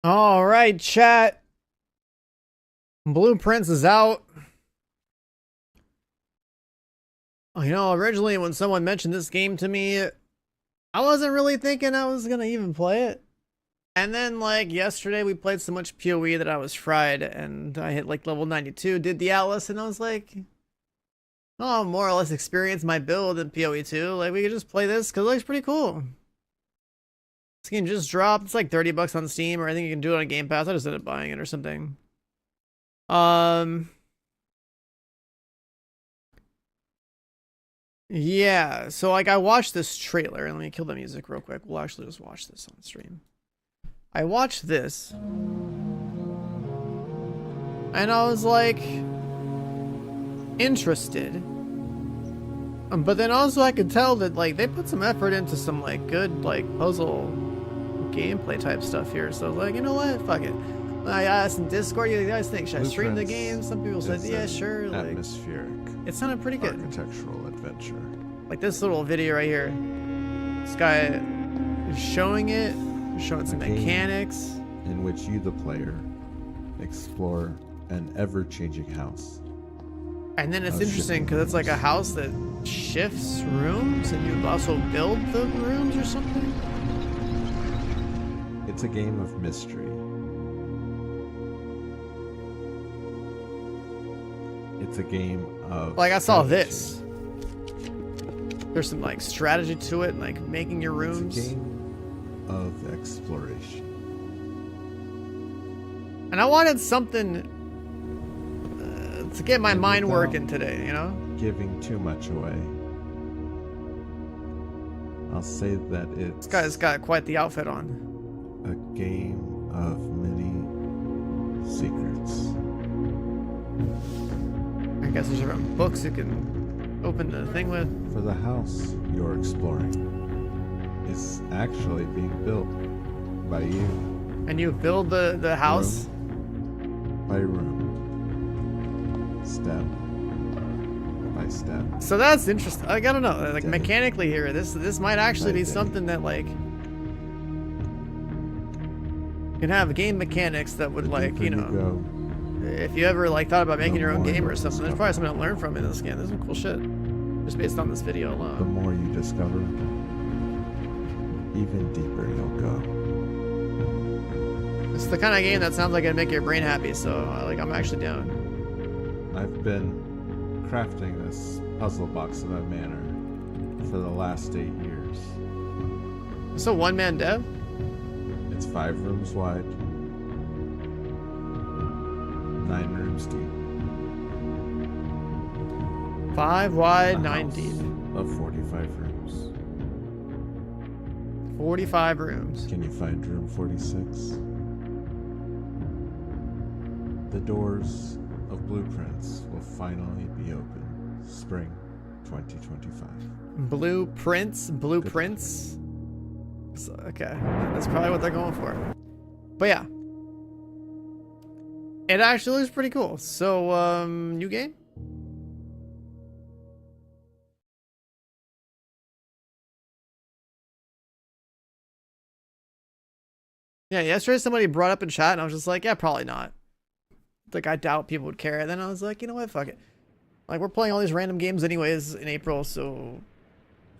All right, chat. Blueprints is out. Originally when someone mentioned this game to me, I wasn't really thinking I was gonna even play it. And then, like, yesterday we played so much PoE that I was fried, and I hit, like, level 92, did the Atlas, and I was like, oh, more or less experienced my build in PoE 2. Like, we could just play this, because it looks pretty cool. This game just dropped. It's like 30 bucks on Steam, or I think you can do it on Game Pass. I just ended up buying it or something. Yeah, so like I watched this trailer, and let me kill the music real quick. We'll actually just watch this on stream. I watched this, and I was like, interested. But then also I could tell that like they put some effort into some like good like puzzle gameplay type stuff here. So I was like, you know what? Fuck it. I asked in Discord, you guys think should I stream the game? Some people said, yeah, sure. Like, atmospheric. It sounded pretty good. Architectural adventure. Like this little video right here. This guy is showing it, showing some mechanics. In which you, the player, explore an ever-changing house. And then it's interesting because it's like a house that shifts rooms, and you also build the rooms or something. It's a game of mystery. It's a game of like I saw this. There's some like strategy to it, and like making your rooms. It's a game of exploration. And I wanted something to get my mind working today, you know? Giving too much away. I'll say that it's... This guy's got quite the outfit on. A game of many secrets. I guess there's different books you can open the thing with. For the house you're exploring is actually being built by you. And you build the house? Room by room. Step by step. So that's interesting. Like, I don't know. Like, mechanically here, this might actually be something that, like, can have game mechanics that would, like, you know, if you ever, like, thought about making your own game or something, there's probably something to learn from in this game. There's some cool shit. Just based on this video alone. The more you discover, even deeper you'll go. It's the kind of game that sounds like it'd make your brain happy, so, like, I'm actually down. I've been crafting this puzzle box in a manner for the last 8 years. It's a one-man dev? It's 5 rooms wide, 9 rooms deep. 5 wide, 9 deep. Of 45 rooms. 45 rooms. Can you find room 46? The doors of Blueprints will finally be open. Spring 2025. Blueprints? So, okay, that's probably what they're going for. But yeah. It actually looks pretty cool. So, new game? Yeah, yesterday somebody brought up in chat, and I was just like, yeah, probably not. Like, I doubt people would care. And then I was like, you know what, fuck it. Like, we're playing all these random games anyways in April, so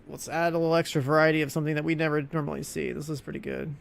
let's add a little extra variety of something that we never normally see. This is pretty good.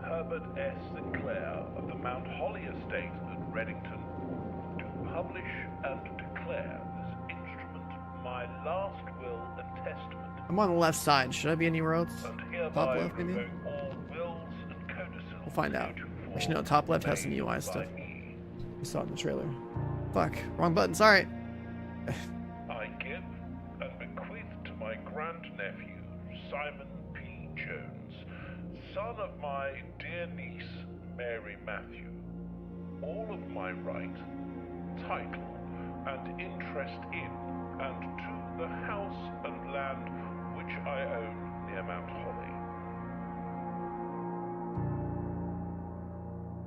Herbert S. Sinclair of the Mount Holly Estate at Reddington do publish and declare this instrument my last will and testament. I'm on the left side. Should I be anywhere else? And Top left, maybe? all wills and codicils. We'll find out. Actually, no, top left has some UI stuff. We saw it in the trailer. Fuck. Wrong button. Sorry. I give and bequeath to my grandnephew, Simon P. Jones, son of my dear niece, Mary Matthew. All of my right, title, and interest in and to the house and land which I own near Mount Holly.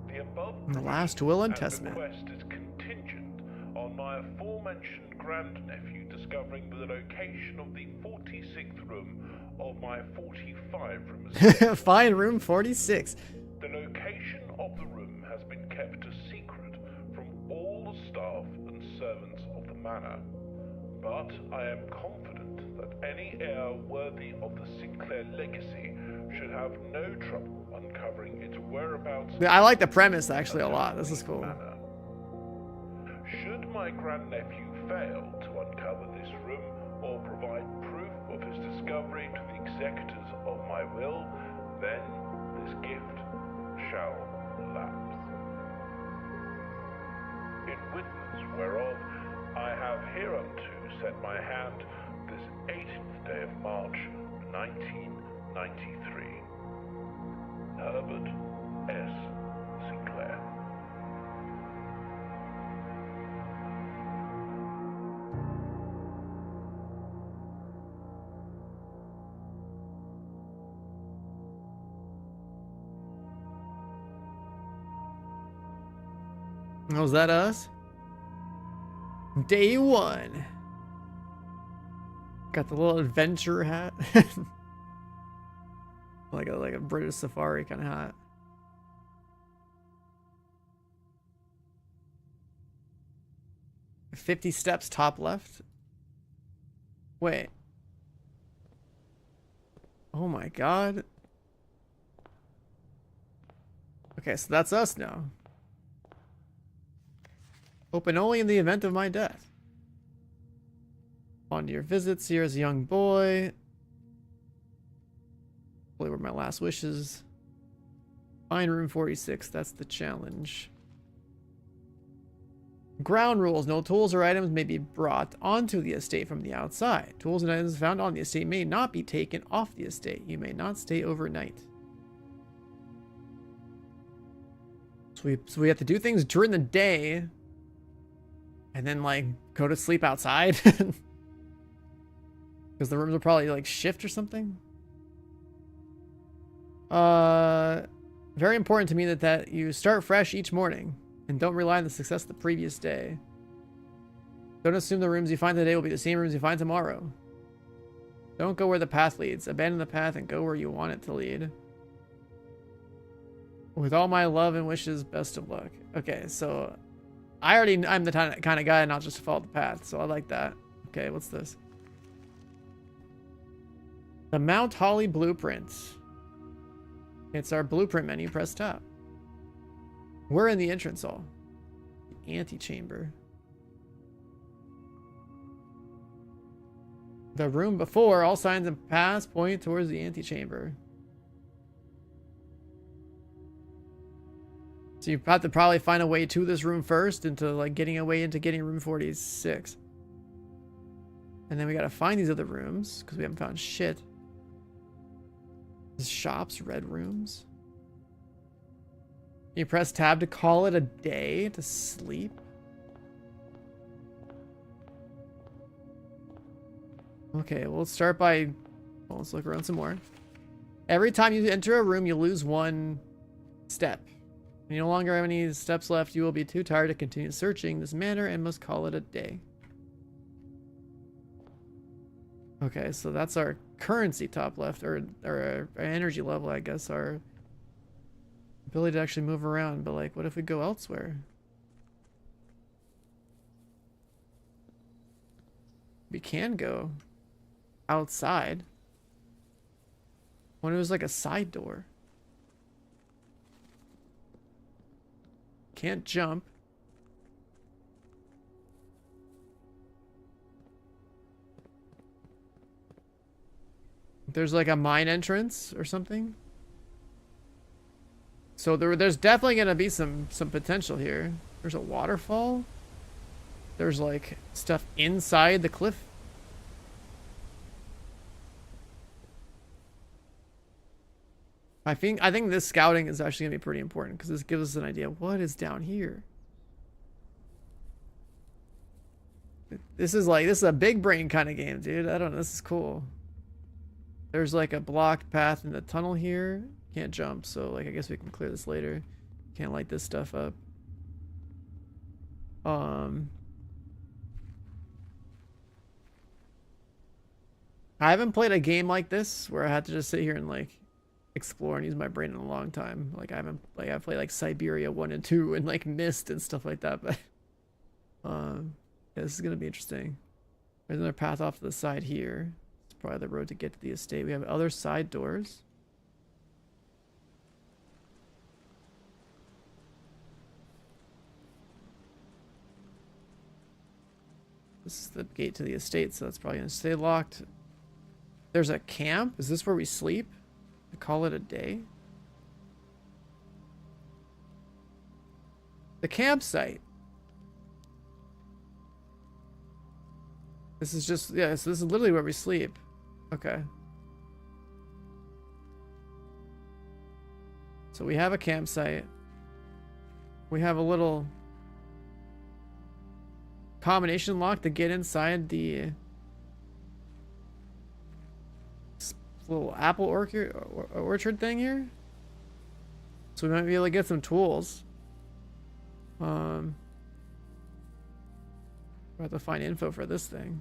The above The last will and and testament. bequest is contingent on my aforementioned grandnephew discovering the location of the 46th room of my 45-room estate. Find room 46. The location of the room has been kept a secret from all the staff and servants of the manor, but I am confident that any heir worthy of the Sinclair legacy should have no trouble uncovering its whereabouts. Yeah, I like the premise actually a lot. This is cool. Manor. Should my grandnephew fail to uncover this room or provide proof of his discovery to the executors of my will, then this gift shall lapse. In witness whereof I have hereunto set my hand this 18th day of March, 1993. Herbert S. Sinclair. Oh, was that us? Day one. Got the little adventure hat. like a British safari kind of hat. "50 steps top left." Wait. Oh my god. Okay, so that's us now. Open only in the event of my death. On to your visits here as a young boy. Probably were my last wishes. Find room 46. That's the challenge. Ground rules. No tools or items may be brought onto the estate from the outside. Tools and items found on the estate may not be taken off the estate. You may not stay overnight. So we have to do things during the day. And then, like, go to sleep outside. Because the rooms will probably, like, shift or something. Very important to me that you start fresh each morning. And don't rely on the success of the previous day. Don't assume the rooms you find today will be the same rooms you find tomorrow. Don't go where the path leads. Abandon the path and go where you want it to lead. With all my love and wishes, best of luck. Okay, so... I'm the kind of guy and I'll just follow the path, so I like that. Okay, what's this? The Mount Holly Blueprint. It's our blueprint menu, press tab. We're in the entrance hall. The antechamber. The room before, all signs and paths point towards the antechamber. So you have to probably find a way to this room first, into like getting a way into getting room 46. And then we gotta find these other rooms, because we haven't found shit. Shops, red rooms. You press tab to call it a day to sleep. Okay, well, let's start by... Well, let's look around some more. Every time you enter a room, you lose 1 step. When you no longer have any steps left, you will be too tired to continue searching this manor and must call it a day. Okay, so that's our currency top left, or our energy level, I guess, our ability to actually move around. But like, what if we go elsewhere? We can go outside. What if it was like a side door? Can't jump. There's like a mine entrance or something. So there's definitely gonna be some potential here. There's a waterfall. There's like stuff inside the cliff. I think this scouting is actually gonna be pretty important because this gives us an idea of what is down here. This is a big brain kind of game, dude. I don't know. This is cool. There's like a blocked path in the tunnel here. Can't jump, so like I guess we can clear this later. Can't light this stuff up. I haven't played a game like this where I had to just sit here and like explore and use my brain in a long time. Like I've played like Siberia 1 and 2 and like Myst and stuff like that, but yeah, this is gonna be interesting. There's another path off to the side here. It's probably the road to get to the estate. We have other side doors. This is the gate to the estate, so that's probably gonna stay locked. There's a camp. Is this where we sleep? I call it a day. The campsite. This is just, yeah, so this is literally where we sleep. Okay. So we have a campsite. We have a little combination lock to get inside the little apple orchard thing here. So we might be able to get some tools. We'll have to find info for this thing.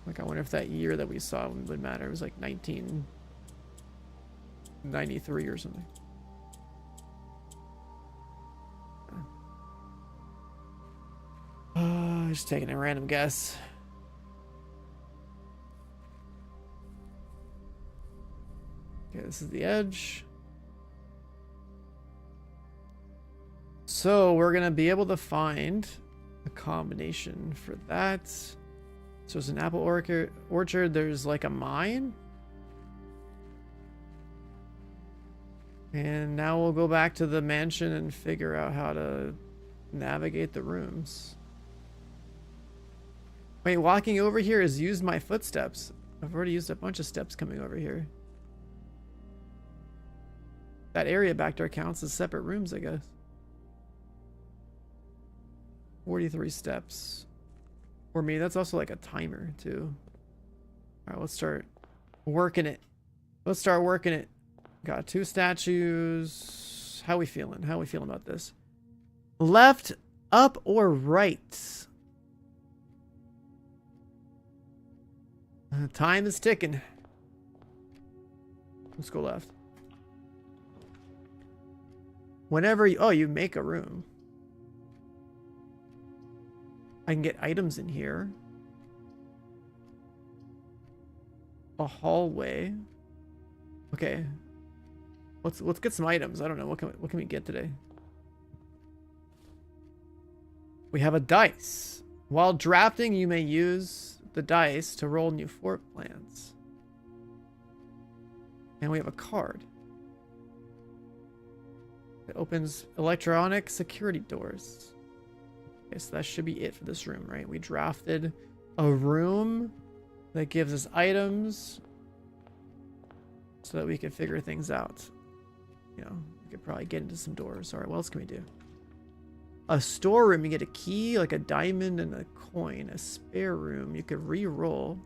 Like, I wonder if that year that we saw would matter. It was like 1993 or something. Just taking a random guess. Okay, this is the edge. So we're gonna be able to find a combination for that. So it's an apple orchard. There's like a mine. And now we'll go back to the mansion and figure out how to navigate the rooms. Wait, walking over here has used my footsteps. I've already used a bunch of steps coming over here. That area back there counts as separate rooms, I guess. 43 steps. For me, that's also like a timer, too. Alright, let's start working it. Let's start working it. Got 2 statues. How we feeling? How we feeling about this? Left, up, or right? Time is ticking. Let's go left. Whenever you... Oh, you make a room. I can get items in here. A hallway. Okay. Let's get some items. I don't know. What can we get today? We have a dice. While drafting, you may use the dice to roll new fort plans. And we have a card. It opens electronic security doors. Okay, so that should be it for this room, right? We drafted a room that gives us items so that we can figure things out. You know, we could probably get into some doors. All right, what else can we do? A storeroom, you get a key, like a diamond and a coin. A spare room, you could re-roll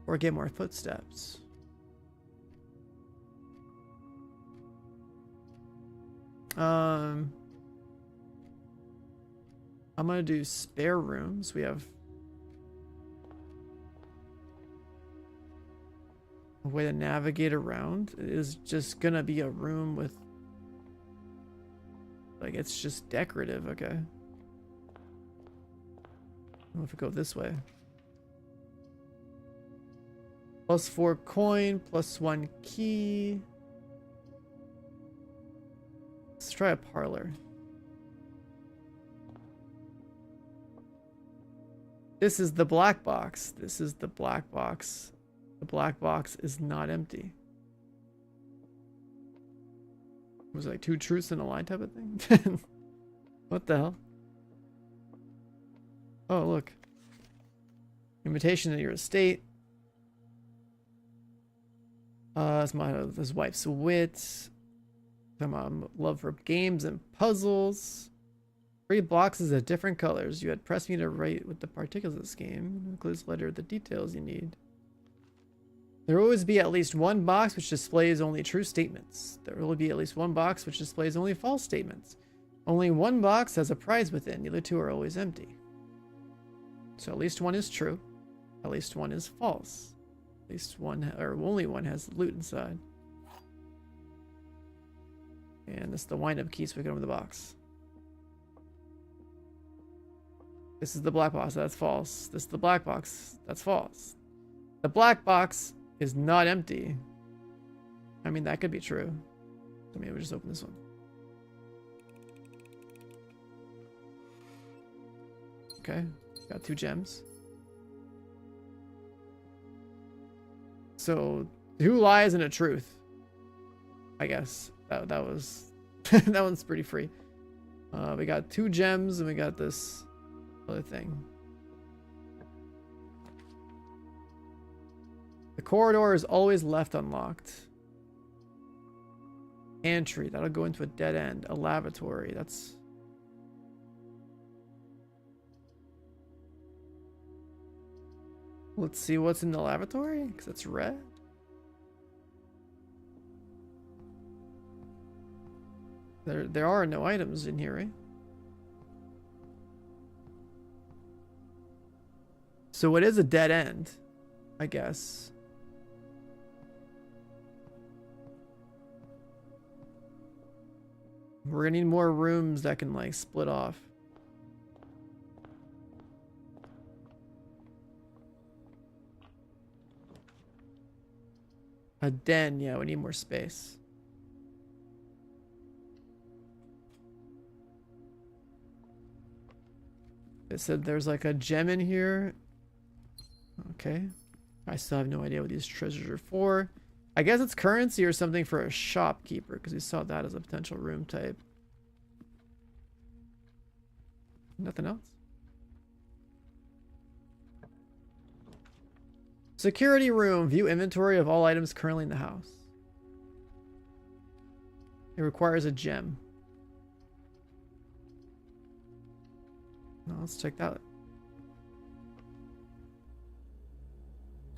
or get more footsteps. I'm gonna do spare rooms. We have a way to navigate around. It is just gonna be a room with, like, it's just decorative. Okay. What if we go this way? +4 coin, +1 key. Let's try a parlor. This is the black box. This is the black box. The black box is not empty. Was it like 2 truths and a lie type of thing? What the hell? Oh, look. Invitation to your estate. His wife's wit. Love for games and puzzles. 3 boxes of different colors. You had pressed me to write with the particulars of this game. It includes a letter of the details you need. There will always be at least one box which displays only true statements. There will be at least one box which displays only false statements. Only one box has a prize within. The other 2 are always empty. So at least one is true. At least one is false. At least one, or only one, has loot inside. And this is the wind-up key, so we can open the box. This is the black box. That's false. This is the black box. That's false. The black box is not empty. I mean, that could be true. So maybe we'll just open this one. Okay, got 2 gems. So 2 lies and a truth. I guess that was that one's pretty free. We got 2 gems and we got this other thing. The corridor is always left unlocked. Pantry, that'll go into a dead end. A lavatory, that's... Let's see what's in the lavatory, because it's red. There are no items in here, right? So it is a dead end, I guess. We're gonna need more rooms that can like split off. A den, yeah, we need more space. It said there's like a gem in here. Okay. I still have no idea what these treasures are for. I guess it's currency or something for a shopkeeper, because we saw that as a potential room type. Nothing else? Security room. View inventory of all items currently in the house. It requires a gem. Well, let's check that.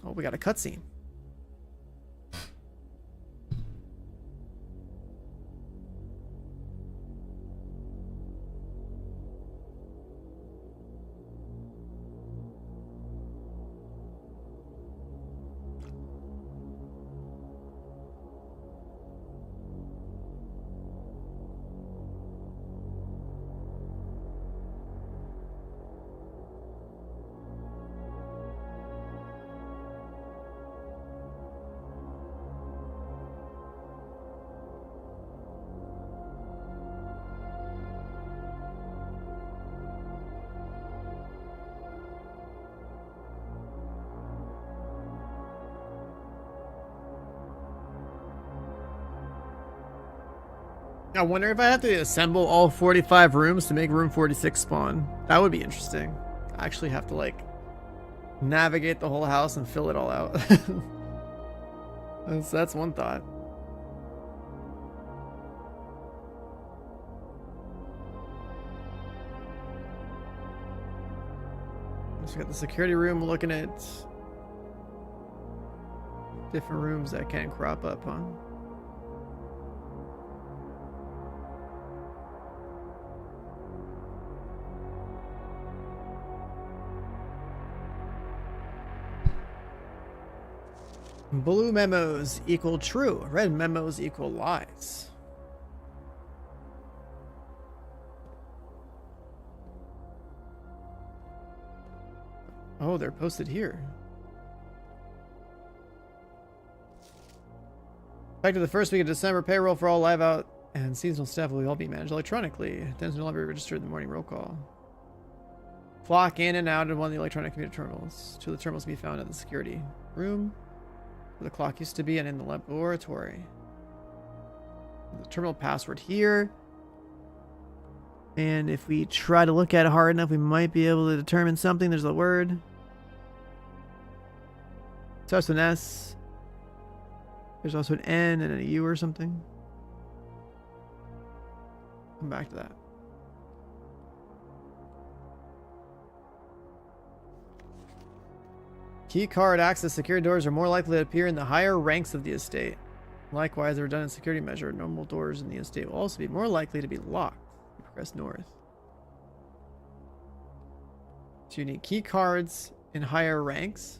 Oh, we got a cutscene. I wonder if I have to assemble all 45 rooms to make room 46 spawn. That would be interesting. I actually have to like navigate the whole house and fill it all out. That's one thought. So we got the security room. We're looking at different rooms that can crop up, huh? Blue memos equal true. Red memos equal lies. Oh, they're posted here. Back to the first week of December, payroll for all live out and seasonal staff will all be managed electronically. Attendance no longer registered in the morning roll call. Clock in and out of one of the electronic computer terminals. 2 of the terminals can be found in the security room, where the clock used to be, and in the laboratory. The terminal password here. And if we try to look at it hard enough, we might be able to determine something. There's a word. Starts with an S. There's also an N and a U or something. Come back to that. Key card access secure doors are more likely to appear in the higher ranks of the estate. Likewise, a redundant security measure. Normal doors in the estate will also be more likely to be locked. You progress north. So you need key cards in higher ranks.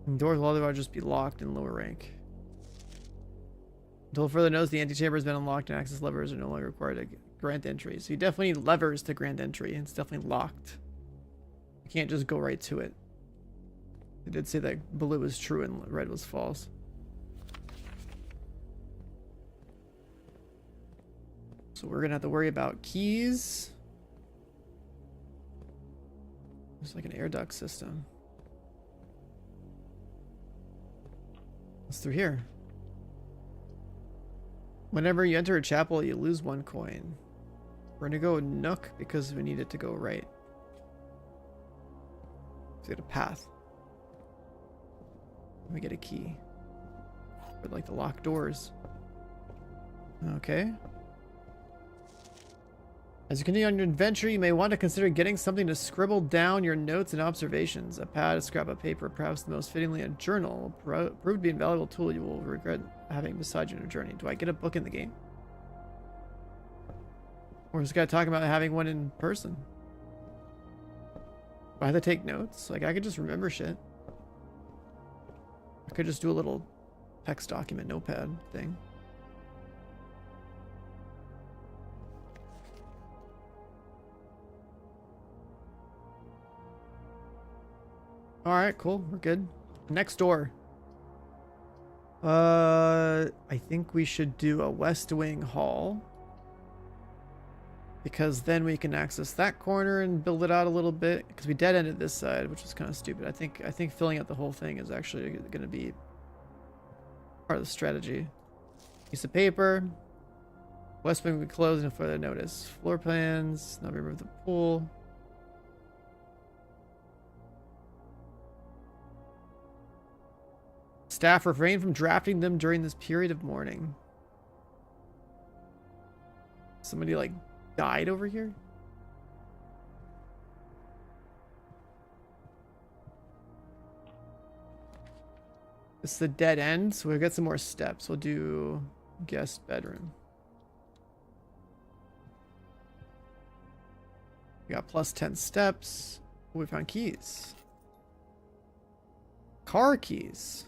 And doors will otherwise just be locked in lower rank. Until further notice, the antechamber has been unlocked and access levers are no longer required to grant entry. So you definitely need levers to grant entry. It's definitely locked. You can't just go right to it. They did say that blue was true and red was false. So we're gonna have to worry about keys. It's like an air duct system. What's through here? Whenever you enter a chapel, you lose 1 coin. We're gonna go Nook because we need it to go right. So we get a path. We get a key. For like the locked doors. Okay. As you continue on your adventure, you may want to consider getting something to scribble down your notes and observations. A pad, a scrap of paper, perhaps the most fittingly a journal, will prove to be an invaluable tool you will regret having beside you in your journey. Do I get a book in the game? Or is this guy talking about having one in person? Do I have to take notes? Like, I could just remember shit. I could just do a little text document notepad thing. Alright, cool. We're good. Next door. I think we should do a West Wing Hall. Because then we can access that corner and build it out a little bit. Because we dead-ended this side, which is kind of stupid. I think filling out the whole thing is actually going to be part of the strategy. Piece of paper. West Wing will be closed and further notice. Floor plans. Now remove the pool. Staff refrain from drafting them during this period of mourning. Somebody like died over here? This is the dead end, so we'll get some more steps. We'll do guest bedroom. We got plus 10 steps. We found keys. Car keys.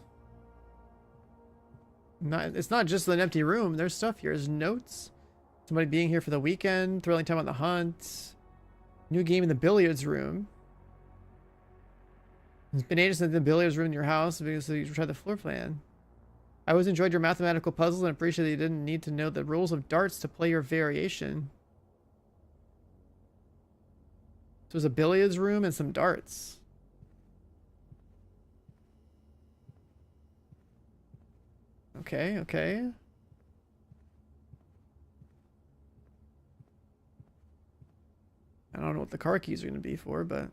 It's not just an empty room. There's stuff here. There's notes. Somebody being here for the weekend. Thrilling time on the hunt. New game in the billiards room. It's been ages since the billiards room in your house. So you try the floor plan. I always enjoyed your mathematical puzzles and appreciate that you didn't need to know the rules of darts to play your variation. So there's a billiards room and some darts. Okay, okay. I don't know what the car keys are going to be for, but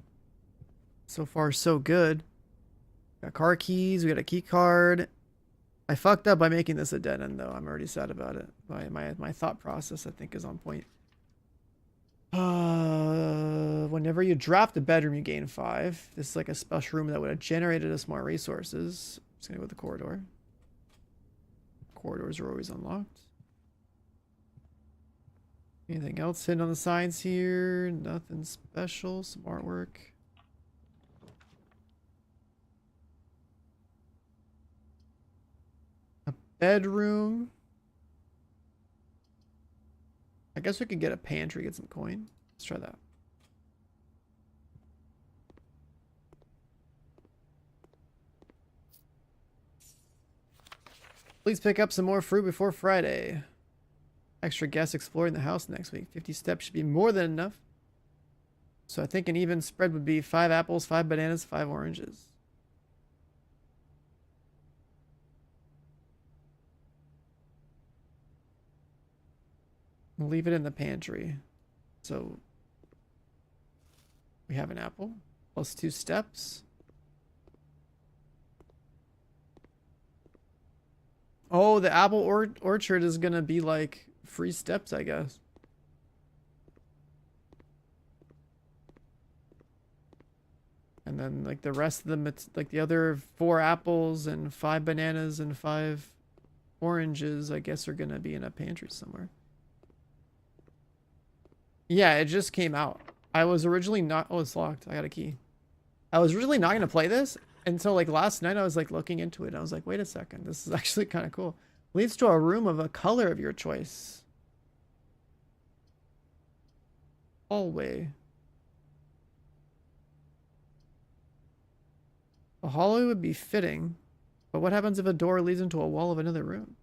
so far so good. Got car keys, we got a key card. I fucked up by making this a dead end though. I'm already sad about it. My thought process I think is on point. Whenever you draft a bedroom you gain 5. This is like a special room that would have generated us more resources. I'm just gonna go with the corridor. Corridors are always unlocked. Anything else hidden on the sides here? Nothing special. Some artwork. A bedroom. I guess we could get a pantry, get some coin. Let's try that. Please pick up some more fruit before Friday. Extra guests exploring the house next week. 50 steps should be more than enough. So I think an even spread would be 5 apples, 5 bananas, 5 oranges. We'll leave it in the pantry. So we have an apple plus 2 steps. Oh, the apple orchard is gonna be like free steps, I guess. And then like the rest of them, it's like the other 4 apples and 5 bananas and 5 oranges, I guess, are gonna be in a pantry somewhere. Yeah, it just came out. I was originally not. Oh, it's locked. I got a key. I was originally not gonna play this until like last night. I was like looking into it. And I was like, wait a second, this is actually kind of cool. Leads to a room of a color of your choice. Hallway. A hallway would be fitting, but what happens if a door leads into a wall of another room?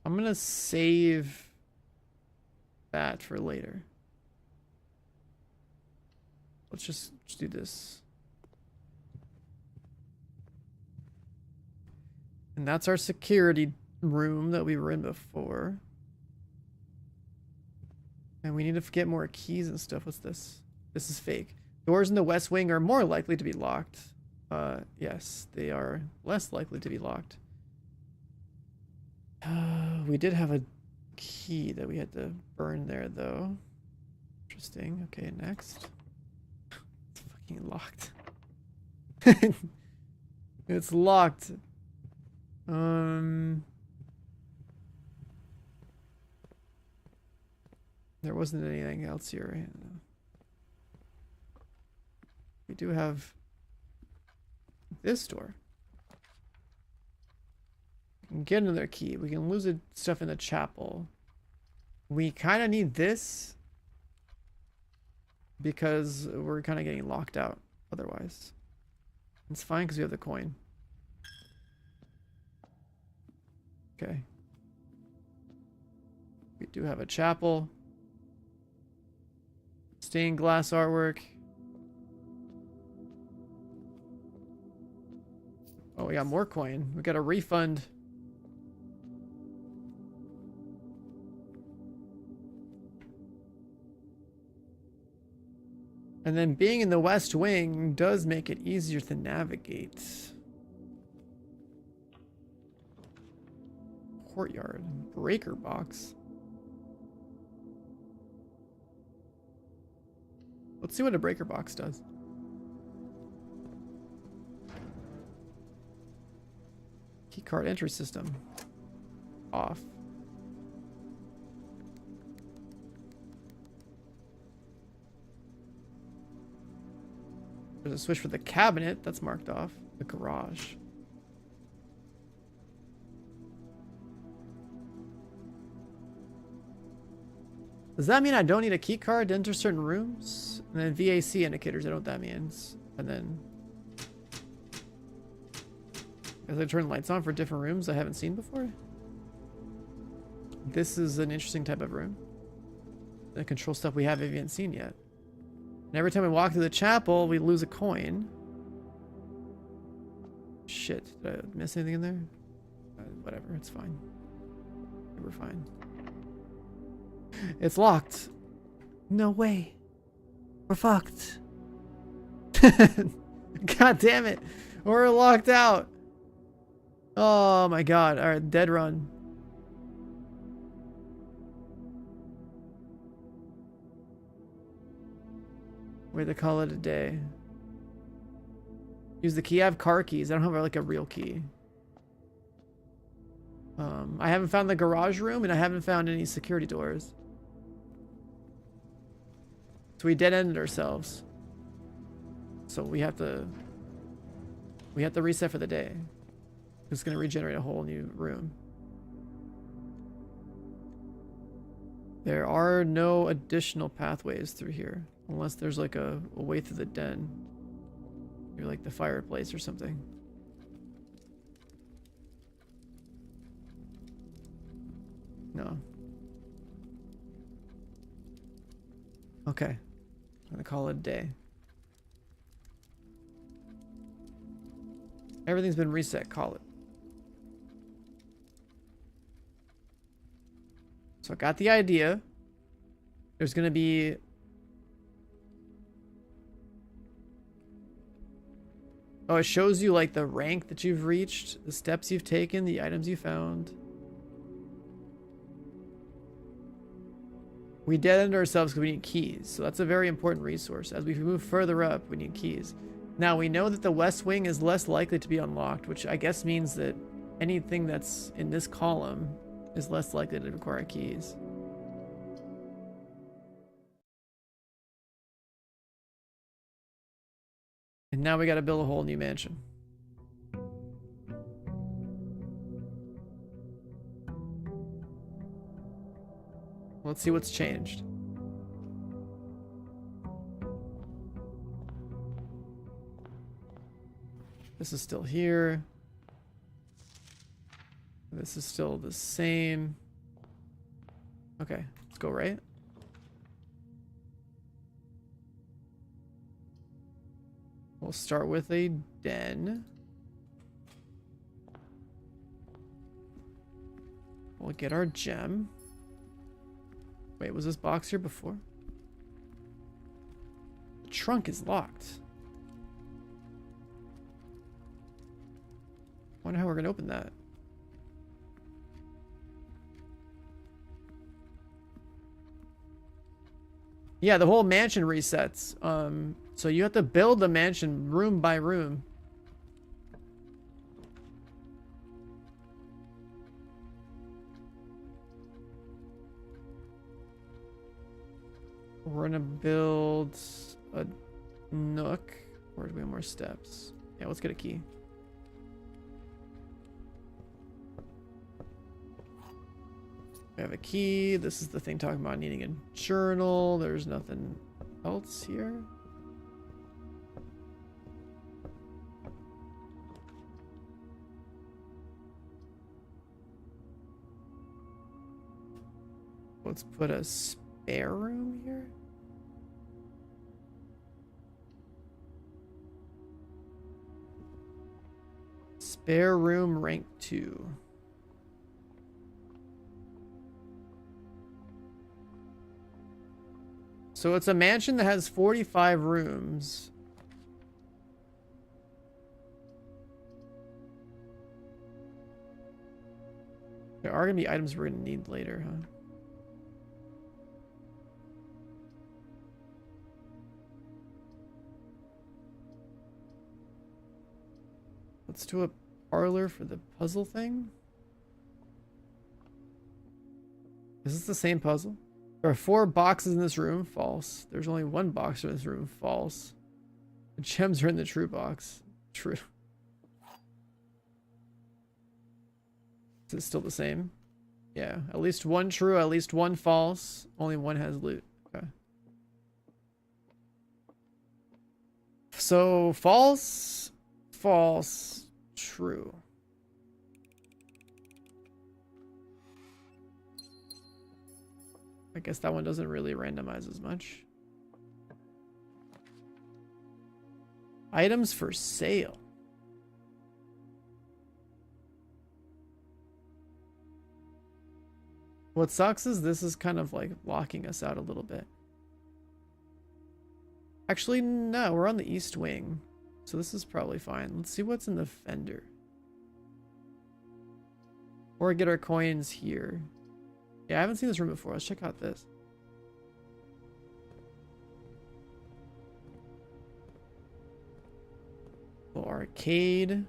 I'm gonna save that for later. Let's just do this. And that's our security room that we were in before. And we need to get more keys and stuff. What's this? This is fake. Doors in the west wing are more likely to be locked. Yes, they are less likely to be locked. We did have a key that we had to burn there, though. Interesting. Okay, next. It's fucking locked. It's locked. There wasn't anything else here. We do have this door. We can get another key. We can lose the stuff in the chapel. We kind of need this because we're kind of getting locked out otherwise. It's fine because we have the coin. Okay. We do have a chapel. Stained glass artwork. Oh, we got more coin. We got a refund. And then being in the West Wing does make it easier to navigate. Courtyard. Breaker box. Let's see what a breaker box does. Keycard entry system. Off. There's a switch for the cabinet. That's marked off. The garage. Does that mean I don't need a key card to enter certain rooms? And then VAC indicators, I don't know what that means. And then as I turn lights on for different rooms I haven't seen before. This is an interesting type of room. The control stuff we haven't seen yet. And every time we walk through the chapel, we lose a coin. Shit, did I miss anything in there? Whatever, it's fine. We're fine. It's locked. No way. We're fucked. God damn it. We're locked out. Oh my god. Alright, dead run. Way to call it a day. Use the key. I have car keys. I don't have like a real key. I haven't found the garage room and I haven't found any security doors. So we dead-ended ourselves. So we have to reset for the day. It's gonna regenerate a whole new room. There are no additional pathways through here. Unless there's like a way through the den. Or like the fireplace or something. No. Okay. I'm gonna call it a day. Everything's been reset. Call it. So I got the idea. There's gonna be Oh, it shows you like the rank that you've reached, the steps you've taken, the items you found. We dead-end ourselves because we need keys, so that's a very important resource. As we move further up, we need keys. Now, we know that the west wing is less likely to be unlocked, which I guess means that anything that's in this column is less likely to require keys. And now we gotta build a whole new mansion. Let's see what's changed. This is still here. This is still the same. Okay, let's go right. We'll start with a den. We'll get our gem. Wait, was this box here before? The trunk is locked. Wonder how we're gonna open that. Yeah, the whole mansion resets. So you have to build the mansion room by room. We're gonna build a nook. Or do we have more steps? Yeah, let's get a key. We have a key. This is the thing talking about needing a journal. There's nothing else here. Let's put a spare room here. Spare room rank 2. So it's a mansion that has 45 rooms. There are going to be items we're going to need later, huh? Let's do a parlor for the puzzle thing. Is this the same puzzle? There are 4 boxes in this room. False. There's only 1 box in this room. False. The gems are in the true box. True. Is it still the same? Yeah. At least 1 true, at least 1 false. Only 1 has loot. Okay. So, false, false, true. I guess that one doesn't really randomize as much. Items for sale. What sucks is this is kind of like locking us out a little bit. Actually, no, we're on the east wing. So this is probably fine. Let's see what's in the fender. Or get our coins here. Yeah, I haven't seen this room before. Let's check out this. Oh, arcade.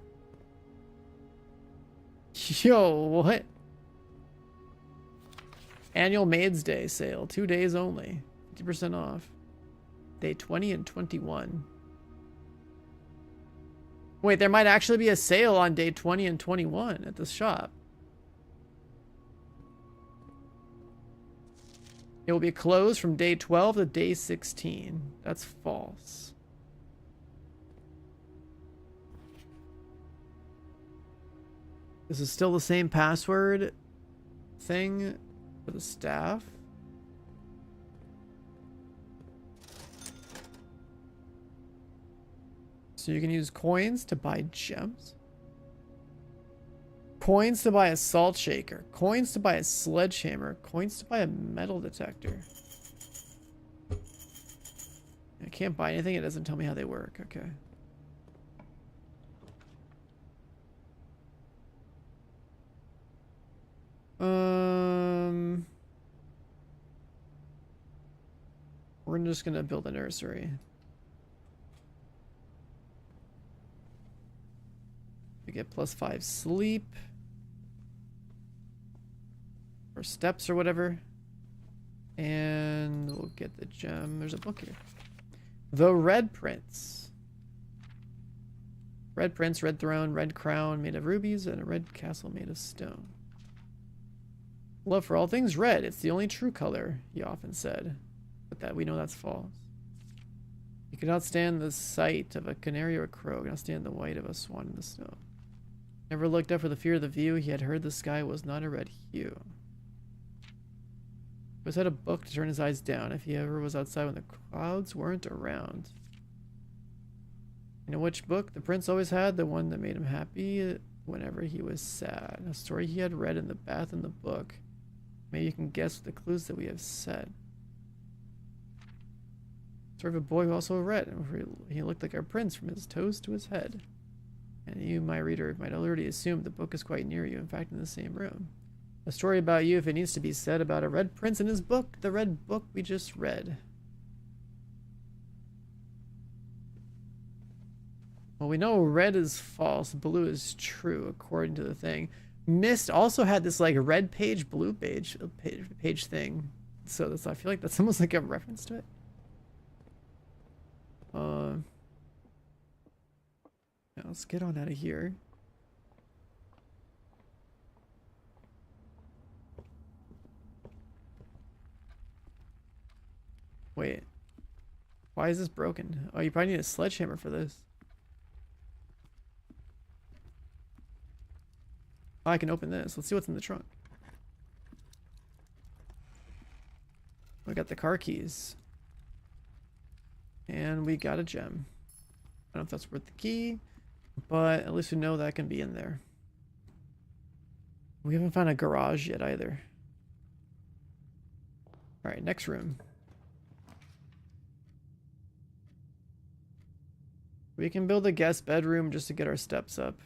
Yo, what? Annual Maids Day sale. 2 days only. 50% off. Day 20 and 21. Wait, there might actually be a sale on day 20 and 21 at this shop. It will be closed from day 12 to day 16. That's false. This is still the same password thing for the staff. So you can use coins to buy gems. Coins to buy a salt shaker. Coins to buy a sledgehammer. Coins to buy a metal detector. I can't buy anything. It doesn't tell me how they work. Okay. We're just gonna build a nursery. We get +5 sleep. Or steps or whatever. And we'll get the gem. There's a book here. The Red Prince. Red Prince, red throne, red crown made of rubies, and a red castle made of stone. Love for all things red. It's the only true color, he often said. But that we know that's false. He could not stand the sight of a canary or a crow, could not stand the white of a swan in the snow. Never looked up for the fear of the view. He had heard the sky was not a red hue. He always had a book to turn his eyes down if he ever was outside when the clouds weren't around. You know which book the prince always had? The one that made him happy whenever he was sad. A story he had read in the bath in the book. Maybe you can guess the clues that we have said. Story of a boy who also read, and he looked like our prince from his toes to his head. And you, my reader, might already assume the book is quite near you, in fact in the same room. A story about you if it needs to be said about a red prince in his book, the red book we just read. Well, we know red is false, blue is true, according to the thing. Myst also had this like red page, blue page thing. So that's, I feel like that's almost like a reference to it. Yeah, let's get on out of here. Wait. Why is this broken? Oh, you probably need a sledgehammer for this. Oh, I can open this. Let's see what's in the trunk. We got the car keys. And we got a gem. I don't know if that's worth the key, but at least we know that can be in there. We haven't found a garage yet either. Alright, next room. We can build a guest bedroom just to get our steps up.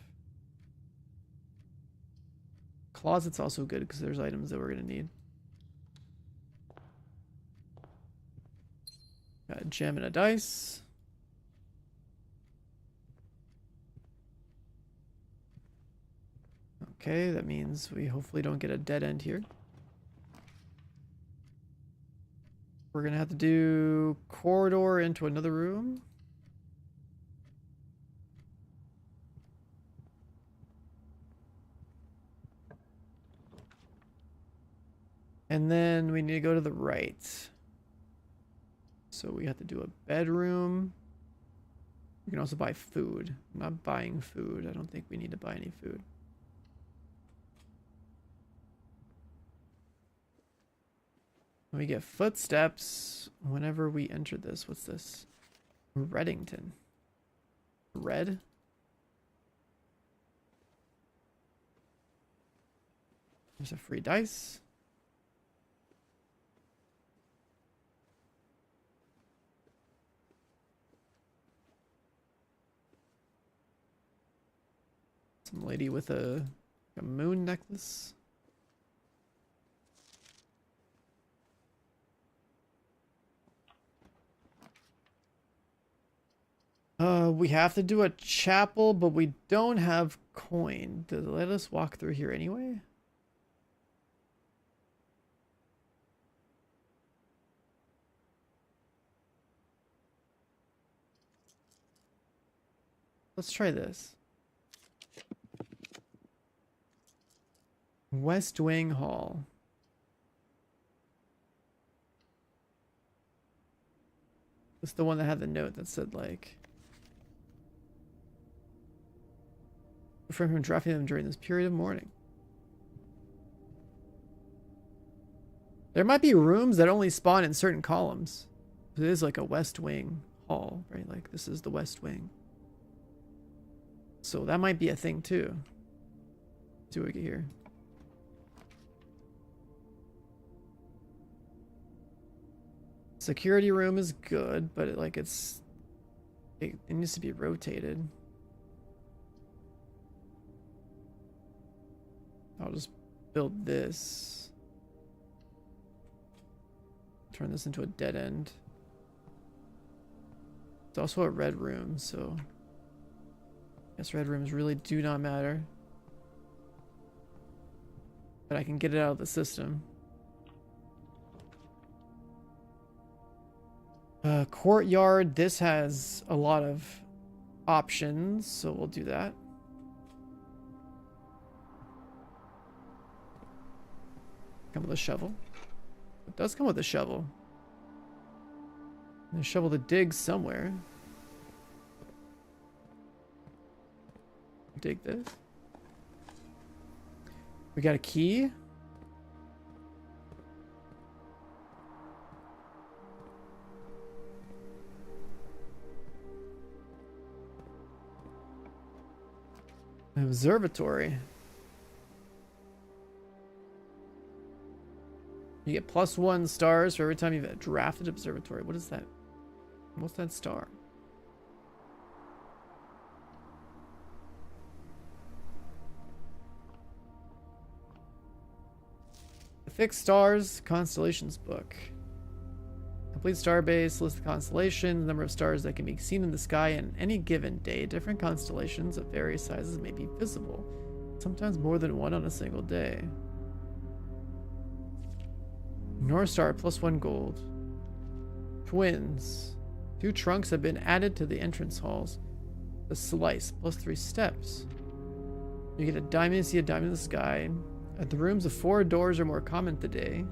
Closet's also good because there's items that we're going to need. Got a gem and a dice. Okay, that means we hopefully don't get a dead end here. We're going to have to do corridor into another room. And then we need to go to the right. So we have to do a bedroom. We can also buy food. I'm not buying food. I don't think we need to buy any food. We get footsteps whenever we enter this. What's this? Reddington. Red? There's a free dice. Some lady with a moon necklace. We have to do a chapel, but we don't have coin. Does it let us walk through here anyway? Let's try this. West Wing Hall. It's the one that had the note that said like, refrain from drafting them during this period of mourning. There might be rooms that only spawn in certain columns. It is like a West Wing Hall, right? Like this is the West Wing. So that might be a thing too. Let's see what we get here. Security room is good, but it needs to be rotated. I'll just build this. Turn this into a dead end. It's also a red room, so I guess red rooms really do not matter. But I can get it out of the system. Courtyard, this has a lot of options, so we'll do that. Come with a shovel. It does come with a shovel. And a shovel to dig somewhere. Dig this. We got a key. An observatory. You get +1 stars for every time you've drafted observatory. What is that? What's that star? The Fixed Stars Constellations book. Complete star base, list of constellations, number of stars that can be seen in the sky on any given day. Different constellations of various sizes may be visible, sometimes more than one on a single day. North Star +1 gold. Twins. 2 trunks have been added to the entrance halls. The slice +3 steps. You get a diamond, see a diamond in the sky. At the rooms of 4 doors are more common today.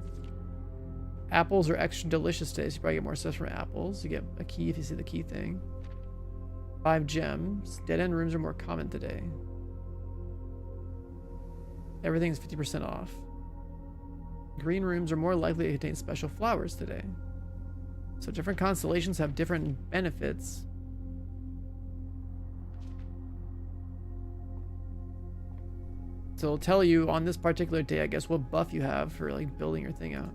Apples are extra delicious today, so you probably get more stuff from apples. You get a key if you see the key thing. 5 gems. Dead end rooms are more common today. Everything's 50% off. Green rooms are more likely to contain special flowers today. So different constellations have different benefits. So it'll tell you on this particular day, I guess, what buff you have for like building your thing out.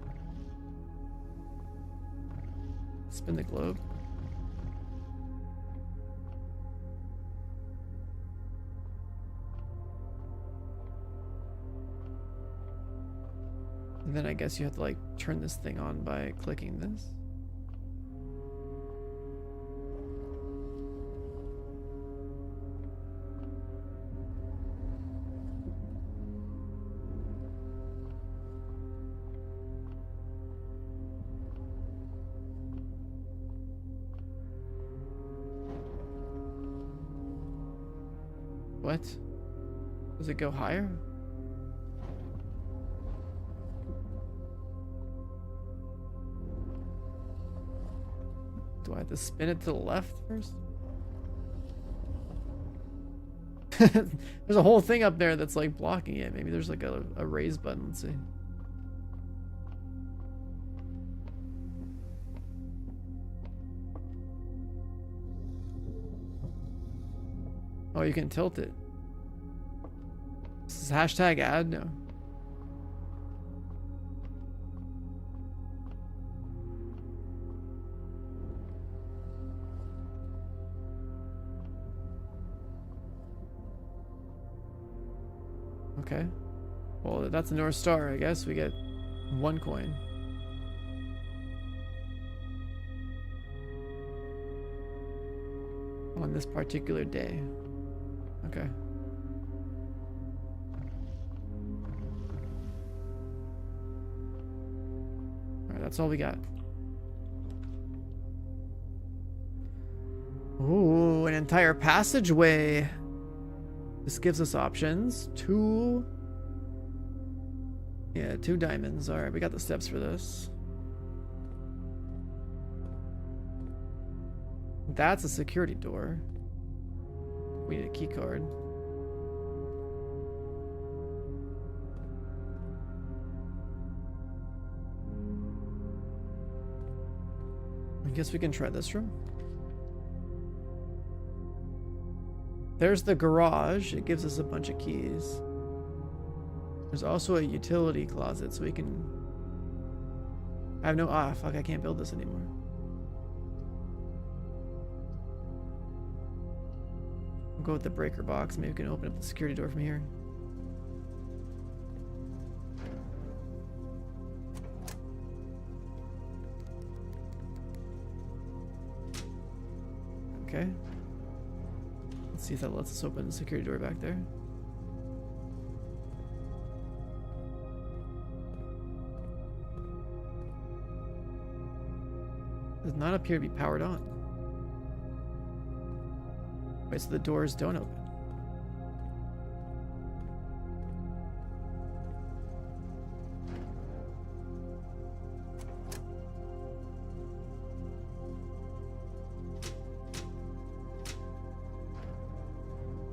Spin the globe. And then I guess you have to like turn this thing on by clicking this. What? Does it go higher? Do I have to spin it to the left first? There's a whole thing up there that's like blocking it. Maybe there's like a raise button. Let's see. Oh, you can tilt it. This is hashtag ad? No. Okay. Well, that's a North Star, I guess. We get 1 coin. On this particular day. Okay. Alright, that's all we got. Ooh, an entire passageway. This gives us options. 2 diamonds. Alright, we got the steps for this. That's a security door. We need a key card. I guess we can try this room. There's the garage. It gives us a bunch of keys. There's also a utility closet, so we can... I have no... Ah, fuck, I can't build this anymore. We'll go with the breaker box. Maybe we can open up the security door from here. Okay. Let's see if that lets us open the security door back there. Does not appear to be powered on. Wait, so the doors don't open.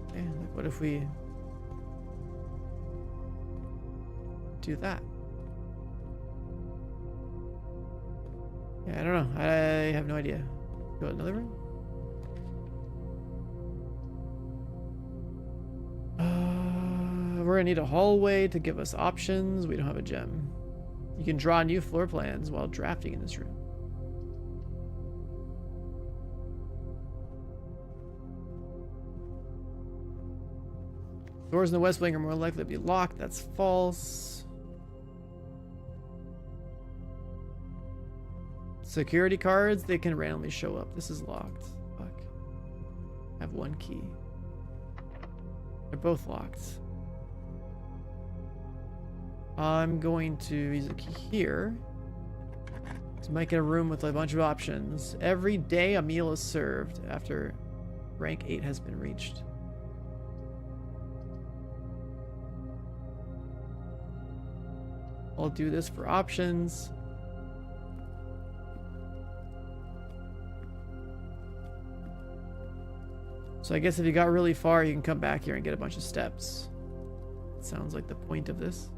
Okay, like what if we do that? Yeah, I don't know. I have no idea. Go to another room? We're gonna need a hallway to give us options. We don't have a gem. You can draw new floor plans while drafting in this room. Doors in the west wing are more likely to be locked. That's false. Security cards, they can randomly show up. This is locked. Fuck. I have one key. They're both locked. I'm going to use a key here to make a room with a bunch of options. Every day a meal is served after rank 8 has been reached. I'll do this for options. So I guess if you got really far, you can come back here and get a bunch of steps. Sounds like the point of this.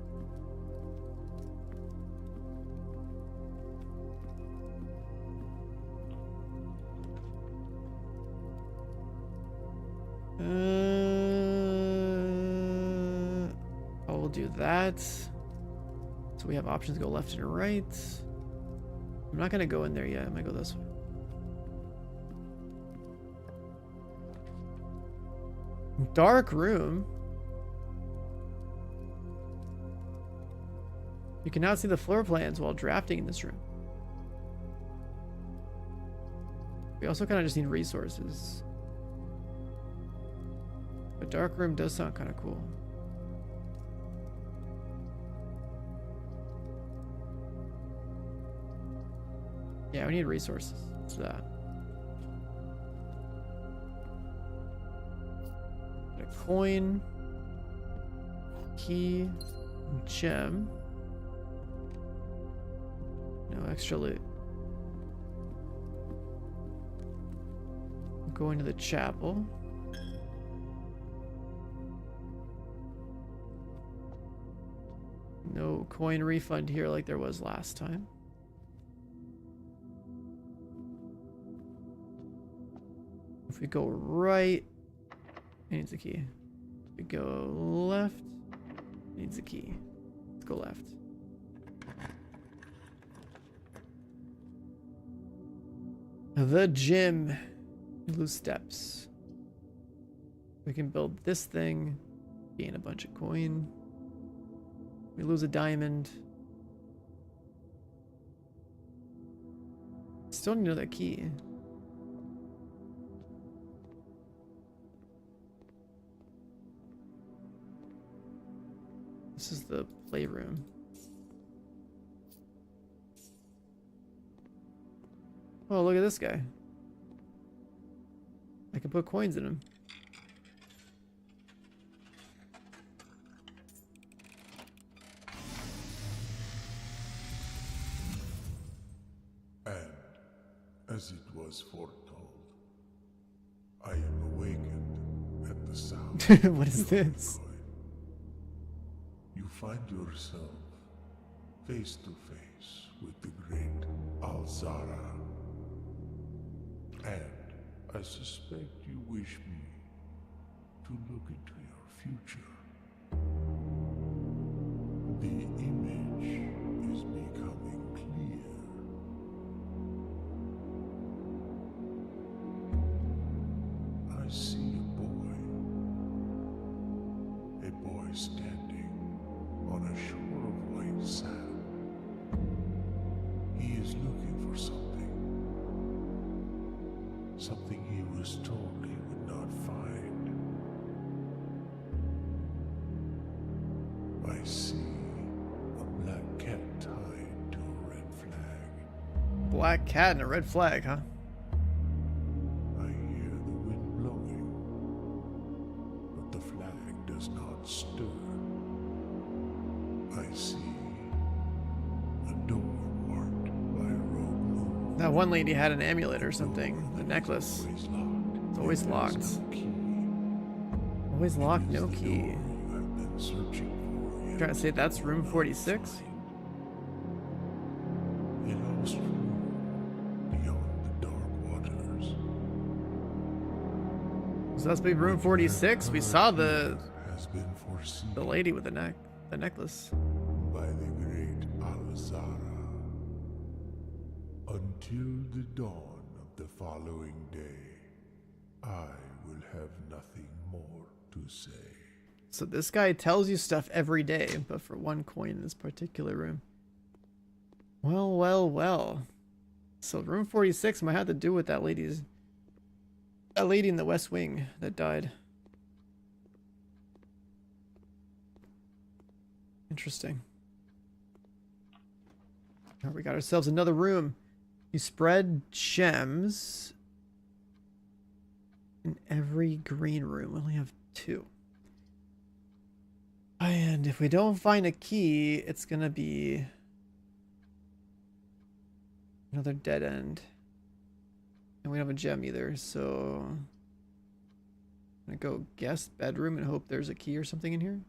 I will do that. So we have options to go left and right. I'm not gonna go in there yet. I'm gonna go this way. Dark room. You can now see the floor plans while drafting in this room. We also kind of just need resources. But dark room does sound kind of cool. Yeah, we need resources. What's that? A coin, key, gem. No extra loot. Going to the chapel. No coin refund here like there was last time. If we go right, it needs a key. If we go left, it needs a key. Let's go left. The gym. Loose steps. We can build this thing, gain a bunch of coin. We lose a diamond. Still need another key. This is the playroom. Oh, look at this guy. I can put coins in him. And, as it was foretold, I am awakened at the sound. What is this? You find yourself face to face with the great Alzara. And I suspect you wish me to look into your future. The image is becoming clear. I see a boy standing on a shore of white sand. He is looking for something. something he was told he would not find. I see a black cat tied to a red flag. Black cat and a red flag, huh? I hear the wind blowing, but the flag does not stir. I see a door marked by a rogue moon. That one lady had an amulet or something, a necklace. Always locked. It's always There is locked. no key. Always locked, It is no the key. door I've been searching for, yet Trying to say that's room will not 46? find. A lost room beyond the dark waters. So that's be room 46. We saw the Has been foreseen lady with the necklace. by the great Alzara. Until the dawn of the following day, I will have nothing more to say. So this guy tells you stuff every day, but for one coin in this particular room. Well, well, well. So room 46 might have to do with that lady in the West Wing that died. Interesting. Now we got ourselves another room. You spread gems in every green room. We only have 2. And if we don't find a key, it's gonna be another dead end. And we don't have a gem either, so I'm gonna go guess bedroom and hope there's a key or something in here.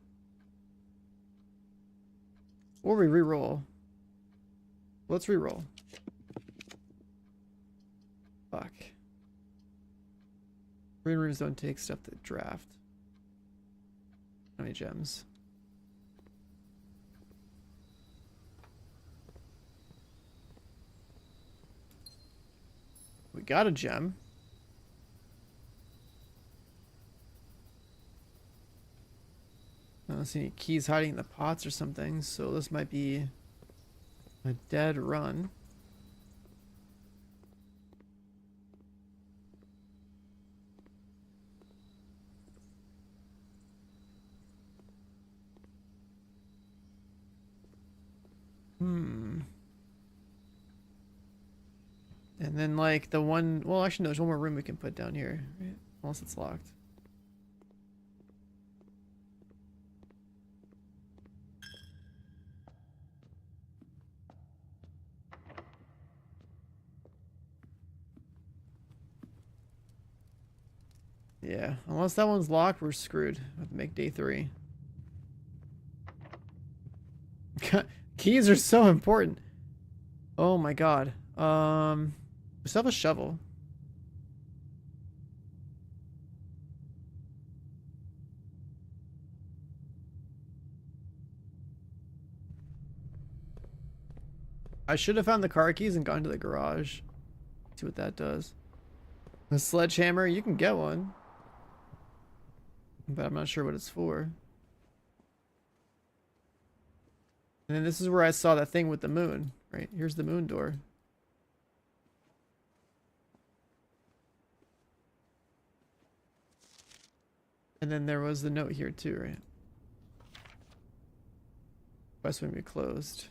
Or we re-roll. Let's re-roll. Fuck. Green rooms don't take stuff to draft. How many gems? We got a gem. I don't see any keys hiding in the pots or something, so this might be a dead run. And then like the one, well actually no, there's one more room we can put down here, right? Unless it's locked. Yeah, unless that one's locked, we're screwed. We have to make day 3. Keys are so important. Oh my god. We still have a shovel. I should have found the car keys and gone to the garage. See what that does. The sledgehammer, you can get one. But I'm not sure what it's for. And then this is where I saw that thing with the moon. Right, here's the moon door. And then there was the note here too, right? West Wing be closed.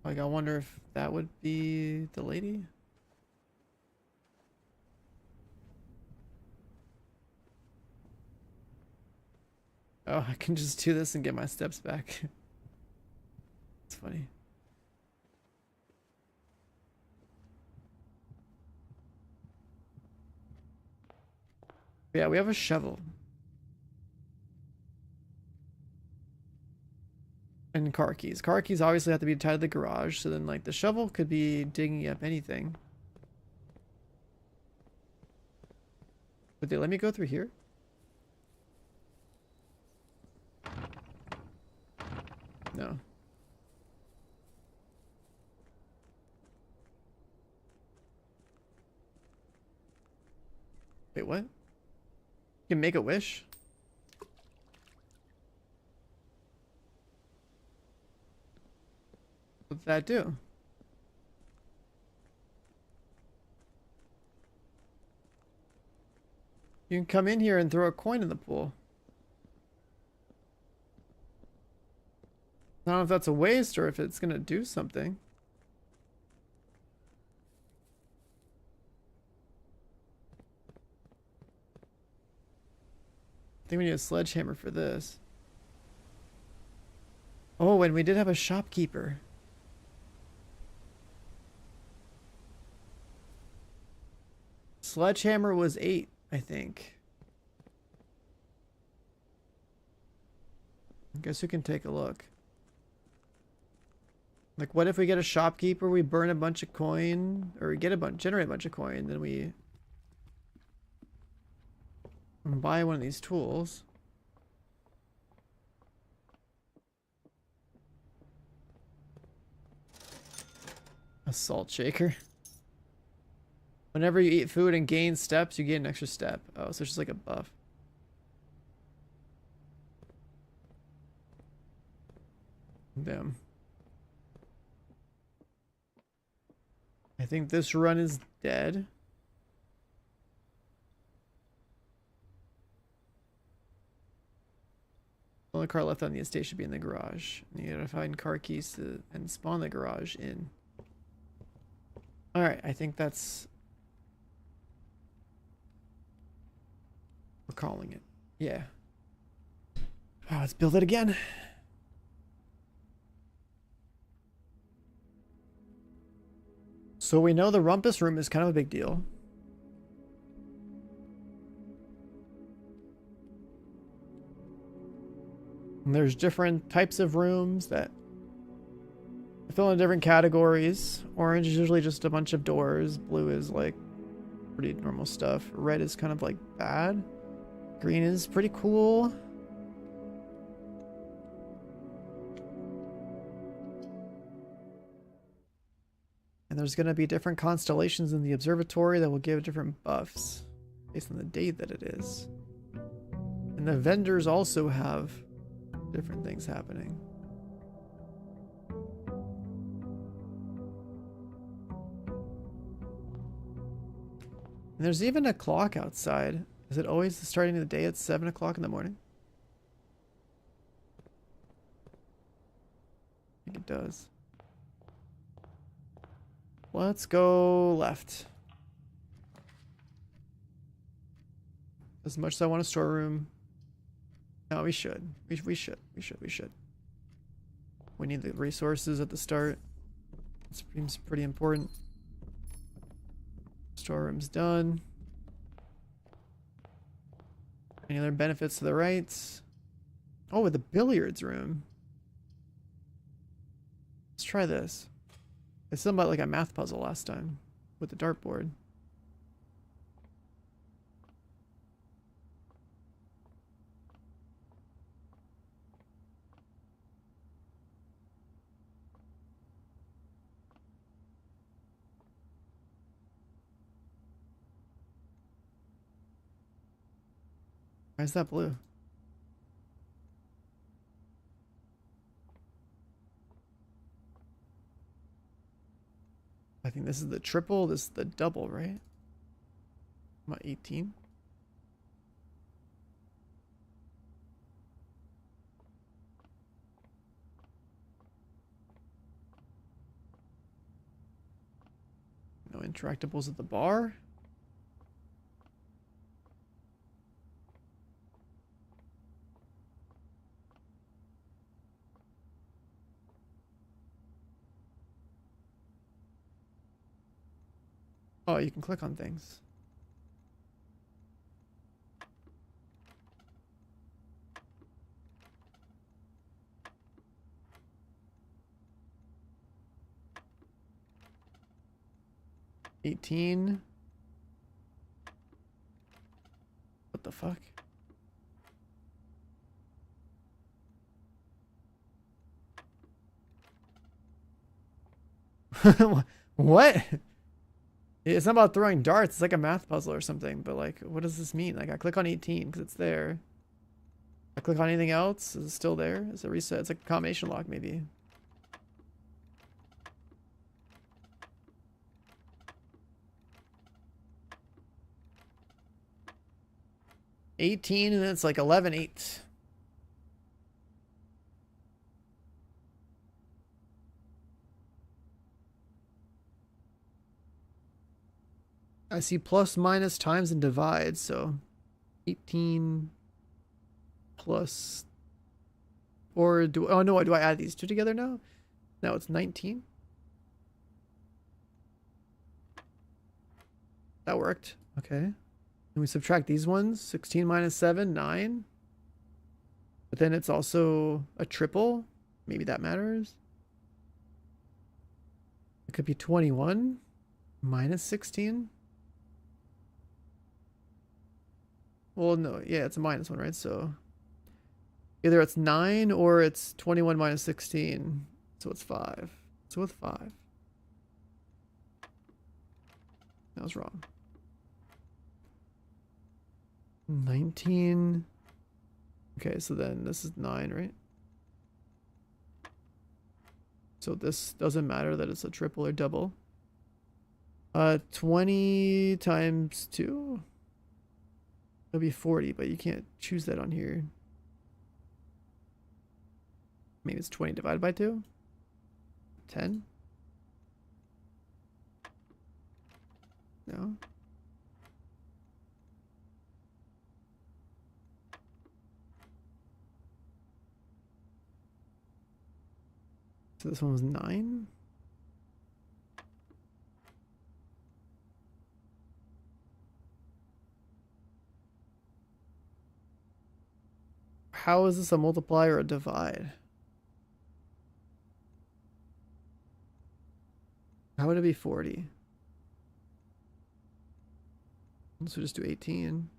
Like, I wonder if that would be the lady? Oh, I can just do this and get my steps back. It's funny. Yeah, we have a shovel. And car keys. Car keys obviously have to be tied to the garage, so then like the shovel could be digging up anything. Would they let me go through here? No. Wait, what? You can make a wish? What did that do? You can come in here and throw a coin in the pool. I don't know if that's a waste or if it's gonna do something. I think we need a sledgehammer for this. Oh, and we did have a shopkeeper. Sledgehammer was 8, I think. I guess we can take a look. Like, what if we get a shopkeeper, we burn a bunch of coin, or we get generate a bunch of coin, then we buy one of these tools. A salt shaker. Whenever you eat food and gain steps, you get an extra step. Oh, so it's just like a buff. Damn. I think this run is dead. The only car left on the estate should be in the garage. You gotta find car keys and spawn the garage in. Alright, I think that's... we're calling it. Yeah. Oh, let's build it again. So we know the rumpus room is kind of a big deal. And there's different types of rooms that fill in different categories. Orange is usually just a bunch of doors. Blue is like pretty normal stuff. Red is kind of like bad. Green is pretty cool. And there's going to be different constellations in the observatory that will give different buffs based on the date that it is. And the vendors also have different things happening. And there's even a clock outside. Is it always starting the day at 7 o'clock in the morning? I think it does. Let's go left. As much as I want a storeroom. No, we should. We should. We need the resources at the start. It seems pretty important. Storeroom's done. Any other benefits to the right? Oh, with the billiards room. Let's try this. It's something about like a math puzzle last time with the dartboard. Why is that blue? I think this is the triple, this is the double, right? I'm at 18. No interactables at the bar. Oh, you can click on things. $18. What the fuck? What? It's not about throwing darts. It's like a math puzzle or something. But like, what does this mean? Like, I click on 18 because it's there. I click on anything else. Is it still there? Is it reset? It's like a combination lock maybe. 18 and then it's like 11, 8. I see plus, minus, times, and divide, so 18 plus, or do, oh no, do I add these two together now? Now it's 19. That worked. Okay. And we subtract these ones. 16 minus 7, 9. But then it's also a triple. Maybe that matters. It could be 21 minus 16. Well, no. Yeah, it's a minus 1, right? So either it's 9 or it's 21 minus 16. So it's 5. So with 5. That was wrong. 19. Okay, so then this is 9, right? So this doesn't matter that it's a triple or double. 20 times 2. That'll be 40, but you can't choose that on here. Maybe it's 20 divided by 2? 10? No. So this one was 9. How is this a multiply or a divide? How would it be 40? So just do 18.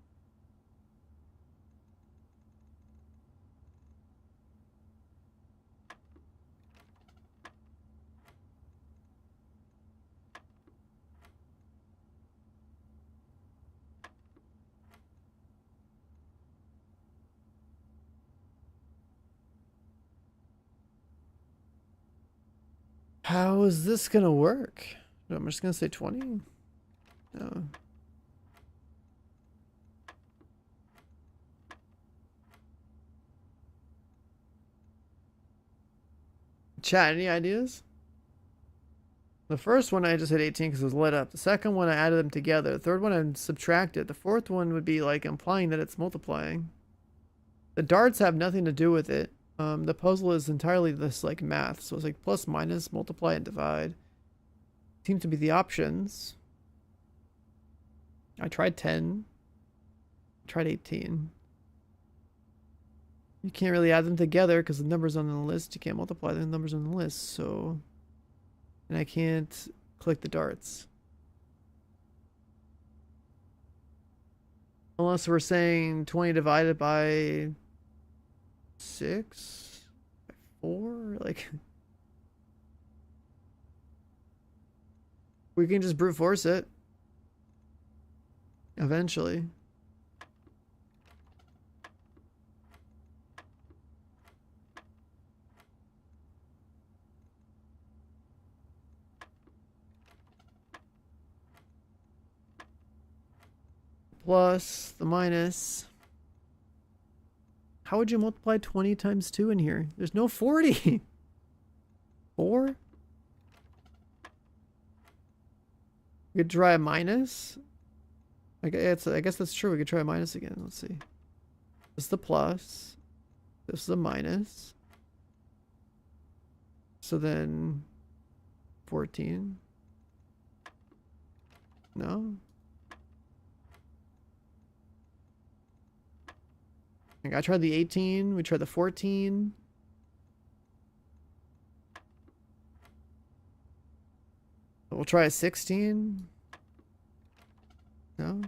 How is this gonna work? No, I'm just gonna say 20. No. Chat, any ideas? The first one I just hit 18 because it was lit up. The second one I added them together. The third one I subtracted. The fourth one would be like implying that it's multiplying. The darts have nothing to do with it. The puzzle is entirely this like math. So it's like plus, minus, multiply, and divide. Seem to be the options. I tried 10. I tried 18. You can't really add them together because the numbers on the list, you can't multiply the numbers on the list, so... And I can't click the darts. Unless we're saying 20 divided by 6? By 4? Like... We can just brute force it. Eventually. Plus the minus. How would you multiply 20 times 2 in here? There's no 40. 4? We could try a minus. I guess that's true. We could try a minus again. Let's see. This is the plus. This is a minus. So then 14. No. I tried the 18. We tried the 14. We'll try a 16. No.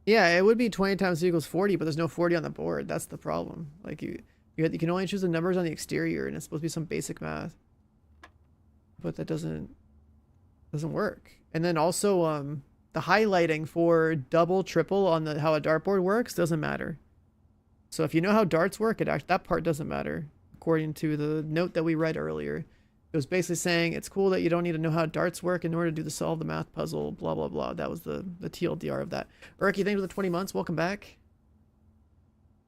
Yeah, it would be 20 times 2 equals 40, but there's no 40 on the board. That's the problem. Like you can only choose the numbers on the exterior, and it's supposed to be some basic math. But that doesn't work. And then also the highlighting for double, triple on the how a dartboard works doesn't matter. So if you know how darts work, that part doesn't matter. According to the note that we read earlier, It was basically saying it's cool that you don't need to know how darts work in order to solve the math puzzle, blah, blah, blah. That was the TLDR of that. Urky, thanks for the 20 months. Welcome back.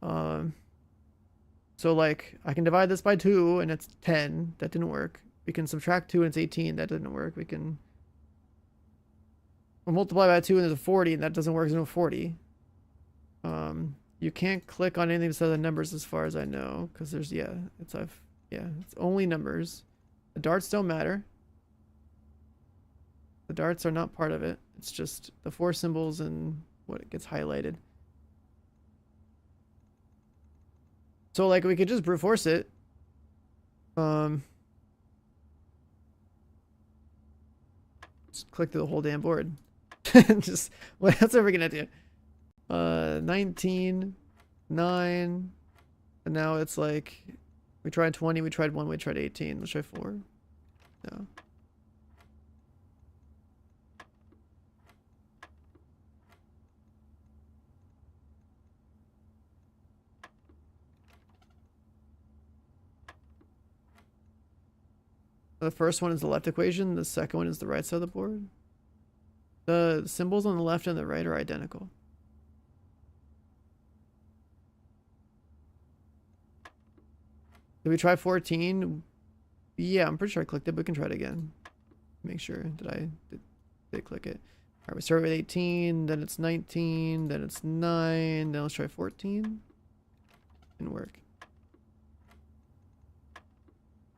So like I can divide this by 2 and it's 10. That didn't work. We can subtract 2 and it's 18. That didn't work. We can multiply by 2 and there's a 40 and that doesn't work. There's no 40. You can't click on anything besides the numbers as far as I know, because there's it's only numbers. The darts don't matter. The darts are not part of it. It's just the 4 symbols and what it gets highlighted. So like we could just brute force it. Just click through the whole damn board. Just what else are we gonna do? 19, 9, and now it's like we tried 20, we tried 1, we tried 18. Let's try 4. No. The first one is the left equation, the second one is the right side of the board. The symbols on the left and the right are identical. Did we try 14? Yeah, I'm pretty sure I clicked it, but we can try it again. Make sure. Did I click it? Alright, we start with 18, then it's 19, then it's 9, then let's try 14. Didn't work.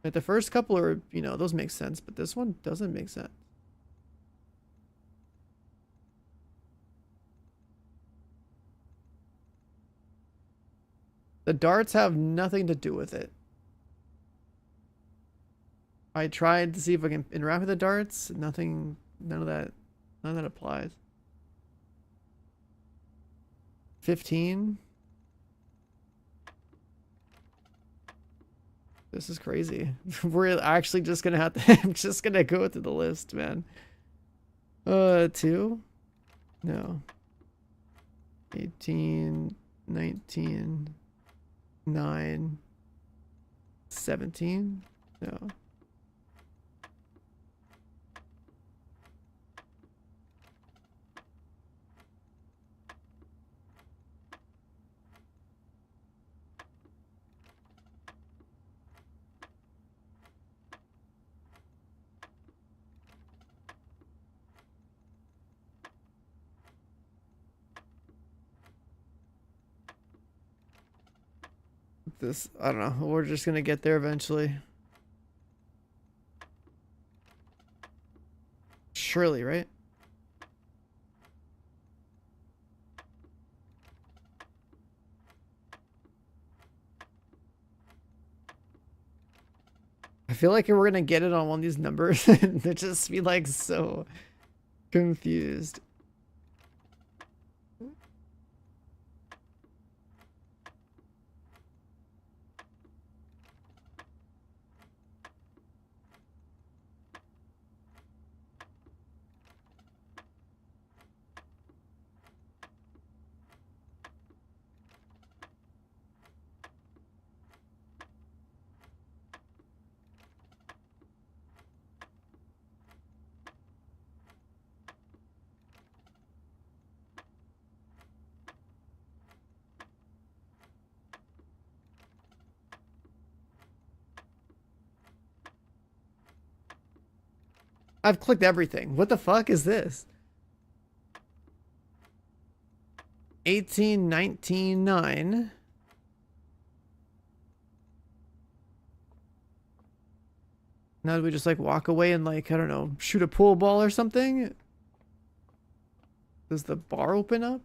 Like the first couple are, you know, those make sense, but this one doesn't make sense. The darts have nothing to do with it. I tried to see if I can interact with the darts. None of that applies. 15. This is crazy. We're actually just gonna have to. I'm just gonna go through the list, man. 2. No. 18, 19, 9, 17. No. This, I don't know. We're just gonna get there eventually. Surely, right? I feel like we're gonna get it on one of these numbers and they'll just be like so confused. I've clicked everything. What the fuck is this? 18, 19, 9. Now do we just like walk away and like, I don't know, shoot a pool ball or something? Does the bar open up?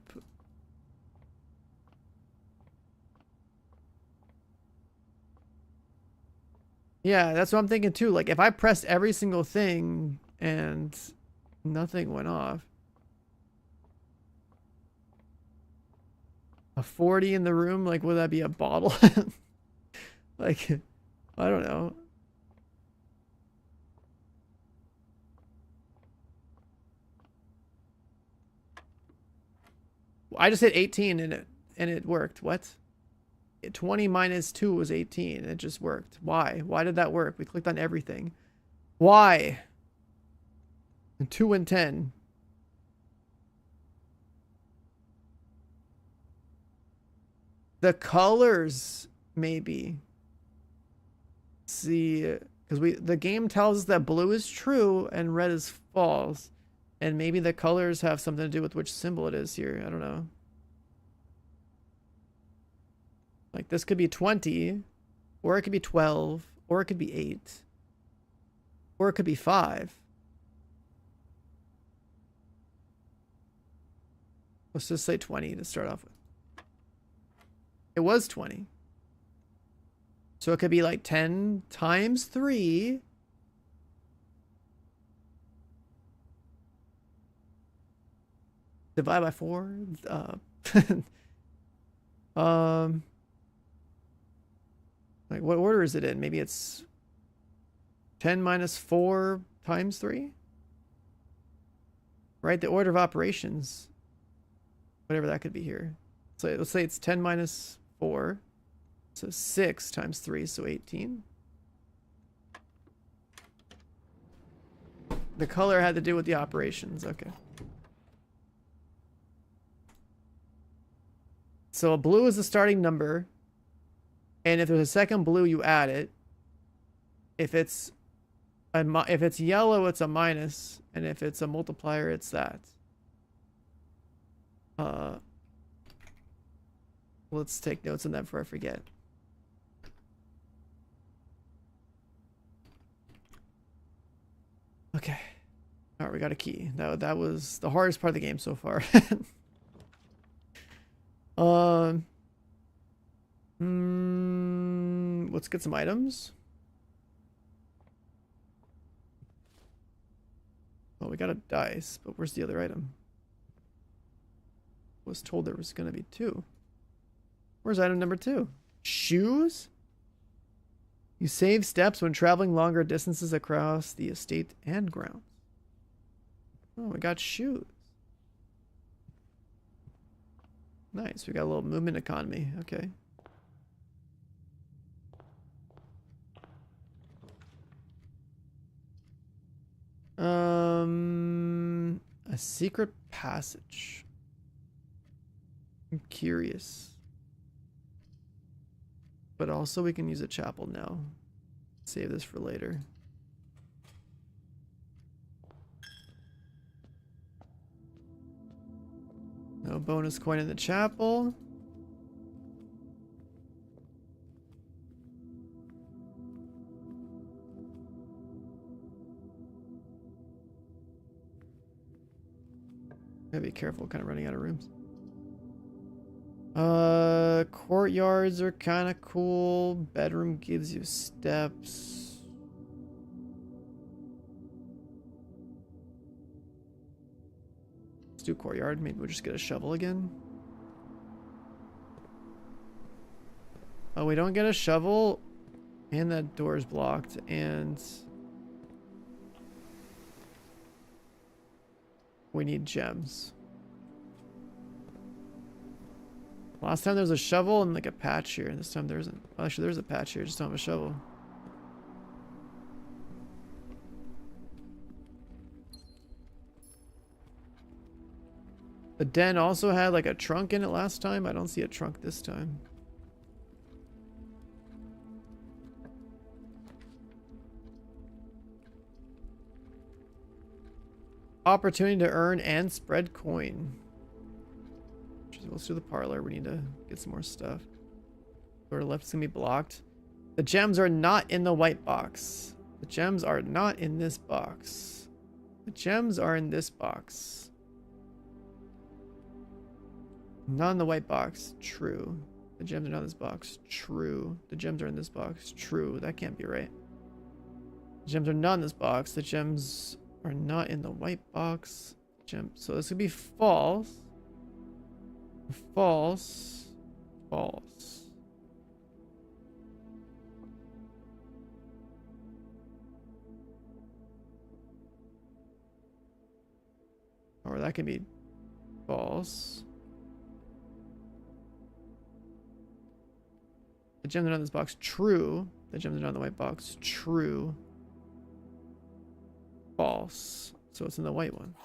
Yeah, that's what I'm thinking too. Like if I pressed every single thing and nothing went off. A 40 in the room, like would that be a bottle? Like, I don't know. I just hit 18 and it worked. What? 20 minus 2 was 18. It just worked. Why? Why did that work? We clicked on everything. Why? 2 and 10. The colors, maybe. See, because the game tells us that blue is true and red is false. And maybe the colors have something to do with which symbol it is here. I don't know. Like this could be 20, or it could be 12, or it could be 8, or it could be 5. Let's just say 20 to start off with. It was 20. So it could be like 10 times 3. Divide by 4. Like what order is it in? Maybe it's 10 minus 4 times 3? Right? The order of operations. Whatever that could be here. So let's say it's 10 minus 4. So 6 times 3, so 18. The color had to do with the operations. Okay. So a blue is the starting number. And if there's a second blue, you add it. If it's yellow, it's a minus. And if it's a multiplier, it's that. Let's take notes on that before I forget. Okay. All right, we got a key. That was the hardest part of the game so far. Let's get some items. Oh, we got a dice, but where's the other item? I was told there was going to be 2. Where's item number 2? Shoes? You save steps when traveling longer distances across the estate and grounds. Oh, we got shoes. Nice. We got a little movement economy. Okay. A secret passage. I'm curious. But also we can use a chapel now. Save this for later. No bonus coin in the chapel. Gotta be careful, kind of running out of rooms. Courtyards are kind of cool. Bedroom gives you steps. Let's do courtyard. Maybe we'll just get a shovel again. Oh, we don't get a shovel. And that door's blocked. And we need gems. Last time there was a shovel and like a patch here. This time there isn't. Well, actually, there's a patch here. Just don't have a shovel. The den also had like a trunk in it last time. I don't see a trunk this time. Opportunity to earn and spread coin. Let's do the parlor. We need to get some more stuff. Door to left is gonna be blocked. The gems are not in the white box. The gems are not in this box. The gems are in this box. Not in the white box. True. The gems are not in this box. True. The gems are in this box. True. That can't be right. The gems are not in this box. The gems are not in the white box. So this would be false. False. False. Or that can be false. The gems are not in this box. True. The gems are not in the white box. True. False. So it's in the white one.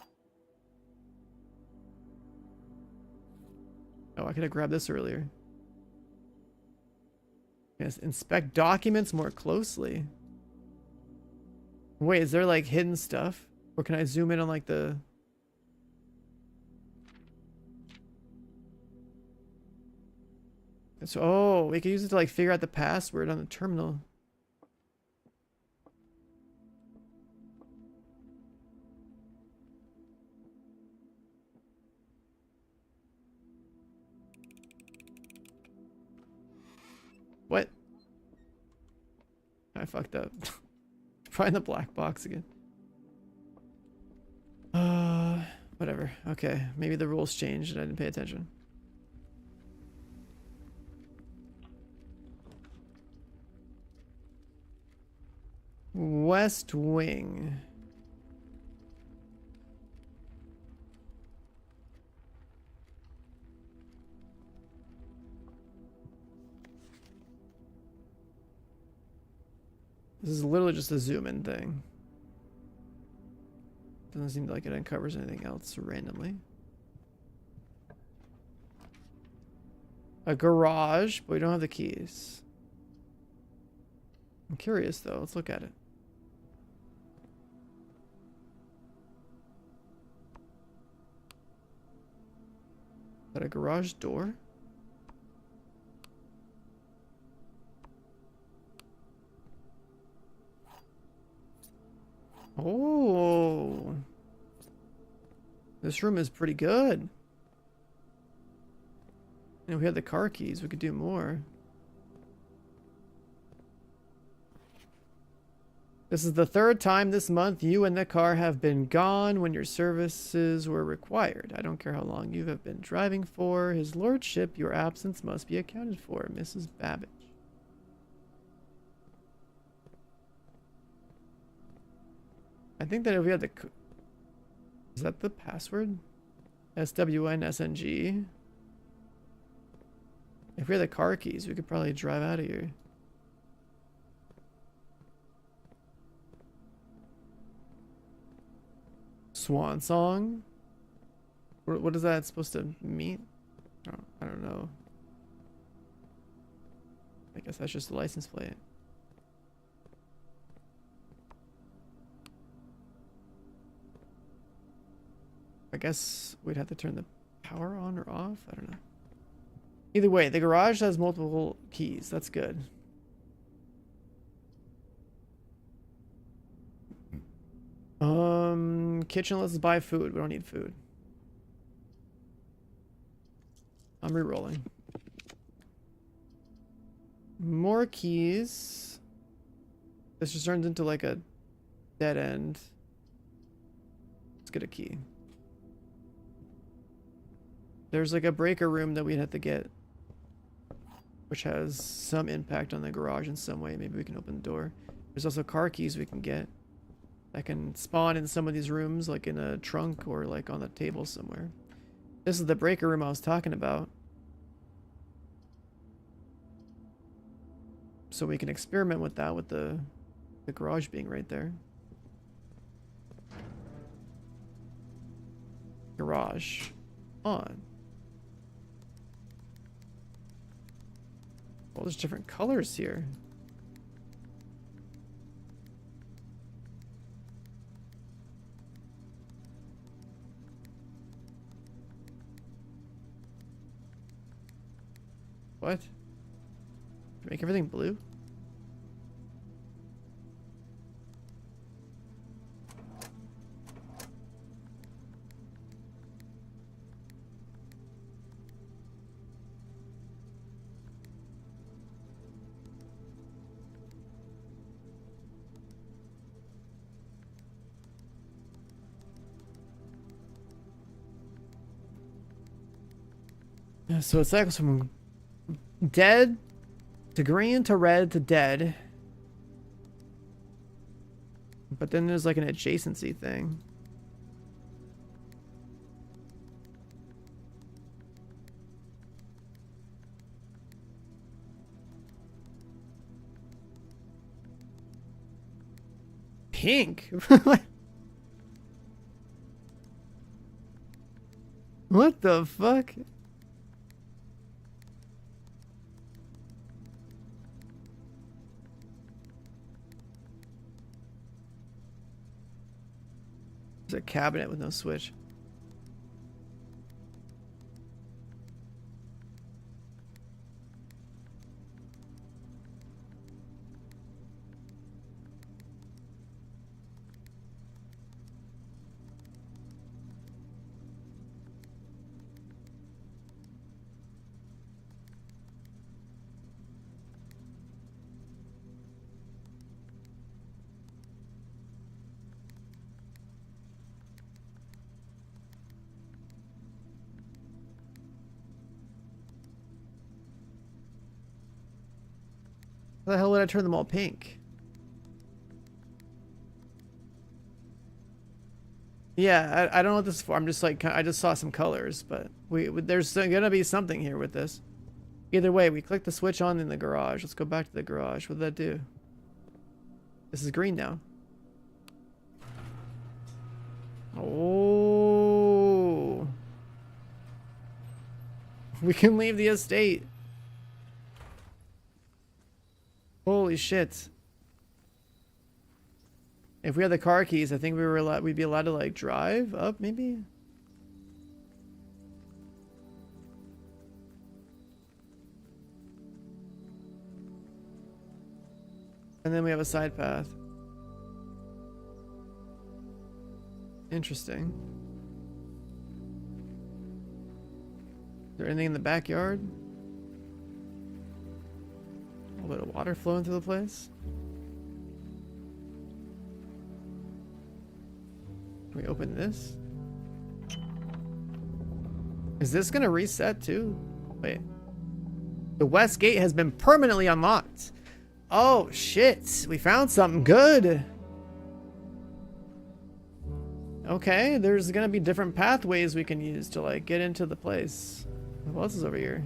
Oh, I could have grabbed this earlier. Yes, inspect documents more closely. Wait, is there like hidden stuff? Or can I zoom in on like the... So, oh, we could use it to like figure out the password on the terminal. What? I fucked up. Find the black box again. Whatever. Okay, maybe the rules changed and I didn't pay attention. West Wing. This is literally just a zoom in thing. Doesn't seem like it uncovers anything else randomly. A garage, but we don't have the keys. I'm curious though, let's look at it. Is that a garage door? Oh, this room is pretty good. And if we had the car keys, we could do more. This is the third time this month you and the car have been gone when your services were required. I don't care how long you have been driving for. His lordship, your absence must be accounted for, Mrs. Babbage. I think that if we had the... Is that the password? SWNSNG. If we had the car keys, we could probably drive out of here. Swan song? What is that supposed to mean? Oh, I don't know. I guess that's just a license plate. I guess we'd have to turn the power on or off. I don't know. Either way, the garage has multiple keys. That's good. Kitchen lets us buy food. We don't need food. I'm re-rolling. More keys. This just turns into like a dead end. Let's get a key. There's like a breaker room that we'd have to get, which has some impact on the garage in some way. Maybe we can open the door. There's also car keys we can get that can spawn in some of these rooms, like in a trunk or like on the table somewhere. This is the breaker room I was talking about. So we can experiment with that with the garage being right there. Garage on. Well, there's different colors here. What? Make everything blue? So it cycles from dead to green to red to dead. But then there's like an adjacency thing. Pink? What the fuck? There's a cabinet with no switch. How the hell did I turn them all pink? Yeah, I don't know what this is for. I'm just like, I just saw some colors, but there's gonna be something here with this. Either way, we click the switch on in the garage. Let's go back to the garage. What did that do? This is green now. Oh. We can leave the estate. Holy shit. If we had the car keys, I think we'd be allowed to like drive up maybe? And then we have a side path. Interesting. Is there anything in the backyard? A little bit of water flowing through the place. Can we open this? Is this gonna reset too? Wait. The west gate has been permanently unlocked. Oh shit, we found something good. Okay, there's gonna be different pathways we can use to like get into the place. What else is over here?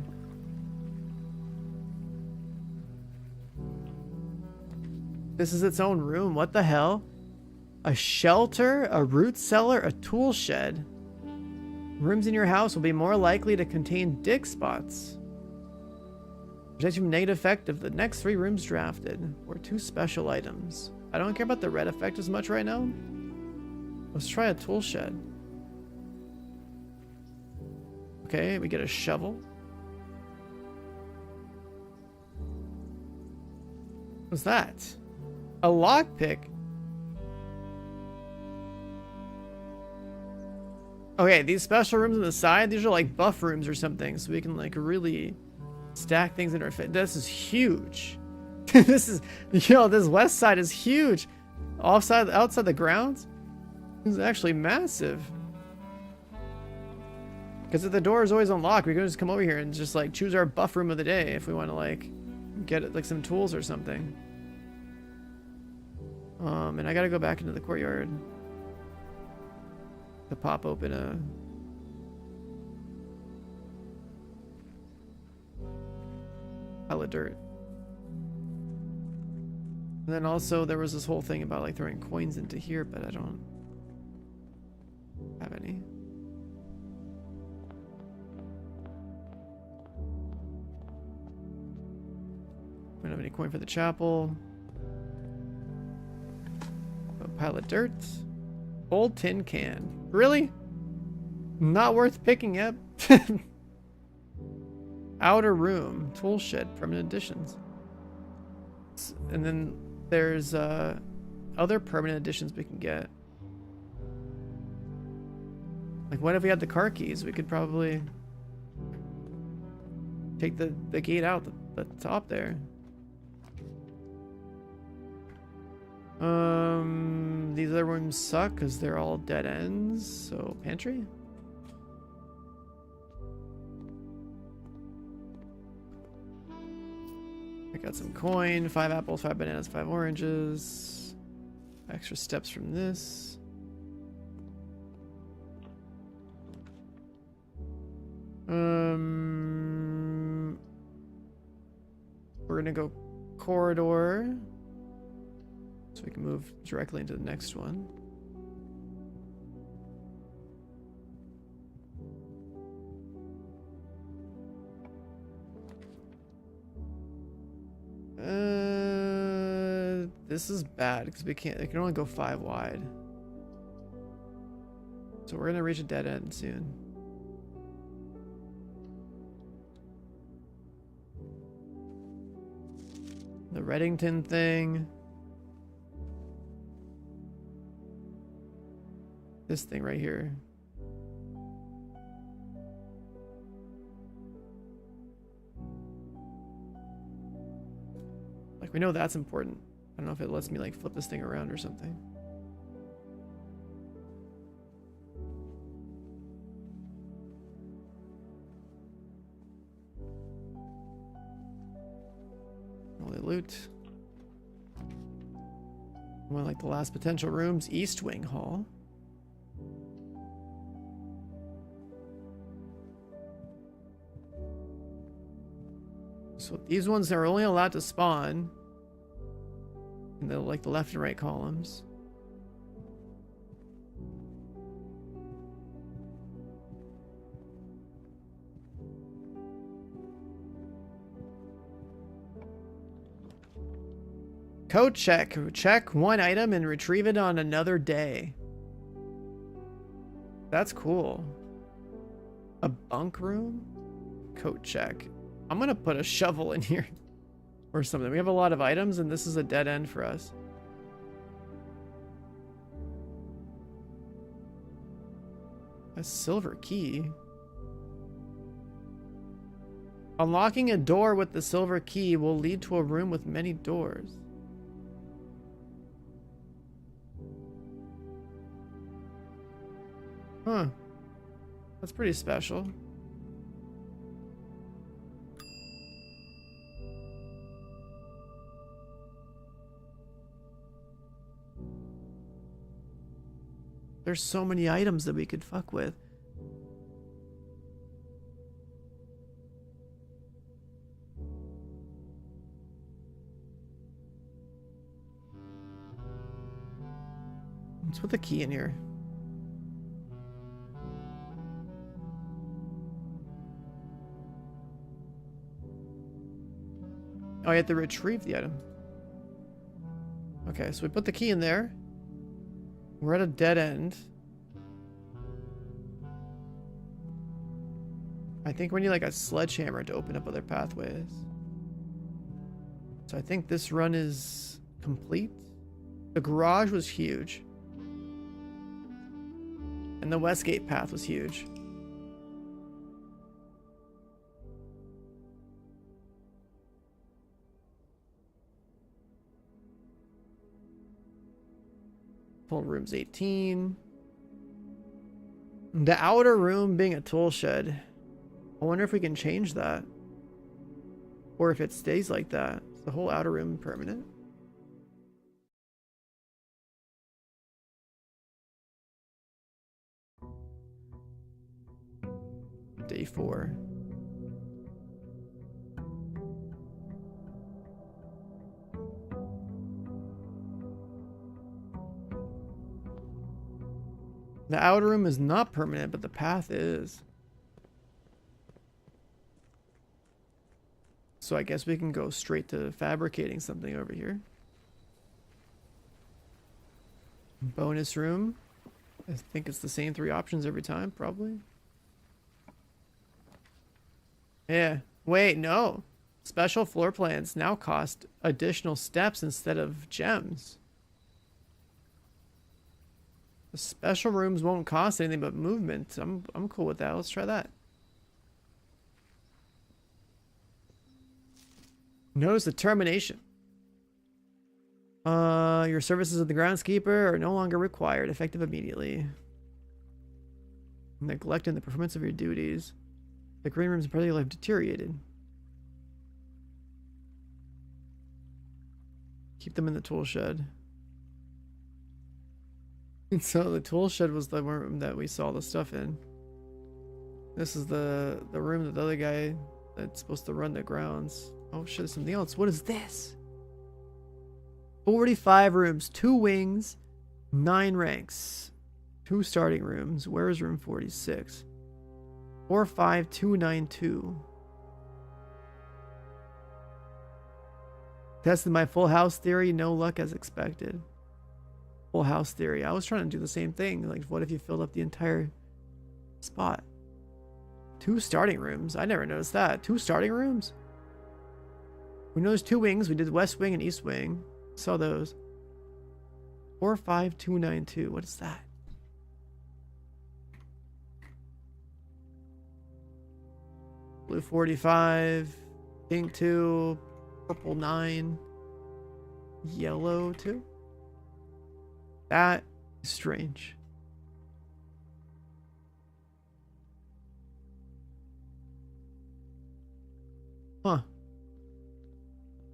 This is its own room. What the hell? A shelter, a root cellar, a tool shed. Rooms in your house will be more likely to contain dig spots. Protect you from negative effect of the next 3 rooms drafted, or 2 special items. I don't care about the red effect as much right now. Let's try a tool shed. Okay, we get a shovel. What's that? A lockpick. Okay, these special rooms on the side, these are like buff rooms or something, so we can like really stack things in our fit. This is huge. This is, yo, this west side is huge. Outside the grounds, this is actually massive. Because if the door is always unlocked, we can just come over here and just like choose our buff room of the day if we want to like get like some tools or something. And I gotta go back into the courtyard to pop open a pile of dirt. And then also there was this whole thing about like throwing coins into here, but I don't have any. We don't have any coin for the chapel. A pile of dirt. Old tin can. Really? Not worth picking up. Outer room. Tool shed. Permanent additions. And then there's other permanent additions we can get. Like what if we had the car keys? We could probably take the gate out the top there. These other rooms suck because they're all dead ends. So pantry. I got some coin, 5 apples, 5 bananas, 5 oranges. Extra steps from this. We're gonna go corridor. So we can move directly into the next one. This is bad because we can only go 5 wide. So we're gonna reach a dead end soon. The Reddington thing. This thing right here. Like, we know that's important. I don't know if it lets me like flip this thing around or something. Holy loot. One of like the last potential rooms, East Wing Hall. So these ones are only allowed to spawn in the like the left and right columns. Code check. Check one item and retrieve it on another day. That's cool. A bunk room? Code check. I'm gonna put a shovel in here or something. We have a lot of items and this is a dead end for us. A silver key. Unlocking a door with the silver key will lead to a room with many doors. Huh. That's pretty special. There's so many items that we could fuck with. Let's put the key in here. Oh, I have to retrieve the item. Okay, so we put the key in there. We're at a dead end. I think we need like a sledgehammer to open up other pathways. So I think this run is complete. The garage was huge. And the Westgate path was huge. Pull rooms 18. The outer room being a tool shed. I wonder if we can change that. Or if it stays like that. Is the whole outer room permanent? Day 4. The outer room is not permanent, but the path is. So I guess we can go straight to fabricating something over here. Bonus room. I think it's the same 3 options every time, probably. Yeah. Wait, no. Special floor plans now cost additional steps instead of gems. The special rooms won't cost anything but movement. I'm cool with that. Let's try that. Notice the termination. Your services of the groundskeeper are no longer required. Effective immediately. Neglecting the performance of your duties. The green rooms probably have deteriorated. Keep them in the tool shed. And so the tool shed was the room that we saw the stuff in. This is the room that the other guy that's supposed to run the grounds. Oh shit, there's something else. What is this? 45 rooms, 2 wings, 9 ranks, 2 starting rooms. Where is room 46? 45 292. 2 5 2 9 2. Tested my full house theory, no luck as expected. Full house theory. I was trying to do the same thing. Like, what if you filled up the entire spot? 2 starting rooms. I never noticed that. 2 starting rooms? We know there's 2 wings. We did west wing and east wing. Saw those. 45292. What is that? Blue 45. Pink 2. Purple 9. Yellow 2. That is strange. Huh.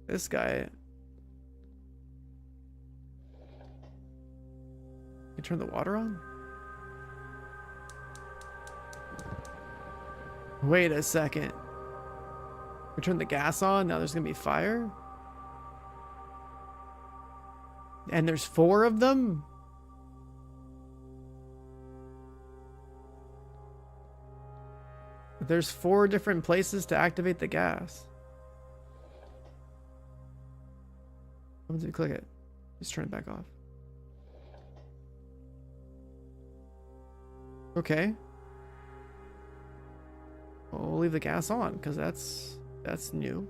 This guy. You turn the water on? Wait a second. We turn the gas on, now there's gonna be fire? And there's 4 of them? There's 4 different places to activate the gas. What happens if you click it? Just turn it back off. Okay. Well, we'll leave the gas on because that's new.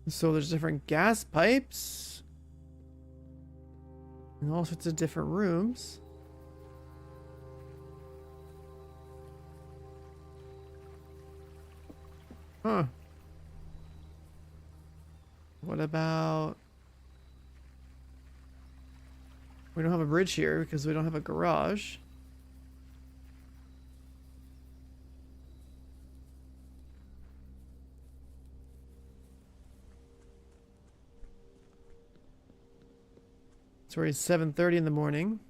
So there's different gas pipes in all sorts of different rooms. Huh. What about... We don't have a bridge here because we don't have a garage. It's already 7:30 in the morning.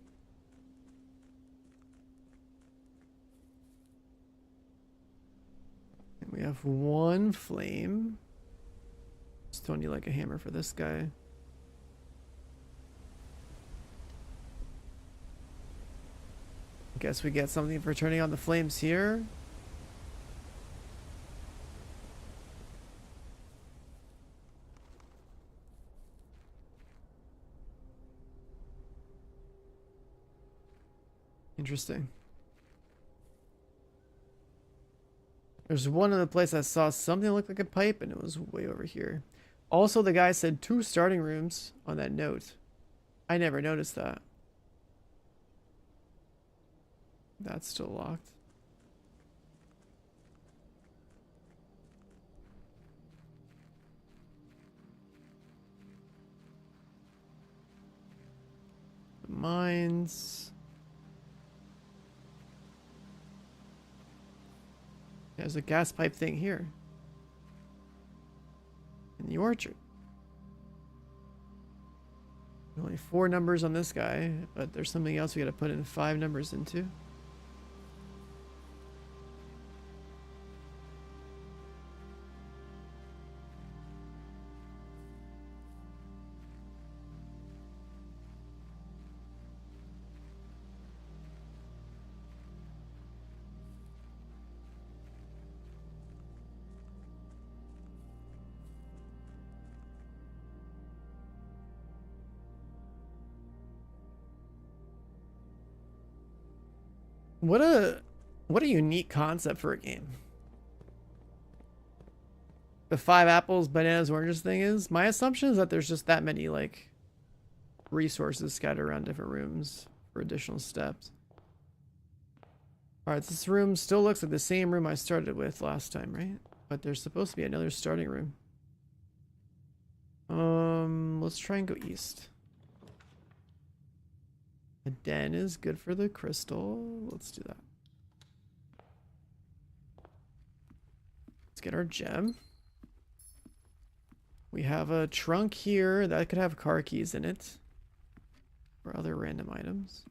And we have 1 flame. Still need like a hammer for this guy. Guess we get something for turning on the flames here. Interesting. There's one other place I saw something that looked like a pipe and it was way over here. Also, the guy said 2 starting rooms on that note. I never noticed that. That's still locked. The mines. There's a gas pipe thing here. In the orchard. Only 4 numbers on this guy, but there's something else we gotta put in 5 numbers into. What a unique concept for a game. The 5 apples, bananas, oranges thing is. My assumption is that there's just that many like resources scattered around different rooms for additional steps. Alright, this room still looks like the same room I started with last time, right? But there's supposed to be another starting room. Let's try and go east. A den is good for the crystal. Let's do that. Let's get our gem. We have a trunk here that could have car keys in it. Or other random items.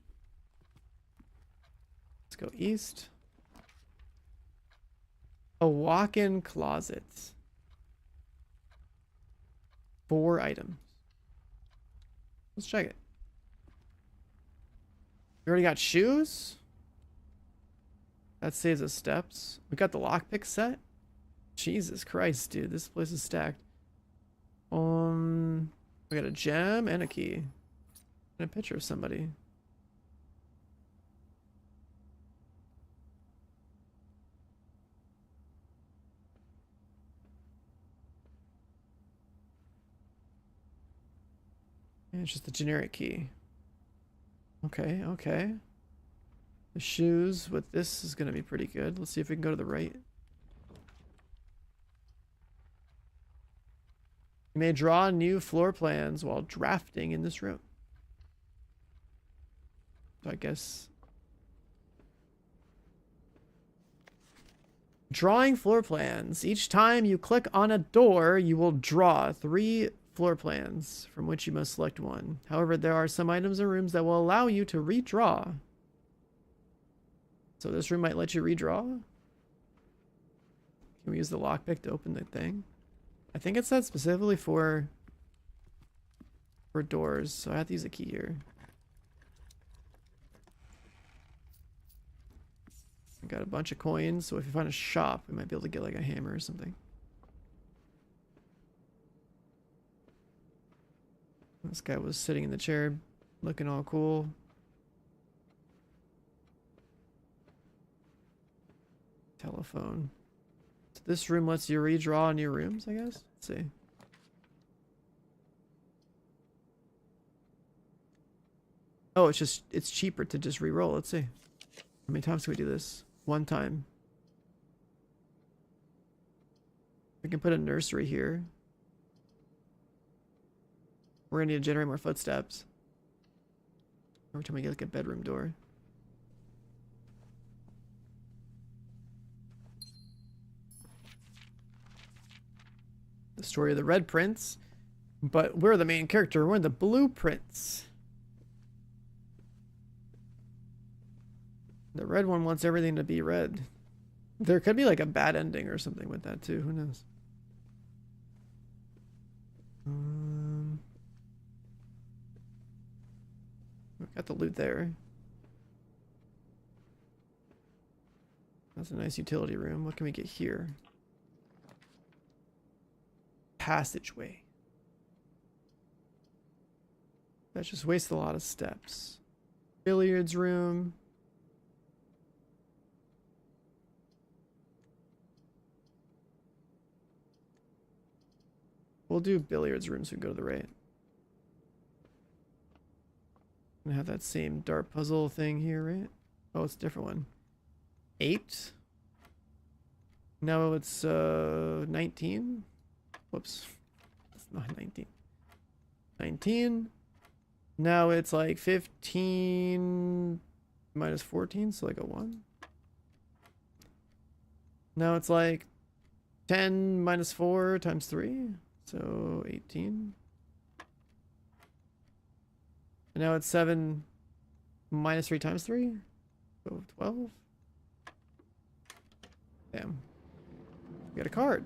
Let's go east. A walk-in closet. 4 items. Let's check it. We already got shoes? That saves us steps. We got the lockpick set. Jesus Christ, dude, this place is stacked. We got a gem and a key. And a picture of somebody. And it's just a generic key. Okay, okay. The shoes with this is gonna be pretty good. Let's see if we can go to the right. You may draw new floor plans while drafting in this room. So I guess... Drawing floor plans. Each time you click on a door, you will draw 3 floor plans, from which you must select one. However, there are some items in rooms that will allow you to redraw. So this room might let you redraw. Can we use the lockpick to open the thing? I think it's set specifically for doors, so I have to use a key here. I got a bunch of coins, so if you find a shop, we might be able to get like a hammer or something. This guy was sitting in the chair, looking all cool. Telephone. So this room lets you redraw new rooms, I guess? Let's see. Oh, it's cheaper to just re-roll. Let's see. How many times can we do this? 1 time. We can put a nursery here. We're gonna need to generate more footsteps. Every time we get like a bedroom door. The story of the Red Prince. But we're the main character. We're the Blue Prince. The red one wants everything to be red. There could be like a bad ending or something with that too. Who knows? We've got the loot there. That's a nice utility room. What can we get here? Passageway. That just wastes a lot of steps. Billiards room. We'll do billiards rooms so we go to the right. And have that same dart puzzle thing here, right? Oh, it's a different one. 8. No, it's 19. Whoops. It's not 19. 19. Now it's like 15 minus 14, so like a 1. Now it's like 10 minus 4 times 3, so 18. And now it's 7 minus 3 times 3, so 12. Damn. We got a card.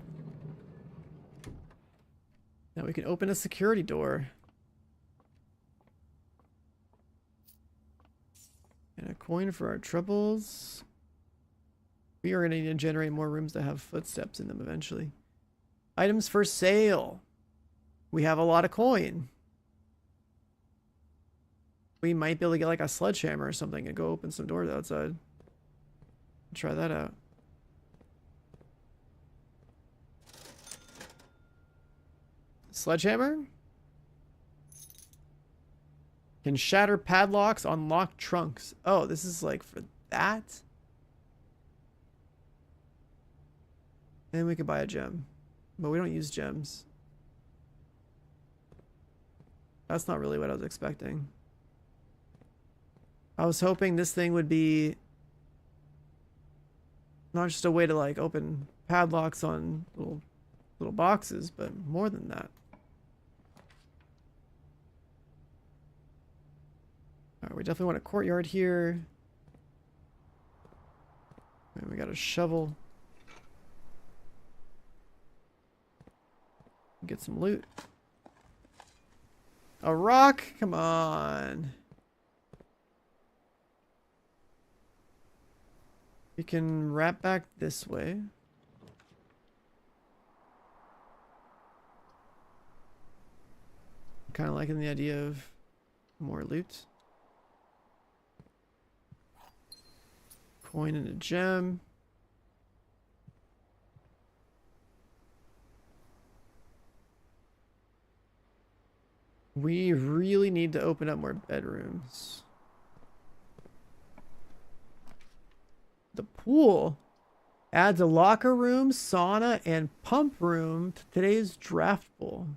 Now we can open a security door. And a coin for our troubles. We are going to need to generate more rooms that have footsteps in them eventually. Items for sale. We have a lot of coin. We might be able to get like a sledgehammer or something and go open some doors outside. Try that out. Sledgehammer? Can shatter padlocks, unlock trunks. Oh, this is like for that? And we could buy a gem. But we don't use gems. That's not really what I was expecting. I was hoping this thing would be not just a way to like open padlocks on little boxes, but more than that. Alright, we definitely want a courtyard here. And we got a shovel. Get some loot. A rock? Come on. We can wrap back this way. Kind of liking the idea of more loot. Coin and a gem. We really need to open up more bedrooms. The pool adds a locker room, sauna, and pump room to today's draft pool.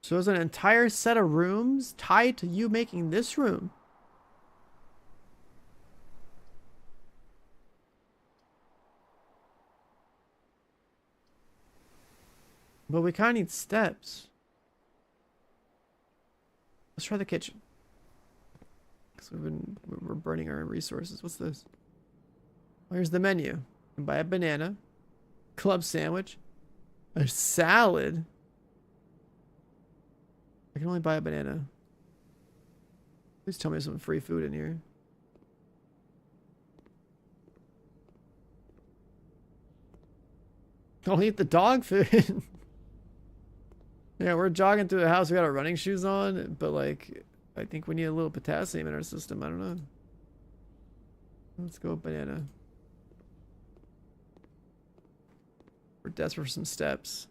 So there's an entire set of rooms tied to you making this room. But we kind of need steps. Let's try the kitchen. Because we're burning our resources. What's this? Oh, here's the menu. You can buy a banana, club sandwich, a salad. I can only buy a banana. Please tell me there's some free food in here. I'll eat the dog food. Yeah, we're jogging through the house. We got our running shoes on, but like, I think we need a little potassium in our system. I don't know. Let's go banana. We're desperate for some steps.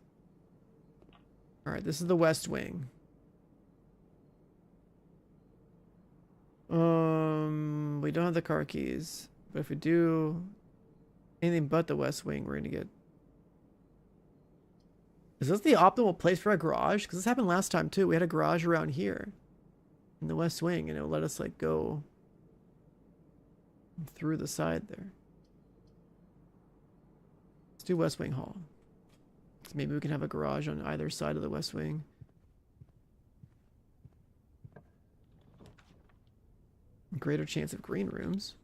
All right, this is the West Wing. We don't have the car keys, but if we do anything but the West Wing, we're gonna get. Is this the optimal place for a garage? Because this happened last time too. We had a garage around here in the West Wing, and it let us like go through the side there. Let's do West Wing Hall. So maybe we can have a garage on either side of the West Wing. Greater chance of green rooms.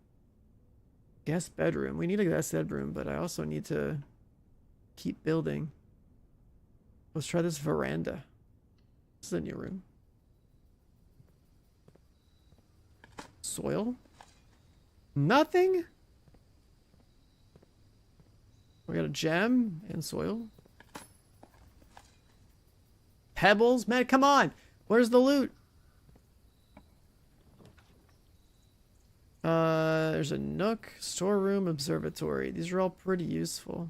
Guest bedroom. We need a guest bedroom, but I also need to keep building. Let's try this veranda. This is a new room. Soil? Nothing? We got a gem and soil. Pebbles? Man, come on! Where's the loot? There's a nook, storeroom, observatory. These are all pretty useful.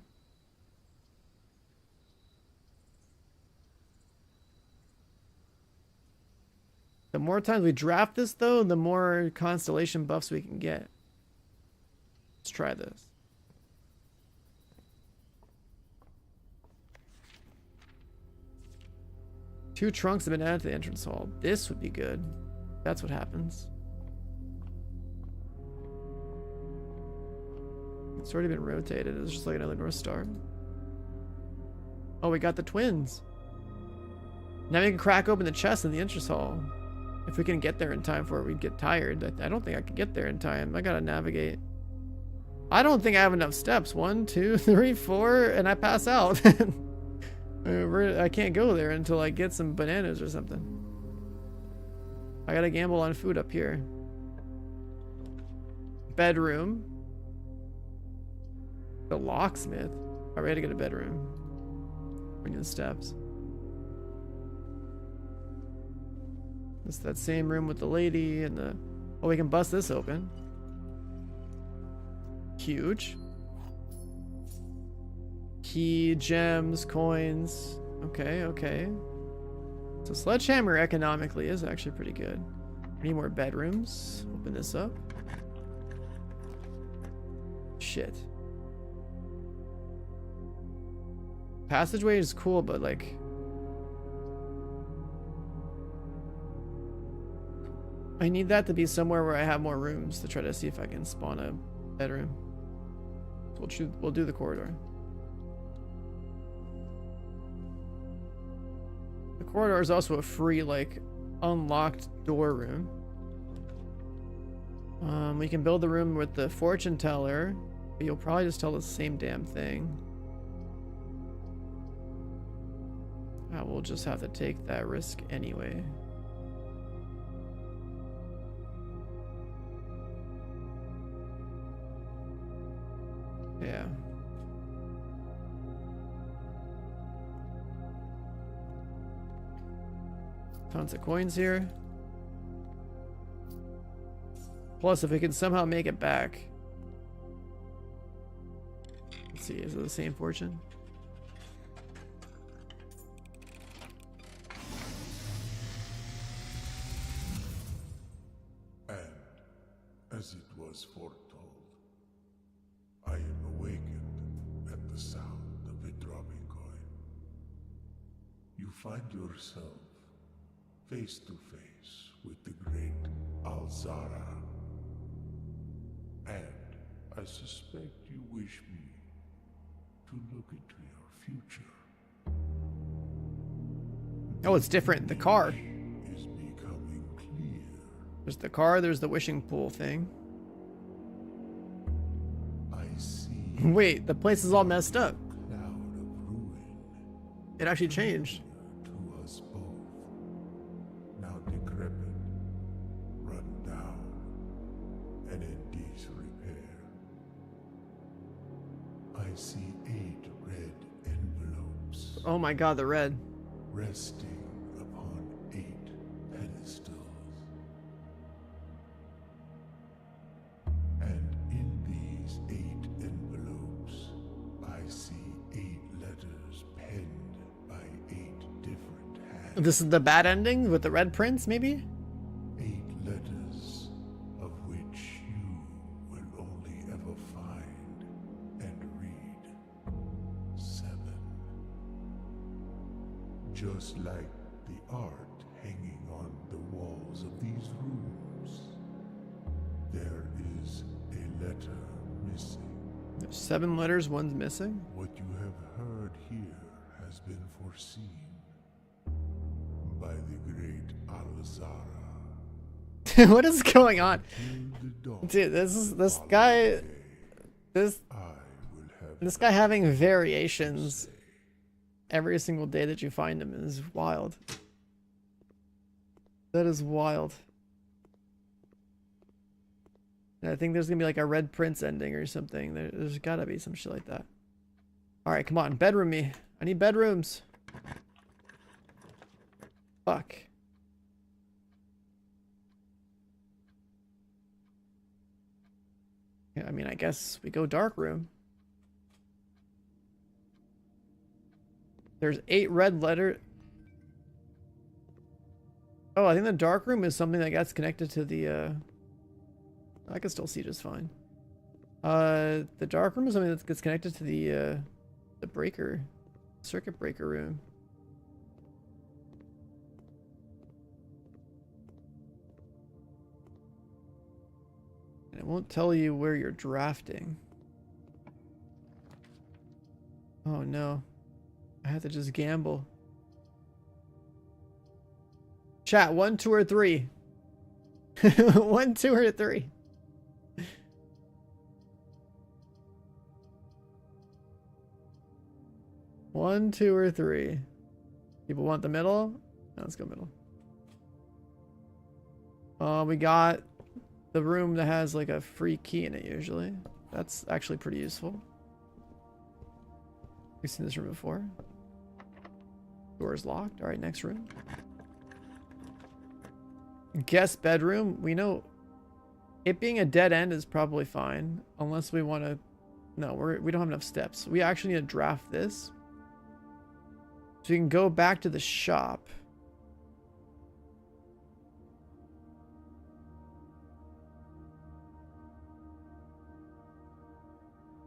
The more times we draft this, though, the more constellation buffs we can get. Let's try this. Two trunks have been added to the entrance hall. This would be good. That's what happens. It's already been rotated. It's just like another North Star. Oh, we got the twins. Now we can crack open the chest in the entrance hall. If we can get there in time before we get tired. I don't think I can get there in time. I gotta navigate. I don't think I have enough steps. 1, 2, 3, 4, and I pass out. I can't go there until I get some bananas or something. I gotta gamble on food up here. Bedroom. The locksmith. Alright, we gotta get a bedroom. We need the steps. It's that same room with the lady and the... Oh, we can bust this open. Huge. Key, gems, coins. Okay, okay. So sledgehammer economically is actually pretty good. We need more bedrooms. Open this up. Shit. Passageway is cool, but like... I need that to be somewhere where I have more rooms to try to see if I can spawn a bedroom. So we'll do the corridor. The corridor is also a free, like, unlocked door room. We can build the room with the fortune teller, but you'll probably just tell the same damn thing. We'll just have to take that risk anyway. Yeah. Tons of coins here. Plus, if we can somehow make it back. Let's see, is it the same fortune? And, as it was foretold, I am awakened at the sound of a dropping coin. You find yourself face to face with the great Alzara. And I suspect you wish me to look into your future. Oh, it's different. The car. Is becoming clear. There's the car, there's the wishing pool thing. I see Wait, the place is all messed up. a cloud of ruin It actually changed. to us both. Now decrepit, run down, and in disrepair. I see 8 red envelopes Oh my god, the red. resting upon 8 pedestals. And in these 8 envelopes, I see 8 letters penned by 8 different hands. This is the bad ending with the red prince, maybe? 8 letters of which you will only ever find and read 7. Just like the art hanging on the walls of these rooms, there is a letter missing. There's 7 letters, one's missing. What you have heard here has been foreseen by the great Alzara. What is going on? Till the dawn Dude, this following guy, day, this I will have this guy having variations every single day that you find him is wild. That is wild. And I think there's gonna be like a Red Prince ending or something. There's gotta be some shit like that. Alright, come on, bedroom me. I need bedrooms. Fuck. Yeah, I mean, I guess we go dark room. There's 8 red letter. Oh, I think the dark room is something that gets connected to the, I can still see just fine. The dark room is something that gets connected to the breaker, circuit breaker room. And it won't tell you where you're drafting. Oh no. I have to just gamble. Chat, 1, 2, or 3. 1, 2, or 3. One, 2, or 3. People want the middle? No, let's go middle. We got the room that has like a free key in it usually. That's actually pretty useful. We've seen this room before. Door is locked. Alright, next room. Guest bedroom. We know it being a dead end is probably fine. Unless we want to... No, we don't have enough steps. We actually need to draft this. So you can go back to the shop.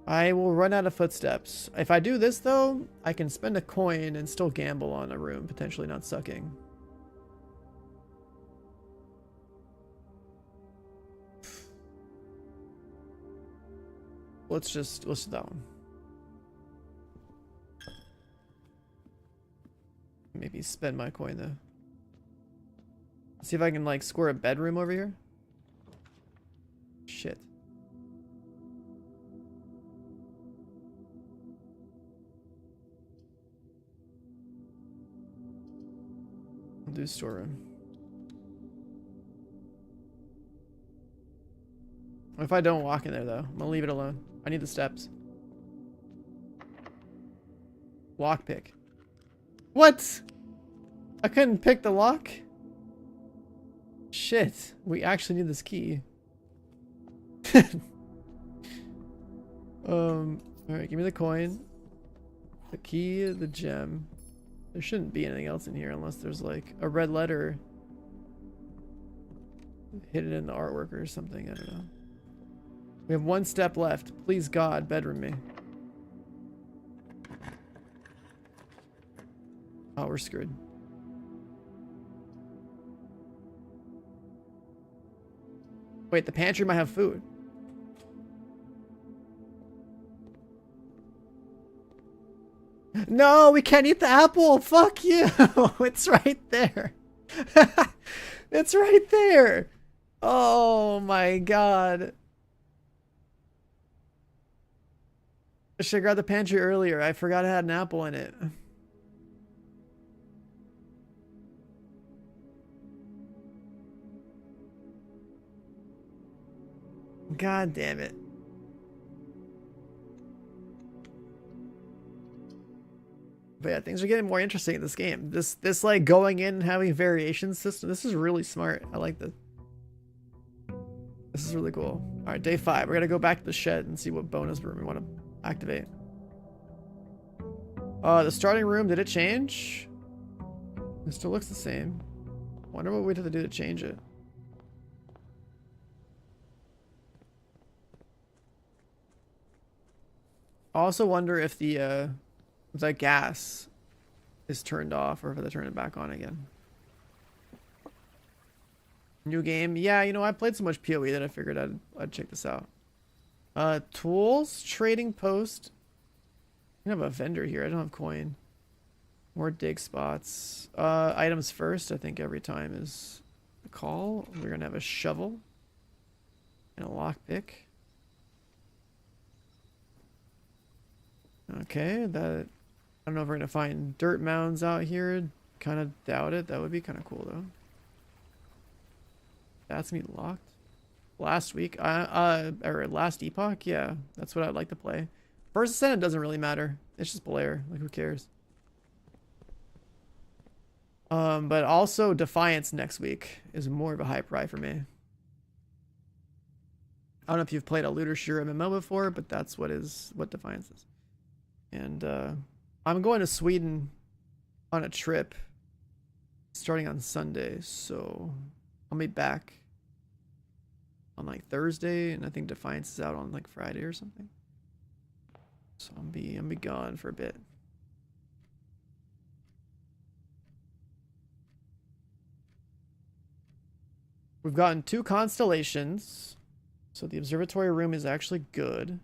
I will run out of footsteps. If I do this though, I can spend a coin and still gamble on a room, potentially not sucking. Let's do that one. Maybe spend my coin though. See if I can like score a bedroom over here. Shit. I'll do storeroom. If I don't walk in there though, I'm gonna leave it alone. I need the steps. Lockpick. What? I couldn't pick the lock? Shit. We actually need this key. Alright, give me the coin. The key, the gem. There shouldn't be anything else in here unless there's like a red letter hidden in the artwork or something. I don't know. We have one step left. Please God, bedroom me. Oh, we're screwed. Wait, the pantry might have food. No, we can't eat the apple. Fuck you. It's right there. It's right there. Oh my God. I should have grabbed the pantry earlier. I forgot it had an apple in it. God damn it. But yeah, things are getting more interesting in this game. This like going in and having variation system. This is really smart. I like this. This is really cool. All right, day 5. We're gonna go back to the shed and see what bonus room we want to activate. The starting room, did it change? It still looks the same. Wonder what we have to do to change it. I also wonder if the gas is turned off or if they turn it back on again. New game. Yeah, you know, I played so much PoE that I figured I'd check this out. Tools, trading post. I have a vendor here. I don't have coin. More dig spots. Items first, I think every time is the call. We're gonna have a shovel and a lockpick. Okay, that I don't know if we're gonna find dirt mounds out here. Kind of doubt it. That would be kind of cool though. That's me locked. Last week, or last epoch, yeah, that's what I'd like to play. First Ascendant doesn't really matter. It's just Blair. Like, who cares? But also Defiance next week is more of a high price for me. I don't know if you've played a looter shooter MMO before, but that's what Defiance is. And I'm going to Sweden on a trip starting on Sunday, so I'll be back on like Thursday, and I think Defiance is out on like Friday or something. So I'll be gone for a bit. We've gotten 2 constellations, so the observatory room is actually good.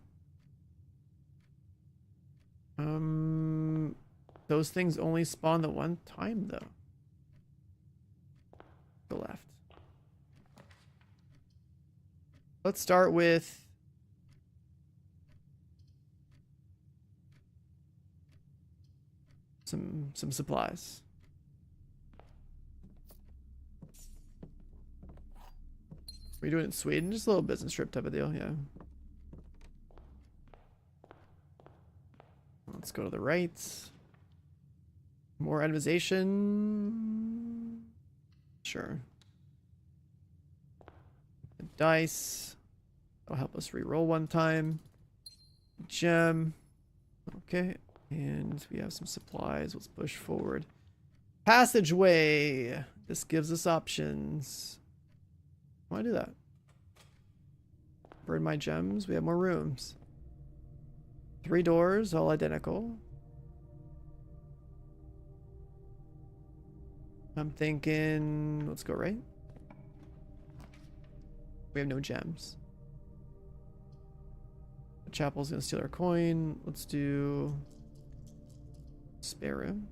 Those things only spawn the one time though. Go left. Let's start with some supplies. What are you doing in Sweden? Just a little business trip type of deal, yeah. Let's go to the right. More itemization. Sure. Dice. That'll help us re-roll one time. Gem. Okay. And we have some supplies. Let's push forward. Passageway. This gives us options. Why do that? Burn my gems. We have more rooms. 3 doors, all identical. I'm thinking, let's go right. We have no gems. The chapel's gonna steal our coin. Let's do spare room.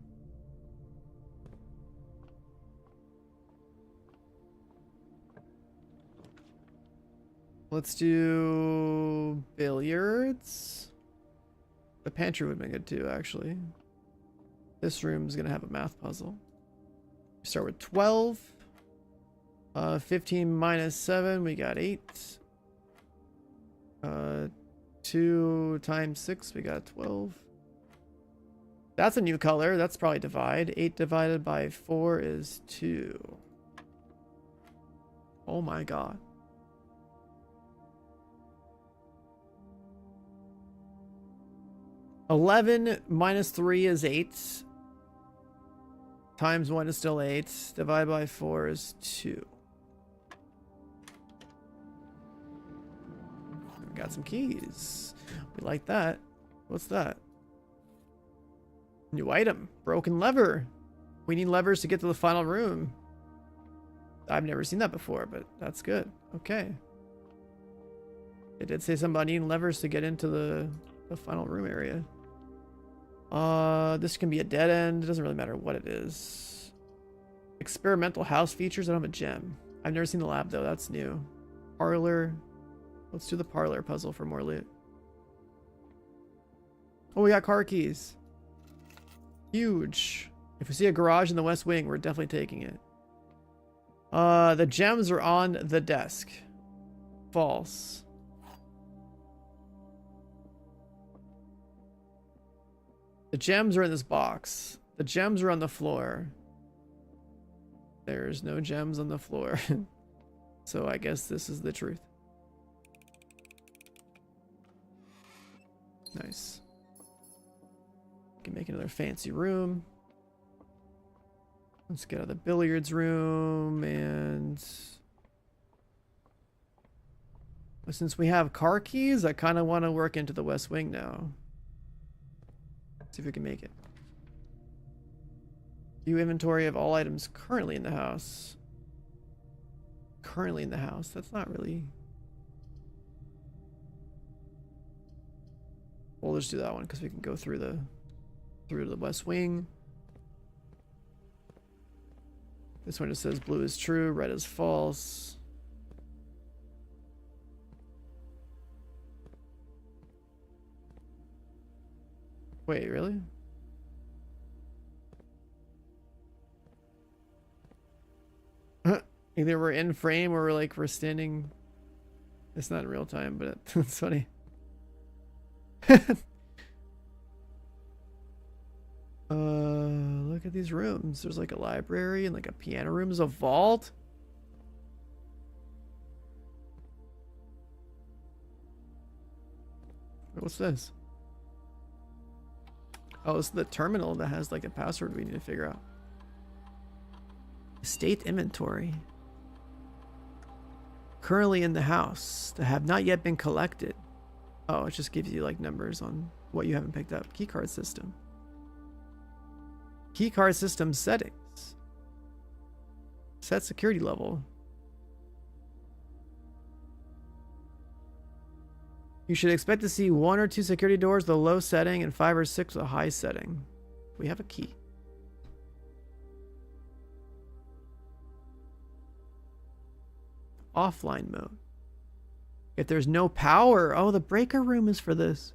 Let's do billiards. The pantry would be good too, actually. This room's gonna have a math puzzle. Start with 12. 15 minus 7, we got 8. 2 times 6, we got 12. That's a new color. That's probably divide. 8 divided by 4 is 2. Oh my god. $11 minus 3 is 8. Times 1 is still 8. Divided by 4 is 2. We got some keys. We like that. What's that? New item. Broken lever. We need levers to get to the final room. I've never seen that before, but that's good. Okay. It did say something about needing levers to get into the final room area. This can be a dead end. It doesn't really matter what it is. Experimental house features. I don't have a gem. I've never seen the lab though. That's new. Parlor. Let's do the parlor puzzle for more loot. Oh, we got car keys. Huge. If we see a garage in the west wing, we're definitely taking it. The gems are on the desk. False. The gems are in this box. The gems are on the floor. There's no gems on the floor. So I guess this is the truth. Nice. Can make another fancy room. Let's get out of the billiards room, and since we have car keys, I kind of want to work into the west wing now. See if we can make it. View inventory of all items currently in the house. Currently in the house. That's not really. We'll just do that one because we can go through the west wing. This one just says blue is true, red is false. Wait, really? Either we're in frame or we're standing. It's not in real time, but it's funny. Look at these rooms. There's like a library and like a piano room. There's a vault. What's this? Oh, it's the terminal that has like a password we need to figure out. Estate inventory. Currently in the house that have not yet been collected. Oh, it just gives you like numbers on what you haven't picked up. Keycard system. Keycard system settings. Set security level. You should expect to see 1 or 2 security doors with a low setting and 5 or 6 with a high setting. We have a key. Offline mode. If there's no power, oh, the breaker room is for this.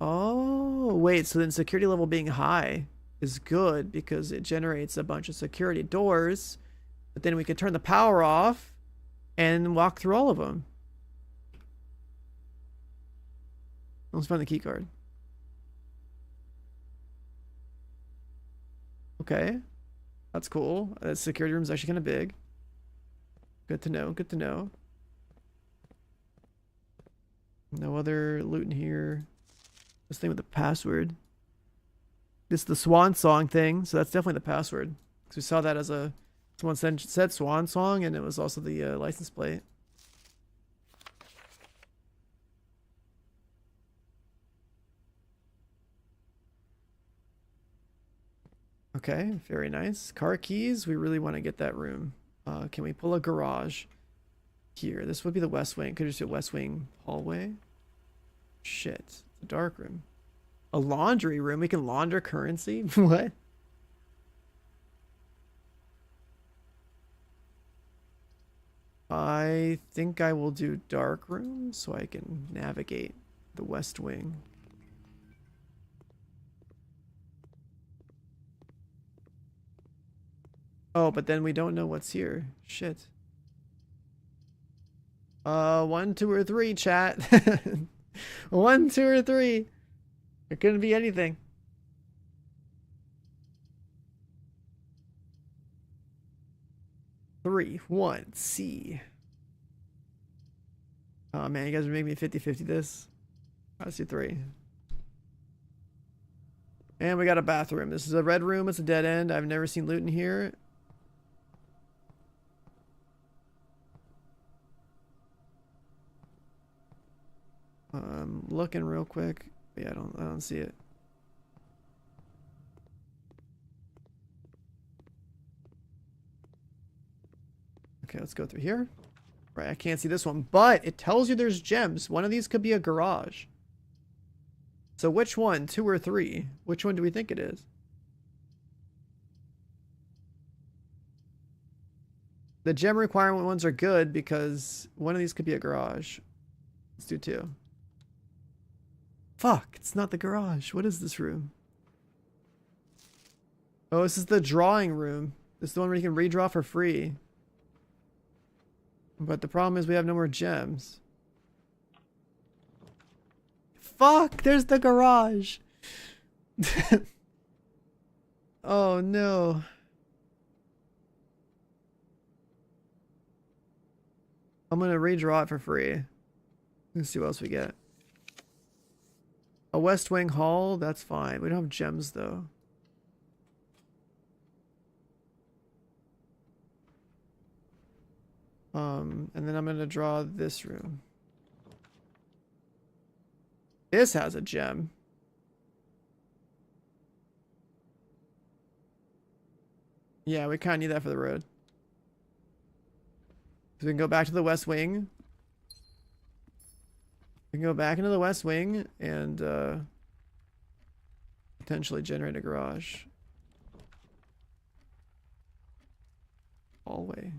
Oh, wait, so then security level being high is good because it generates a bunch of security doors, but then we could turn the power off and walk through all of them. Let's find the key card. Okay, that's cool. The security room is actually kind of big. Good to know. Good to know. No other loot in here. This thing with the password. This is the Swan Song thing, so that's definitely the password. Because we saw that as a someone said Swan Song, and it was also the license plate. Okay, very nice. Car keys. We really want to get that room. Can we pull a garage here? This would be the west wing. Could just do a west wing hallway. Shit, it's a dark room. A laundry room. We can launder currency. What? I think I will do dark room so I can navigate the west wing. Oh, but then we don't know what's here. Shit. 1, 2, or 3, chat. 1, 2, or 3. It couldn't be anything. Three, 1, C. Oh man, you guys are making me 50-50 this. Let's do 3. And we got a bathroom. This is a red room. It's a dead end. I've never seen loot in here. Looking real quick. Yeah, I don't see it. Okay, let's go through here. Right, I can't see this one, but it tells you there's gems. One of these could be a garage. So which one? 2 or 3? Which one do we think it is? The gem requirement ones are good because one of these could be a garage. Let's do 2. Fuck, it's not the garage. What is this room? Oh, this is the drawing room. This is the one where you can redraw for free. But the problem is we have no more gems. Fuck, there's the garage. Oh no. I'm gonna redraw it for free. Let's see what else we get. A West Wing Hall, that's fine. We don't have gems though. And then I'm gonna draw this room. This has a gem. Yeah, we kind of need that for the road. So we can go back to the West Wing. We can go back into the West Wing and potentially generate a garage. Hallway.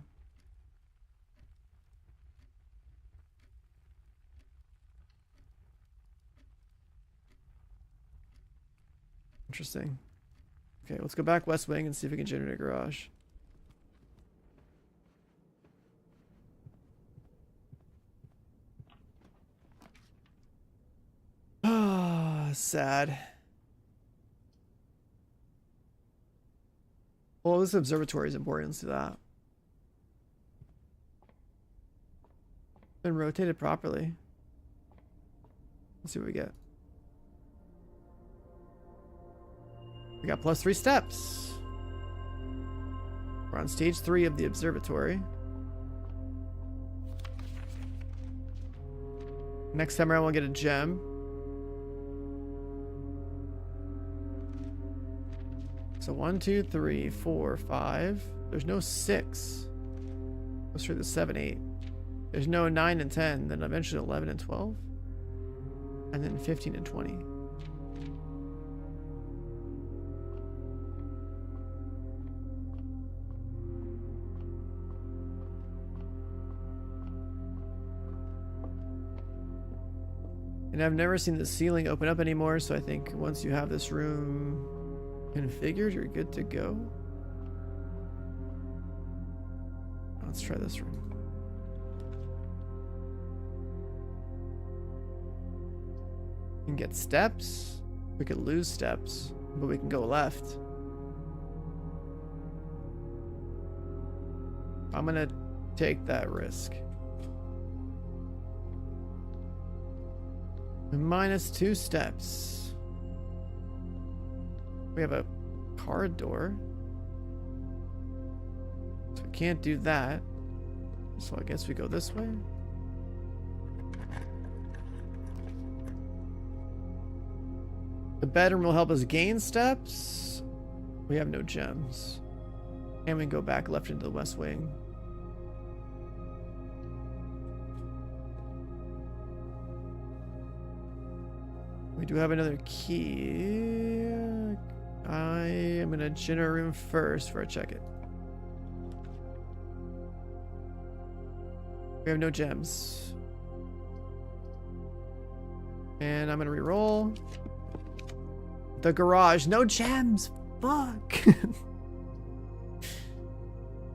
Interesting. Okay, let's go back West Wing and see if we can generate a garage. Ah, sad. Well, this observatory is important. Let's do that. Been rotated properly. Let's see what we get. We got +3 steps. We're on stage 3 of the observatory. Next time around we'll get a gem. So 1, 2, 3, 4, 5. There's no 6. Let's try the 7, 8. There's no 9 and 10. Then eventually 11 and 12. And then 15 and 20. And I've never seen the ceiling open up anymore, so I think once you have this room configured, you're good to go. Let's try this room. We can get steps. We could lose steps, but we can go left. I'm gonna take that risk. -2 steps. We have a card door. So we can't do that. So I guess we go this way. The bedroom will help us gain steps. We have no gems. And we can go back left into the West Wing. We do have another key. I am gonna generate a room first before I check it. We have no gems. And I'm gonna re-roll. The garage, no gems. Fuck.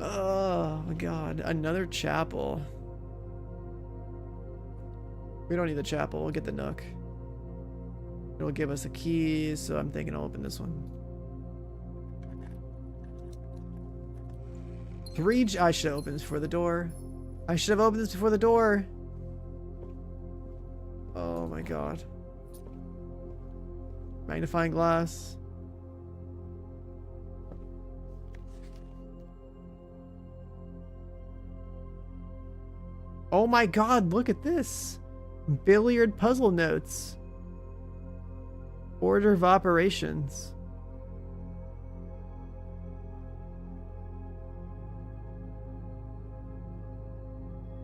Oh my god, another chapel. We don't need the chapel. We'll get the nook. It'll give us a key, so I'm thinking I'll open this one. I should have opened this before the door. I should have opened this before the door. Oh my god. Magnifying glass. Oh my god, look at this. Billiard puzzle notes. Order of operations.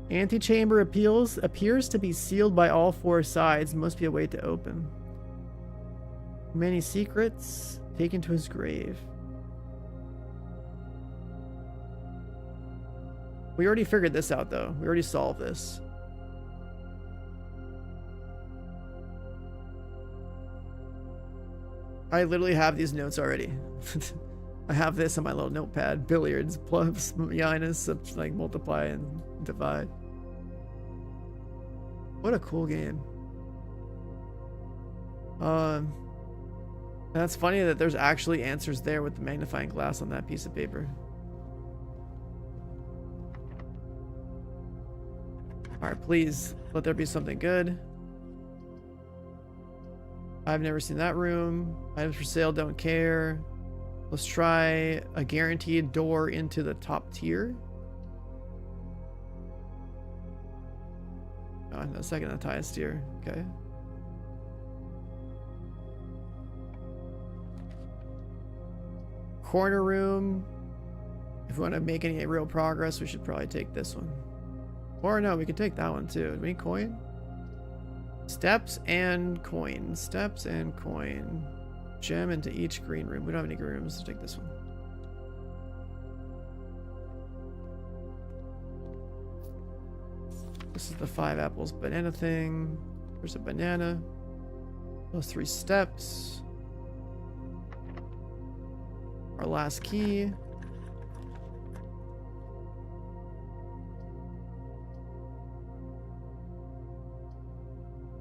Antechamber appears to be sealed by all four sides. Must be a way to open. Many secrets taken to his grave. We already figured this out though. We already solved this. I literally have these notes already. I have this on my little notepad. Billiards, plus, minus, like multiply and divide. What a cool game. That's funny that there's actually answers there with the magnifying glass on that piece of paper. Alright, please let there be something good. I've never seen that room. Items for sale, don't care. Let's try a guaranteed door into the top tier. Oh, no, second to highest tier. Okay. Corner room. If we want to make any real progress, we should probably take this one. Or no, we can take that one too. Do we need coin? Steps and coin. Steps and coin. Gem into each green room. We don't have any green rooms, so take this one. This is the 5 apples banana thing. There's a banana. Those 3 steps. Our last key.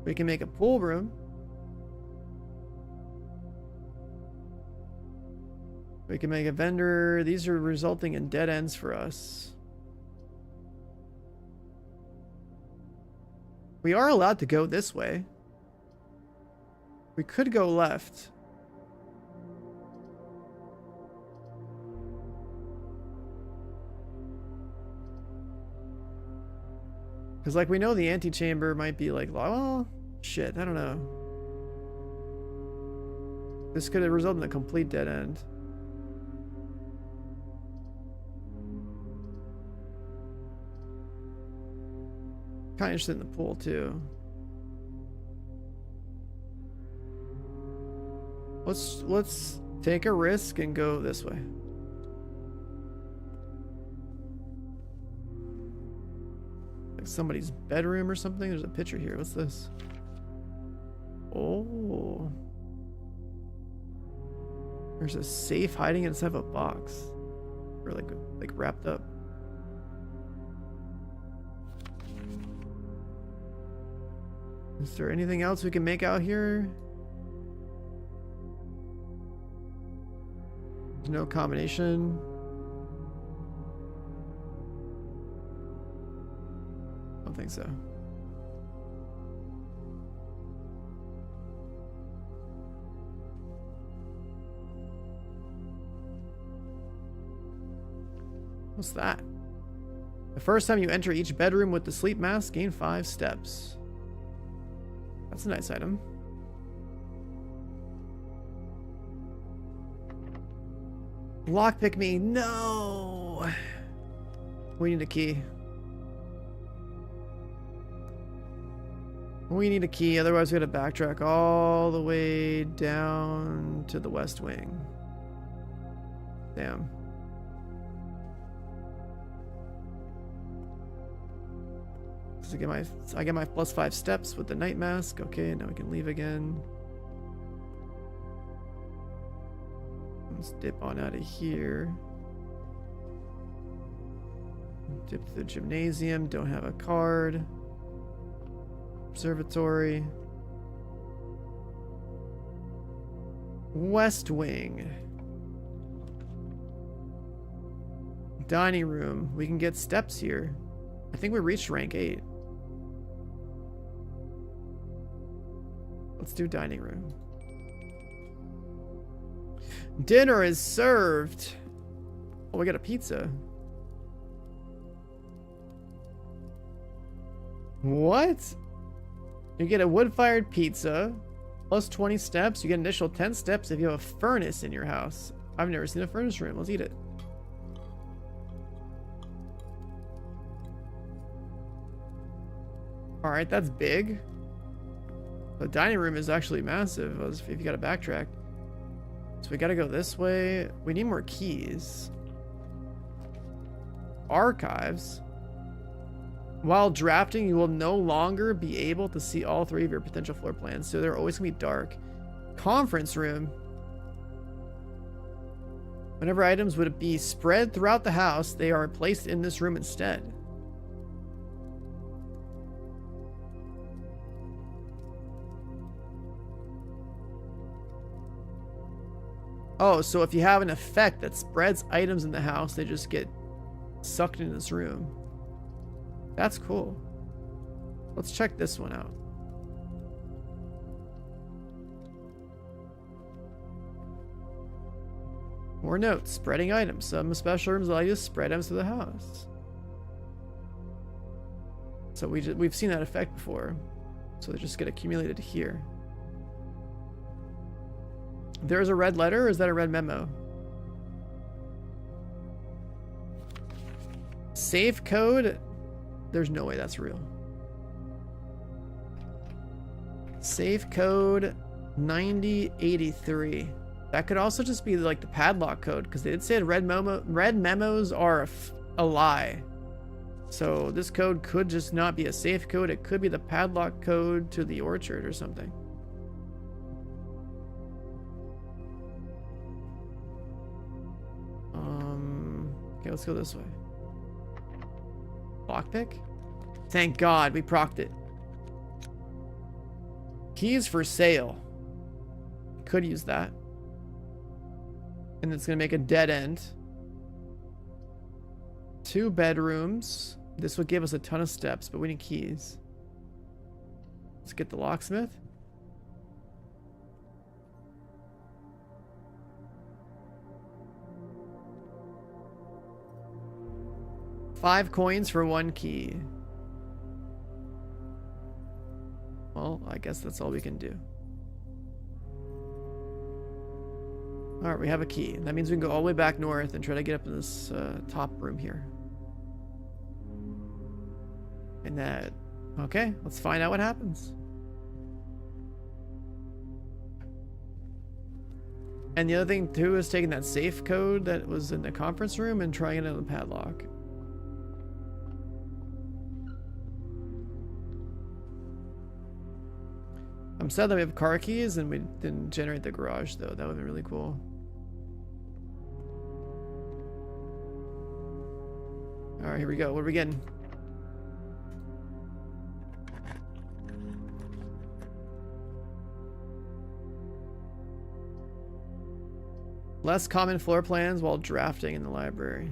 We can make a pool room. We can make a vendor. These are resulting in dead ends for us. We are allowed to go this way. We could go left. Because, like, we know the antechamber might be, like, well, shit, I don't know. This could have resulted in a complete dead end. Kind of interested in the pool, too. Let's take a risk and go this way. Somebody's bedroom or something. There's a picture here. What's this? Oh, there's a safe hiding inside of a box, or like wrapped up. Is there anything else we can make out here? There's no combination. I think so. What's that? The first time you enter each bedroom with the sleep mask, gain 5 steps. That's a nice item. Lockpick me. No. We need a key. We need a key, otherwise we gotta backtrack all the way down to the west wing. Damn. So I get my plus 5 steps with the night mask. Okay, now we can leave again. Let's dip on out of here. Dip to the gymnasium. Don't have a card. Observatory. West Wing. Dining room. We can get steps here. I think we reached rank 8. Let's do dining room. Dinner is served. Oh, we got a pizza. What? You get a wood-fired pizza, plus 20 steps. You get an additional 10 steps if you have a furnace in your house. I've never seen a furnace room. Let's eat it. Alright, that's big. The dining room is actually massive if you gotta backtrack. So we gotta go this way. We need more keys. Archives. While drafting, you will no longer be able to see all 3 of your potential floor plans, so they're always gonna be dark. Conference room. Whenever items would be spread throughout the house, they are placed in this room instead. Oh, so if you have an effect that spreads items in the house, they just get sucked into this room. That's cool. Let's check this one out. More notes. Spreading items. Some special rooms allow you to spread items through the house. So we've seen that effect before. So they just get accumulated here. There's a red letter, or is that a red memo? Safe code? There's no way that's real. Safe code 9083. That could also just be like the padlock code, because they did say red memos are a lie. So this code could just not be a safe code. It could be the padlock code to the orchard or something. Okay, let's go this way. Lockpick? Thank God we procced it. Keys for sale. Could use that. And it's gonna make a dead end. 2 bedrooms. This would give us a ton of steps, but we need keys. Let's get the locksmith. $5 coins for 1 key. Well, I guess that's all we can do. Alright, we have a key. That means we can go all the way back north and try to get up in this top room here. And that... Okay, let's find out what happens. And the other thing too is taking that safe code that was in the conference room and trying it on the padlock. I'm sad that we have car keys and we didn't generate the garage though. That would be really cool. Alright, here we go. What are we getting? Less common floor plans while drafting in the library.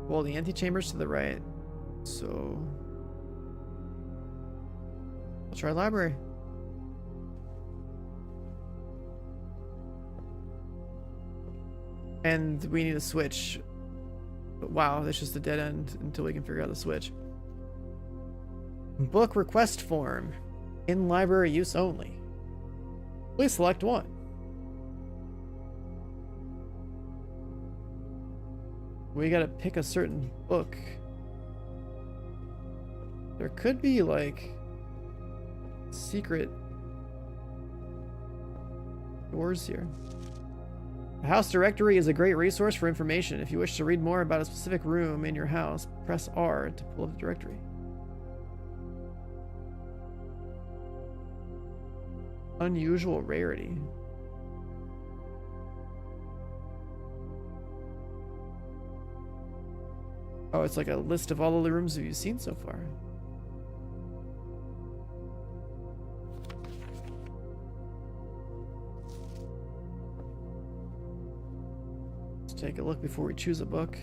Well, the antechamber's to the right. So... We'll try library. And we need a switch. But wow, that's just a dead end until we can figure out the switch. Book request form. In library use only. Please select one. We gotta pick a certain book. There could be like secret doors here. The house directory is a great resource for information. If you wish to read more about a specific room in your house, press R to pull up the directory. Unusual rarity. Oh, it's like a list of all the rooms that you've seen so far. Let's take a look before we choose a book.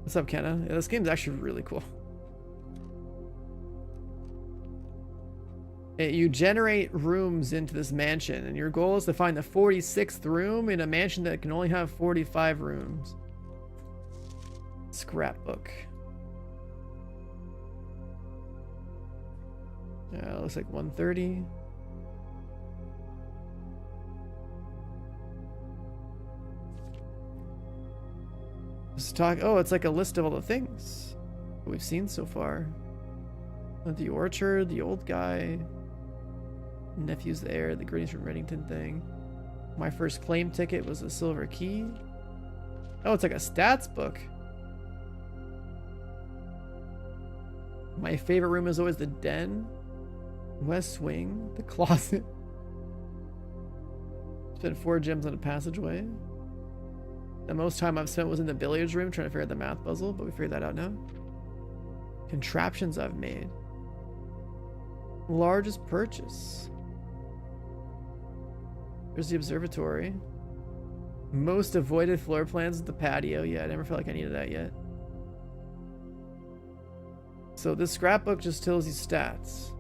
What's up, Kenna? Yeah, this game's actually really cool. You generate rooms into this mansion, and your goal is to find the 46th room in a mansion that can only have 45 rooms. Scrapbook. Yeah, it looks like 130. Let's talk. Oh, it's like a list of all the things we've seen so far. The orchard, the old guy, nephew's the heir, the greetings from Reddington thing. My first claim ticket was a silver key. Oh, it's like a stats book. My favorite room is always the den, west wing, the closet. Spent 4 gems on a passageway. The most time I've spent was in the billiards room trying to figure out the math puzzle, but we figured that out now. Contraptions I've made. Largest purchase. There's the observatory. Most avoided floor plans at the patio. Yeah, I never felt like I needed that yet. So this scrapbook just tells you stats.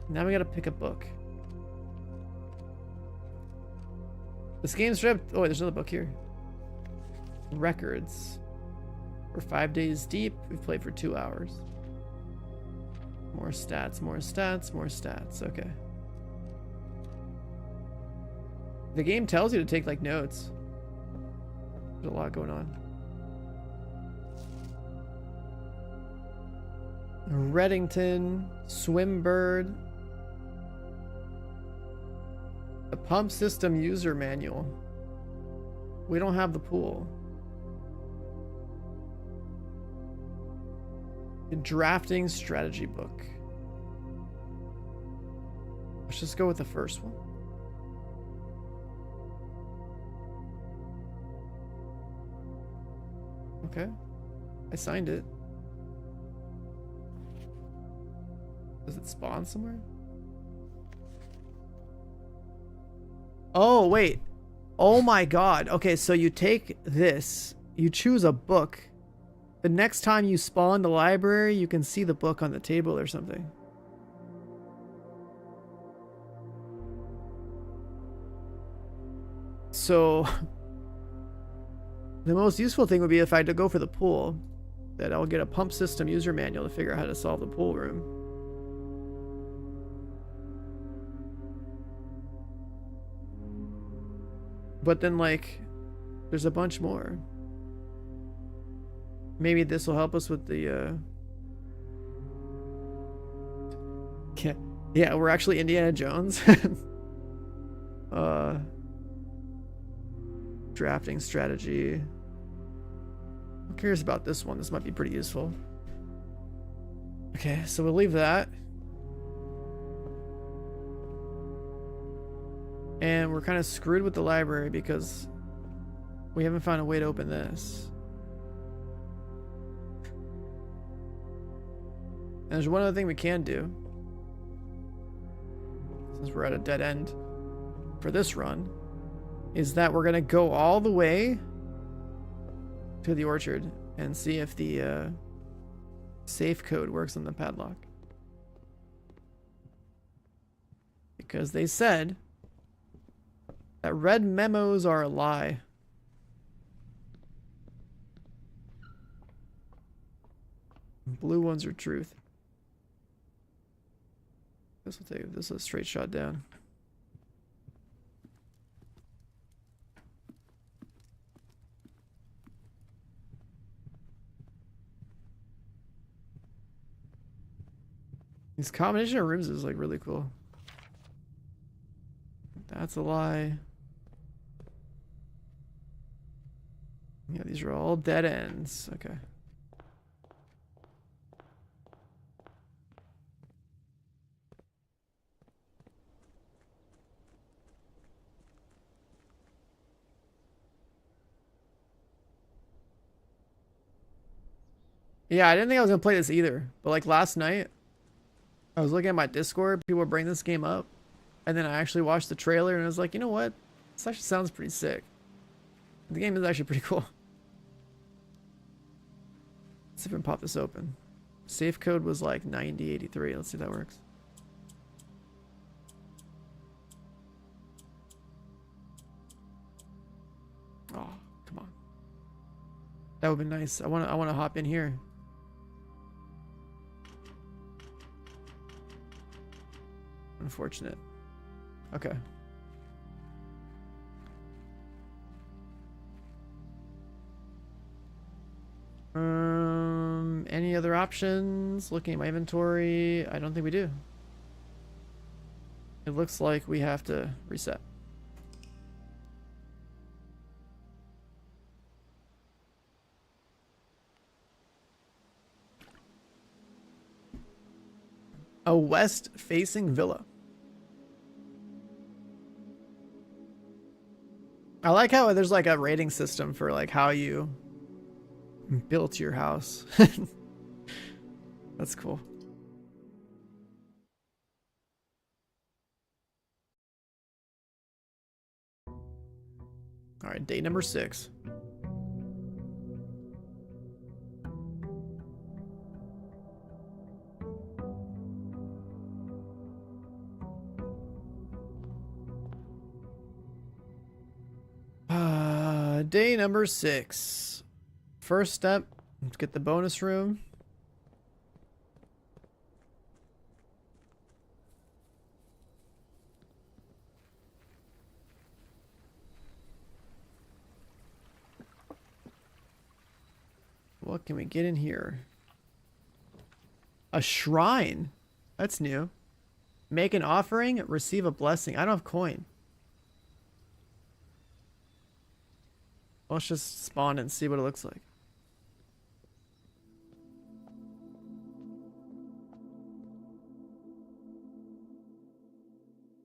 Now we gotta pick a book. This game's stripped. Oh, wait, there's another book here. Records. We're 5 days deep. We've played for 2 hours. More stats, more stats, more stats. Okay. The game tells you to take like notes. There's a lot going on. Reddington, Swimbird. The pump system user manual. We don't have the pool. The drafting strategy book. Let's just go with the first one. Okay. I signed it. Does it spawn somewhere? Oh, wait. Oh my god. Okay, so you take this, you choose a book. The next time you spawn the library, you can see the book on the table or something. So the most useful thing would be if I had to go for the pool, that I'll get a pump system user manual to figure out how to solve the pool room. But then, like, there's a bunch more. Maybe this will help us with the, yeah, we're actually Indiana Jones. Drafting strategy. I'm curious about this one. This might be pretty useful. Okay, so we'll leave that. And we're kind of screwed with the library because we haven't found a way to open this. And there's one other thing we can do. Since we're at a dead end for this run. Is that we're going to go all the way to the orchard and see if the safe code works on the padlock. Because they said that red memos are a lie. Blue ones are truth. This will take this is a straight shot down. This combination of rooms is like really cool. That's a lie. Yeah, these are all dead ends. Okay. Yeah, I didn't think I was gonna play this either, but like last night I was looking at my Discord, people bring this game up, and then I actually watched the trailer and I was like, you know what? This actually sounds pretty sick. The game is actually pretty cool. Let's see if we can pop this open. Safe code was like 9083. Let's see if that works. Oh, come on. That would be nice. I wanna hop in here. Unfortunate. Okay. Any other options? Looking at my inventory, I don't think we do. It looks like we have to reset. A west-facing villa. I like how there's like a rating system for like how you built your house. That's cool. All right, day number 6. Day number 6. First step, let's get the bonus room. What can we get in here? A shrine. That's new. Make an offering, receive a blessing. I don't have coin. Let's just spawn and see what it looks like.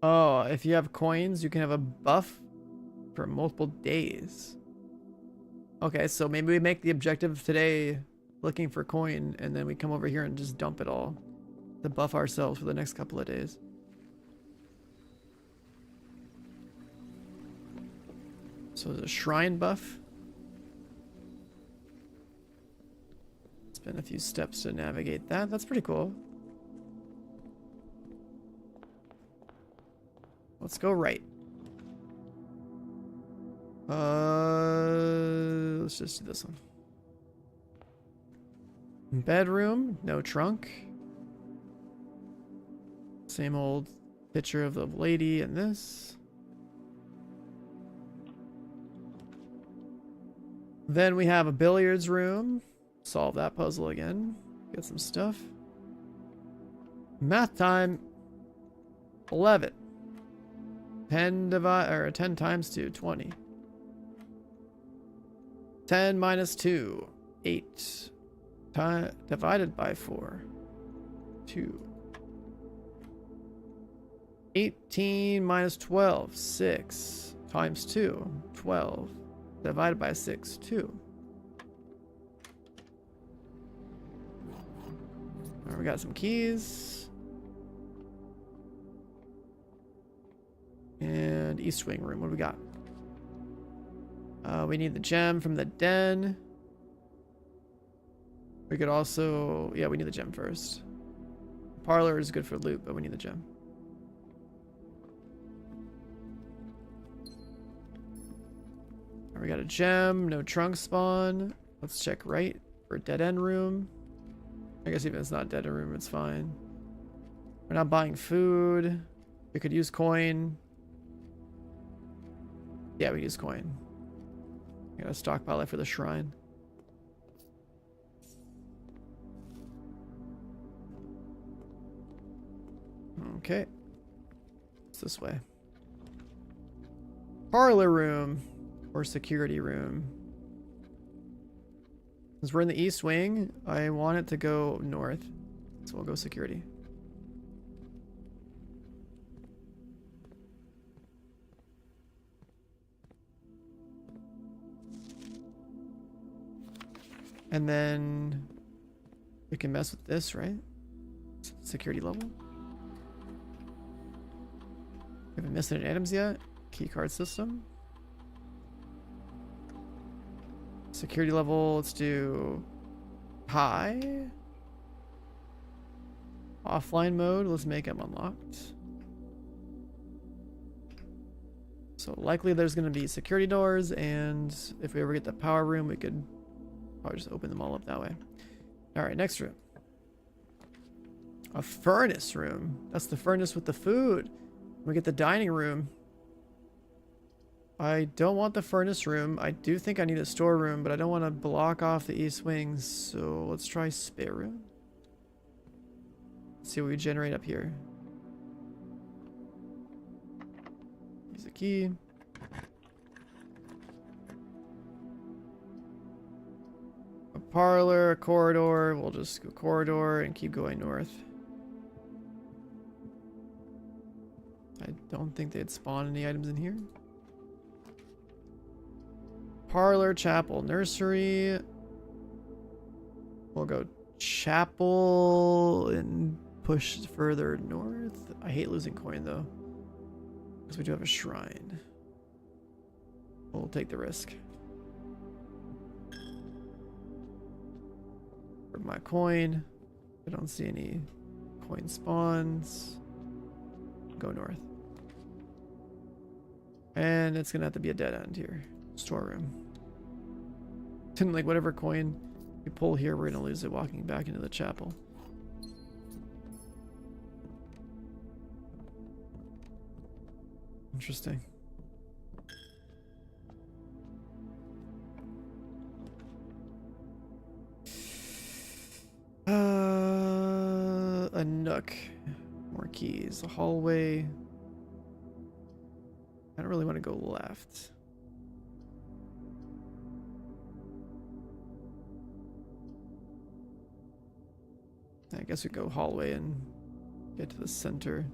Oh, if you have coins, you can have a buff for multiple days. Okay, so maybe we make the objective today looking for coin, and then we come over here and just dump it all to buff ourselves for the next couple of days. So there's a shrine buff. It's been a few steps to navigate that. That's pretty cool. Let's go right. Let's just do this one. Bedroom, no trunk. Same old picture of the lady in this. Then we have a billiards room. Solve that puzzle again. Get some stuff. Math time. 11. 10 times 2, 20. 10 minus 2, 8. Divided by 4, 2. 18 minus 12, 6. Times 2, 12. Divided by 6, 2. All right, we got some keys. And East Wing room. What do we got? We need the gem from the den. We could also... Yeah, we need the gem first. Parlor is good for loot, but we need the gem. We got a gem, no trunk spawn. Let's check right for a dead end room. I guess even if it's not dead end room, it's fine. We're not buying food. We could use coin. Yeah, we use coin. I got a stockpile for the shrine. Okay. It's this way. Parlor room. Or security room. Since we're in the east wing, I want it to go north. So we'll go security. And then we can mess with this, right? Security level. We haven't missed any items yet. Key card system. Security level, let's do high. Offline mode, let's make them unlocked. So likely there's going to be security doors, and if we ever get the power room, we could probably just open them all up that way. Alright, next room. A furnace room. That's the furnace with the food. We get the dining room. I don't want the furnace room. I do think I need a storeroom, but I don't want to block off the east wings, so let's try spare room. Let's see what we generate up here. Use a key. A parlor, a corridor. We'll just go corridor and keep going north. I don't think they'd spawn any items in here. Parlor, chapel, nursery. We'll go chapel and push further north. I hate losing coin though, because we do have a shrine. We'll take the risk. For my coin, I don't see any coin spawns. Go north. And it's gonna have to be a dead end here. Storeroom. And like whatever coin we pull here, we're gonna lose it walking back into the chapel. Interesting. A nook. More keys. A hallway. I don't really want to go left. I guess we go hallway and get to the center.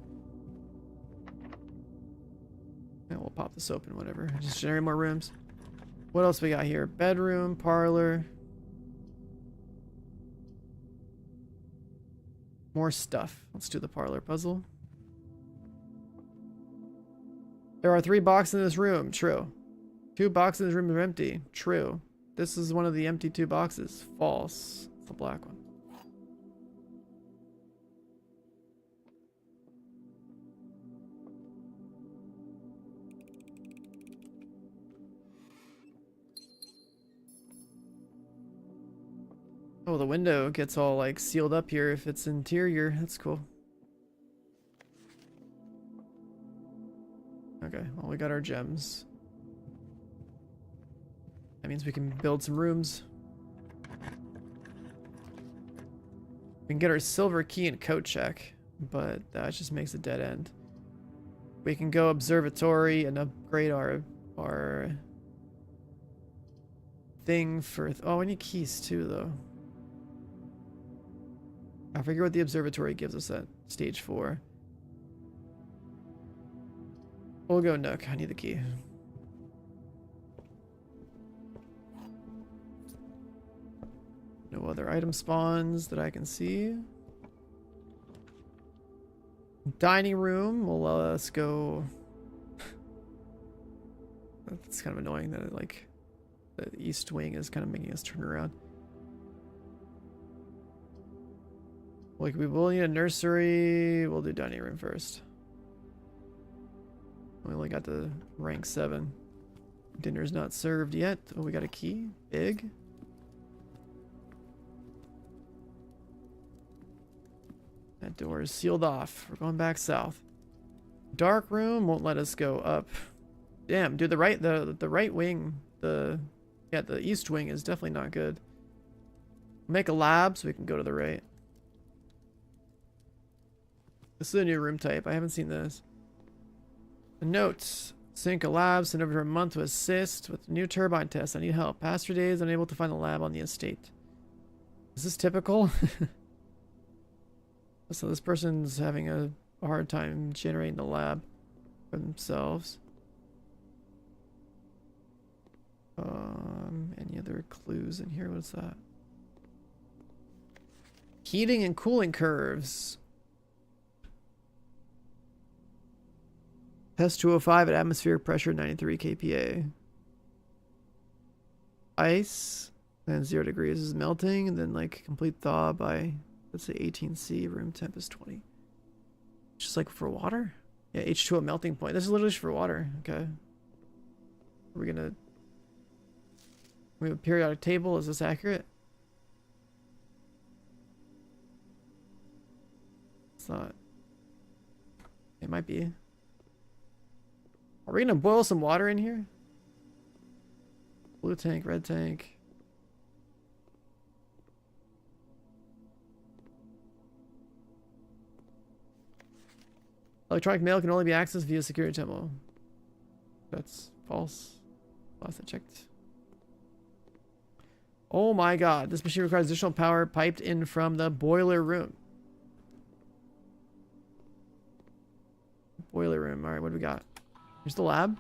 And we'll pop this open, whatever. Just generate more rooms. What else we got here? Bedroom, parlor. More stuff. Let's do the parlor puzzle. There are 3 boxes in this room. True. 2 boxes in this room are empty. True. This is one of the empty 2 boxes. False. It's the black one. Oh, the window gets all like sealed up here if it's interior. That's cool. Okay, well we got our gems. That means we can build some rooms. We can get our silver key and coat check, but that just makes a dead end. We can go observatory and upgrade our thing for... Oh, we need keys too, though. I forget what the observatory gives us at stage 4. We'll go Nook. I need the key. No other item spawns that I can see. Dining room will let us go. That's kind of annoying that like the east wing is kind of making us turn around. Like we will need a nursery. We'll do dining room first. We only got to rank 7. Dinner's not served yet. Oh, we got a key. Big. That door is sealed off. We're going back south. Dark room won't let us go up. Damn, dude, the right wing, the east wing is definitely not good. Make a lab so we can go to the right. This is a new room type. I haven't seen this. The notes. Sync a lab, sent over for a month to assist with new turbine tests. I need help. Past 3 days, unable to find a lab on the estate. Is this typical? So this person's having a hard time generating the lab for themselves. Any other clues in here? What's that? Heating and cooling curves. Test 205 at atmospheric pressure 93 kPa. Ice, then 0 degrees is melting, and then like complete thaw by, let's say 18C, room temp is 20. Just like for water? Yeah, H2O melting point. This is literally just for water. Okay. We have a periodic table. Is this accurate? It's not. It might be. Are we gonna boil some water in here? Blue tank, red tank. Electronic mail can only be accessed via security terminal. That's false. Last I checked. Oh my god, this machine requires additional power piped in from the boiler room. Boiler room. Alright, what do we got? Here's the lab.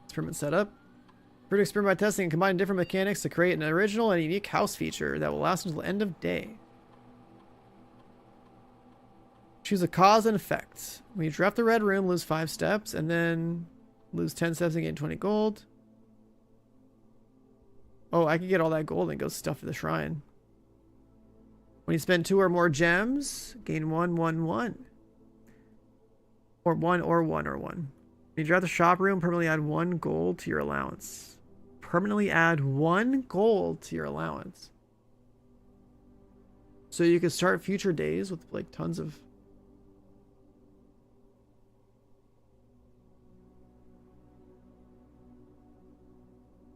Experiment setup. Further experiment by testing and combining different mechanics to create an original and unique house feature that will last until the end of day. Choose a cause and effect. When you draft the red room, lose 5 steps, and then lose 10 steps and gain 20 gold. Oh, I could get all that gold and go stuff to the shrine. When you spend 2 or more gems, gain 1, 1, 1. Or 1, or 1, or 1. When you draft the shop room, permanently add 1 gold to your allowance. Permanently add 1 gold to your allowance. So you could start future days with like tons of...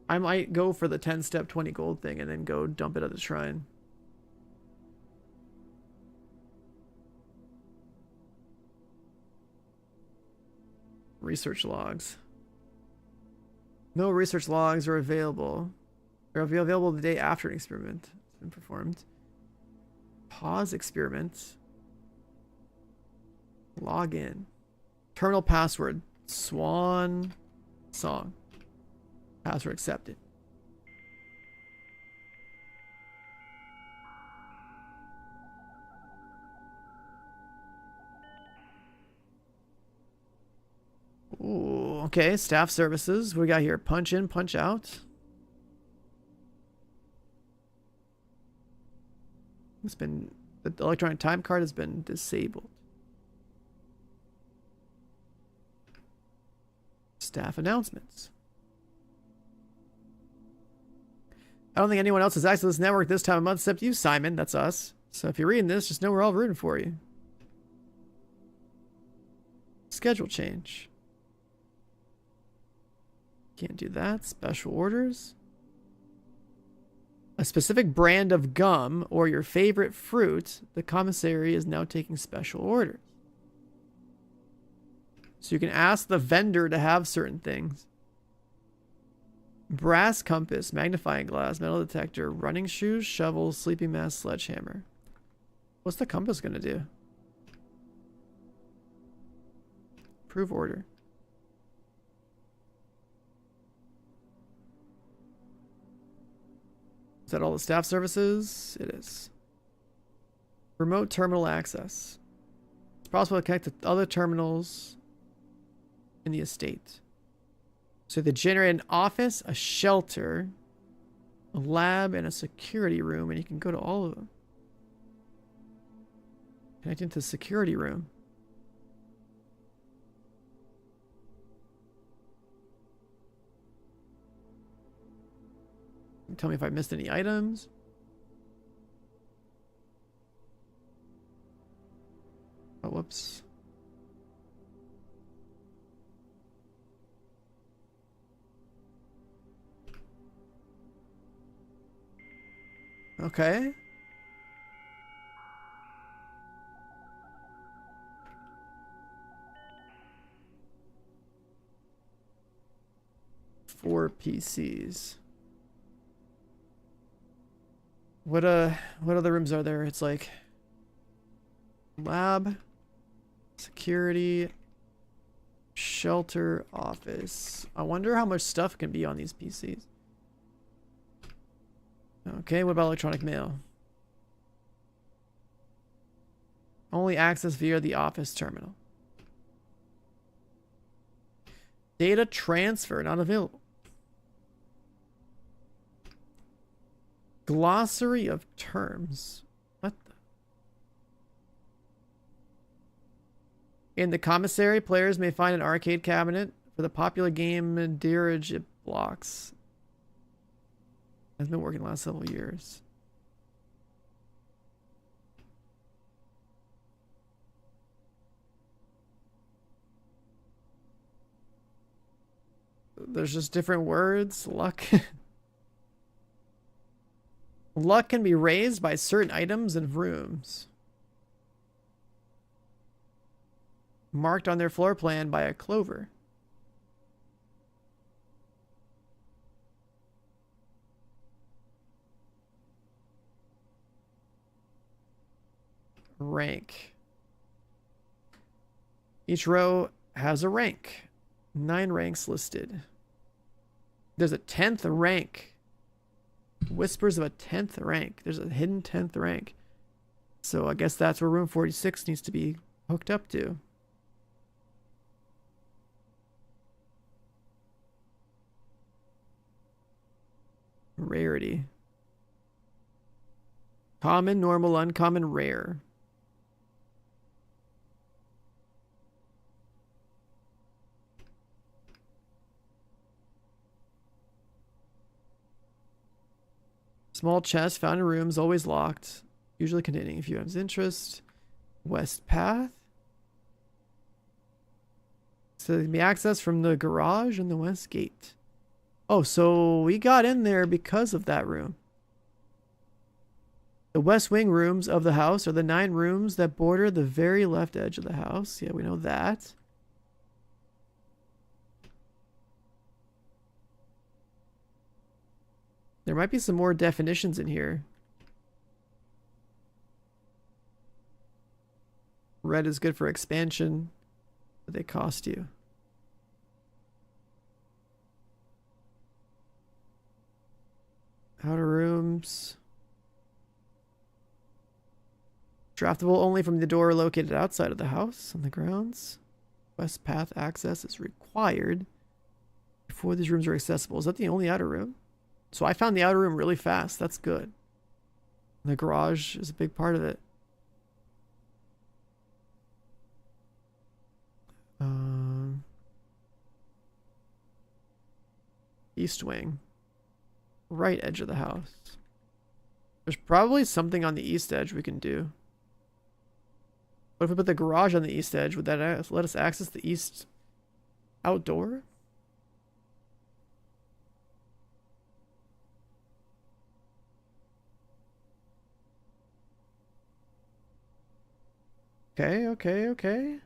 I might go for the 10-step 20 gold thing and then go dump it at the shrine. Research logs. No research logs are available. They're available the day after an experiment has been performed. Pause experiment. Log in. Terminal password. Swan song. Password accepted. Ooh, okay. Staff services. What we got here? Punch in, punch out. It's been... The electronic time card has been disabled. Staff announcements. I don't think anyone else has access to this network this time of month except you, Simon. That's us. So if you're reading this, just know we're all rooting for you. Schedule change. Can't do that. Special orders. A specific brand of gum or your favorite fruit, the commissary is now taking special orders. So you can ask the vendor to have certain things. Brass compass, magnifying glass, metal detector, running shoes, shovel, sleeping mask, sledgehammer. What's the compass gonna do? Approve order. Is that all the staff services? It is. Remote terminal access. It's possible to connect to other terminals in the estate. So they generate an office, a shelter, a lab, and a security room, and you can go to all of them. Connecting to the security room. Tell me if I missed any items. Oh, whoops. Okay. Four PCs. What other rooms are there? It's like lab, security, shelter, office. I wonder how much stuff can be on these PCs. Okay, what about electronic mail? Only access via the office terminal. Data transfer not available. Glossary of terms. What the? In the commissary, players may find an arcade cabinet for the popular game Dirige Blocks. Has been working the last several years. There's just different words. Luck. Luck can be raised by certain items and rooms marked on their floor plan by a clover. Rank. Each row has a rank. 9 ranks listed. There's a 10th rank. Whispers of a 10th rank. There's a hidden 10th rank. So I guess that's where room 46 needs to be hooked up to. Rarity. Common, normal, uncommon, rare. Small chest found in rooms, always locked, usually containing a few items of interest. West path. So it can be accessed from the garage and the west gate. Oh, so we got in there because of that room. The west wing rooms of the house are the 9 rooms that border the very left edge of the house. Yeah, we know that. There might be some more definitions in here. Red is good for expansion, but they cost you. Outer rooms. Draftable only from the door located outside of the house on the grounds. West path access is required before these rooms are accessible. Is that the only outer room? So I found the outer room really fast. That's good. The garage is a big part of it. East wing. Right edge of the house. There's probably something on the east edge we can do. What if we put the garage on the east edge? Would that let us access the east outdoor? Okay, okay, okay.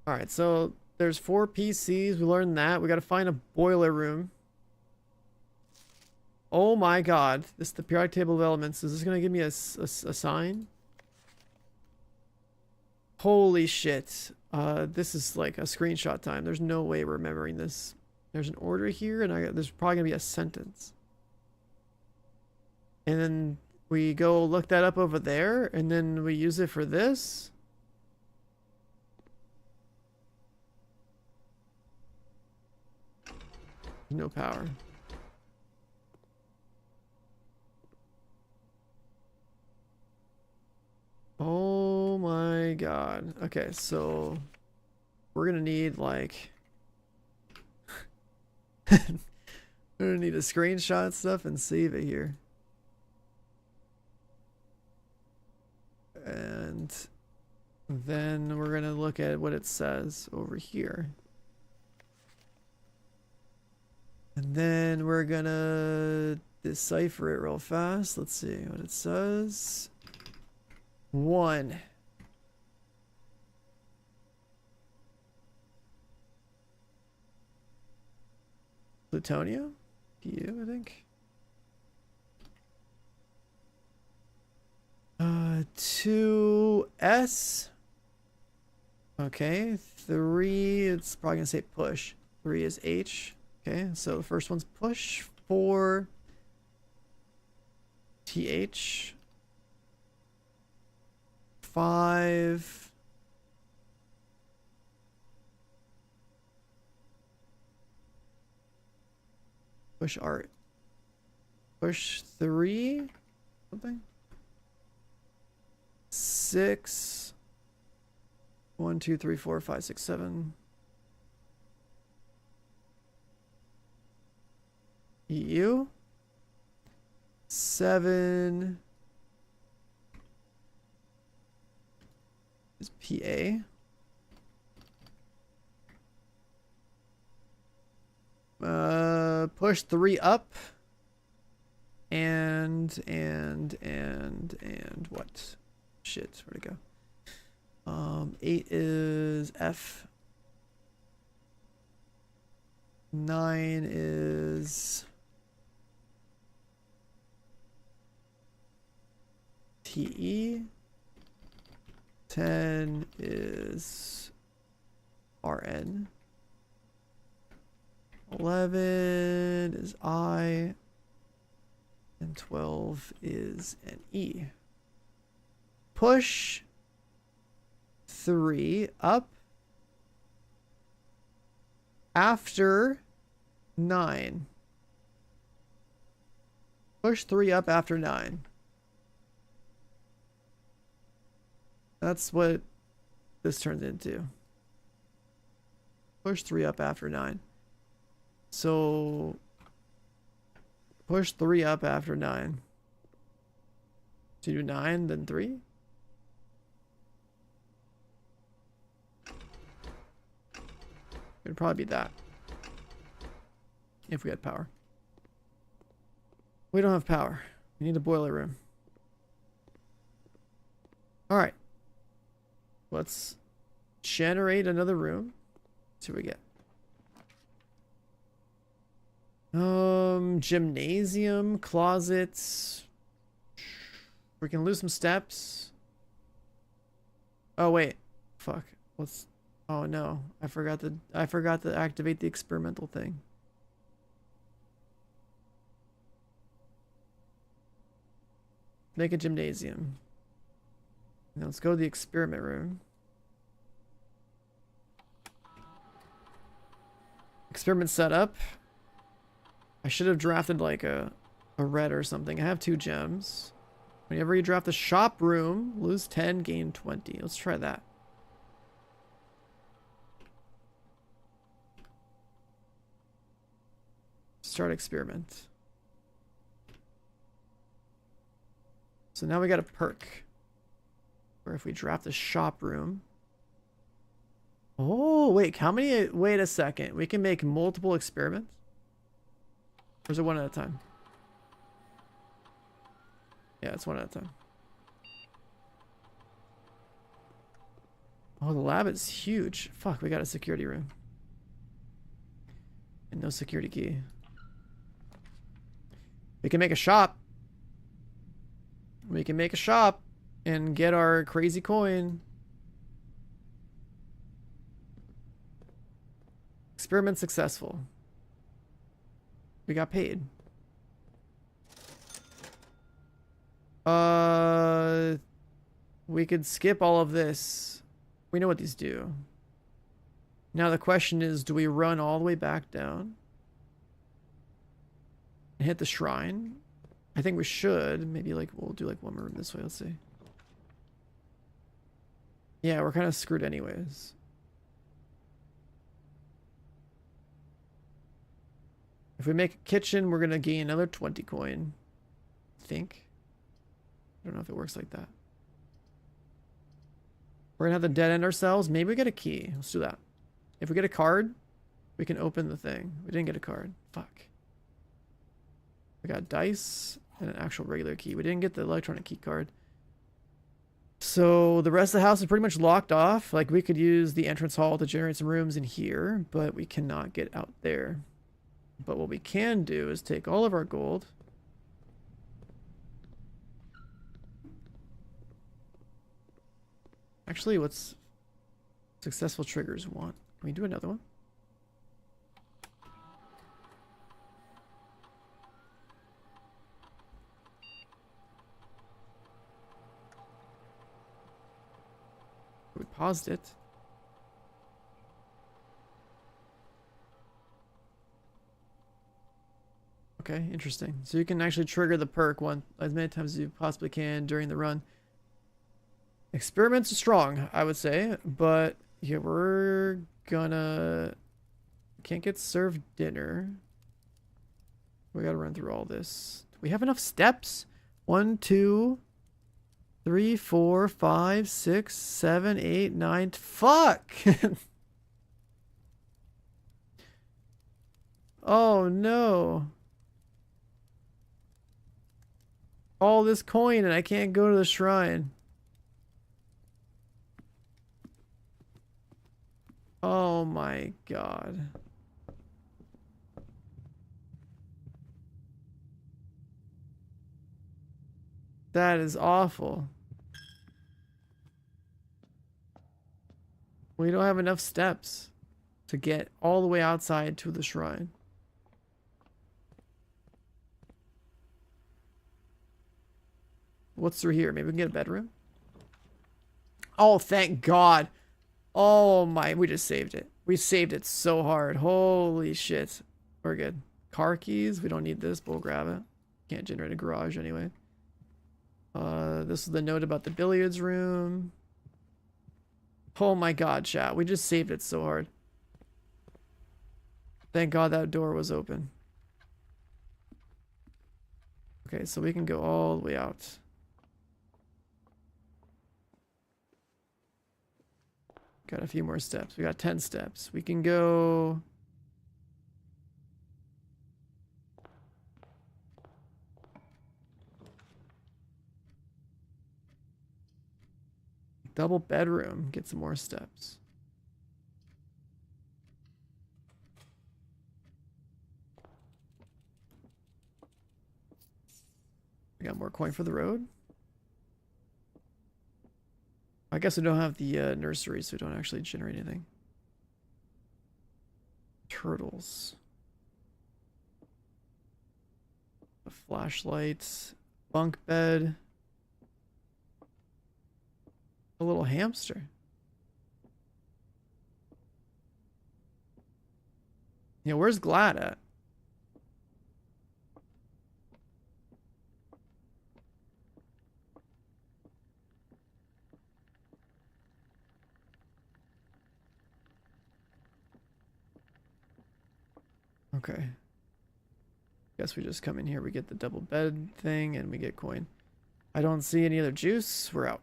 Alright, so there's 4 PCs. We learned that. We gotta find a boiler room. Oh my god. This is the periodic table of elements. Is this gonna give me a sign? Holy shit. This is like a screenshot time. There's no way we're remembering this. There's an order here, and there's probably gonna be a sentence. And then we go look that up over there, and then we use it for this. No power. Oh my god. Okay, so we're gonna need like we're gonna need to screenshot stuff and save it here. And then we're gonna look at what it says over here. And then we're gonna decipher it real fast. Let's see what it says. 1. Plutonia? PU, I think. 2S. Okay. 3, it's probably gonna say push. 3 is H. Okay, so the first one's push. 4 TH. 5. Push art. Push 3. Something. 6. 1, 2, 3, 4, 5, 6, 7. EU. 7 is PA. Push 3 up. And what? Shit, where'd it go? 8 is F. 9 is TE. 10 is RN. 11 is I. And 12 is an E. Push 3 up after 9. Push 3 up after 9. That's what this turns into. Push 3 up after 9. So push 3 up after 9. So you do 9, then 3? It'd probably be that. If we had power. We don't have power. We need a boiler room. Alright. Let's generate another room. See what we get. Gymnasium, closets. We can lose some steps. Oh wait. Fuck. Let's Oh no. I forgot to activate the experimental thing. Make a gymnasium. Now let's go to the experiment room. Experiment setup. I should have drafted like a red or something. I have 2 gems. Whenever you draft the shop room, lose 10, gain 20. Let's try that. Start experiment. So now we got a perk. Or if we draft the shop room. Oh, wait, how many? Wait a second. We can make multiple experiments? Or is it one at a time? Yeah, it's one at a time. Oh, the lab is huge. Fuck, we got a security room. And no security key. We can make a shop. We can make a shop and get our crazy coin. Experiment successful. We got paid. We could skip all of this. We know what these do. Now the question is, do we run all the way back down and hit the shrine? I think we should. Maybe like we'll do like one more room this way. Let's see. Yeah, we're kind of screwed anyways. If we make a kitchen, we're gonna gain another 20 coin. I think. I don't know if it works like that. We're gonna have to dead end ourselves. Maybe we get a key. Let's do that. If we get a card, we can open the thing. We didn't get a card. Fuck. We got dice and an actual regular key. We didn't get the electronic key card. So the rest of the house is pretty much locked off. Like we could use the entrance hall to generate some rooms in here, but we cannot get out there. But what we can do is take all of our gold. Actually, what's successful triggers want? Can we do another one? We paused it. Okay, interesting. So you can actually trigger the perk as many times as you possibly can during the run. Experiments are strong, I would say, but yeah, we're gonna... Can't get served dinner. We gotta run through all this. Do we have enough steps? 1, 2, 3, 4, 5, 6, 7, 8, 9. Fuck! Oh no. All this coin and I can't go to the shrine. Oh my god. That is awful. We don't have enough steps to get all the way outside to the shrine. What's through here? Maybe we can get a bedroom? Oh, thank God. Oh my, we just saved it. We saved it so hard. Holy shit. We're good. Car keys. We don't need this, but we'll grab it. Can't generate a garage anyway. This is the note about the billiards room. Oh my god, chat. We just saved it so hard. Thank God that door was open. Okay, so we can go all the way out. Got a few more steps. We got 10 steps. We can go... Double bedroom. Get some more steps. We got more coin for the road. I guess we don't have the nursery, so we don't actually generate anything. Turtles. A flashlight. Bunk bed. A little hamster. Yeah, where's Glad at? Okay. Guess we just come in here, we get the double bed thing, and we get coin. I don't see any other juice. We're out.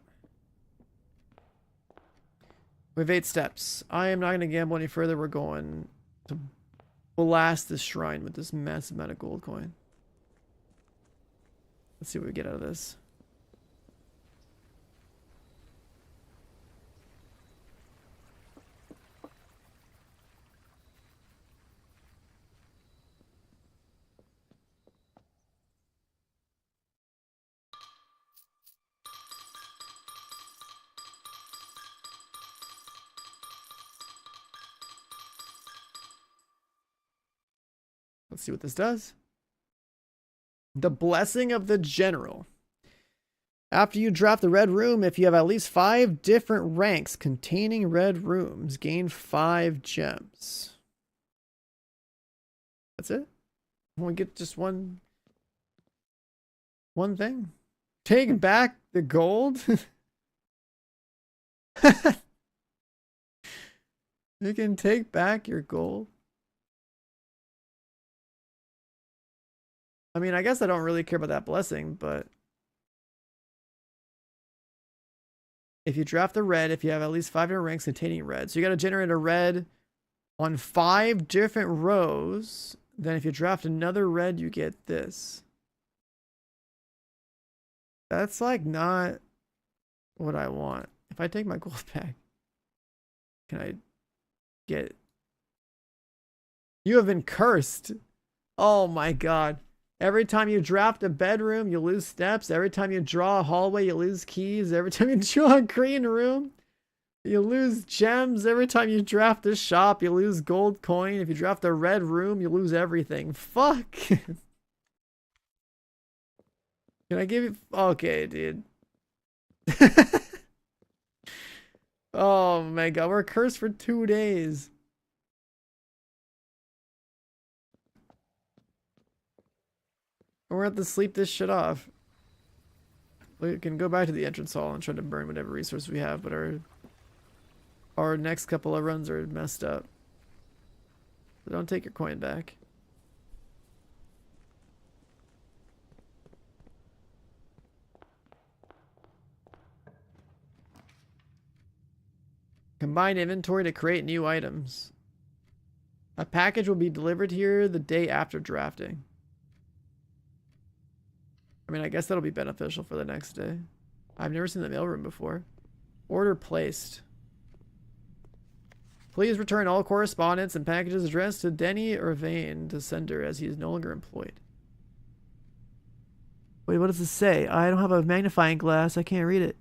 We have 8 steps. I am not going to gamble any further. We're going to blast this shrine with this massive amount of gold coin. Let's see what we get out of this. Let's see what this does. The Blessing of the General. After you drop the red room, if you have at least 5 different ranks containing red rooms, gain 5 gems. That's it? We get just one thing? Take back the gold? You can take back your gold. I mean, I guess I don't really care about that blessing, but if you draft the red, if you have at least 5 different ranks containing red, so you got to generate a red on 5 different rows. Then if you draft another red, you get this. That's like not what I want. If I take my gold back, can I get... You have been cursed. Oh my god. Every time you draft a bedroom, you lose steps. Every time you draw a hallway, you lose keys. Every time you draw a green room, you lose gems. Every time you draft a shop, you lose gold coin. If you draft a red room, you lose everything. Fuck. Can I give you... Okay, dude. Oh my god, we're cursed for 2 days. We're gonna have to sleep this shit off. We can go back to the entrance hall and try to burn whatever resource we have, but our next couple of runs are messed up. So don't take your coin back. Combine inventory to create new items. A package will be delivered here the day after drafting. I mean, I guess that'll be beneficial for the next day. I've never seen the mailroom before. Order placed. Please return all correspondence and packages addressed to Denny Irvain, to sender, as he is no longer employed. Wait, what does this say? I don't have a magnifying glass. I can't read it.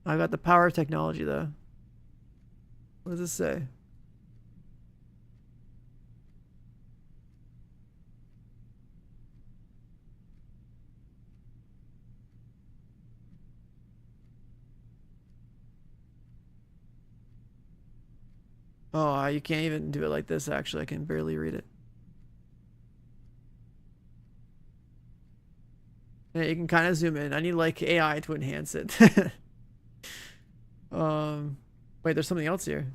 I got the power of technology, though. What does this say? Oh, you can't even do it like this, actually. I can barely read it. Yeah, you can kind of zoom in. I need, like, AI to enhance it. Wait, there's something else here.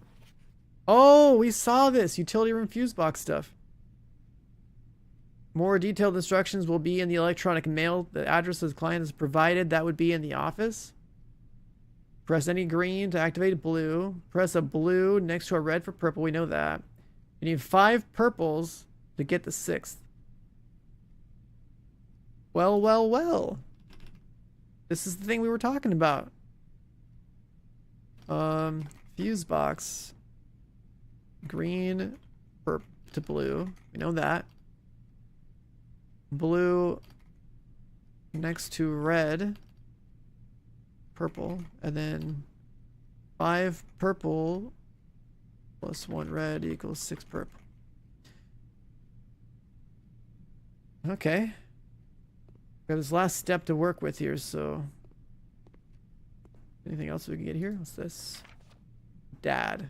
Oh, we saw this. Utility room fuse box stuff. More detailed instructions will be in the electronic mail. The address of the client is provided. That would be in the office. Press any green to activate blue. Press a blue next to a red for purple. We know that. You need 5 purples to get the 6th. Well, well, well. This is the thing we were talking about. Fuse box. Green to blue. We know that. Blue next to red. Purple. And then 5 purple plus 1 red equals 6 purple. Okay. Got this last step to work with here, so... Anything else we can get here? What's this? Dad.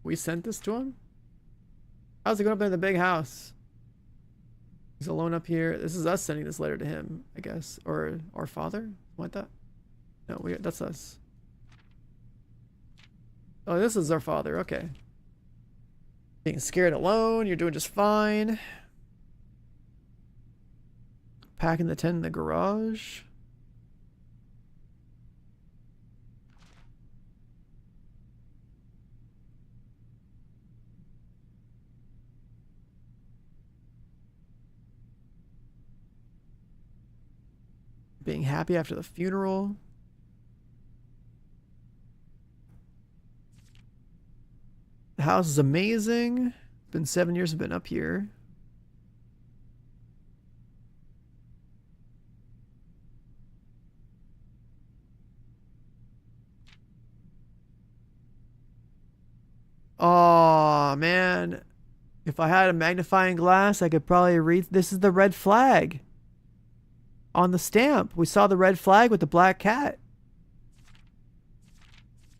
We sent this to him? How's it going up there in the big house? He's alone up here. This is us sending this letter to him, I guess. Or our father? Like that? No, that's us. Oh, this is our father. Okay. Being scared alone. You're doing just fine. Packing the tent in the garage. Being happy after the funeral. The house is amazing. Been 7 years I've been up here. Oh man. If I had a magnifying glass, I could probably read. This is the red flag. On the stamp, we saw the red flag with the black cat.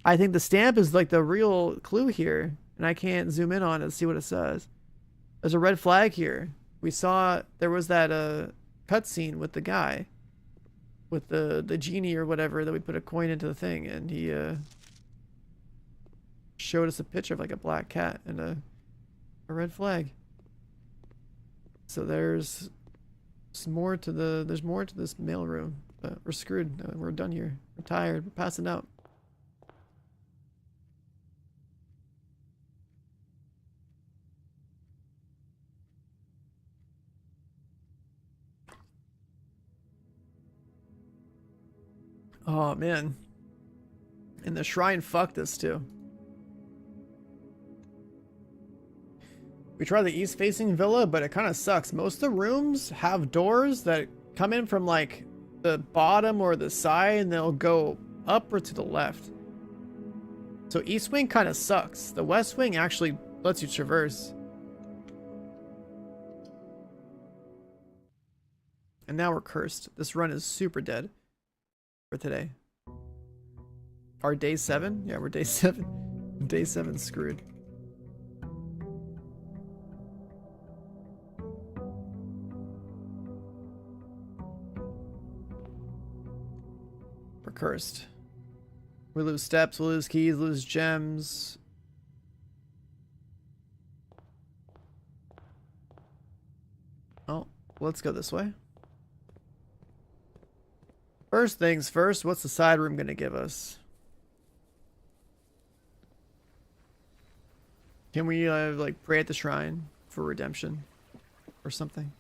I think the stamp is like the real clue here, and I can't zoom in on it to see what it says. There's a red flag here. We saw there was that cutscene with the guy, with the genie or whatever, that we put a coin into the thing, and he showed us a picture of like a black cat and a red flag. So there's more to there's more to this mailroom, but we're screwed. We're done here. We're tired. We're passing out. Oh man. And the shrine fucked us too. We tried the east-facing villa, but it kind of sucks. Most of the rooms have doors that come in from like the bottom or the side, and they'll go up or to the left. So east wing kind of sucks. The west wing actually lets you traverse. And now we're cursed. This run is super dead. for today. Our day 7? Yeah, we're day 7. Day 7 screwed. We're cursed. We lose steps, we lose keys, lose gems. Oh, let's go this way. First things first, what's the side room gonna give us? Can we like pray at the shrine for redemption or something?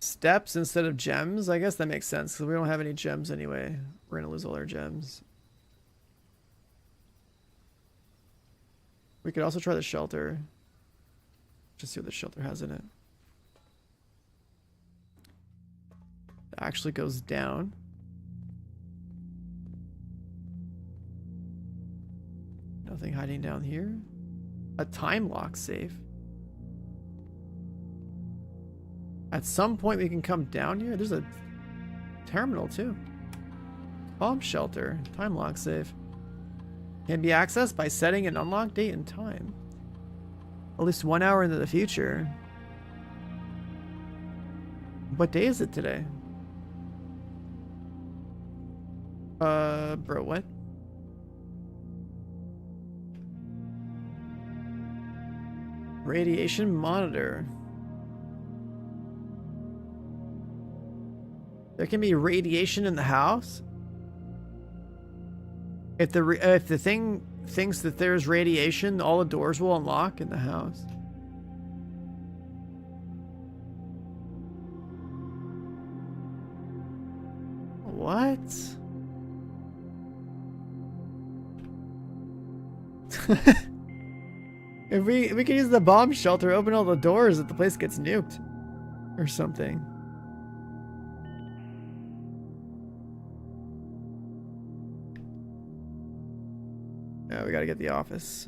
Steps instead of gems? I guess that makes sense because we don't have any gems anyway. We're gonna lose all our gems. We could also try the shelter. Just see what the shelter has in it. It actually goes down. Nothing hiding down here. A time lock safe. At some point we can come down here. There's a terminal too. Bomb shelter. Time lock safe. Can be accessed by setting an unlock date and time. At least 1 hour into the future. What day is it today? Bro, what? Radiation monitor. There can be radiation in the house? If the thing thinks that there's radiation, all the doors will unlock in the house. What? If we could use the bomb shelter, open all the doors if the place gets nuked or something. Yeah, we gotta get the office.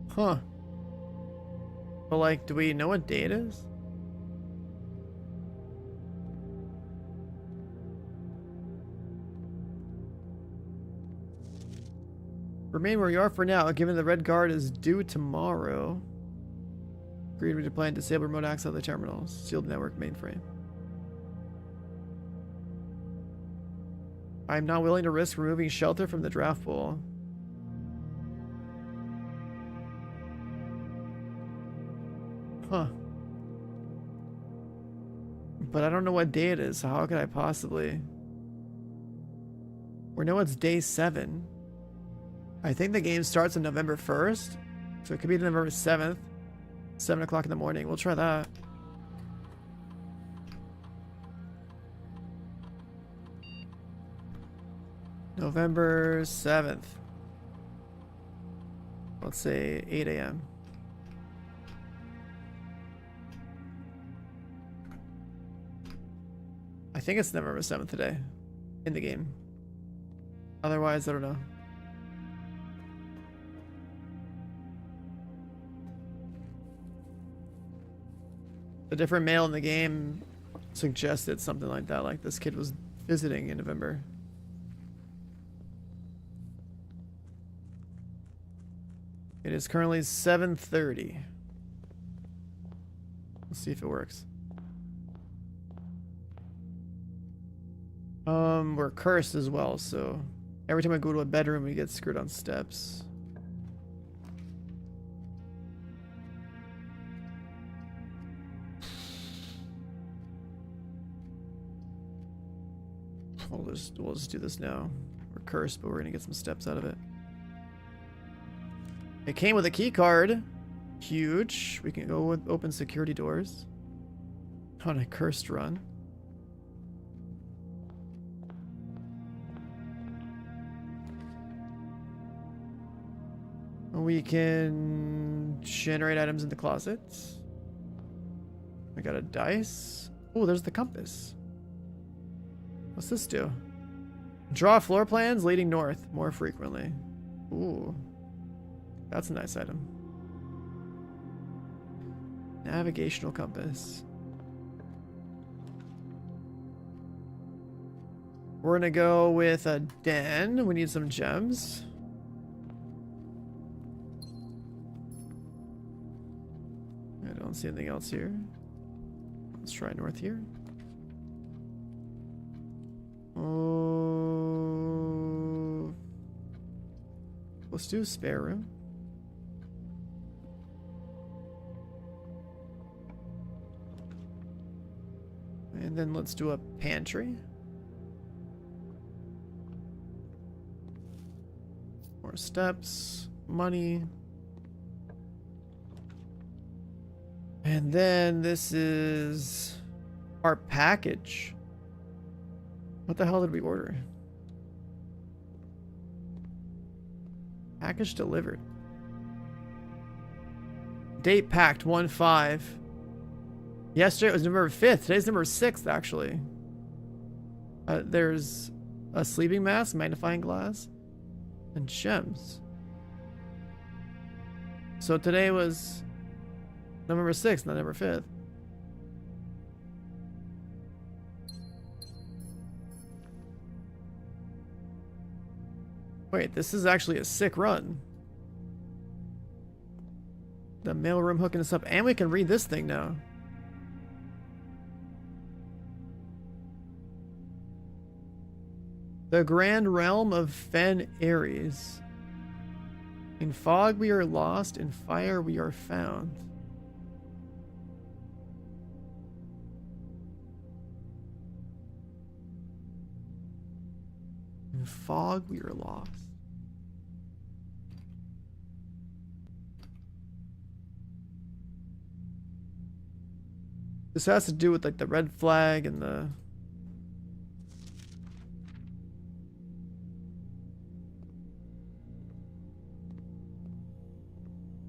Huh. But like, do we know what day it is? Remain where you are for now, given the red guard is due tomorrow. Agreed to plan to disable remote access of the terminals. Sealed network mainframe. I'm not willing to risk removing shelter from the draft pool. Huh. But I don't know what day it is, so how could I possibly... We know it's day 7. I think the game starts on November 1st. So it could be November 7th. 7 o'clock in the morning. We'll try that. November 7th. Let's say 8 a.m. I think it's November 7th today. In the game. Otherwise, I don't know. The different mail in the game suggested something like that, like this kid was visiting in November. It is currently 7:30. Let's see if it works. We're cursed as well, so every time I go to a bedroom we get screwed on steps. We'll just do this now. We're cursed, but we're gonna get some steps out of it. It came with a key card. Huge. We can go with open security doors on a cursed run. We can generate items in the closets. We got a dice. Oh, there's the compass. What's this do? Draw floor plans leading north more frequently. Ooh. That's a nice item. Navigational compass. We're gonna go with a den. We need some gems. I don't see anything else here. Let's try north here. Oh, let's do a spare room. And then let's do a pantry. More steps, money. And then this is our package. What the hell did we order? Package delivered. Date packed 1/5. Yesterday it was November 5th. Today's November 6th, actually. There's a sleeping mask, magnifying glass, and gems. So today was November 6th, not November 5th. Wait, this is actually a sick run. The mailroom hooking us up, and we can read this thing now. The Grand Realm of Fen Ares. In fog we are lost, in fire we are found. In fog we are lost. This has to do with like the red flag and the...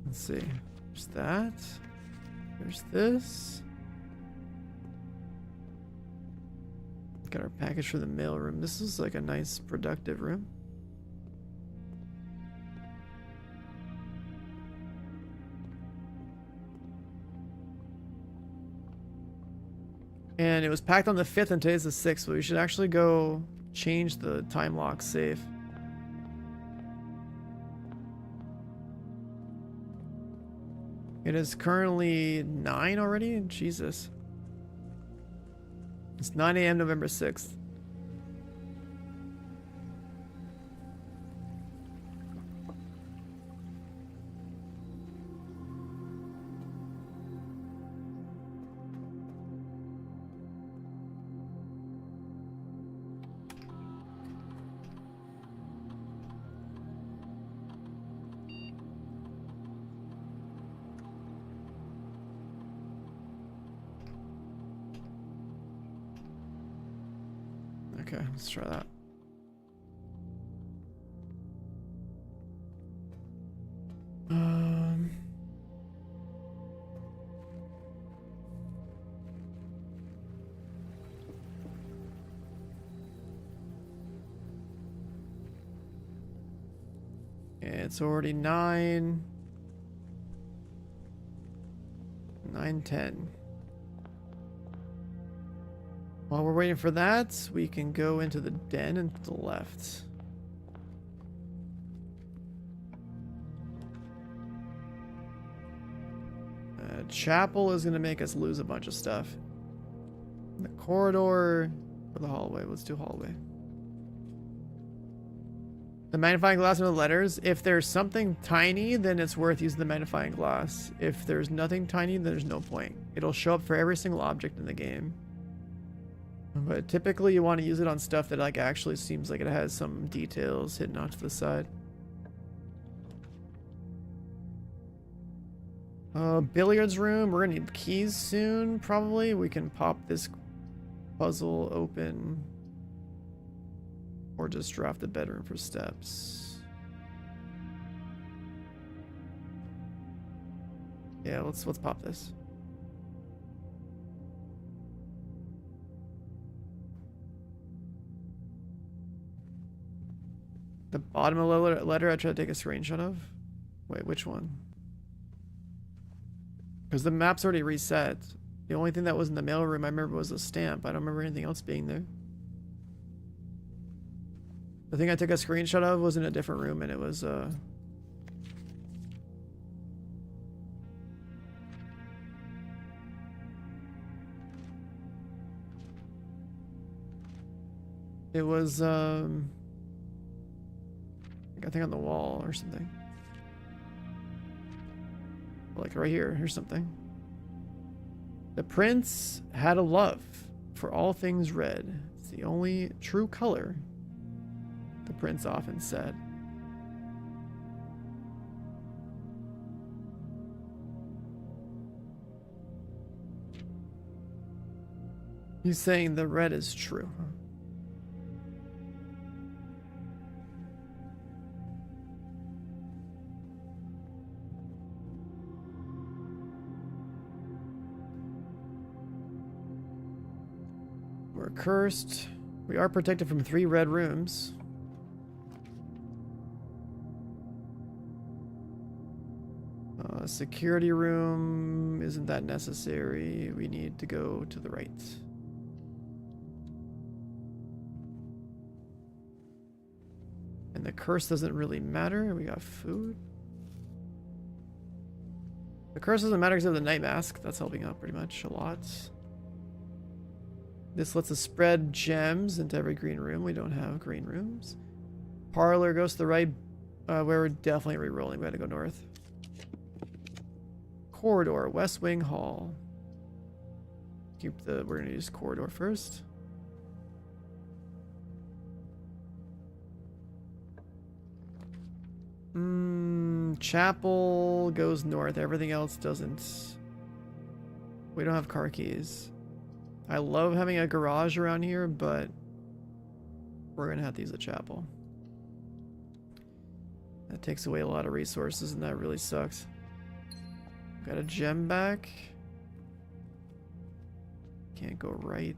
Let's see. There's that. There's this. Got our package for the mail room. This is like a nice, productive room. And it was packed on the 5th and today's the 6th, so we should actually go change the time lock safe. It is currently 9 already? Jesus. It's 9 a.m. November 6th. Okay, let's try that. It's already 9. 9:10. While we're waiting for that, we can go into the den and to the left. Chapel is going to make us lose a bunch of stuff. The corridor or the hallway. Let's do hallway. The magnifying glass and the letters. If there's something tiny, then it's worth using the magnifying glass. If there's nothing tiny, then there's no point. It'll show up for every single object in the game. But typically you want to use it on stuff that like actually seems like it has some details hidden off to the side. Billiards room. We're gonna need keys soon, probably. We can pop this puzzle open. Or just draft the bedroom for steps. Yeah, let's pop this. The bottom of the letter I tried to take a screenshot of? Wait, which one? Because the map's already reset. The only thing that was in the mailroom I remember was a stamp. I don't remember anything else being there. The thing I took a screenshot of was in a different room, and it was, it was, I think on the wall or something. Like right here, here's something. The prince had a love for all things red. It's the only true color, the prince often said. He's saying the red is true. We're cursed. We are protected from 3 red rooms. Security room isn't that necessary. We need to go to the right. And the curse doesn't really matter. We got food. The curse doesn't matter because of the night mask. That's helping out pretty much a lot. This lets us spread gems into every green room. We don't have green rooms. Parlor goes to the right. Where we're definitely re-rolling. We had to go north. Corridor, West Wing Hall. We're gonna use corridor first. Chapel goes north. Everything else doesn't. We don't have car keys. I love having a garage around here, but we're gonna have to use a chapel. That takes away a lot of resources, and that really sucks. Got a gem back. Can't go right.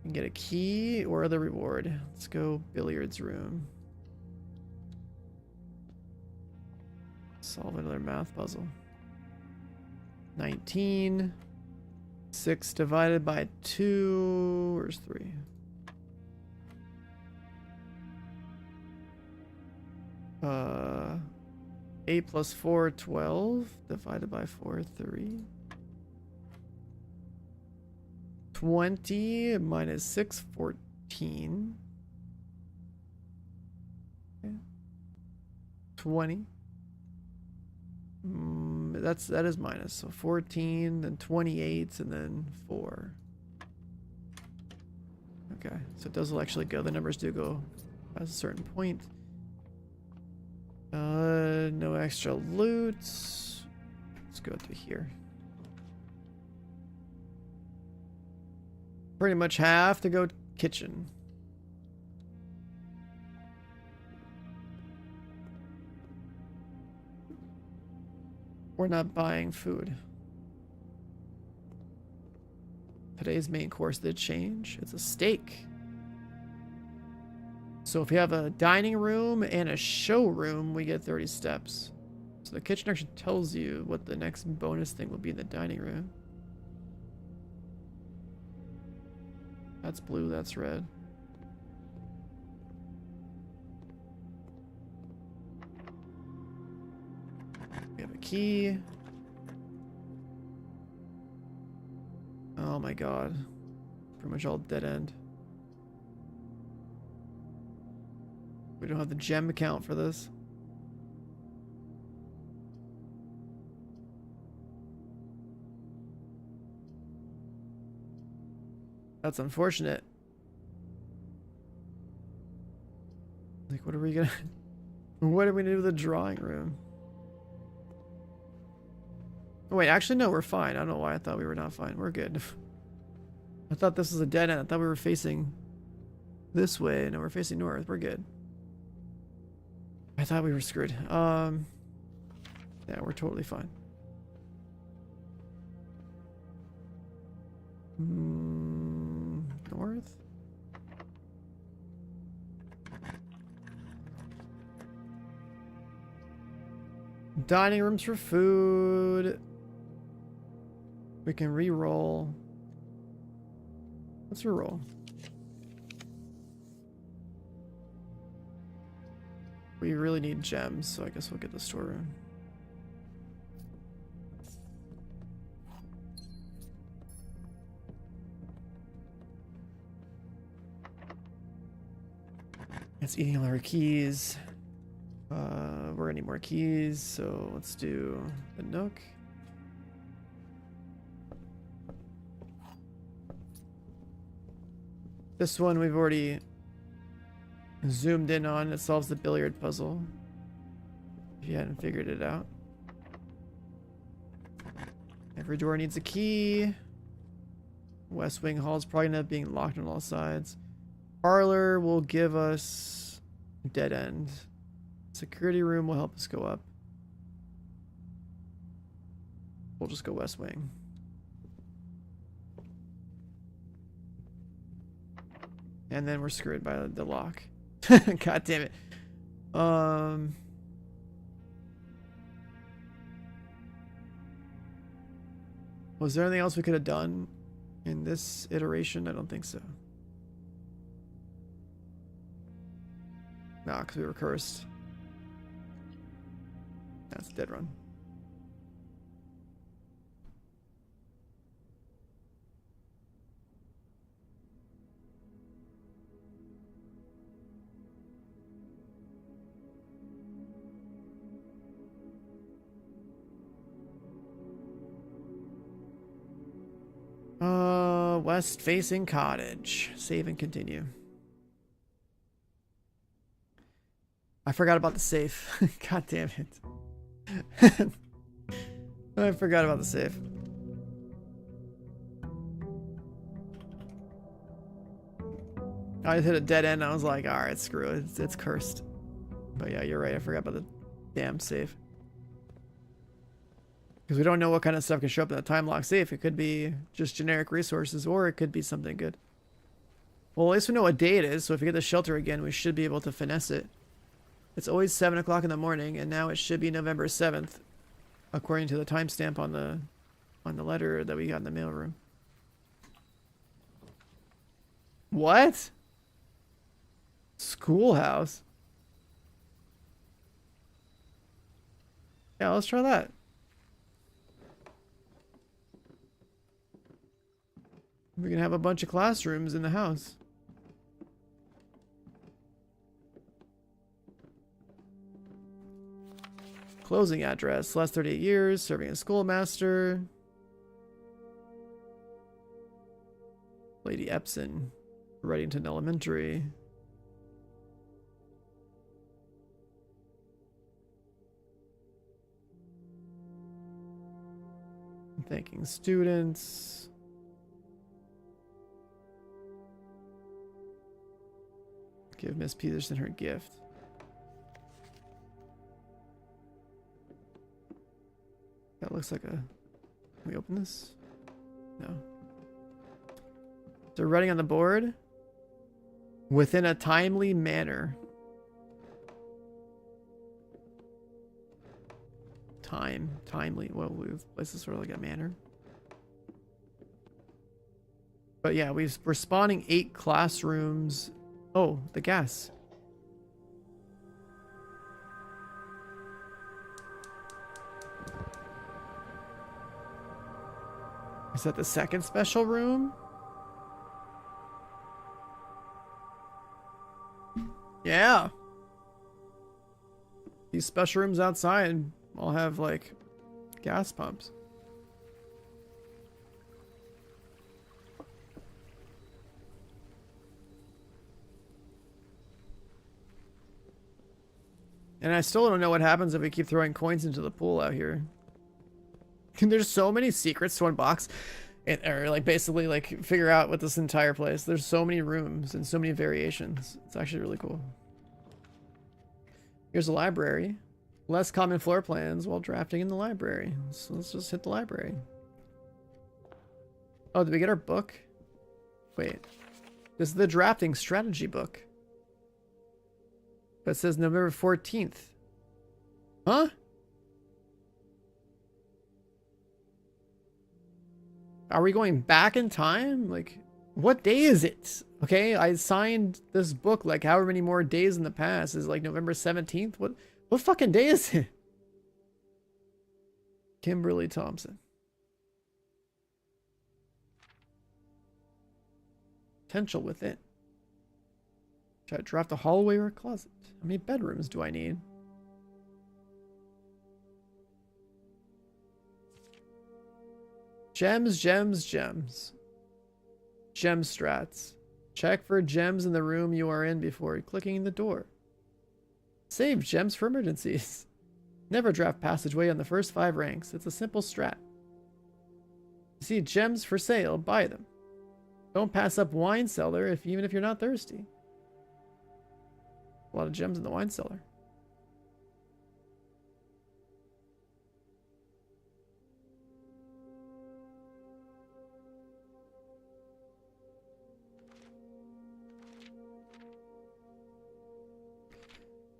Can get a key or the reward. Let's go billiards room. Solve another math puzzle. 19. 6 divided by 2. Where's 3? Uh, 8 plus 4, 12. Divided by 4, 3. 20 minus 6, 14. Okay. 20. That is minus. So 14, then 28, and then 4. Okay, so it does actually go. The numbers do go at a certain point. No extra loot. Let's go through here. Pretty much have to go kitchen. We're not buying food. Today's main course did change. It's a steak. So if you have a dining room and a showroom, we get 30 steps. So the kitchen actually tells you what the next bonus thing will be in the dining room. That's blue, that's red. We have a key. Oh my god. Pretty much all dead end. We don't have the gem account for this. That's unfortunate. Like, what are we gonna... What do we do with the drawing room? Oh, wait, actually, no, we're fine. I don't know why I thought we were not fine. We're good. I thought this was a dead end. I thought we were facing this way. No, we're facing north. We're good. I thought we were screwed. Yeah, we're totally fine. North? Dining rooms for food. We can re-roll. Let's re-roll. We really need gems, so I guess we'll get the storeroom. It's eating all our keys. We're gonna need more keys, so let's do the Nook. This one we've already zoomed in on. It solves the billiard puzzle, if you hadn't figured it out. Every door needs a key. West Wing Hall is probably gonna end up being locked on all sides. Parlor will give us dead end. Security room will help us go up. We'll just go West Wing. And then we're screwed by the lock. God damn it. Was there anything else we could have done in this iteration? I don't think so. Nah, because we were cursed. That's a dead run. West facing cottage. Save and continue. I forgot about the safe. God damn it. I forgot about the safe. I just hit a dead end. I was like, alright, screw it. It's cursed. But yeah, you're right. I forgot about the damn safe. Because we don't know what kind of stuff can show up in the time lock safe. It could be just generic resources, or it could be something good. Well, at least we know what day it is, so if we get the shelter again, we should be able to finesse it. It's always 7 o'clock in the morning, and now it should be November 7th, according to the timestamp on the letter that we got in the mailroom. What? Schoolhouse? Yeah, let's try that. We can have a bunch of classrooms in the house. Closing address. Last 38 years. Serving as schoolmaster. Lady Epson. Reddington Elementary. Thanking students. Give Miss Peterson her gift. That looks like a... Can we open this? No. So writing on the board. Within a timely manner. Timely. Well, we've placed this sort of like a manner. But yeah, we're spawning 8 classrooms. Oh, the gas. Is that the second special room? Yeah. These special rooms outside all have like gas pumps. And I still don't know what happens if we keep throwing coins into the pool out here. There's so many secrets to unbox. Or like basically like figure out with this entire place. There's so many rooms and so many variations. It's actually really cool. Here's a library. Less common floor plans while drafting in the library. So let's just hit the library. Oh, did we get our book? Wait. This is the drafting strategy book. But it says November 14th. Huh? Are we going back in time? Like, what day is it? Okay, I signed this book like however many more days in the past. Is like November 17th? What fucking day is it? Kimberly Thompson. Potential within. Should I draft a hallway or a closet? How many bedrooms do I need? Gems, gems, gems. Gem strats. Check for gems in the room you are in before clicking the door. Save gems for emergencies. Never draft passageway on the first 5 ranks. It's a simple strat. You see gems for sale, buy them. Don't pass up wine cellar even if you're not thirsty. A lot of gems in the wine cellar.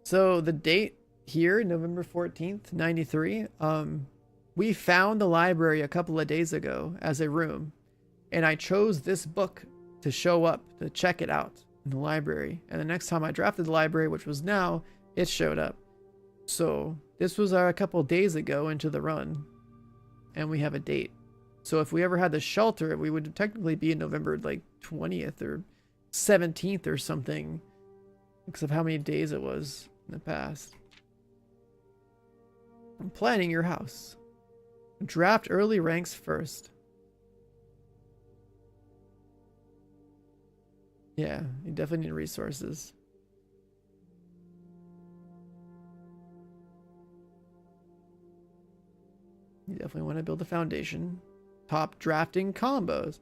So the date here, November 14th, 93, we found the library a couple of days ago as a room, and I chose this book to show up, to check it out in the library. And the next time I drafted the library, which was now, it showed up. So this was a couple of days ago into the run, and we have a date. So if we ever had the shelter, we would technically be in November like 20th or 17th or something, because of how many days it was in the past. I'm planning your house. Draft early ranks first. Yeah, you definitely need resources. You definitely want to build a foundation. Top drafting combos.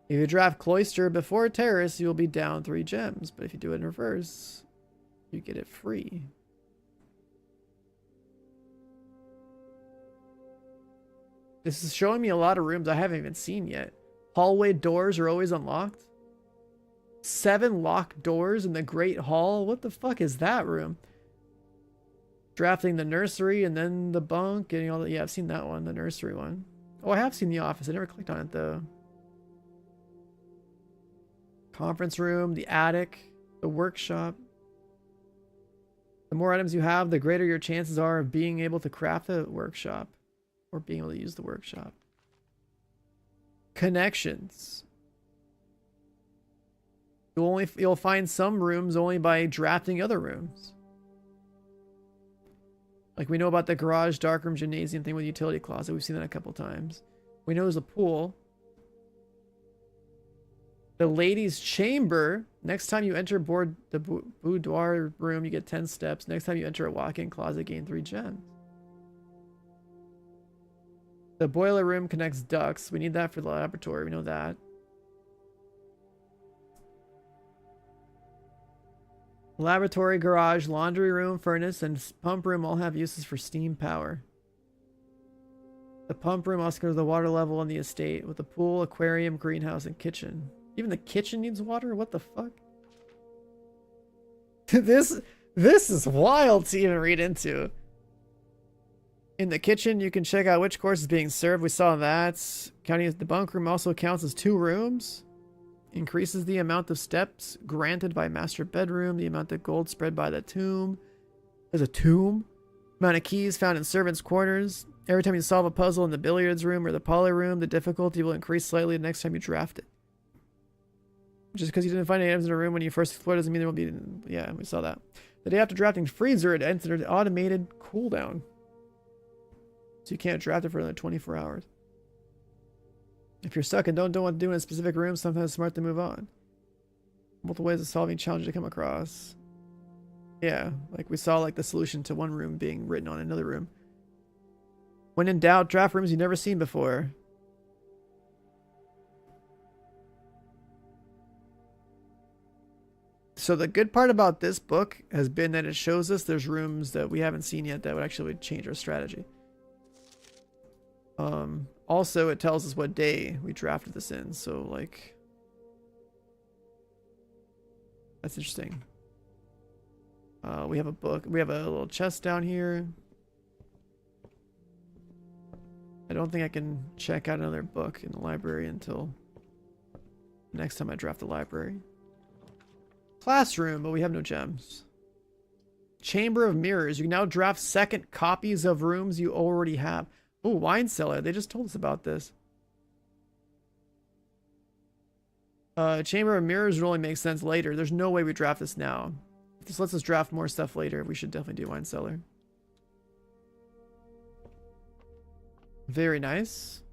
If you draft Cloister before Terrace, you'll be down 3 gems. But if you do it in reverse, you get it free. This is showing me a lot of rooms I haven't even seen yet. Hallway doors are always unlocked. 7 locked doors in the Great Hall. What the fuck is that room? Drafting the nursery and then the bunk. Getting all the, yeah, I've seen that one, the nursery one. Oh, I have seen the office. I never clicked on it though. Conference room, the attic, the workshop. The more items you have, the greater your chances are of being able to craft the workshop. Or being able to use the workshop. Connections. You'll find some rooms only by drafting other rooms. Like we know about the garage, darkroom, gymnasium thing with utility closet. We've seen that a couple times. We know there's a pool. The ladies' chamber. Next time you enter the boudoir room, you get 10 steps. Next time you enter a walk-in closet, gain 3 gems. The boiler room connects ducts. We need that for the laboratory. We know that. Laboratory, garage, laundry room, furnace, and pump room all have uses for steam power. The pump room also goes to the water level on the estate with a pool, aquarium, greenhouse, and kitchen. Even the kitchen needs water? What the fuck? This is wild to even read into. In the kitchen, you can check out which course is being served. We saw that. Counting as the bunk room also counts as 2 rooms. Increases the amount of steps granted by master bedroom. The amount of gold spread by the tomb. There's a tomb. Amount of keys found in servants' quarters. Every time you solve a puzzle in the billiards room or the poly room, the difficulty will increase slightly the next time you draft it. Just because you didn't find any items in a room when you first explored doesn't mean there will be... Yeah, we saw that. The day after drafting Freezer, it entered automated cooldown. So you can't draft it for another 24 hours. If you're stuck and don't know what to do in a specific room, sometimes it's smart to move on. Multiple ways of solving challenges to come across. Yeah, like we saw like the solution to one room being written on another room. When in doubt, draft rooms you've never seen before. So the good part about this book has been that it shows us there's rooms that we haven't seen yet that would actually change our strategy. Also, it tells us what day we drafted this in, so like that's interesting. We have a book. We have a little chest down here. I don't think I can check out another book in the library until next time I draft the library. Classroom, but we have no gems. Chamber of Mirrors. You can now draft second copies of rooms you already have. Oh, wine cellar. They just told us about this. Chamber of Mirrors would only make sense later. There's no way we draft this now. If this lets us draft more stuff later, we should definitely do wine cellar. Very nice.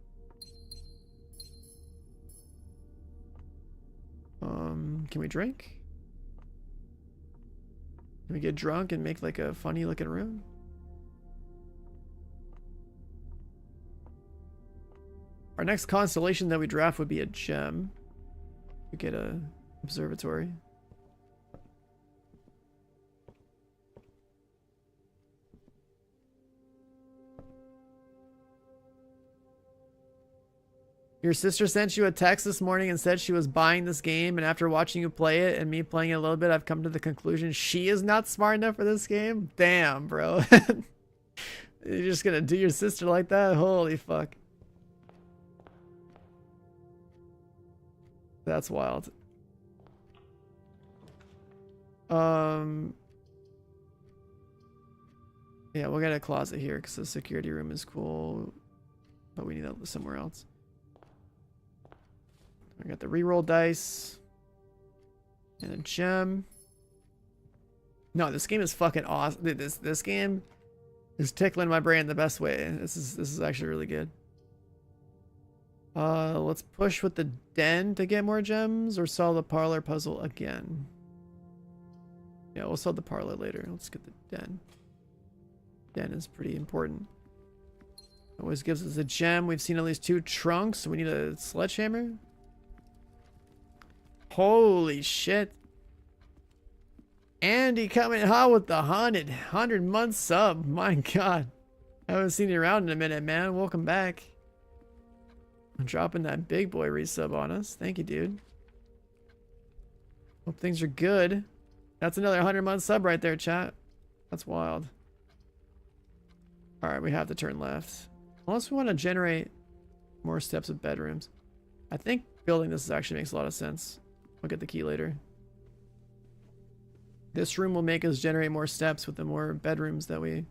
Can we drink? Can we get drunk and make like a funny looking room? Our next constellation that we draft would be a gem. We get a observatory. Your sister sent you a text this morning and said she was buying this game, and after watching you play it and me playing it a little bit, I've come to the conclusion she is not smart enough for this game. Damn, bro. You're just gonna do your sister like that? Holy fuck. That's wild. Yeah, we'll get a closet here because the security room is cool, but we need that somewhere else. We got the reroll dice and a gem. No, this game is fucking awesome. This game is tickling my brain the best way. This is actually really good. Let's push with the den to get more gems, or solve the parlor puzzle again. Yeah, we'll solve the parlor later. Let's get the den. Den is pretty important. Always gives us a gem. We've seen at least 2 trunks. So we need a sledgehammer. Holy shit. Andy coming hot with the 100 month sub. My god. I haven't seen you around in a minute, man. Welcome back. I'm dropping that big boy resub on us. Thank you, dude. Hope things are good. That's another 100 month sub right there, chat. That's wild. Alright, we have to turn left. Unless we want to generate more steps of bedrooms. I think building this actually makes a lot of sense. I'll get the key later. This room will make us generate more steps with the more bedrooms that we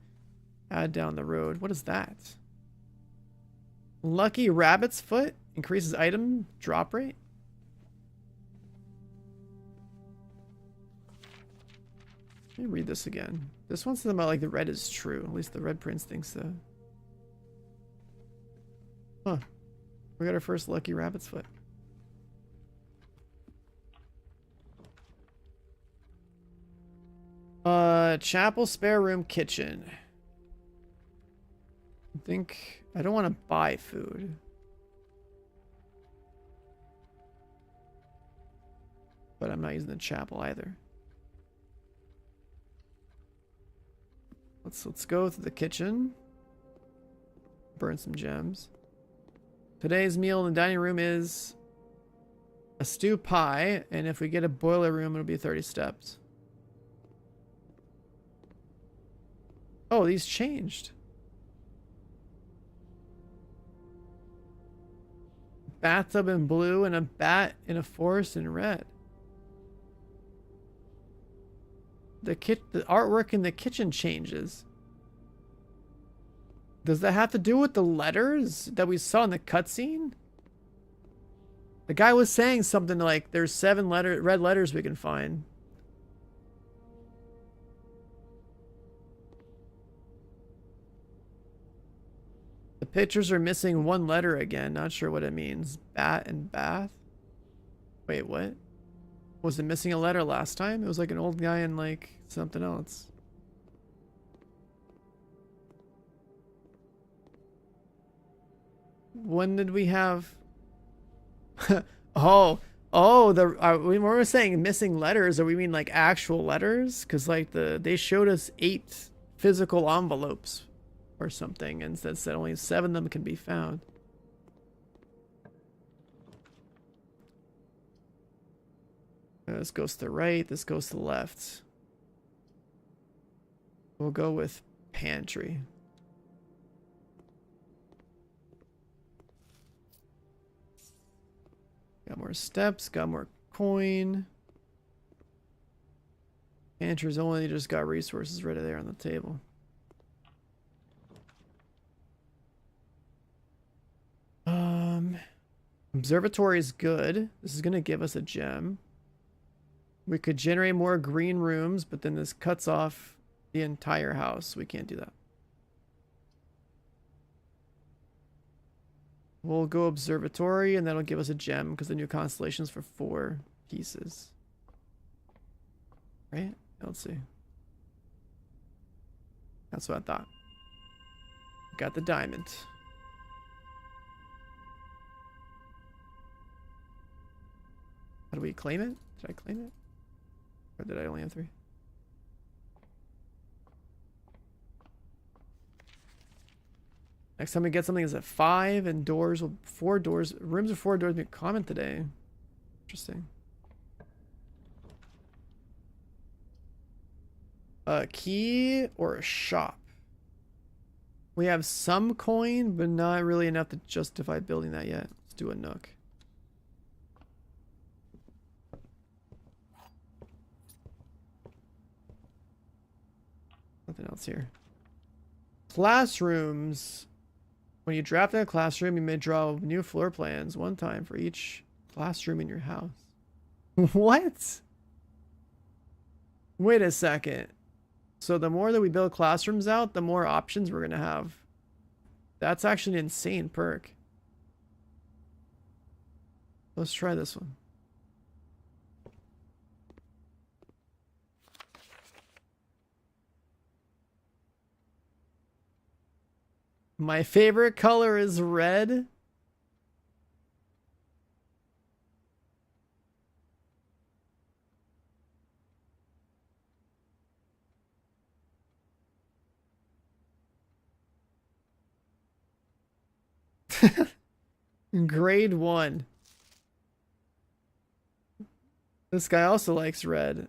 add down the road. What is that? Lucky Rabbit's Foot increases item drop rate. Let me read this again. This one's something about like the red is true. At least the Red Prince thinks so. Huh. We got our first Lucky Rabbit's Foot. Chapel, spare room, kitchen. I think I don't want to buy food. But I'm not using the chapel either. Let's go to the kitchen. Burn some gems. Today's meal in the dining room is a stew pie, and if we get a boiler room, it'll be 30 steps. Oh, these changed. Bathtub in blue and a bat in a forest in red. The artwork in the kitchen changes. Does that have to do with the letters that we saw in the cutscene? The guy was saying something like there's 7 red letters we can find. The pictures are missing 1 letter again. Not sure what it means. Bat and bath? Wait, what? Was it missing a letter last time? It was like an old guy and like something else. When did we have... when we're saying missing letters, are we mean like actual letters? Because like they showed us 8 physical envelopes or something, and said only 7 of them can be found. This goes to the right, this goes to the left. We'll go with pantry. Got more steps, got more coin. Pantry's only just got resources right there on the table. Observatory is good. This is gonna give us a gem. We could generate more green rooms, but then this cuts off the entire house. We can't do that. We'll go observatory, and that'll give us a gem because the new constellation's for 4 pieces. Right? Let's see. That's what I thought. Got the diamond. How do we claim it? Did I claim it? Or did I only have 3? Next time we get something is at 5, and doors will 4 doors. Rooms with 4 doors be common today. Interesting. A key or a shop. We have some coin, but not really enough to justify building that yet. Let's do a nook. Nothing else here. Classrooms. When you draft in a classroom, you may draw new floor plans 1 time for each classroom in your house. What? Wait a second. So the more that we build classrooms out, the more options we're going to have. That's actually an insane perk. Let's try this one. My favorite color is red. Grade 1. This guy also likes red.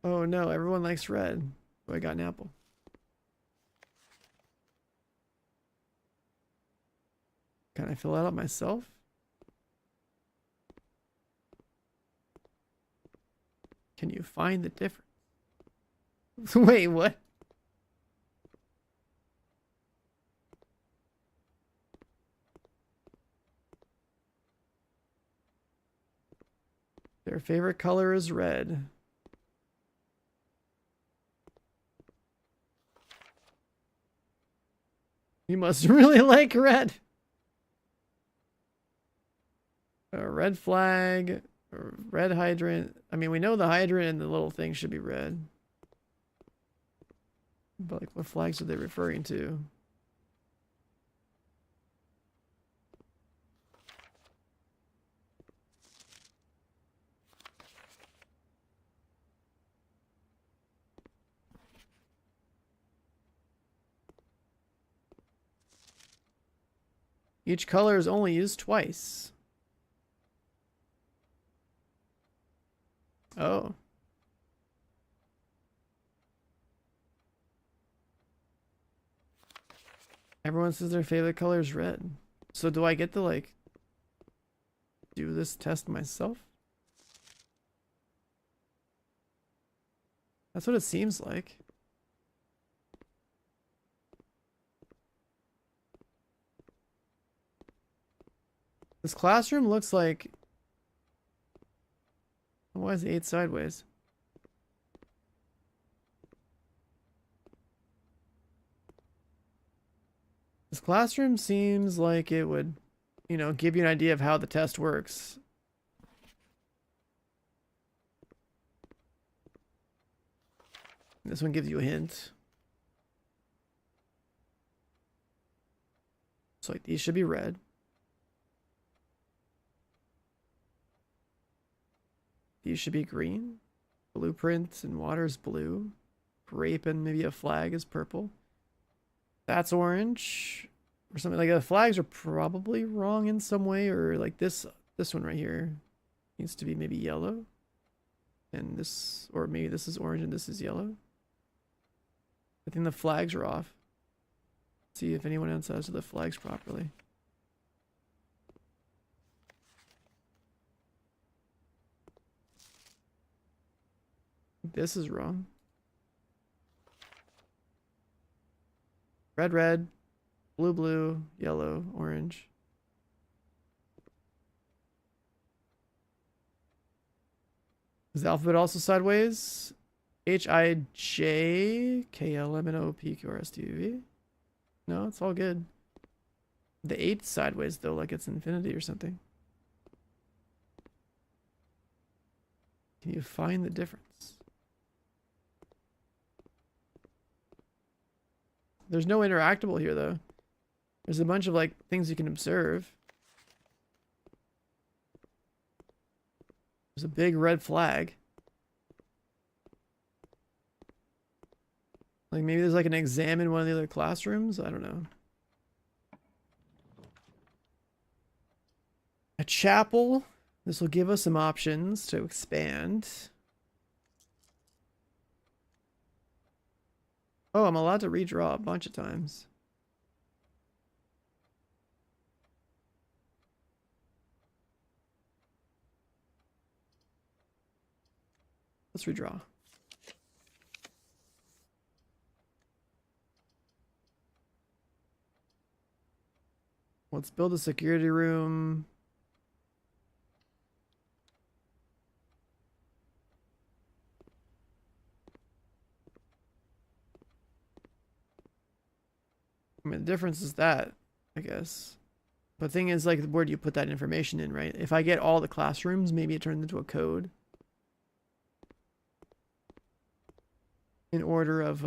Oh no, everyone likes red. Oh, I got an apple. Can I fill that out myself? Can you find the difference? Wait, what? Their favorite color is red. You must really like red. A red flag, or red hydrant. I mean, we know the hydrant and the little thing should be red. But like, what flags are they referring to? Each color is only used twice. Oh. Everyone says their favorite color is red. So do I get to like do this test myself? That's what it seems like. This classroom looks like... Why is it 8 sideways? This classroom seems like it would, you know, give you an idea of how the test works. This one gives you a hint. So like these should be red. These should be green. Blueprint and water is blue. Grape and maybe a flag is purple. That's orange. Or something like that. The flags are probably wrong in some way, or like this one right here needs to be maybe yellow. And this, or maybe this is orange and this is yellow. I think the flags are off. See if anyone else has the flags properly. This is wrong. Red, red, blue, blue, yellow, orange. Is the alphabet also sideways? HIJKLMNOPQRSTUV? No, it's all good. The 8's sideways though, like it's infinity or something. Can you find the difference? There's no interactable here though. There's a bunch of like things you can observe. There's a big red flag. Like maybe there's like an exam in one of the other classrooms. I don't know. A chapel. This will give us some options to expand. Oh, I'm allowed to redraw a bunch of times. Let's redraw. Let's build a security room. I mean, the difference is that, I guess. But the thing is, like, where do you put that information in, right? If I get all the classrooms, maybe it turns into a code. In order of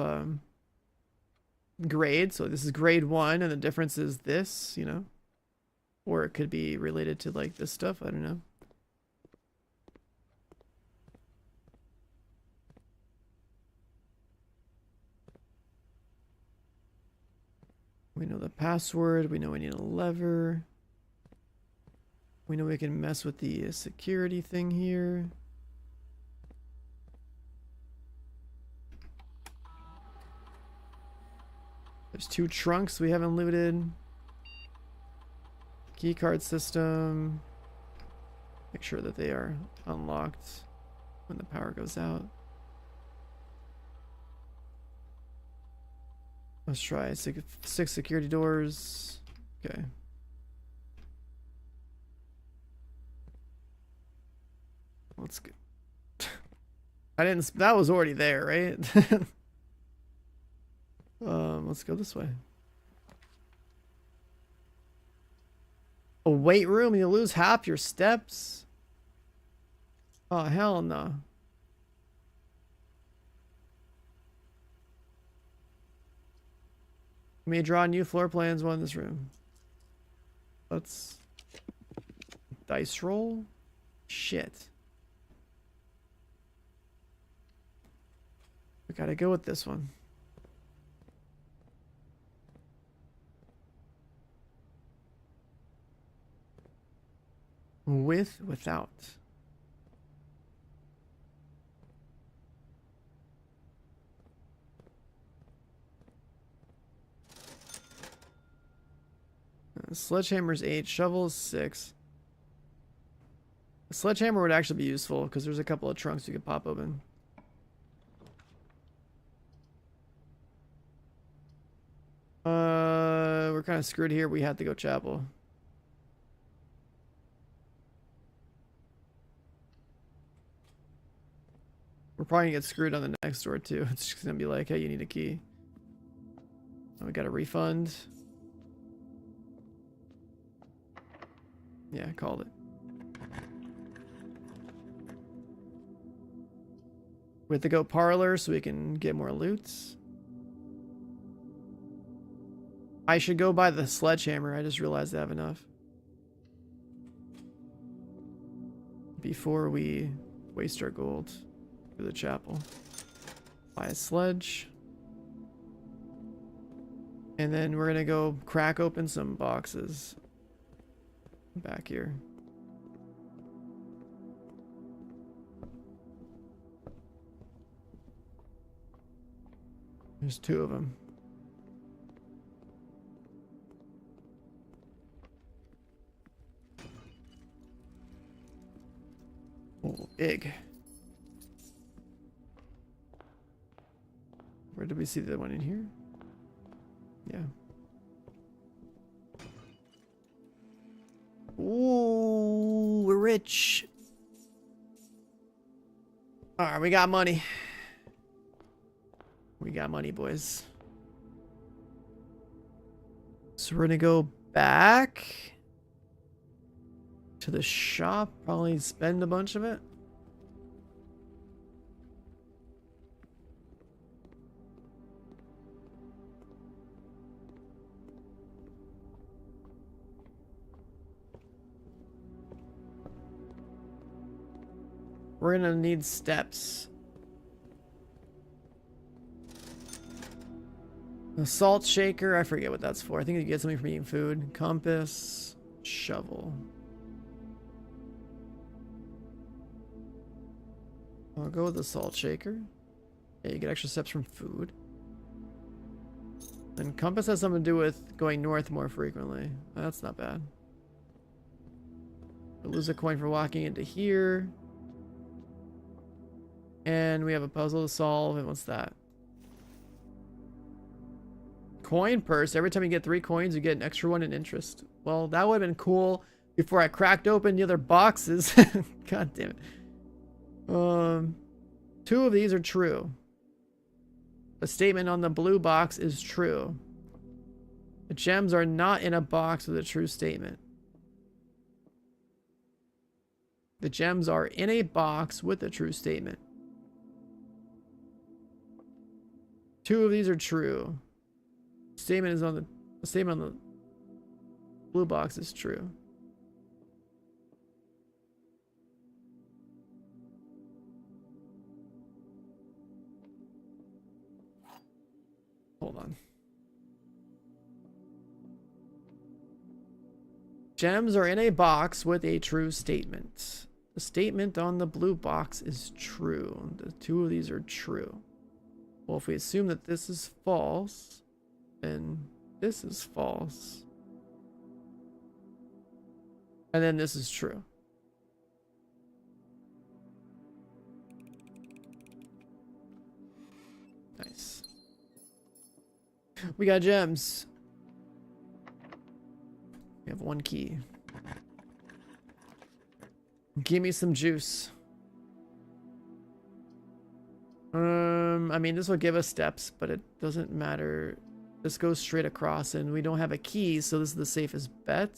grade. So this is grade 1, and the difference is this, you know? Or it could be related to, like, this stuff. I don't know. We know the password. We know we need a lever. We know we can mess with the security thing here. There's 2 trunks we haven't looted. Keycard system. Make sure that they are unlocked when the power goes out. Let's try 6 security doors. Okay. Let's go. I didn't. That was already there, right? Let's go this way. A weight room, you lose half your steps. Oh hell no. You may draw new floor plans one in this room. Let's dice roll. Shit. We gotta go with this one. With, without. Sledgehammer's 8, shovel's 6. A sledgehammer would actually be useful because there's a couple of trunks you could pop open. We're kind of screwed here. We have to go chapel. We're probably gonna get screwed on the next door too. It's just gonna be like, hey, you need a key. Oh, we got a refund. Yeah, I called it. We have to go parlor so we can get more loots. I should go buy the sledgehammer. I just realized I have enough. Before we waste our gold for the chapel. Buy a sledge. And then we're gonna go crack open some boxes. Back here. There's 2 of them. Oh, big. Or did we see the one in here? Yeah. Ooh, we're rich. Alright, we got money. We got money, boys. So we're gonna go back to the shop, probably spend a bunch of it. We're gonna need steps. A salt shaker, I forget what that's for. I think you get something from eating food. Compass, shovel. I'll go with the salt shaker. Yeah, you get extra steps from food. And compass has something to do with going north more frequently. That's not bad. We'll lose a coin for walking into here. And we have a puzzle to solve. And what's that? Coin purse. Every time you get 3 coins, you get an extra one in interest. Well, that would have been cool before I cracked open the other boxes. God damn it. 2 of these are true. The statement on the blue box is true. The gems are not in a box with a true statement. The gems are in a box with a true statement. 2 of these are true. The statement on the blue box is true. Hold on. Gems are in a box with a true statement. The statement on the blue box is true. The 2 of these are true. Well, if we assume that this is false, then this is false. And then this is true. Nice. We got gems. We have 1 key. Give me some juice. I mean, this will give us steps, but it doesn't matter. This goes straight across, and we don't have a key, so this is the safest bet.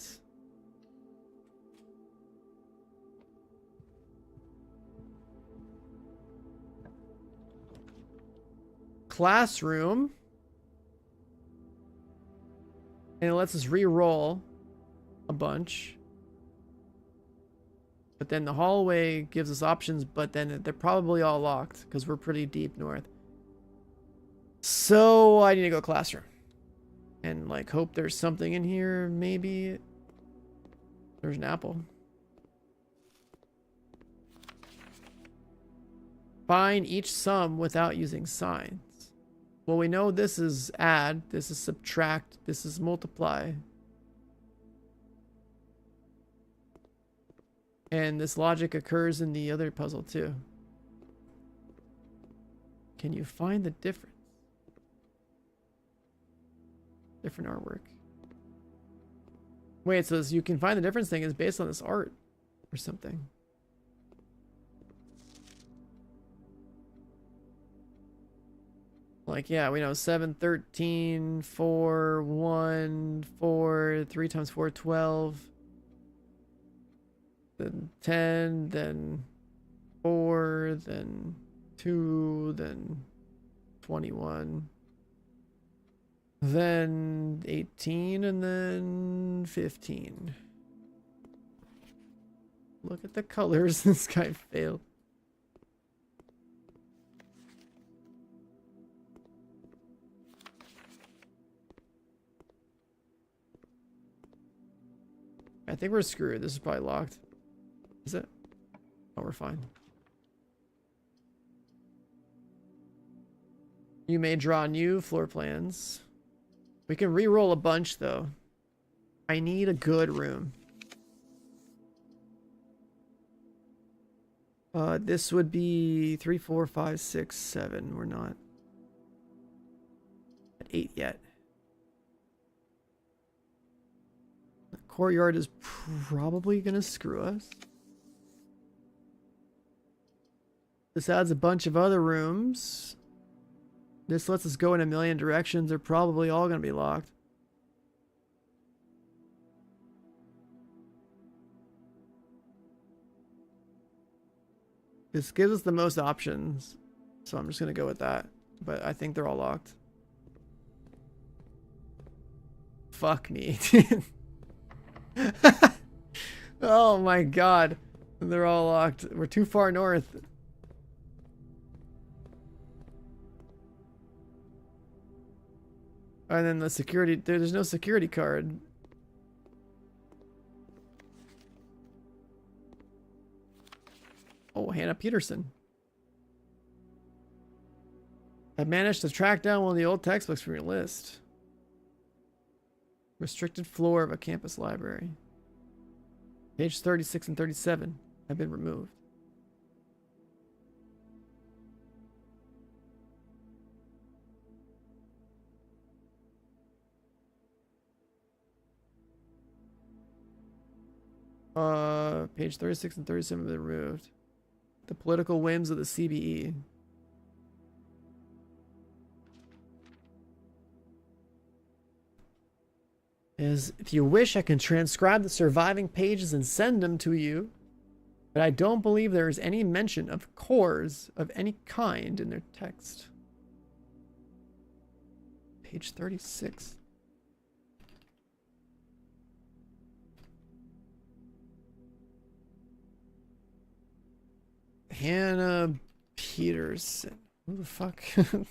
Classroom. And it lets us re-roll a bunch. But then the hallway gives us options, but then they're probably all locked because we're pretty deep north. So I need to go classroom. And like hope there's something in here, maybe. There's an apple. Find each sum without using signs. Well, we know this is add, this is subtract, this is multiply. And this logic occurs in the other puzzle too. Can you find the difference? Different artwork. Wait, so this you can find the difference thing is based on this art or something. Like, yeah, we know 7, 13, 4, 1, 4, 3 times 4, 12. Then 10, then 4, then 2, then 21. Then 18, and then 15. Look at the colors. This guy failed. I think we're screwed. This is probably locked. Is it? Oh, we're fine. You may draw new floor plans. We can re-roll a bunch, though. I need a good room. This would be 3, 4, 5, 6, 7. We're not. 8 yet. The courtyard is probably gonna screw us. This adds a bunch of other rooms. This lets us go in a million directions. They're probably all gonna be locked. This gives us the most options, so I'm just gonna go with that. But I think they're all locked. Fuck me, dude. Oh my god. They're all locked. We're too far north. And then the security, there's no security card. Oh, Hannah Peterson. I managed to track down one of the old textbooks from your list. Restricted floor of a campus library. Page 36 and 37 have been removed. Page 36 and 37 have been removed. The political whims of the CBE. If you wish, I can transcribe the surviving pages and send them to you. But I don't believe there is any mention of cores of any kind in their text. Page 36. Hannah Peterson. Who the fuck? And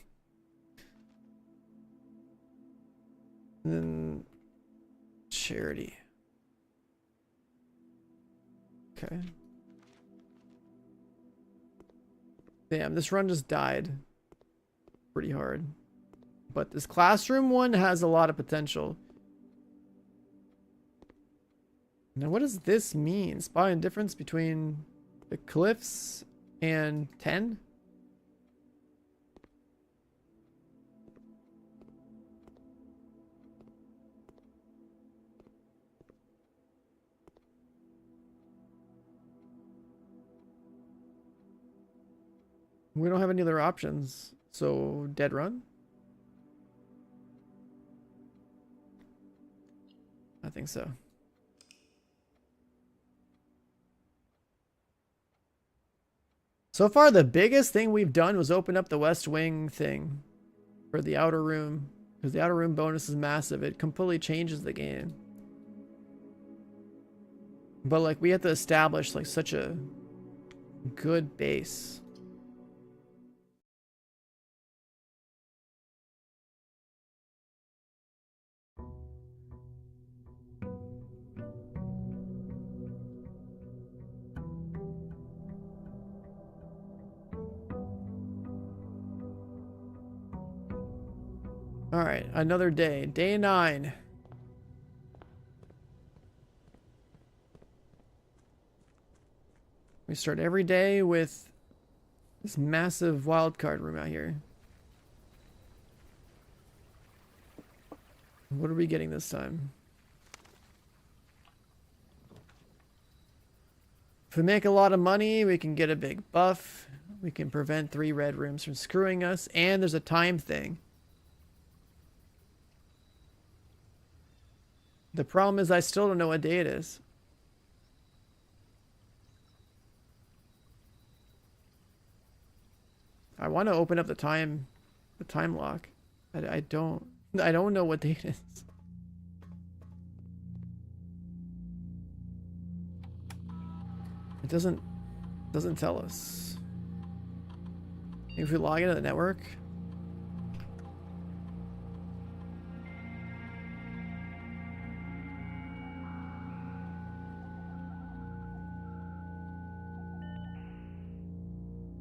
then Charity. Okay. Damn, this run just died pretty hard. But this classroom one has a lot of potential. Now, what does this mean? Spot and difference between the cliffs and 10? We don't have any other options, so dead run? I think so. So far, the biggest thing we've done was open up the West Wing thing for the outer room, because the outer room bonus is massive. It completely changes the game. But like, we have to establish like such a good base. All right, another day. Day 9. We start every day with this massive wildcard room out here. What are we getting this time? If we make a lot of money, we can get a big buff. We can prevent 3 red rooms from screwing us. And there's a time thing. The problem is I still don't know what day it is. I want to open up the time lock. I don't know what day it is. It doesn't tell us. If we log into the network.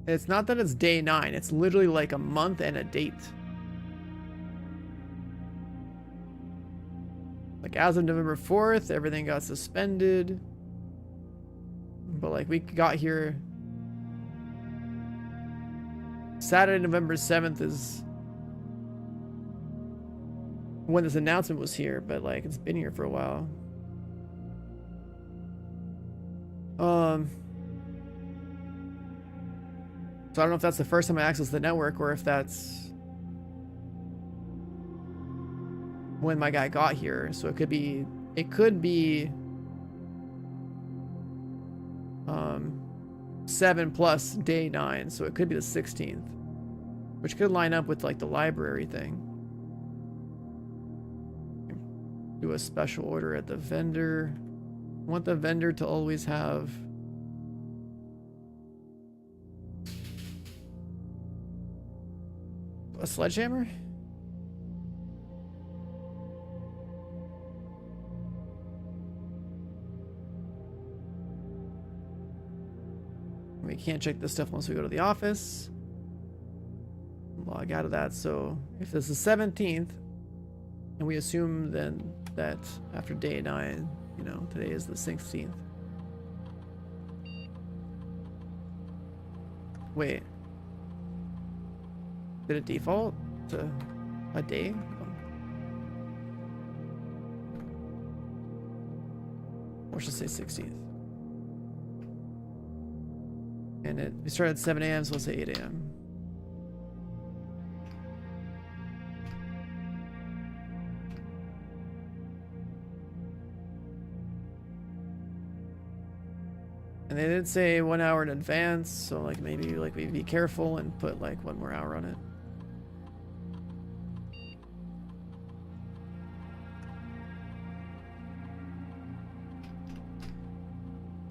It's not that it's day 9. It's literally like a month and a date. Like as of November 4th, everything got suspended. But like we got here. Saturday, November 7th is when this announcement was here, but like it's been here for a while. So I don't know if that's the first time I accessed the network or if that's when my guy got here. So it could be 7 plus day 9, so it could be the 16th, which could line up with like the library thing. Do a special order at the vendor. I want the vendor to always have a sledgehammer. We can't check this stuff once we go to the office. Log out of that. So if this is 17th, and we assume then that after day 9, you know, today is the 16th. Wait. Did it default to a day? Or should I say 16th? And we started at 7 a.m., so let's say 8 a.m. And they did say 1 hour in advance, so like maybe like we be careful and put like 1 more hour on it.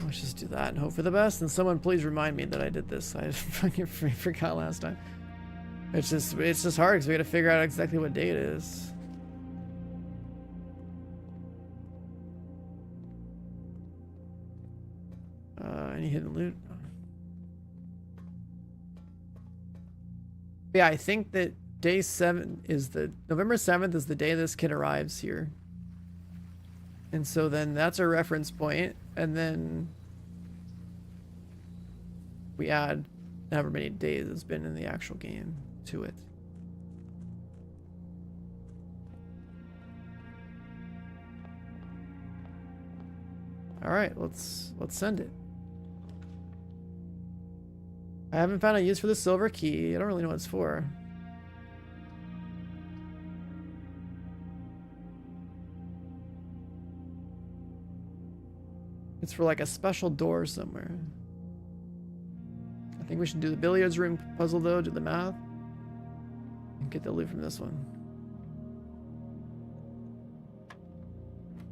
Let's just do that and hope for the best. And someone please remind me that I did this. I fucking forgot last time. It's just hard because we got to figure out exactly what day it is. Any hidden loot? Yeah, I think that day 7 is November 7th is the day this kid arrives here. And so then that's a reference point, and then we add however many days it's been in the actual game to it. All right, let's send it. I haven't found a use for the silver key. I don't really know what it's for. It's for like a special door somewhere. I think we should do the billiards room puzzle though, do the math, and get the loot from this one.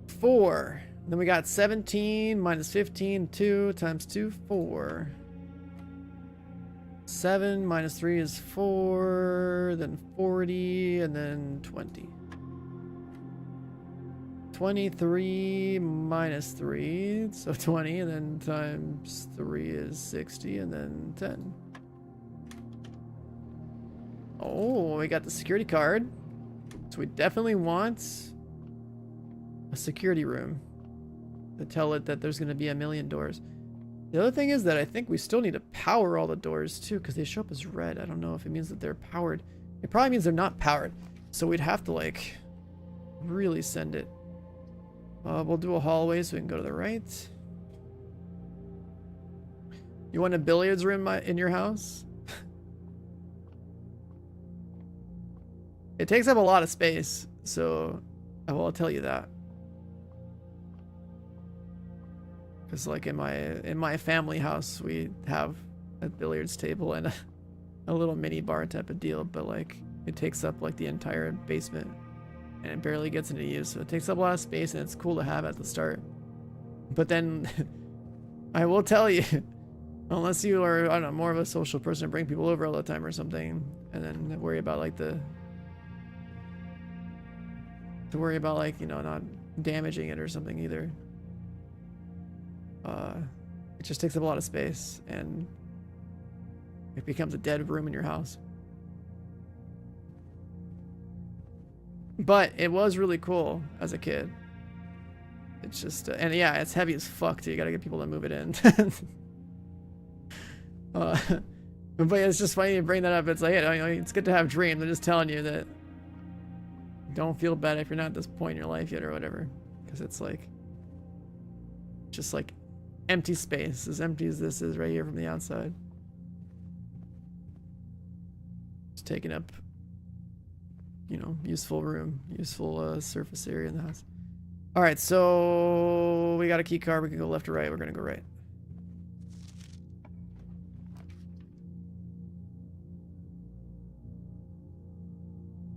4. Then we got 17 minus 15, 2 times 2, 4. 7 minus 3 is 4, then 40, and then 20. 23 minus 3, so 20, and then times 3 is 60, and then 10. Oh, we got the security card. So we definitely want a security room to tell it that there's going to be a million doors. The other thing is that I think we still need to power all the doors too, because they show up as red. I don't know if it means that they're powered. It probably means they're not powered. So we'd have to like really send it. We'll do a hallway so we can go to the right. You want a billiards room in your house? It takes up a lot of space, so I'll tell you that. Because like in my family house, we have a billiards table and a little mini bar type of deal, but like it takes up like the entire basement. And it barely gets into use, so it takes up a lot of space, and it's cool to have at the start. But then, I will tell you, unless you are, I don't know, more of a social person, bring people over all the time or something, and then worry about like you know, not damaging it or something either. It just takes up a lot of space, and it becomes a dead room in your house. But it was really cool as a kid. It's just, and yeah, it's heavy as fuck too. You gotta get people to move it in. But it's just funny you bring that up. It's like, you know, it's good to have dreams. I'm just telling you that don't feel bad if you're not at this point in your life yet or whatever. Because it's like, just like empty space, as empty as this is right here from the outside. Just taking up, you know, useful room, useful surface area in the house. All right, so we got a key card. We can go left or right. We're gonna go right.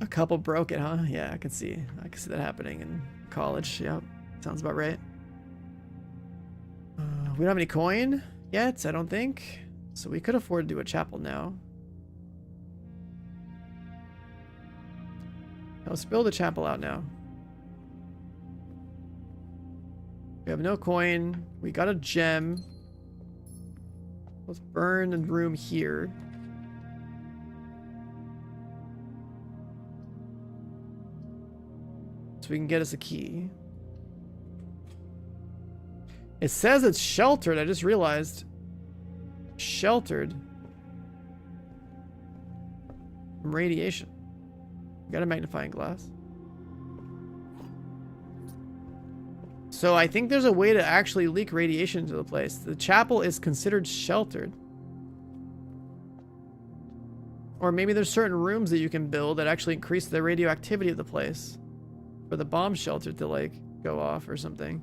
A couple broke it, huh? Yeah, I can see that happening in college. Yep, sounds about right. We don't have any coin yet, I don't think. So we could afford to do a chapel now. Let's build a chapel out now. We have no coin. We got a gem. Let's burn a room here. So we can get us a key. It says it's sheltered. I just realized. Sheltered from radiation. We got a magnifying glass. So I think there's a way to actually leak radiation into the place. The chapel is considered sheltered. Or maybe there's certain rooms that you can build that actually increase the radioactivity of the place. For the bomb shelter to like go off or something.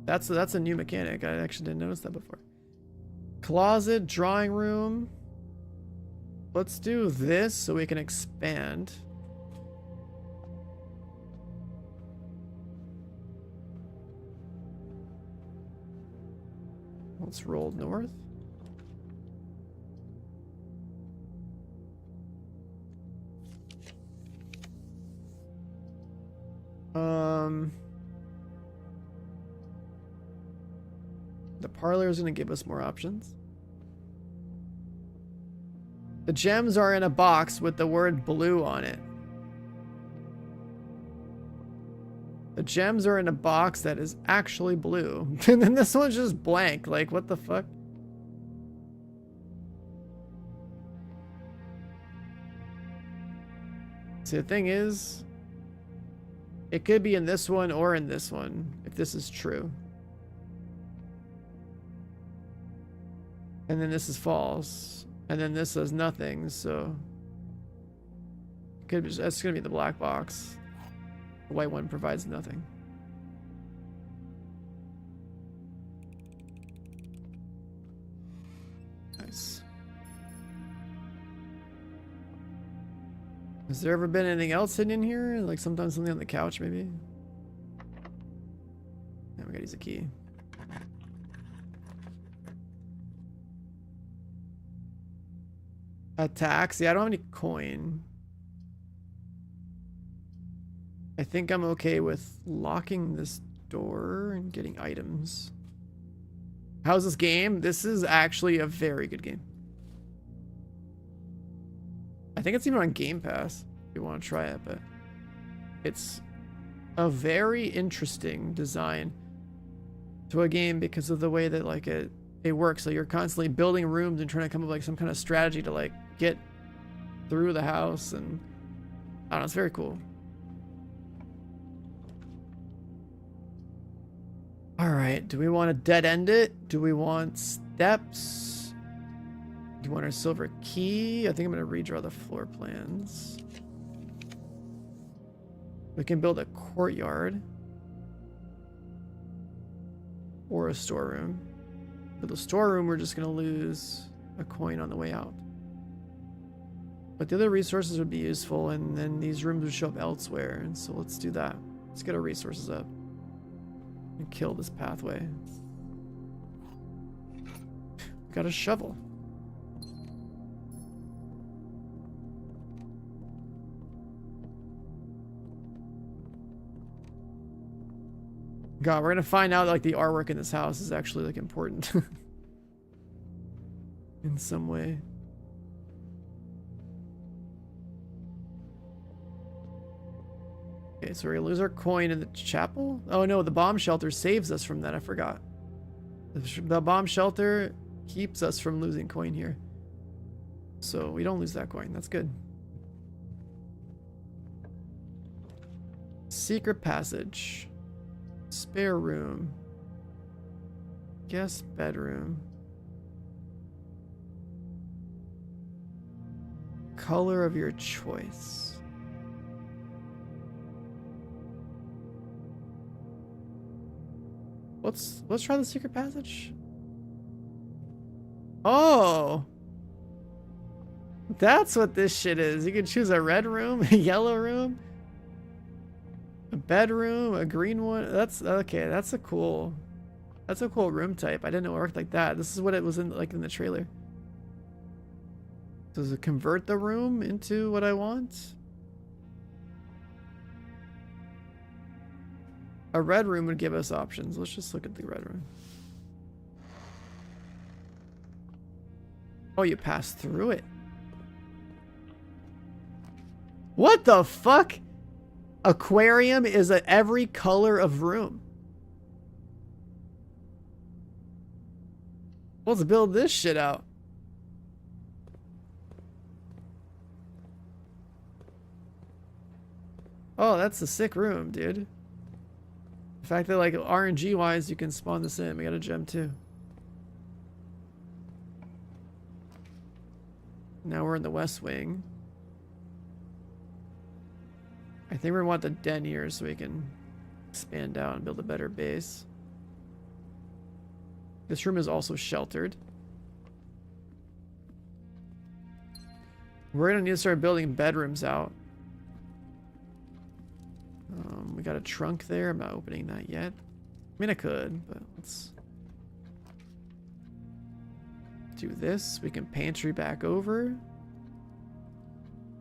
That's a new mechanic. I actually didn't notice that before. Closet, drawing room. Let's do this so we can expand. Let's roll north. The parlor is going to give us more options. The gems are in a box with the word blue on it. The gems are in a box that is actually blue. And then this one's just blank. Like, what the fuck? See, the thing is, it could be in this one or in this one, if this is true. And then this is false. And then this says nothing, so... Could be, that's gonna be the black box. The white one provides nothing. Nice. Has there ever been anything else hidden in here? Like sometimes something on the couch, maybe? Yeah, we gotta use a key. Attacks? Yeah, I don't have any coin. I think I'm okay with locking this door and getting items. How's this game? This is actually a very good game. I think it's even on Game Pass if you want to try it, but it's a very interesting design to a game because of the way that like it works. So you're constantly building rooms and trying to come up with like some kind of strategy to like get through the house, and I don't know, it's very cool. All right, do we want to dead end it? Do we want steps? Do you want our silver key? I think I'm going to redraw the floor plans. We can build a courtyard or a storeroom. For the storeroom, we're just going to lose a coin on the way out. But the other resources would be useful, and then these rooms would show up elsewhere. And so let's do that. Let's get our resources up and kill this pathway. Got a shovel. God, we're gonna find out like the artwork in this house is actually like important in some way. Okay, so we're gonna lose our coin in the chapel? Oh no, the bomb shelter saves us from that. I forgot. The bomb shelter keeps us from losing coin here. So we don't lose that coin. That's good. Secret passage. Spare room. Guest bedroom. Color of your choice. Let's try the secret passage. Oh, that's what this shit is. You can choose a red room, a yellow room, a bedroom, a green one. That's okay. That's a cool room type. I didn't know it worked like that. This is what it was in the trailer. Does it convert the room into what I want? A red room would give us options. Let's just look at the red room. Oh, you pass through it. What the fuck? Aquarium is every color of room. Let's build this shit out. Oh, that's a sick room, dude. The fact that, like, RNG wise, you can spawn this in. We got a gem too. Now we're in the west wing. I think we're gonna want the den here so we can expand out and build a better base. This room is also sheltered. We're gonna need to start building bedrooms out. We got a trunk there. I'm not opening that yet. I mean, I could, but let's do this. We can pantry back over.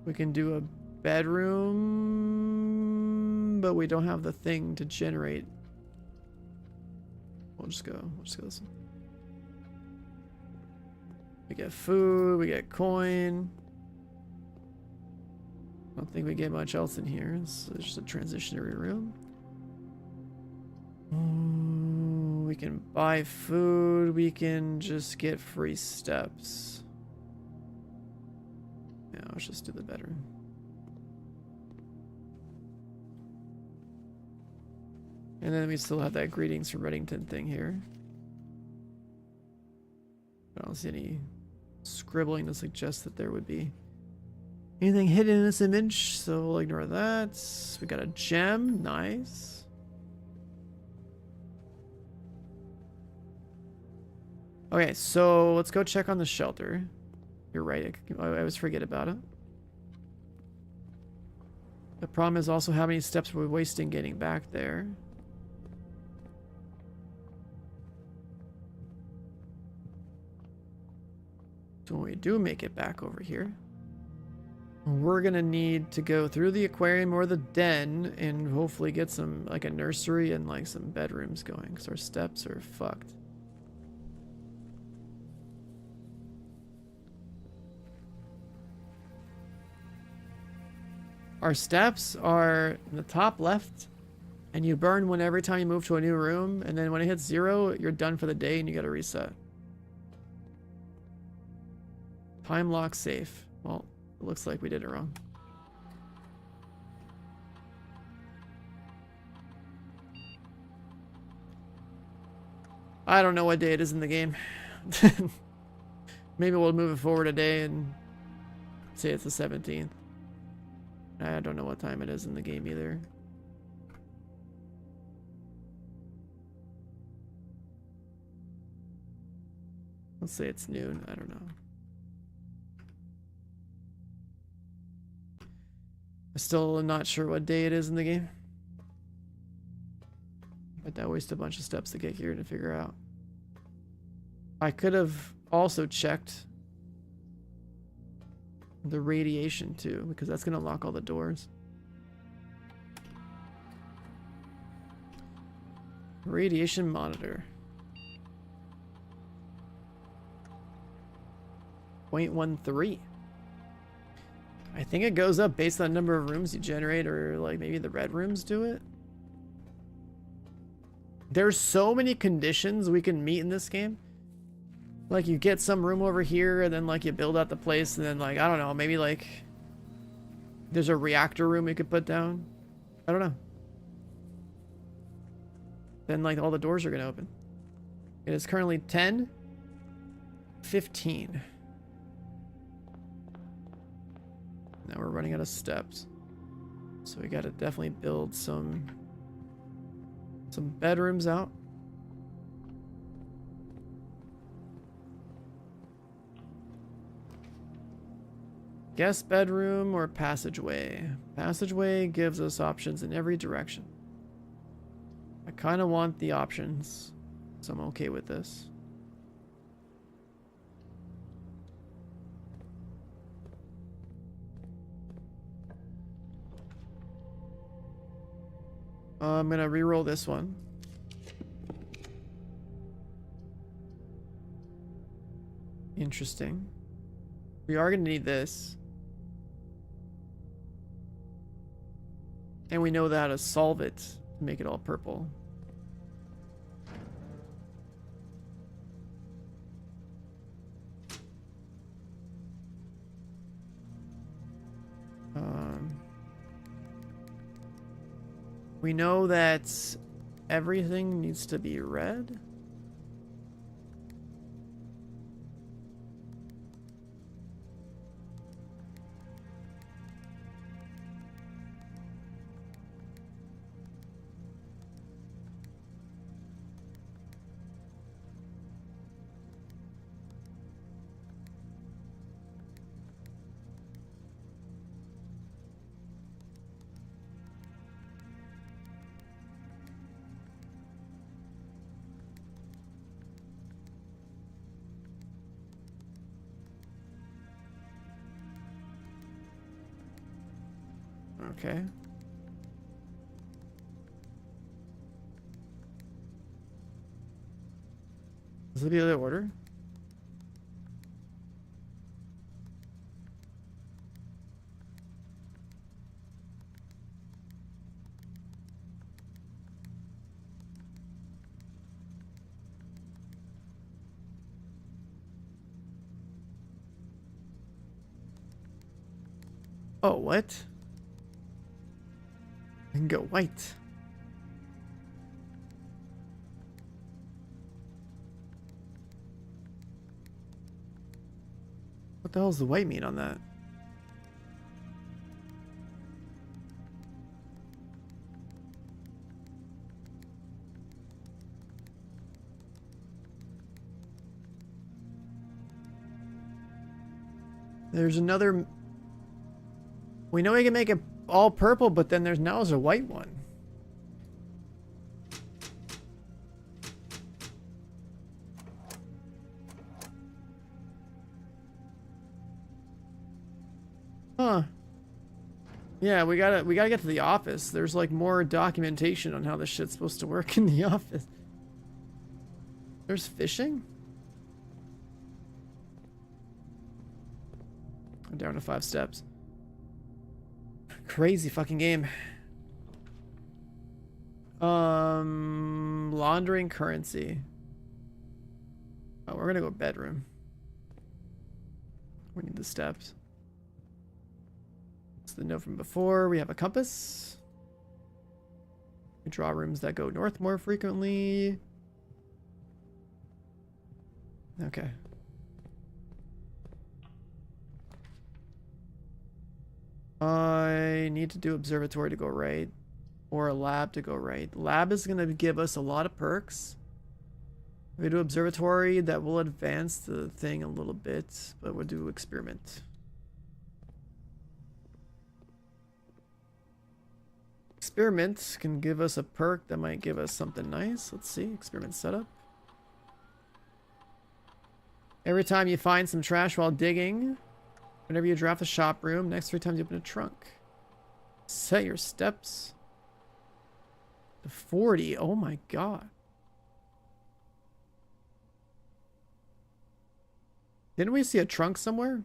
We can do a bedroom, but we don't have the thing to generate. We'll just go this way. We get food, we get coin. I don't think we get much else in here. It's just a transitionary room. We can buy food. We can just get free steps. Yeah, let's just do the bedroom. And then we still have that greetings from Reddington thing here. I don't see any scribbling to suggest that there would be anything hidden in this image, so we'll ignore that. We got a gem, nice. Okay, so let's go check on the shelter. You're right, I always forget about it. The problem is also how many steps we're wasting getting back there. So when we do make it back over here, we're gonna need to go through the aquarium or the den and hopefully get some, like, a nursery and like some bedrooms going, because our steps are fucked. Our steps are in the top left, and you burn one every time you move to a new room, and then when it hits 0, you're done for the day and you gotta reset. Time lock safe. Well, it looks like we did it wrong. I don't know what day it is in the game. Maybe we'll move it forward a day and say it's the 17th. I don't know what time it is in the game either. Let's say it's noon. I don't know. I still am not sure what day it is in the game. But that wasted a bunch of steps to get here to figure out. I could have also checked the radiation too, because that's going to lock all the doors. Radiation monitor. 0.13. I think it goes up based on the number of rooms you generate, or like maybe the red rooms do it. There's so many conditions we can meet in this game. Like, you get some room over here, and then like you build out the place, and then like, I don't know, maybe like there's a reactor room we could put down. I don't know. then like all the doors are gonna open. It is currently 10:15. Now we're running out of steps. So we gotta definitely build some bedrooms out. Guest bedroom or passageway. Passageway gives us options in every direction. I kind of want the options, so I'm okay with this. I'm gonna re-roll this one. Interesting. We are gonna need this. And we know how to solve it to make it all purple. We know that everything needs to be red. Okay. This will be the other order. Oh, what? I can go white. What the hell does the white mean on that? There's another... We know we can make it all purple, but then there's a white one. Huh. Yeah, we gotta get to the office. There's like more documentation on how this shit's supposed to work in the office. There's fishing? I'm down to 5 steps. Crazy fucking game. Laundering currency. Oh, we're gonna go bedroom. We need the steps. It's the note from before. We have a compass. We draw rooms that go north more frequently. Okay. I need to do observatory to go right, or a lab to go right. Lab is going to give us a lot of perks. If we do observatory, that will advance the thing a little bit, but we'll do experiment. Experiment can give us a perk that might give us something nice. Let's see, experiment setup. Every time you find some trash while digging, whenever you draft a shop room, next 3 times you open a trunk. Set your steps to 40. Oh my god. Didn't we see a trunk somewhere?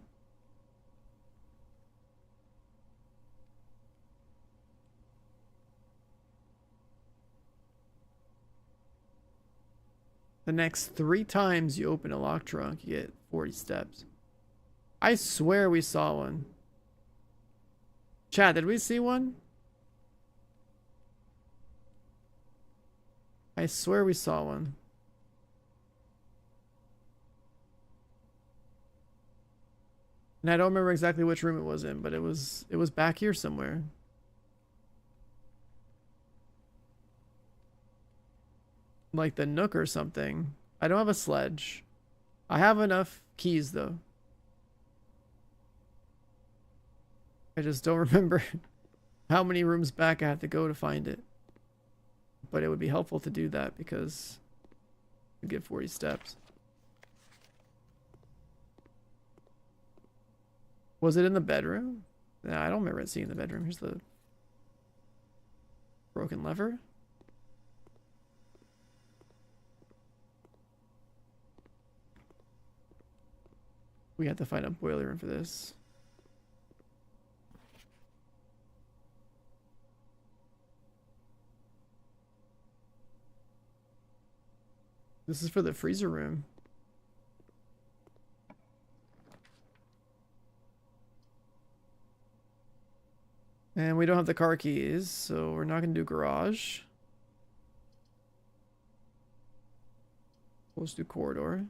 The next 3 times you open a lock trunk, you get 40 steps. I swear we saw one. Chat, did we see one? I swear we saw one. And I don't remember exactly which room it was in, but it was back here somewhere. Like the Nook or something. I don't have a sledge. I have enough keys though. I just don't remember how many rooms back I have to go to find it. But it would be helpful to do that because you get 40 steps. Was it in the bedroom? Nah, I don't remember it seeing the bedroom. Here's the broken lever. We have to find a boiler room for this. This is for the freezer room. And we don't have the car keys, so we're not going to do garage. Let's do corridor.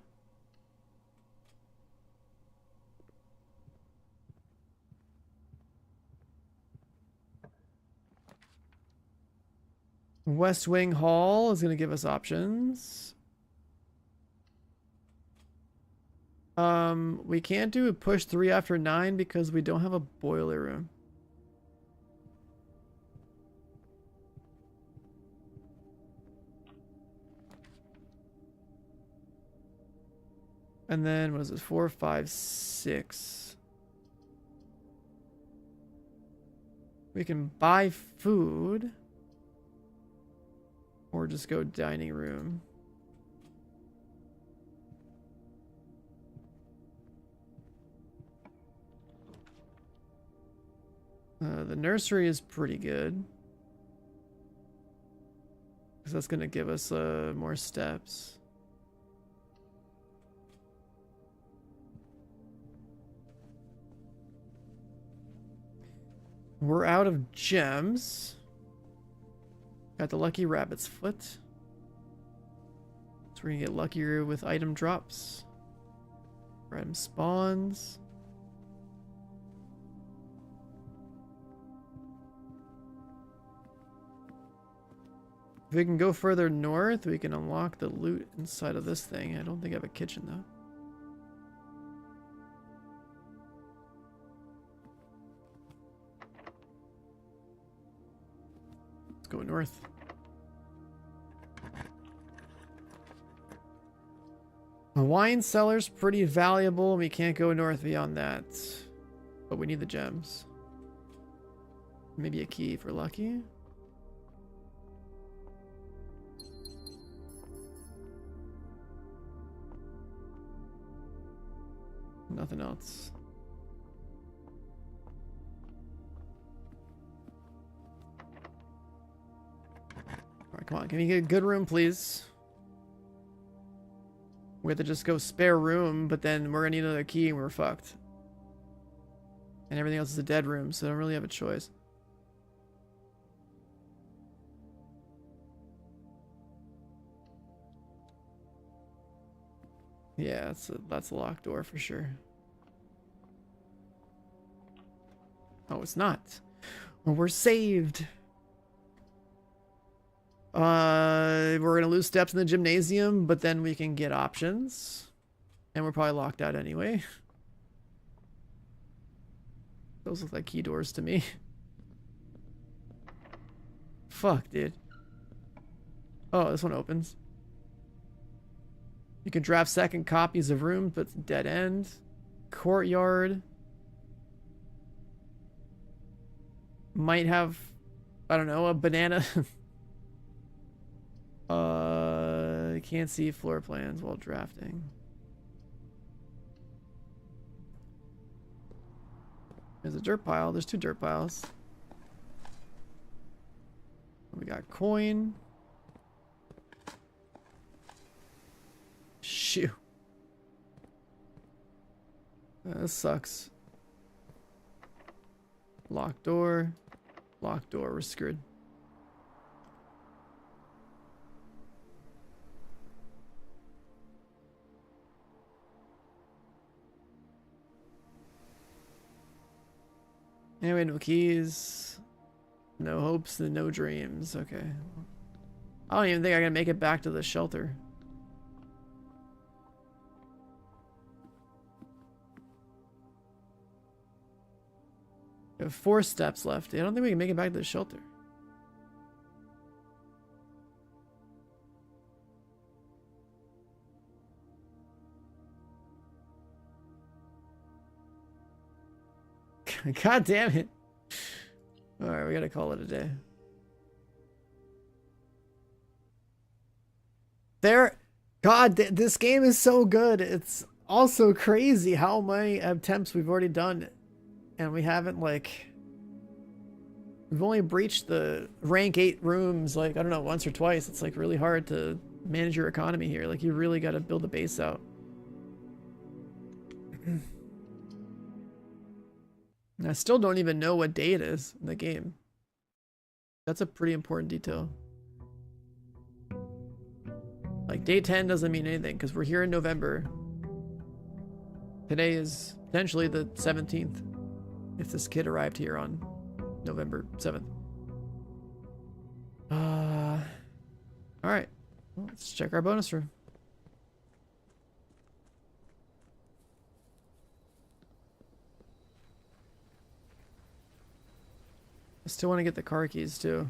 West Wing Hall is going to give us options. We can't do a push 3 after 9 because we don't have a boiler room. And then, what is it? 4, 5, 6. We can buy food. Or just go dining room. The nursery is pretty good. Because that's going to give us more steps. We're out of gems. Got the lucky rabbit's foot. So we're gonna get luckier with item drops. Or item spawns. If we can go further north, we can unlock the loot inside of this thing. I don't think I have a kitchen though. Let's go north. The wine cellar's pretty valuable, and we can't go north beyond that. But we need the gems. Maybe a key if we're lucky. Nothing else. Alright, come on. Can you get a good room, please? We have to just go spare room, but then we're gonna need another key and we're fucked. And everything else is a dead room, so I don't really have a choice. Yeah, that's a locked door for sure. Oh, it's not. Well, we're saved. We're gonna lose steps in the gymnasium, but then we can get options. And we're probably locked out anyway. Those look like key doors to me. Fuck, dude. Oh, this one opens. You can draft second copies of rooms, but it's dead end. Courtyard. Might have, I don't know, a banana. Can't see floor plans while drafting. There's a dirt pile. There's 2 dirt piles. We got coin. Shoo. This sucks. Locked door. Locked door. We're screwed. Anyway, no keys. No hopes and no dreams. Okay. I don't even think I can make it back to the shelter. We have 4 steps left. I don't think we can make it back to the shelter. God damn it. Alright, we gotta call it a day. This game is so good. It's also crazy how many attempts we've already done. And we haven't, like... We've only breached the rank 8 rooms, like, I don't know, once or twice. It's, like, really hard to manage your economy here. Like, you really gotta build a base out. I still don't even know what day it is in the game. That's a pretty important detail. Like, day 10 doesn't mean anything because we're here in November. Today is potentially the 17th if this kid arrived here on November 7th. Alright. Well, let's check our bonus room. I still want to get the car keys too.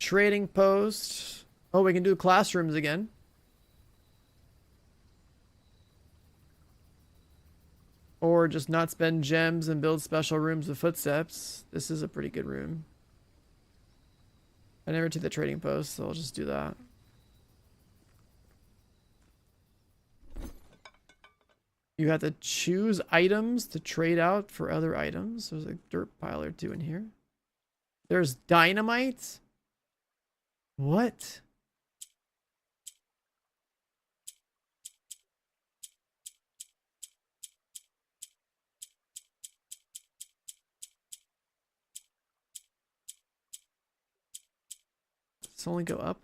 Trading post. Oh, we can do classrooms again. Or just not spend gems and build special rooms with footsteps. This is a pretty good room. I never did the trading post, so I'll just do that. You have to choose items to trade out for other items. There's a dirt pile or 2 in here. There's dynamite. What? Does this only go up?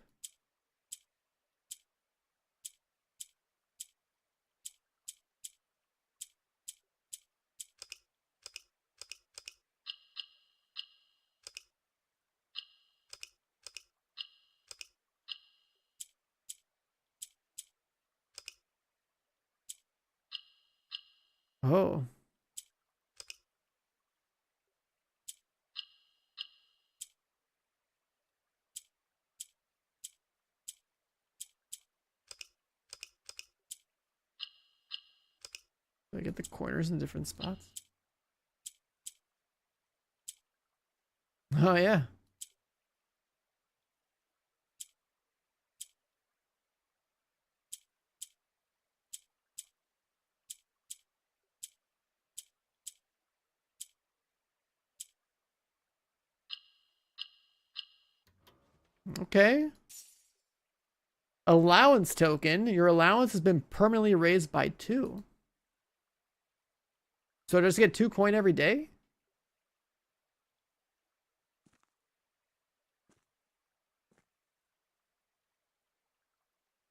Oh. Do I get the corners in different spots? Oh, yeah. Okay. Allowance token. Your allowance has been permanently raised by 2. So just get 2 coin every day?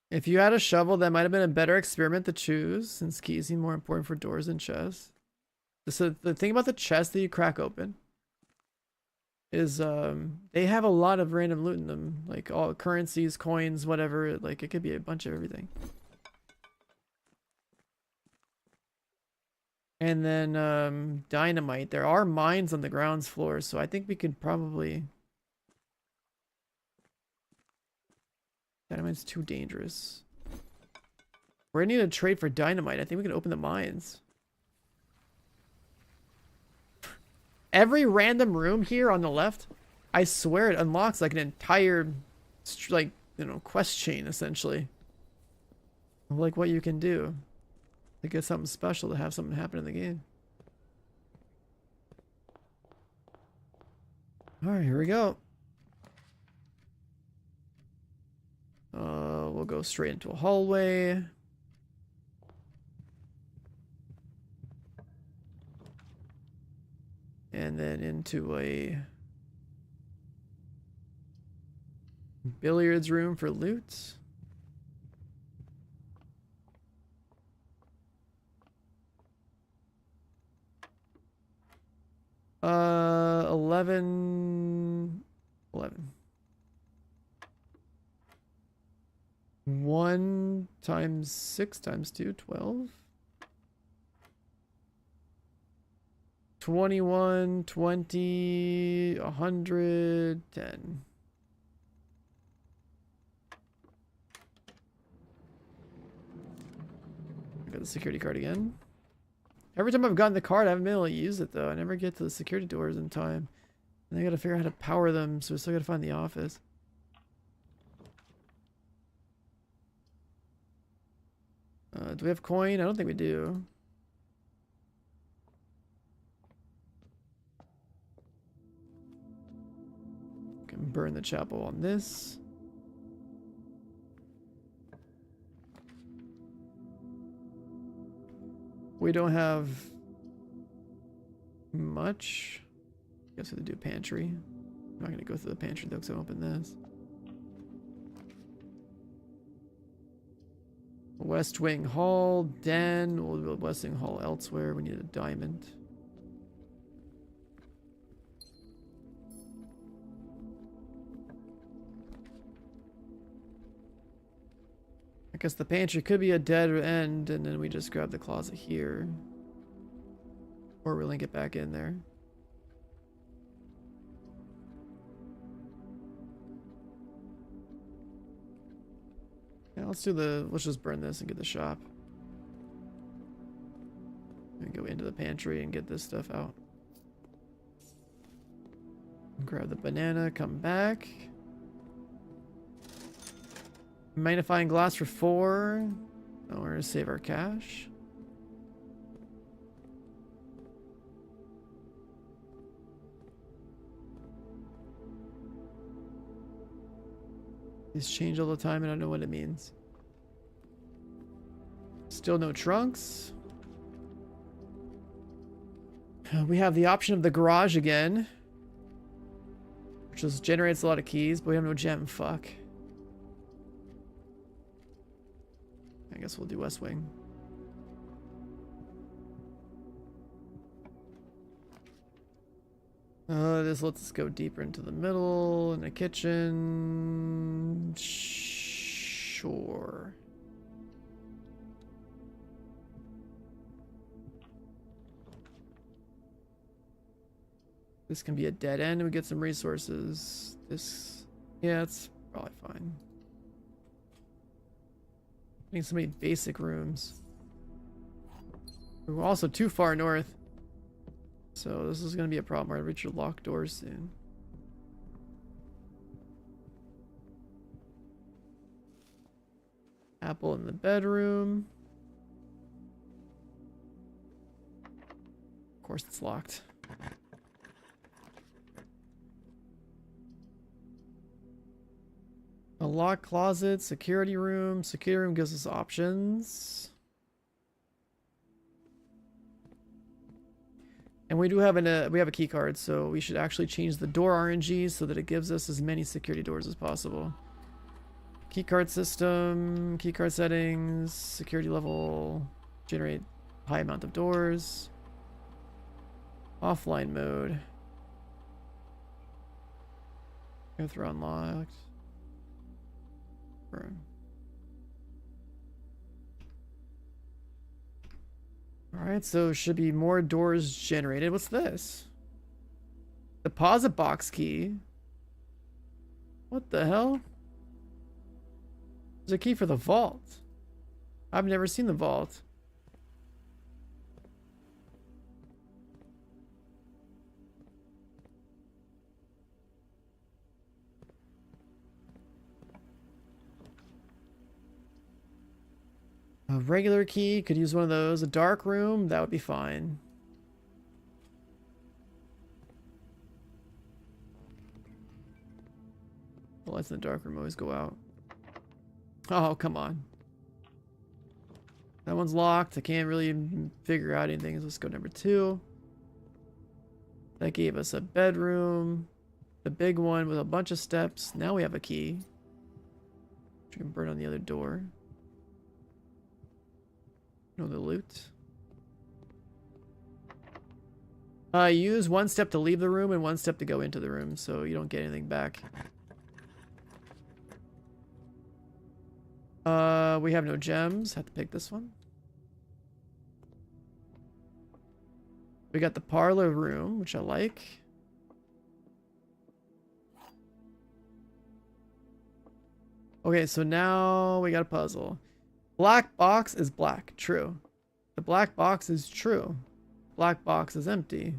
If you had a shovel, that might have been a better experiment to choose, since keys seem more important for doors than chests. So the thing about the chest that you crack open is they have a lot of random loot in them, like all currencies, coins, whatever. Like it could be a bunch of everything. And then dynamite. There are mines on the ground floor, so I think we could probably... Dynamite's too dangerous. We're gonna need to trade for dynamite. I think we can open the mines. Every random room here on the left, I swear it unlocks like an entire, like, you know, quest chain essentially. Of like what you can do to get something special, to have something happen in the game. Alright, here we go. We'll go straight into a hallway. And then into a billiards room for loot. 11. 11. 1 times 6 times 2, 12. 21, 20, 110. I got the security card again. Every time I've gotten the card, I haven't been able to use it though. I never get to the security doors in time. And I gotta figure out how to power them, so I still gotta find the office. Do we have coin? I don't think we do. Can burn the chapel on this. We don't have much. Guess we have to do pantry. I'm not gonna go through the pantry though, because I open this. West Wing Hall, den. We'll build West Wing Hall elsewhere. We need a diamond. I guess the pantry could be a dead end, and then we just grab the closet here. Or we link it back in there. Yeah, let's just burn this and get the shop. And go into the pantry and get this stuff out. Grab the banana, come back. Magnifying glass for 4. Oh, we're gonna save our cash. These change all the time, and I don't know what it means. Still no trunks. We have the option of the garage again, which just generates a lot of keys, but we have no gem. Fuck. I guess we'll do West Wing. This lets us go deeper into the middle, in the kitchen. Sure. This can be a dead end and we get some resources. This, yeah, it's probably fine. I need so many basic rooms. We're also too far north. So this is going to be a problem. We're going to reach your locked doors soon. Apple in the bedroom. Of course it's locked. A locked closet, security room. Security room gives us options. And we do have we have a key card, so we should actually change the door RNG so that it gives us as many security doors as possible. Key card system, key card settings, security level, generate high amount of doors. Offline mode. If they're unlocked. Burn. Alright, so should be more doors generated. What's this? Deposit box key. What the hell? There's a key for the vault. I've never seen the vault. A regular key, could use one of those. A dark room, that would be fine. The lights in the dark room always go out. Oh, come on. That one's locked. I can't really figure out anything. So let's go number 2. That gave us a bedroom. The big one with a bunch of steps. Now we have a key. Which we can burn on the other door. No, the loot. Use 1 step to leave the room and 1 step to go into the room, so you don't get anything back. We have no gems. Have to pick this one. We got the parlor room, which I like. Okay, so now we got a puzzle. Black box is black. True. The black box is true. Black box is empty.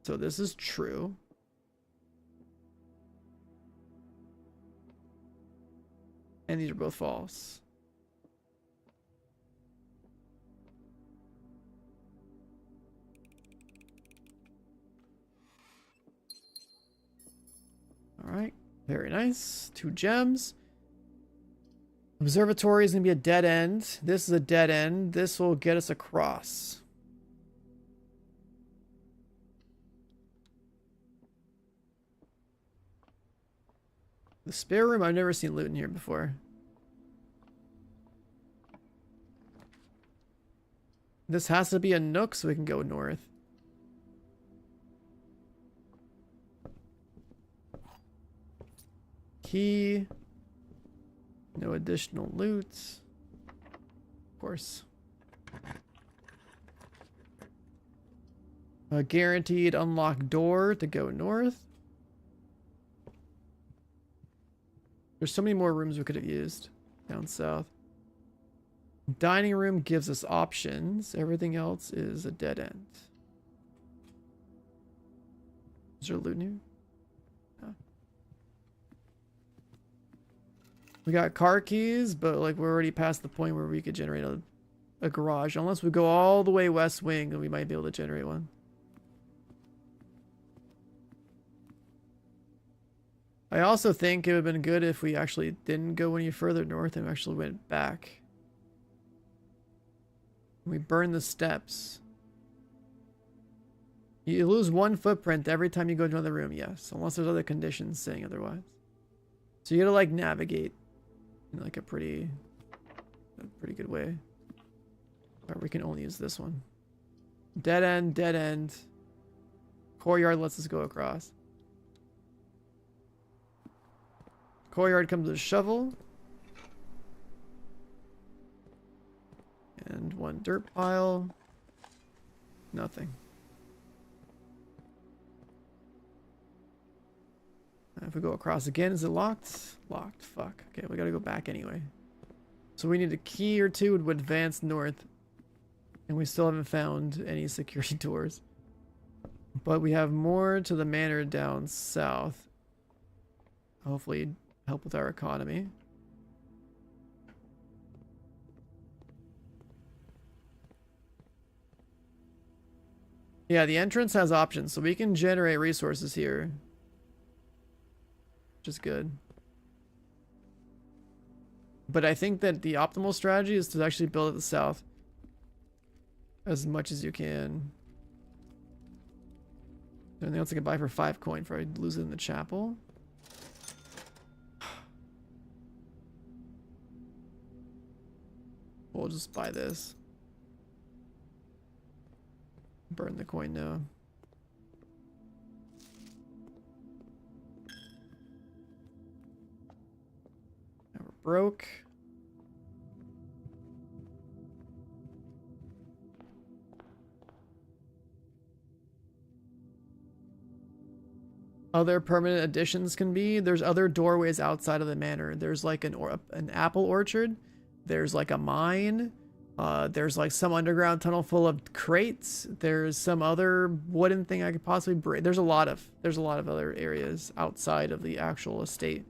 So this is true. And these are both false. Alright, very nice. 2 gems. Observatory is going to be a dead end. This is a dead end. This will get us across. The spare room, I've never seen loot in here before. This has to be a nook so we can go north. Key. No additional loot. Of course. A guaranteed unlocked door to go north. There's so many more rooms we could have used down south. Dining room gives us options. Everything else is a dead end. Is there loot new? No. We got car keys, but like we're already past the point where we could generate a garage. Unless we go all the way west wing, then we might be able to generate one. I also think it would have been good if we actually didn't go any further north and actually went back. We burn the steps. You lose 1 footprint every time you go to another room, yes. Unless there's other conditions saying otherwise. So you gotta like navigate in like a pretty good way. Alright, we can only use this one. Dead end, dead end. Courtyard lets us go across. Courtyard comes with a shovel. And 1 dirt pile. Nothing. If we go across again, is it locked? Locked. Fuck. Okay, we gotta go back anyway. So we need a key or 2 to advance north. And we still haven't found any security doors. But we have more to the manor down south. Hopefully help with our economy. Yeah, the entrance has options, so we can generate resources here. Which is good. But I think that the optimal strategy is to actually build at the south. As much as you can. Anything else I can buy for 5 coin before I lose it in the chapel? We'll just buy this. Burn the coin now. Now we're broke. Other permanent additions can be, there's other doorways outside of the manor. There's like an apple orchard. There's like a mine. There's like some underground tunnel full of crates. There's some other wooden thing I could possibly break. There's a lot of other areas outside of the actual estate.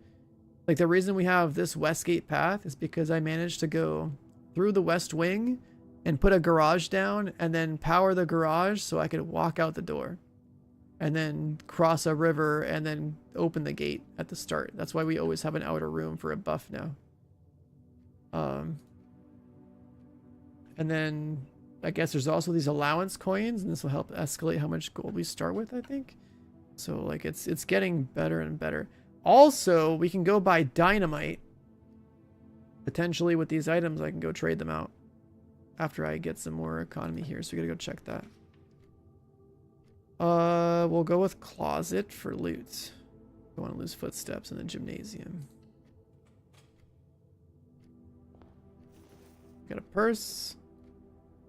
Like the reason we have this Westgate path is because I managed to go through the west wing and put a garage down and then power the garage so I could walk out the door and then cross a river and then open the gate at the start. That's why we always have an outer room for a buff now. And then I guess there's also these allowance coins, and this will help escalate how much gold we start with, I think. So like it's getting better and better. Also, we can go buy dynamite. Potentially with these items, I can go trade them out after I get some more economy here. So we gotta go check that. We'll go with closet for loot. Don't want to lose footsteps in the gymnasium. Got a purse.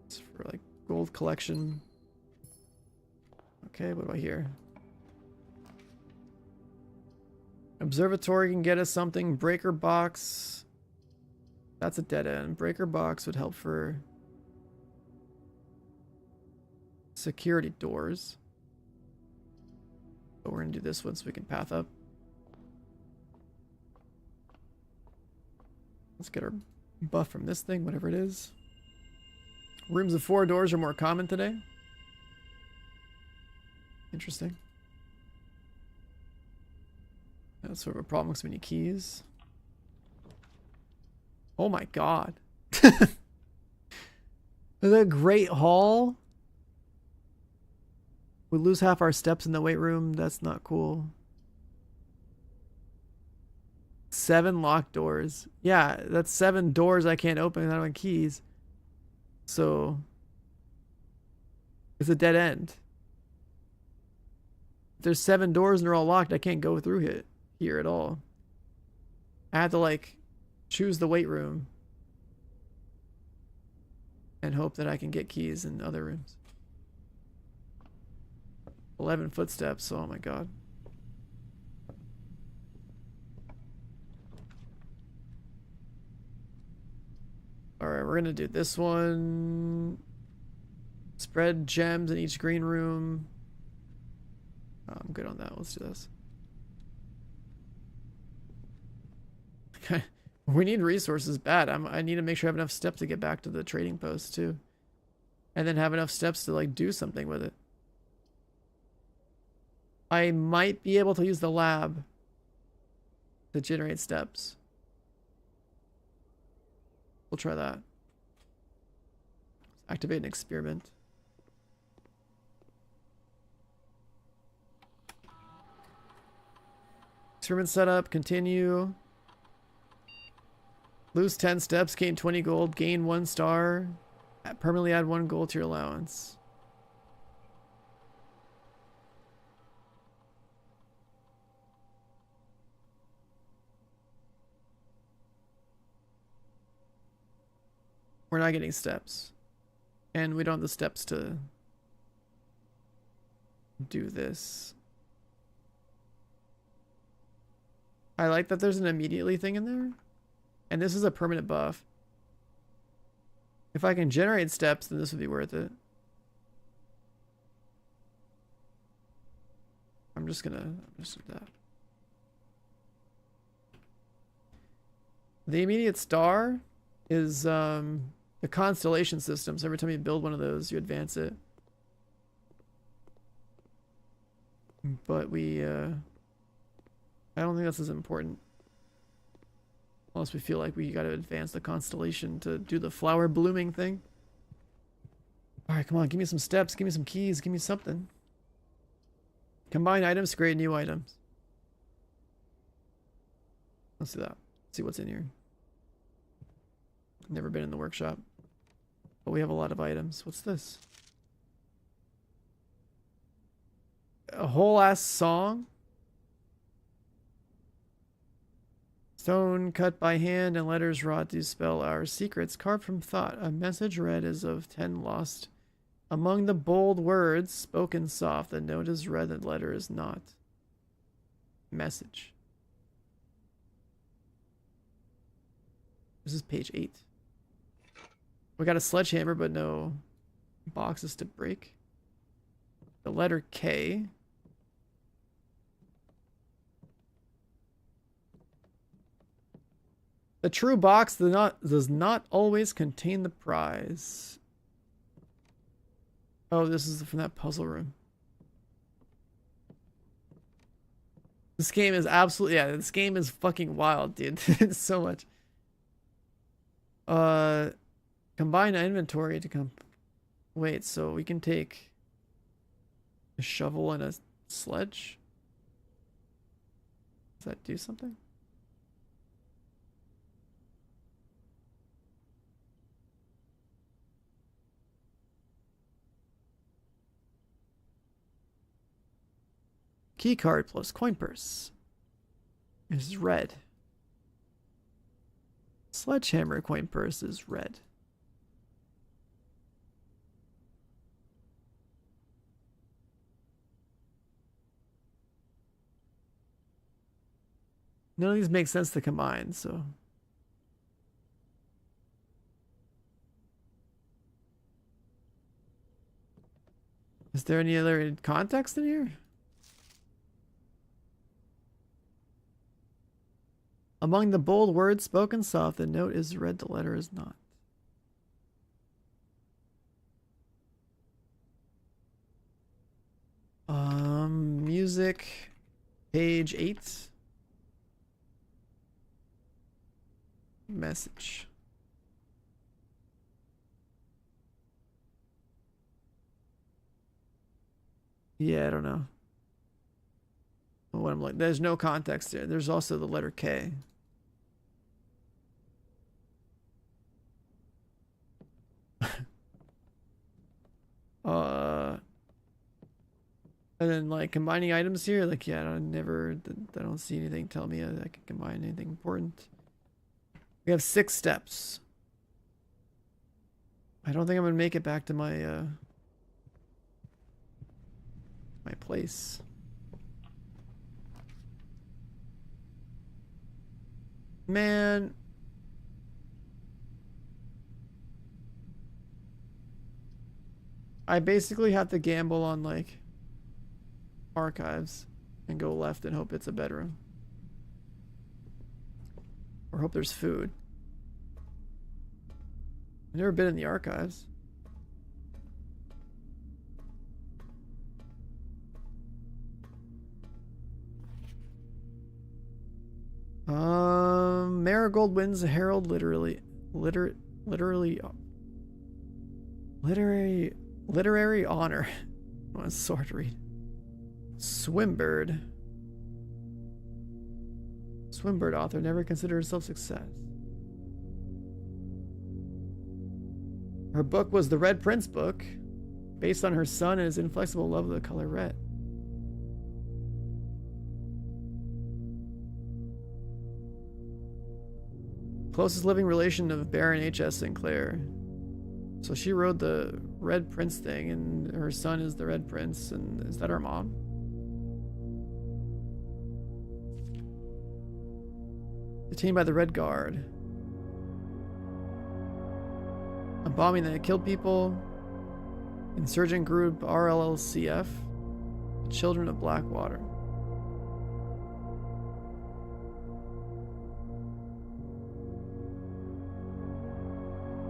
It's for like gold collection. Okay, what about here? Observatory can get us something. Breaker box. That's a dead end. Breaker box would help for security doors. But we're gonna do this one so we can path up. Let's get our buff from this thing, whatever it is. Rooms with 4 doors are more common today. Interesting. That's sort of a problem because we need keys. Oh my god. The Great Hall. We lose half our steps in the weight room. That's not cool. 7 locked doors. Yeah, that's 7 doors I can't open. I don't have keys. So it's a dead end. If there's 7 doors and they're all locked, I can't go through it here at all. I have to like choose the weight room and hope that I can get keys in other rooms. 11 footsteps. Oh my god. Alright, we're gonna do this one. Spread gems in each green room. Oh, I'm good on that. Let's do this. Okay. We need resources bad. I need to make sure I have enough steps to get back to the trading post too. And then have enough steps to like do something with it. I might be able to use the lab to generate steps. We'll try that. Activate an experiment. Experiment setup, continue. Lose 10 steps, gain 20 gold, gain 1 star. Permanently add 1 gold to your allowance. We're not getting steps. And we don't have the steps to do this. I like that there's an immediately thing in there. And this is a permanent buff. If I can generate steps, then this would be worth it. I'm just gonna do that. The immediate star is the constellation system. So every time you build one of those, you advance it. But I don't think that's as important. Unless we feel like we gotta advance the constellation to do the flower blooming thing. Alright, come on, give me some steps, give me some keys, give me something. Combine items to create new items. Let's do that. Let's see what's in here. Never been in the workshop. But we have a lot of items. What's this? A whole ass song? Stone cut by hand and letters wrought to spell our secrets, carved from thought. A message read as of 10 lost. Among the bold words, spoken soft, the note is read, the letter is not. Message. This is page 8. We got a sledgehammer, but no boxes to break. The letter K. The true box does not always contain the prize. Oh, this is from that puzzle room. This game is absolutely, yeah, this game is fucking wild, dude. It's so much. Combine inventory to come. Wait, so we can take a shovel and a sledge? Does that do something? Key card plus coin purse is red. Sledgehammer coin purse is red. None of these make sense to combine, so. Is there any other context in here? Among the bold words spoken soft, the note is read, the letter is not. Music, page 8. Message. Yeah, I don't know. What I'm like, there's no context there. There's also the letter K. And then like combining items here, like yeah, I don't see anything tell me that I can combine anything important. We have 6 steps. I don't think I'm gonna make it back to my my place. Man. I basically have to gamble on like archives and go left and hope it's a bedroom. Or hope there's food. I've never been in the archives. Marigold wins a Herald literary honor. Oh, it's so hard to read. Swimbird author never considered herself success. Her book was the Red Prince book, based on her son and his inflexible love of the color red. Closest living relation of Baron H.S. Sinclair. So she wrote the Red Prince thing, and her son is the Red Prince, and is that her mom? Detained by the Red Guard. A bombing that killed people. Insurgent group RLLCF. Children of Blackwater.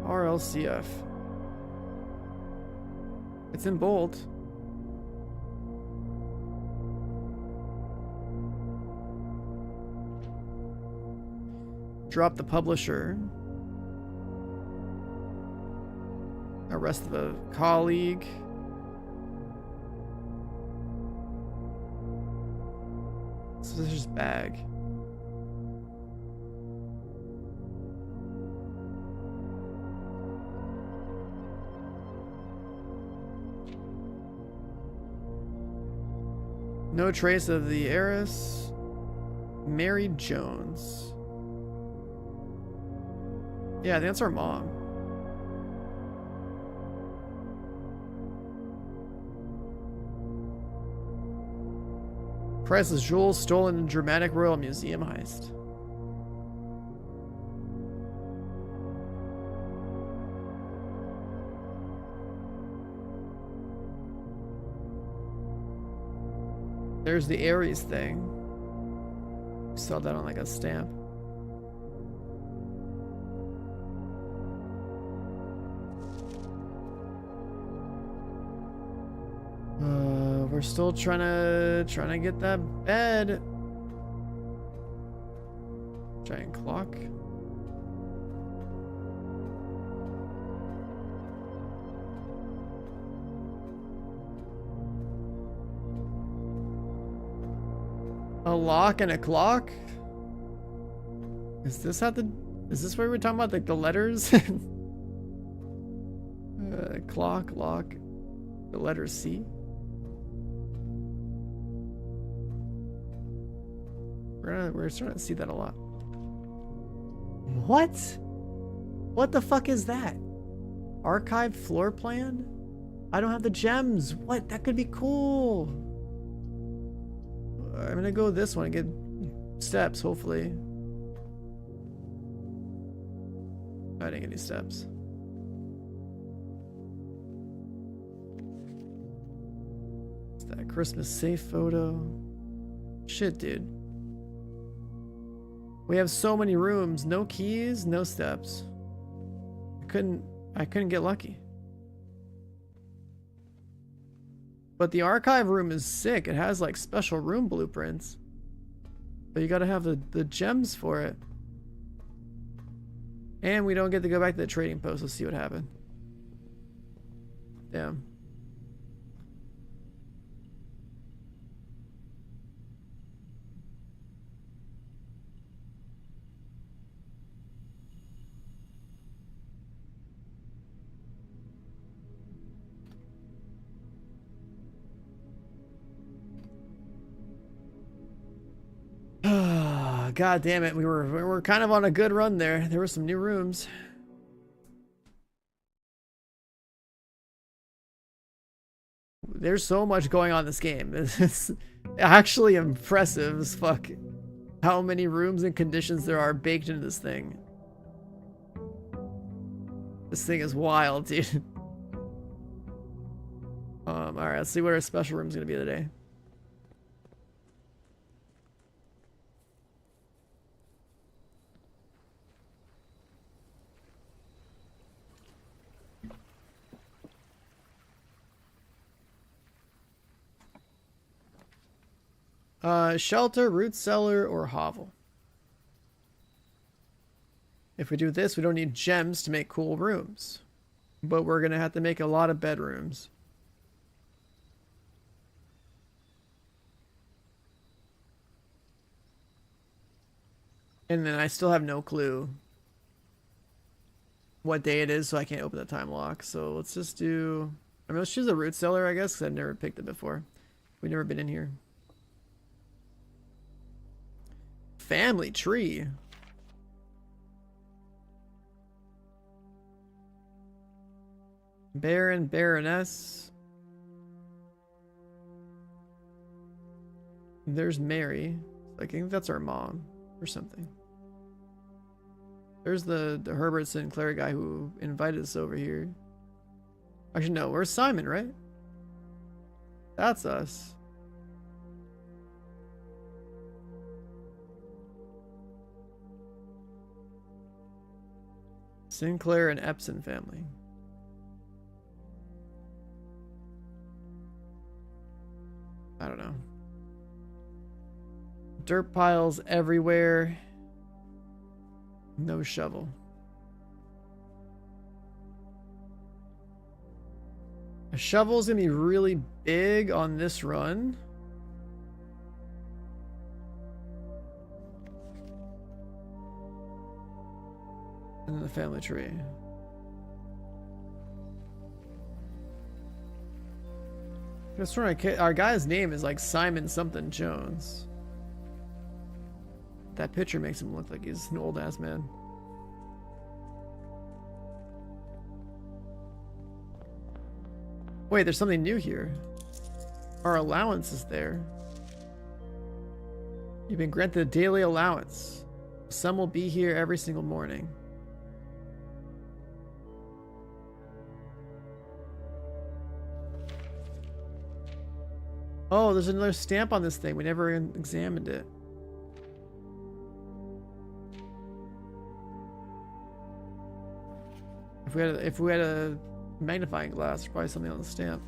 RLCF. It's in bold. Drop the publisher. Arrest of a colleague. Suspicious bag. No trace of the heiress. Mary Jones. Yeah, that's our mom. Priceless jewels stolen in dramatic Royal Museum heist. There's the Ares thing. We saw that on like a stamp. We're still trying to get that bed. Giant clock. A lock and a clock? Is this where we're talking about like the letters? Clock, lock, the letter C. We're starting to see that a lot. What? What the fuck is that? Archive floor plan? I don't have the gems. What? That could be cool. I'm gonna go with this one and get steps, hopefully. I didn't get any steps. It's that Christmas safe photo. Shit, dude. We have so many rooms, no keys, no steps. I couldn't get lucky. But the archive room is sick. It has like special room blueprints. But you gotta have the gems for it. And we don't get to go back to the trading post. Let's see what happened. Damn. God damn it, we were kind of on a good run there. There were some new rooms. There's so much going on in this game. It's actually impressive as fuck how many rooms and conditions there are baked into this thing. This thing is wild, dude. Alright, let's see what our special room's gonna be today. Shelter, root cellar, or hovel. If we do this, we don't need gems to make cool rooms. But we're gonna have to make a lot of bedrooms. And then I still have no clue what day it is, so I can't open the time lock. So let's just do... I mean, let's choose a root cellar, I guess, because I've never picked it before. We've never been in here. Family tree. Baron, Baroness. There's Mary. I think that's our mom or something. There's the Herbert Sinclair guy who invited us over here. Actually, no, where's Simon, right? That's us. Sinclair and Epson family. I don't know. Dirt piles everywhere. No shovel. A shovel's gonna be really big on this run. And then the family tree. That's right. Our guy's name is like Simon something Jones. That picture makes him look like he's an old ass man. Wait, there's something new here. Our allowance is there. You've been granted a daily allowance. Some will be here every single morning. Oh, there's another stamp on this thing. We never examined it. If we had a magnifying glass, there's probably something on the stamp.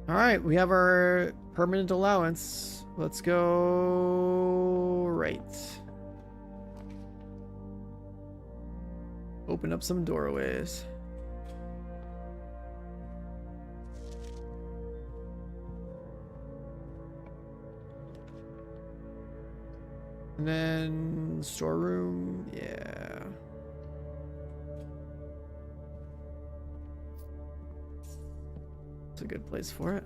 All right, we have our permanent allowance. Let's go right. Open up some doorways. And then storeroom, yeah. It's a good place for it.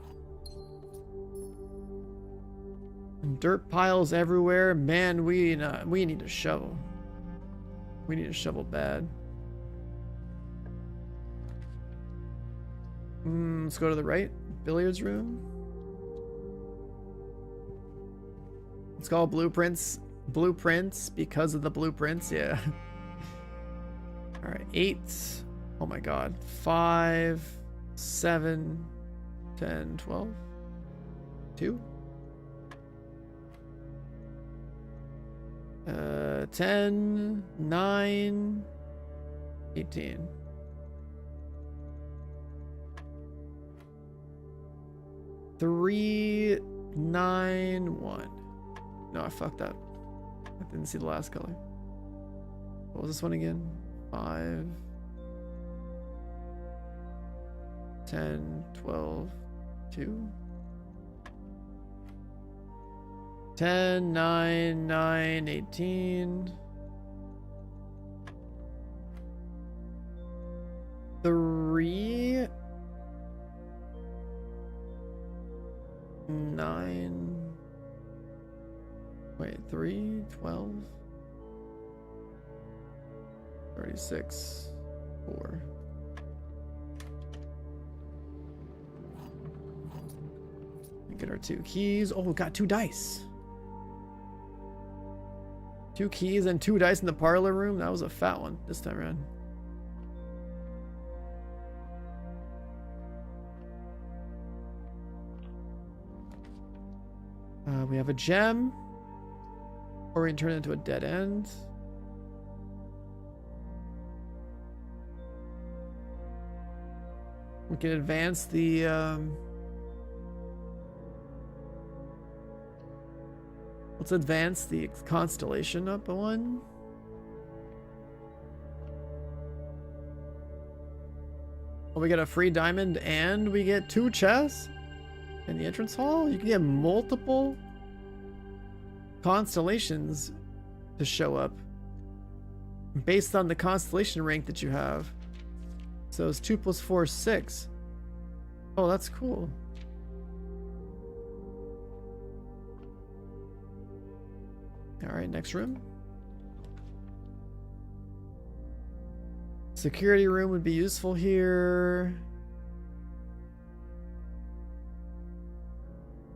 Dirt piles everywhere. Man, we need a shovel. We need a shovel bad. Let's go to the right. Billiards room. It's called blueprints. Blueprints because of the blueprints. Yeah. All right. 8. Oh my God. 5, 7, 10, 12. 2. 10, 9, 18. Three, 9, 1. No, I fucked up. I didn't see the last color. What was this one again? 5, 10, 12, 2. 10, 9, 9, 18. 3, 9. Wait, 3, 12, 36, 4. Get our 2 keys. Oh, we got 2 dice. 2 keys and 2 dice in the parlor room. That was a fat one this time around. We have a gem. Or we can turn it into a dead end. We can advance the let's advance the constellation up a 1. Oh, we get a free diamond and we get 2 chests in the entrance hall. You can get multiple constellations to show up based on the constellation rank that you have. So it's 2 + 4 is 6. Oh, that's cool. All right, next room. Security room would be useful here.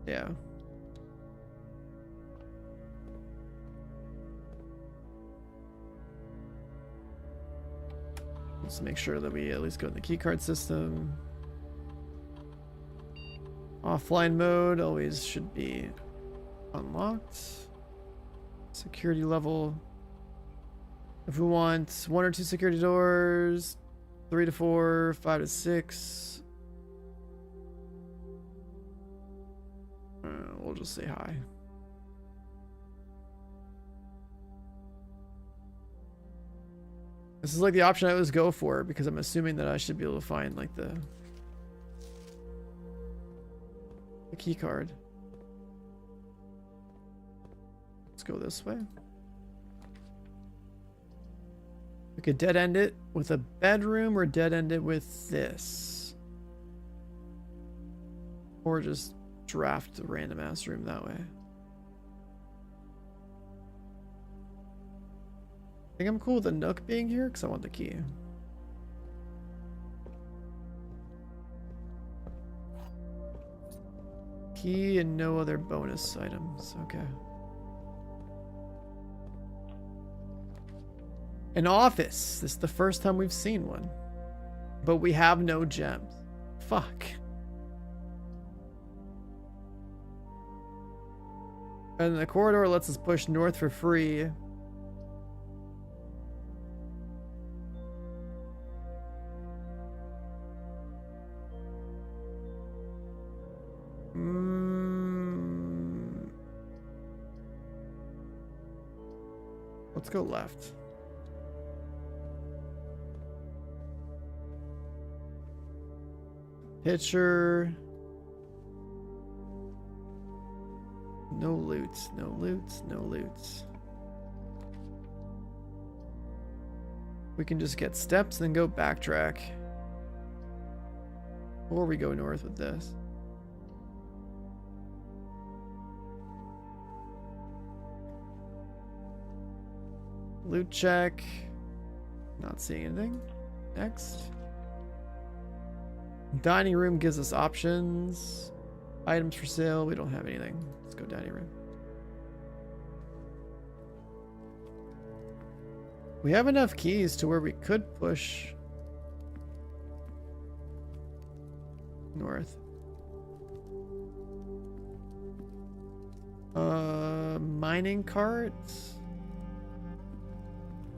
Yeah. Let's make sure that we at least go in the keycard system. Offline mode always should be unlocked. Security level. If we want 1 or 2 security doors, 3 to 4, 5 to 6. We'll just say hi. This is like the option I always go for because I'm assuming that I should be able to find like the key card. Let's go this way. We could dead end it with a bedroom or dead end it with this. Or just draft a random ass room that way. I think I'm cool with the nook being here because I want the key. Key and no other bonus items. Okay. An office. This is the first time we've seen one. But we have no gems. Fuck. And the corridor lets us push north for free. Let's go left. Pitcher. No loot, no loot, no loot. We can just get steps and then go backtrack. Or we go north with this. Loot check. Not seeing anything. Next. Dining room gives us options. Items for sale. We don't have anything. Let's go dining room. We have enough keys to where we could push north. Mining cart.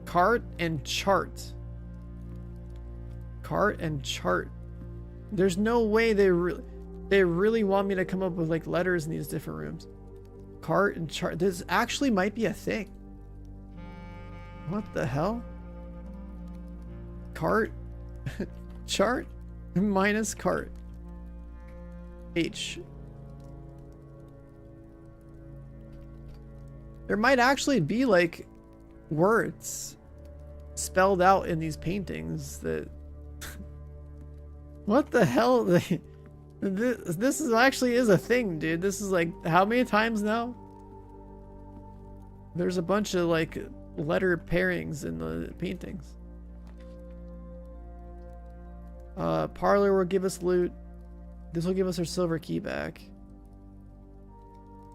Cart and chart. Cart and chart. There's no way they really want me to come up with like letters in these different rooms. Cart and chart. This actually might be a thing. What the hell? Cart? Chart? Minus cart. H. There might actually be like words spelled out in these paintings that what the hell? This is actually is a thing, dude. This is like how many times now? There's a bunch of like letter pairings in the paintings. Parlor will give us loot. This will give us our silver key back.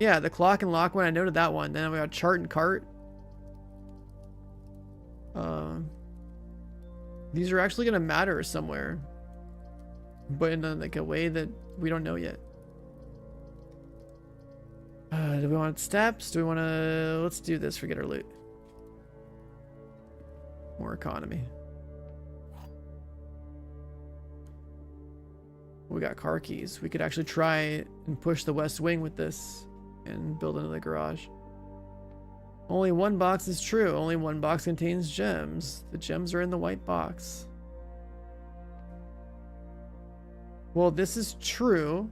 Yeah, the clock and lock one, I noted that one. Then we got chart and cart. These are actually gonna matter somewhere, but in like a way that we don't know yet. Do we want steps? Do we want to? Let's do this. Forget our loot. More economy. We got car keys. We could actually try and push the west wing with this and build another garage. Only one box is true. Only one box contains gems. The gems are in the white box. Well, this is true.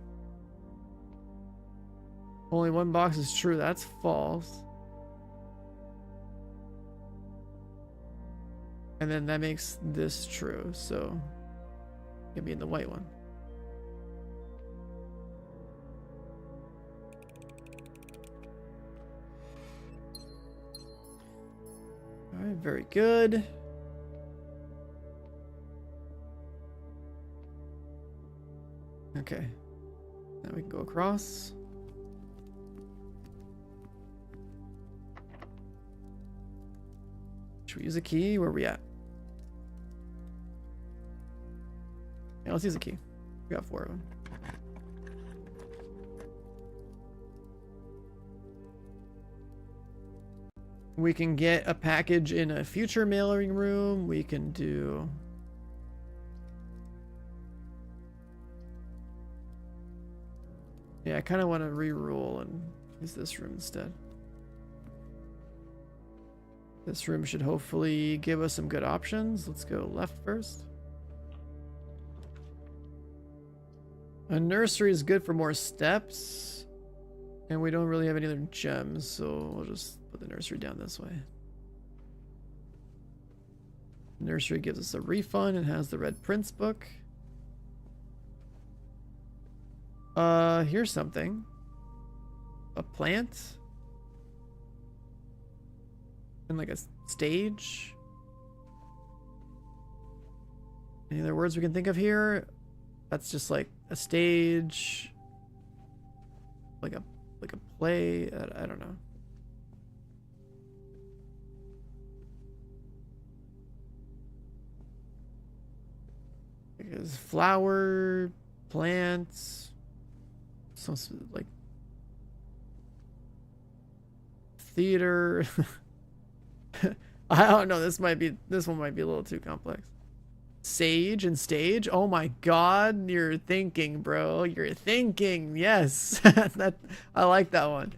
Only one box is true. That's false. And then that makes this true. So it can be in the white one. All right, very good. Okay. Now we can go across. Should we use a key? Where are we at? Yeah, let's use a key. We got 4 of them. We can get a package in a future mailing room. We can do... Yeah, I kind of want to re-roll and use this room instead. This room should hopefully give us some good options. Let's go left first. A nursery is good for more steps. And we don't really have any other gems, so we'll just put the nursery down this way. Nursery gives us a refund and has the Red Prince book. Here's something. A plant. And like a stage. Any other words we can think of here? That's just like a stage. Like a play. I don't know. Because flower, plants, some like theater. I don't know. This one might be a little too complex. Sage and stage. Oh my god, you're thinking, bro. You're thinking. Yes. I like that one.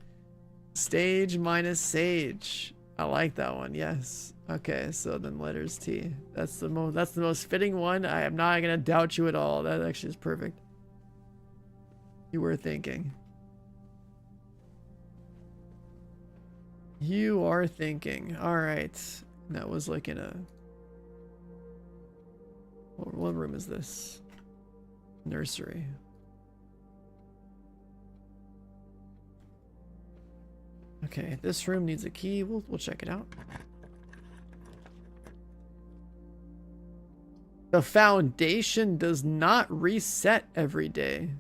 Stage minus sage. I like that one. Yes. Okay, so then letters T. That's the most fitting one. I am not gonna doubt you at all. That actually is perfect. You were thinking. You are thinking. All right. That was like in a... What room is this? Nursery. Okay, this room needs a key. We'll check it out. The foundation does not reset every day.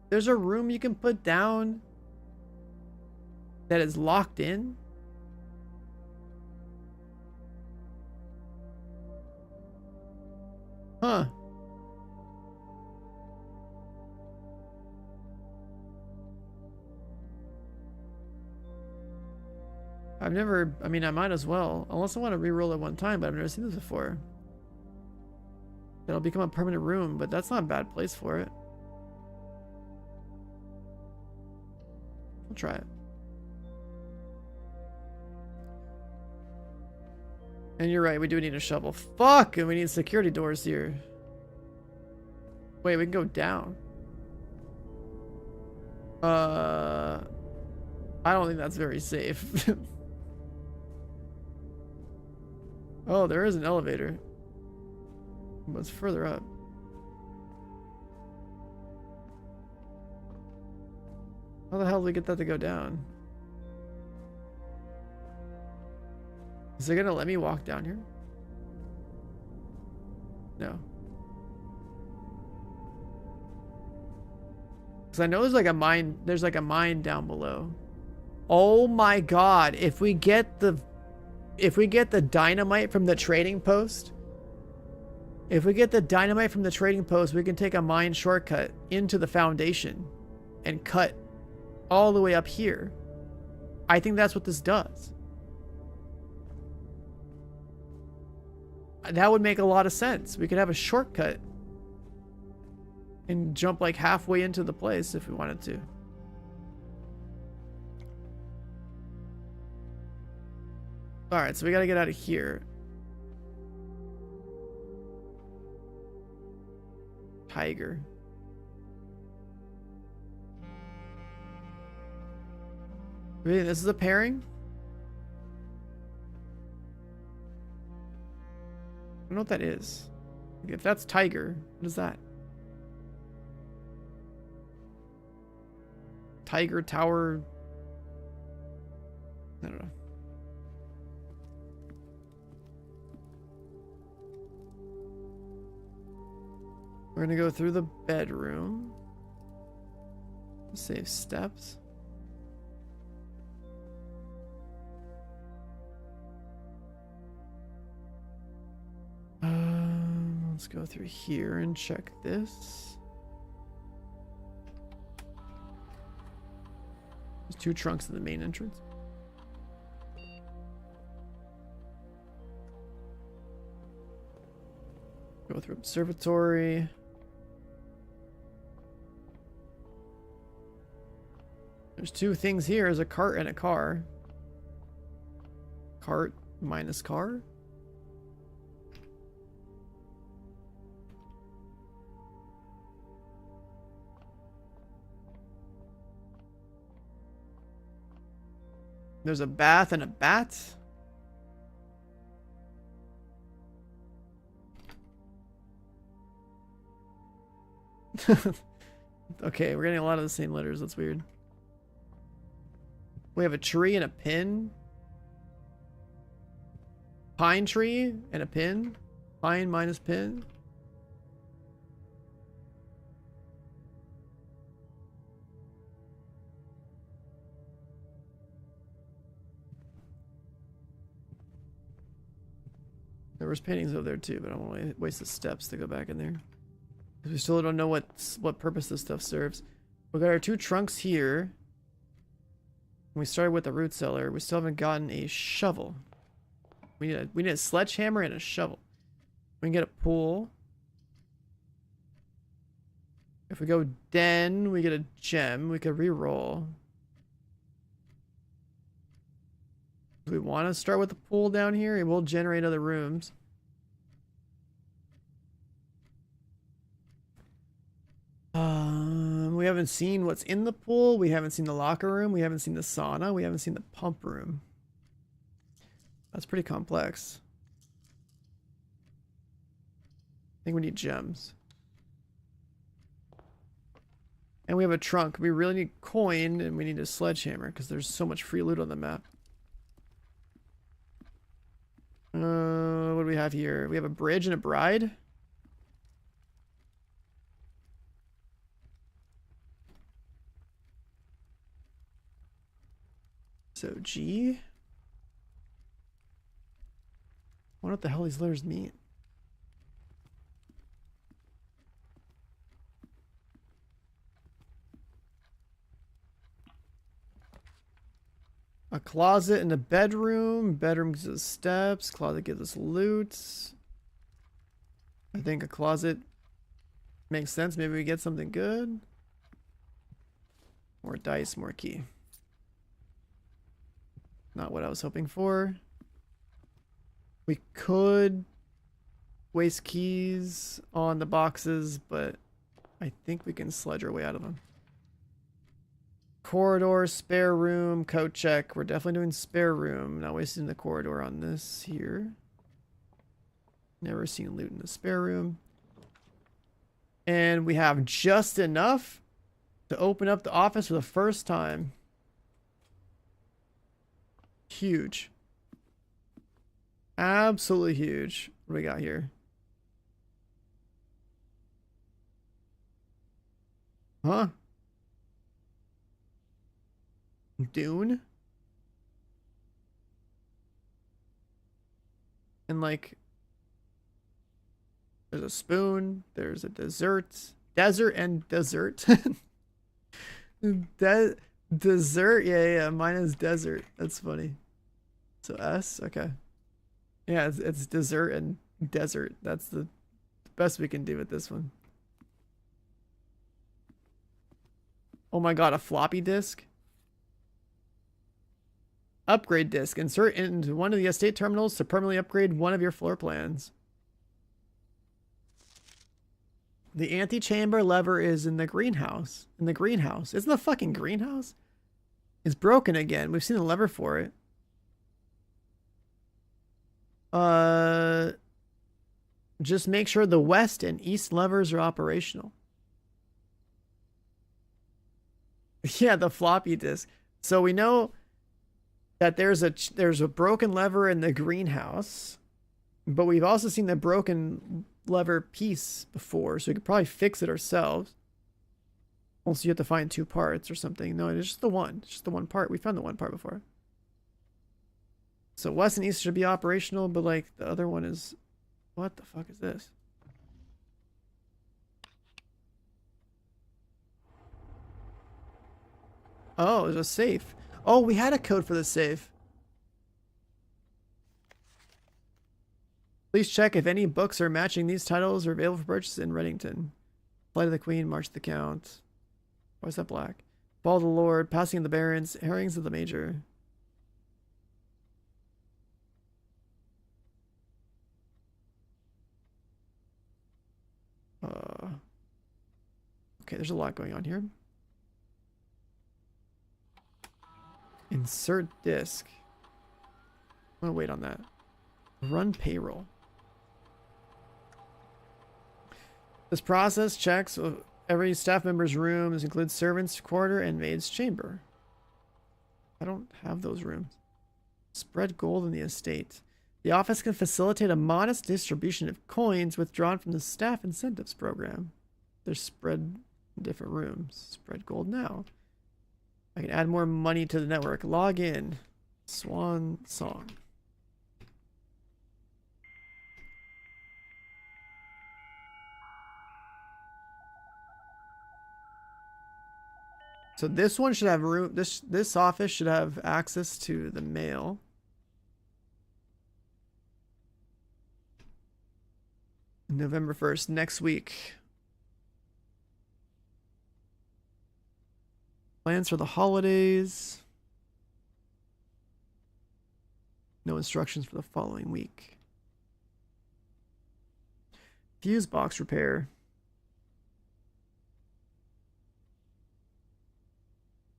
There's a room you can put down that is locked in. Huh. I've never, I mean, I might as well. Unless I want to re-roll it one time, but I've never seen this before. It'll become a permanent room, but that's not a bad place for it. I'll try it. And you're right, we do need a shovel. Fuck! And we need security doors here. Wait, we can go down. I don't think that's very safe. Oh, there is an elevator. But it's further up. How the hell did we get that to go down? Is it gonna let me walk down here? No. Because I know there's like a mine down below. Oh my god, if we get the dynamite from the trading post, we can take a mine shortcut into the foundation and cut all the way up here. I think that's what this does. That would make a lot of sense. We could have a shortcut and jump like halfway into the place if we wanted to. Alright, so we gotta get out of here. Tiger. Really, this is a pairing? I don't know what that is. If that's tiger, what is that? Tiger tower. I don't know. We're gonna go through the bedroom. Save steps. Let's go through here and check this. There's 2 trunks in the main entrance. Go through observatory. There's 2 things here. There's a cart and a car. Cart minus car. There's a bath and a bat. Okay, we're getting a lot of the same letters. That's weird. We have a tree and a pin. Pine tree and a pin. Pine minus pin. There was paintings over there too, but I don't want to waste the steps to go back in there. We still don't know what purpose this stuff serves. We got our 2 trunks here. We started with the root cellar. We still haven't gotten a shovel. We need a sledgehammer and a shovel. We can get a pool. If we go den, we get a gem. We could re-roll. Do we want to start with the pool down here? It will generate other rooms. We haven't seen what's in the pool. We haven't seen the locker room. We haven't seen the sauna. We haven't seen the pump room. That's pretty complex. I think we need gems. And we have a trunk. We really need coin, and we need a sledgehammer because there's so much free loot on the map. What do we have here? We have a bridge and a bride. So G. I wonder what the hell these letters mean. A closet and a bedroom. Bedroom gives us steps. Closet gives us loot. I think a closet makes sense. Maybe we get something good. More dice, more key. Not what I was hoping for. We could waste keys on the boxes, but I think we can sludge our way out of them. Corridor, spare room, code check. We're definitely doing spare room. Not wasting the corridor on this here. Never seen loot in the spare room. And we have just enough to open up the office for the first time. Huge. Absolutely huge. What do we got here? Huh? Dune? And like, there's a spoon, there's a dessert. Desert and dessert. Dessert? Yeah, mine is desert. That's funny. So S? Okay. Yeah, it's dessert and desert. That's the best we can do with this one. Oh my god, a floppy disk? Upgrade disk. Insert into one of the estate terminals to permanently upgrade one of your floor plans. The antechamber lever is in the greenhouse. In the greenhouse. Isn't the fucking greenhouse? It's broken again. We've seen the lever for it. Just make sure the west and east levers are operational. Yeah, the floppy disk. So we know that there's a broken lever in the greenhouse, but we've also seen the broken lever piece before, so we could probably fix it ourselves. Also, you have to find two parts or something. No, it's just the one. It's just the one part. We found the one part before. So west and east should be operational, but like the other one is... What the fuck is this? Oh, there's a safe. Oh, we had a code for the safe. Please check if any books are matching these titles are available for purchase in Reddington. Flight of the Queen, March of the Count. Why is that black? Ball of the Lord, Passing of the Barons, Herrings of the Major. Okay, there's a lot going on here. Insert disk. I'm gonna wait on that. Run payroll. This process checks every staff member's rooms, includes servants' quarter and maid's chamber. I don't have those rooms. Spread gold in the estate. The office can facilitate a modest distribution of coins withdrawn from the staff incentives program. They're spread in different rooms. Spread gold now. I can add more money to the network. Log in. Swan song. So this one should have room. This office should have access to the mail. November 1st, next week. Plans for the holidays. No instructions for the following week. Fuse box repair.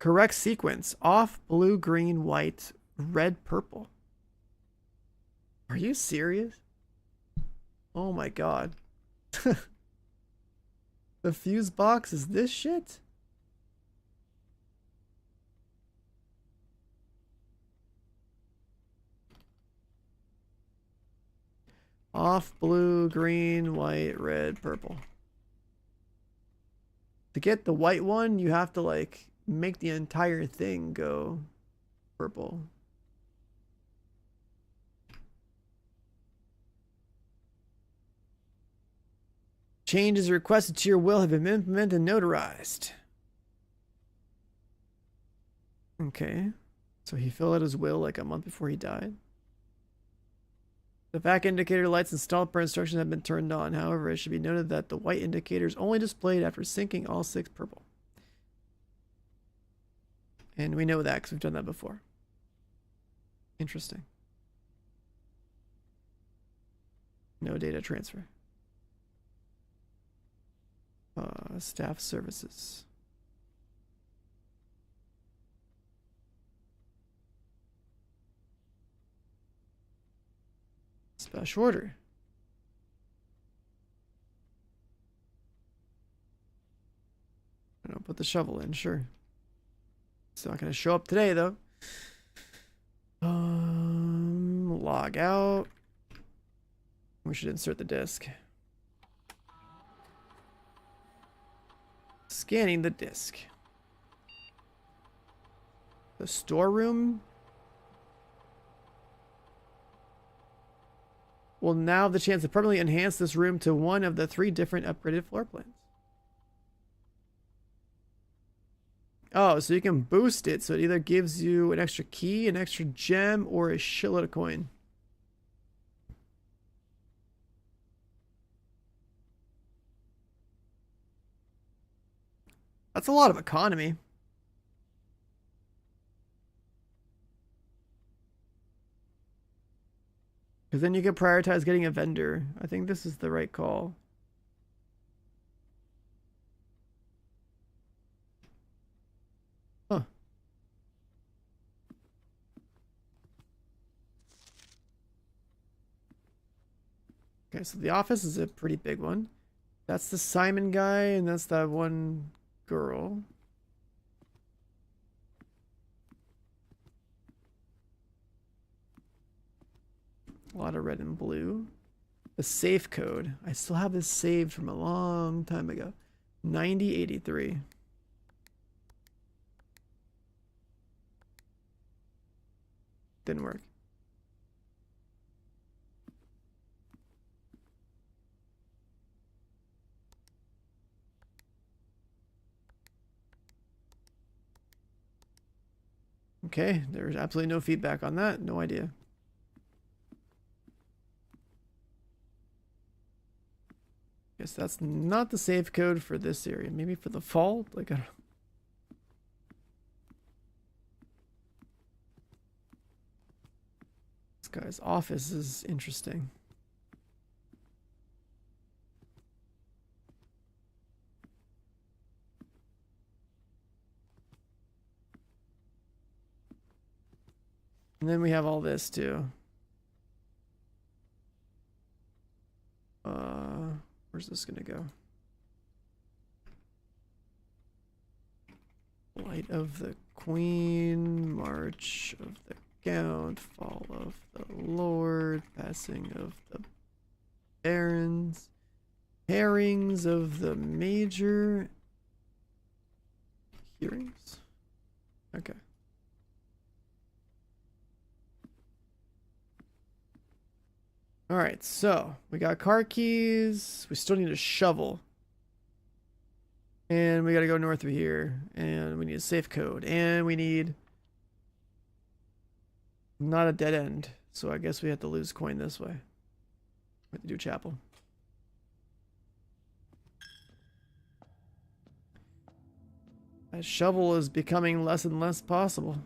Correct sequence. Off, blue, green, white, red, purple. Are you serious? Oh my god. The fuse box is this shit? Off, blue, green, white, red, purple. To get the white one, you have to like make the entire thing go purple. Changes requested to your will have been implemented and notarized. Okay. So he filled out his will like a month before he died. The vac indicator lights installed per instruction have been turned on. However, it should be noted that the white indicator is only displayed after syncing all 6 purple. And we know that because we've done that before. Interesting. No data transfer. Staff services. Special order. I don't put the shovel in, sure. It's not gonna show up today though. Log out. We should insert the disk. Scanning the disk. The storeroom will now have the chance to permanently enhance this room to one of the 3 different upgraded floor plans. Oh, so you can boost it, so it either gives you an extra key, an extra gem, or a shitload of coin. That's a lot of economy. Because then you can prioritize getting a vendor. I think this is the right call. Huh. Okay, so the office is a pretty big one. That's the Simon guy, and that's that one girl. A lot of red and blue. The safe code. I still have this saved from a long time ago. 9083. Didn't work. Okay, there's absolutely no feedback on that. No idea. Guess that's not the safe code for this area. Maybe for the fall? Like, I don't know. This guy's office is interesting. And then we have all this too. Where's this gonna go? Light of the Queen, March of the Count, Fall of the Lord, Passing of the Barons, Pairings of the Major, Hearings? Okay. Alright, so we got car keys. We still need a shovel. And we gotta go north of here. And we need a safe code. And we need not a dead end. So I guess we have to lose coin this way. We have to do chapel. That shovel is becoming less and less possible.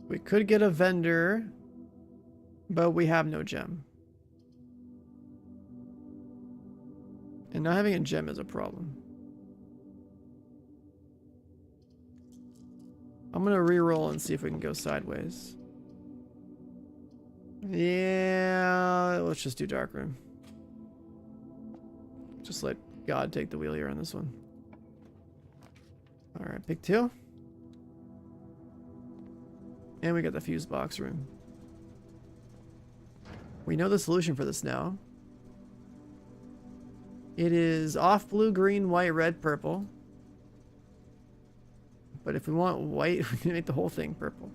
We could get a vendor, but we have no gem. And not having a gem is a problem. I'm gonna re-roll and see if we can go sideways. Yeah, let's just do dark room. Just let God take the wheel here on this one. Alright, pick 2. And we got the fuse box room. We know the solution for this now. It is off blue, green, white, red, purple. But if we want white, we can make the whole thing purple.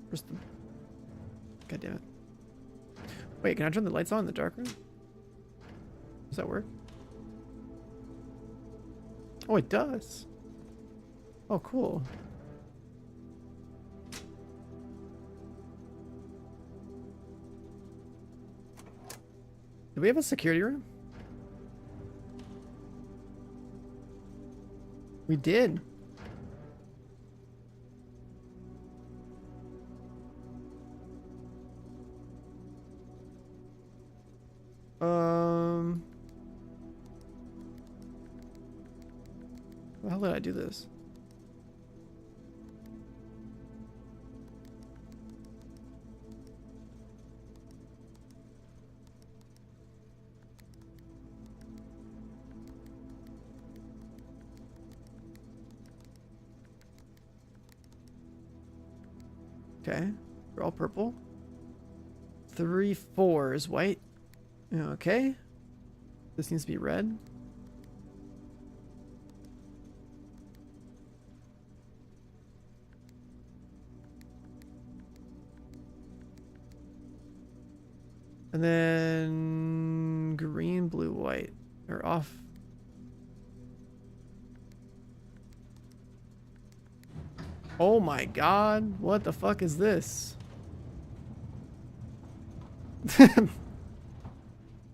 Where's the... God damn it. Wait, can I turn the lights on in the dark room? Does that work? Oh, it does. Oh, cool. Do we have a security room? We did. How did I do this? Okay, we're all purple. 3, 4 is white. Okay. This needs to be red. And then green, blue, white. Or off. Oh my god. What the fuck is this?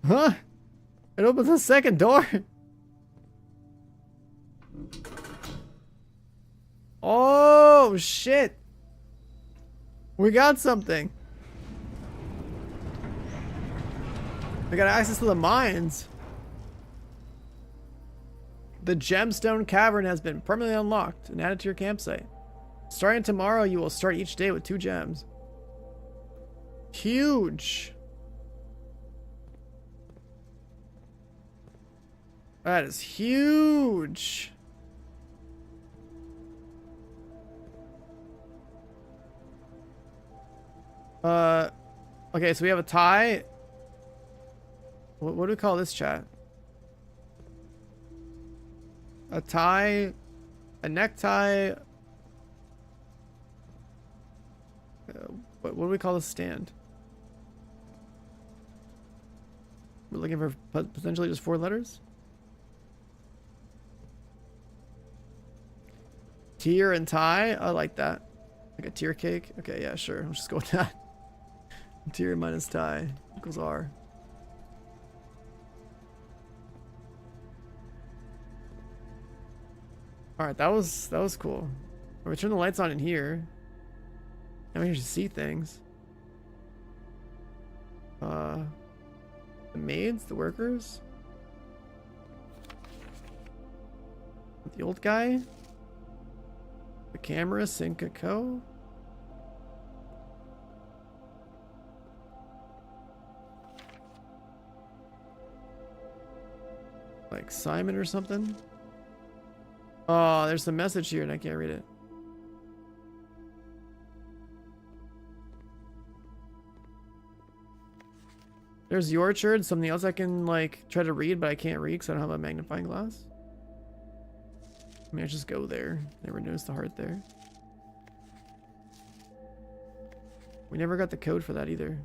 Huh? It opens the second door. Oh shit. We got something. We got access to the mines. The Gemstone Cavern has been permanently unlocked and added to your campsite. Starting tomorrow, you will start each day with 2 gems. Huge. That is huge. Okay, so we have a tie. What do we call this, chat? A tie, a necktie. What do we call this stand? We're looking for potentially just 4 letters. Tier and tie. I like that. Like a tier cake. Okay, yeah, sure. I'll just go with that. Tier minus tie equals R. Alright, that was cool. We turn the lights on in here. Now we can just see things. The maids, the workers. The old guy. The camera, Cinca Co. Like Simon or something. Oh, there's a message here and I can't read it. There's the orchard, something else I can like try to read, but I can't read because I don't have a magnifying glass. I mean, I just go there. Never noticed the heart there. We never got the code for that either.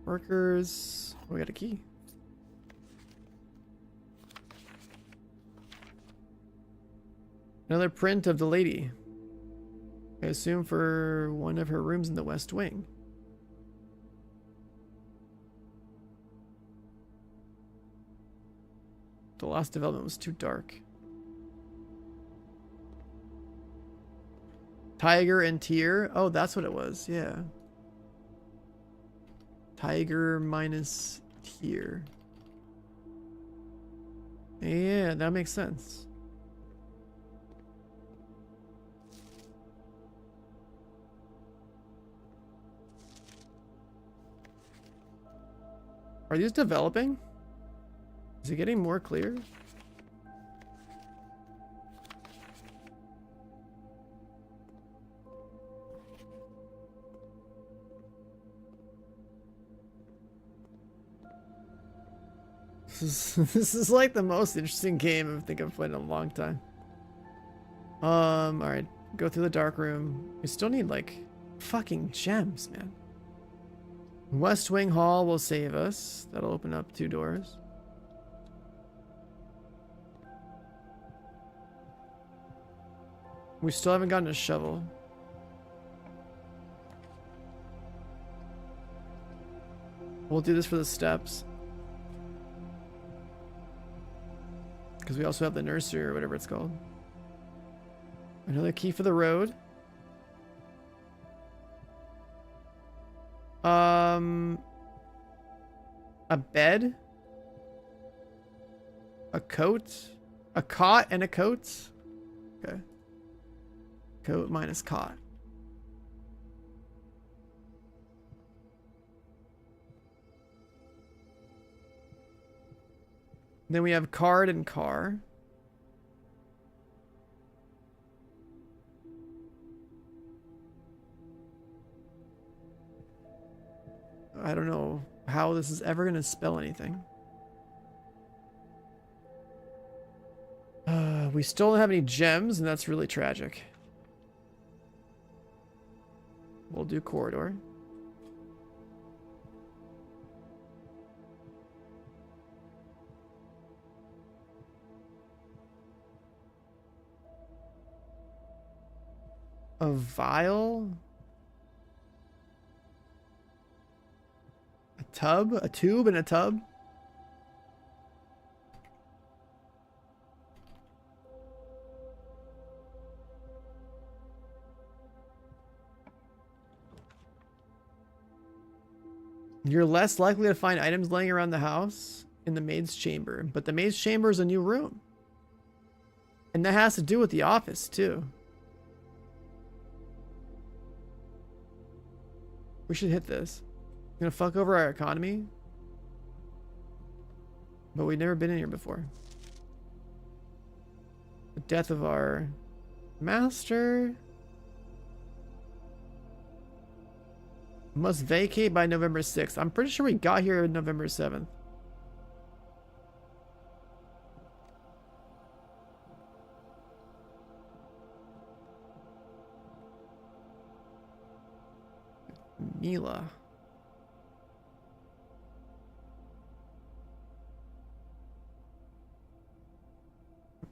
Workers. Oh, we got a key. Another print of the lady. I assume for one of her rooms in the West Wing. The last development was too dark. Tiger and tier. Oh, that's what it was. Yeah. Tiger minus tier. Yeah, that makes sense. Are these developing? Is it getting more clear? This is like the most interesting game I think I've played in a long time. Alright. Go through the dark room. We still need like fucking gems, man. West Wing Hall will save us. That'll open up 2 doors. We still haven't gotten a shovel. We'll do this for the steps. Because we also have the nursery or whatever it's called. Another key for the road. A bed. A coat. A cot and a coat. Okay. Coat minus cot. Then we have card and car. I don't know how this is ever going to spell anything. We still don't have any gems, and that's really tragic. We'll do corridor. A vial? A tub? A tube and a tub? You're less likely to find items laying around the house in the maid's chamber, but the maid's chamber is a new room. And that has to do with the office, too. We should hit this. Gonna fuck over our economy. But we've never been in here before. The death of our master. Must vacate by November 6th. I'm pretty sure we got here November 7th. Mila.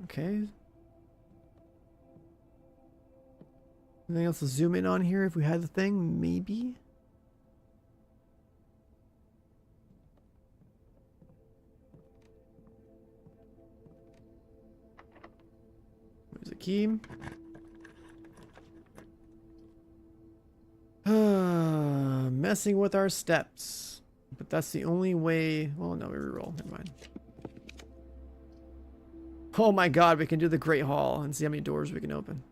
Okay. Anything else to zoom in on here if we had the thing? Maybe. There's a key. Messing with our steps. But that's the only way. Well, no, we reroll. Never mind. Oh my god, we can do the Great Hall and see how many doors we can open.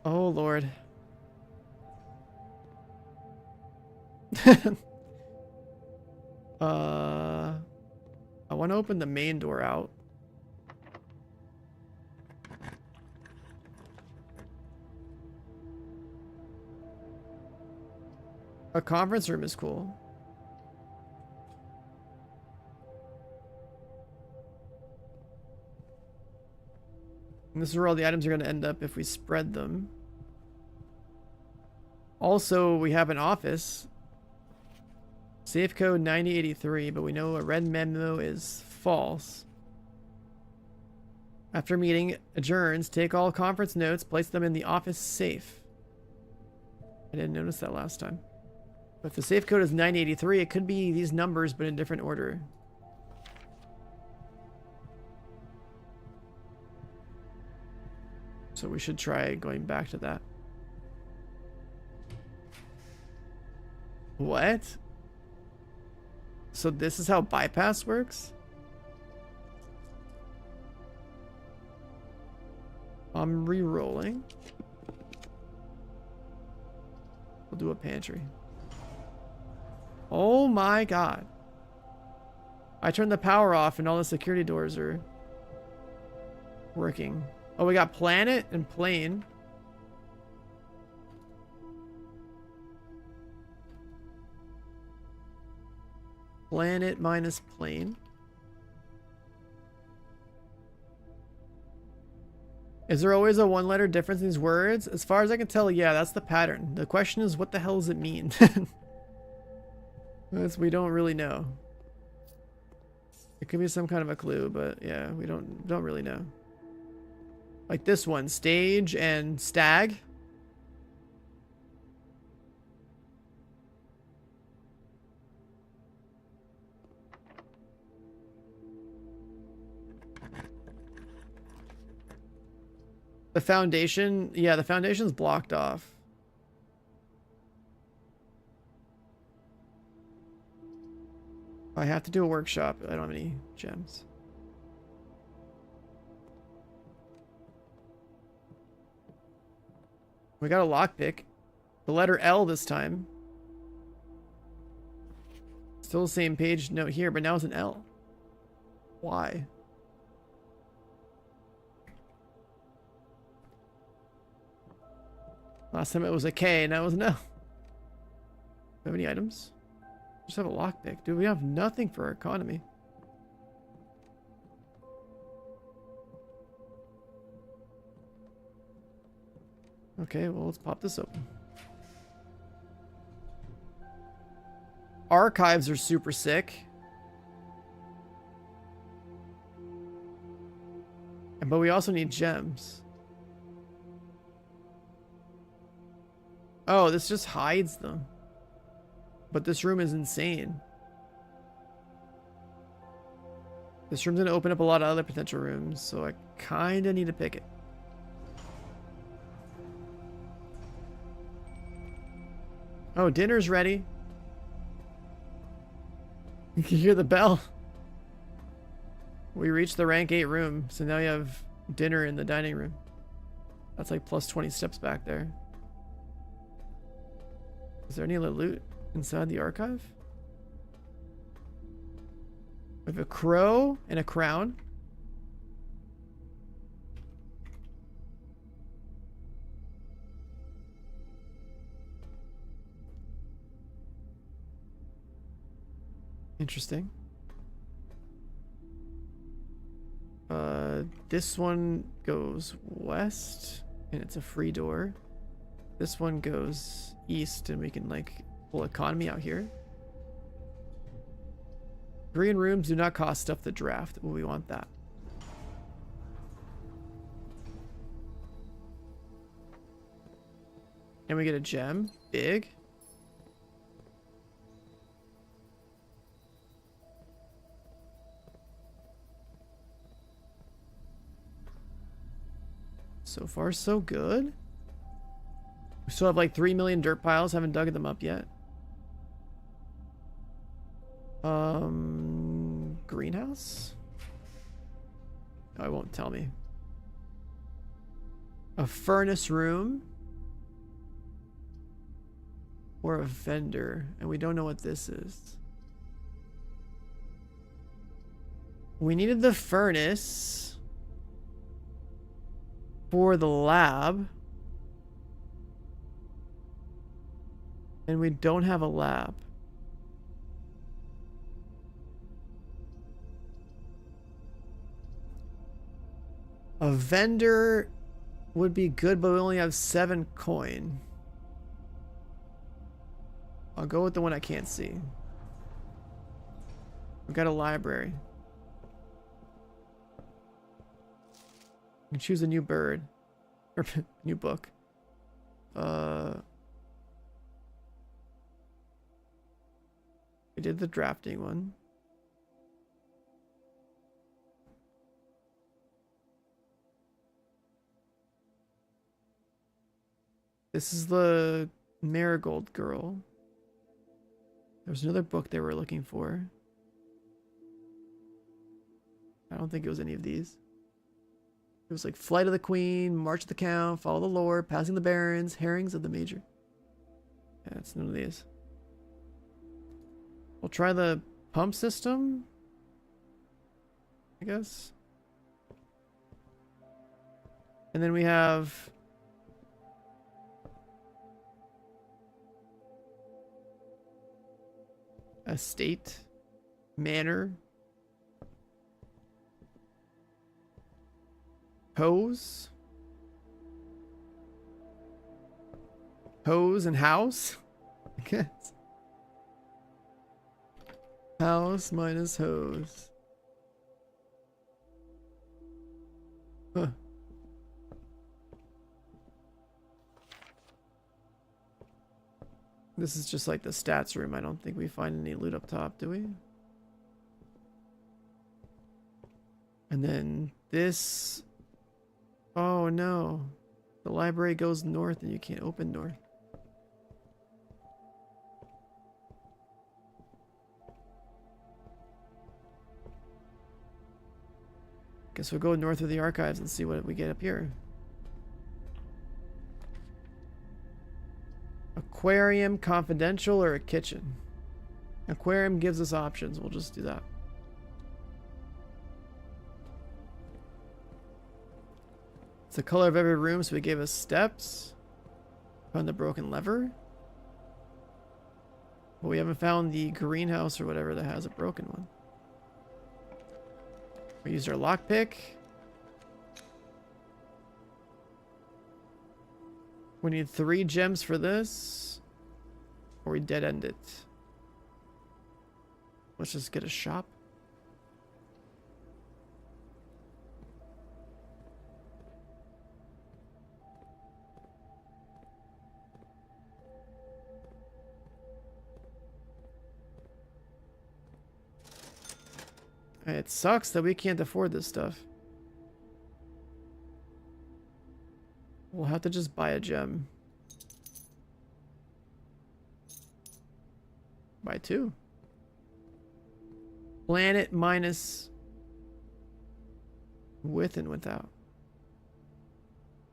Oh lord. I want to open the main door out. A conference room is cool. And this is where all the items are going to end up if we spread them. Also, we have an office. Safe code 9083, but we know a red memo is false. After meeting adjourns, take all conference notes, place them in the office safe. I didn't notice that last time. But if the safe code is 983, it could be these numbers, but in different order. So we should try going back to that. What? So this is how bypass works? I'm re-rolling. We'll do a pantry. Oh my god. I turned the power off and all the security doors are working. Oh, we got planet and plane. Planet minus plane. Is there always a one-letter difference in these words? As far as I can tell, yeah, that's the pattern. The question is, what the hell does it mean? We don't really know. It could be some kind of a clue, but yeah, we don't really know. Like this one, stage and stag. The foundation, yeah, the foundation's blocked off. I have to do a workshop. I don't have any gems. We got a lockpick. The letter L this time. Still the same page note here, but now it's an L. Why? Last time it was a K, now it was an L. Do we have any items? Just have a lockpick. Dude, we have nothing for our economy. Okay, well, let's pop this open. Archives are super sick. But we also need gems. Oh, this just hides them. But this room is insane. This room's gonna open up a lot of other potential rooms, so I kinda need to pick it. Oh, dinner's ready. You can hear the bell. We reached the rank 8 room, so now you have dinner in the dining room. That's like plus 20 steps back there. Is there any other loot inside the archive? We have a crow and a crown. Interesting. This one goes west, and it's a free door. This one goes east, and we can like pull economy out here. Green rooms do not cost stuff to draft. Well, we want that. And we get a gem. Big. So far, so good. We still have like 3 million dirt piles. Haven't dug them up yet. Greenhouse? Oh, it won't tell me. A furnace room? Or a vendor. And we don't know what this is. We needed the furnace for the lab. And we don't have a lab. A vendor would be good, but we only have 7 coin. I'll go with the one I can't see. We've got a library. We can choose a new bird. Or new book. We did the drafting one. This is the Marigold Girl. There's another book they were looking for. I don't think it was any of these. It was like Flight of the Queen, March of the Count, Follow the Lord, Passing the Barons, Herrings of the Major. Yeah, it's none of these. We'll try the pump system, I guess. And then we have estate, manor, hose, and house. I guess. House minus hose. Huh. This is just like the stats room. I don't think we find any loot up top, do we? And then this... Oh no. The library goes north and you can't open north. Guess we'll go north of the archives and see what we get up here. Aquarium, confidential, or a kitchen? Aquarium gives us options. We'll just do that. It's the color of every room, so it gave us steps. Found the broken lever. But we haven't found the greenhouse or whatever that has a broken one. We used our lockpick. We need 3 gems for this. Or we dead end it. Let's just get a shop. It sucks that we can't afford this stuff. We'll have to just buy a gem. Buy 2. Planet minus with and without.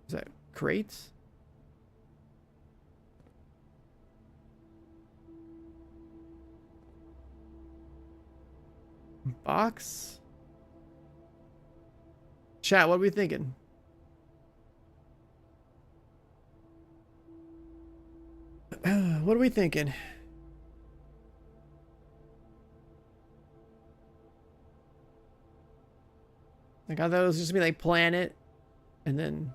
Is that crates? Box? Chat, what are we thinking? What are we thinking? Like, I thought it was just gonna be like planet and then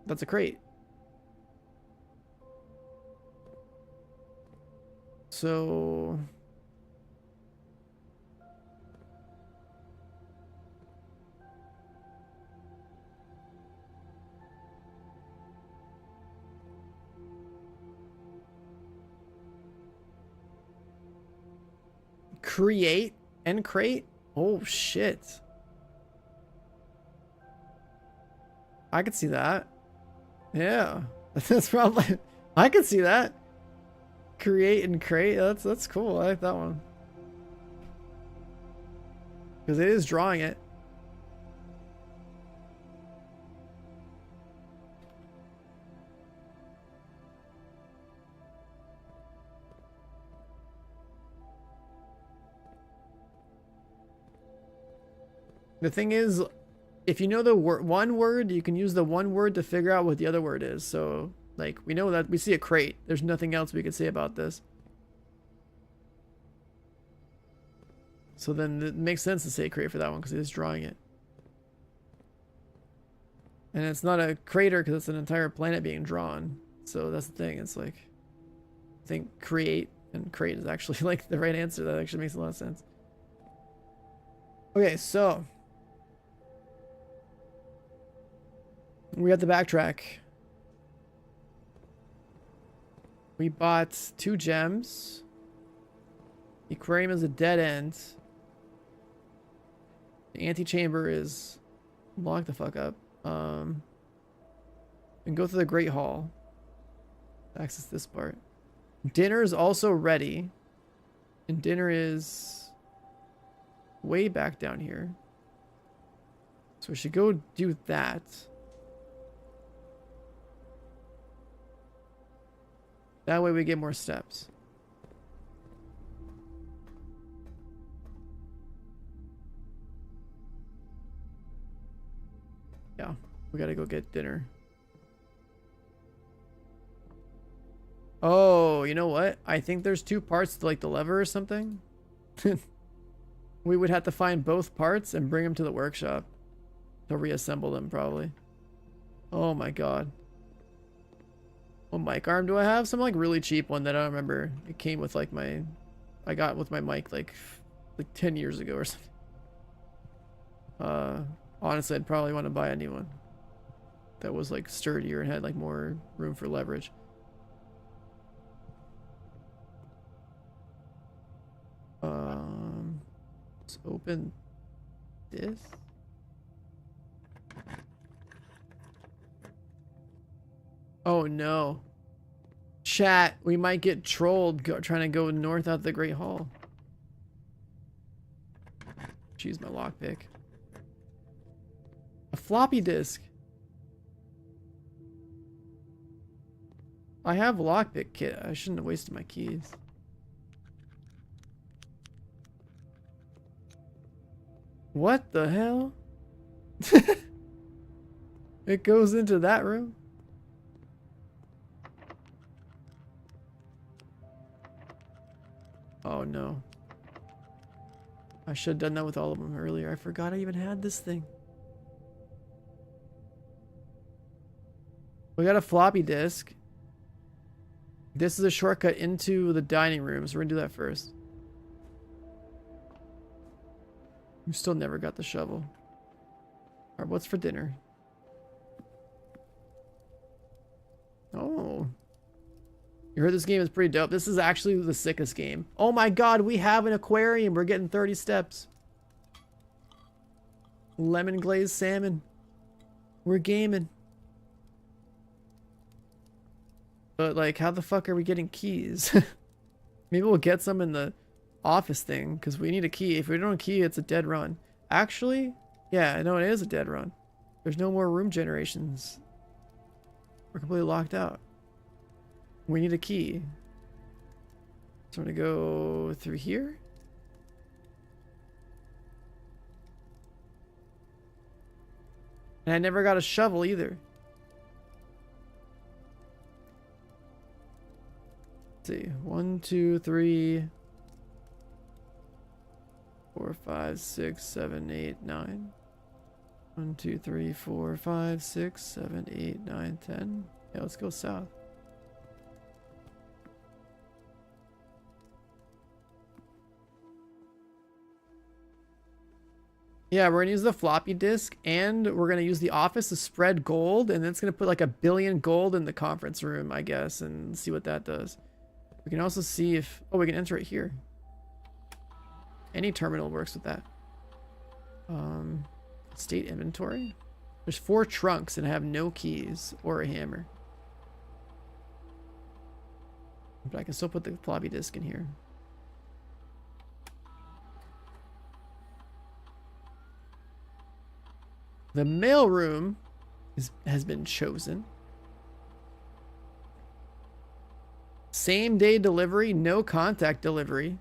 that's a crate. So create and crate? Oh shit. I could see that. Yeah. That's probably I could see that. Create and crate. That's cool. I like that one. Because it is drawing it. The thing is, if you know the one word, you can use the one word to figure out what the other word is. So, like, we know that we see a crate. There's nothing else we can say about this. So then it makes sense to say crate for that one because it is drawing it. And it's not a crater because it's an entire planet being drawn. So that's the thing. It's like, I think create and crate is actually like the right answer. That actually makes a lot of sense. Okay, so we have to backtrack. We bought 2 gems. The aquarium is a dead end. The antechamber is locked the fuck up. And go through the Great Hall. Access this part. Dinner is also ready. And dinner is way back down here. So we should go do that. That way we get more steps. Yeah, we gotta go get dinner. Oh, you know what? I think there's two parts to like the lever or something. We would have to find both parts and bring them to the workshop to reassemble them probably. Oh my god. What mic arm do I have? Some like really cheap one that I don't remember. It came with like my, I got with my mic like 10 years ago or something. Honestly, I'd probably want to buy a new one that was like sturdier and had like more room for leverage. Let's open this. Oh no. Chat, we might get trolled trying to go north out the Great Hall. Choose my lockpick. A floppy disk. I have a lockpick kit. I shouldn't have wasted my keys. What the hell? It goes into that room? Oh no. I should have done that with all of them earlier. I forgot I even had this thing. We got a floppy disk. This is a shortcut into the dining room, so we're gonna do that first. We still never got the shovel. Alright, what's for dinner? Oh. You heard this game is pretty dope. This is actually the sickest game. Oh my god, we have an aquarium. We're getting 30 steps. Lemon glazed salmon. We're gaming. But like, how the fuck are we getting keys? Maybe we'll get some in the office thing, because we need a key. If we don't have a key, it's a dead run. Actually, yeah, I know it is a dead run. There's no more room generations. We're completely locked out. We need a key. So I'm gonna go through here. And I never got a shovel either. Let's see. 1, 2, 3, 4, 5, 6, 7, 8, 9. 1, 2, 3, 4, 5, 6, 7, 8, 9, 10. Yeah, let's go south. Yeah, we're gonna use the floppy disk, and we're gonna use the office to spread gold, and then it's gonna put like 1 billion gold in the conference room, I guess, and see what that does. We can also see if, oh, we can enter it here. Any terminal works with that. State inventory. There's 4 trunks and I have no keys or a hammer. But I can still put the floppy disk in here. The mail room has been chosen. Same day delivery, no contact delivery.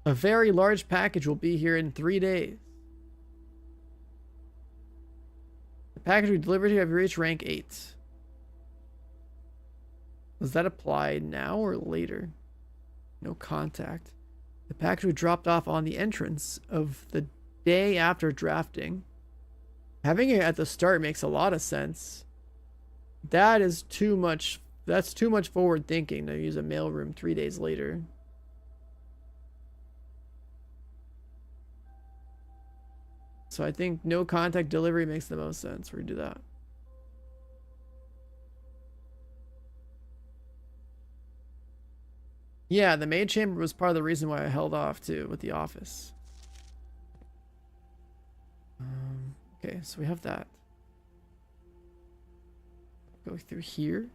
A very large package will be here in 3 days. The package will be delivered to you if you reach rank 8. Does that apply now or later? No contact. The package was dropped off on the entrance of the day after drafting. Having it at the start makes a lot of sense. That is too much. That's too much forward thinking to use a mailroom 3 days later. So I think no contact delivery makes the most sense. We're gonna do that. Yeah, the maid chamber was part of the reason why I held off too with the office. Okay, so we have that. Go through here.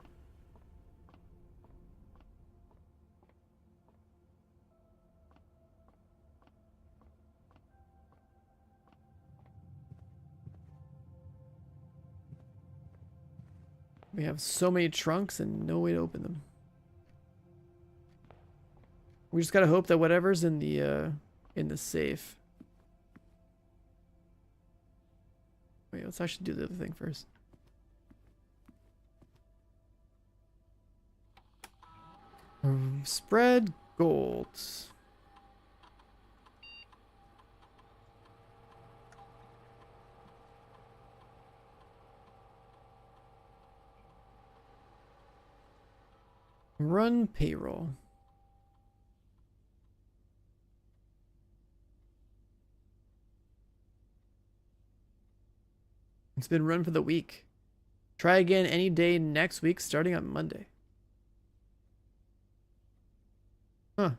We have so many trunks and no way to open them. We just gotta hope that whatever's in the safe. Wait, let's actually do the other thing first. Spread gold. Run payroll. It's been run for the week. Try again any day next week starting on Monday. Huh.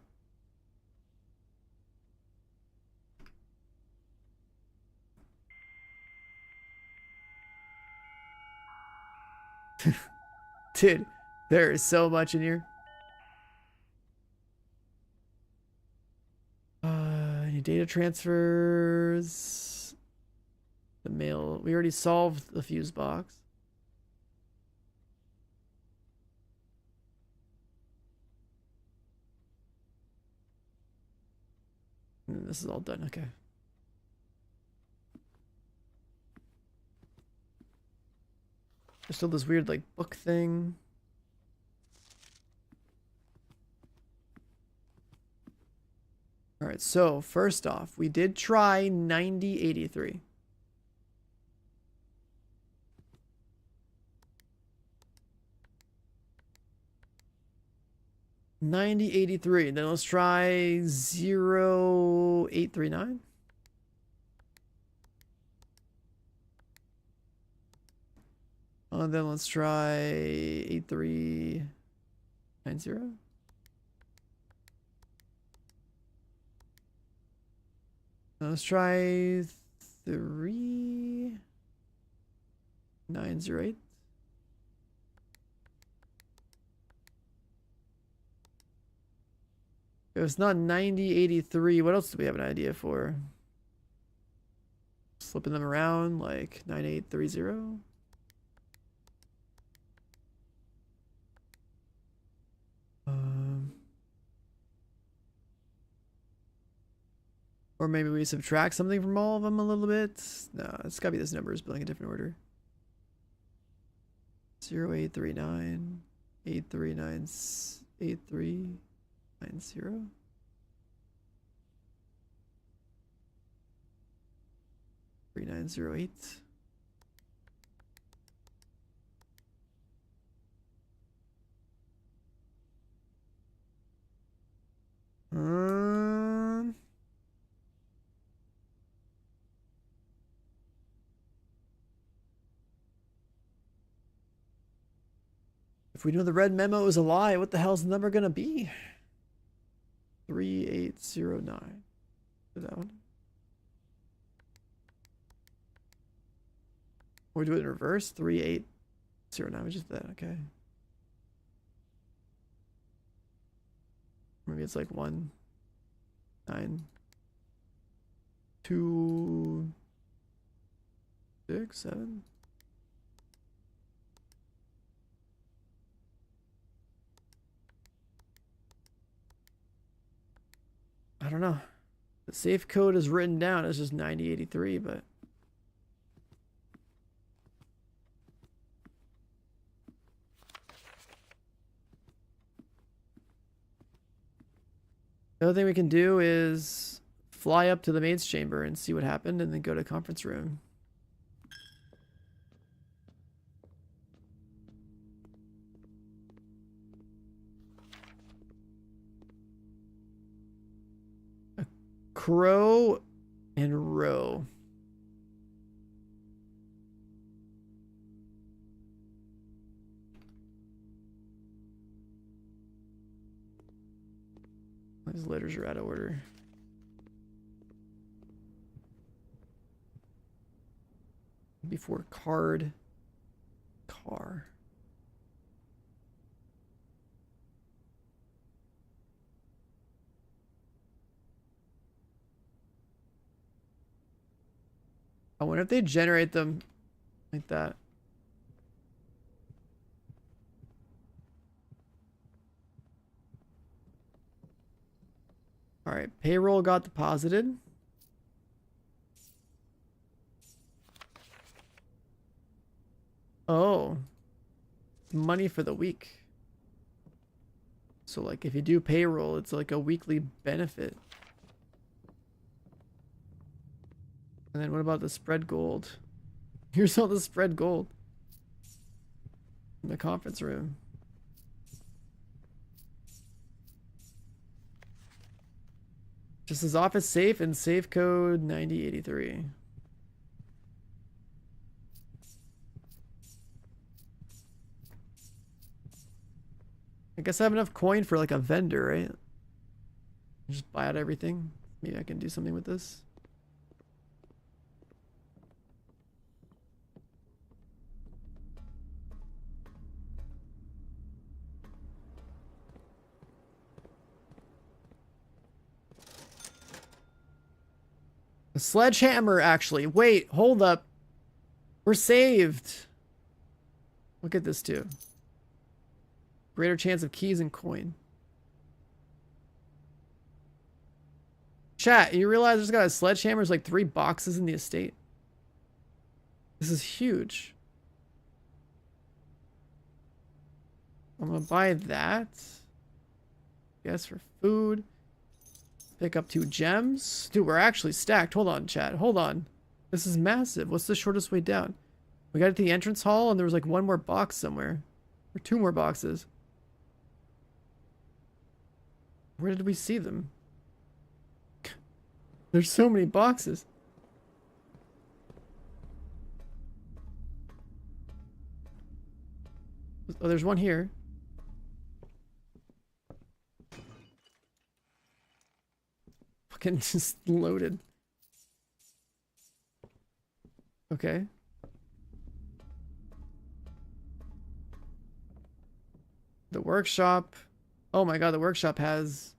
Dude, there is so much in here. Any data transfers? The mail. We already solved the fuse box. And this is all done. Okay. There's still this weird like book thing. All right, so first off, we did try 9083. $90.83. Then let's try 0839. Then let's try 8390. Let's try 3908. If it's not 9083, what else do we have an idea for? Flipping them around like 9830. Or maybe we subtract something from all of them a little bit. No, it's gotta be this number is building a different order. 0839 839 8390. Three nine zero eight. If we know the red memo is a lie, what the hell's the number gonna be? 3809. Is that one? Or do it in reverse? 3809. We just did that. Okay. Maybe it's like 1 9 2 6 7. I don't know. The safe code is written down as just 9083, but the other thing we can do is fly up to the maid's chamber and see what happened and then go to conference room. Crow and row. These letters are out of order. Before card, car. I wonder if they generate them like that. All right, payroll got deposited. Oh, money for the week. So like if you do payroll, it's like a weekly benefit. And then what about the spread gold? Here's all the spread gold in the conference room. Just as office safe and safe code 9083. I guess I have enough coin for like a vendor, right? Just buy out everything. Maybe I can do something with this. A sledgehammer, actually. Wait, hold up. We're saved. Look at this too. Greater chance of keys and coin. Chat, you realize there's got a sledgehammer? There's like 3 boxes in the estate. This is huge. I'm gonna buy that. Guess for food. Pick up 2 gems. Dude, we're actually stacked. Hold on, chat. Hold on. This is massive. What's the shortest way down? We got it to the entrance hall and there was like 1 more box somewhere. Or 2 more boxes. Where did we see them? There's so many boxes. Oh, there's one here. Fucking just loaded. Okay. The workshop. Oh my god, the workshop has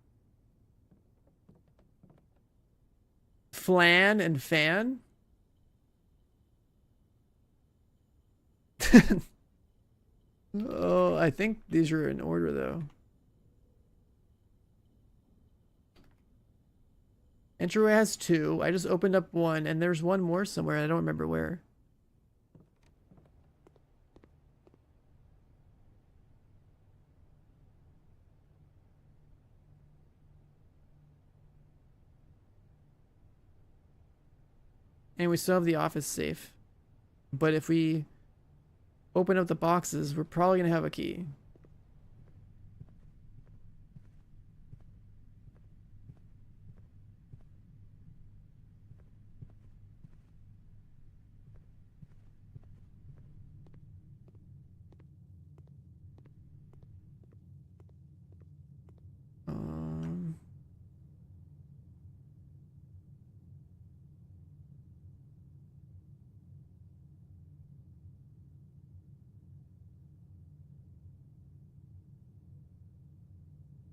flan and fan. Oh, I think these are in order though. Entryway has 2. I just opened up 1 and there's 1 more somewhere. I don't remember where. And we still have the office safe. But if we open up the boxes, we're probably going to have a key.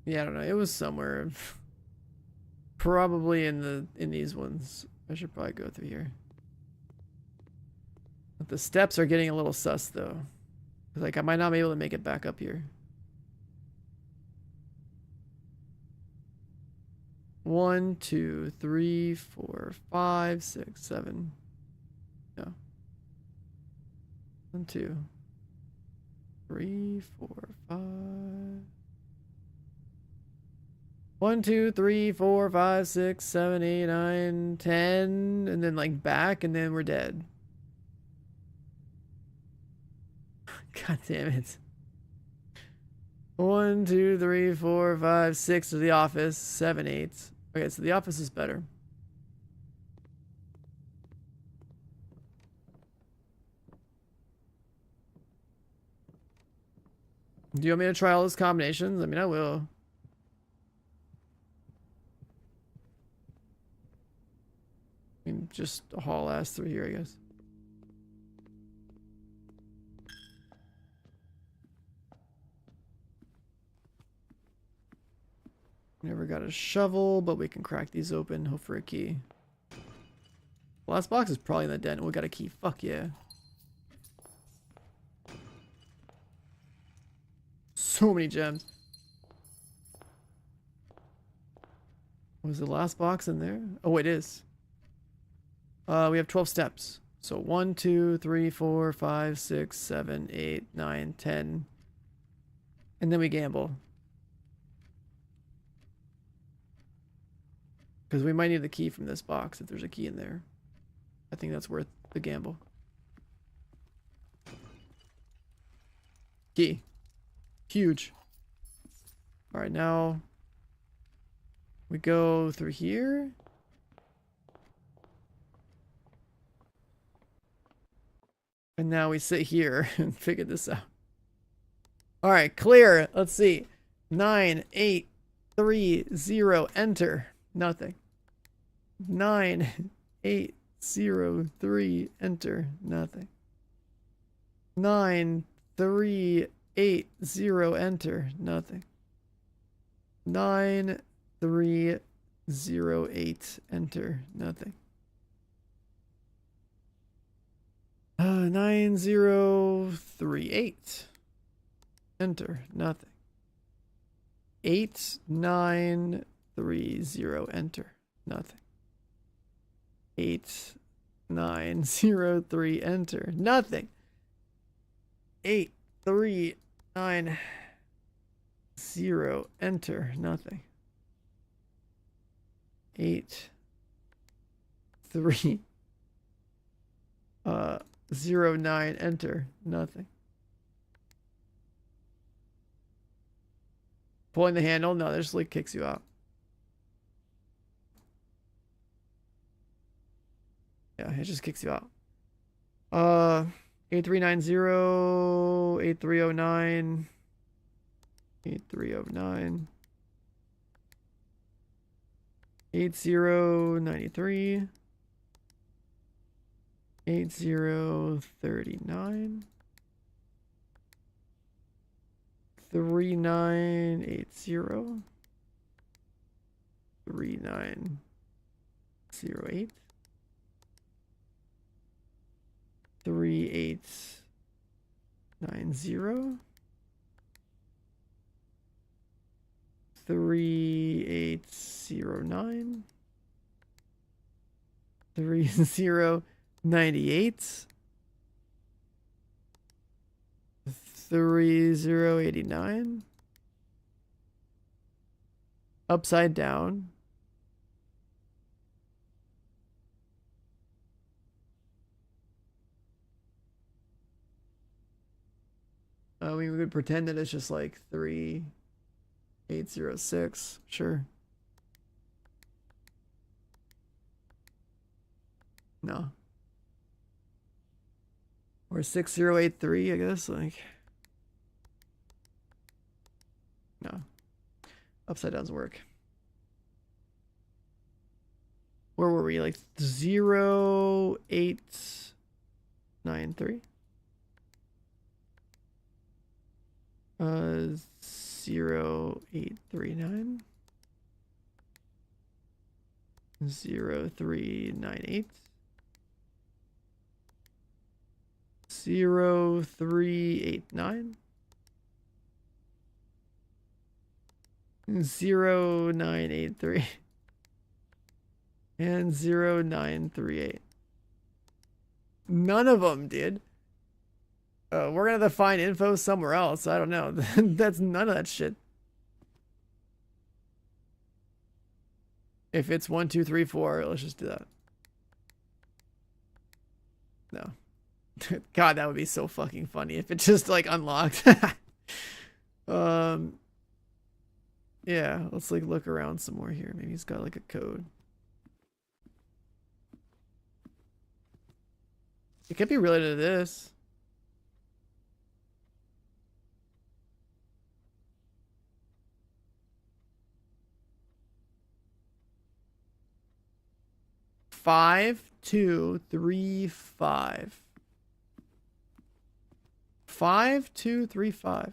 Yeah, I don't know. It was somewhere. Probably in these ones. I should probably go through here. But the steps are getting a little sus though. Like I might not be able to make it back up here. 1, 2, 3, 4, 5, 6, 7. No. 1, 2, 3, 4, 5. 1, 2, 3, 4, 5, 6, 7, 8, 9, 10, and then like back, and then we're dead. God damn it. 1, 2, 3, 4, 5, 6 to the office. 7, 8. Okay, so the office is better. Do you want me to try all those combinations? I mean, I will. I mean, just haul ass through here, I guess. Never got a shovel, but we can crack these open. Hope for a key. Last box is probably in the den. We got a key. Fuck yeah. So many gems. Was the last box in there? Oh, it is. We have 12 steps. So 1, 2, 3, 4, 5, 6, 7, 8, 9, 10. And then we gamble. Because we might need the key from this box if there's a key in there. I think that's worth the gamble. Key. Huge. Alright, now we go through here. And now we sit here and figure this out. Alright, clear. Let's see. 9, 8, 3, 0, enter. Nothing. 9, 8, 0, 3, enter. Nothing. 9, 3, 8, 0, enter. Nothing. 9, 3, 0, 8, enter. Nothing. 9, 0, 3, 8. Enter. Nothing. 8, 9, 3, 0. Enter. Nothing. 8, 9, 0, 3. Enter. Nothing. 8, 3, 9, 0. Enter. Nothing. 8, 3, 0, 9. Enter. Nothing. Pulling the handle? No, that just like kicks you out. Yeah, it just kicks you out. 8390, 8309, 8309, 8093, 8039, 3980, 3908, 3890, 3809, 3098, 3089, upside down, we would pretend that it's just like 3806, sure. No. Or 6083, I guess, like. No. Upside down's work. Where were we? Like 0893? 0839. 0398. 0389. 0983. And 0938. None of them did. We're gonna have to find info somewhere else. I don't know. That's none of that shit. If it's 1, 2, 3, 4, let's just do that. No. God, that would be so fucking funny if it just like unlocked. Yeah, let's like look around some more here. Maybe he's got like a code. It could be related to this. Five, 2, 3, 5. 5, 2, 3, 5.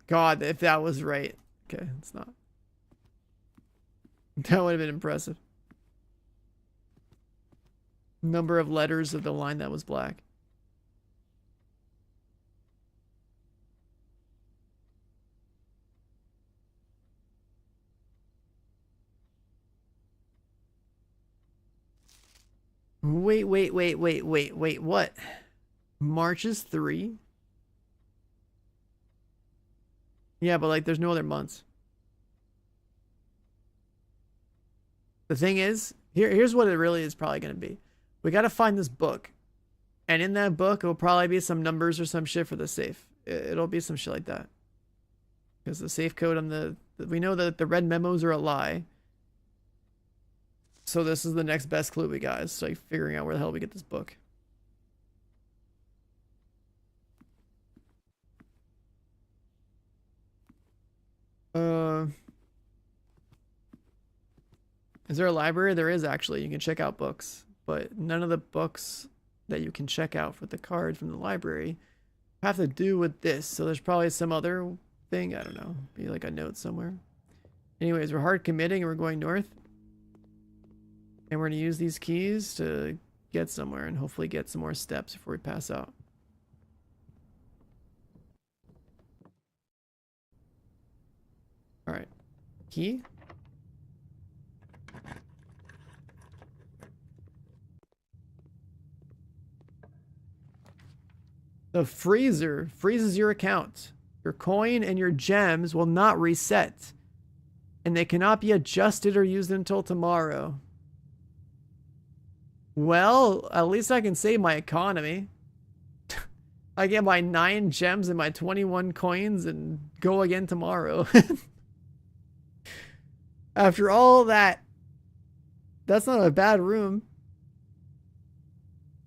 God, if that was right. Okay, it's not. That would have been impressive. Number of letters of the line that was black. Wait, what? March is 3? Yeah, but like there's no other months. The thing is, here's what it really is probably going to be. We got to find this book. And in that book, it'll probably be some numbers or some shit for the safe. It'll be some shit like that. Because the safe code on the... We know that the red memos are a lie. So this is the next best clue we got. Is like figuring out where the hell we get this book. Is there a library? There is actually. You can check out books. But none of the books that you can check out with the card from the library have to do with this. So there's probably some other thing. I don't know. Be like a note somewhere. Anyways, we're hard committing and we're going north. And we're going to use these keys to get somewhere and hopefully get some more steps before we pass out. Alright. Key? The freezer freezes your account. Your coin and your gems will not reset. And they cannot be adjusted or used until tomorrow. Well, at least I can save my economy. I get my 9 gems and my 21 coins and go again tomorrow. After all that, that's not a bad room.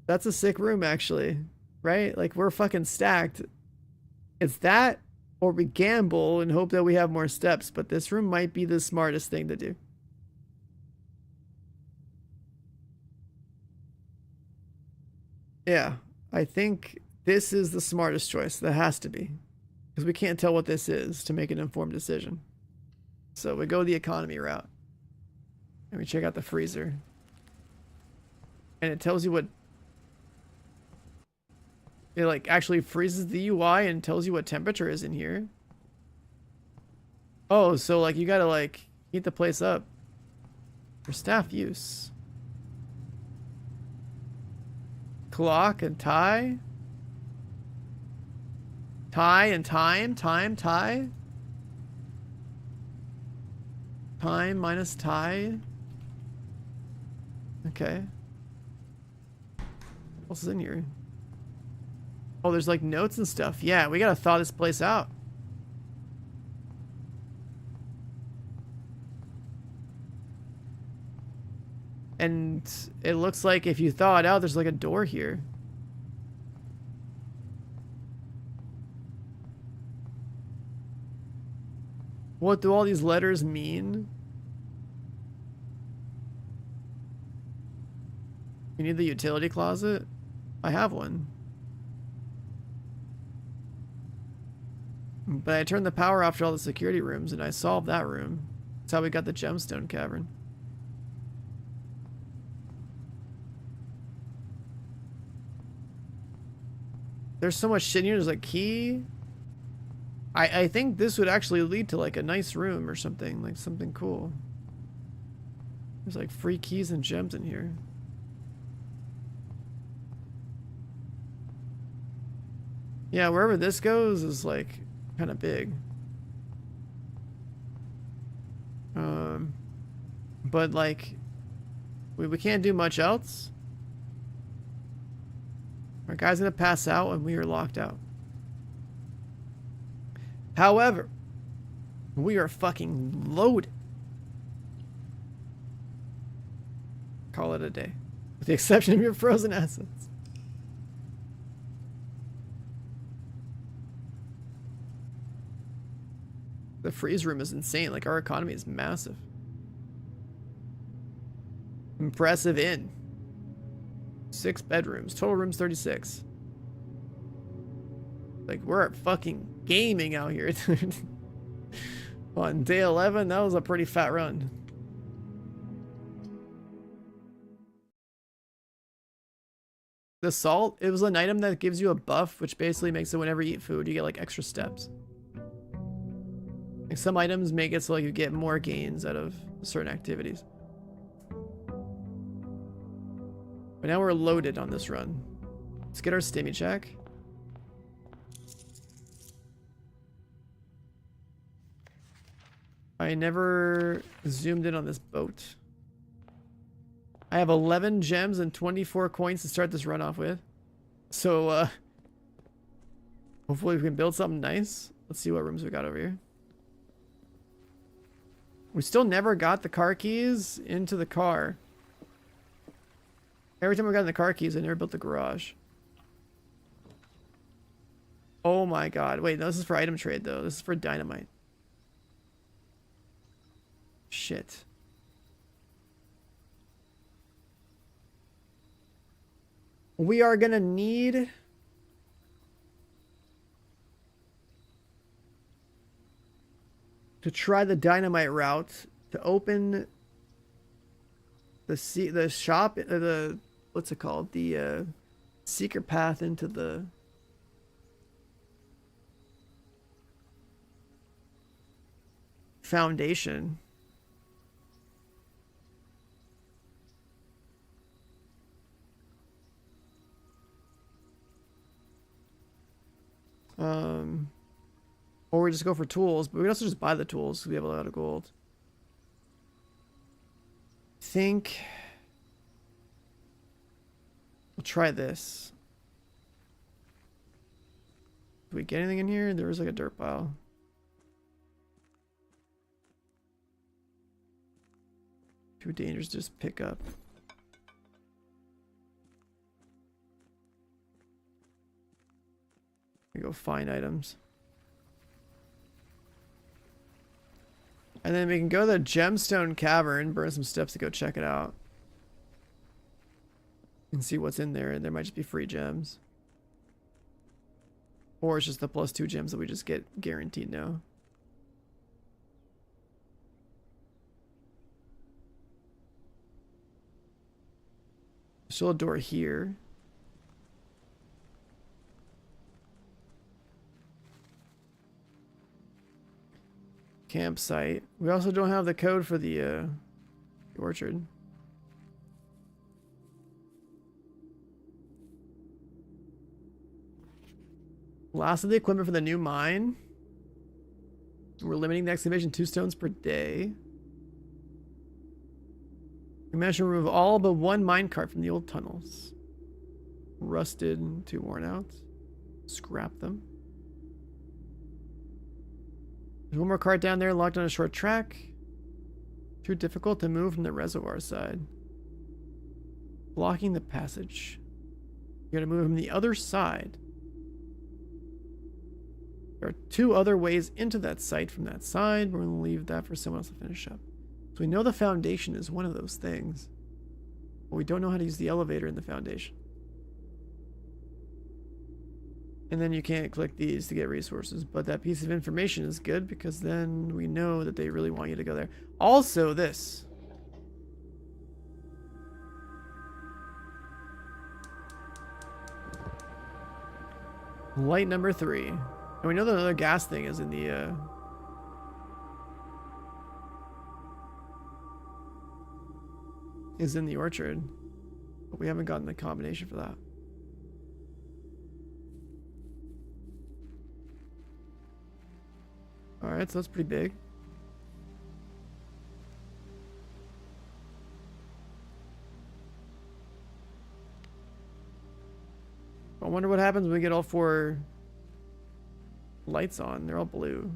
That's a sick room, actually. Right? Like, we're fucking stacked. It's that, or we gamble and hope that we have more steps, but this room might be the smartest thing to do. Yeah, I think this is the smartest choice. That has to be. Because we can't tell what this is to make an informed decision. So we go the economy route. And we check out the freezer. And it tells you what... It like actually freezes the UI and tells you what temperature is in here. Oh, so like you gotta like heat the place up for staff use. Clock and tie. Tie and time. Tie. Time minus tie. Okay. What else is in here? Oh, there's like notes and stuff. Yeah, we gotta thaw this place out. And it looks like if you thaw it out, there's like a door here. What do all these letters mean? You need the utility closet? I have one. But I turned the power off to all the security rooms and I solved that room. That's how we got the gemstone cavern. There's so much shit in here. There's a key. I think this would actually lead to like a nice room or something. Like something cool. There's like free keys and gems in here. Yeah, wherever this goes is like kind of big. But like we can't do much else. Our guy's gonna pass out and we are locked out. However, we are fucking loaded. Call it a day. With the exception of your frozen assets. The freeze room is insane. Like, our economy is massive. Impressive inn. 6 bedrooms. Total rooms 36. Like, we're fucking gaming out here, dude. On day 11, that was a pretty fat run. The salt, it was an item that gives you a buff, which basically makes it whenever you eat food, you get like extra steps. Like some items make it so like you get more gains out of certain activities. But now we're loaded on this run. Let's get our stimmy check. I never zoomed in on this boat. I have 11 gems and 24 coins to start this run off with. So, hopefully we can build something nice. Let's see what rooms we got over here. We still never got the car keys into the car. Every time we got in the car keys, I never built the garage. Oh my god. Wait, no, this is for item trade, though. This is for dynamite. Shit. We are gonna need... to try the dynamite route to open the shop, the what's it called, the secret path into the foundation. Or we just go for tools, but we can also just buy the tools because we have a lot of gold. I think we'll try this. Do we get anything in here? There was like a dirt pile. Too dangerous to just pick up. We go find items. And then we can go to the Gemstone Cavern, burn some steps to go check it out. And see what's in there. There might just be free gems. Or it's just the +2 gems that we just get guaranteed now. Still a door here. Campsite. We also don't have the code for the orchard. Last of the equipment for the new mine. We're limiting the excavation 2 stones per day. We managed to remove all but 1 minecart from the old tunnels. Rusted, 2 worn out. Scrap them. There's 1 more cart down there locked on a short track. Too difficult to move from the reservoir side. Blocking the passage. You gotta move from the other side. There are 2 other ways into that site from that side. We're gonna leave that for someone else to finish up. So we know the foundation is one of those things. But we don't know how to use the elevator in the foundation. And then you can't click these to get resources, but that piece of information is good because then we know that they really want you to go there. Also this. Light number 3. And we know that another gas thing is in the orchard. But we haven't gotten the combination for that. Alright, so that's pretty big. I wonder what happens when we get all 4 lights on. They're all blue.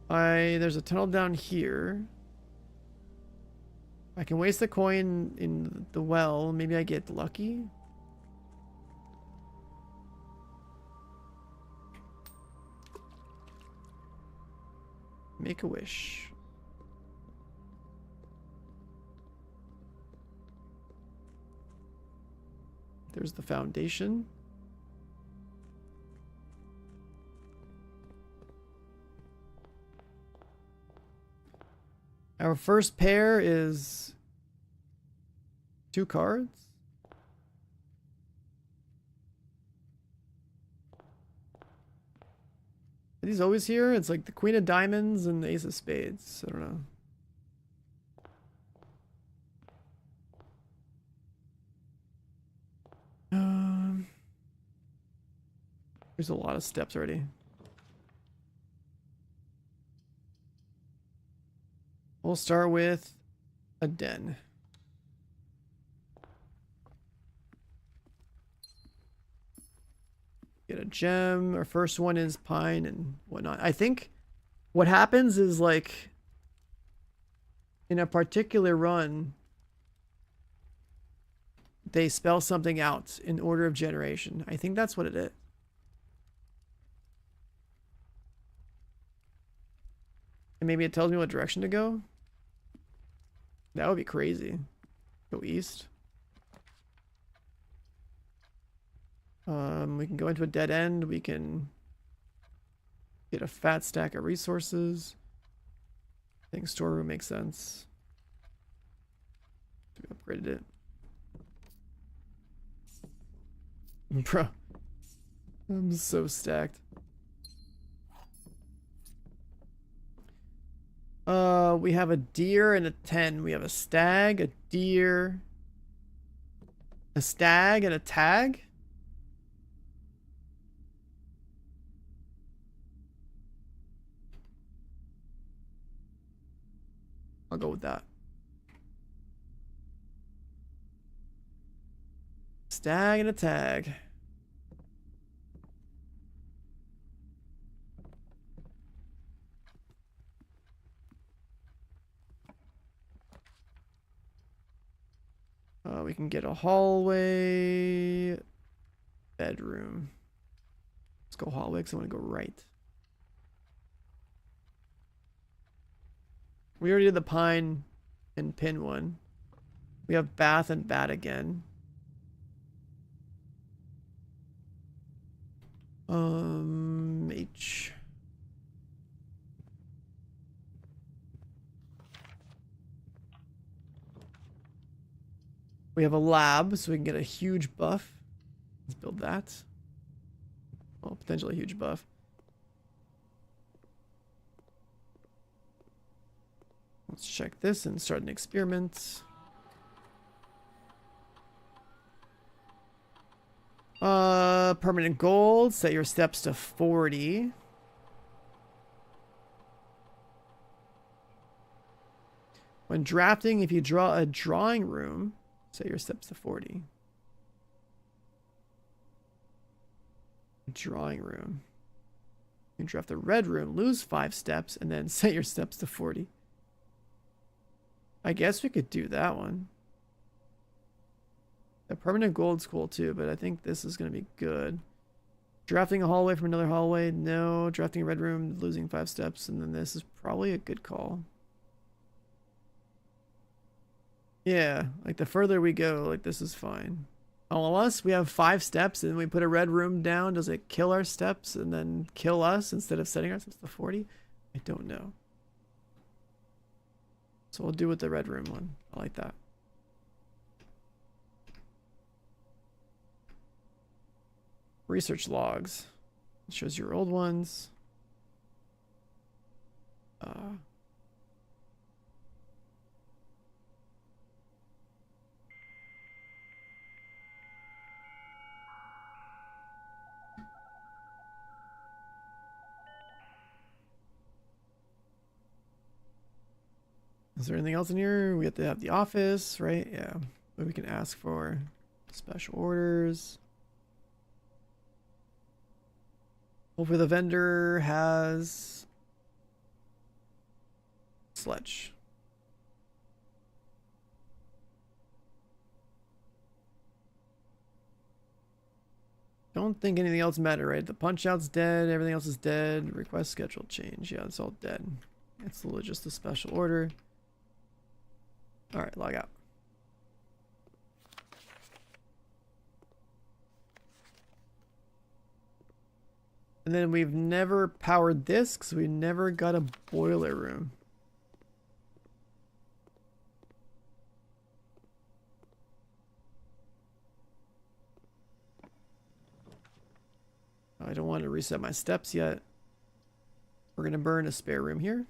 There's a tunnel down here. I can waste the coin in the well. Maybe I get lucky. Make a wish. There's the foundation. Our first pair is 2 cards. Are these always here? It's like the Queen of Diamonds and the Ace of Spades. I don't know. There's a lot of steps already. We'll start with a den. Get a gem. Our first one is pine and whatnot. I think what happens is like in a particular run, they spell something out in order of generation. I think that's what it is. And maybe it tells me what direction to go. That would be crazy. Go east. We can go into a dead end. We can get a fat stack of resources. I think storeroom makes sense. We upgraded it. Bro. I'm so stacked. We have a deer and a 10. We have a stag, a deer, a stag, and a tag. I'll go with that. Stag and a tag. We can get a hallway, bedroom. Let's go hallway because I want to go right. We already did the pine and pin one. We have bath and bat again. H. We have a lab, so we can get a huge buff. Let's build that. Well, potentially a huge buff. Let's check this and start an experiment. Permanent gold. Set your steps to 40. When drafting, if you draw a drawing room, set your steps to 40. Drawing room. You can draft a red room, lose 5 steps, and then set your steps to 40. I guess we could do that one. The permanent gold's cool too, but I think this is going to be good. Drafting a hallway from another hallway, no. Drafting a red room, losing 5 steps, and then this is probably a good call. Yeah, like the further we go, like this is fine. Oh, unless we have 5 steps and we put a red room down, does it kill our steps and then kill us instead of setting our steps to 40? I don't know. So we'll do with the red room one. I like that. Research logs. It shows your old ones. Is there anything else in here? We have to have the office, right? Yeah. But we can ask for special orders. Hopefully the vendor has sledge. Don't think anything else matter, right? The punch out's dead, everything else is dead. Request schedule change. Yeah, it's all dead. It's literally just a special order. Alright, log out. And then we've never powered this because we never got a boiler room. I don't want to reset my steps yet. We're going to burn a spare room here.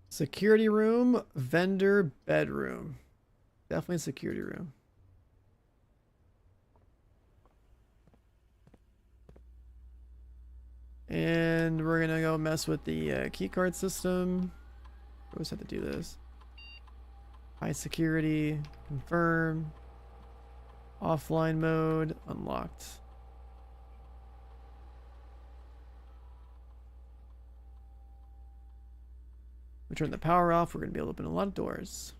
Security room, vendor, bedroom. Definitely security room. And we're gonna go mess with the keycard system. We always have to do this. High security, confirm. Offline mode, unlocked. We turn the power off, we're gonna be able to open a lot of doors.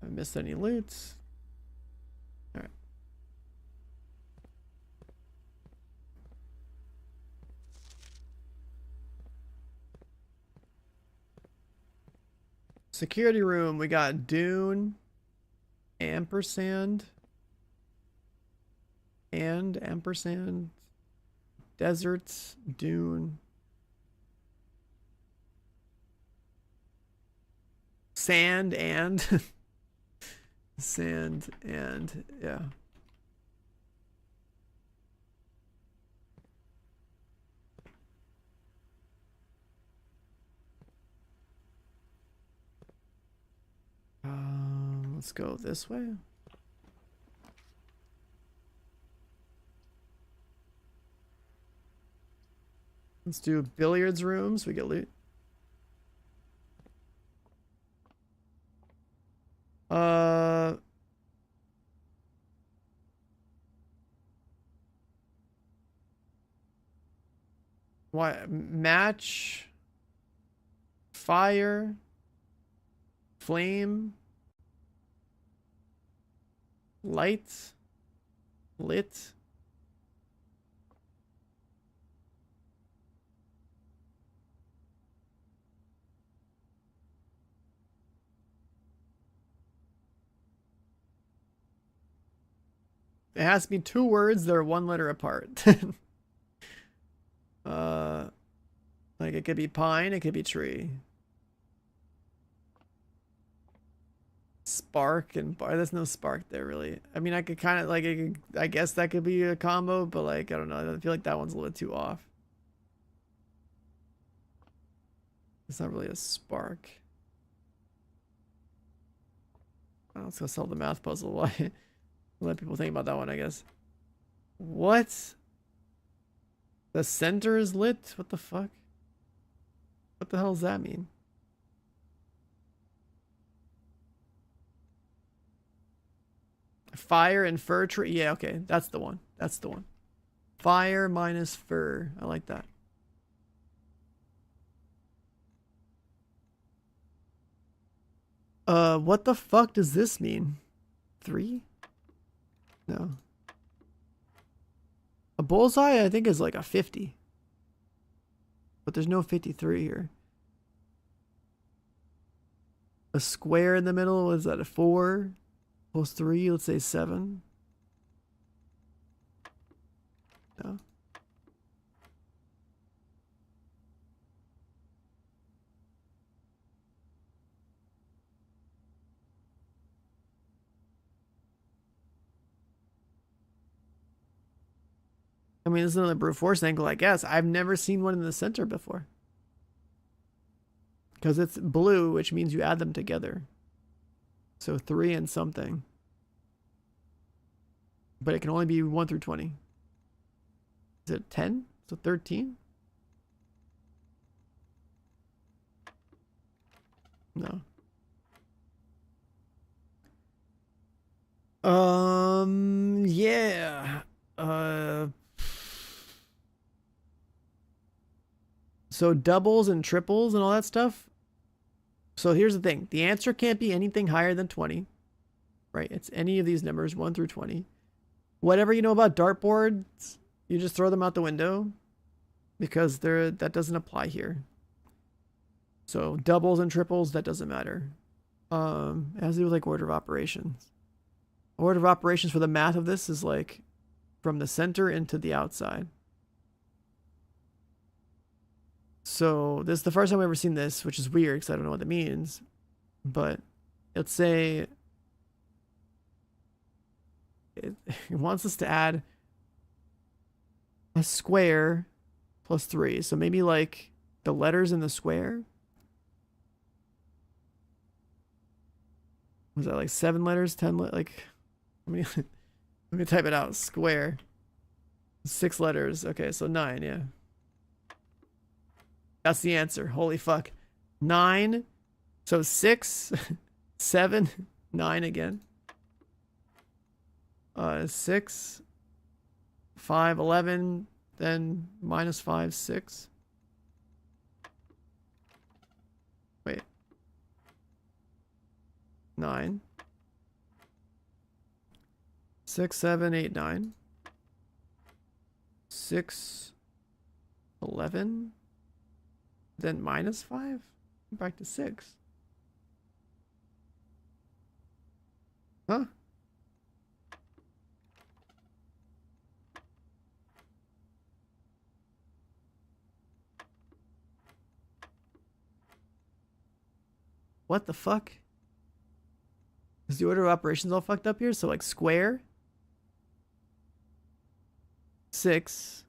Haven't missed any loot. Alright. Security room, we got Dune, ampersand, and ampersand, desert, Dune, sand, and sand, and yeah. Let's go this way. Let's do billiards rooms. We get loot. What? Match. Fire. Flame. Light. Lit. It has to be two words that are one letter apart. Like it could be pine, it could be tree. Spark and bar. There's no spark there really. I mean, I could kind of like, I guess that could be a combo, but like, I don't know. I feel like that one's a little too off. It's not really a spark. Oh, let's go solve the math puzzle. Let people think about that one, I guess. What? The center is lit? What the fuck? What the hell does that mean? Fire and fir tree. Yeah, okay. That's the one. That's the one. Fire minus fir. I like that. What the fuck does this mean? 3? No. A bullseye, I think, is like a 50. But there's no 53 here. A square in the middle, is that a 4? Plus 3, let's say 7. No. I mean, this is another brute force angle, I guess. I've never seen one in the center before. Because it's blue, which means you add them together. So 3 and something. But it can only be 1 through 20. Is it 10? So 13? No. Yeah. So doubles and triples and all that stuff. So here's the thing. The answer can't be anything higher than 20. Right? It's any of these numbers, 1 through 20. Whatever you know about dartboards, you just throw them out the window. Because that doesn't apply here. So doubles and triples, that doesn't matter. It has to do with like order of operations. Order of operations for the math of this is like from the center into the outside. So this is the first time I've ever seen this, which is weird because I don't know what that means. But let's say it wants us to add a square plus 3. So maybe like the letters in the square. Was that like 7 letters, 10 like how many? Let me type it out. Square. 6 letters. Okay, so 9, yeah. That's the answer. Holy fuck. 9. So 6, 7, 9 again. 6, 5, 11, then minus 5, 6. Wait. 9. 6, 7, 8, 9. 6, 11. Then minus 5? Back to 6. Huh? What the fuck? Is the order of operations all fucked up here? So like square 6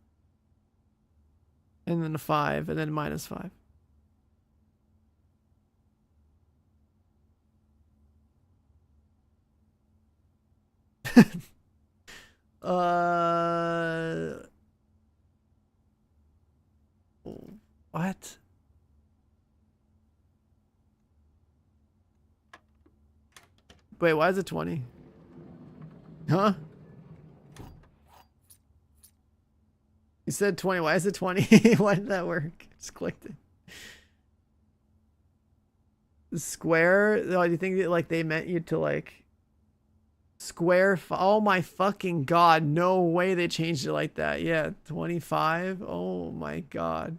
and then a 5 and then minus 5. What? Wait, why is it 20? Huh? You said 20. Why is it 20? Why did that work? Just clicked it. The square? Oh, do you think that like they meant you to like square? Oh my fucking god! No way they changed it like that. Yeah, 25. Oh my god.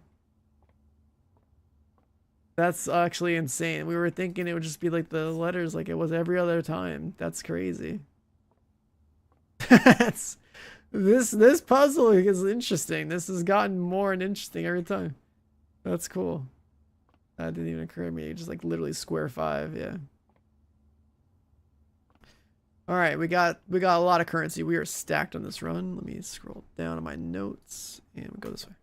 That's actually insane. We were thinking it would just be like the letters like it was every other time. That's crazy. That's this puzzle is interesting. This has gotten more and interesting every time. That's cool. That didn't even occur to me. Just like literally square 5, yeah. All right, we got a lot of currency. We are stacked on this run. Let me scroll down to my notes and we go this way.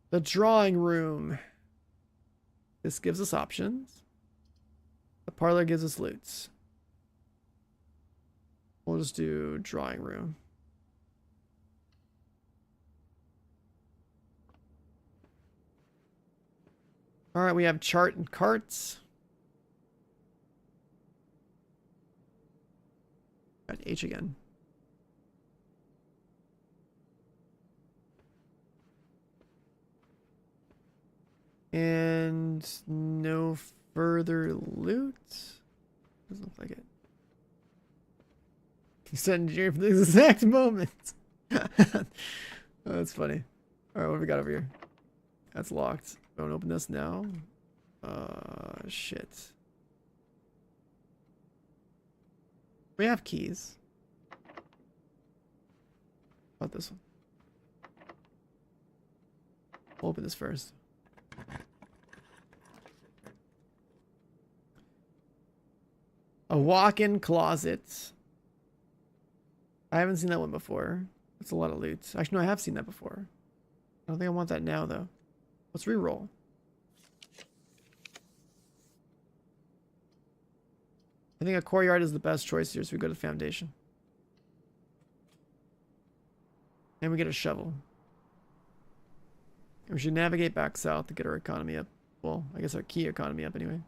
The drawing room. This gives us options. The parlor gives us loots. We'll just do drawing room. All right, we have chart and carts. Got H again. And no further loot. Doesn't look like it. You said engineer for the exact moment. Oh, that's funny. All right, what have we got over here? That's locked. Don't open this now. Shit. We have keys. How about this one? We'll open this first. A walk-in closet. I haven't seen that one before. That's a lot of loot. Actually, no, I have seen that before. I don't think I want that now, though. Let's re-roll. I think a courtyard is the best choice here, so we go to foundation. And we get a shovel. And we should navigate back south to get our economy up. Well, I guess our key economy up anyway.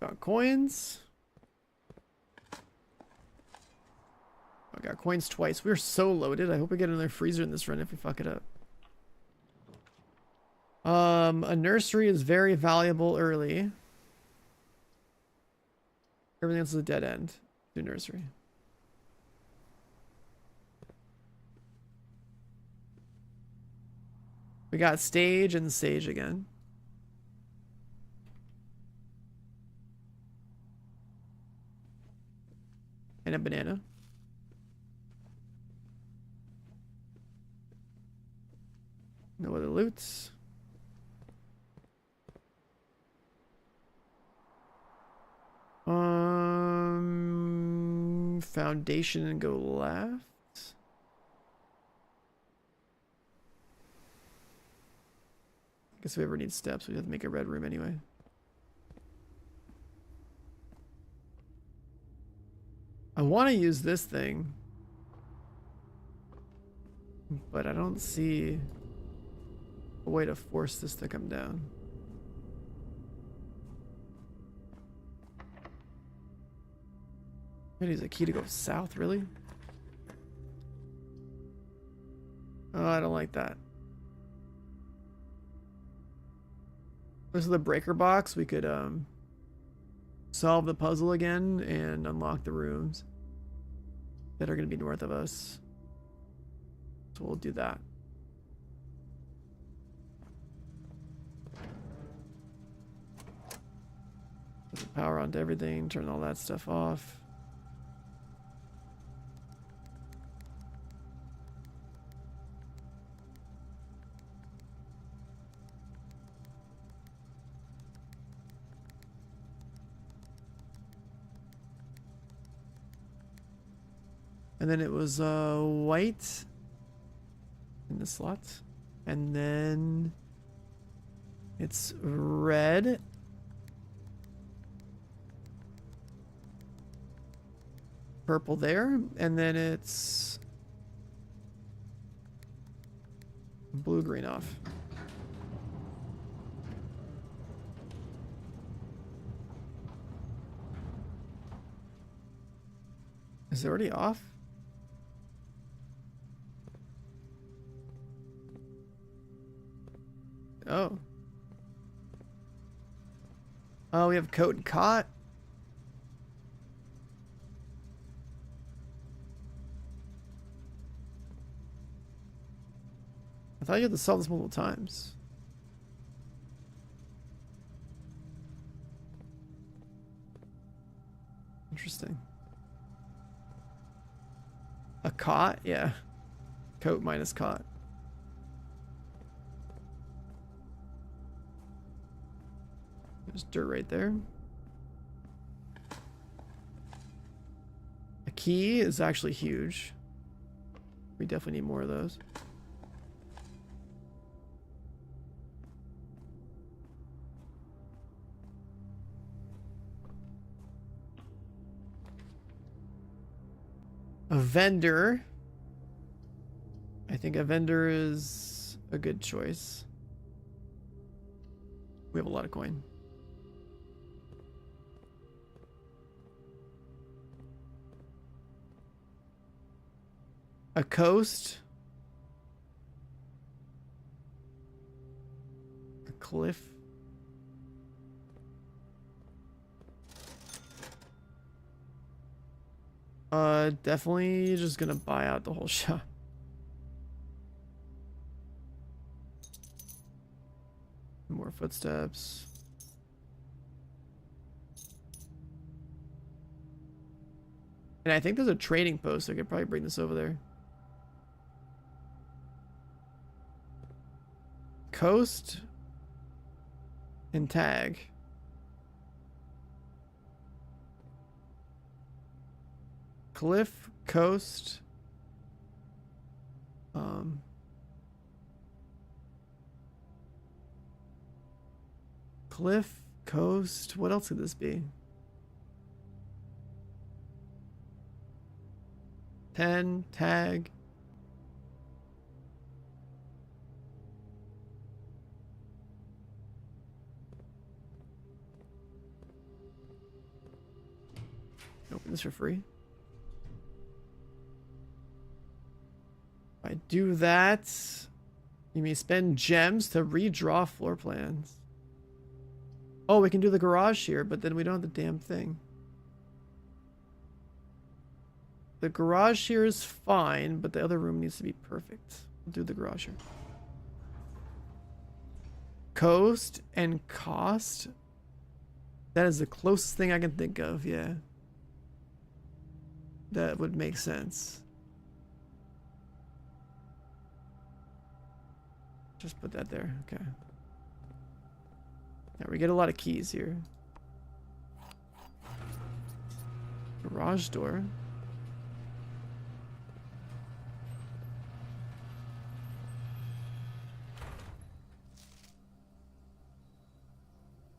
Got coins. I got coins twice. We're so loaded. I hope we get another freezer in this run if we fuck it up. A nursery is very valuable early. Everything else is a dead end. Do nursery. We got stage and sage again. And a banana. No other loots. Foundation and go left. Guess if we ever need steps, we have to make a red room anyway. I want to use this thing, but I don't see a way to force this to come down. I use a key to go south, really? Oh, I don't like that. This is the breaker box. We could solve the puzzle again and unlock the rooms that are going to be north of us. So we'll do that. Put the power onto everything, turn all that stuff off. And then it was white in the slot. And then it's red. Purple there. And then it's blue, green off. Is it already off? Oh. Oh, we have coat and cot. I thought you had to solve this multiple times. Interesting. A cot? Yeah. Coat minus cot. There's dirt right there. A key is actually huge. We definitely need more of those. A vendor. I think a vendor is a good choice. We have a lot of coin. A coast. A cliff. Definitely just gonna buy out the whole shop. More footsteps. And I think there's a trading post. I could probably bring this over there. Coast and tag. Cliff, coast. Cliff, coast. What else could this be? 10, tag. Open this for free. If I do that, you may spend gems to redraw floor plans. Oh, we can do the garage here, but then we don't have the damn thing. The garage here is fine, but the other room needs to be perfect. We'll do the garage here. Coast and cost. That is the closest thing I can think of, yeah. That would make sense. Just put that there. Okay. Yeah, we get a lot of keys here. Garage door.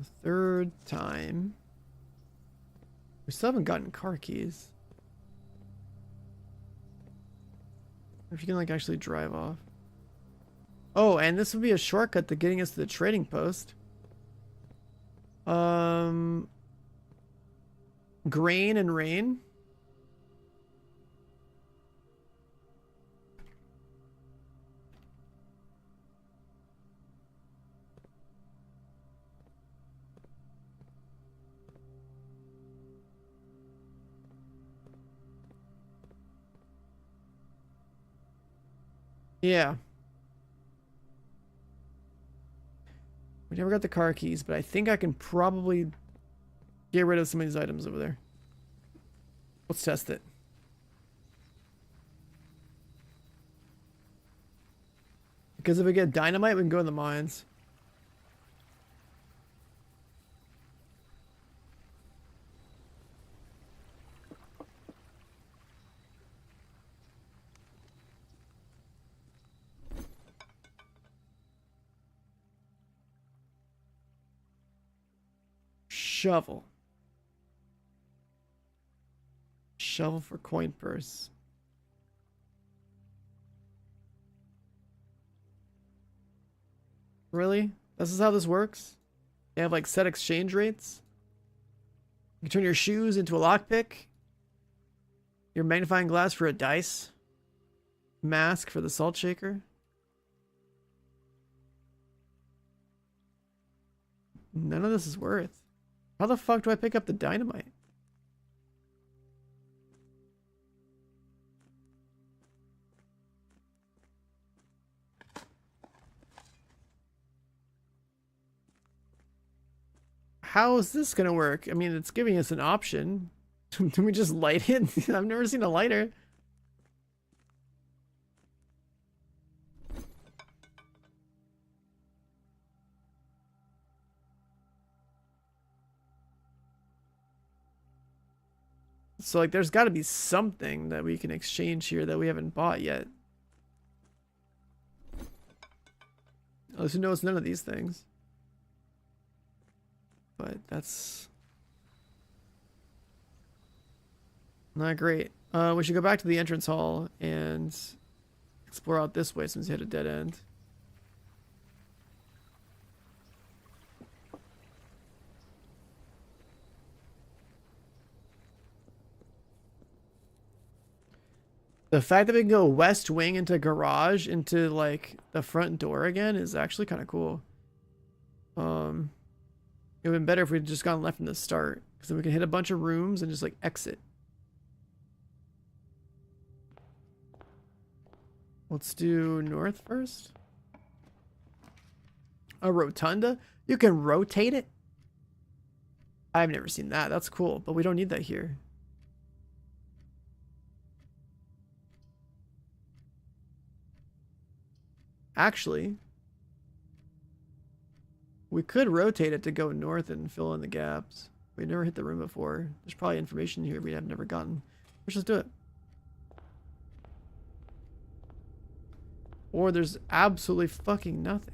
The third time. We still haven't gotten car keys. If you can like actually drive off. Oh, and this would be a shortcut to getting us to the trading post. Grain and rain. Yeah. We never got the car keys, but I think I can probably get rid of some of these items over there. Let's test it. Because if we get dynamite, we can go in the mines. Shovel. Shovel for coin purse. Really? This is how this works? You have like set exchange rates? You can turn your shoes into a lockpick. Your magnifying glass for a dice. Mask for the salt shaker. None of this is worth. How the fuck do I pick up the dynamite? How is this gonna work? I mean, it's giving us an option. Do we just light it? I've never seen a lighter. So, like, there's got to be something that we can exchange here that we haven't bought yet. At least we know it's none of these things. But that's not great. We should go back to the entrance hall and explore out this way since we hit a dead end. The fact that we can go west wing into garage into like the front door again is actually kind of cool. It would have been better if we'd just gone left from the start, because then we can hit a bunch of rooms and just like exit. Let's do north first. A rotunda? You can rotate it? I've never seen that. That's cool, but we don't need that here. Actually, we could rotate it to go north and fill in the gaps. We never hit the room before. There's probably information here we have never gotten. Let's just do it. Or there's absolutely fucking nothing.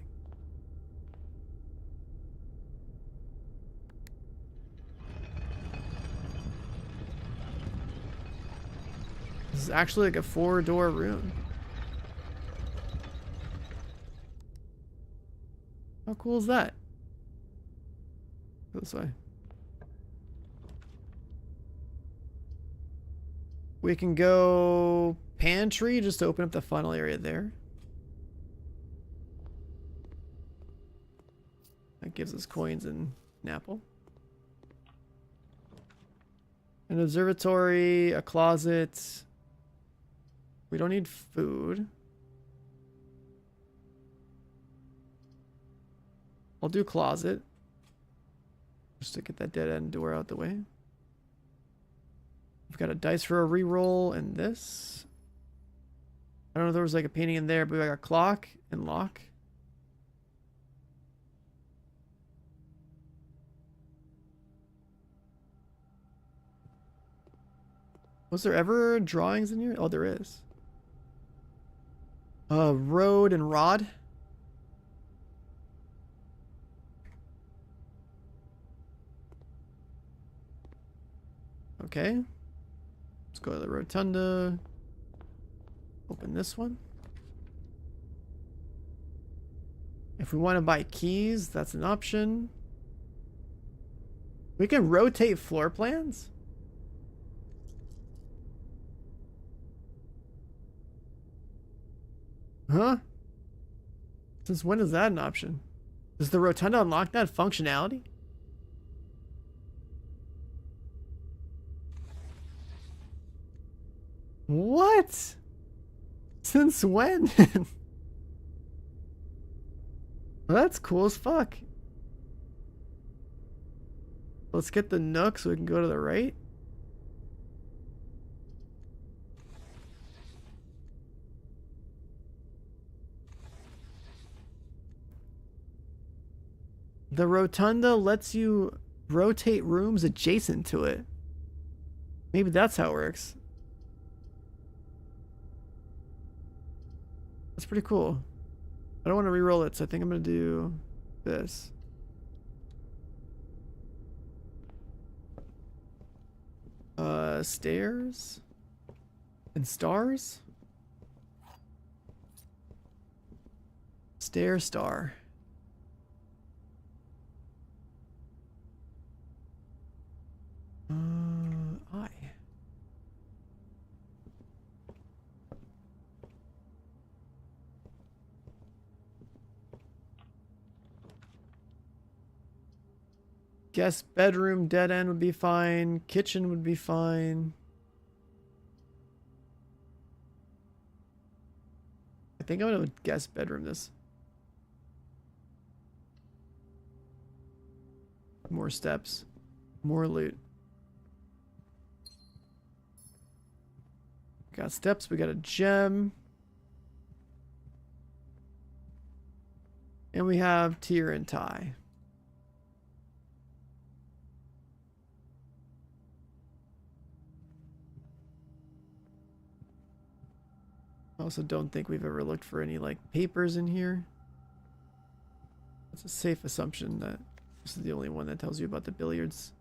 This is actually like a 4-door room. How cool is that? Go this way. We can go pantry just to open up the final area there. That gives us coins and an apple. An observatory, a closet. We don't need food. I'll do closet. Just to get that dead end door out the way. We've got a dice for a reroll and this. I don't know if there was like a painting in there, but we got a clock and lock. Was there ever drawings in here? Oh, there is. Road and rod. Okay. Let's go to the rotunda. Open this one. If we want to buy keys, that's an option. We can rotate floor plans? Huh? Since when is that an option? Does the rotunda unlock that functionality? What? Since when? Well, that's cool as fuck. Let's get the nook so we can go to the right. The rotunda lets you rotate rooms adjacent to it. Maybe that's how it works. That's pretty cool. I don't want to re-roll it, so I think I'm going to do this. Stairs and stars. Stair star. I. Guest bedroom dead end would be fine. Kitchen would be fine. I think I'm gonna guest bedroom this. More steps. More loot. Got steps, we got a gem. And we have tier and tie. I also don't think we've ever looked for any like papers in here. It's a safe assumption that this is the only one that tells you about the billiards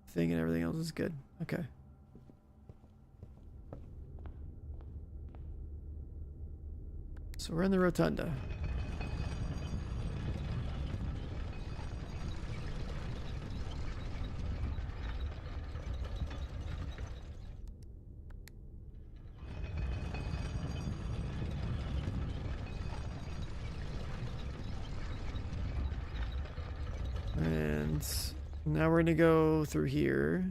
thing and everything else is good. Okay. So we're in the rotunda. And now we're gonna go through here.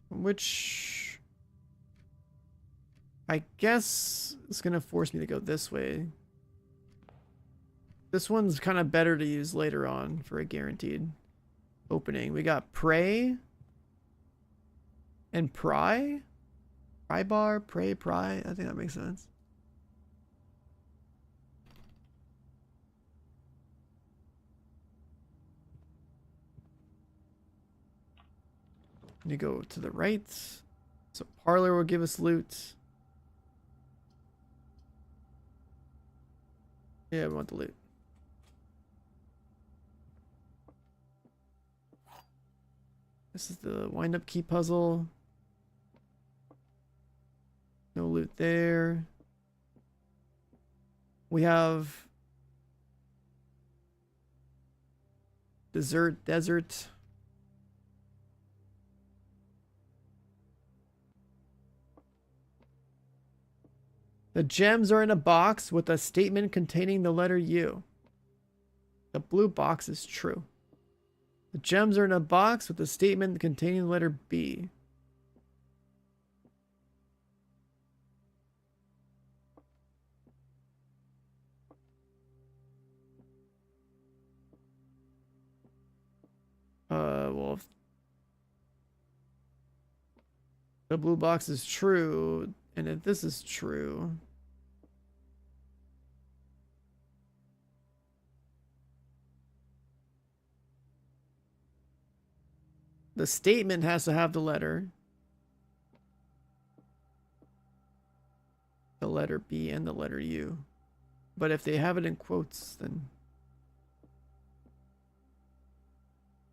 Which I guess is gonna force me to go this way. This one's kind of better to use later on for a guaranteed opening. We got pray and pry. Pry bar, pray, pry. I think that makes sense. You go to the right. So parlor will give us loot. Yeah, we want the loot. This is the wind-up key puzzle. No loot there. We have desert. The gems are in a box with a statement containing the letter U. The blue box is true. The gems are in a box with a statement containing the letter B. Well, if the blue box is true, and if this is true, the statement has to have the letter B and the letter U. But if they have it in quotes, then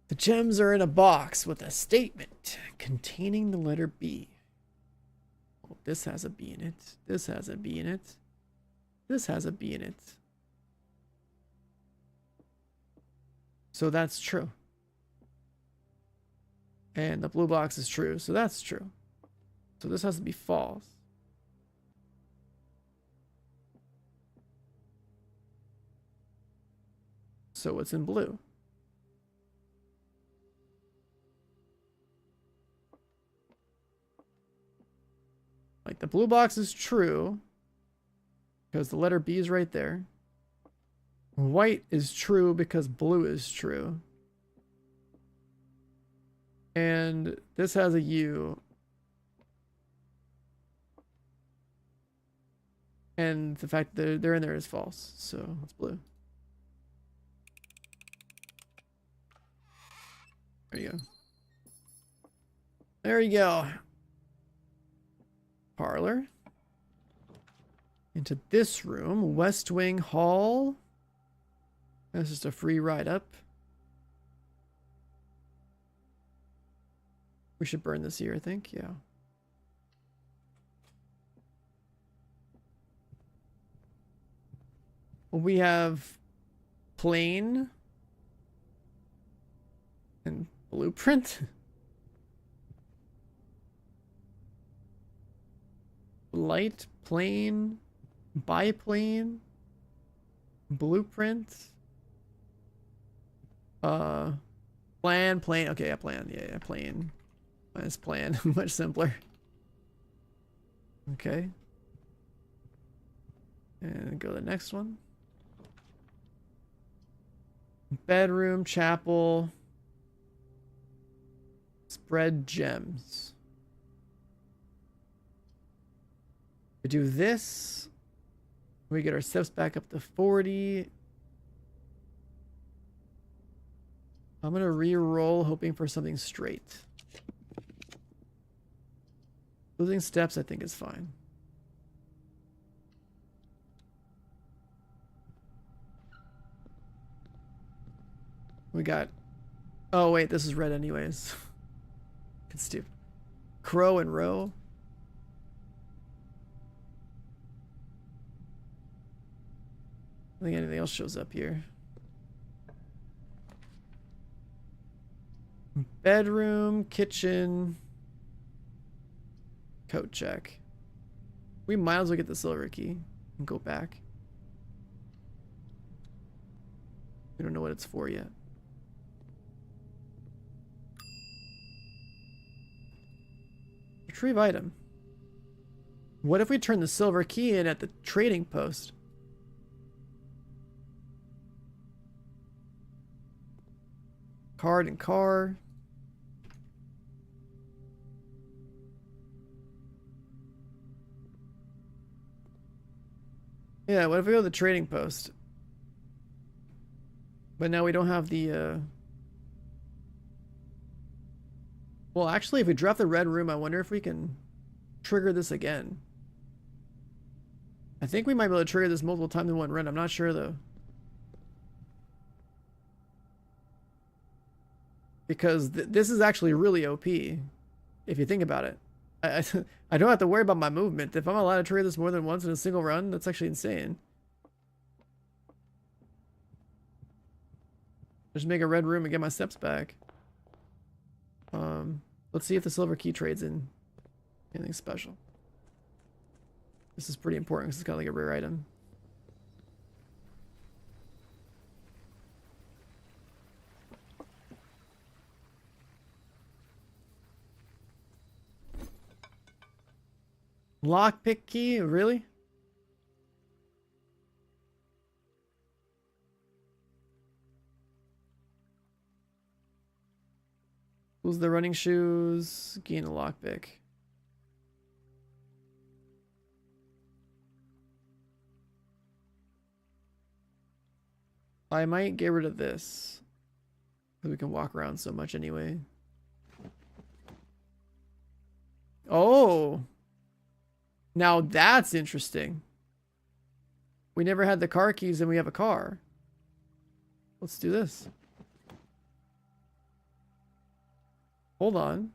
the gems are in a box with a statement containing the letter B. Oh, this has a B in it. This has a B in it. This has a B in it. So that's true. And the blue box is true, so that's true. So this has to be false. So it's in blue. Like the blue box is true because the letter B is right there. White is true because blue is true. And this has a U. And the fact that they're in there is false, so it's blue. There you go. There you go. Parlor. Into this room, West Wing Hall. That's just a free ride up. We should burn this here, I think. Yeah. We have plain and blueprint. Light, plain, biplane, blueprint. Plan, plane. Okay, yeah, plan. Yeah, plane. Minus plan. Much simpler. Okay. And go to the next one. Bedroom, chapel. Spread gems. We do this. We get our steps back up to 40. I'm gonna re-roll, hoping for something straight. Losing steps, I think, is fine. We got... Oh, wait, this is red anyways. It's stupid. Crow and row. I think anything else shows up here. Bedroom, kitchen, coat check. We might as well get the silver key and go back. We don't know what it's for yet. Retrieve item. What if we turn the silver key in at the trading post? Card and car. Yeah, what if we go to the trading post? But now we don't have the, Well, actually, if we drop the red room, I wonder if we can trigger this again. I think we might be able to trigger this multiple times in one run. I'm not sure, though. Because this is actually really OP, if you think about it. I don't have to worry about my movement. If I'm allowed to trigger this more than once in a single run, that's actually insane. Just make a red room and get my steps back. Let's see if the silver key trades in anything special. This is pretty important because it's kind of like a rare item. Lockpick key? Really? Lose the running shoes. Gain a lockpick. I might get rid of this. Because we can walk around so much anyway. Oh. Now that's interesting. We never had the car keys and we have a car. Let's do this. Hold on.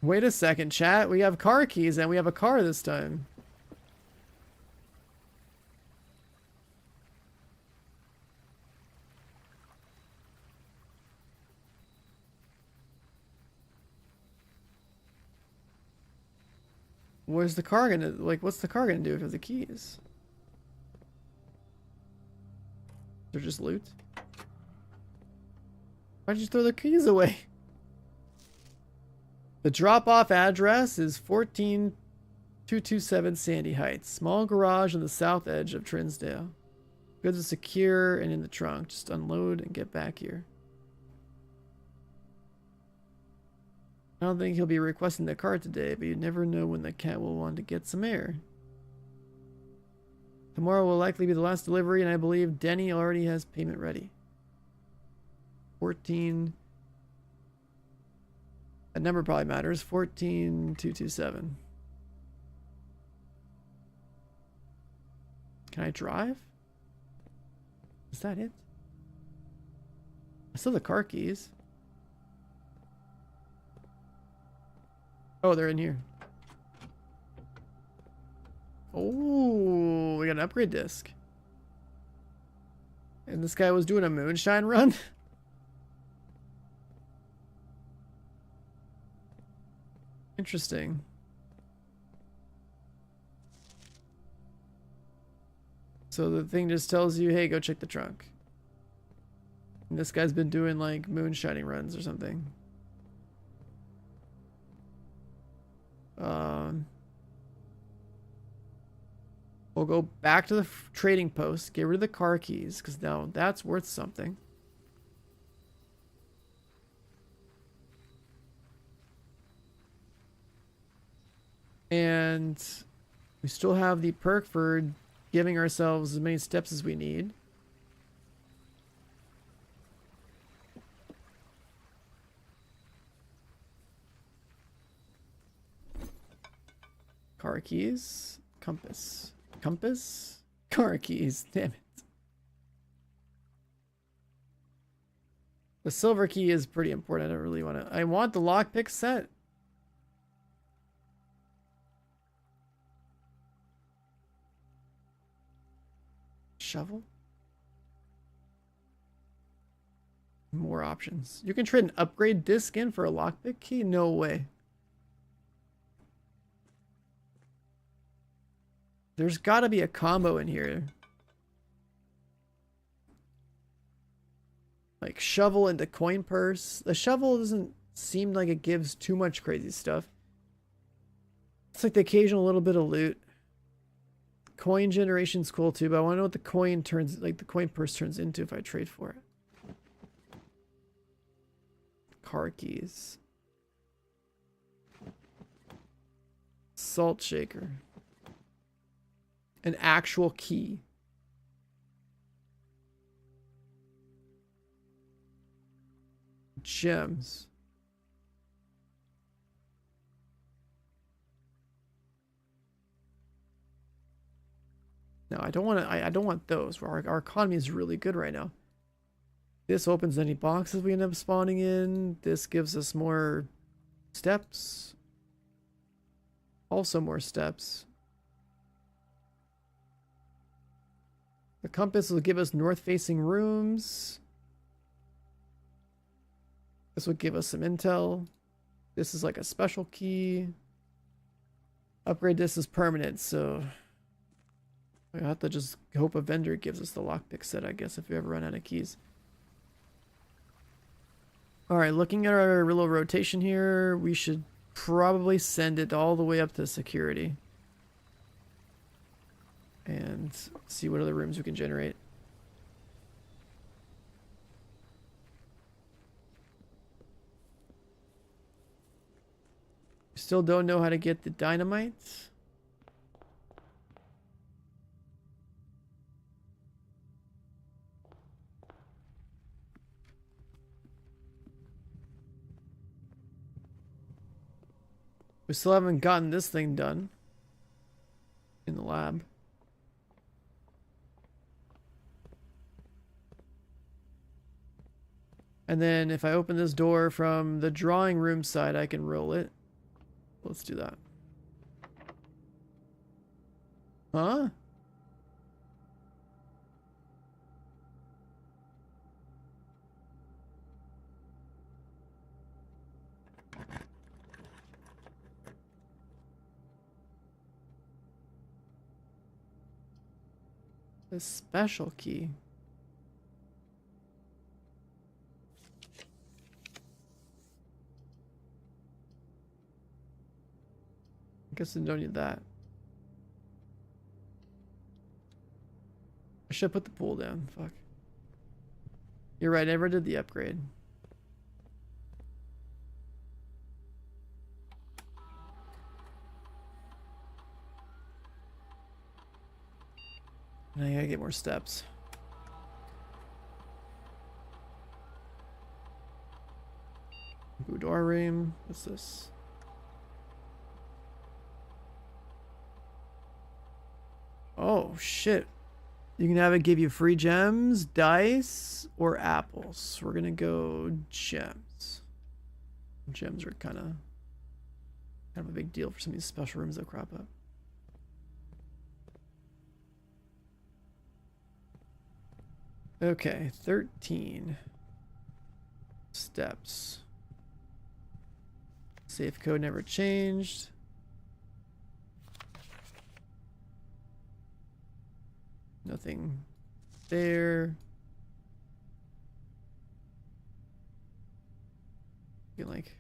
Wait a second, chat. We have car keys and we have a car this time. Where's the car gonna, like, what's the car gonna do with the keys? They're just loot? Why'd you throw the keys away? The drop-off address is 14227 Sandy Heights. Small garage on the south edge of Trinsdale. Goods are secure and in the trunk. Just unload and get back here. I don't think he'll be requesting the car today, but you never know when the cat will want to get some air. Tomorrow will likely be the last delivery, and I believe Denny already has payment ready. 14... That number probably matters. 14227. Can I drive? Is that it? I still have the car keys. Oh, they're in here. Oh, we got an upgrade disc. And this guy was doing a moonshine run? Interesting. So the thing just tells you, hey, go check the trunk. And this guy's been doing like moonshining runs or something. We'll go back to the trading post, get rid of the car keys, because now that's worth something. And we still have the perk for giving ourselves as many steps as we need. Car keys. Compass. Compass? Car keys. Damn it. The silver key is pretty important. I don't really want to... I want the lockpick set. Shovel? More options. You can trade an upgrade disc in for a lockpick key? No way. There's got to be a combo in here. Like shovel into coin purse. The shovel doesn't seem like it gives too much crazy stuff. It's like the occasional little bit of loot. Coin generation's cool too, but I want to know what the coin turns, like the coin purse turns into if I trade for it. Car keys. Salt shaker. An actual key. Gems. No, I don't want to. I don't want those. Our economy is really good right now. This opens any boxes we end up spawning in. This gives us more steps. Also more steps. The compass will give us north-facing rooms. This will give us some intel. This is like a special key. Upgrade this is permanent, so I have to just hope a vendor gives us the lockpick set, I guess, if we ever run out of keys. Alright, looking at our little rotation here, we should probably send it all the way up to security. And see what other rooms we can generate. Still don't know how to get the dynamite. We still haven't gotten this thing done in the lab. And then if I open this door from the drawing room side, I can roll it. Let's do that. Huh? The special key. I guess I don't need that. I should put the pool down. Fuck. You're right, I never did the upgrade. And I gotta get more steps. Boudoir room. What's this? Oh shit. You can have it give you free gems, dice, or apples. We're gonna go gems. Gems are kind of a big deal for some of these special rooms that crop up. Okay, 13 steps. Safe code never changed. Nothing there. You can like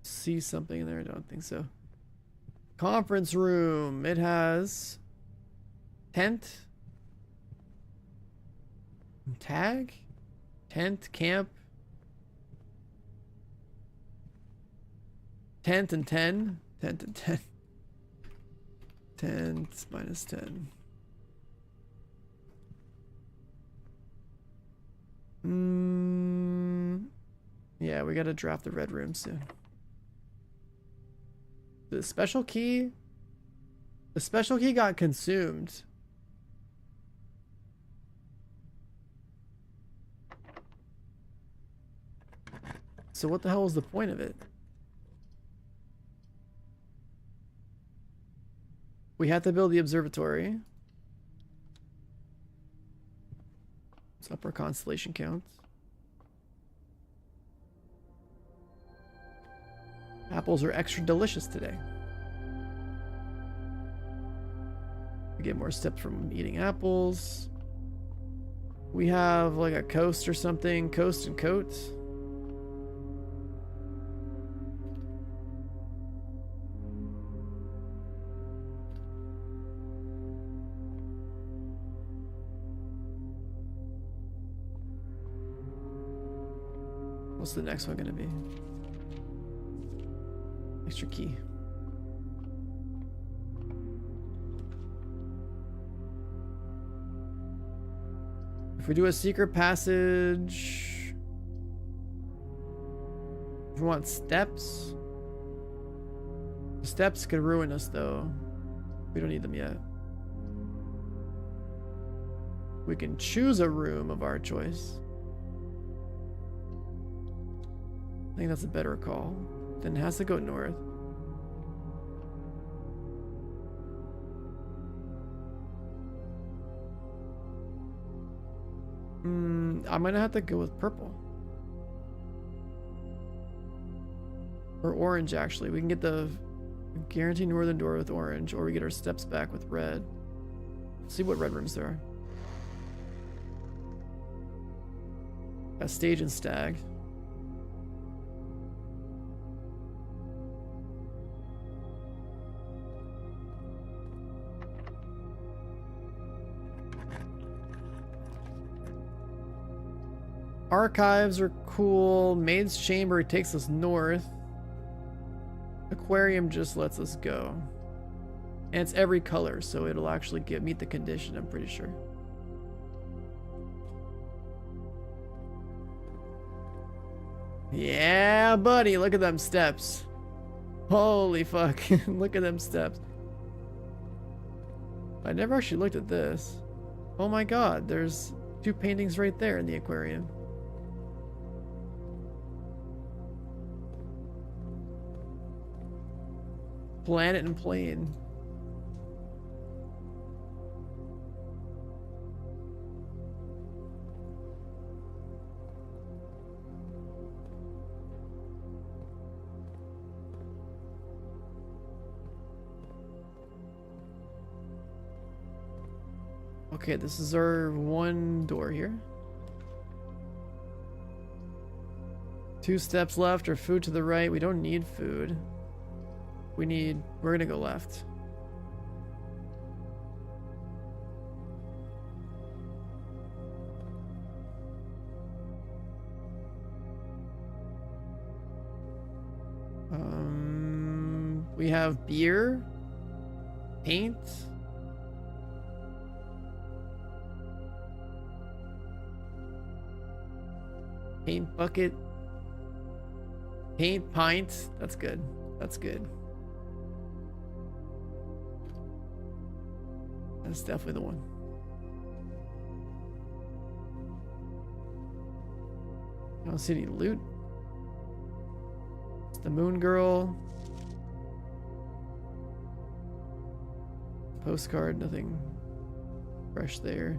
see something in there. I don't think so. Conference room. It has tent. Tag? Tent, camp. Tent and 10. Tent and 10. Tent minus 10. Yeah, we gotta draft the red room soon. The special key? The special key got consumed. So what the hell was the point of it? We had to build the observatory. Let's up our constellation count. Apples are extra delicious today. We get more steps from eating apples. We have like a coast or something. Coast and coat. What's the next one gonna be? Extra key. If we do a secret passage, if we want steps, the steps could ruin us though. We don't need them yet. We can choose a room of our choice. I think that's a better call. Then it has to go north. I'm gonna have to go with purple. Or orange, actually. We can get the guaranteed northern door with orange, or we get our steps back with red. Let's see what red rooms there are. A stage and stag. Archives are cool. Maid's Chamber takes us north. Aquarium just lets us go. And it's every color, so it'll actually meet the condition, I'm pretty sure. Yeah, buddy, look at them steps. Holy fuck. Look at them steps. I never actually looked at this. Oh my god, there's 2 paintings right there in the aquarium. Planet and plane. Okay, this is our 1 door here. 2 steps left or food to the right. We don't need food. We're gonna go left. We have beer, paint, paint bucket, paint pint. That's good. That's good. That's definitely the one. I don't see any loot. It's the moon girl. Postcard, nothing fresh there.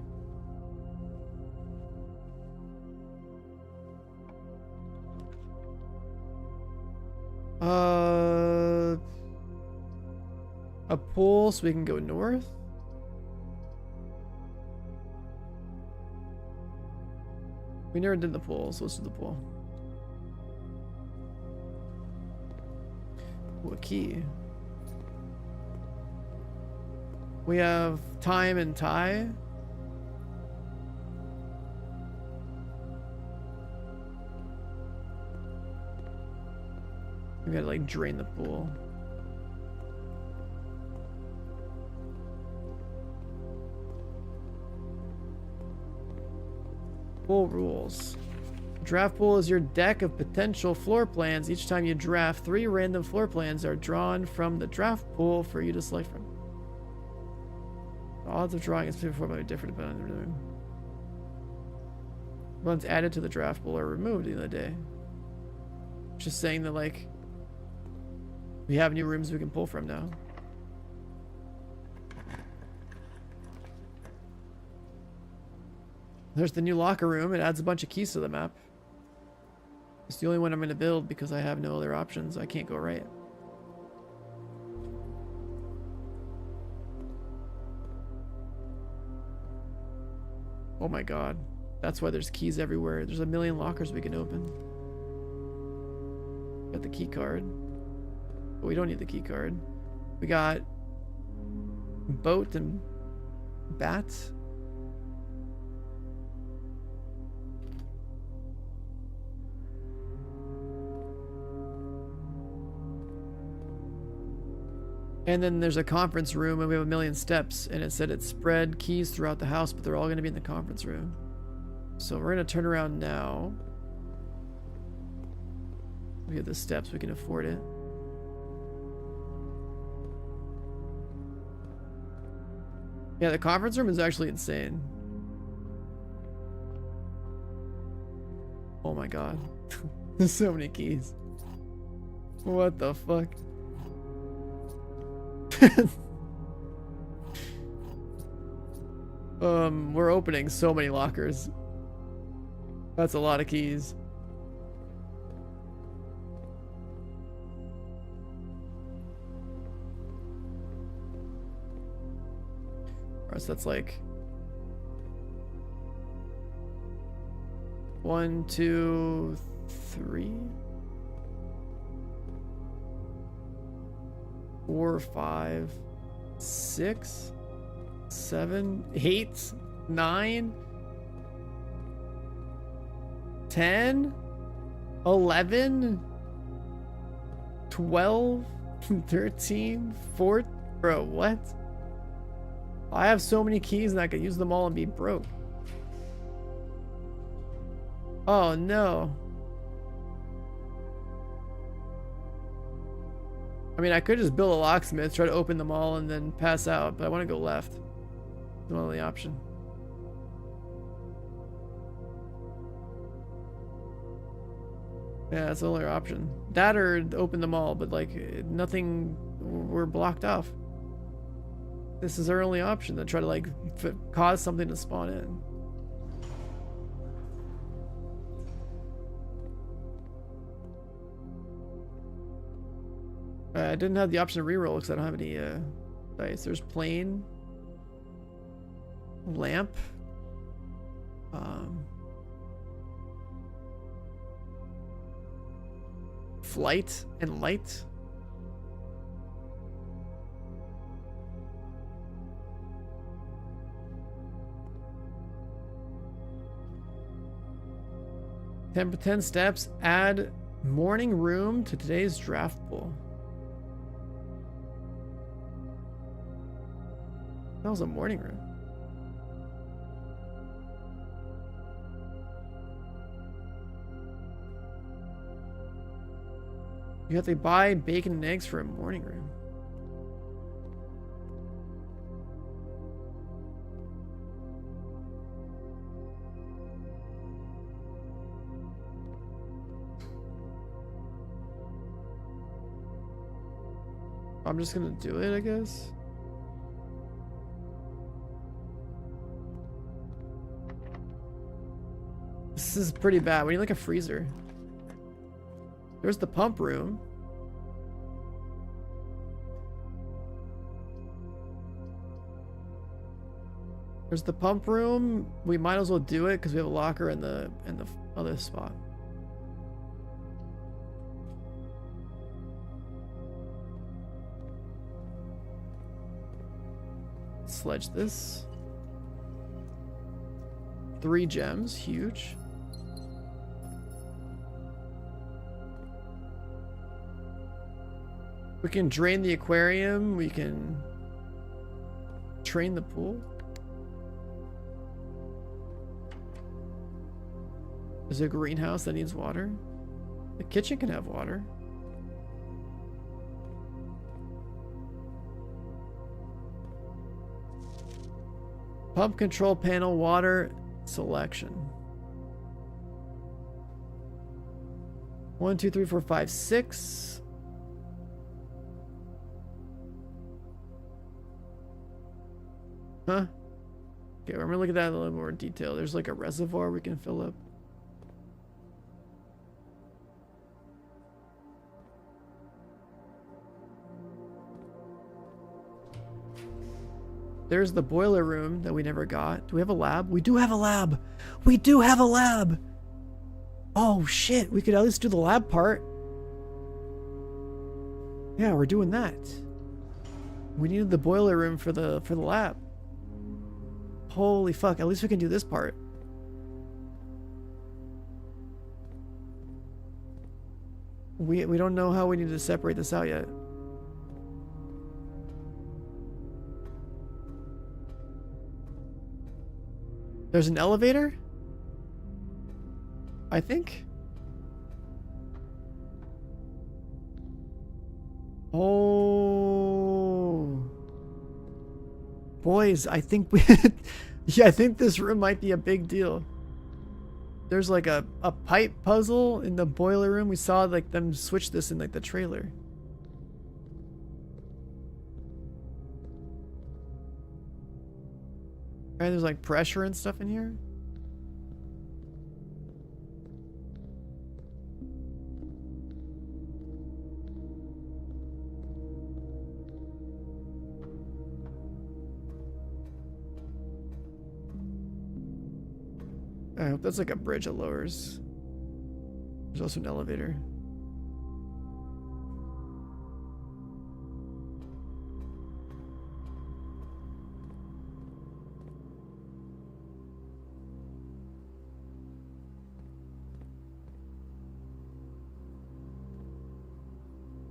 A pool so we can go north. We never did the pool, so let's do the pool. Ooh, a key. We have time and tie. We gotta like drain the pool. Pool rules. Draft pool is your deck of potential floor plans. Each time you draft, 3 random floor plans are drawn from the draft pool for you to select from. The odds of drawing a specific floor plan are different depending on the room. Ones added to the draft pool are removed in the day. Just saying that like we have new rooms we can pull from now. There's the new locker room. It adds a bunch of keys to the map. It's the only one I'm going to build because I have no other options. I can't go right. Oh my god. That's why there's keys everywhere. There's a million lockers we can open. Got the key card. But we don't need the key card. We got boat and bats. And then there's a conference room and we have a million steps and it said it spread keys throughout the house, but they're all going to be in the conference room. So we're going to turn around now. We have the steps, we can afford it. Yeah, the conference room is actually insane. Oh my god. There's so many keys. What the fuck? We're opening so many lockers. That's a lot of keys. Alright, so that's like 1, 2, 3, 4, 5, 6, 7, 8, 9, 10, 11, 12, 13, 14. Bro, what? I have so many keys and I could use them all and be broke. Oh no. I mean, I could just build a locksmith, try to open them all, and then pass out, but I want to go left. It's my only option. Yeah, that's the only option. That or open them all, but like nothing, we're blocked off. This is our only option, to try to like cause something to spawn in. I didn't have the option to reroll because I don't have any dice. There's plane, lamp, flight, and light. Ten steps. Add morning room to today's draft pool. That was a morning room. You have to buy bacon and eggs for a morning room. I'm just gonna do it, I guess. This is pretty bad. We need like a freezer. There's the pump room. There's the pump room. We might as well do it because we have a locker in the other spot. Sledge this. 3 gems, huge. We can drain the aquarium. We can train the pool. There's a greenhouse that needs water. The kitchen can have water. Pump control panel, water selection. 1, 2, 3, 4, 5, 6. Huh? Okay, we're gonna look at that in a little more detail. There's like a reservoir we can fill up. There's the boiler room that we never got. Do we have a lab? We do have a lab. We do have a lab. Oh shit, we could at least do the lab part. Yeah, we're doing that. We needed the boiler room for the lab. Holy fuck, at least we can do this part. We don't know how we need to separate this out yet. There's an elevator? I think. Oh. Boys, I think we yeah, I think this room might be a big deal. There's like a pipe puzzle in the boiler room. We saw like them switch this in like the trailer. Alright, there's like pressure and stuff in here. I hope that's like a bridge that lowers. There's also an elevator.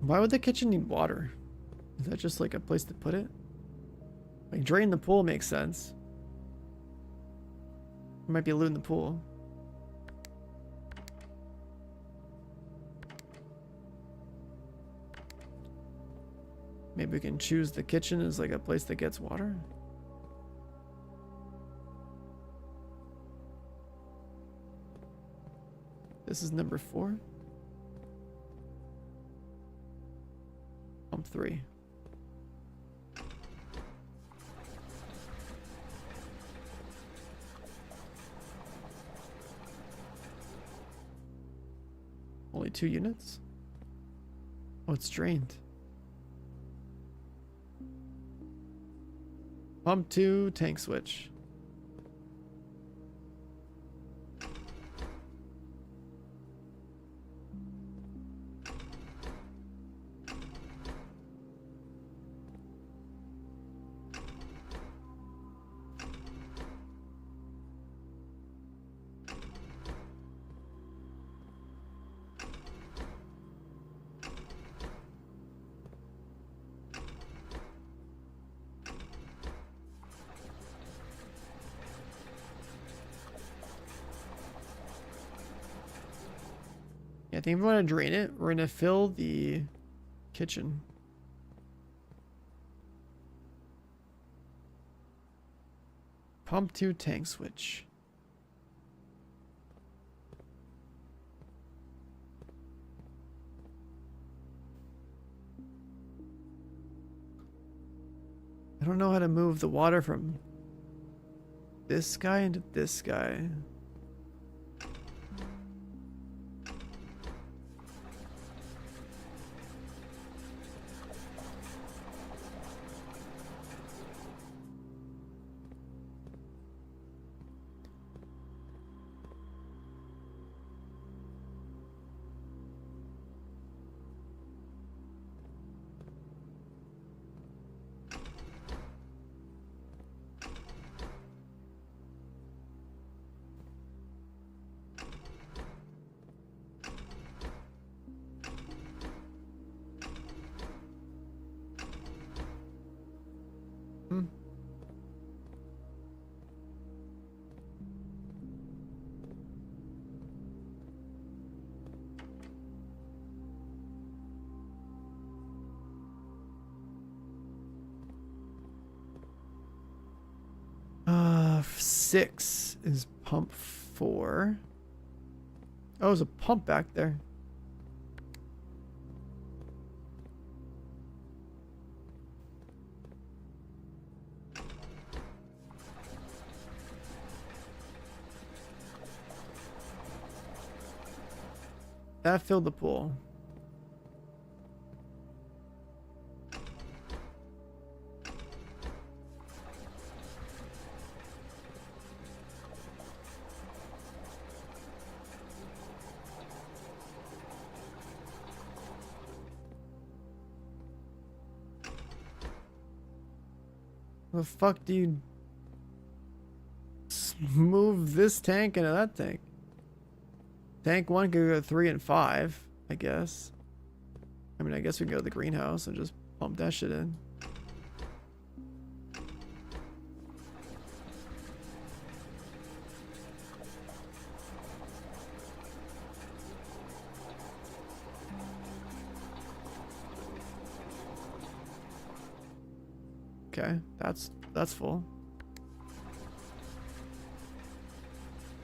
Why would the kitchen need water? Is that just like a place to put it? Like drain the pool makes sense. There might be a loot in the pool. Maybe we can choose the kitchen as like a place that gets water. This is number 4. Pump 3. Only 2 units? Oh, it's drained. Pump 2, tank switch. I think if we want to drain it, we're going to fill the kitchen. Pump 2 tank switch. I don't know how to move the water from this guy into this guy. Hmm. Uh, 6 is pump 4. Oh, there's a pump back there. That filled the pool. The fuck do you move this tank into that tank? Tank 1 could go 3 and 5, I guess. I mean, I guess we can go to the greenhouse and just pump that shit in. Okay, that's full.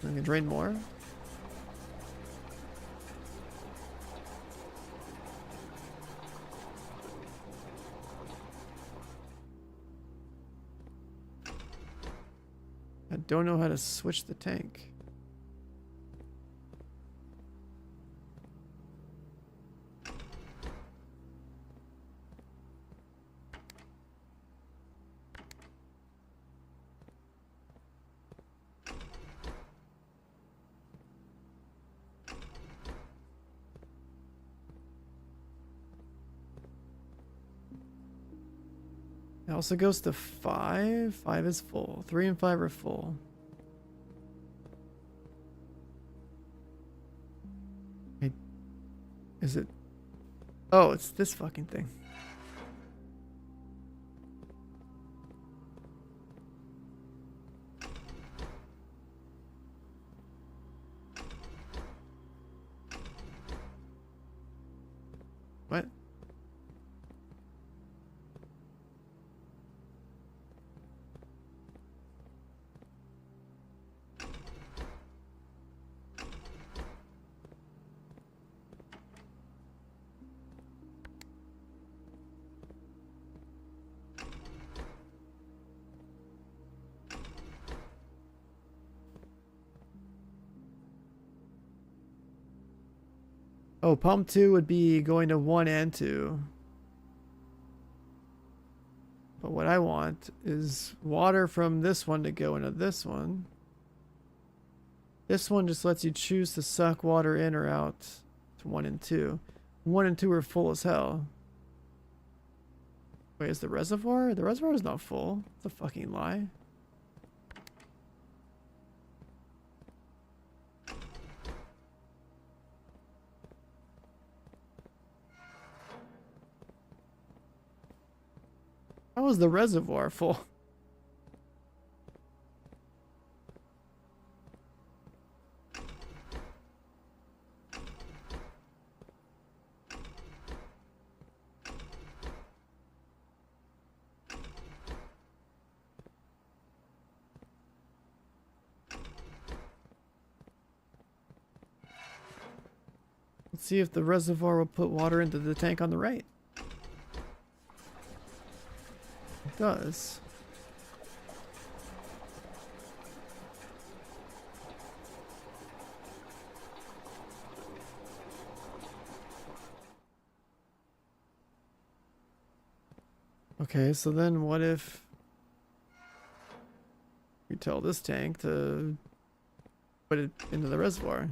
I can drain more. I don't know how to switch the tank. It also goes to 5. 5 is full. 3 and 5 are full. Is it? Oh, it's this fucking thing. What? Oh, pump 2 would be going to 1 and 2. But what I want is water from this one to go into this one. This one just lets you choose to suck water in or out to 1 and 2. 1 and 2 are full as hell. Wait, is the reservoir? The reservoir is not full. It's a fucking lie. How is the reservoir full? Let's see if the reservoir will put water into the tank on the right. It does. Okay, so then what if we tell this tank to put it into the reservoir?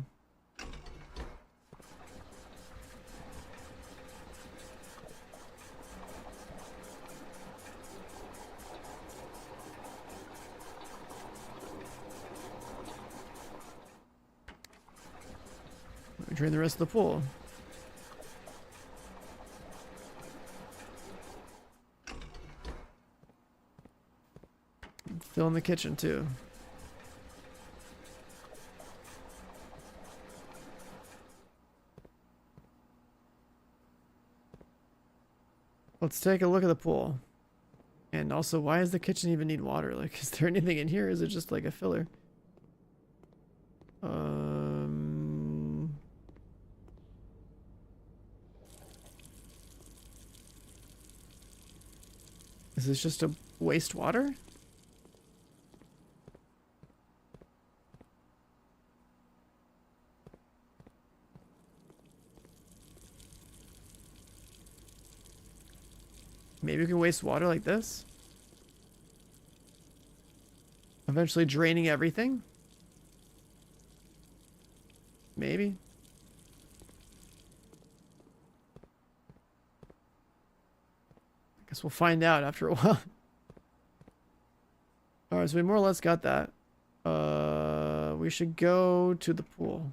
We drain the rest of the pool. Fill in the kitchen too. Let's take a look at the pool. And also, why does the kitchen even need water? Like, is there anything in here? Is it just like a filler? Is this just a wastewater? Maybe we can waste water like this? Eventually draining everything? Maybe. I guess we'll find out after a while. Alright, so we more or less got that. We should go to the pool.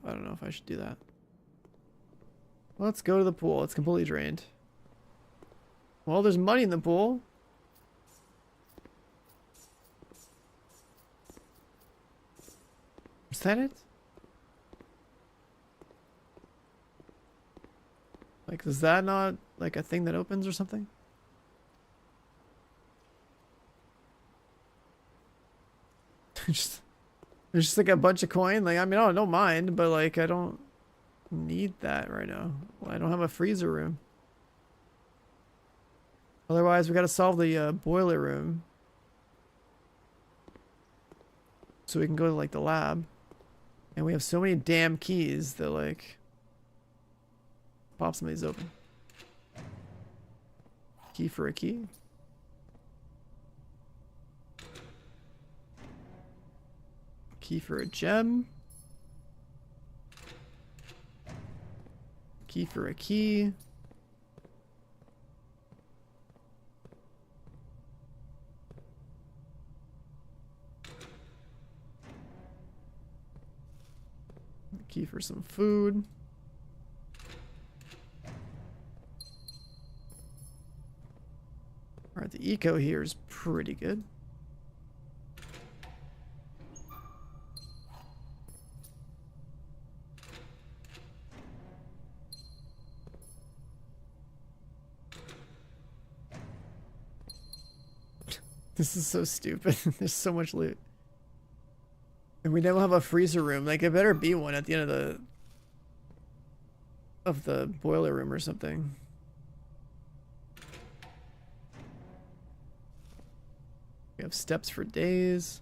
I don't know if I should do that. Let's go to the pool. It's completely drained. Well, there's money in the pool. Is that it? Like, is that not like a thing that opens or something? There's just like a bunch of coin. Like, I mean, I don't mind, but like, I don't need that right now. Well, I don't have a freezer room. Otherwise, we gotta solve the boiler room. So we can go to like the lab. And we have so many damn keys that like... Pop some of these open. Key for a key. Key for a gem. Key for a key. Key for some food. Alright, the eco here is pretty good. This is so stupid. There's so much loot. And we don't have a freezer room. Like, it better be one at the end of the boiler room or something. We have steps for days.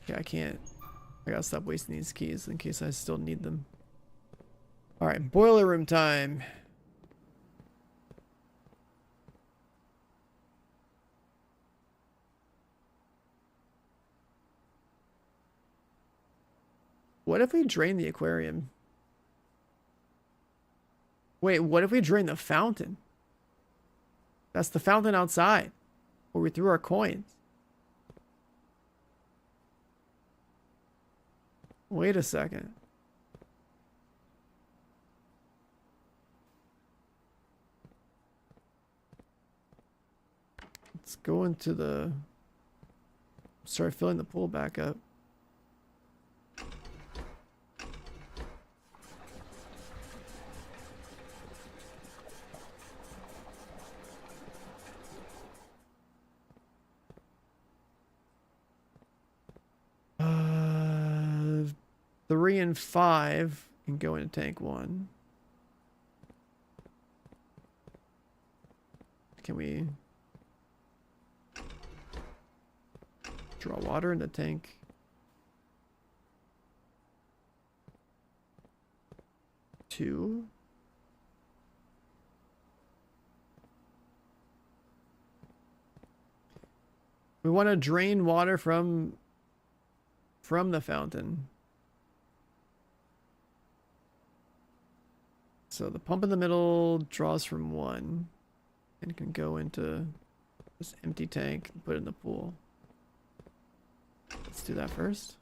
Yeah, I can't. I gotta stop wasting these keys in case I still need them. Alright, boiler room time. What if we drain the aquarium? Wait, what if we drain the fountain? That's the fountain outside, where we threw our coins. Wait a second. Let's go into the... Start filling the pool back up. Uh, 3 and 5 can go into tank 1. Can we draw water in the tank? Two. We want to drain water from the fountain. So the pump in the middle draws from 1 and can go into this empty tank and put it in the pool. Let's do that first.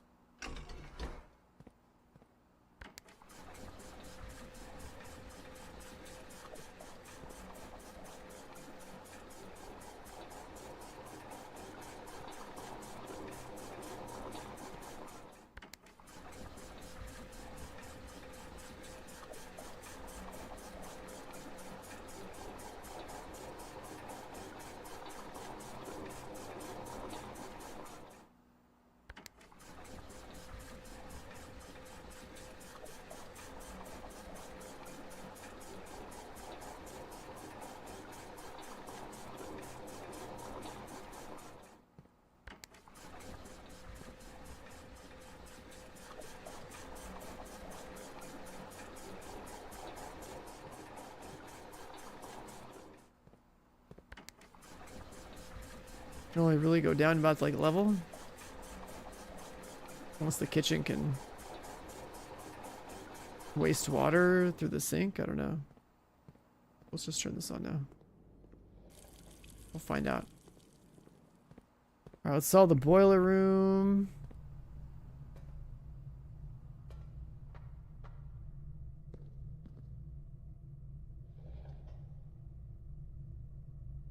Can only really go down about like level. Unless the kitchen can waste water through the sink. I don't know. Let's just turn this on now. We'll find out. Alright, let's solve the boiler room.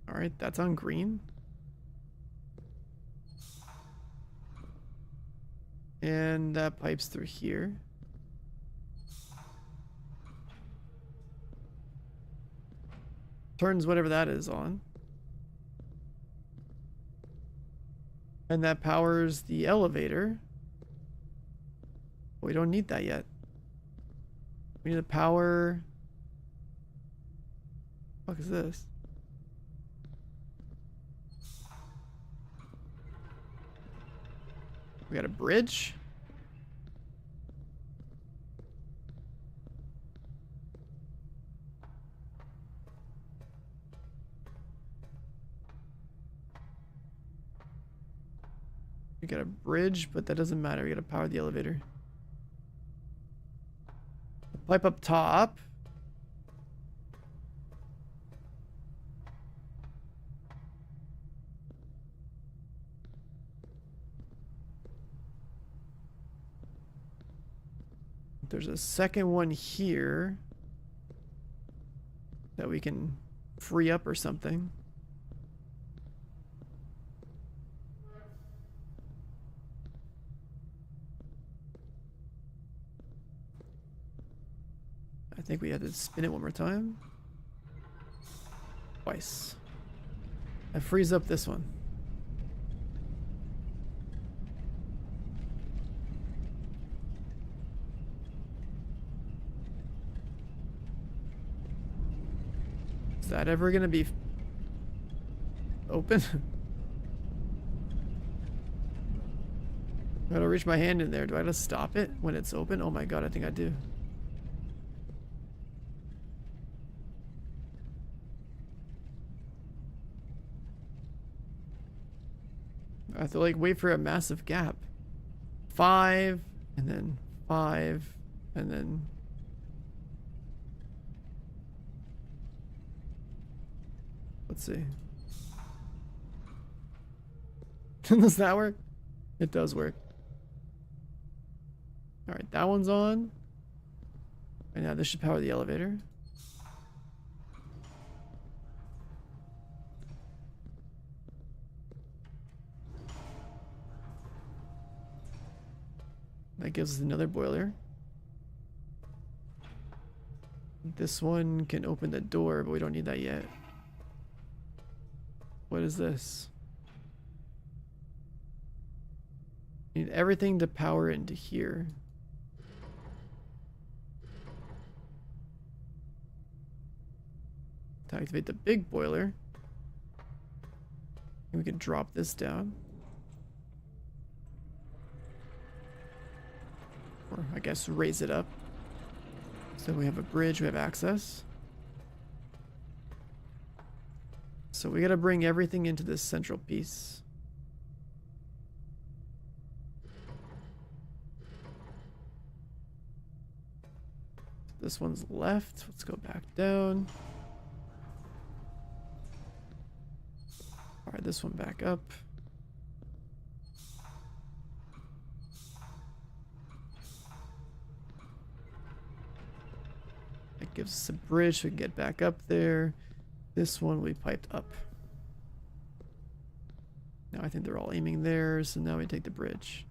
Alright, that's on green. And that pipes through here. Turns whatever that is on. And that powers the elevator. We don't need that yet. We need to power... What the fuck is this? We got a bridge. We got a bridge, but that doesn't matter. We gotta power the elevator. Pipe up top. There's a second one here that we can free up or something. I think we had to spin it one more time. Twice. And freeze up this one. Is that ever gonna be open? I gotta reach my hand in there. Do I have to stop it when it's open? Oh my god, I think I do. I have to like wait for a massive gap. 5, and then 5, and then... Let's see. Does that work? It does work. Alright, that one's on. And now this should power the elevator. That gives us another boiler. This one can open the door, but we don't need that yet. What is this? Need everything to power into here. To activate the big boiler, and we can drop this down. Or I guess raise it up. So we have a bridge, we have access. So we gotta bring everything into this central piece. This one's left. Let's go back down. Alright, this one back up. It gives us a bridge so we can get back up there. This one we piped up. Now I think they're all aiming there, so now we take the bridge.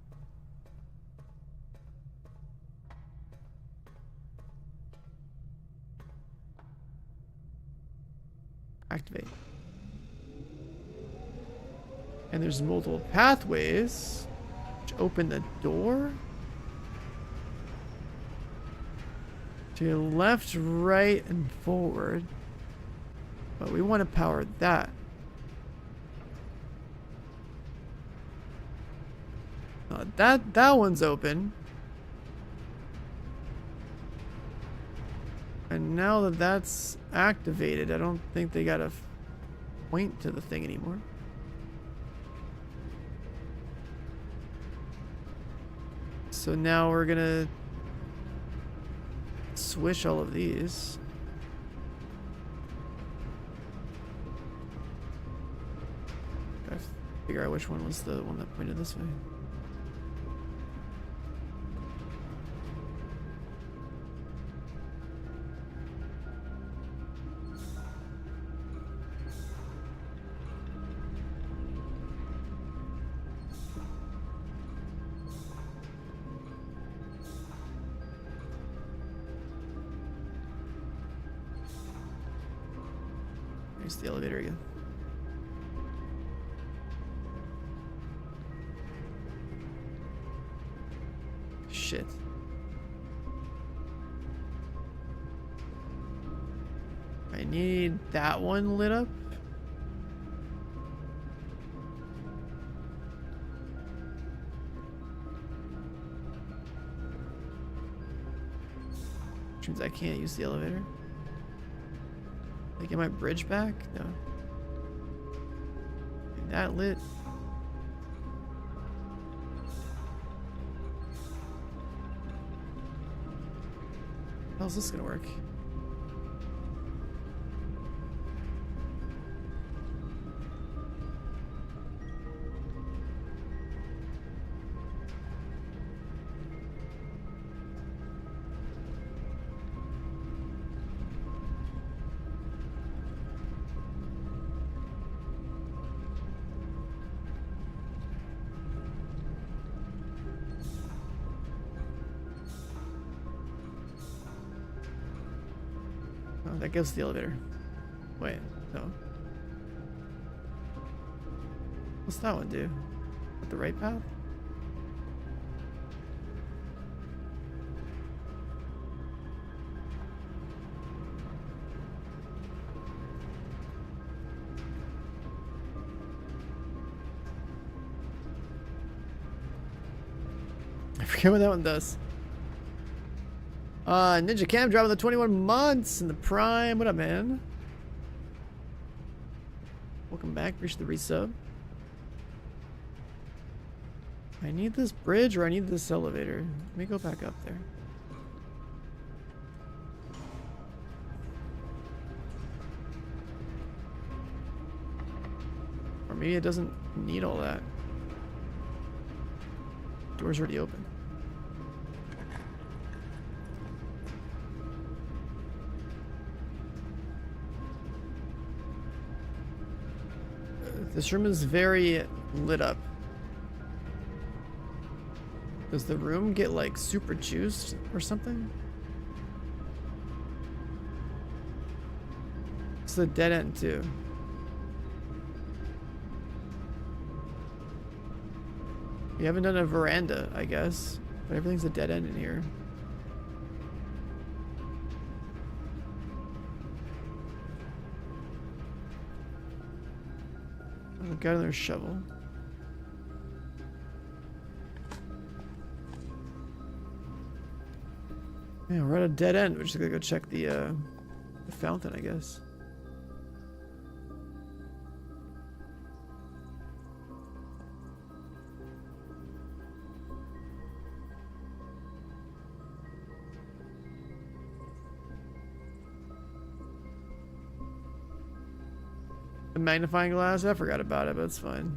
Activate. And there's multiple pathways which open the door. To your left, right, and forward. But we want to power that. That one's open. And now that that's activated, I don't think they gotta point to the thing anymore. So now we're gonna switch all of these. Gotta figure out which one was the one that pointed this way. There's the elevator again. Shit. I need that one lit up. Which means I can't use the elevator. Get my bridge back? No. Get that lit. How's this gonna work? Oh, that goes to the elevator. Wait, no. What's that one do? At the right path? forget what that one does. Ninja Cam dropping the 21 months in the Prime. What up, man? Welcome back. Appreciate the resub. I need this bridge or I need this elevator. Let me go back up there. Or maybe it doesn't need all that. Door's already open. This room is very lit up. Does the room get like super juiced or something? It's a dead end too. We haven't done a veranda, I guess, but everything's a dead end in here. Oh, got another shovel. Yeah, we're at a dead end. We're just gonna go check the fountain, I guess. The magnifying glass? I forgot about it, but it's fine.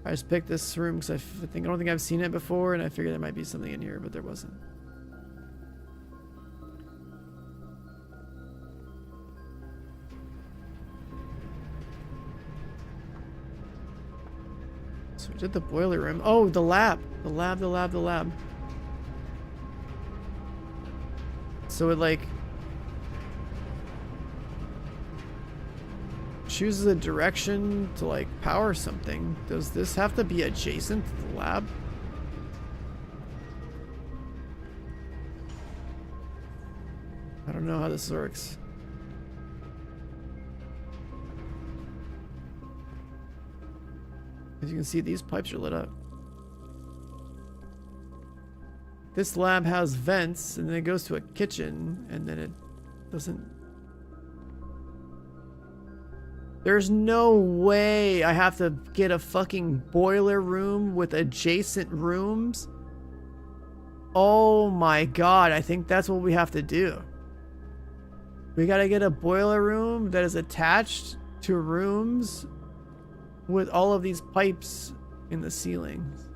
I just picked this room because I don't think I've seen it before, and I figured there might be something in here, but there wasn't. So we did the boiler room. Oh, the lab. The lab. So it like chooses a direction to like power something. Does this have to be adjacent to the lab? I don't know how this works. As you can see, these pipes are lit up. This lab has vents, and then it goes to a kitchen, and then it doesn't... There's no way I have to get a fucking boiler room with adjacent rooms. Oh my god, I think that's what we have to do. We gotta get a boiler room that is attached to rooms with all of these pipes in the ceilings.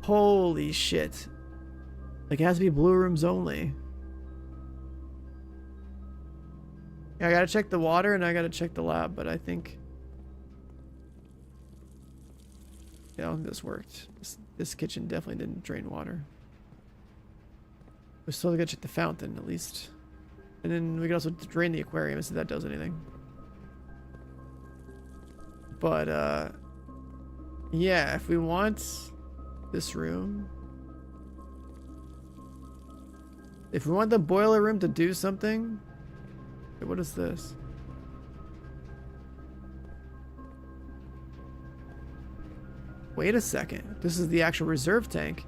Holy shit. Like, it has to be blue rooms only. Yeah, I gotta check the water and I gotta check the lab, but I think... Yeah, I don't think this worked. This kitchen definitely didn't drain water. We still gotta check the fountain, at least. And then we can also drain the aquarium and see if that does anything. But, yeah, if we want this room... If we want the boiler room to do something... Wait, what is this? Wait a second. This is the actual reserve tank.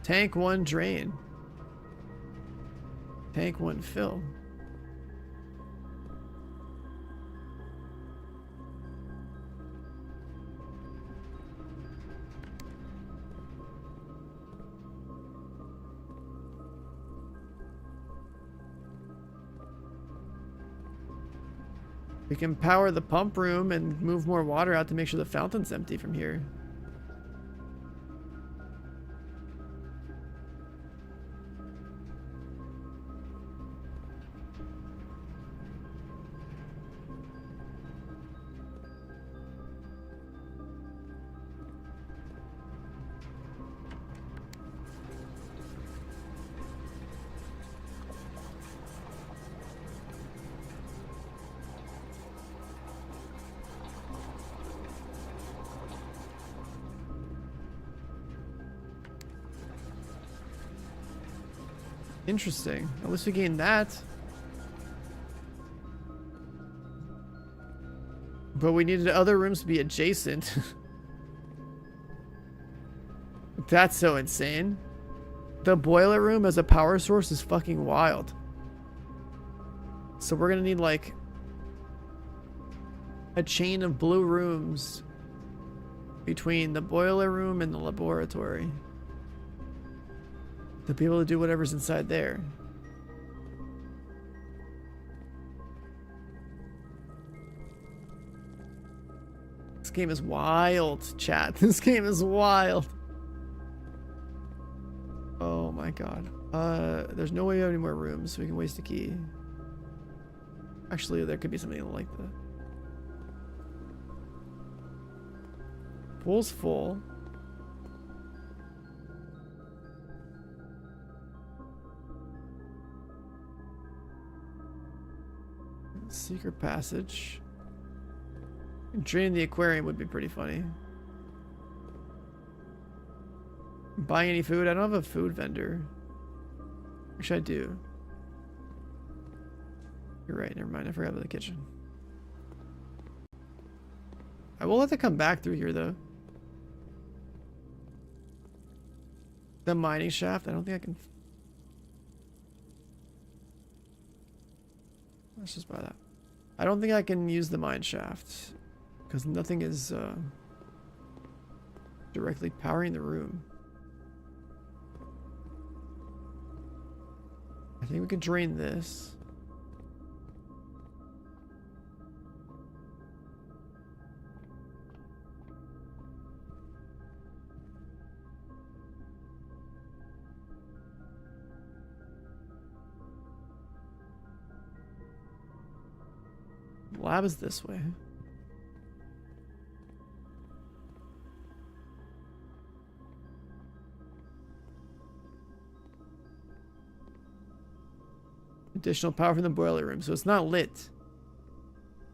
Tank 1 drain. Tank 1 fill. We can power the pump room and move more water out to make sure the fountain's empty from here. Interesting. At least we gained that. But we needed other rooms to be adjacent. That's so insane. The boiler room as a power source is fucking wild. So we're gonna need like a chain of blue rooms between the boiler room and the laboratory to be able to do whatever's inside there. This game is wild, chat. This game is wild. Oh my god. There's no way we have any more rooms, so we can waste a key. Actually, there could be something like that. Pool's full. Secret passage. Draining the aquarium would be pretty funny. Buying any food? I don't have a food vendor. Actually, I do. You're right, never mind. I forgot about the kitchen. I will have to come back through here, though. The mining shaft? I don't think I can... Let's just buy that. I don't think I can use the mine shaft. Because nothing is directly powering the room. I think we could drain this. Lab is this way. Additional power from the boiler room, so it's not lit.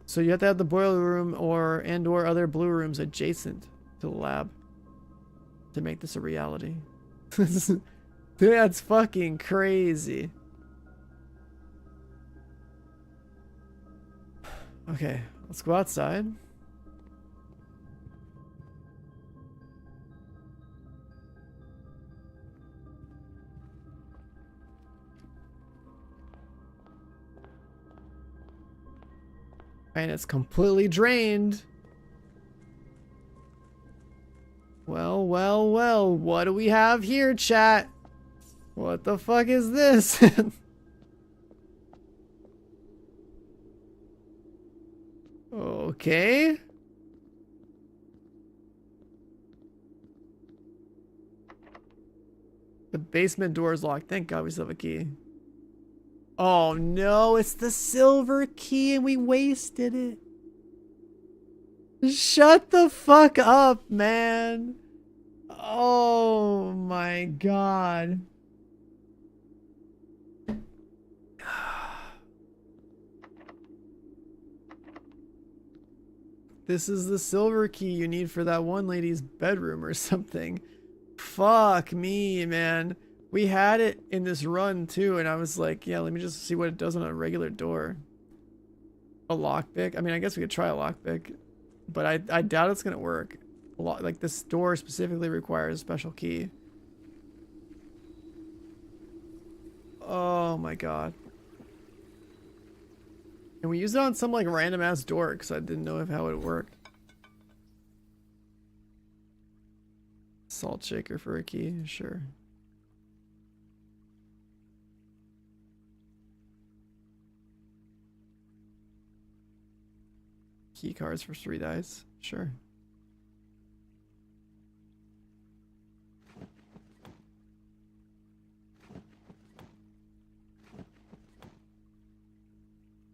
So you have to have the boiler room or other blue rooms adjacent to the lab to make this a reality. That's fucking crazy. Okay, let's go outside. And it's completely drained. Well, well, well. What do we have here, chat? What the fuck is this? Okay. The basement door is locked. Thank God we still have a key. Oh no, it's the silver key and we wasted it. Shut the fuck up, man. Oh my God. This is the silver key you need for that one lady's bedroom or something. Fuck me, man. We had it in this run too, and I was like, yeah, let me just see what it does on a regular door. A lockpick? I mean, I guess we could try a lockpick, but I doubt it's gonna work. Like, this door specifically requires a special key. Oh my God. And we used it on some like random ass door because I didn't know how it worked. Salt shaker for a key, sure. Key cards for 3 dice, sure.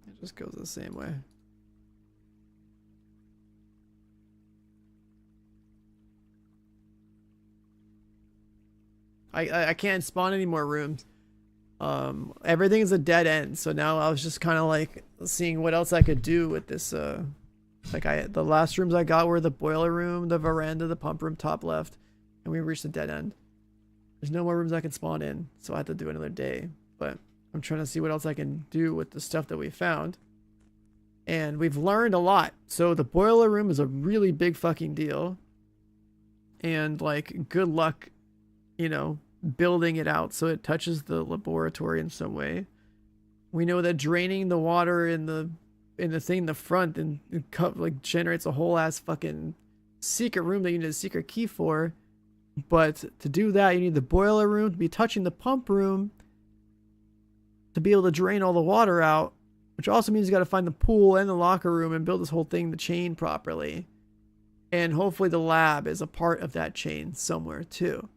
It just goes the same way. I can't spawn any more rooms. Everything is a dead end, so now I was just kind of like seeing what else I could do with this. The last rooms I got were the boiler room, the veranda, the pump room, top left, and we reached a dead end. There's no more rooms I can spawn in, so I have to do another day. But I'm trying to see what else I can do with the stuff that we found. And we've learned a lot. So the boiler room is a really big fucking deal. And like, good luck you know, building it out so it touches the laboratory in some way. We know that draining the water in the thing in the front and like generates a whole ass fucking secret room that you need a secret key for. But to do that, you need the boiler room to be touching the pump room to be able to drain all the water out, which also means you got to find the pool and the locker room and build this whole thing, the chain, properly. And hopefully the lab is a part of that chain somewhere too.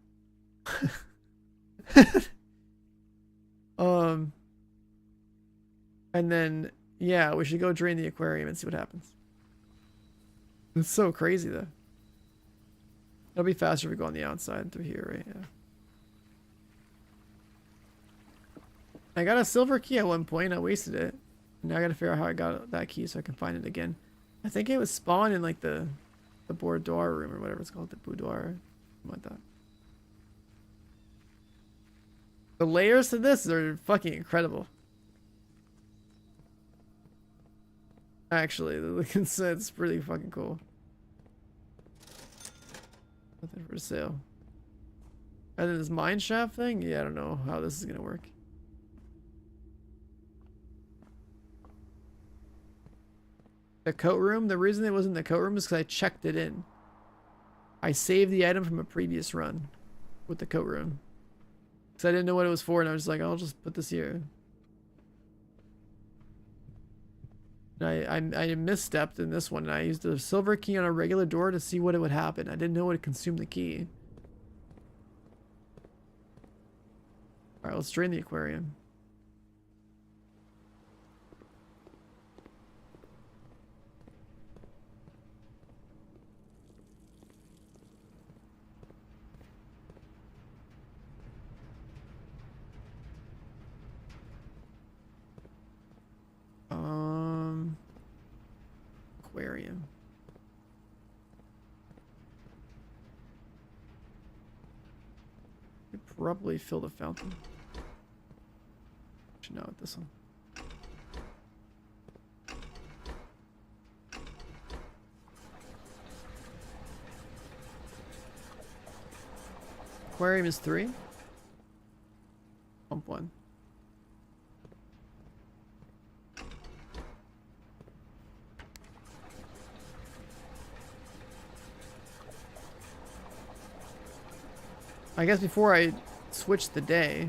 And then, yeah, we should go drain the aquarium and see what happens. It's so crazy though. It'll be faster if we go on the outside through here, right? Yeah. I got a silver key at one point. I wasted it. Now I gotta figure out how I got that key so I can find it again. I think it was spawned in like the boudoir room or whatever it's called, the boudoir, something like that. The layers to this are fucking incredible. Actually, it's pretty fucking cool. Nothing for sale. And then this mine shaft thing? Yeah, I don't know how this is gonna work. The coat room? The reason it wasn't the coat room is because I checked it in. I saved the item from a previous run with the coat room. Because I didn't know what it was for, and I was like, I'll just put this here. And I misstepped in this one, and I used a silver key on a regular door to see what it would happen. I didn't know what would consume the key. Alright, let's drain the aquarium. Aquarium. Could probably fill the fountain. Actually, no, with this one. Aquarium is 3. Pump 1. I guess before I switch the day.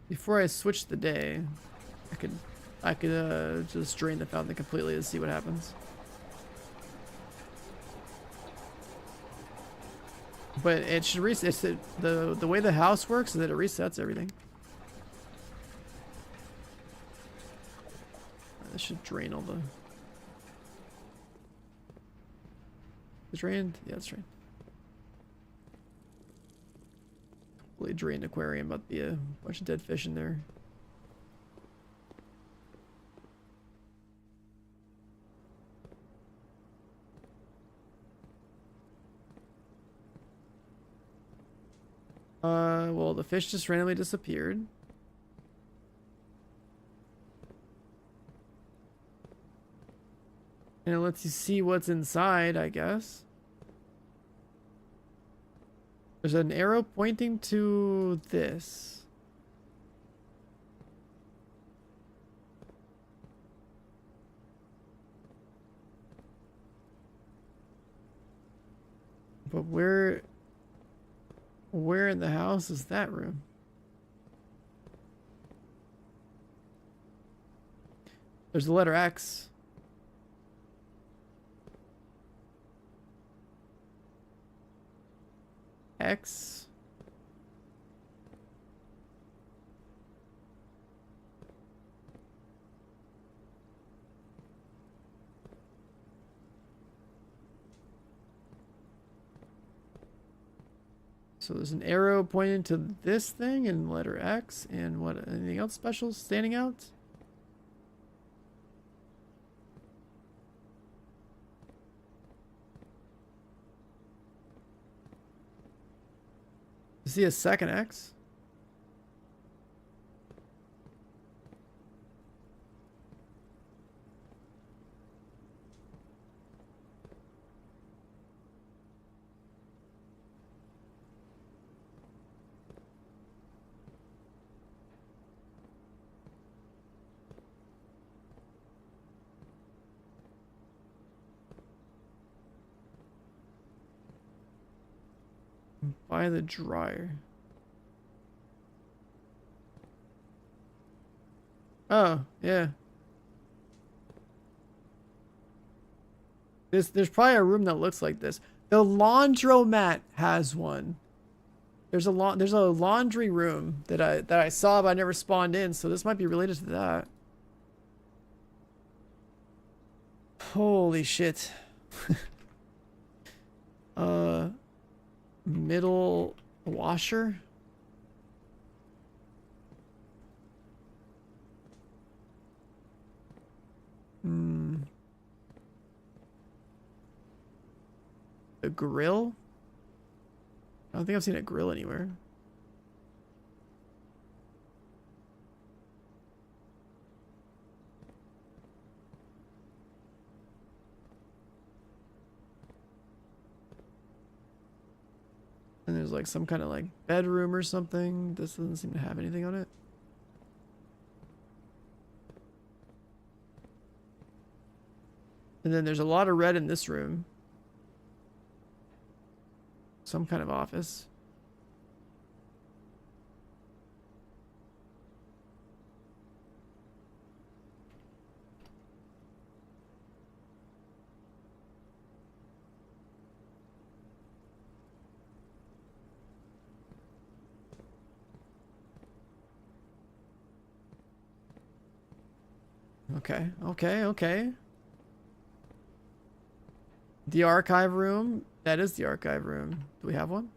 Before I switch the day, I could just drain the fountain completely to see what happens. But it should reset. The way the house works is that it resets everything. This should drain all the. It's drained? Yeah, it's drained. Completely drained aquarium, about to be a bunch of dead fish in there. Well, the fish just randomly disappeared. And it lets you see what's inside, I guess. There's an arrow pointing to this. But where in the house is that room? There's the letter X. X. So there's an arrow pointing to this thing and letter X, and what, anything else special standing out? See a second X? By the dryer. Oh, yeah. There's probably a room that looks like this. The laundromat has one. There's a laundry room that I saw but I never spawned in, so this might be related to that. Holy shit. Middle washer? A grill? I don't think I've seen a grill anywhere. And there's like some kind of like bedroom or something. This doesn't seem to have anything on it. And then there's a lot of red in this room. Some kind of office. Okay. The archive room. That is the archive room. Do we have one?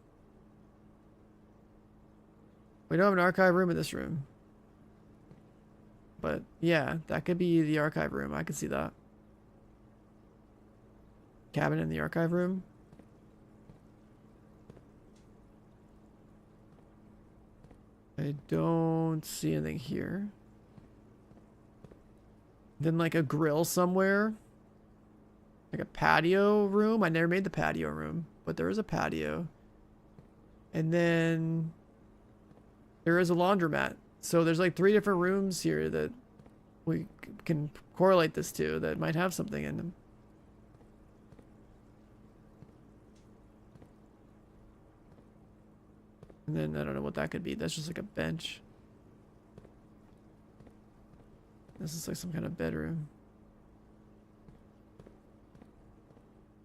We don't have an archive room in this room. But yeah, that could be the archive room. I could see that. Cabin in the archive room. I don't see anything here. Then like a grill somewhere. Like a patio room. I never made the patio room, but there is a patio. And then there is a laundromat. So there's like 3 different rooms here that we can correlate this to that might have something in them. And then I don't know what that could be. That's just like a bench. This is like some kind of bedroom.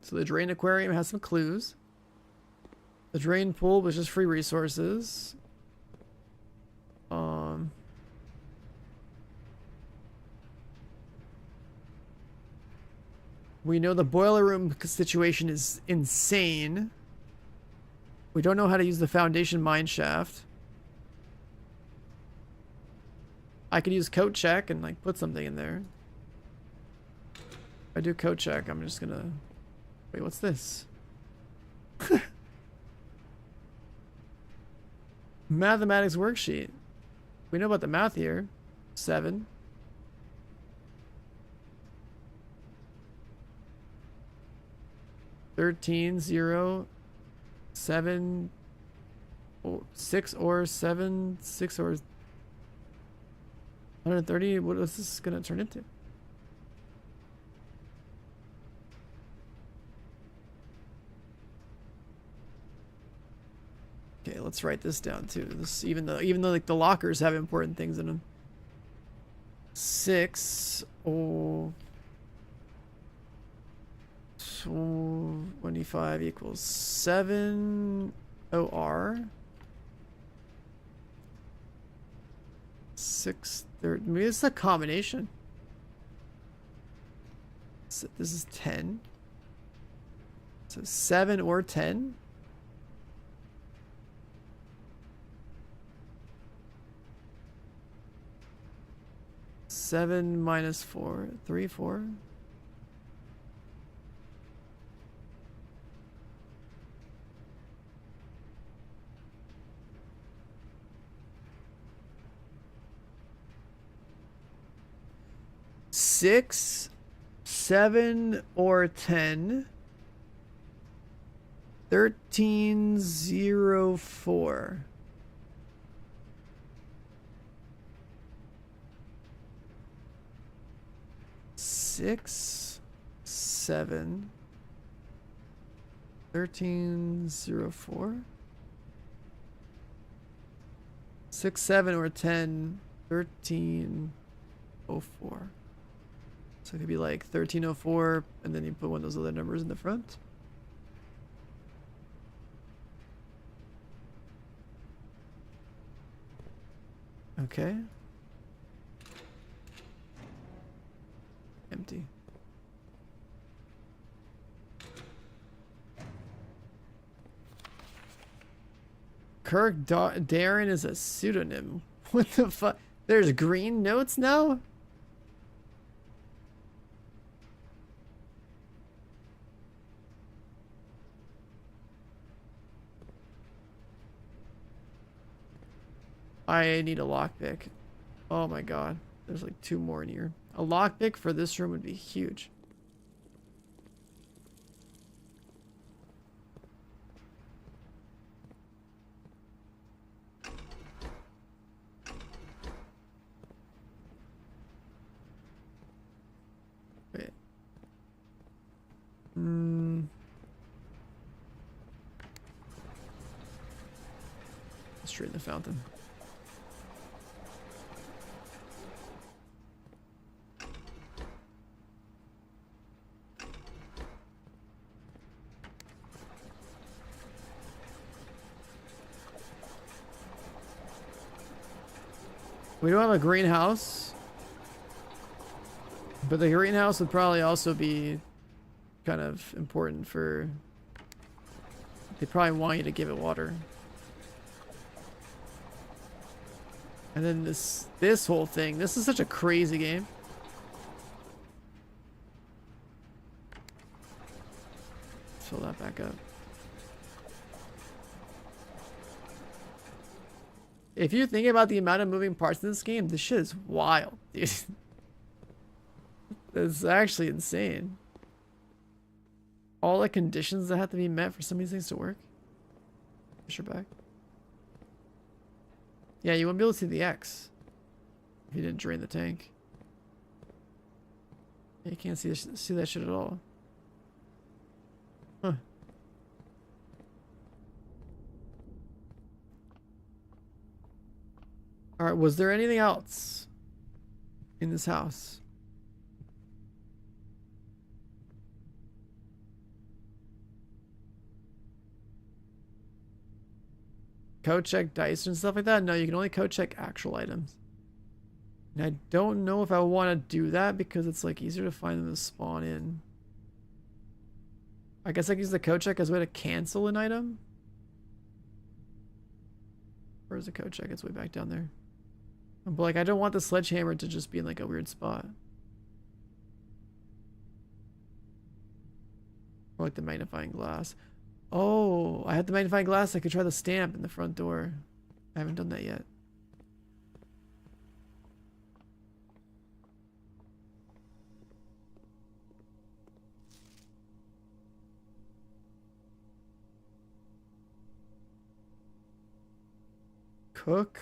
So the drain aquarium has some clues. The drain pool was just free resources. We know the boiler room situation is insane. We don't know how to use the foundation mine shaft. I could use code check and like put something in there. If I do code check, I'm just gonna... Wait, what's this? Mathematics worksheet. We know about the math here. 7. 13, 0, 7, 6 or 7, 6 or 130. What is this gonna turn into? Okay, let's write this down too. This even though like the lockers have important things in them. 6 or 25 equals 7 OR 6 30. Maybe it's a combination. So this is 10. So 7 or 10. Seven minus 4, 3, 4. Six, 7 or 10. 13, 0, 4. 6, 7, 13, 0, 4. 6, 7, or 10, 1304. So it could be like 1304, and then you put one of those other numbers in the front. Okay. Empty. Darren is a pseudonym. What the fuck? There's green notes now? I need a lockpick. Oh my god. There's like 2 more in here. A lockpick for this room would be huge. Wait. Straight in the fountain. We don't have a greenhouse, but the greenhouse would probably also be kind of important for... They probably want you to give it water. And then this whole thing. This is such a crazy game. Fill that back up. If you think about the amount of moving parts in this game, this shit is wild, dude. It's actually insane. All the conditions that have to be met for some of these things to work. Push her back. Yeah, you won't be able to see the X if you didn't drain the tank. You can't see that shit at all. Huh. Alright, was there anything else in this house? Code check dice and stuff like that? No, you can only code check actual items. And I don't know if I want to do that because it's like easier to find them to spawn in. I guess I can use the code check as a way to cancel an item. Where's the code check? It's way back down there. But like, I don't want the sledgehammer to just be in like a weird spot. Or like the magnifying glass. Oh, I had the magnifying glass. I could try the stamp in the front door. I haven't done that yet. Cook.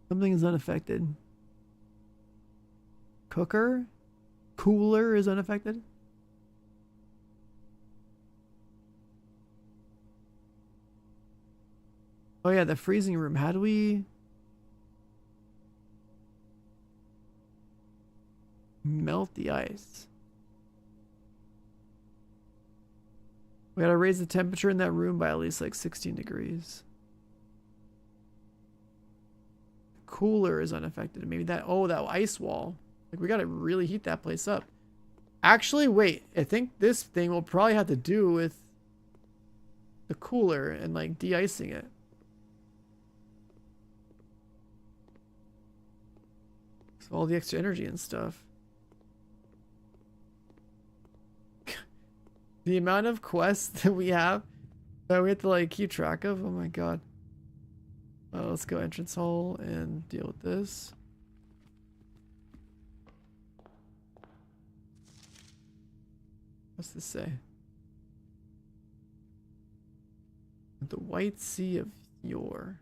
Something is unaffected. Cooker? Cooler is unaffected? Oh yeah, the freezing room. How do we... melt the ice? We gotta raise the temperature in that room by at least like 16 degrees. Cooler is unaffected. Maybe that... oh, that ice wall. Like, we gotta really heat that place up. Actually, wait. I think this thing will probably have to do with the cooler and like de-icing it. So all the extra energy and stuff. The amount of quests that we have that we have to like keep track of. Oh my god. Let's go entrance hall and deal with this. What's this say? The White Sea of Yore.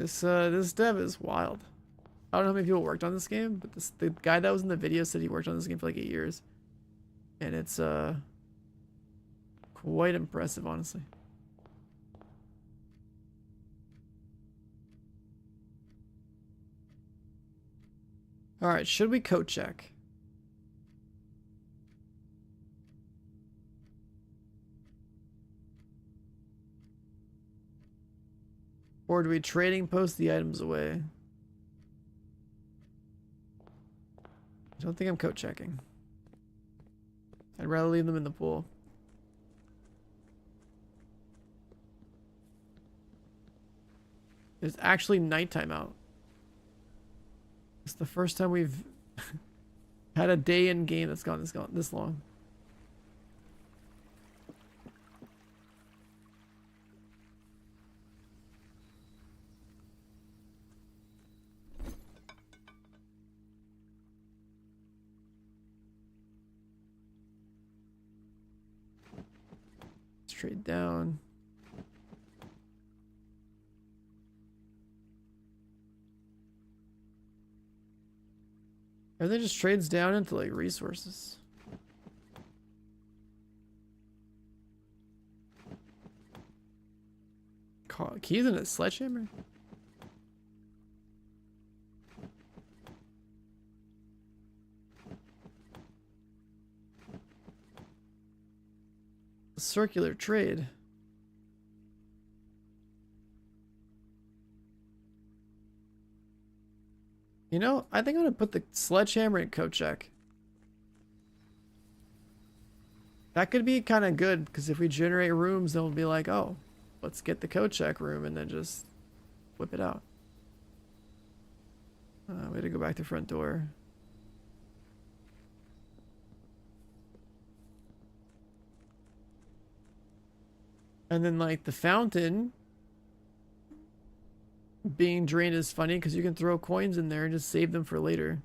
This dev is wild. I don't know how many people worked on this game, but the guy that was in the video said he worked on this game for like 8 years. And it's quite impressive, honestly. Alright, should we code check? Or do we trading post the items away? I don't think I'm code checking. I'd rather leave them in the pool. It's actually nighttime out. It's the first time we've had a day in game that's gone this long. Straight down. Everything just trades down into like resources. Keys in a sledgehammer? Circular trade. You know, I think I'm gonna put the sledgehammer in code check. That could be kind of good because if we generate rooms, then we'll be like, oh, let's get the code check room and then just whip it out. We had to go back to front door. And then like the fountain being drained is funny because you can throw coins in there and just save them for later.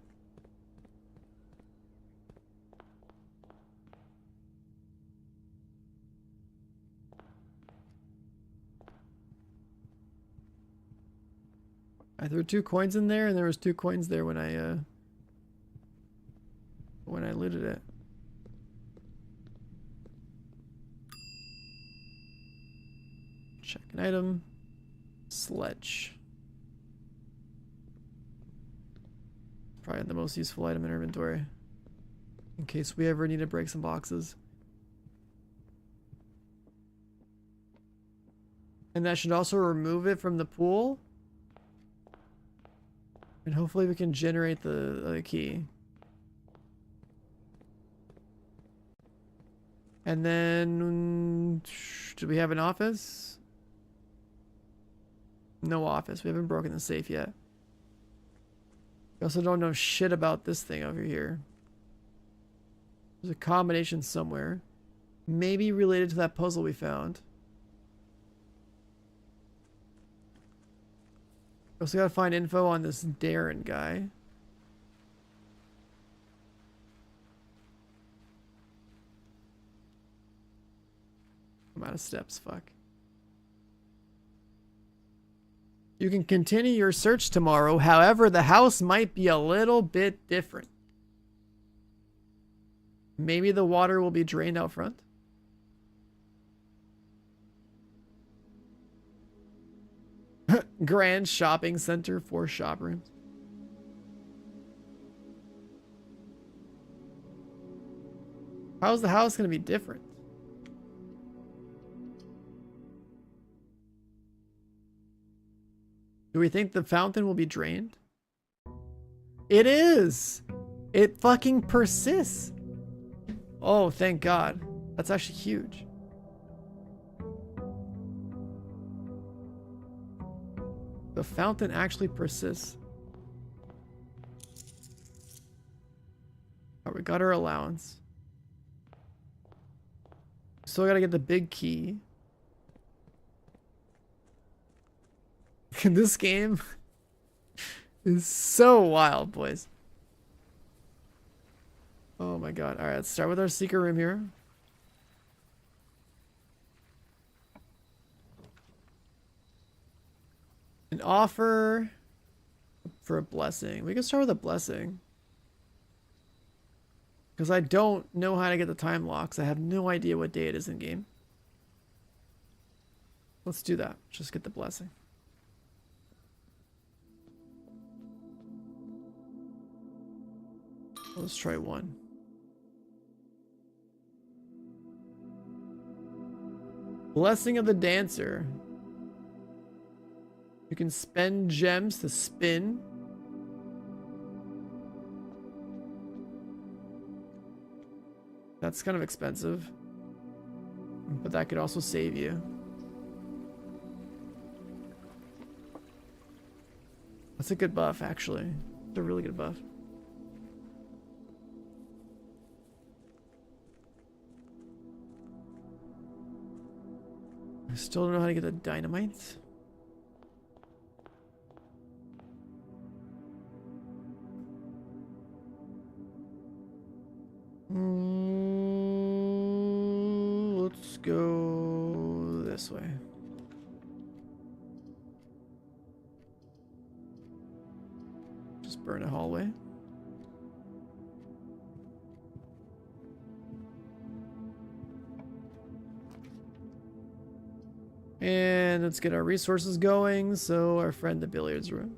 I threw 2 coins in there and there was 2 coins there when I looted it. Check an item. Sledge. Probably the most useful item in our inventory. In case we ever need to break some boxes. And that should also remove it from the pool. And hopefully we can generate the key. And then... do we have an office? No office. We haven't broken the safe yet. We also don't know shit about this thing over here. There's a combination somewhere. Maybe related to that puzzle we found. We also gotta find info on this Darren guy. I'm out of steps, fuck. You can continue your search tomorrow, however, the house might be a little bit different. Maybe the water will be drained out front. Grand shopping center, 4 shop rooms. How's the house gonna be different? Do we think the fountain will be drained? It is! It fucking persists! Oh, thank God. That's actually huge. The fountain actually persists. Alright, we got our allowance. Still gotta get the big key. This game is so wild, boys. Oh my God. Alright, let's start with our secret room here. An offer for a blessing. We can start with a blessing. Because I don't know how to get the time locks. I have no idea what day it is in game. Let's do that. Just get the blessing. Let's try one. Blessing of the Dancer. You can spend gems to spin. That's kind of expensive. But that could also save you. That's a good buff, actually. It's a really good buff. I still don't know how to get the dynamite. Let's go this way. Just burn a hallway. And let's get our resources going. So our friend the billiards room.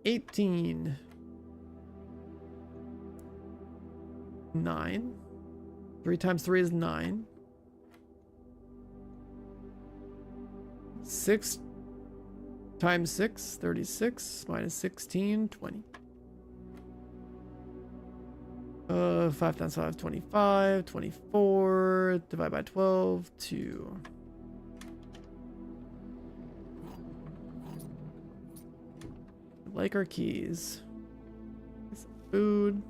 $18. 9. 3 times 3 is 9. 6 times 6, 36. Minus 16, 20. 5 times 5, 25. 24. Divide by 12, 2. Like our keys. Some food.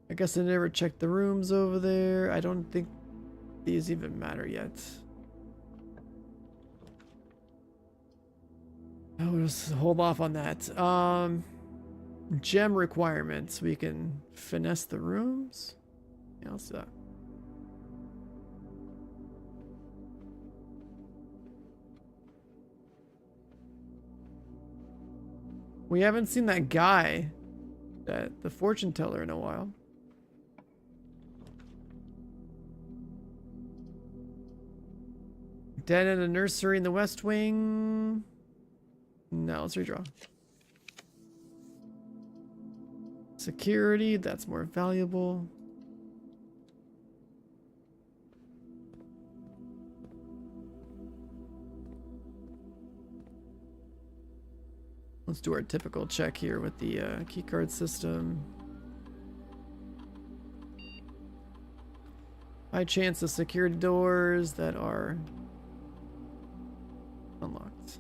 I guess I never checked the rooms over there. I don't think these even matter yet. I'll just hold off on that. Gem requirements. We can finesse the rooms. Yeah, let's do that. We haven't seen that guy, the fortune teller, in a while. Dead in a nursery in the West Wing. No, let's redraw. Security, that's more valuable. Let's do our typical check here with the keycard system. High chance of security doors that are unlocked.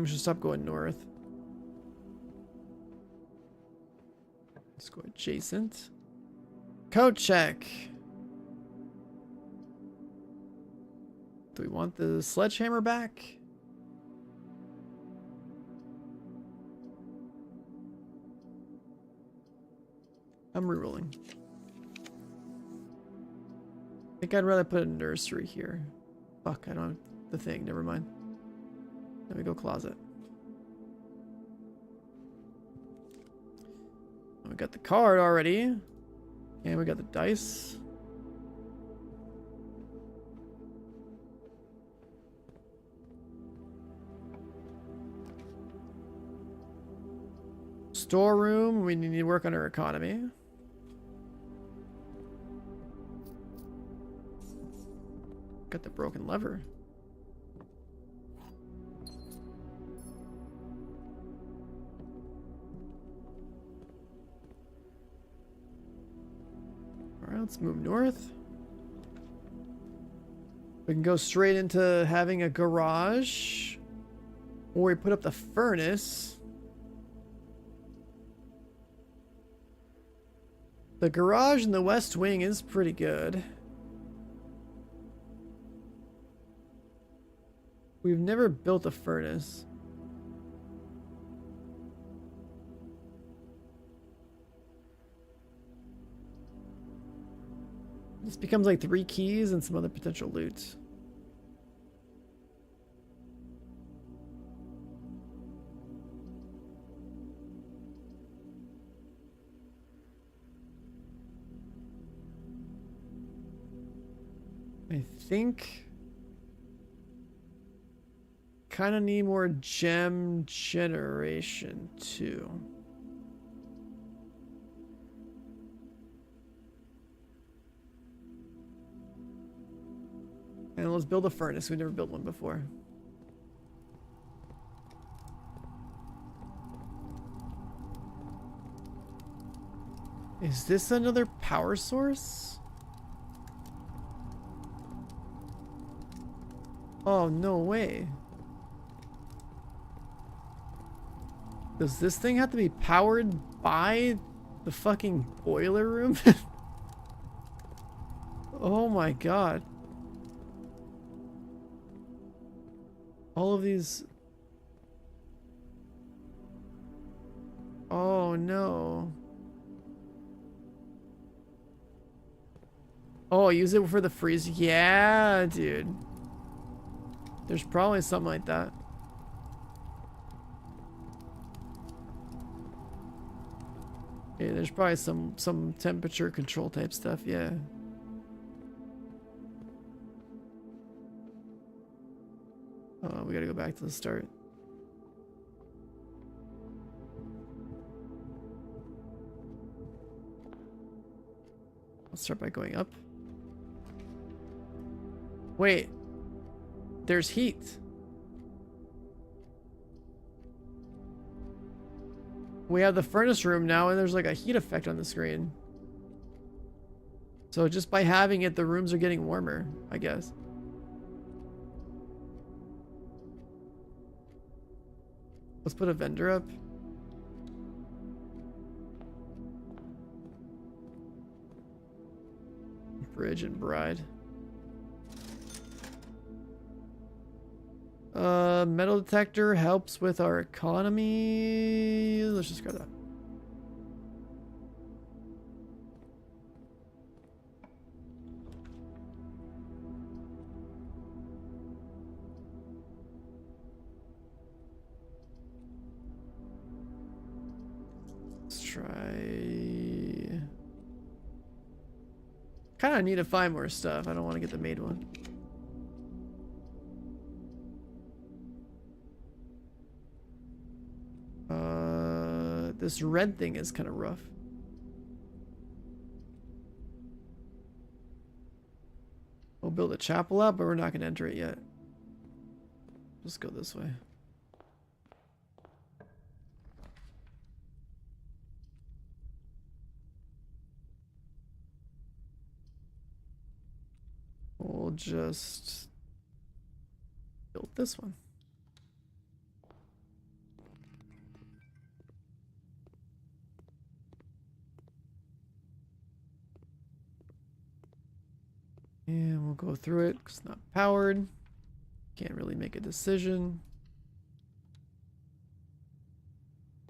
Should stop going north. Let's go adjacent. Code check. Do we want the sledgehammer back? I'm rerolling. I think I'd rather put a nursery here. Fuck, I don't have the thing. Never mind. Let me go closet. We got the card already. And we got the dice. Storeroom. We need to work on our economy. Got the broken lever. Alright, let's move north. We can go straight into having a garage. Or we put up the furnace. The garage in the West Wing is pretty good. We've never built a furnace. This becomes like 3 keys and some other potential loot. I think kind of need more gem generation too. And let's build a furnace. We've never built one before. Is this another power source? Oh, no way. Does this thing have to be powered by the fucking boiler room? Oh my god. All of these... Oh no. Oh, use it for the freeze. Yeah, dude. There's probably something like that. Yeah, there's probably some temperature control type stuff, yeah. We gotta go back to the start. Let's start by going up. Wait. There's heat. We have the furnace room now, and there's like a heat effect on the screen. So just by having it, the rooms are getting warmer, I guess. Let's put a vendor up. Bridge and bride. Metal detector helps with our economy. Let's just grab that. Let's try. Kind of need to find more stuff. I don't want to get the made one. This red thing is kind of rough. We'll build a chapel up, but we're not going to enter it yet. Just go this way. We'll just build this one. And we'll go through it because it's not powered. Can't really make a decision.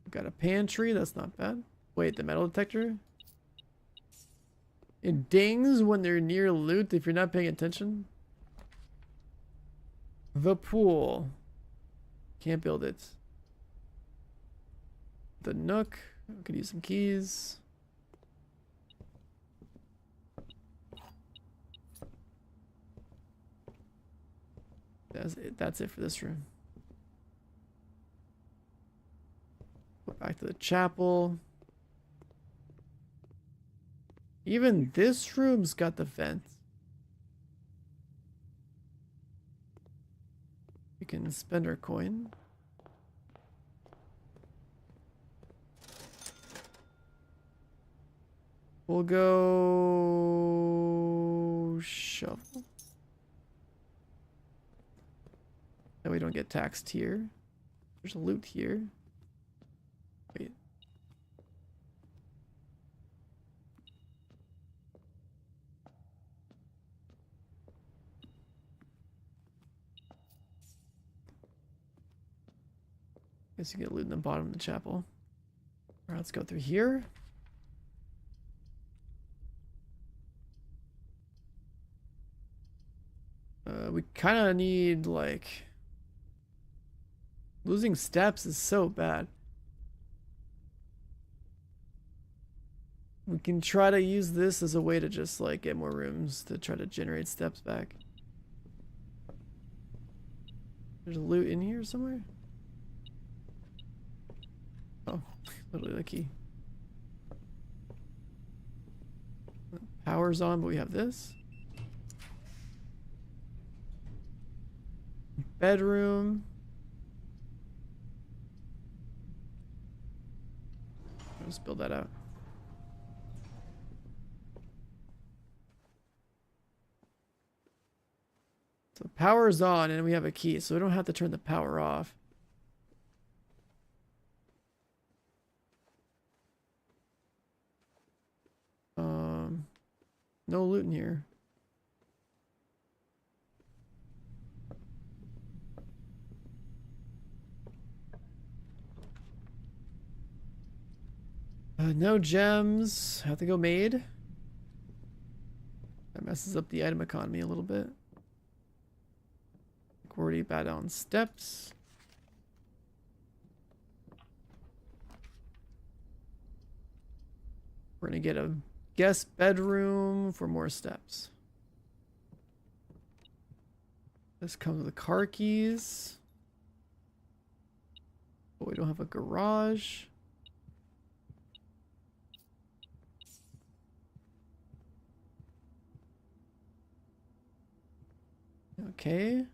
We've got a pantry, that's not bad. Wait, the metal detector? It dings when they're near loot if you're not paying attention. The pool. Can't build it. The nook. We could use some keys. That's it for this room. Go back to the chapel. Even this room's got the vent. We can spend our coin. We'll go shovel. That we don't get taxed here. There's a loot here. Wait. Guess you get loot in the bottom of the chapel. Alright, let's go through here. We kind of need, like... Losing steps is so bad. We can try to use this as a way to just, like, get more rooms to try to generate steps back. There's loot in here somewhere? Oh, literally the key. Power's on, but we have this. Bedroom. Let's build that out. So power's on and we have a key, so we don't have to turn the power off. No loot in here. No gems. Have to go made. That messes up the item economy a little bit. We're already bad on steps. We're gonna get a guest bedroom for more steps. This comes with the car keys. But we don't have a garage. Okay.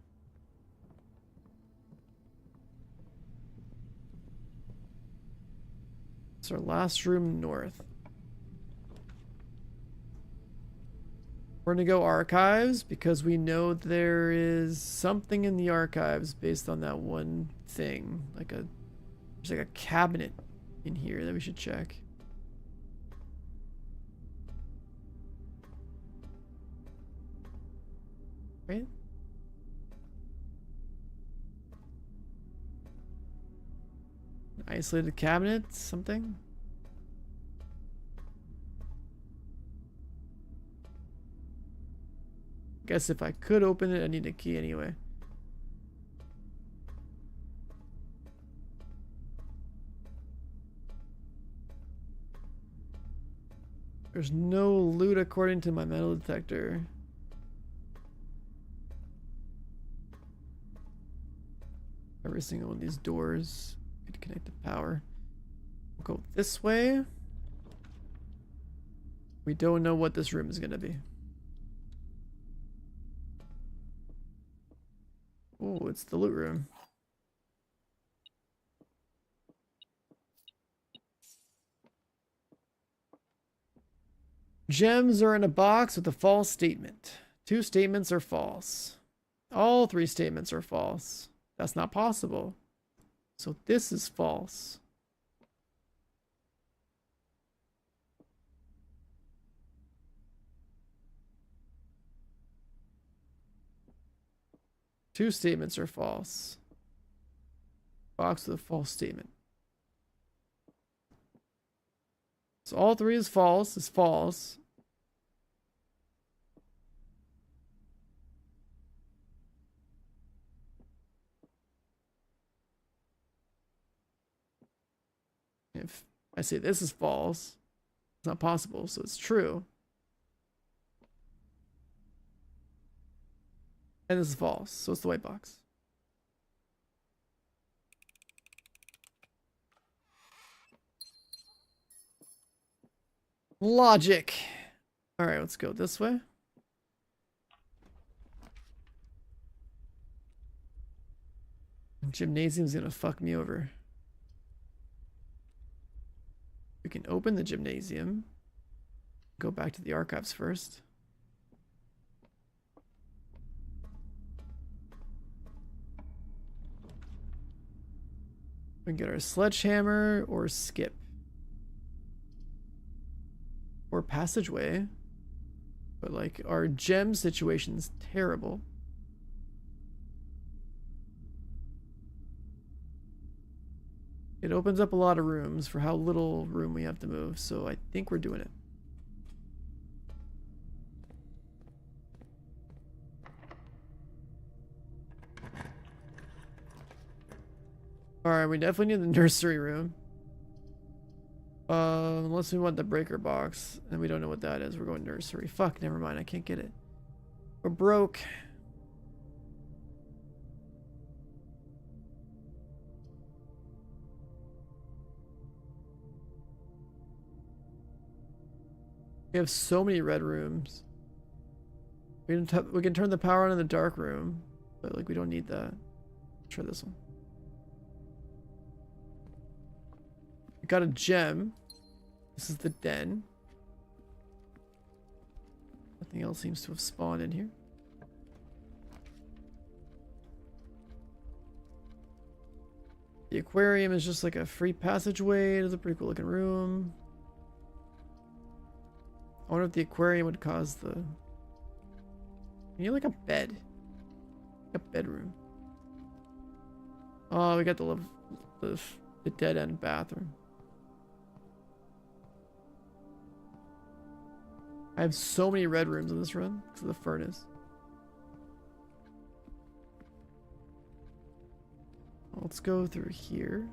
It's our last room north. We're gonna go archives because we know there is something in the archives based on that one thing. There's like a cabinet in here that we should check. Right? Isolated cabinet, something? Guess if I could open it, I need a key anyway. There's no loot according to my metal detector. Every single one of these doors could connect to power. We'll go this way. We don't know what this room is gonna be. Oh, it's the loot room. Gems are in a box with a false statement. 2 statements are false. All 3 statements are false. That's not possible. So this is false. Two statements are false. Box with a false statement. So all 3 is false. Is false. If I say this is false, it's not possible, so it's true. And this is false, so it's the white box. Logic. All right, let's go this way. Gymnasium's gonna fuck me over. We can open the gymnasium. Go back to the archives first. We can get our sledgehammer or skip. Or passageway. But like our gem situation's terrible. It opens up a lot of rooms for how little room we have to move, so I think we're doing it. Alright, we definitely need the nursery room. Unless we want the breaker box, and we don't know what that is. We're going nursery. Fuck, never mind, I can't get it. We're broke. We have so many red rooms. We can turn the power on in the dark room, but like we don't need that. Try this one. We got a gem. This is the den. Nothing else seems to have spawned in here. The aquarium is just like a free passageway. It is a pretty cool looking room. I wonder if the aquarium would cause the... You need like a bed. Like a bedroom. Oh, we got the dead end bathroom. I have so many red rooms in this run because of the furnace. Let's go through here.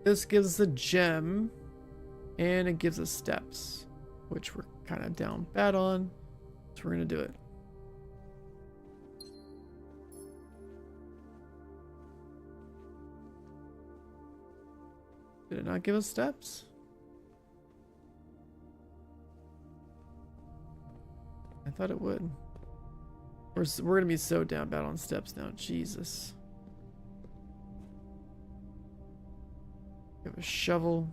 This gives us a gem, and it gives us steps, which we're kind of down bad on, so we're gonna do it. Did it not give us steps? I thought it would. We're gonna be so down bad on steps now, Jesus. We have a shovel.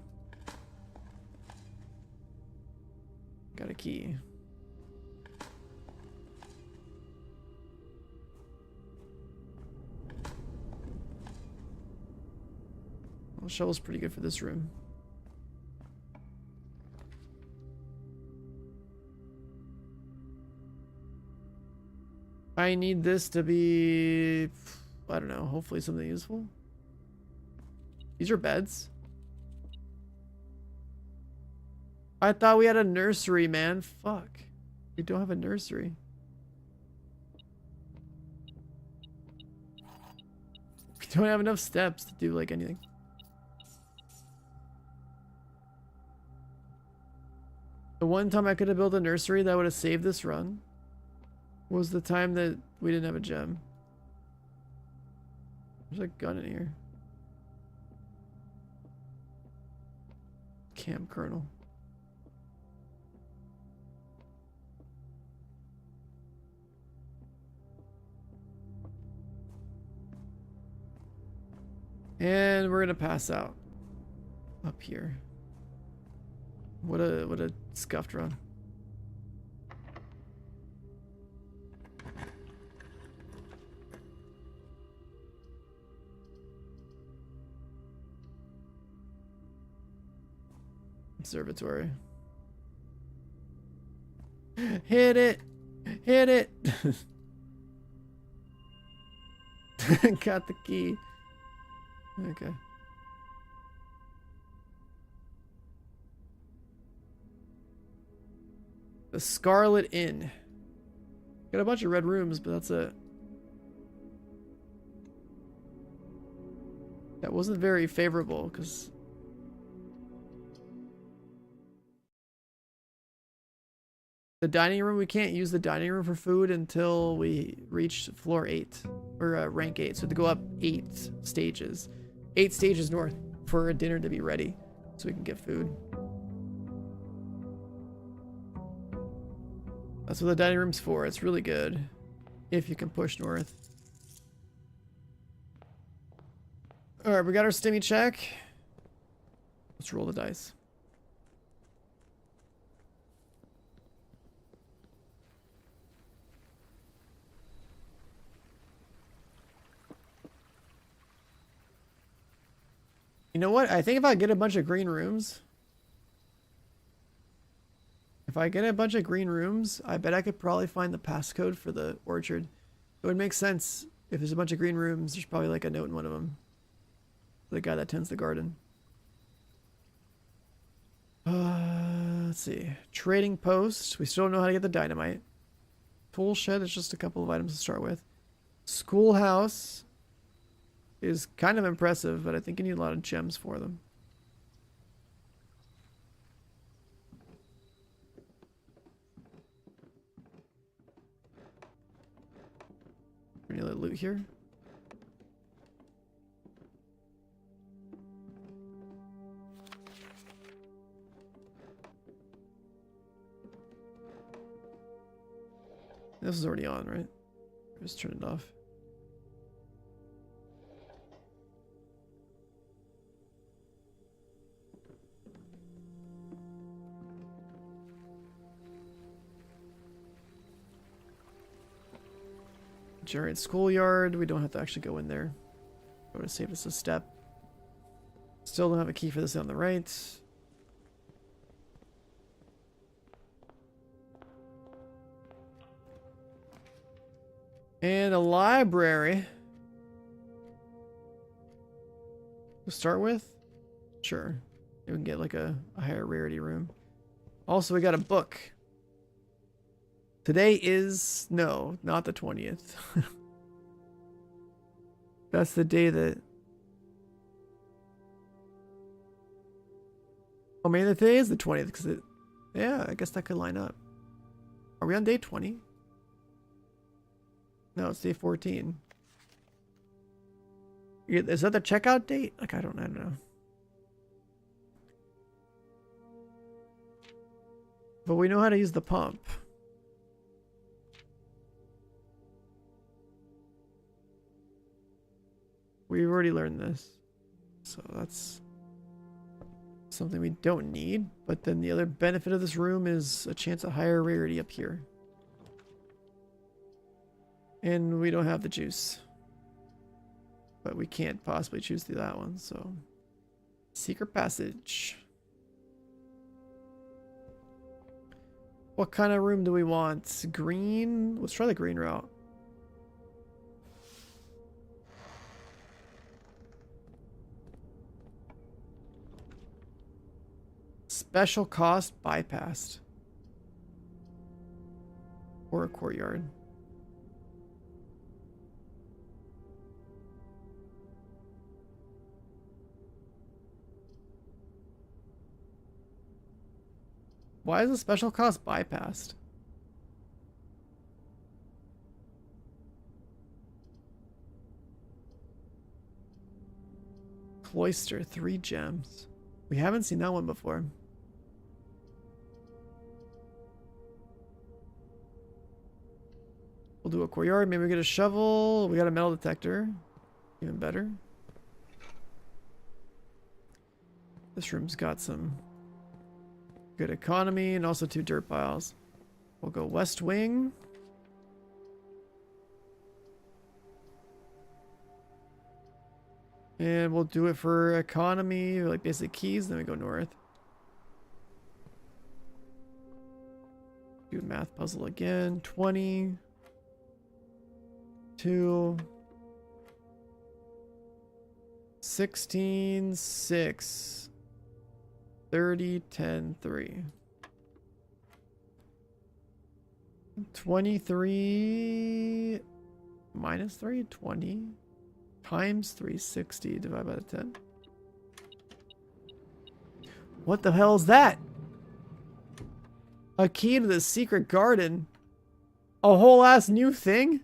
Got a key. Well, shovel's pretty good for this room. I need this to be, I don't know, hopefully something useful. These are beds. I thought we had a nursery, man. Fuck. We don't have a nursery. We don't have enough steps to do like anything. The one time I could have built a nursery that would have saved this run was the time that we didn't have a gem. There's a gun in here. Camp Colonel. And we're gonna pass out up here. What a scuffed run. Observatory. Hit it! Hit it! Got the key. Okay. The Scarlet Inn. Got a bunch of red rooms, but that's it. That wasn't very favorable, because... The dining room, we can't use the dining room for food until we reach floor 8. Or rank 8, so to go up 8 stages. 8 stages north for a dinner to be ready, so we can get food. That's what the dining room's for. It's really good if you can push north. Alright, we got our stimmy check. Let's roll the dice. You know what? I think if I get a bunch of green rooms, If I get a bunch of green rooms, I bet I could probably find the passcode for the orchard. It would make sense if there's a bunch of green rooms. There's probably like a note in one of them. The guy that tends the garden. Let's see. Trading post. We still don't know how to get the dynamite. Tool shed is just a couple of items to start with. Schoolhouse is kind of impressive, but I think you need a lot of gems for them. Any other loot here? This is already on, right? Just turn it off. Generate schoolyard. We don't have to actually go in there. I would have saved us a step. Still don't have a key for this on the right. And a library. To start with? Sure. We can get like a higher rarity room. Also, we got a book. Today is... No, not the 20th. That's the day that... Oh, maybe today is the 20th because it... Yeah, I guess that could line up. Are we on day 20? No, it's day 14. Is that the checkout date? Like, I don't know. But we know how to use the pump. We've already learned this. So that's something we don't need. But then the other benefit of this room is a chance of higher rarity up here. And we don't have the juice. But we can't possibly choose that one, so... Secret passage. What kind of room do we want? Green? Let's try the green route. Special cost bypassed. Or a courtyard. Why is the special cost bypassed? Cloister, 3 gems. We haven't seen that one before. We'll do a courtyard. Maybe we get a shovel. We got a metal detector. Even better. This room's got some good economy and also 2 dirt piles. We'll go west wing. And we'll do it for economy, like basic keys, then we go north. Do math puzzle again. 20. 2. 16. 6. 30, 10, 3. 23 minus 3, 20 times 360 divided by the 10. What the hell is that? A key to the secret garden? A whole ass new thing?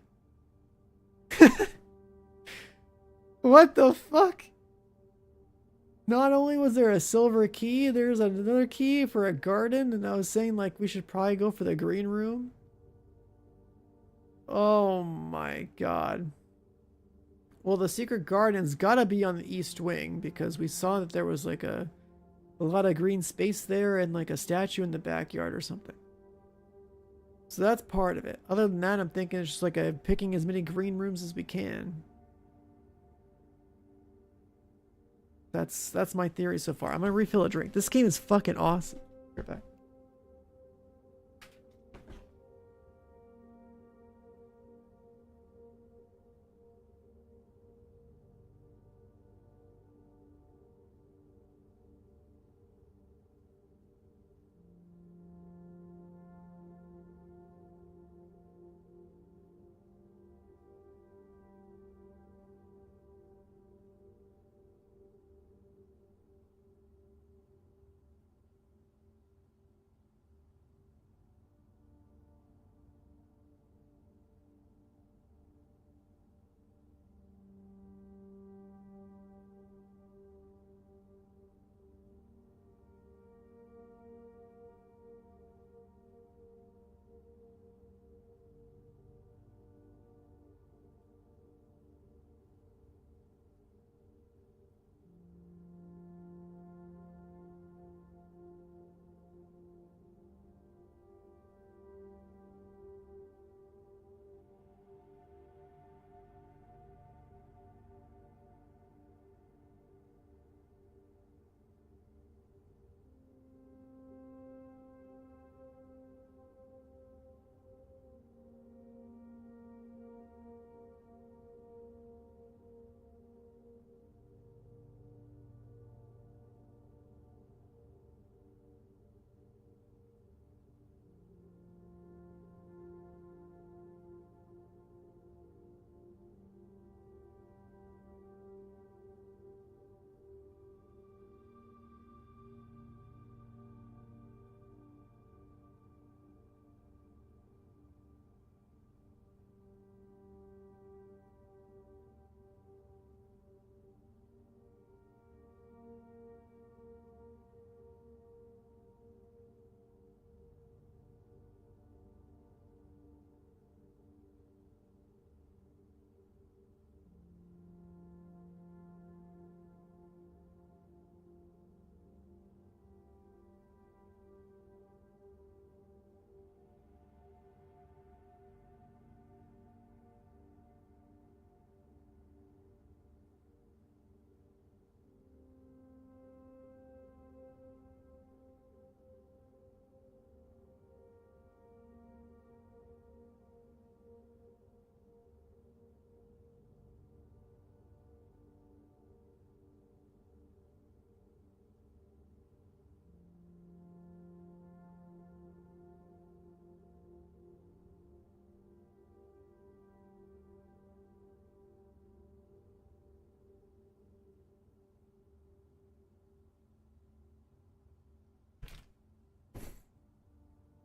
What the fuck? Not only was there a silver key, there's another key for a garden, and I was saying like we should probably go for the green room. Oh my god. Well, the secret garden's gotta be on the east wing because we saw that there was like a lot of green space there and like a statue in the backyard or something. So that's part of it. Other than that, I'm thinking it's just like picking as many green rooms as we can. That's my theory so far. I'm gonna refill a drink. This game is fucking awesome. Right back.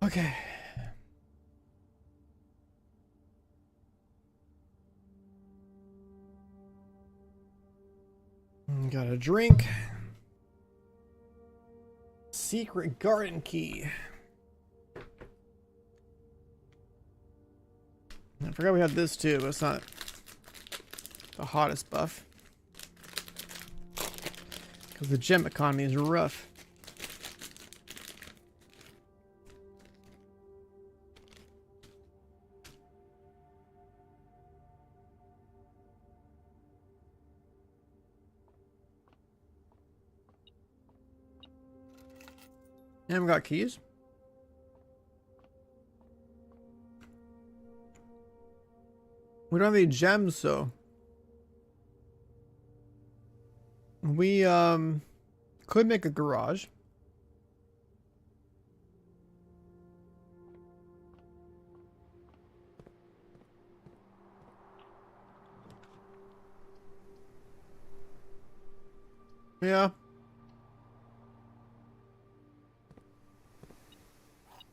Okay. Got a drink. Secret garden key. I forgot we had this too, but it's not the hottest buff. Because the gem economy is rough. And we got keys. We don't have any gems, so we could make a garage. Yeah.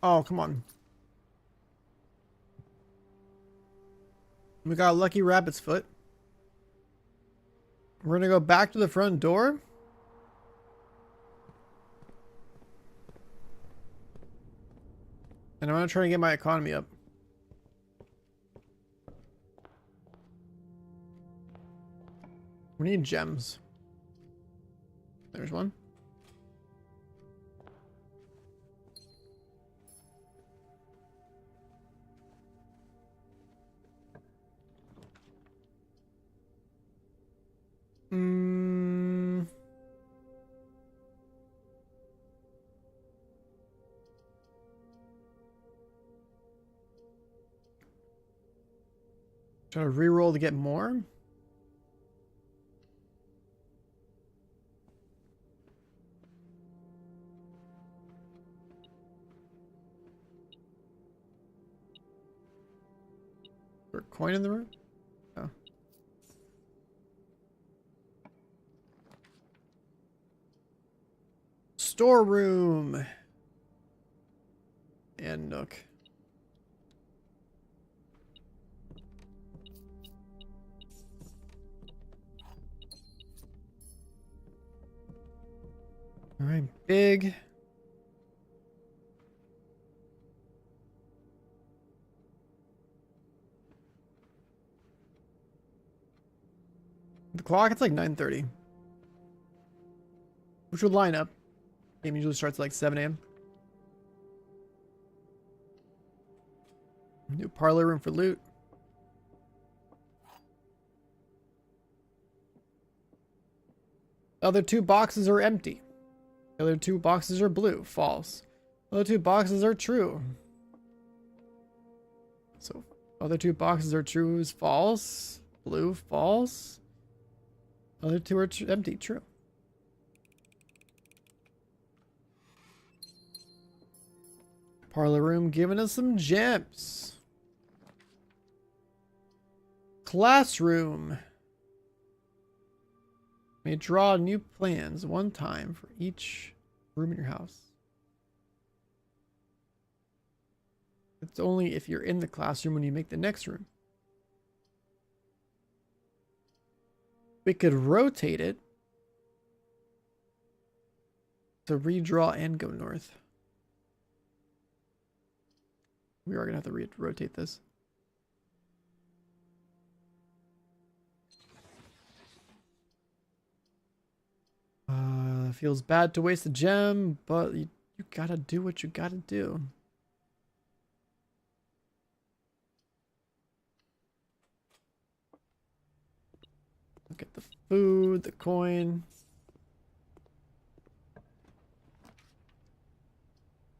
Oh, come on. We got a lucky rabbit's foot. We're gonna go back to the front door. And I'm gonna try to get my economy up. We need gems. There's one. Try to reroll to get more. Is there a coin in the room? Oh. Storeroom. And nook. All right, big. The clock, it's like 9:30. Which would line up. Game usually starts at like 7 a.m. New parlor room for loot. Other two boxes are empty. The other two boxes are blue. False. Other two boxes are true. So, other two boxes are true is false. Blue, false. Other two are empty. True. Parlor room giving us some gems. Classroom. May draw new plans one time for each room in your house. It's only if you're in the classroom when you make the next room. We could rotate it to redraw and go north. We are going to have to rotate this. Feels bad to waste a gem, but you gotta do what you gotta do. Look at the food, the coin.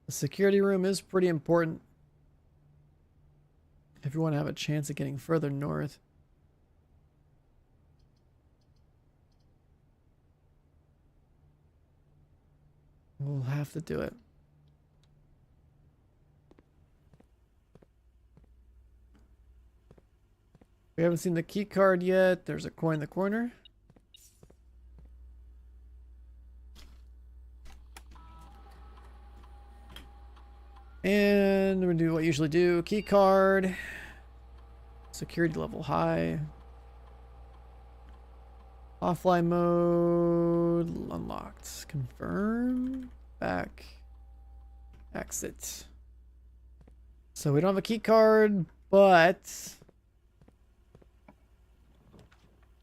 The security room is pretty important if you want to have a chance of getting further north. We'll have to do it. We haven't seen the key card yet. There's a coin in the corner. And And we're gonna do what I usually do. Key card. Security level high. Offline mode unlocked. Confirm. Back. Exit. So we don't have a key card, but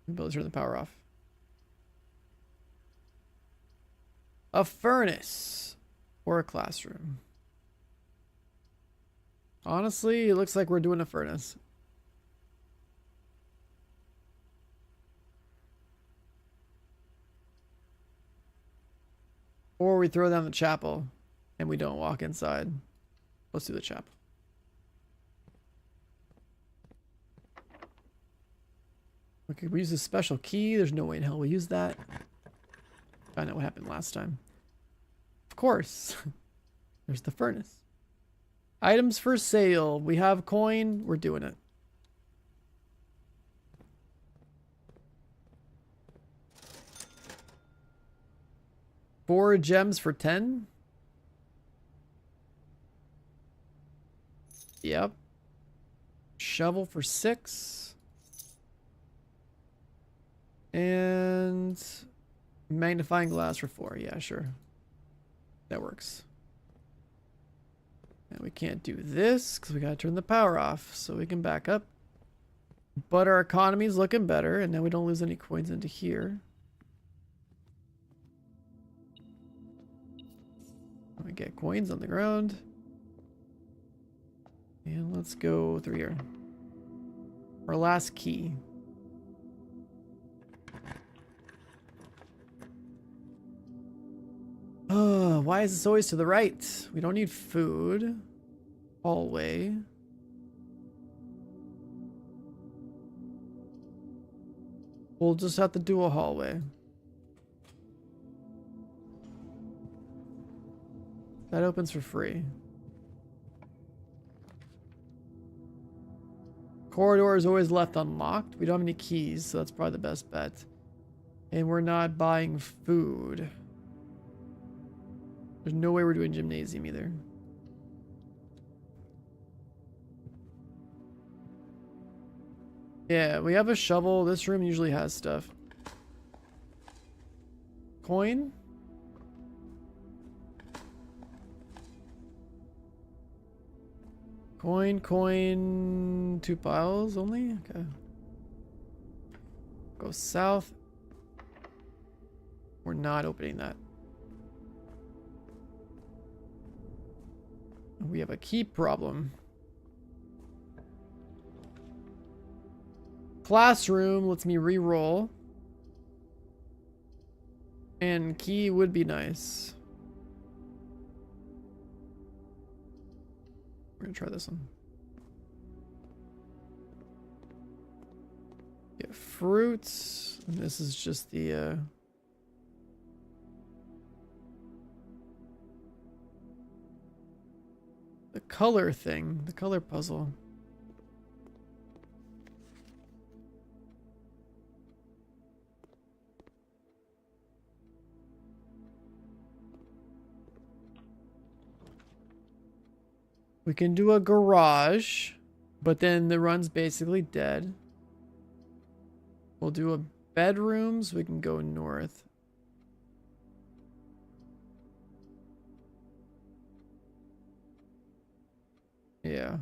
we'll turn the power off. A furnace or a classroom. Honestly, it looks like we're doing a furnace. Or we throw down the chapel and we don't walk inside. Let's do the chapel. Okay, we use a special key. There's no way in hell we use that. Find out what happened last time. Of course. There's the furnace. Items for sale. We have coin. We're doing it. Four gems for 10. Yep. Shovel for 6. And magnifying glass for 4. Yeah, sure. That works. And we can't do this because we gotta turn the power off so we can back up. But our economy's looking better, and now we don't lose any coins into here. We get coins on the ground. And let's go through here. Our last key. Why is this always to the right? We don't need food. Hallway. We'll just have to do a hallway. That opens for free. Corridor is always left unlocked. We don't have any keys, so that's probably the best bet. And we're not buying food. There's no way we're doing gymnasium either. Yeah, we have a shovel. This room usually has stuff. Coin? Coin. 2 piles only? Okay. Go south. We're not opening that. We have a key problem. Classroom lets me re-roll. And key would be nice. We're gonna try this one. Get fruits. And this is just the color thing, the color puzzle. We can do a garage, but then the run's basically dead. We'll do a bedrooms. We can go north. Yeah.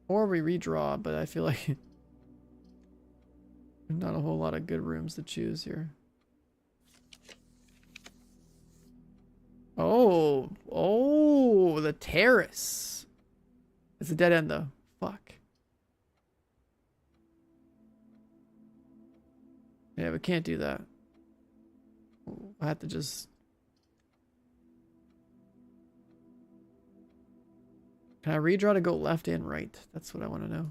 Or we redraw, but I feel like there's not a whole lot of good rooms to choose here. Oh, the terrace. It's a dead end though. Fuck. Yeah, we can't do that. I have to just... Can I redraw to go left and right? That's what I want to know.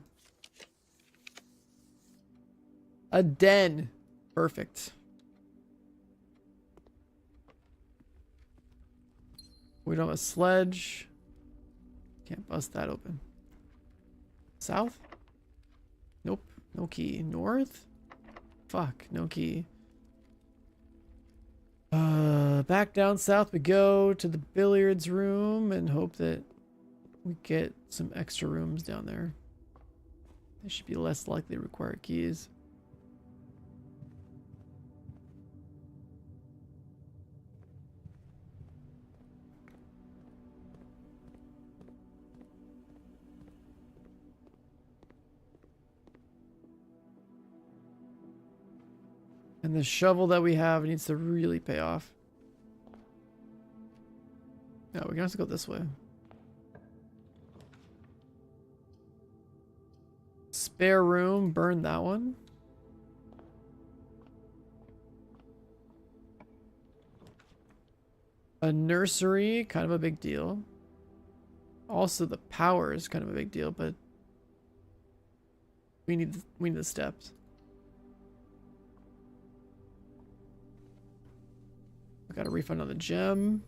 A den. Perfect. We don't have a sledge. Can't bust that open. South? Nope. No key. North? Fuck. No key. Back down south we go to the billiards room and hope that we get some extra rooms down there. They should be less likely to require keys. And the shovel that we have needs to really pay off. No, we're gonna have to go this way. Spare room, burn that one. A nursery, kind of a big deal. Also, the power is kind of a big deal, but we need the steps. I got a refund on the gem.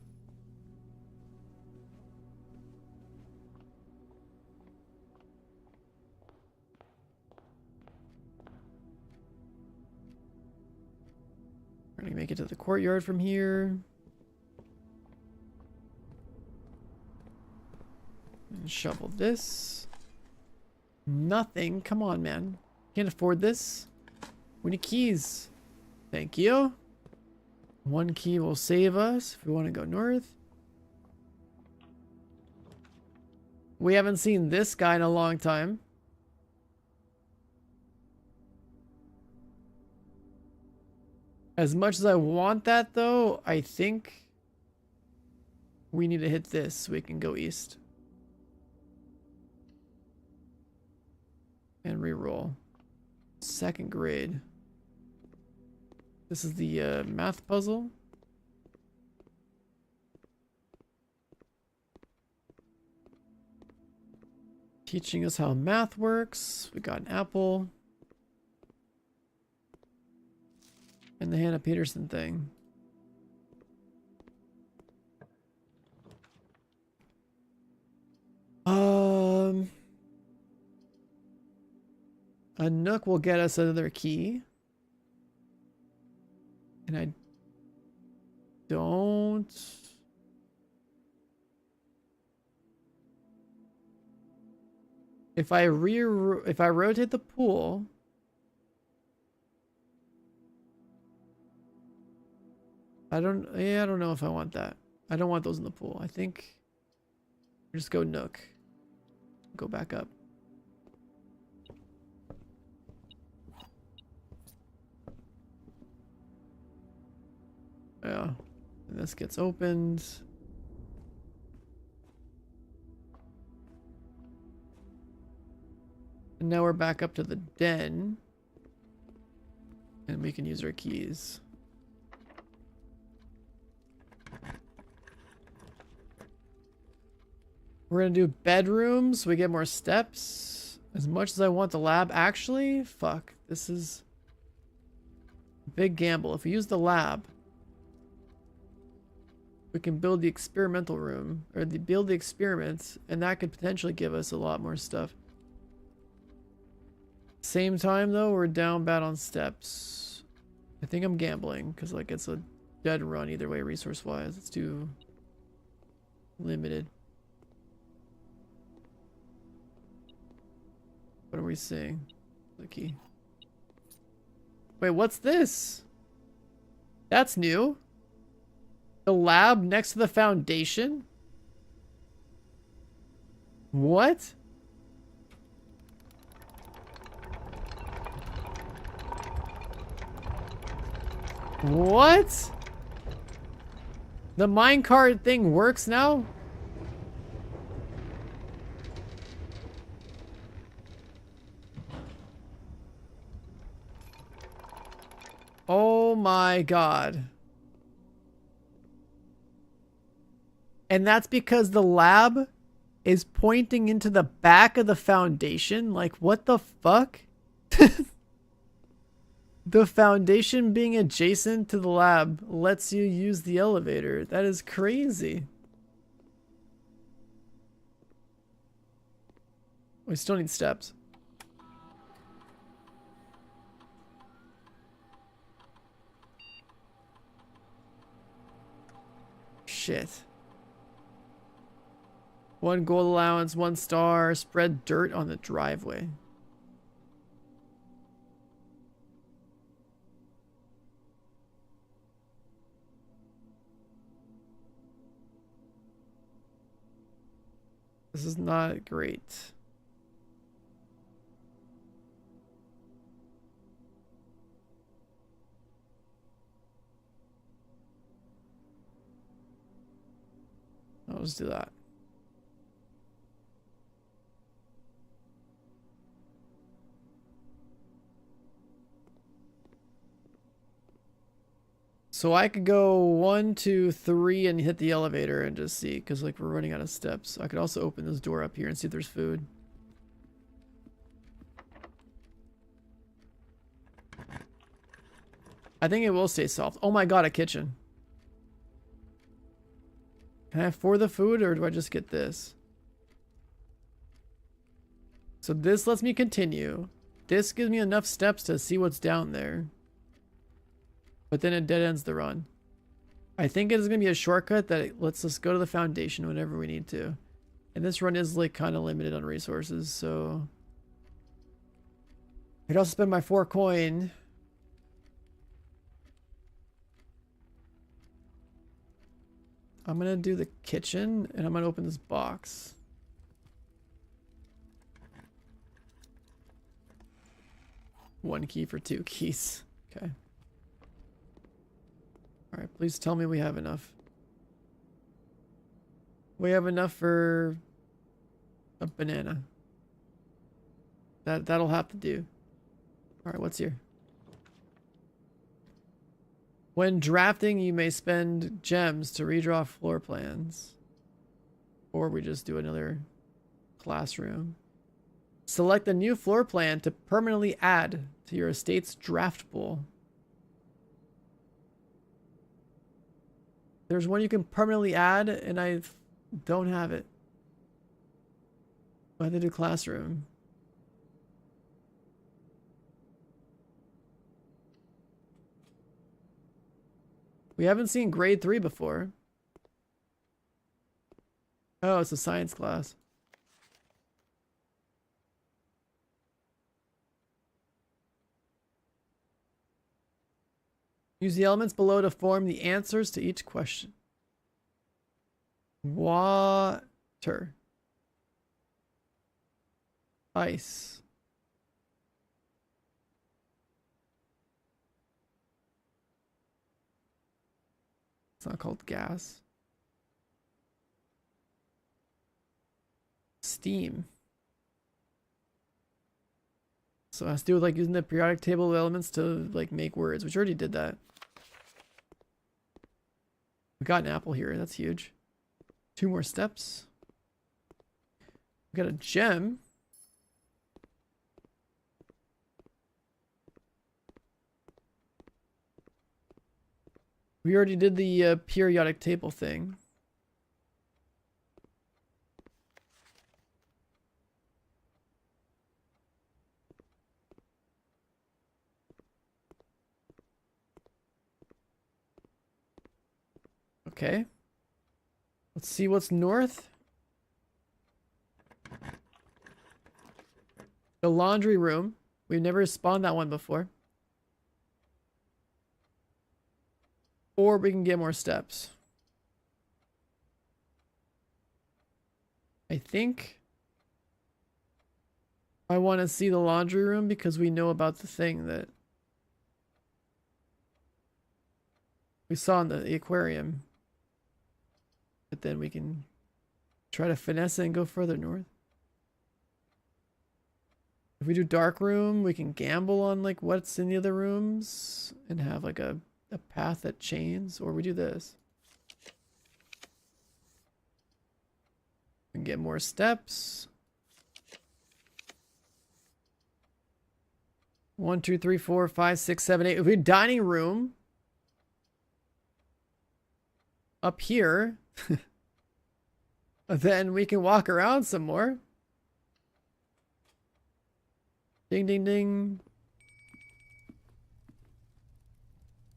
We're gonna make it to the courtyard from here. And shovel this. Nothing. Come on, man. Can't afford this. We need keys. Thank you. One key will save us if we want to go north. We haven't seen this guy in a long time. As much as I want that, though, I think we need to hit this so we can go east. And reroll. Second grade. This is the math puzzle. Teaching us how math works. We got an apple. And the Hannah Peterson thing. A nook will get us another key. And I don't... If I rotate the pool... I don't know if I want that. I don't want those in the pool. I think just go nook. Go back up. Yeah. And this gets opened. And now we're back up to the den. And we can use our keys. We're gonna do bedrooms. We get more steps. As much as I want the lab, actually, fuck. This is a big gamble. If we use the lab, we can build the experimental room, or build the experiments, and that could potentially give us a lot more stuff. Same time though, we're down bad on steps. I think I'm gambling because like it's a dead run either way resource wise. It's too limited. What are we seeing? The key. Wait, what's this? That's new. The lab next to the foundation? What? What? The minecart thing works now? Oh my god. And that's because the lab is pointing into the back of the foundation? Like, what the fuck? The foundation being adjacent to the lab lets you use the elevator. That is crazy. We still need steps. Shit. 1 gold allowance, 1 star. Spread dirt on the driveway. This is not great. I'll just do that. So I could go 1, 2, 3 and hit the elevator and just see, because like we're running out of steps. I could also open this door up here and see if there's food. I think it will stay soft. Oh my god, a kitchen. Can I afford the food or do I just get this? So this lets me continue. This gives me enough steps to see what's down there. But then it dead ends the run. I think it is going to be a shortcut that lets us go to the foundation whenever we need to. And this run is like kind of limited on resources, so... I could also spend my 4 coin. I'm going to do the kitchen and I'm going to open this box. One key for 2 keys. Okay. Alright, please tell me we have enough. We have enough for a banana. That'll have to do. Alright, what's here? When drafting, you may spend gems to redraw floor plans. Or we just do another classroom. Select a new floor plan to permanently add to your estate's draft pool. There's one you can permanently add, and I don't have it. I have to do classroom. We haven't seen grade 3 before. Oh, it's a science class. Use the elements below to form the answers to each question. Water. Ice. It's not called gas. Steam. So it has to do with like using the periodic table of elements to like make words, which already did that. We got an apple here, that's huge. 2 more steps. We got a gem. We already did the periodic table thing. Okay. Let's see what's north. The laundry room. We've never spawned that one before. Or we can get more steps. I think I want to see the laundry room because we know about the thing that we saw in the aquarium. But then we can try to finesse it and go further north. If we do dark room, we can gamble on like what's in the other rooms and have like a path that chains, or we do this. We can get more steps. 1, 2, 3, 4, 5, 6, 7, 8. If we do dining room up here, then we can walk around some more. Ding, ding, ding.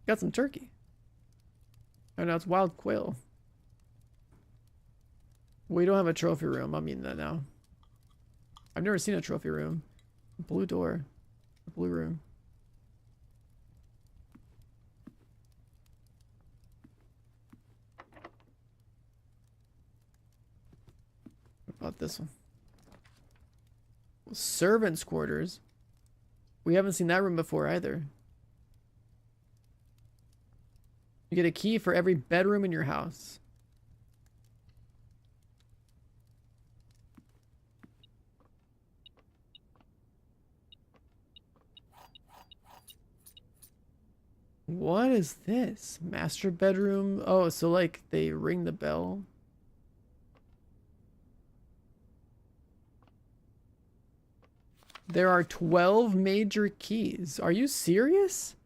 Got some turkey. Oh no, it's wild quail. We don't have a trophy room. I'm eating that now. I've never seen a trophy room. Blue door. Blue room. What about this one? Servants' quarters. We haven't seen that room before either. You get a key for every bedroom in your house. What is this? Master bedroom? Oh, so like they ring the bell? There are 12 major keys. Are you serious?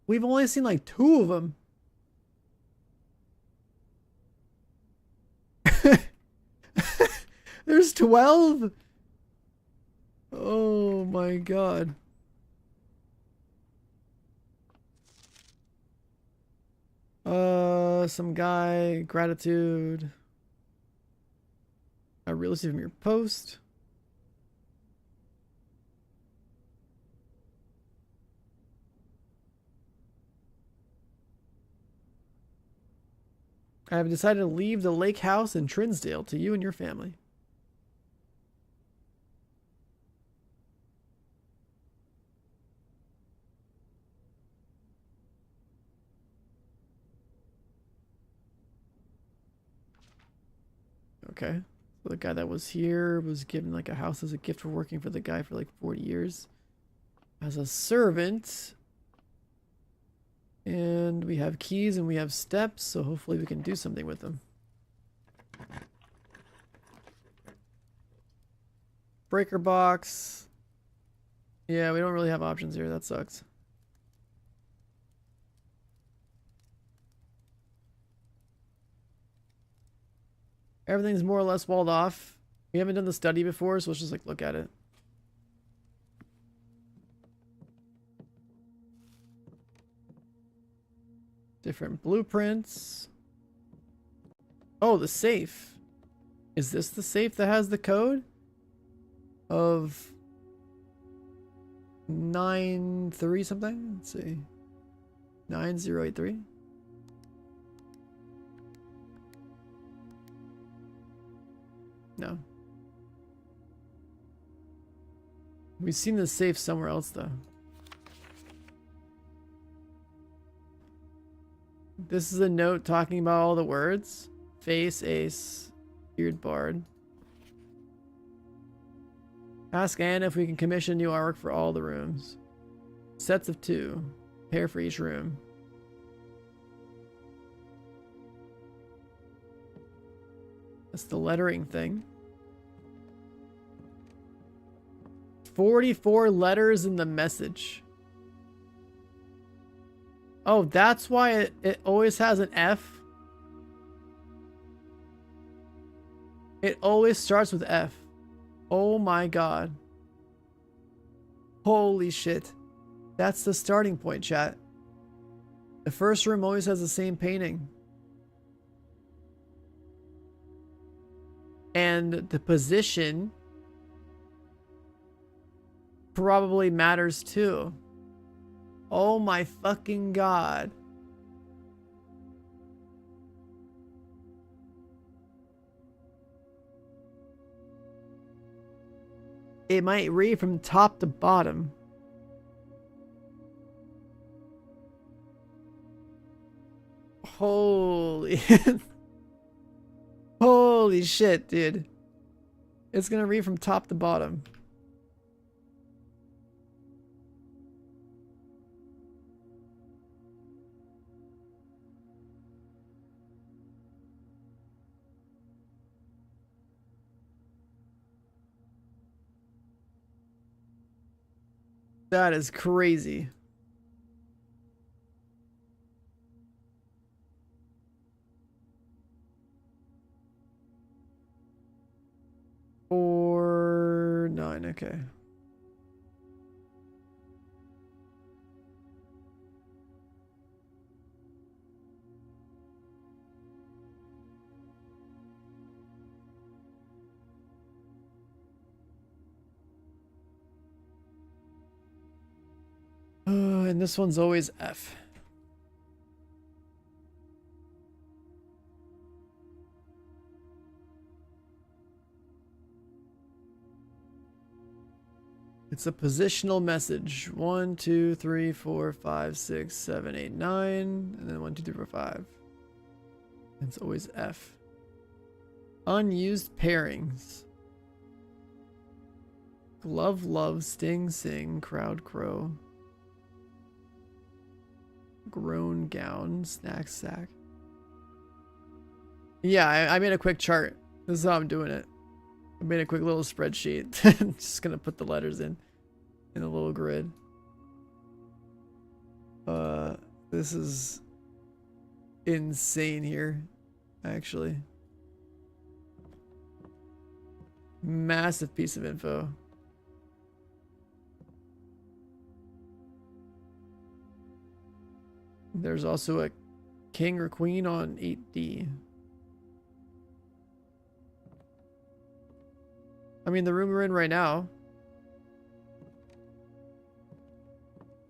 We've only seen like 2 of them. There's 12? Oh my god. Some guy, gratitude. I really see from your post. I have decided to leave the lake house in Trinsdale to you and your family. Okay. So the guy that was here was given like a house as a gift for working for the guy for like 40 years. As a servant. And we have keys and we have steps, so hopefully we can do something with them. Breaker box. Yeah, we don't really have options here. That sucks. Everything's more or less walled off. We haven't done the study before, so let's just like look at it. Different blueprints. Oh, the safe. Is this the safe that has the code? Of 93 something? Let's see. 9083. No. We've seen the safe somewhere else though. This is a note talking about all the words. Face, ace, beard, bard. Ask Anna if we can commission new artwork for all the rooms. Sets of 2. Pair for each room. That's the lettering thing. 44 letters in the message. Oh, that's why it always has an F. It always starts with F. Oh my god. Holy shit. That's the starting point, chat. The first room always has the same painting. And the position probably matters too. Oh my fucking god. It might read from top to bottom. Holy holy shit, dude. It's gonna read from top to bottom. That is crazy. Or 9, okay. And this one's always F. It's a positional message. 1, 2, 3, 4, 5, 6, 7, 8, 9. And then 1, 2, 3, 4, 5. It's always F. Unused pairings. Glove, love, sting, sing, crowd, crow. Groan, gown, snack, sack. Yeah, I made a quick chart. This is how I'm doing it. I made a quick little spreadsheet. Just gonna put the letters in a little grid. This is insane here, actually. Massive piece of info. There's also a king or queen on 8D. I mean, the room we're in right now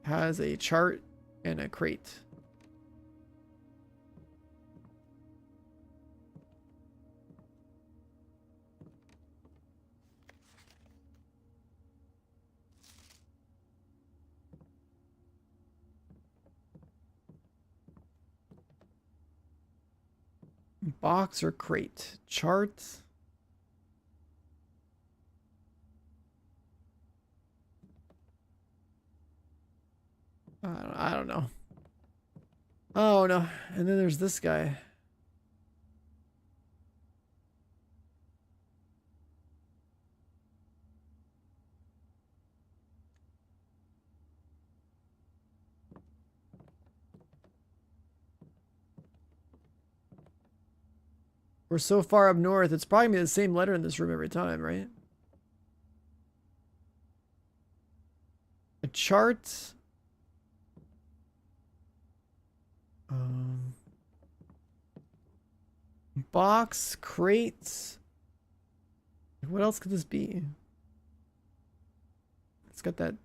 has a chart and a crate. Box or crate? Chart. I don't know. Oh no. And then there's this guy. We're so far up north, it's probably gonna be the same letter in this room every time, right? A chart. Box, crates. What else could this be? It's got that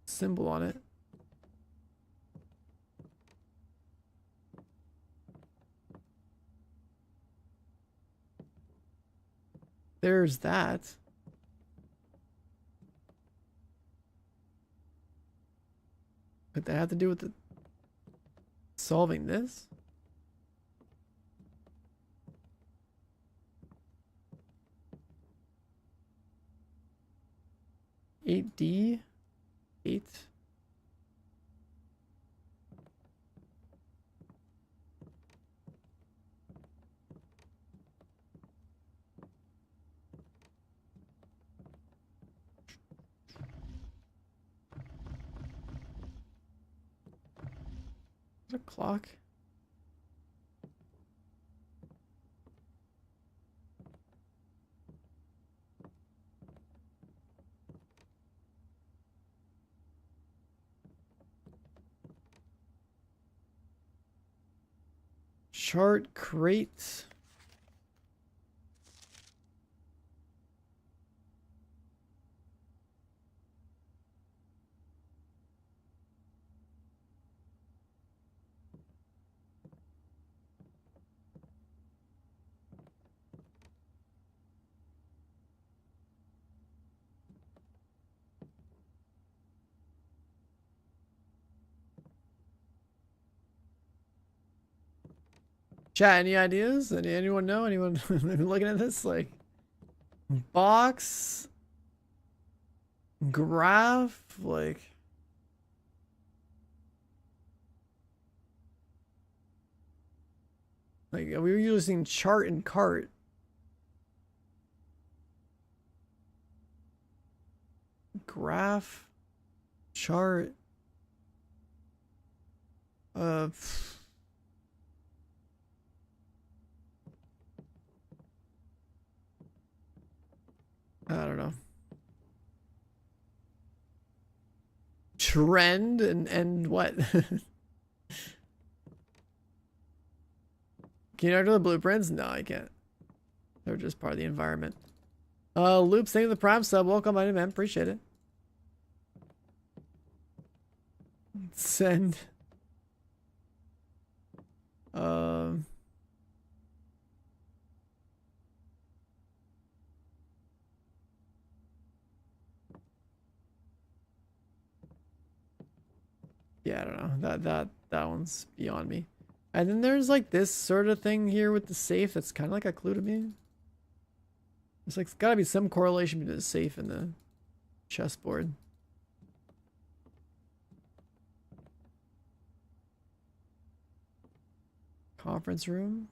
symbol on it. There's that. Could that have to do with the solving this? Eight D, 8. Is it a clock? Chart crate. Chat, any ideas? Anyone know? Anyone looking at this? Like, box, graph, like. Like, we were using chart and cart. Graph, chart. I don't know. Trend and what? Can you enter the blueprints? No, I can't. They're just part of the environment. Loops, thank you for the Prime sub. Welcome, my man. Appreciate it. Send. Um. Yeah, I don't know. That one's beyond me. And then there's like this sort of thing here with the safe that's kind of like a clue to me. There's like gotta be some correlation between the safe and the chessboard. Conference room.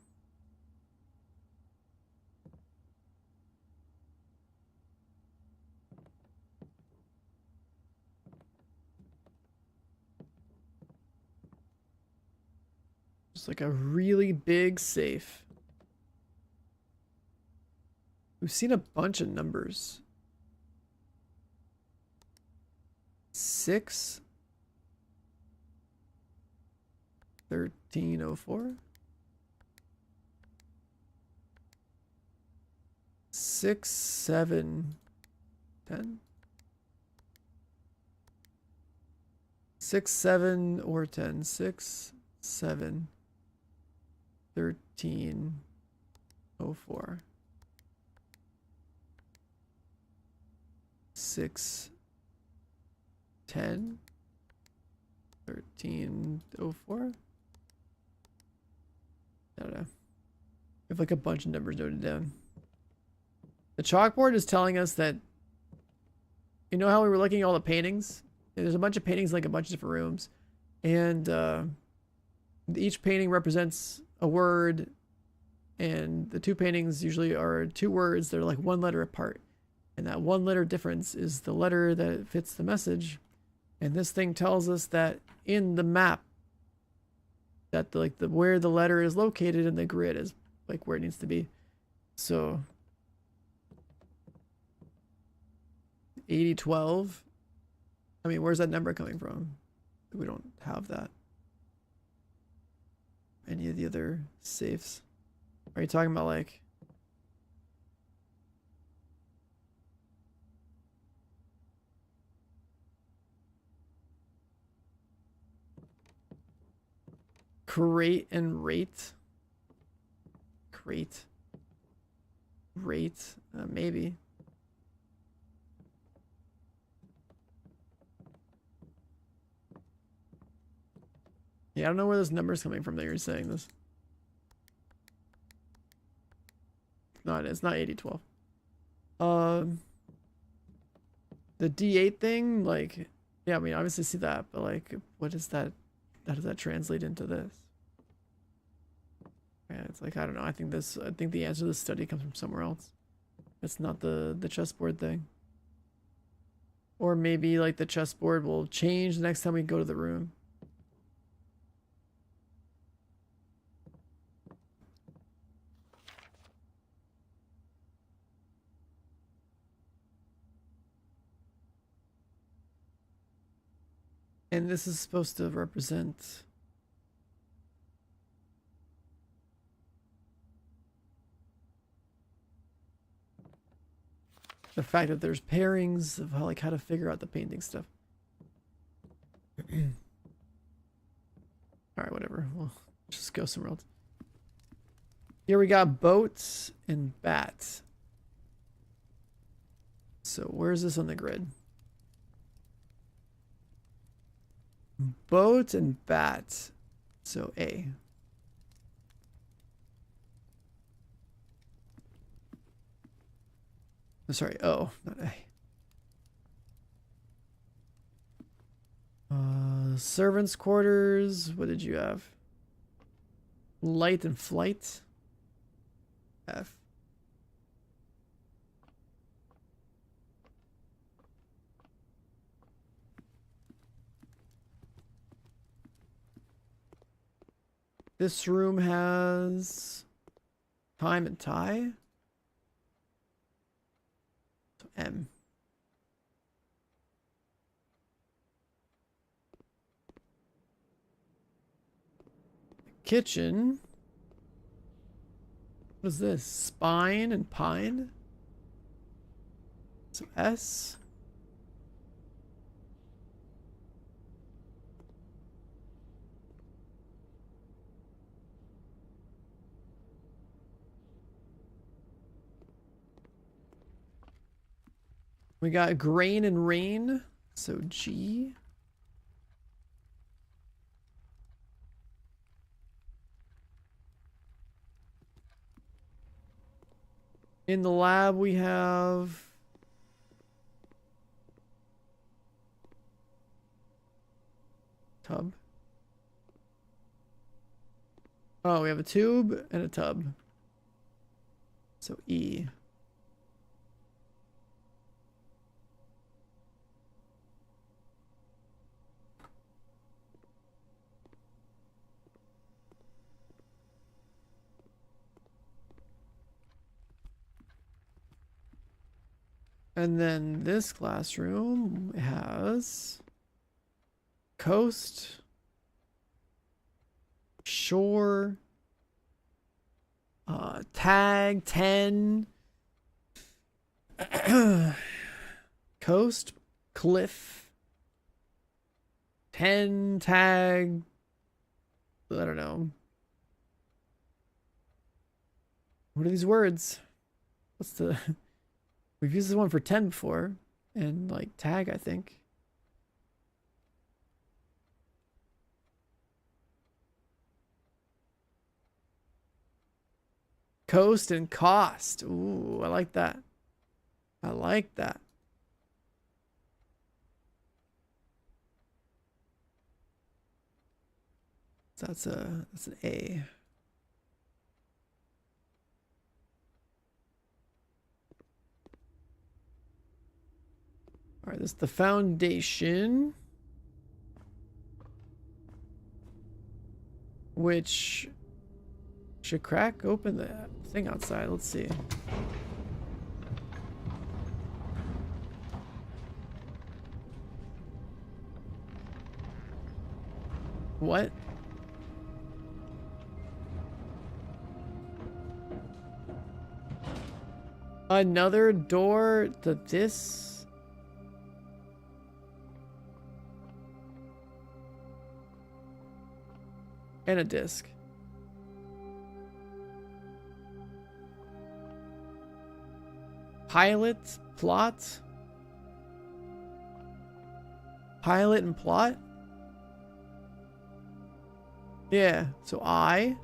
Just like a really big safe. We've seen a bunch of numbers. 6 1304 6 7 10 6 7 or 10 6 7 1304 6 10 1304. I don't know. We have like a bunch of numbers noted down. The chalkboard is telling us that, you know how we were looking at all the paintings? There's a bunch of paintings in like a bunch of different rooms, and each painting represents a word, and the two paintings usually are two words that are like one letter apart, and that one letter difference is the letter that fits the message. And this thing tells us that in the map, that the where the letter is located in the grid is like where it needs to be. So 8012. I mean, where's that number coming from? We don't have that. Any of the other safes? Are you talking about like crate and rate? Crate. Rate. Maybe. Yeah, I don't know where this number's coming from that you're saying this. It's not 8012. The D8 thing, like, yeah, I mean, obviously see that, but like, what is that? How does that translate into this? Yeah, it's like, I don't know. I think the answer to this study comes from somewhere else. It's not the chessboard thing. Or maybe like the chessboard will change the next time we go to the room. And this is supposed to represent the fact that there's pairings of how to figure out the painting stuff. Alright, whatever. We'll just go somewhere else. Here we got boats and bats. So where's this on the grid? Boat and bat. So A. Oh, sorry, O, not A. Servants' quarters. What did you have? Light and flight. F. This room has time and tie. So M. Kitchen. What is this? Spine and pine. So S. We got grain and rain, so G. In the lab we have tub. Oh, we have a tube and a tub. So E. And then this classroom has coast, shore, tag 10, coast, cliff, 10, tag, I don't know. What are these words? What's the... We've used this one for 10 before, and like tag, I think. Coast and cost. Ooh, I like that. I like that. So that's an A. All right, this is the foundation, which should crack open the thing outside. Let's see. What? Another door to this? And a disc. Pilot, plot. Pilot and plot? Yeah, so I.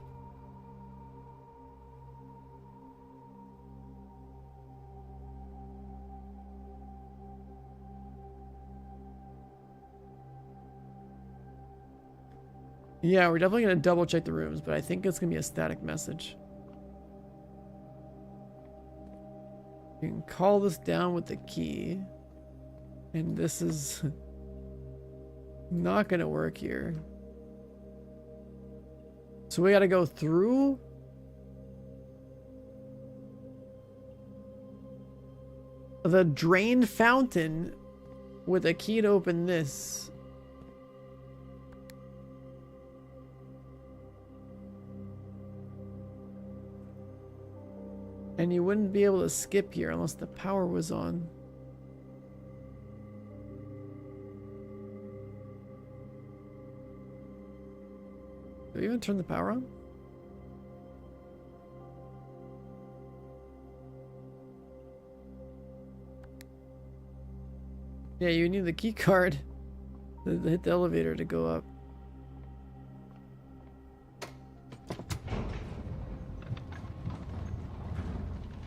Yeah, we're definitely going to double check the rooms, but I think it's going to be a static message. You can call this down with the key. And this is not going to work here. So we got to go through. The drained fountain with a key to open this. And you wouldn't be able to skip here unless the power was on. Did we even turn the power on? Yeah, you need the key card to hit the elevator to go up.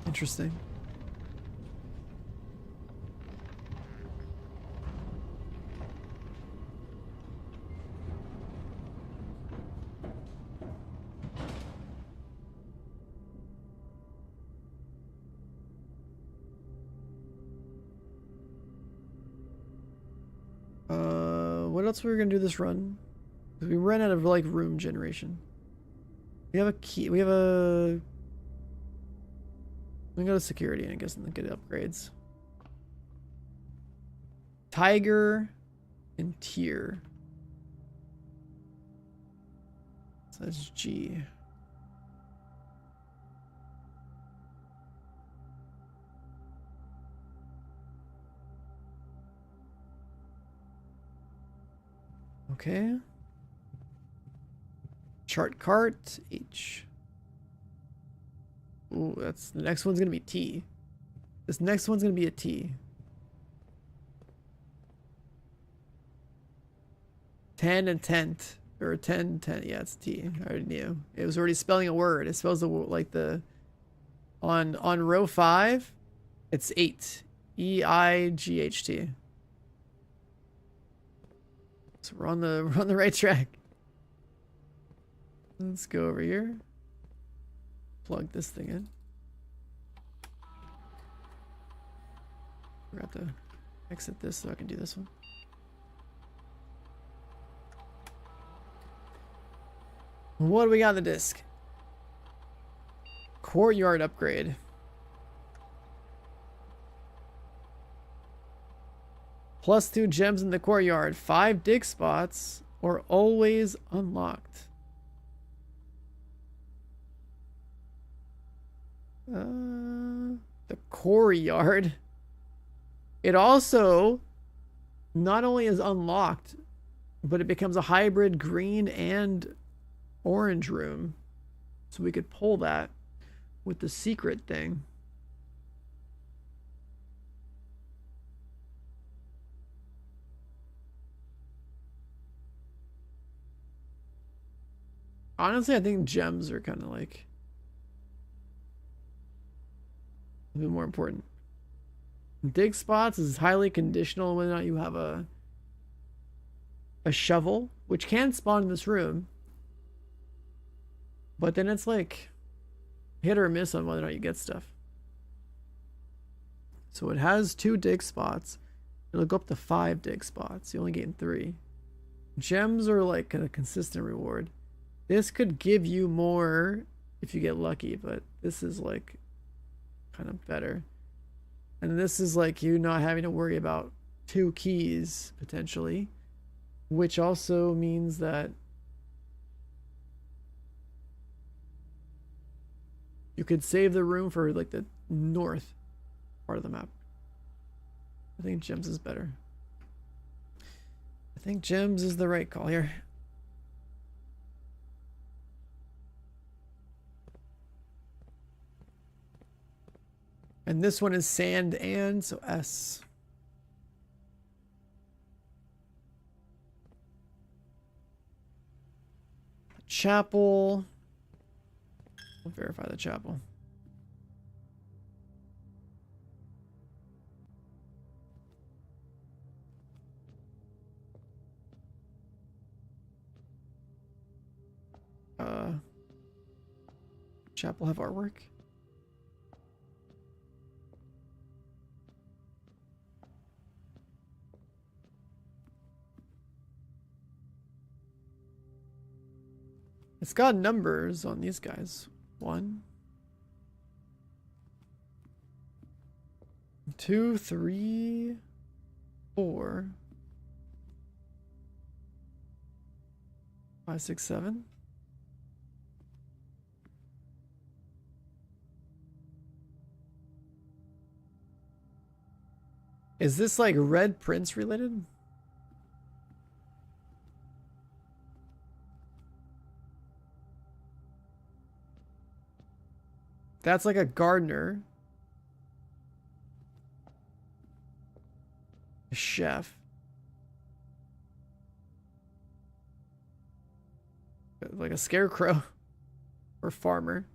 Interesting. What else were we gonna do this run? We ran out of like room generation. We have a key. We have a. We can go to security and I guess and get upgrades. Tiger and tier. So that's G. Okay. Chart cart H. Ooh, that's the next one's gonna be T. This next one's gonna be a T. 10 and tent. Or 10, 10. Yeah, it's T. I already knew. It was already spelling a word. It spells the like the on row 5, it's 8. EIGHT. So we're on the right track. Let's go over here. Plug this thing in. We're going to have to exit this so I can do this one. What do we got on the disc? Courtyard upgrade. +2 gems in the courtyard. 5 dig spots or always unlocked. The courtyard. It also not only is unlocked, but it becomes a hybrid green and orange room. So we could pull that with the secret thing. Honestly, I think gems are kind of like a bit more important. Dig spots is highly conditional on whether or not you have a shovel, which can spawn in this room. But then it's like hit or miss on whether or not you get stuff. So it has 2 dig spots. It'll go up to 5 dig spots. You only get 3. Gems are like a consistent reward. This could give you more if you get lucky, but this is like kind of better. And this is like you not having to worry about 2 keys potentially, which also means that you could save the room for like the north part of the map. I think gems is better. I think gems is the right call here. And this one is sand and, so S. Chapel. We'll verify the chapel. Chapel have artwork? It's got numbers on these guys. 1, 2, 3, 4, 5, 6, 7. Is this like Red Prince related? That's like a gardener. A chef. Like a scarecrow. Or farmer.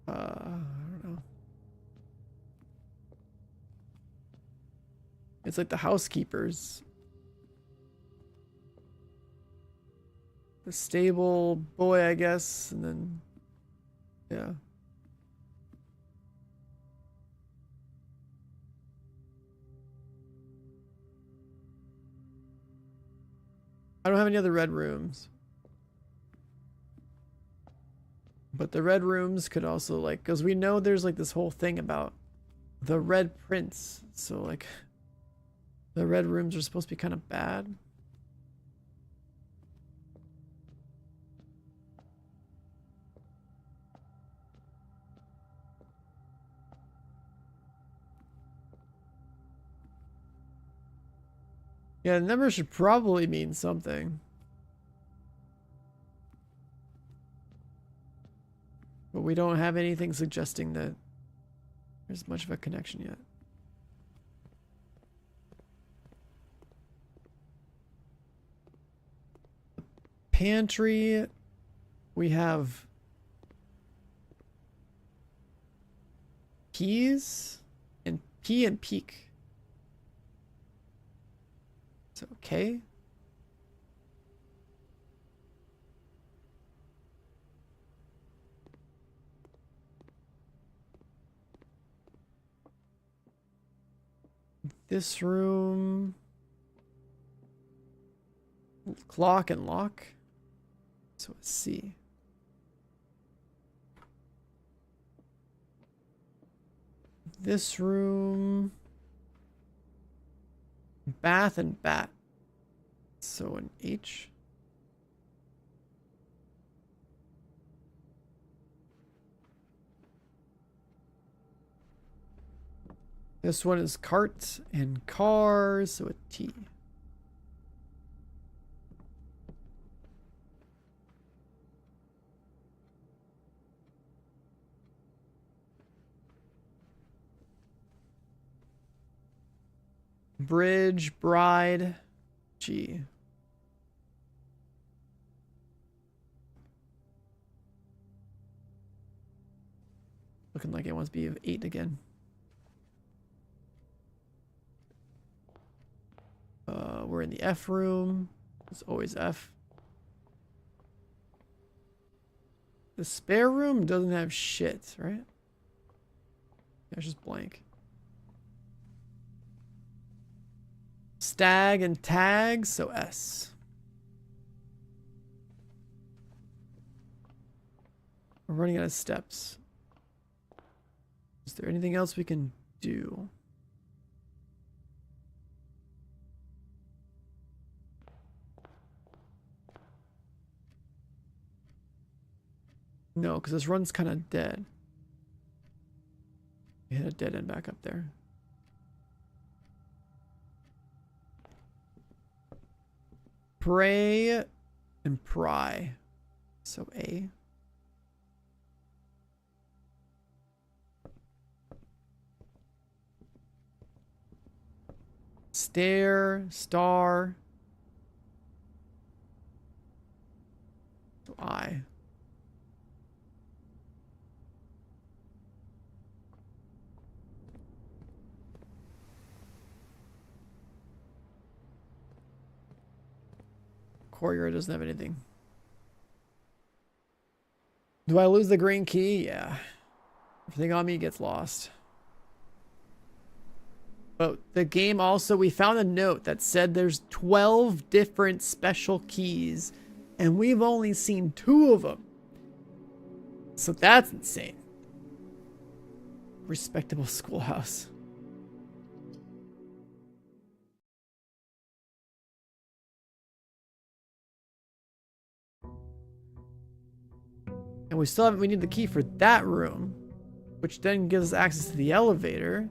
I don't know. It's like the housekeepers. The stable boy, I guess, and then, yeah. I don't have any other red rooms. But the red rooms could also, like, because we know there's, like, this whole thing about the Red Prince. So, like, the red rooms are supposed to be kind of bad. Yeah, the number should probably mean something. But we don't have anything suggesting that There's much of a connection yet. Pantry, we have peas and pea and peak. It's okay. This room, clock and lock. So let's see. This room, bath and bat. So an H. This one is cart and cars, so a T. Bridge, bride, G. Looking like it wants to be 8 again. We're in the F room. It's always F. The spare room doesn't have shit, right? Yeah, it's just blank. Stag and tag, so S. We're running out of steps. Is there anything else we can do? No, because this run's kind of dead. We hit a dead end back up there. Pray and pry. So A. Stare, star. So I. Courier doesn't have anything. Do I lose the green key? Yeah. Everything on me gets lost. But the game also, we found a note that said there's 12 different special keys, and we've only seen 2 of them. So that's insane. Respectable schoolhouse. And we still haven't, we need the key for that room, which then gives us access to the elevator,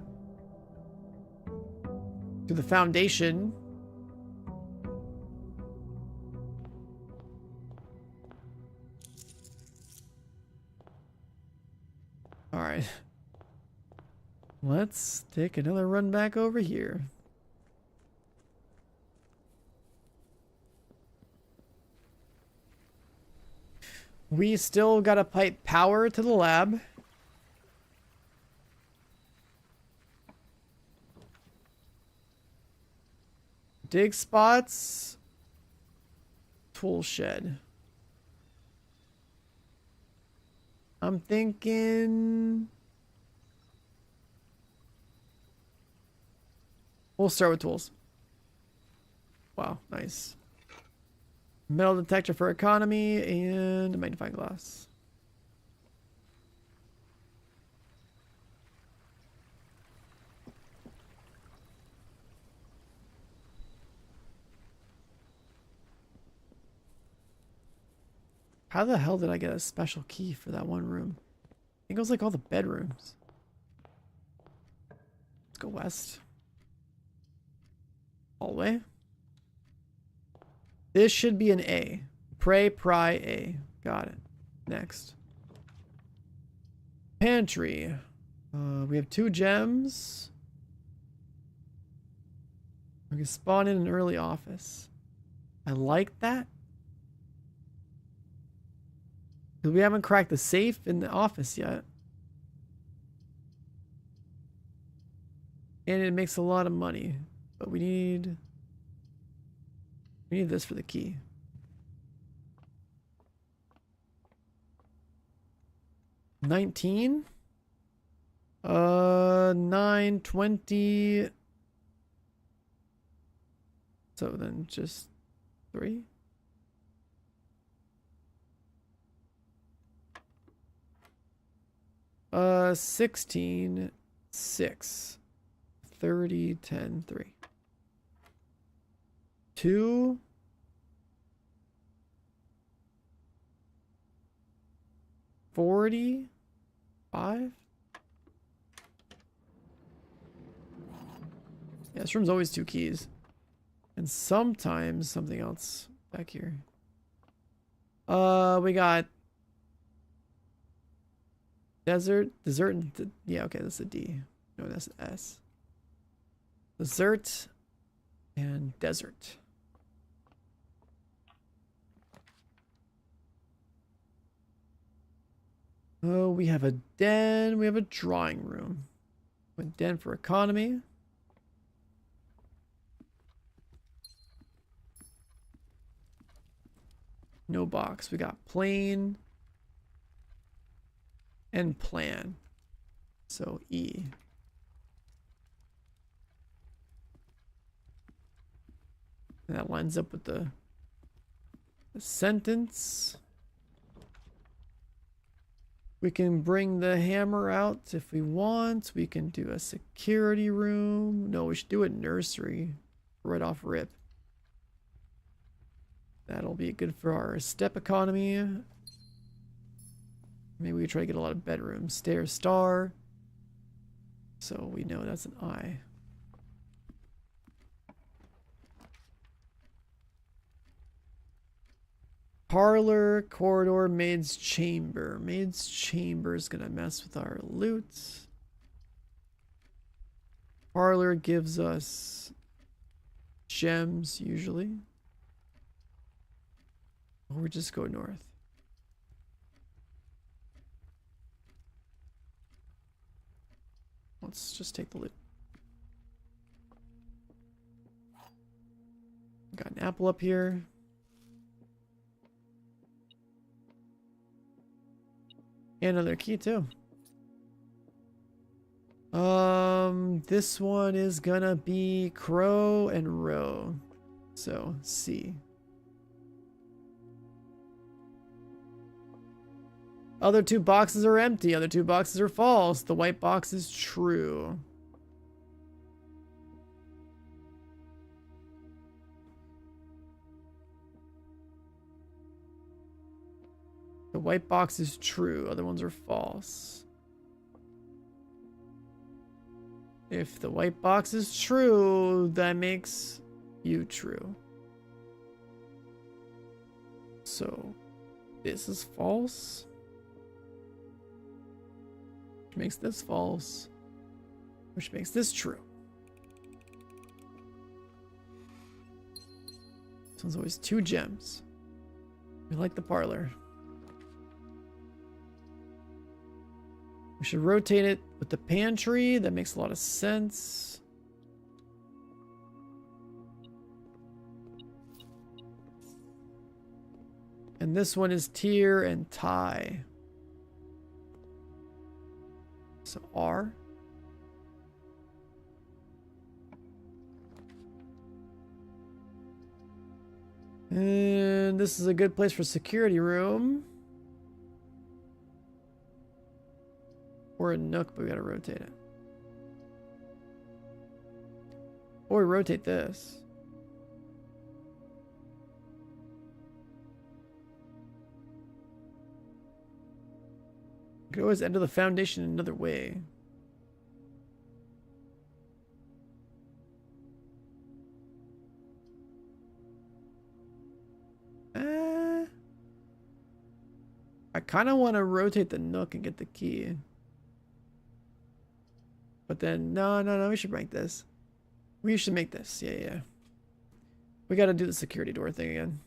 to the foundation. All right. Let's take another run back over here. We still gotta pipe power to the lab. Dig spots. Tool shed. I'm thinking... We'll start with tools. Wow, nice. Metal detector for economy and a magnifying glass. How the hell did I get a special key for that one room? I think it was like all the bedrooms. Let's go west. Hallway. This should be an A. Pray, pry, A. Got it. Next. Pantry. We have 2 gems. We can spawn in an early office. I like that. Because we haven't cracked the safe in the office yet. And it makes a lot of money. But we need this for the key. $19? 920. So then just 3. Uh, 16, 6, 30, 10, 3. 2. 40, 5. Yeah, this room's always 2 keys. And sometimes something else back here. We got desert, and yeah, okay, that's a D. No, that's an S. Dessert and desert. Oh, we have a den. We have a drawing room. A den for economy. No box. We got plain and plan. So E. And that lines up with the sentence. We can bring the hammer out if we want. We can do a security room. No, we should do a nursery right off rip. That'll be good for our step economy. Maybe we try to get a lot of bedrooms. Stair star. So we know that's an I. Parlor, corridor, maid's chamber. Maid's chamber is gonna mess with our loot. Parlor gives us gems usually. Or just go north. Let's just take the loot. Got an apple up here. And another key too. This one is gonna be crow and row. So C. Other 2 boxes are empty. Other 2 boxes are false. The white box is true. The white box is true. Other ones are false. If the white box is true, that makes you true. So this is false. Which makes this false. Which makes this true. This one's always 2 gems. We like the parlor. We should rotate it with the pantry. That makes a lot of sense. And this one is tier and tie. So R. And this is a good place for security room. Or a nook, but we gotta rotate it. Or we rotate this. You could always enter the foundation another way. I kind of want to rotate the nook and get the key. But then, no, we should rank this. We should make this. Yeah. We gotta do the security door thing again.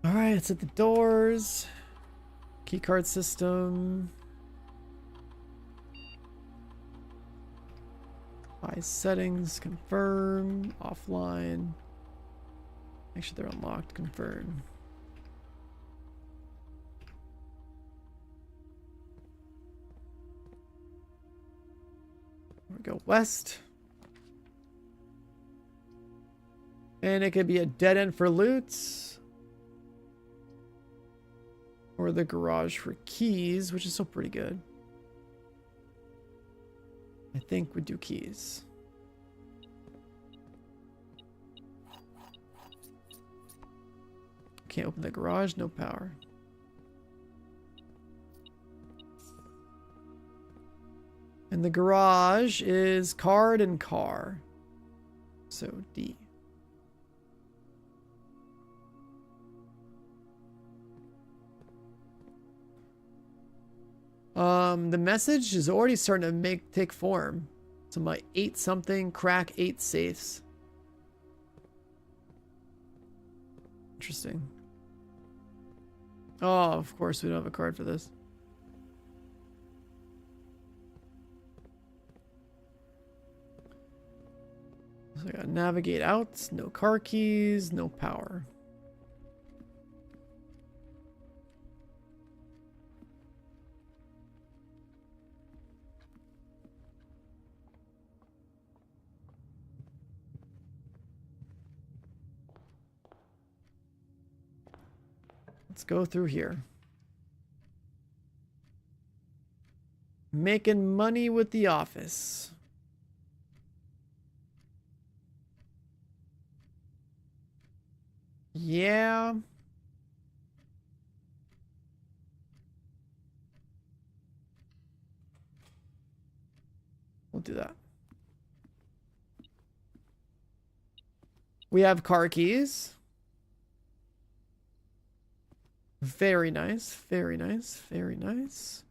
Alright, let's hit the doors. Keycard system. Buy settings, confirm, offline. Make sure they're unlocked, confirm. We go west. And it could be a dead end for loot. Or the garage for keys, which is still pretty good. I think we'd do keys. Can't open the garage, no power. And the garage is card and car. So D. The message is already starting to take form. So my 8 something, crack 8 safes. Interesting. Oh, of course we don't have a card for this. So I gotta navigate out, no car keys, no power. Let's go through here. Making money with the office. Yeah. We'll do that. We have car keys. Very nice, very nice, very nice.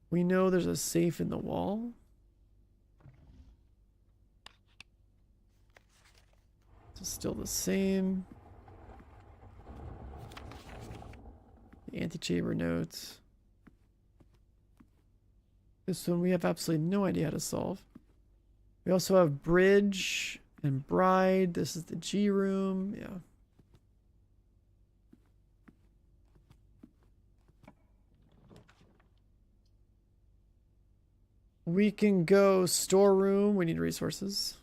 We know there's a safe in the wall. It's still the same. The antechamber notes. This one we have absolutely no idea how to solve. We also have bridge and bride. This is the G room. Yeah. We can go storeroom. We need resources.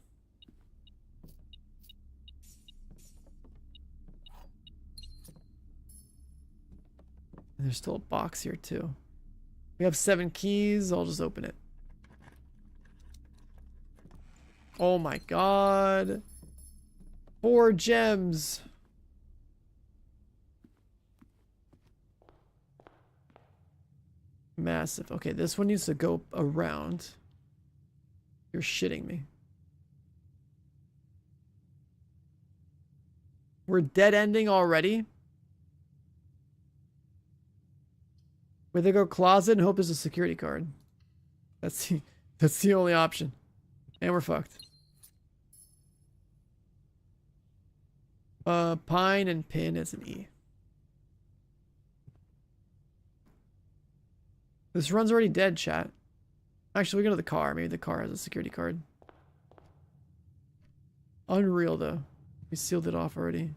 And there's still a box here too. We have 7 keys. I'll just open it. Oh my god. 4 gems. Massive. Okay, this one needs to go around. You're shitting me. We're dead ending already. Where they go closet and hope there's a security card. That's the only option. And we're fucked. Pine and pin is an E. This run's already dead, chat. Actually, we go to the car. Maybe the car has a security card. Unreal, though. We sealed it off already.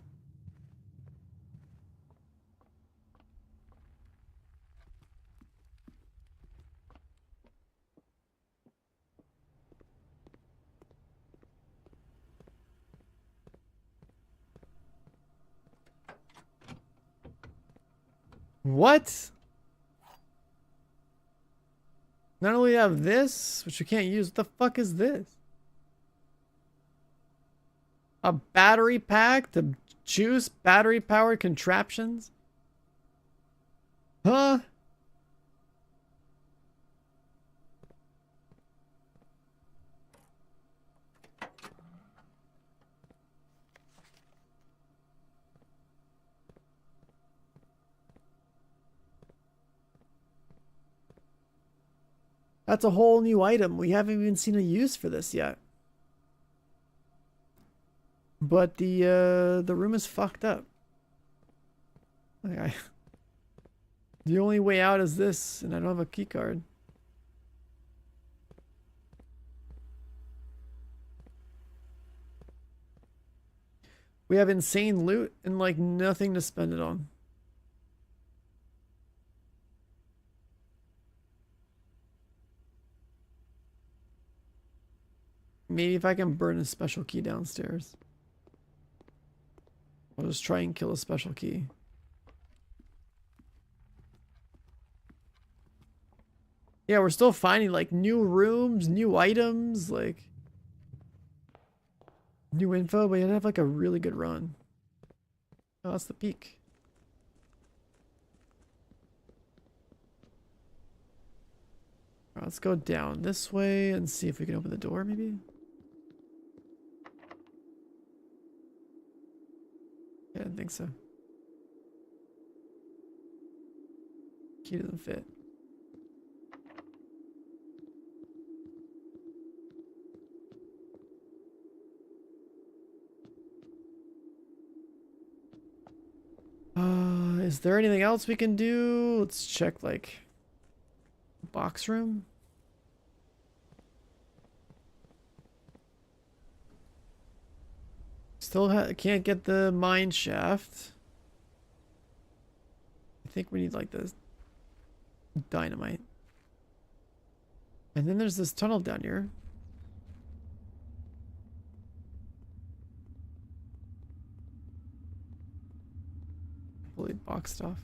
What? Not only have this, which we can't use, what the fuck is this? A battery pack to juice battery powered contraptions? Huh? That's a whole new item. We haven't even seen a use for this yet. But the room is fucked up. Like the only way out is this, and I don't have a key card. We have insane loot and like nothing to spend it on. Maybe if I can burn a special key downstairs. I'll just try and kill a special key. Yeah, we're still finding like new rooms, new items, like new info, but you have like a really good run. Oh, that's the peak. Alright, let's go down this way and see if we can open the door, maybe. Yeah, I didn't think so. Key doesn't fit. Is there anything else we can do? Let's check like box room. Still can't get the mine shaft. I think we need like the dynamite. And then there's this tunnel down here. Fully boxed off.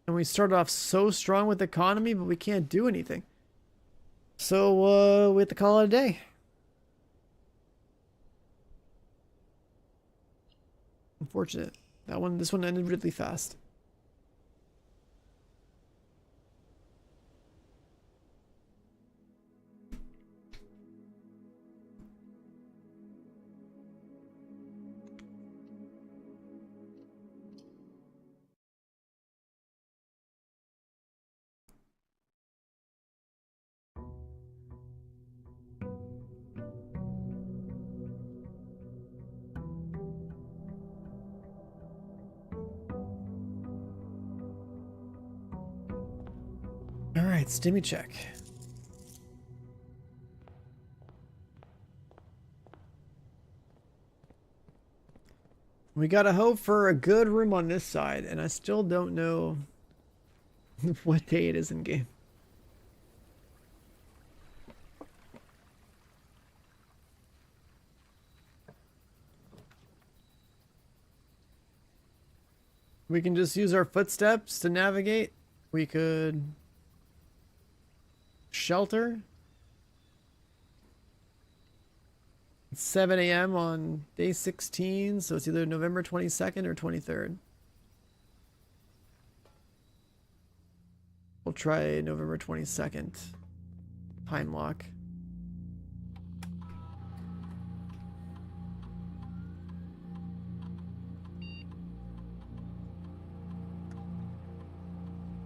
And we started off so strong with the economy, but we can't do anything. So we have to call it a day. Unfortunate. This one ended really fast. Alright, stimmy check. We gotta hope for a good room on this side, and I still don't know what day it is in game. We can just use our footsteps to navigate. We could shelter. It's 7 a.m. on day 16, so it's either November 22nd or 23rd. We'll try November 22nd. Time lock.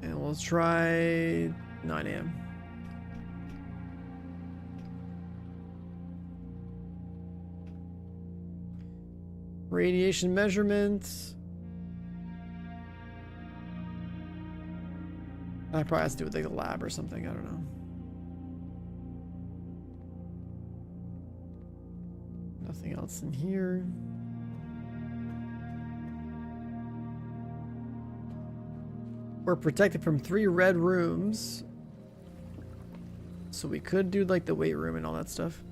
And we'll try 9 a.m. Radiation measurements. I probably have to do with like a lab or something. I don't know. Nothing else in here. We're protected from 3 red rooms. So we could do like the weight room and all that stuff.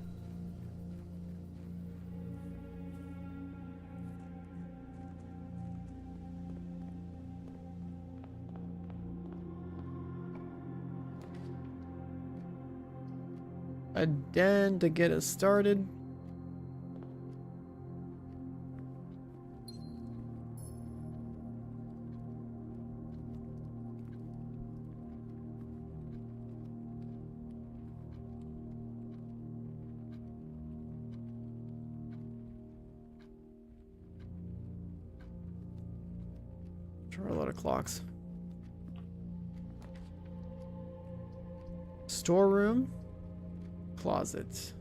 A den to get us started. There are a lot of clocks. Storeroom. Closet.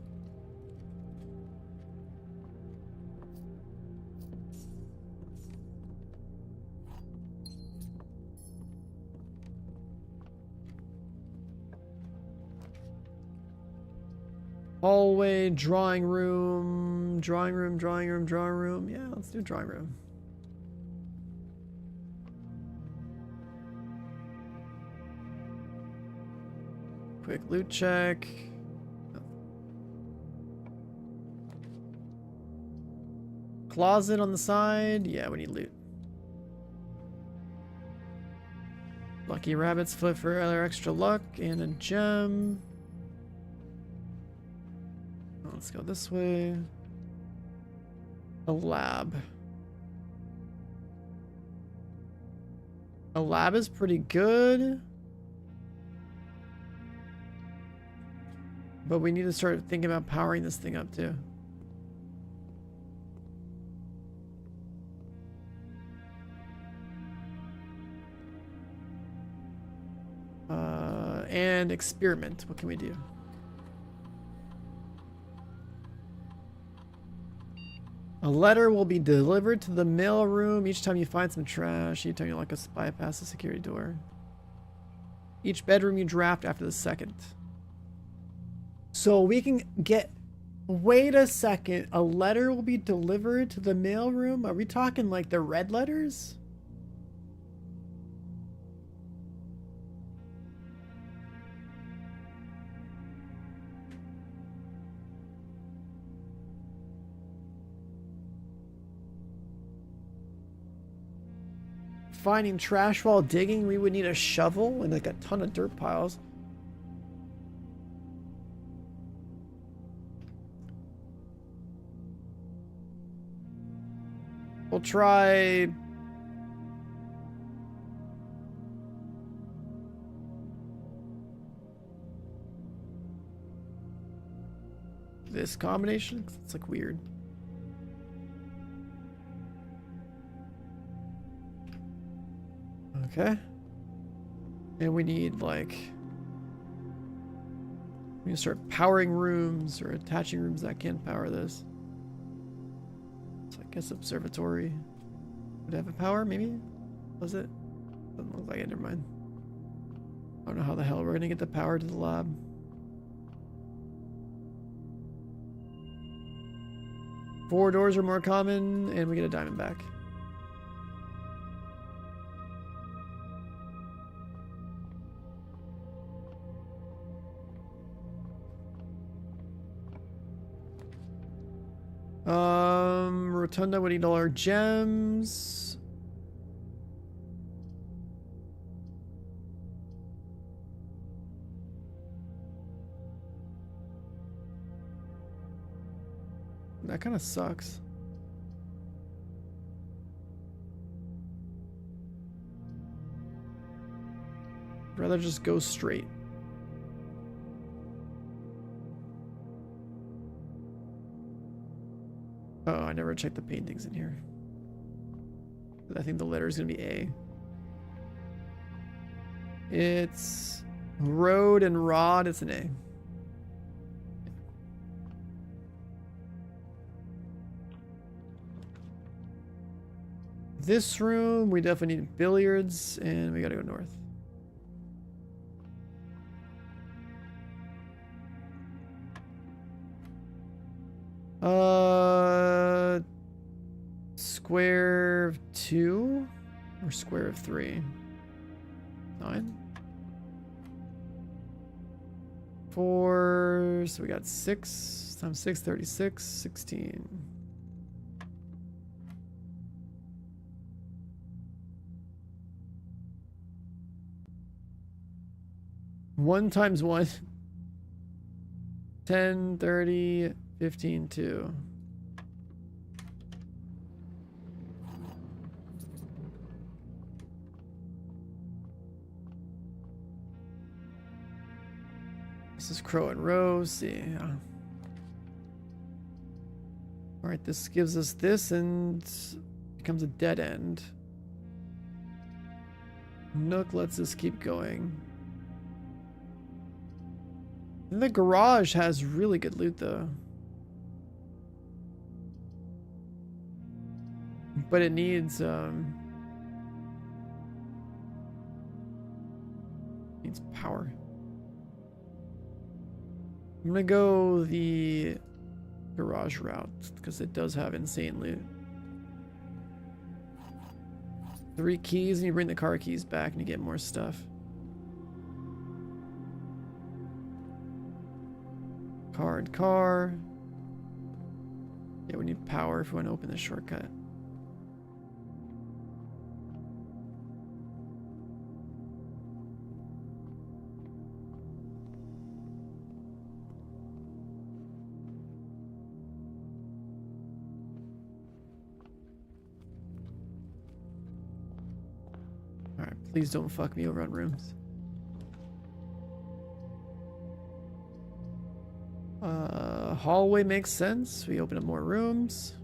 Hallway, drawing room, drawing room, drawing room, drawing room. Yeah, let's do drawing room. Quick loot check. Closet on the side. Yeah, we need loot. Lucky rabbits foot for other extra luck and a gem. Let's go this way. A lab. A lab is pretty good. But we need to start thinking about powering this thing up too. And experiment. What can we do? A letter will be delivered to the mail room each time you find some trash. Each time you lock a spy past the security door. Each bedroom you draft after the second. So we can get... Wait a second. A letter will be delivered to the mail room? Are we talking like the red letters? Finding trash while digging, we would need a shovel and like a ton of dirt piles. We'll try... this combination? It's like weird. Okay. And we need like... we need to start powering rooms or attaching rooms that can power this. So I guess observatory would have a power, maybe? Was it? Doesn't look like it, never mind. I don't know how the hell we're gonna get the power to the lab. Four doors are more common, and we get a diamond back. Rotunda would need all our gems. That kind of sucks. I'd rather just go straight. Oh, I never checked the paintings in here. I think the letter is going to be A. It's road and rod. It's an A. This room, we definitely need billiards, and we got to go north. Square of 2 or square of 3? 9? 4, so we got 6 times 6, 36, 16. One times 1, 10, 30, 15, 2. This is Crow and Rose. Yeah. All right, this gives us this and becomes a dead end. Nook lets us keep going. The garage has really good loot though. But it needs power. I'm gonna go the garage route because it does have insane loot. 3 keys and you bring the car keys back and you get more stuff. Car. Yeah, we need power if we want to open the shortcut. Alright, please don't fuck me over on rooms. Hallway makes sense. We open up more rooms.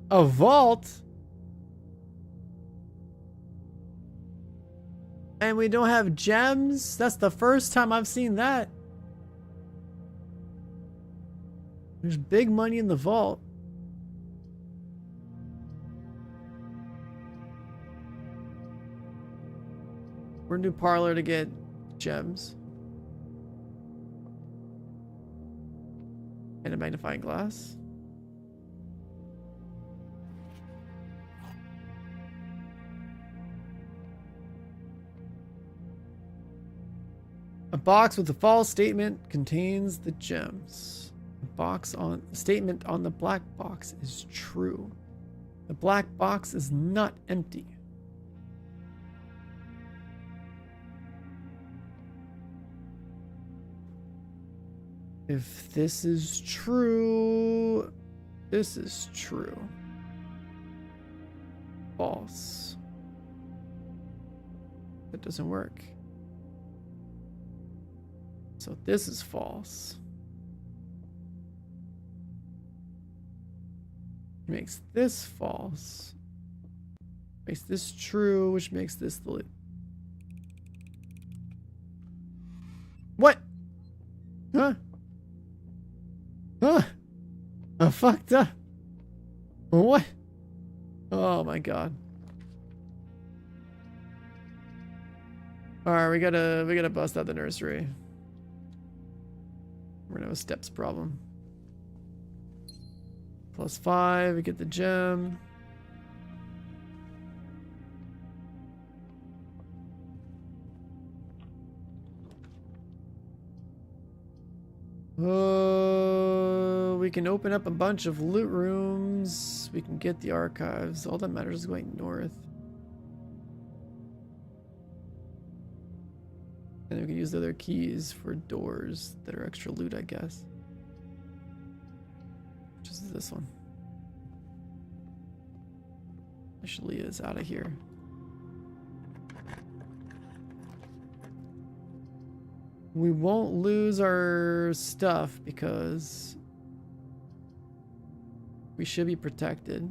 A vault? And we don't have gems? That's the first time I've seen that. There's big money in the vault. We're new parlor to get gems. And a magnifying glass. A box with a false statement contains the gems. The statement on the black box is true. The black box is not empty. If this is true, this is true. False. That doesn't work. So this is false. Makes this false. Makes this true, which makes this the loot. What? Huh? Huh? I fucked up. What? Oh my god. Alright, we gotta bust out the nursery. We're gonna have a steps problem. +5, we get the gem. We can open up a bunch of loot rooms. We can get the archives. All that matters is going north. And we can use the other keys for doors that are extra loot, I guess. Which is this one. Actually is out of here. We won't lose our stuff because we should be protected.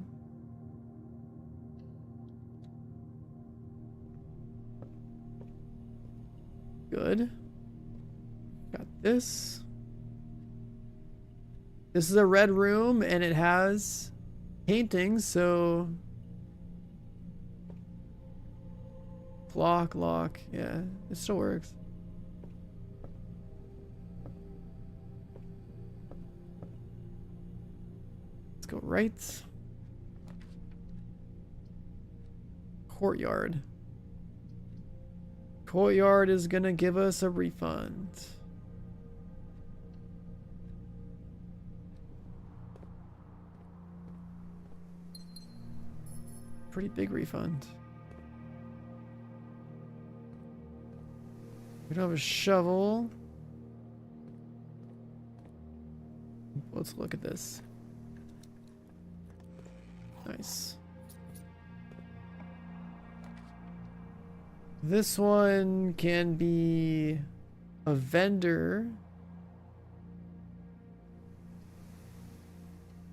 Good. Got this. This is a red room and it has paintings, so lock. Yeah, it still works. Let's go right. Courtyard. Courtyard is gonna give us a refund. Pretty big refund. We don't have a shovel. Let's look at this. Nice. This one can be a vendor.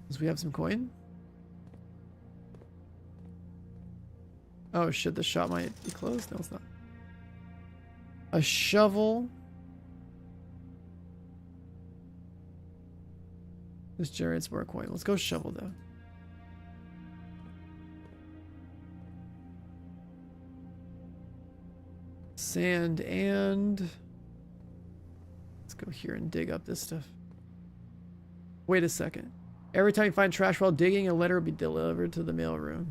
Does we have some coin? Oh shit, the shop might be closed. No, it's not. A shovel. This generates more coin. Let's go shovel though. Sand and let's go here and dig up this stuff. Wait a second. Every time you find trash while digging, a letter will be delivered to the mailroom.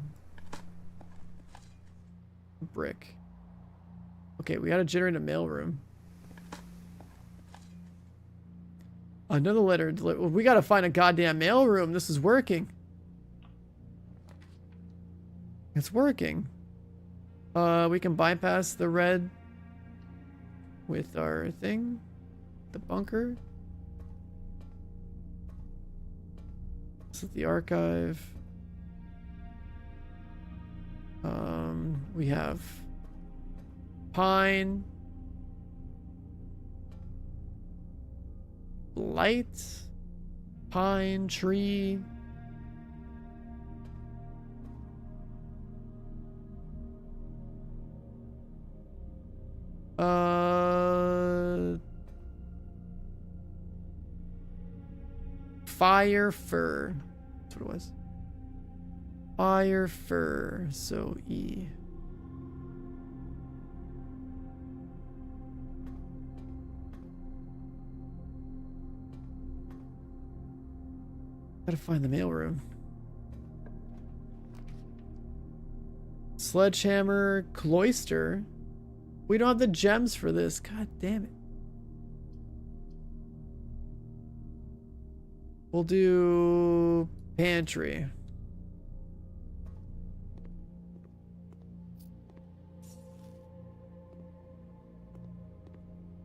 Brick. Okay, we gotta generate a mailroom. Another letter. We gotta find a goddamn mailroom. This is working. It's working. We can bypass the red with our thing. The bunker. This is the archive. We have pine. Light. Pine, tree. Fire fir. That's what it was. Fire fir. So E. Gotta find the mailroom. Sledgehammer, cloister. We don't have the gems for this. God damn it. We'll do pantry.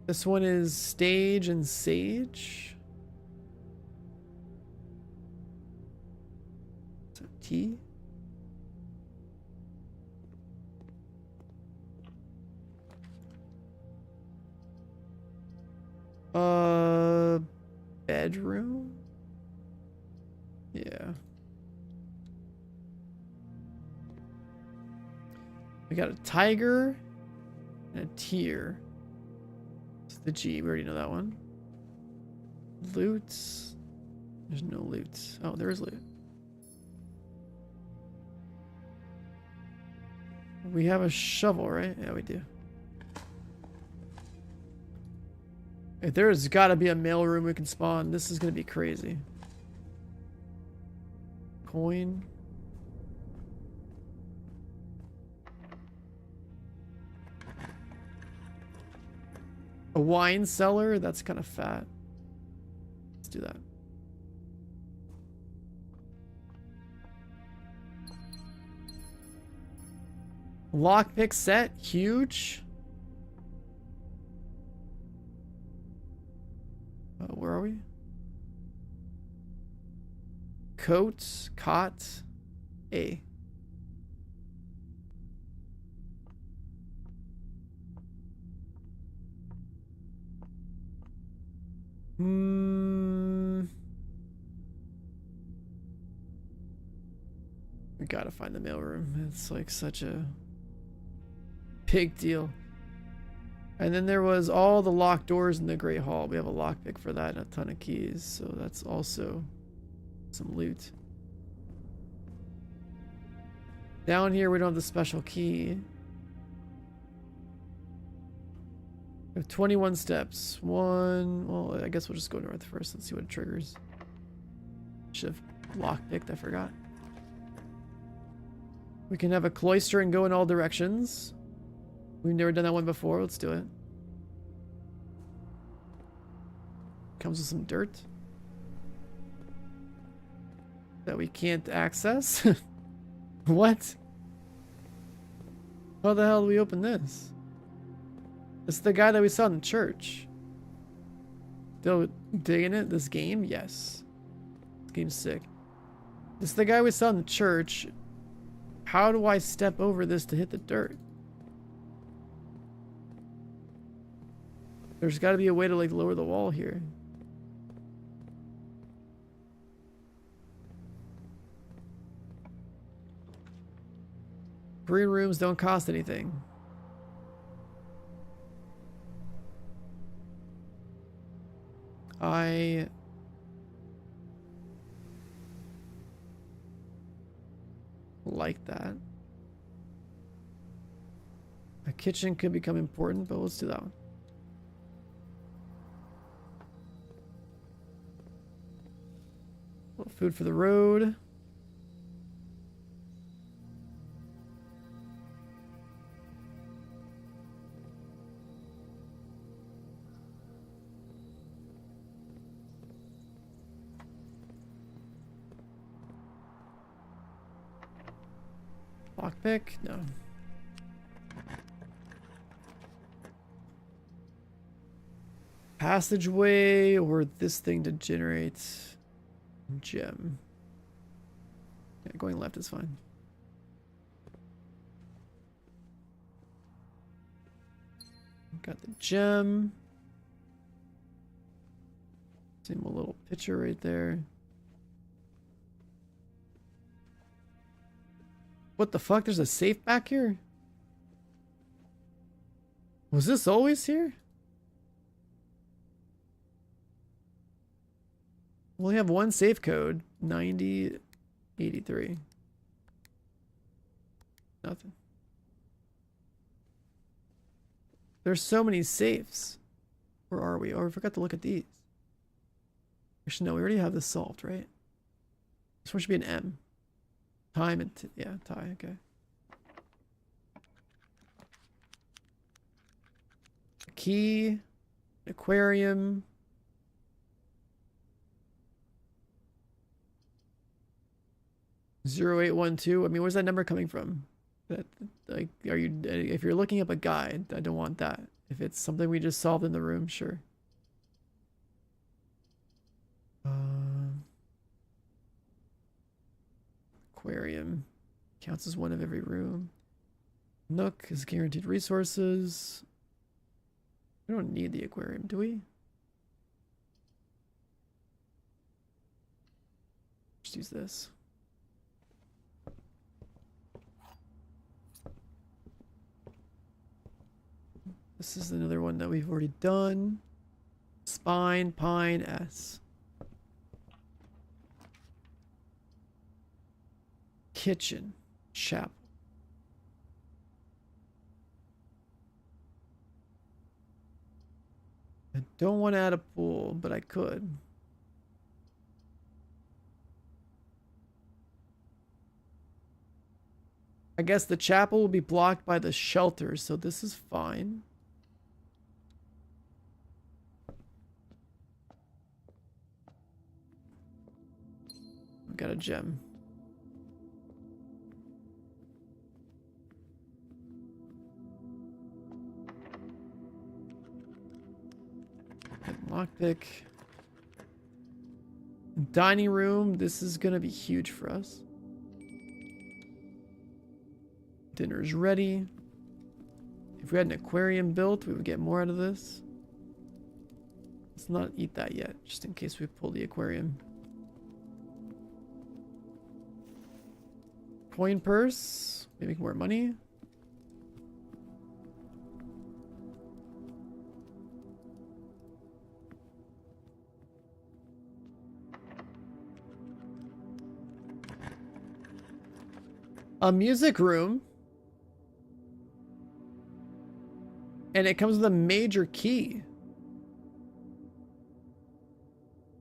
This one is stage and sage. So T. Bedroom? Yeah. We got a tiger and a tear. It's the G, we already know that one. Loot. There's no loot. Oh, there is loot. We have a shovel, right? Yeah, we do. If there's gotta be a mailroom we can spawn, this is gonna be crazy. Coin. A wine cellar? That's kind of fat. Let's do that. Lockpick set? Huge? Where are we? Coat, cot, A. We gotta find the mailroom. It's like such a big deal. And then there was all the locked doors in the Great Hall. We have a lockpick for that and a ton of keys. So that's also some loot. Down here we don't have the special key. We have 21 steps. Well, I guess we'll just go north first. Let's see what it triggers. Should have lockpicked, I forgot. We can have a cloister and go in all directions. We've never done that one before. Let's do it. Comes with some dirt that we can't access. What? How the hell do we open this? It's the guy that we saw in the church. Still digging it? This game? Yes. This game's sick. This is the guy we saw in the church. How do I step over this to hit the dirt? There's got to be a way to like lower the wall here. Green rooms don't cost anything. I like that. A kitchen could become important, but let's do that one. A little food for the road. Lockpick? No. Passageway or this thing to generate gem. Yeah, going left is fine. Got the gem. See a little picture right there. What the fuck? There's a safe back here? Was this always here? We only have one safe code. 9083. Nothing. There's so many safes. Where are we? Oh, we forgot to look at these. Actually, no, we already have this solved, right? This one should be an M. Time and yeah, tie, okay. A key, aquarium. (0812). I mean, where's that number coming from? That, like, are you, if you're looking up a guide, I don't want that. If it's something we just solved in the room, sure. Aquarium counts as one of every room. Nook is guaranteed resources. We don't need the aquarium, do we? Just use this. This is another one that we've already done. Spine, pine, S. Kitchen, chapel. I don't want to add a pool, but I could. I guess the chapel will be blocked by the shelter, so this is fine. I've got a gem. Lockpick. Dining room. This is gonna be huge for us. Dinner's ready. If we had an aquarium built, we would get more out of this. Let's not eat that yet, just in case we pull the aquarium. Coin purse. Maybe make more money. A music room. And it comes with a major key.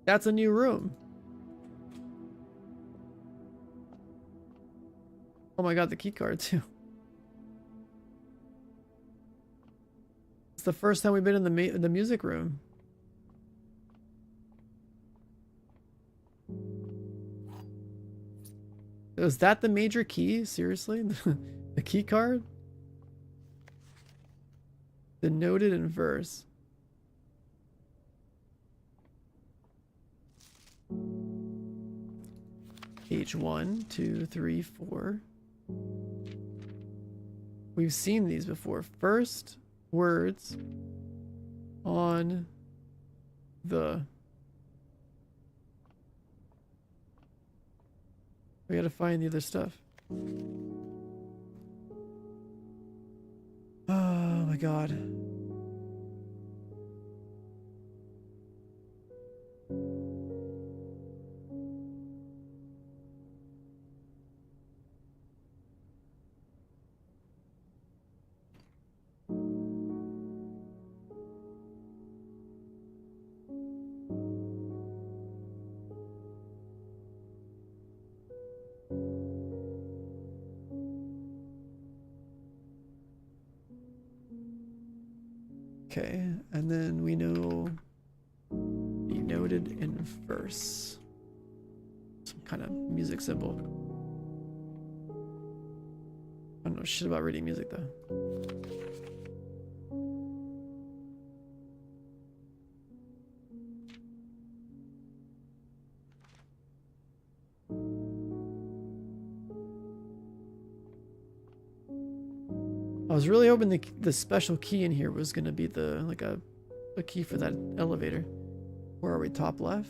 That's a new room. Oh my god, the key card too. It's the first time we've been in the music room. Was that the major key? Seriously? The key card? Denoted in verse. Page 1, 2, 3, 4. We've seen these before. First words on the... We gotta find the other stuff. my god. Okay, and then we know be noted in verse. Some kind of music symbol. I don't know shit about reading music though. I was really hoping the special key in here was gonna be the like a key for that elevator. Where are we? Top left?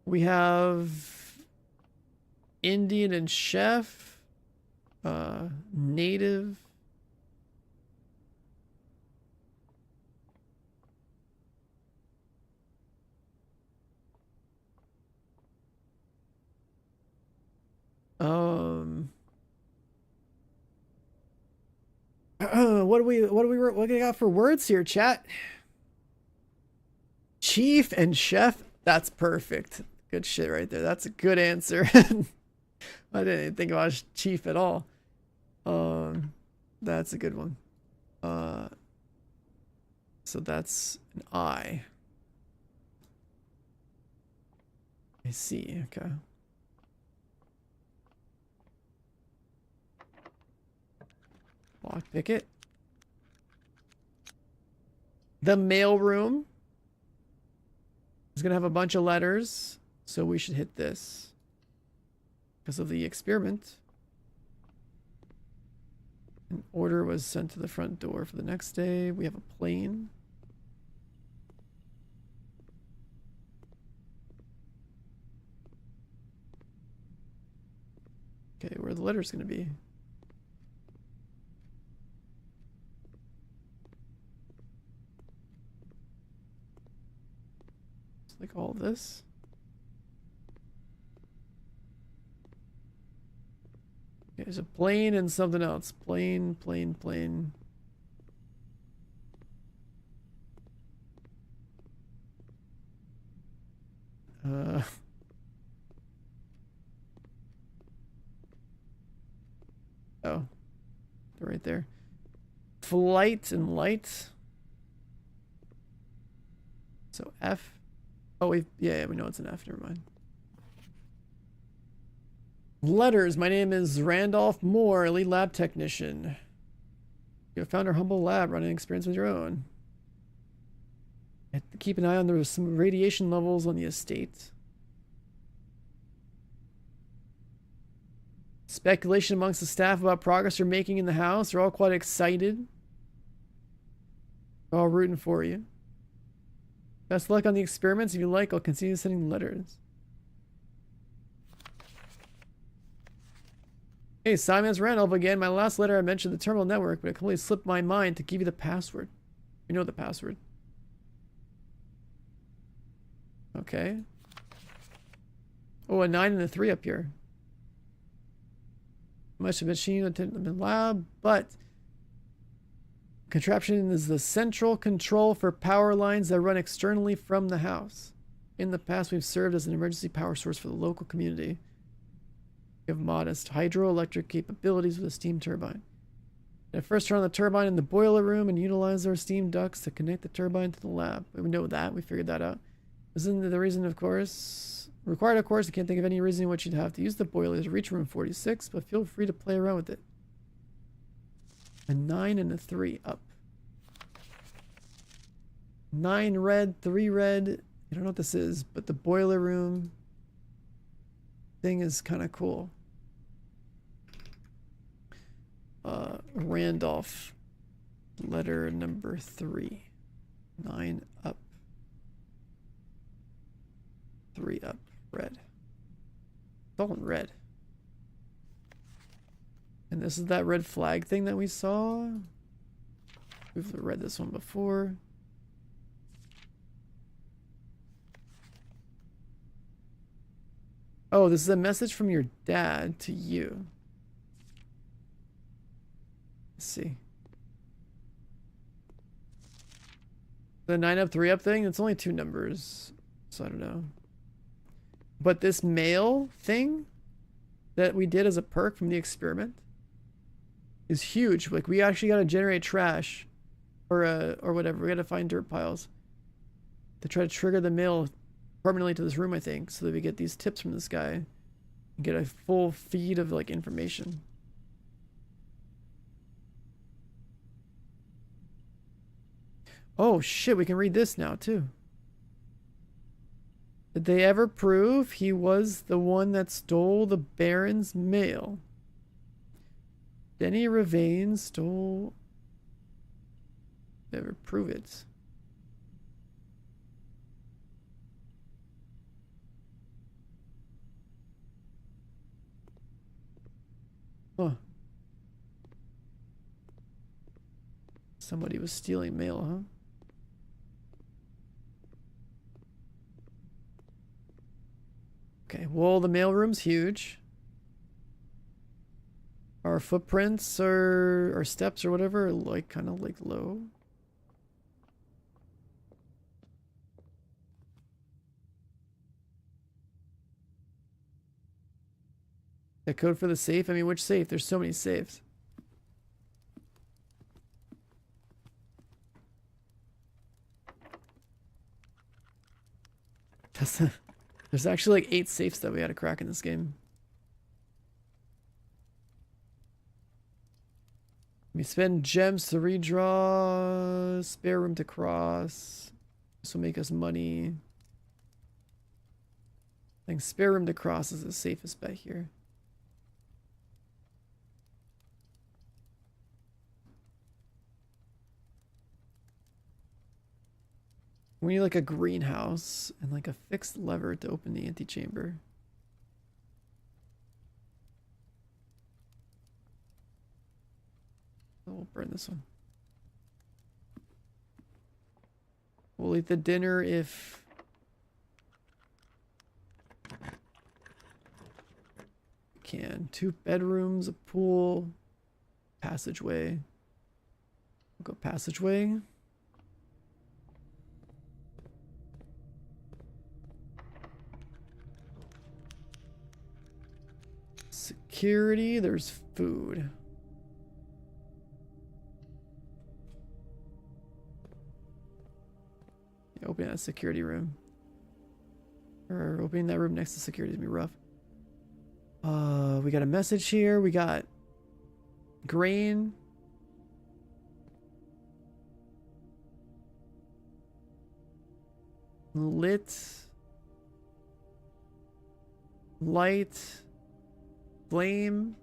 We have Indian and chef, native. What do we got for words here, chat? Chief and chef. That's perfect. Good shit right there. That's a good answer. I didn't even think about chief at all. That's a good one. So that's an I. I see. Okay. Lockpick it. The mailroom is going to have a bunch of letters, so we should hit this because of the experiment. An order was sent to the front door for the next day. We have a plane. Okay, where are the letters going to be? Like all this. Okay, there's a plane and something else. Plane, plane, plane. Oh, they're right there. Flight and light. So F. Oh, yeah, we know it's an F. Never mind. Letters. My name is Randolph Moore, lead lab technician. You have found our humble lab running experience with your own. You have to keep an eye on the some radiation levels on the estate. Speculation amongst the staff about progress you're making in the house. They're all quite excited. They're all rooting for you. Best of luck on the experiments. If you like, I'll continue sending letters. Hey, Simon's Randolph again. My last letter I mentioned the terminal network, but it completely slipped my mind to give you the password. You know the password. Okay. Oh, a 9 and a 3 up here. Much of machine attended in the lab, but contraption is the central control for power lines that run externally from the house. In the past, we've served as an emergency power source for the local community. We have modest hydroelectric capabilities with a steam turbine. And first turn on the turbine in the boiler room and utilize our steam ducts to connect the turbine to the lab. We know that. We figured that out. Isn't the reason, of course, required, of course. I can't think of any reason in which you'd have to use the boiler to reach room 46, but feel free to play around with it. A 9 and a 3 up. 9 red, 3 red. I don't know what this is, but the boiler room thing is kind of cool. Randolph, letter number 3. 9 up. 3 up. Red. It's all in red. And this is that red flag thing that we saw. We've read this one before. Oh, this is a message from your dad to you. Let's see. The 9-up, 3-up thing, it's only 2 numbers. So I don't know. But this mail thing that we did as a perk from the experiment is huge. Like, we actually gotta generate trash or whatever. We gotta find dirt piles to try to trigger the mail permanently to this room, I think, so that we get these tips from this guy and get a full feed of like information. Oh shit, we can read this now too. Did they ever prove he was the one that stole the Baron's mail? Denny Ravain stole... Never prove it. Huh. Somebody was stealing mail, huh? Okay, well, the mailroom's huge. Our footprints or our steps or whatever are like kind of like low. The code for the safe? I mean, which safe? There's so many safes. There's actually like 8 safes that we had to crack in this game. We spend gems to redraw, spare room to cross. This will make us money. I think spare room to cross is the safest bet here. We need like a greenhouse and like a fixed lever to open the antechamber. Oh, we'll burn this one. We'll eat the dinner if... we can. 2 bedrooms, a pool, passageway. We'll go passageway. Security, there's food. Yeah, opening that security room. Or opening that room next to security is gonna be rough. We got a message here. We got grain. Lit. Light. Flame.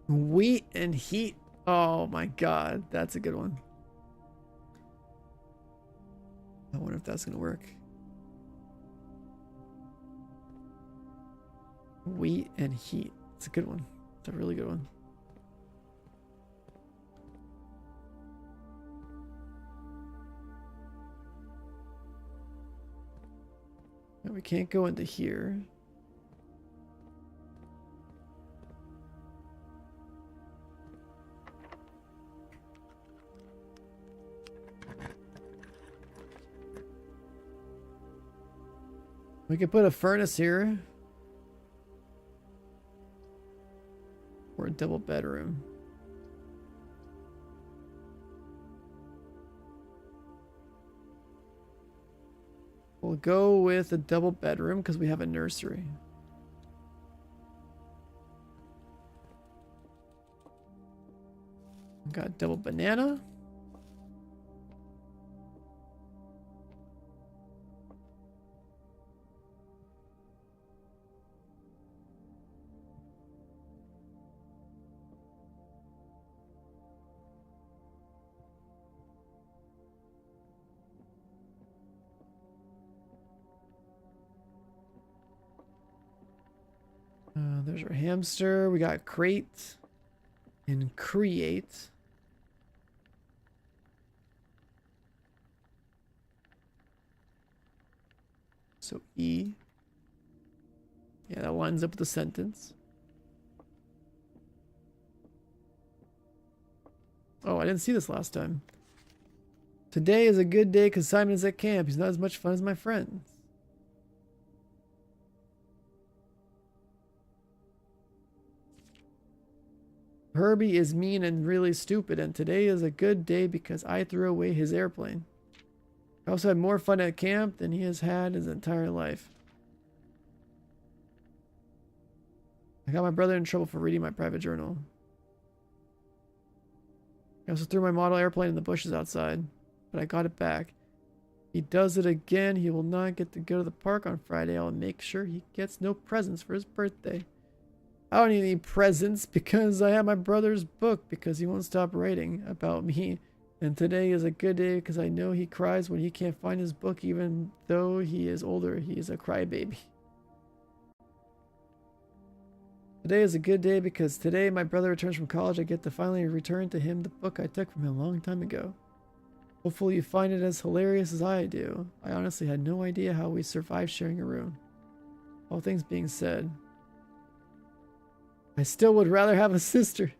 Wheat and heat. Oh my god, that's a good one. I wonder if that's gonna work. Wheat and heat. It's a good one. It's a really good one. No, we can't go into here. We could put a furnace here. Or a double bedroom. We'll go with a double bedroom because we have a nursery. Got double banana. There's our hamster. We got crate and create. So E. Yeah, that lines up with the sentence. Oh, I didn't see this last time. Today is a good day because Simon is at camp. He's not as much fun as my friends. Herbie is mean and really stupid, and today is a good day because I threw away his airplane. I also had more fun at camp than he has had his entire life. I got my brother in trouble for reading my private journal. I also threw my model airplane in the bushes outside, but I got it back. He does it again. He will not get to go to the park on Friday. I'll make sure he gets no presents for his birthday. I don't need any presents because I have my brother's book because he won't stop writing about me. And today is a good day because I know he cries when he can't find his book even though he is older. He is a crybaby. Today is a good day because today my brother returns from college. I get to finally return to him the book I took from him a long time ago. Hopefully you find it as hilarious as I do. I honestly had no idea how we survived sharing a room. All things being said, I still would rather have a sister.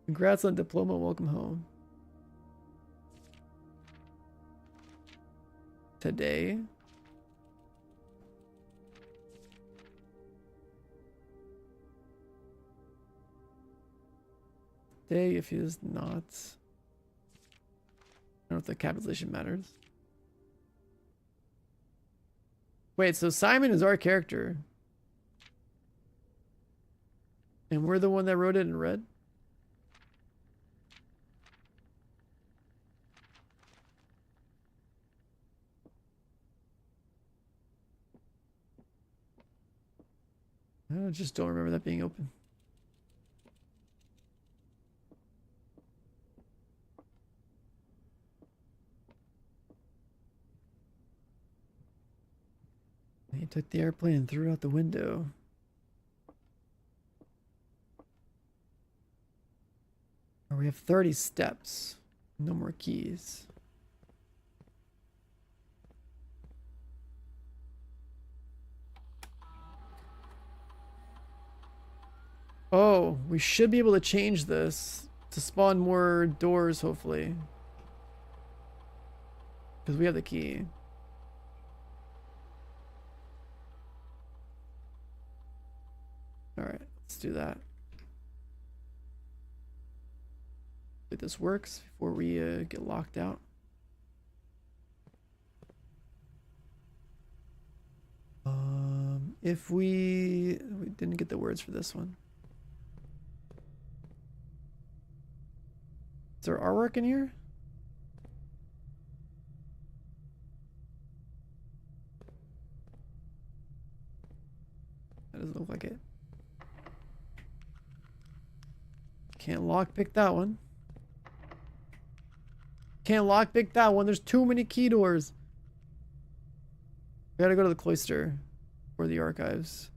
Congrats on diploma. Welcome home. Today. Today, if he is not. I don't know if the capitalization matters. Wait, so Simon is our character. And we're the one that wrote it in red? I just don't remember that being open. He took the airplane and threw it out the window. We have 30 steps. No more keys. Oh, we should be able to change this to spawn more doors, hopefully. Because we have the key. Alright, let's do that. If this works before we get locked out. If we didn't get the words for this one. Is there artwork in here? That doesn't look like it. Can't lockpick that one. Can't lockpick that one. There's too many key doors. We gotta go to the cloister or the archives.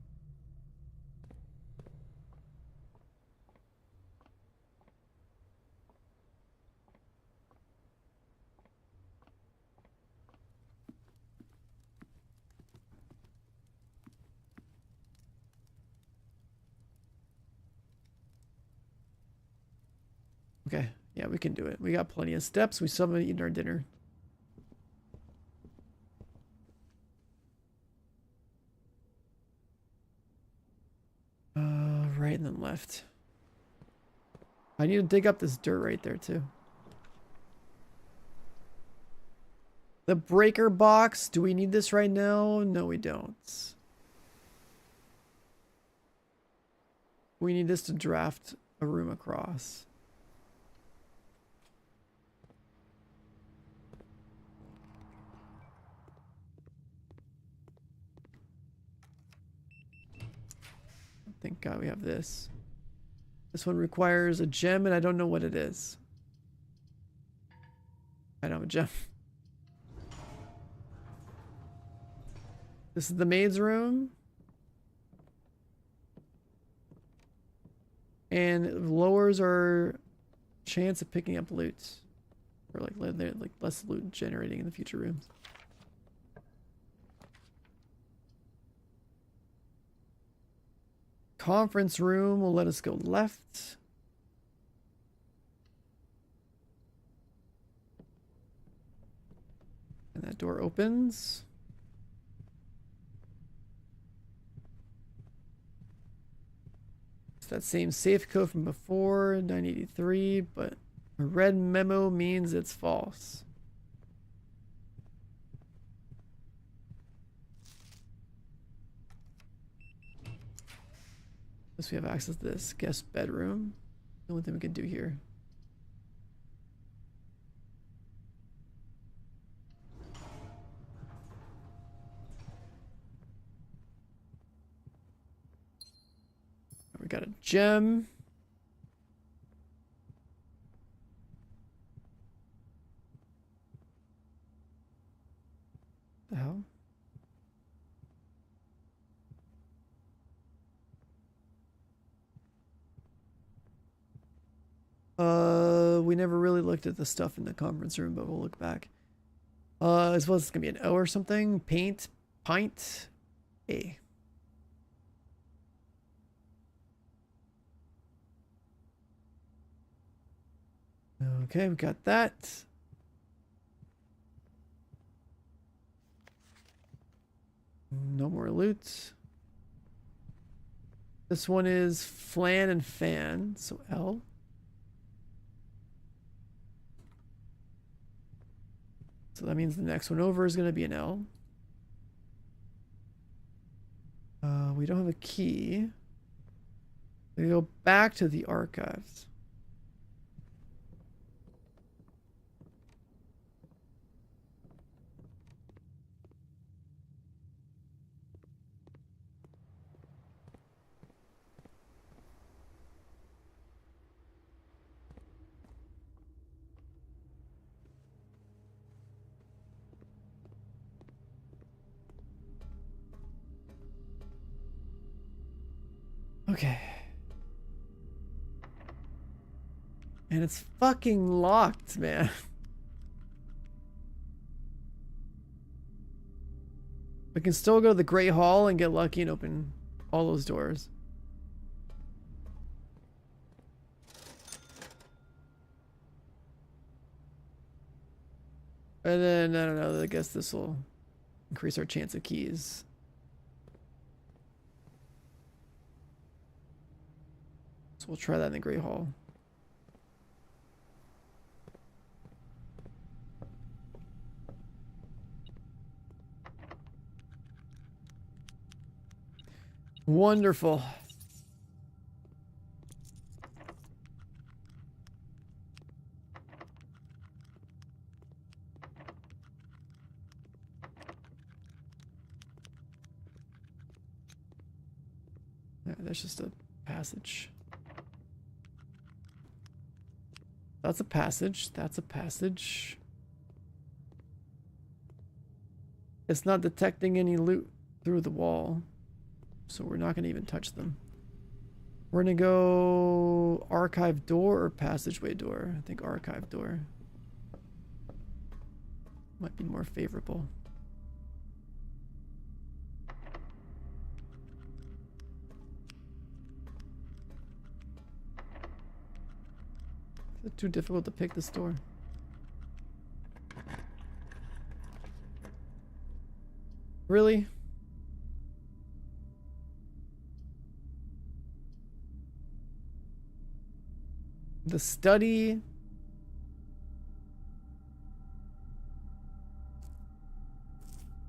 Okay, yeah, we can do it. We got plenty of steps. We still haven't eaten our dinner. Right and then left. I need to dig up this dirt right there too. The breaker box. Do we need this right now? No, we don't. We need this to draft a room across. Thank God we have this. This one requires a gem and I don't know what it is. I don't have a gem. This is the maid's room. and lowers our chance of picking up loot, or like less loot generating in the future rooms. Conference room will let us go left. And that door opens. It's that same safe code from before, 983, but a red memo means it's false. Guess we have access to this guest bedroom. The only thing we can do here. We got a gem. The hell? We never really looked at the stuff in the conference room, but we'll look back. I suppose it's gonna be an O or something. Paint, pint, A. Okay, we got that. No more loot. This one is flan and fan, so L. So that means the next one over is going to be an L. We don't have a key. We go back to the archives. Okay. And it's fucking locked, man. We can still go to the Great Hall and get lucky and open all those doors. And then, I don't know, I guess this will increase our chance of keys. So we'll try that in the Great Hall. Wonderful. Yeah, that's just a passage. That's a passage. That's a passage. It's not detecting any loot through the wall, so we're not going to even touch them. We're going to go archive door or passageway door. I think archive door might be more favorable. Is it too difficult to pick this door? Really? The study.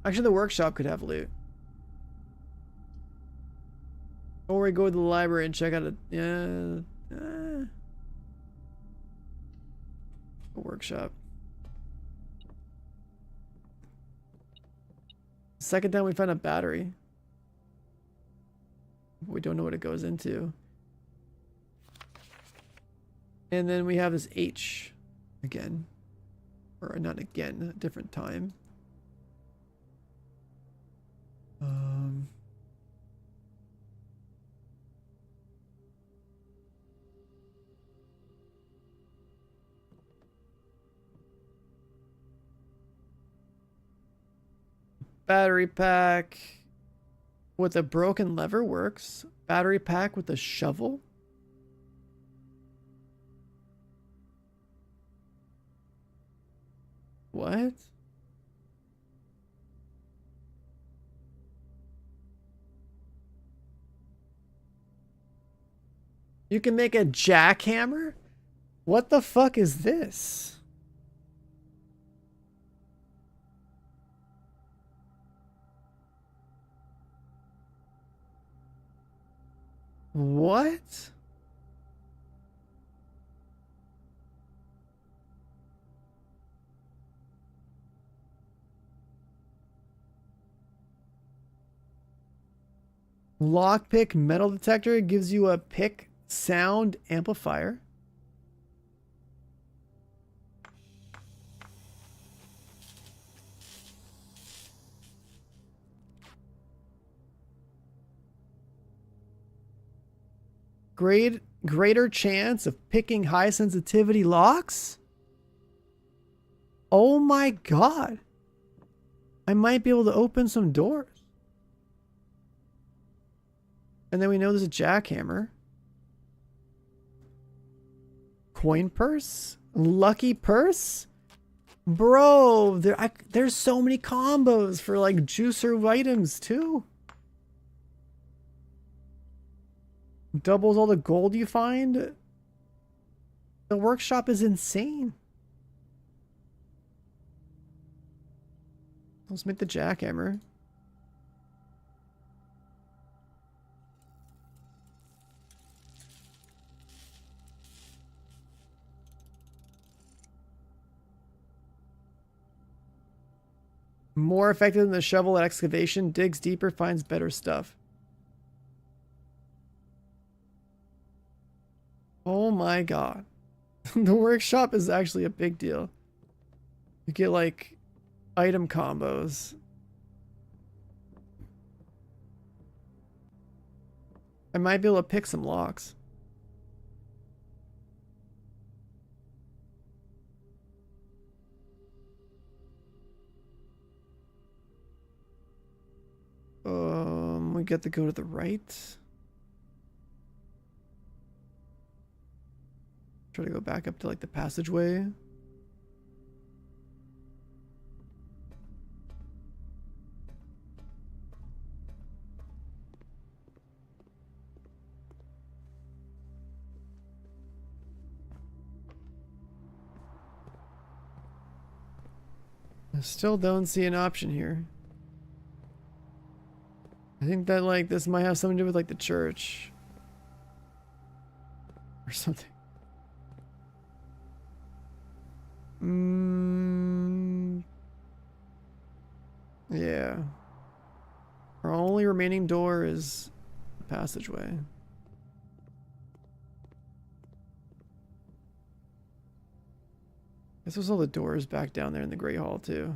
Actually, the workshop could have loot. Or we go to the library and check out a workshop. Second time we found a battery. We don't know what it goes into. And then we have this H again. Or not again, a different time. Battery pack with a broken lever works. Battery pack with a shovel. What? You can make a jackhammer? What the fuck is this? What? Lockpick metal detector gives you a pick sound amplifier. Greater chance of picking high sensitivity locks? Oh my god. I might be able to open some doors. And then we know there's a jackhammer. Coin purse? Lucky purse? Bro, there's so many combos for like juicer items too. Doubles all the gold you find. The workshop is insane. Let's make the jackhammer. More effective than the shovel at excavation. Digs deeper, finds better stuff. Oh my god. The workshop is actually a big deal. You get like item combos. I might be able to pick some locks. We get to go to the right. Try to go back up to like the passageway. I still don't see an option here. I think that like this might have something to do with like the church or something. Yeah. Our only remaining door is the passageway. Guess there's all the doors back down there in the Great Hall too.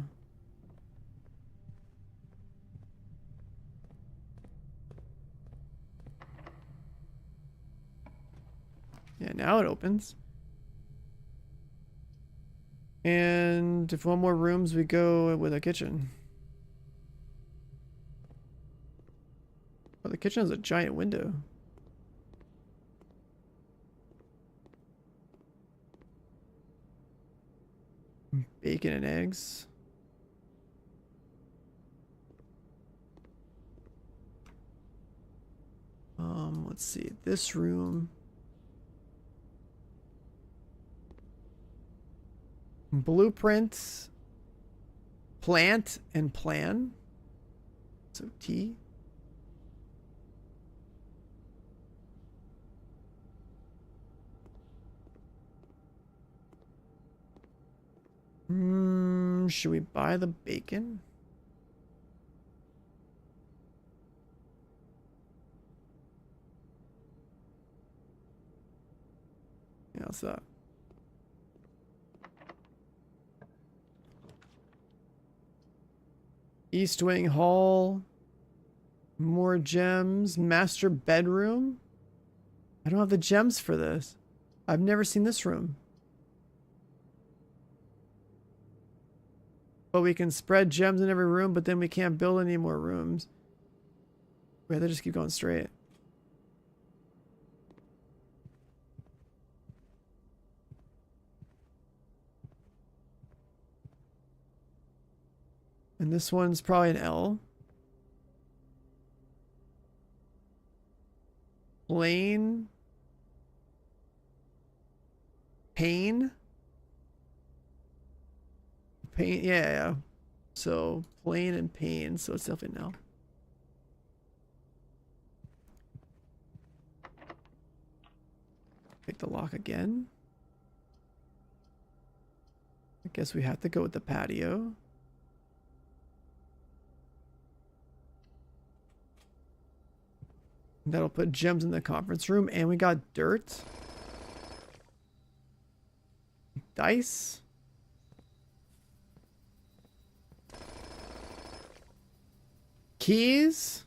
Yeah, now it opens. And if one more rooms, we go with a kitchen. Oh, the kitchen has a giant window. Bacon and eggs. Let's see. This room. Blueprints, plant, and plan. So T. Should we buy the bacon? Yeah, what's that? East Wing Hall. More gems. Master bedroom. I don't have the gems for this. I've never seen this room. But we can spread gems in every room, but then we can't build any more rooms. We have to just keep going straight. And this one's probably an L. Plain. Pain. Pain, yeah. So plain and pain, so it's definitely an L. Pick the lock again. I guess we have to go with the patio. That'll put gems in the conference room, and we got dirt. Dice. Keys.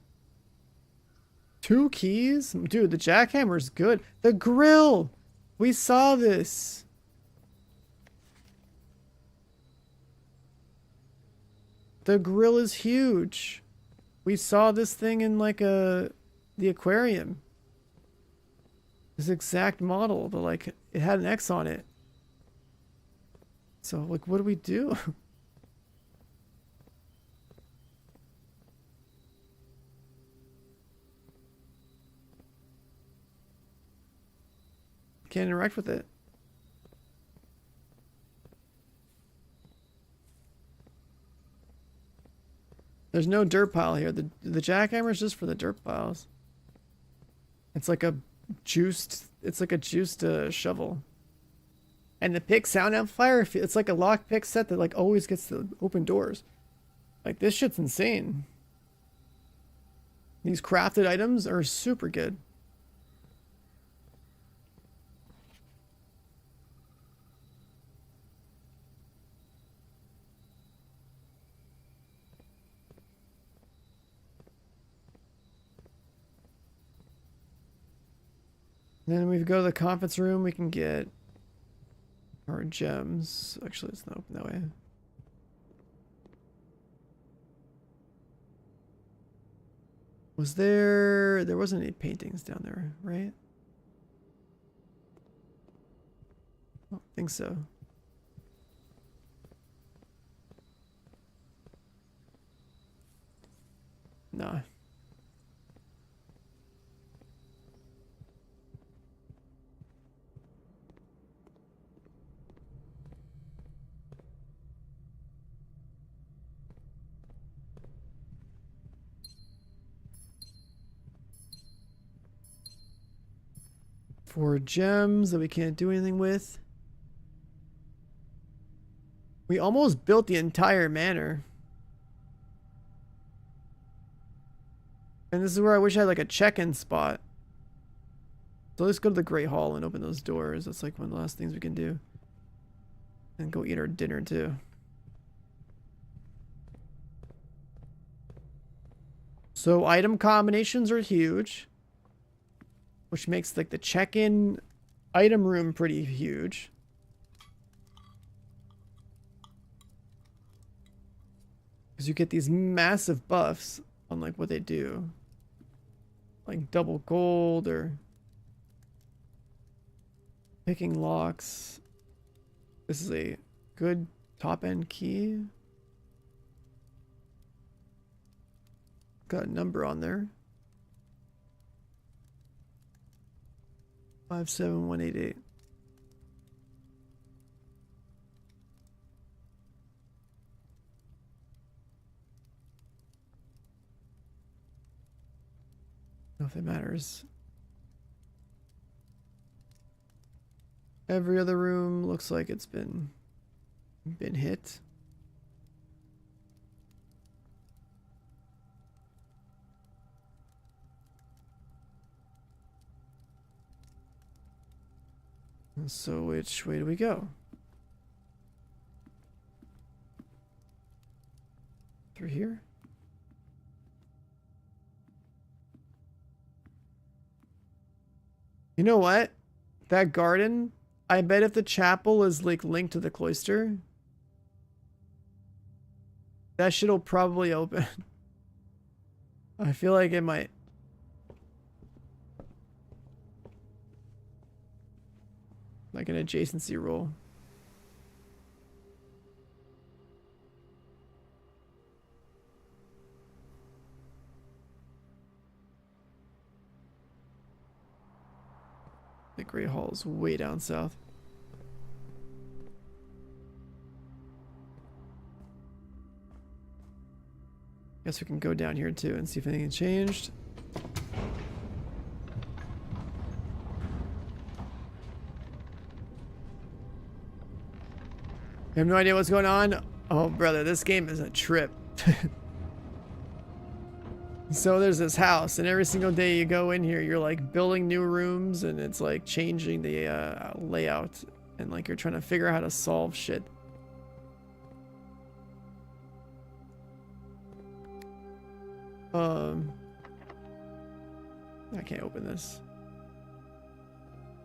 2 keys? Dude, the jackhammer's good. The grill! We saw this. The grill is huge. We saw this thing in like the aquarium. This exact model, but like it had an X on it. So like what do we do? Can't interact with it. There's no dirt pile here. The jackhammer is just for the dirt piles. It's like a juiced shovel. And the pick sound amplifier, it's like a lock pick set that like always gets to open doors. Like this shit's insane. These crafted items are super good. Then we go to the conference room, we can get our gems. Actually, it's not open that way. There wasn't any paintings down there, right? I don't think so. Nah. For gems that we can't do anything with. We almost built the entire manor. And this is where I wish I had like a check-in spot. So let's go to the Great Hall and open those doors. That's like one of the last things we can do. And go eat our dinner too. So item combinations are huge. Which makes like the check-in item room pretty huge. Because you get these massive buffs on like what they do. Like double gold or picking locks. This is a good top-end key. Got a number on there. 57188. Not if it matters. Every other room looks like it's been hit. So which way do we go? Through here? You know what? That garden, I bet if the chapel is like linked to the cloister, That shit'll probably open. I feel like it might. Like an adjacency roll. The Great Hall is way down south. Guess we can go down here too and see if anything changed. I have no idea what's going on. Oh, brother, this game is a trip. So there's this house, and every single day you go in here, you're like building new rooms, and it's like changing the layout, and like you're trying to figure out how to solve shit. I can't open this.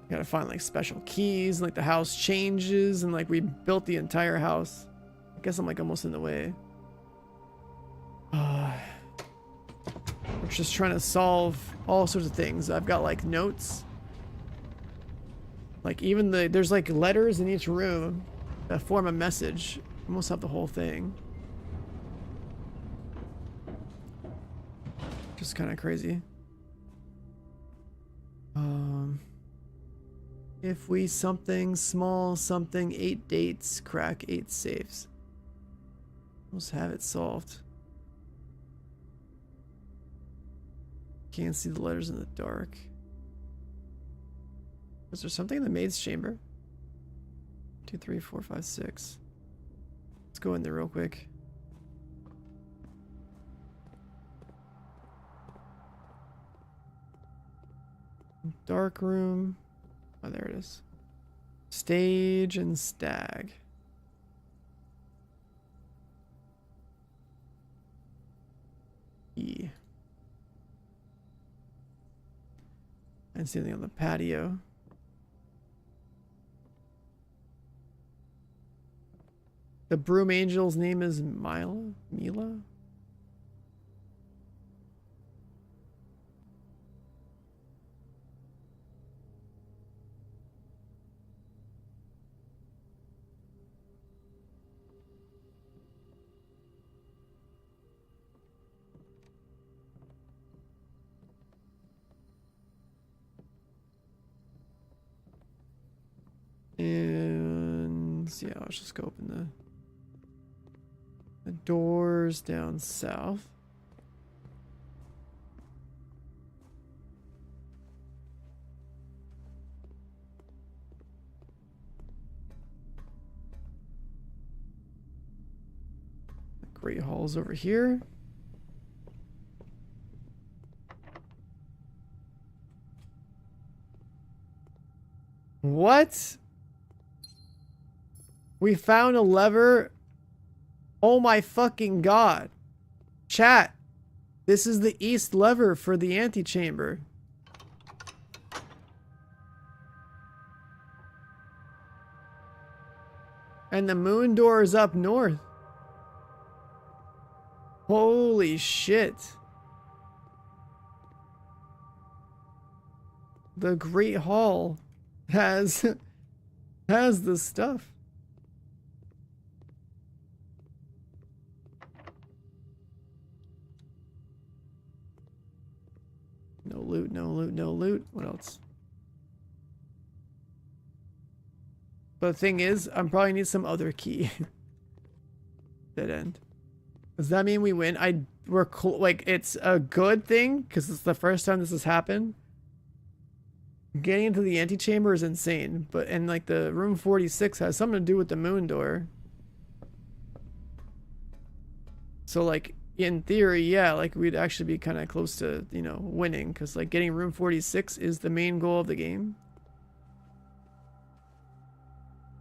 Gotta find like special keys, and, like the house changes, and like we built the entire house. I guess I'm like almost in the way. We're just trying to solve all sorts of things. I've got like notes. Like even there's like letters in each room that form a message. Almost have the whole thing. Just kind of crazy. If we something small something 8 dates crack 8 safes. Almost have it solved. Can't see the letters in the dark. Is there something in the maid's chamber? 2, 3, 4, 5, 6. Let's go in there real quick. Dark room. Oh, there it is. Stage and stag. E. I didn't see anything on the patio. The broom angel's name is Mila? And yeah, let's just go open the doors down south. The Great Hall's over here. What? We found a lever. Oh my fucking god. Chat. This is the east lever for the antechamber. And the moon door is up north. Holy shit. The Great Hall has the stuff. No loot, no loot, no loot. What else? But the thing is, I probably need some other key. Dead end. Does that mean we win? Like, it's a good thing because it's the first time this has happened. Getting into the antechamber is insane, and like the room 46 has something to do with the moon door. So like in theory, yeah, like we'd actually be kind of close to, you know, winning, because like getting room 46 is the main goal of the game.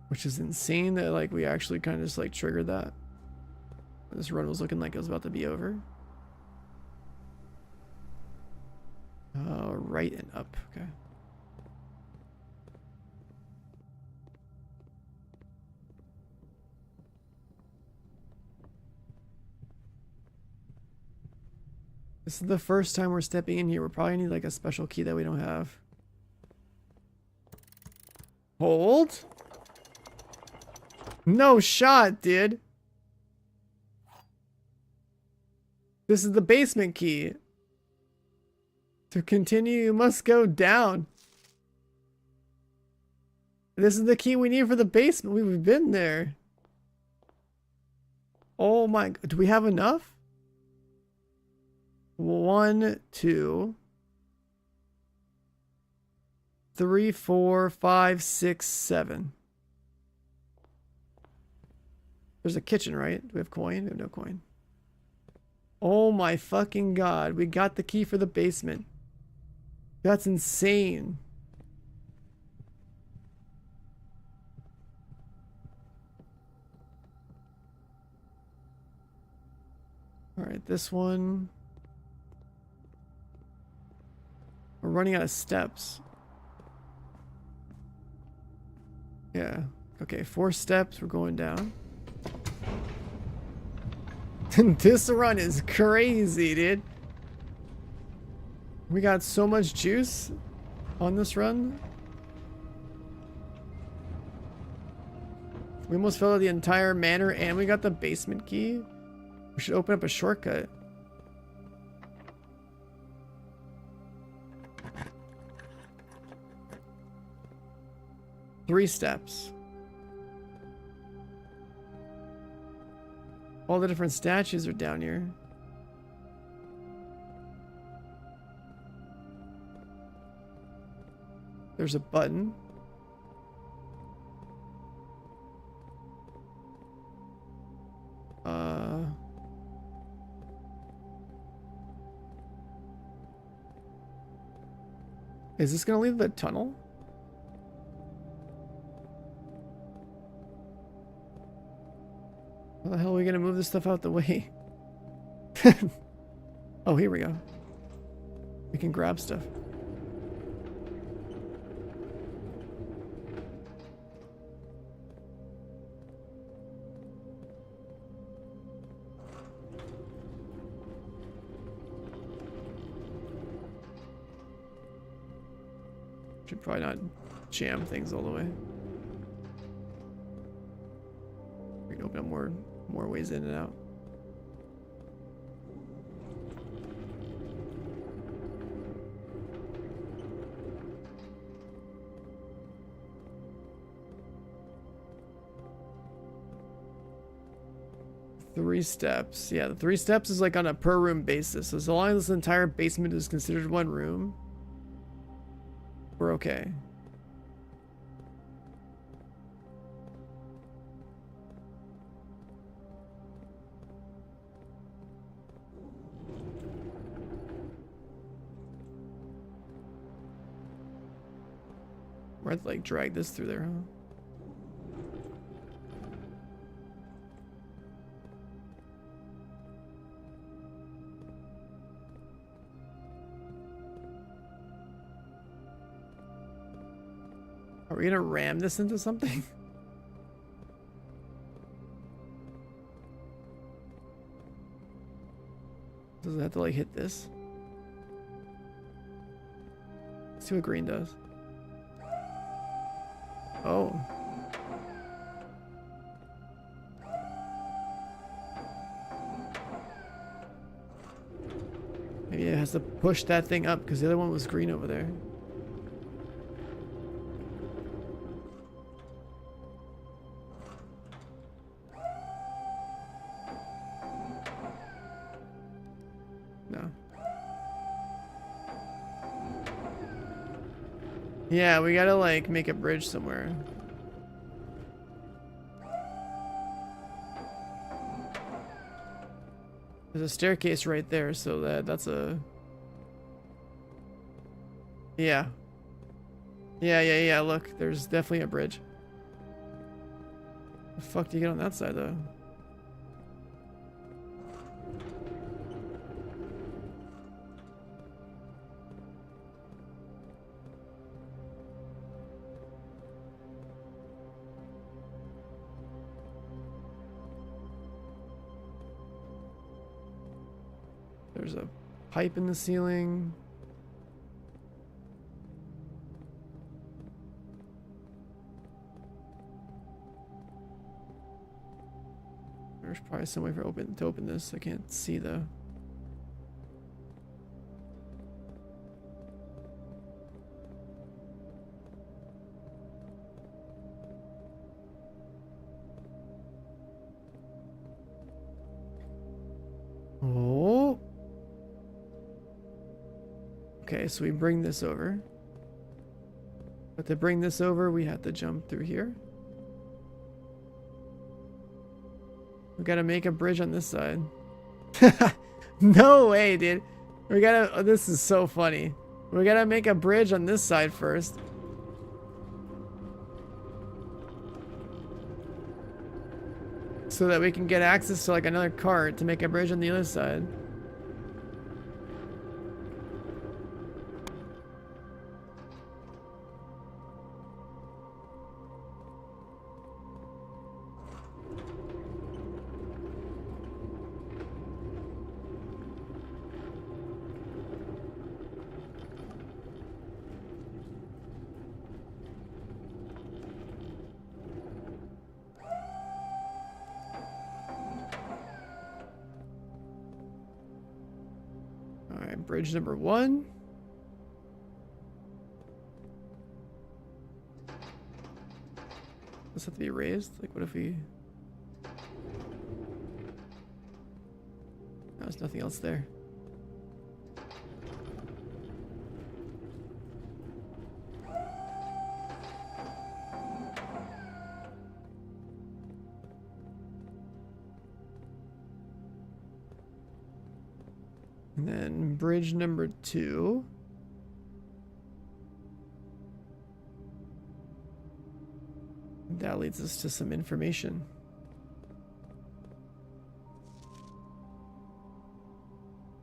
Which is insane that like we actually kind of just like triggered that. This run was looking like it was about to be over. Right and up, okay. This is the first time we're stepping in here. We're probably need like a special key that we don't have. Hold. No shot, dude. This is the basement key. To continue, you must go down. This is the key we need for the basement. We've been there. Oh my, do we have enough? 1, 2, 3, 4, 5, 6, 7. There's a kitchen, right? Do we have coin? We have no coin. Oh my fucking god. We got the key for the basement. That's insane. Alright, this one. We're running out of steps. Yeah. Okay, 4 steps. We're going down. This run is crazy, dude. We got so much juice on this run. We almost filled out the entire manor and we got the basement key. We should open up a shortcut. Three steps. All the different statues are down here. There's a button. Is this gonna leave the tunnel? How the hell are we gonna move this stuff out the way? Oh, here we go. We can grab stuff. Should probably not jam things all the way. We can open up more ways in and out. Three steps. Yeah, the 3 steps is like on a per room basis. So as long as this entire basement is considered one room, we're okay. We're gonna like drag this through there, huh? Are we gonna ram this into something? Does it have to like hit this? Let's see what green does. Oh. Maybe it has to push that thing up because the other one was green over there. No. Yeah, we gotta like make a bridge somewhere. There's a staircase right there, so that's a... Yeah. Yeah, look, there's definitely a bridge. The fuck do you get on that side though? There's a Pipe in the ceiling. There's probably some way to open this. I can't see though. Oh. Okay, so we bring this over. But to bring this over, we have to jump through here. We gotta make a bridge on this side. No way, dude. We gotta, oh, this is so funny. We gotta make a bridge on this side first. So that we can get access to like another cart to make a bridge on the other side. Alright, bridge number 1. Does this have to be raised? Like, what if we... No, there's nothing else there. And then bridge number 2. That leads us to some information.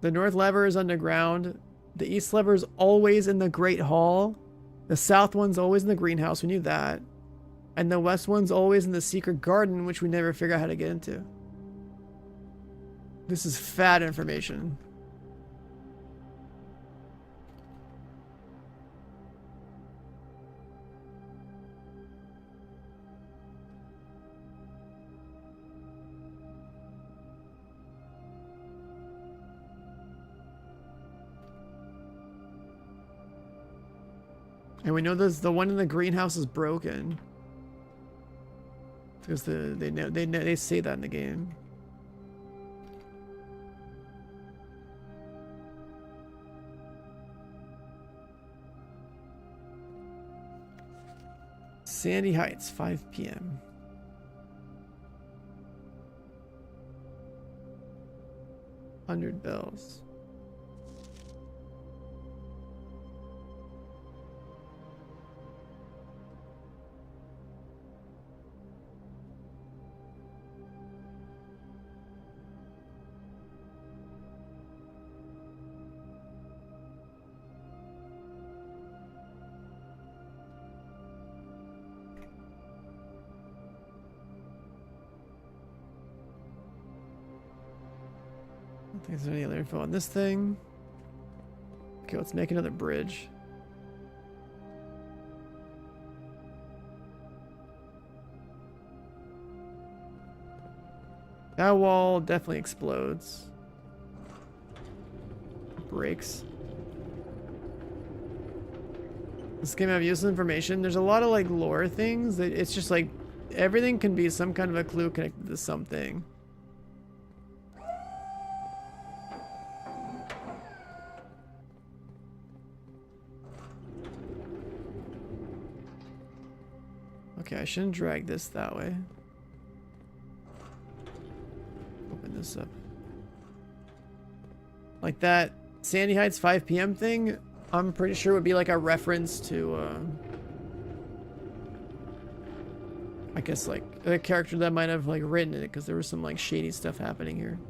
The north lever is underground. The east lever is always in the Great Hall. The south one's always in the greenhouse. We knew that. And the west one's always in the secret garden, which we never figure out how to get into. This is fat information. And we know this, the one in the greenhouse is broken. Because they say that in the game. Sandy Heights, 5 p.m. $100 bells. I don't think there's any other info on this thing. Okay, let's make another bridge. That wall definitely explodes. Breaks. This game have useful information. There's a lot of like lore things that it's just like everything can be some kind of a clue connected to something. Okay, I shouldn't drag this that way. Open this up. Like that Sandy Heights 5 p.m. thing, I'm pretty sure would be like a reference to, I guess like a character that might have like written it because there was some like shady stuff happening here.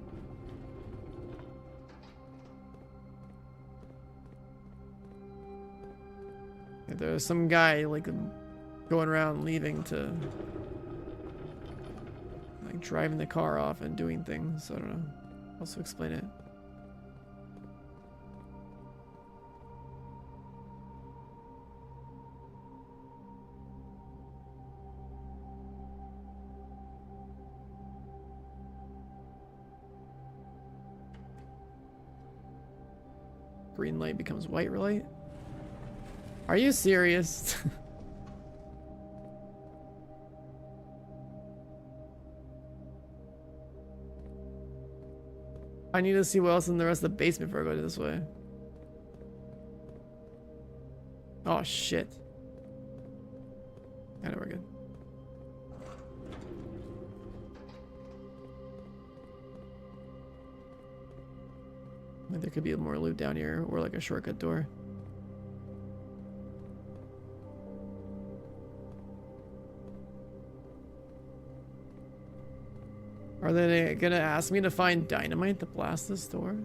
There's some guy like going around leaving to like driving the car off and doing things. I don't know. Also explain it. Green light becomes white light. Are you serious? I need to see what else is in the rest of the basement before I go this way. Oh shit. I know we're good. Like there could be more loot down here or like a shortcut door. Are they gonna ask me to find dynamite to blast this door?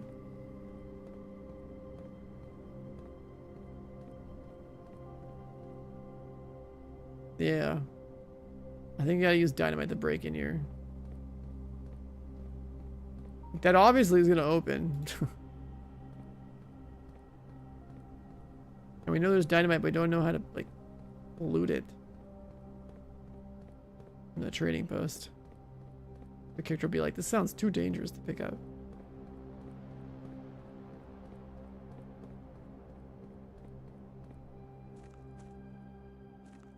Yeah. I think you gotta use dynamite to break in here. That obviously is gonna open. And we know there's dynamite, but we don't know how to, like, loot it. In the trading post. The character will be like, this sounds too dangerous to pick up.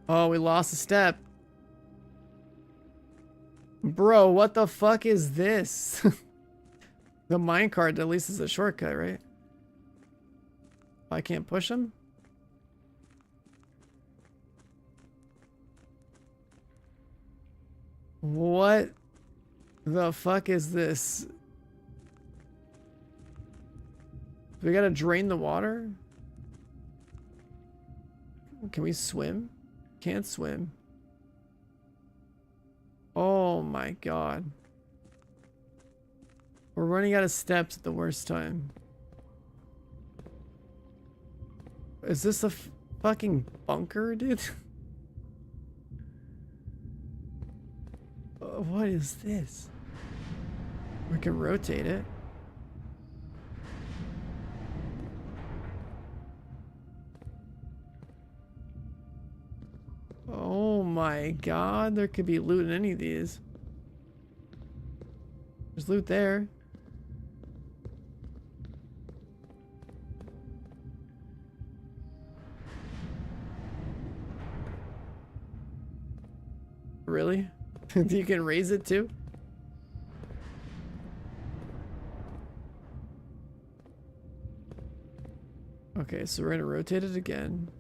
Oh, we lost a step. Bro, what the fuck is this? The minecart at least is a shortcut, right? I can't push him? What the fuck is this? We gotta drain the water? Can we swim? Can't swim. Oh my god. We're running out of steps at the worst time. Is this a fucking bunker, dude? What is this? We can rotate it. Oh my god, there could be loot in any of these. There's loot there. Really? You can raise it too? Okay, so we're gonna rotate it again.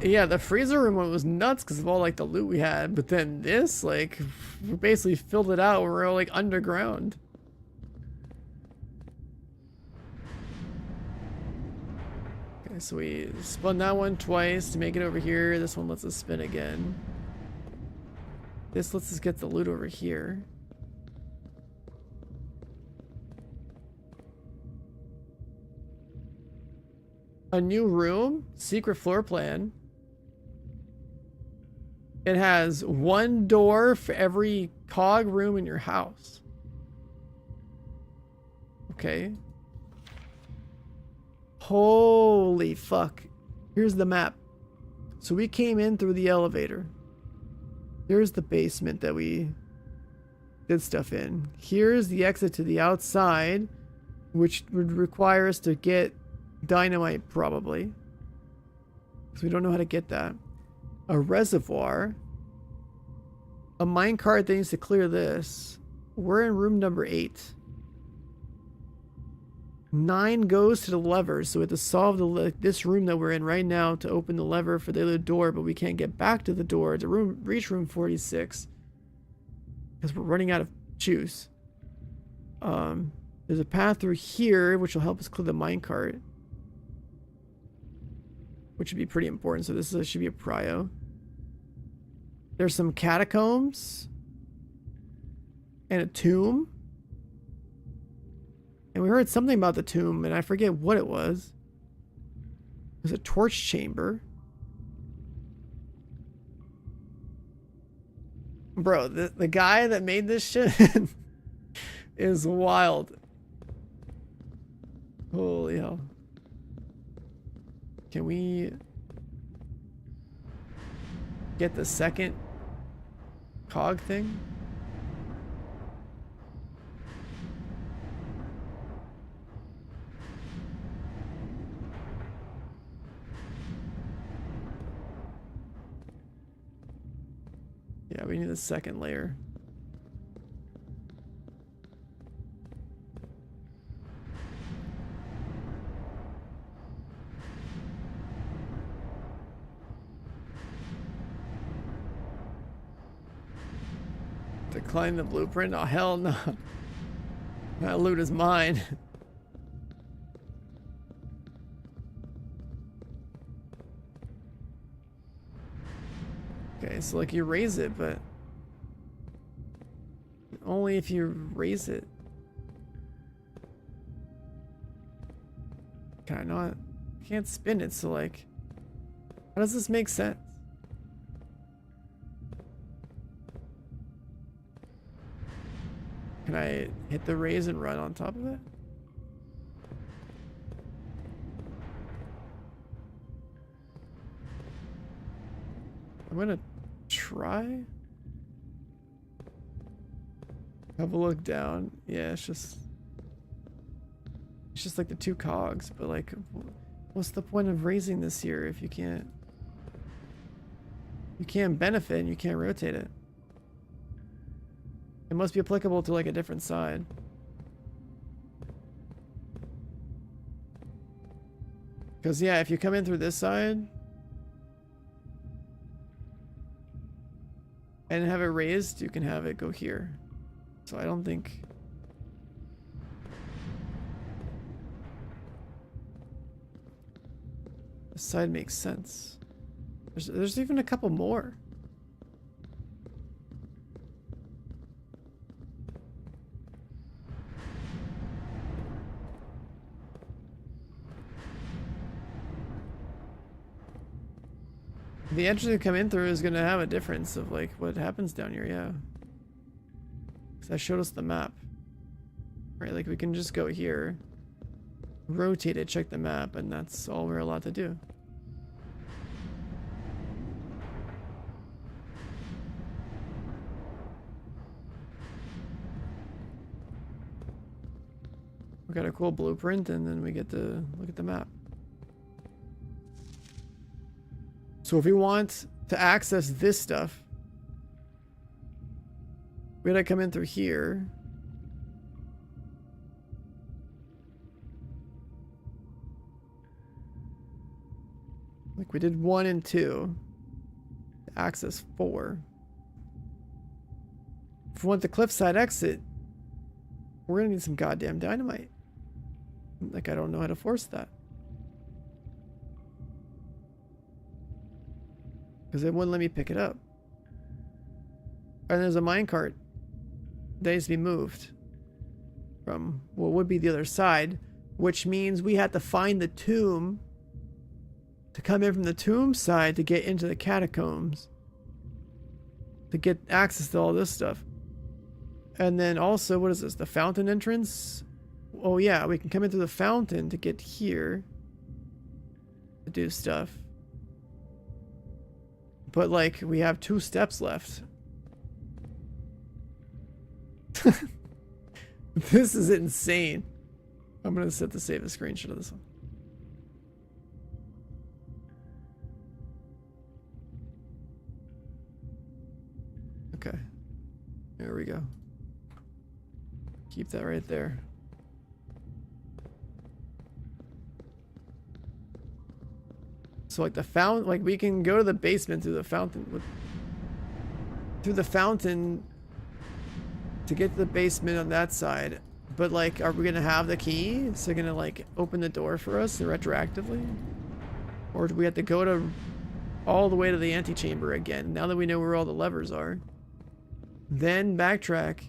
Yeah, the freezer room one was nuts because of all like the loot we had, but then this, like, we basically filled it out. We're all like underground. Okay, so we spun that one twice to make it over here. This one lets us spin again. This lets us get the loot over here. A new room, secret floor plan. It has one door for every cog room in your house. Okay. Holy fuck. Here's the map. So we came in through the elevator. Here's the basement that we did stuff in. Here's the exit to the outside, which would require us to get dynamite probably. Because we don't know how to get that. A reservoir, a minecart that needs to clear this. We're in room number 8. 9 goes to the lever, so we have to solve this room that we're in right now to open the lever for the other door, but we can't get back to the door to reach room 46 because we're running out of juice. There's a path through here which will help us clear the minecart, which would be pretty important. So this should be a prio. There's some catacombs and a tomb. And we heard something about the tomb, and I forget what it was. There's a torch chamber. Bro, the guy that made this shit is wild. Holy hell. Can we... get the second cog thing. Yeah, we need a second layer. Decline the blueprint? Oh, hell no. That loot is mine. Okay, so like you raise it, but only if you raise it. Can I not? I can't spin it, so like, how does this make sense? Can I hit the raise and run on top of it? I'm gonna try. Have a look down. Yeah, it's just like the two cogs, but like, what's the point of raising this here if you can't benefit and you can't rotate it? It must be applicable to like a different side. Because yeah, if you come in through this side and have it raised, you can have it go here. So I don't think... this side makes sense. There's even a couple more. The entrance you come in through is going to have a difference of like what happens down here, yeah. Because that showed us the map. Right, like we can just go here, rotate it, check the map, and that's all we're allowed to do. We got a cool blueprint, and then we get to look at the map. So if we want to access this stuff, we gotta come in through here. Like we did 1 and 2 to access 4. If we want the cliffside exit, we're gonna need some goddamn dynamite. Like I don't know how to force that. Because it wouldn't let me pick it up. And there's a minecart that needs to be moved from what would be the other side, which means we had to find the tomb to come in from the tomb side to get into the catacombs to get access to all this stuff. And then also, what is this? The fountain entrance? Oh yeah, we can come into the fountain to get here to do stuff. But like, we have 2 steps left. This is insane. I'm gonna set to save a screenshot of this one. Okay. There we go. Keep that right there. So like the fountain, like we can go to the basement through the fountain to get to the basement on that side. But like, are we gonna have the key? Is it gonna like open the door for us retroactively? Or do we have to go to all the way to the antechamber again, now that we know where all the levers are? Then backtrack.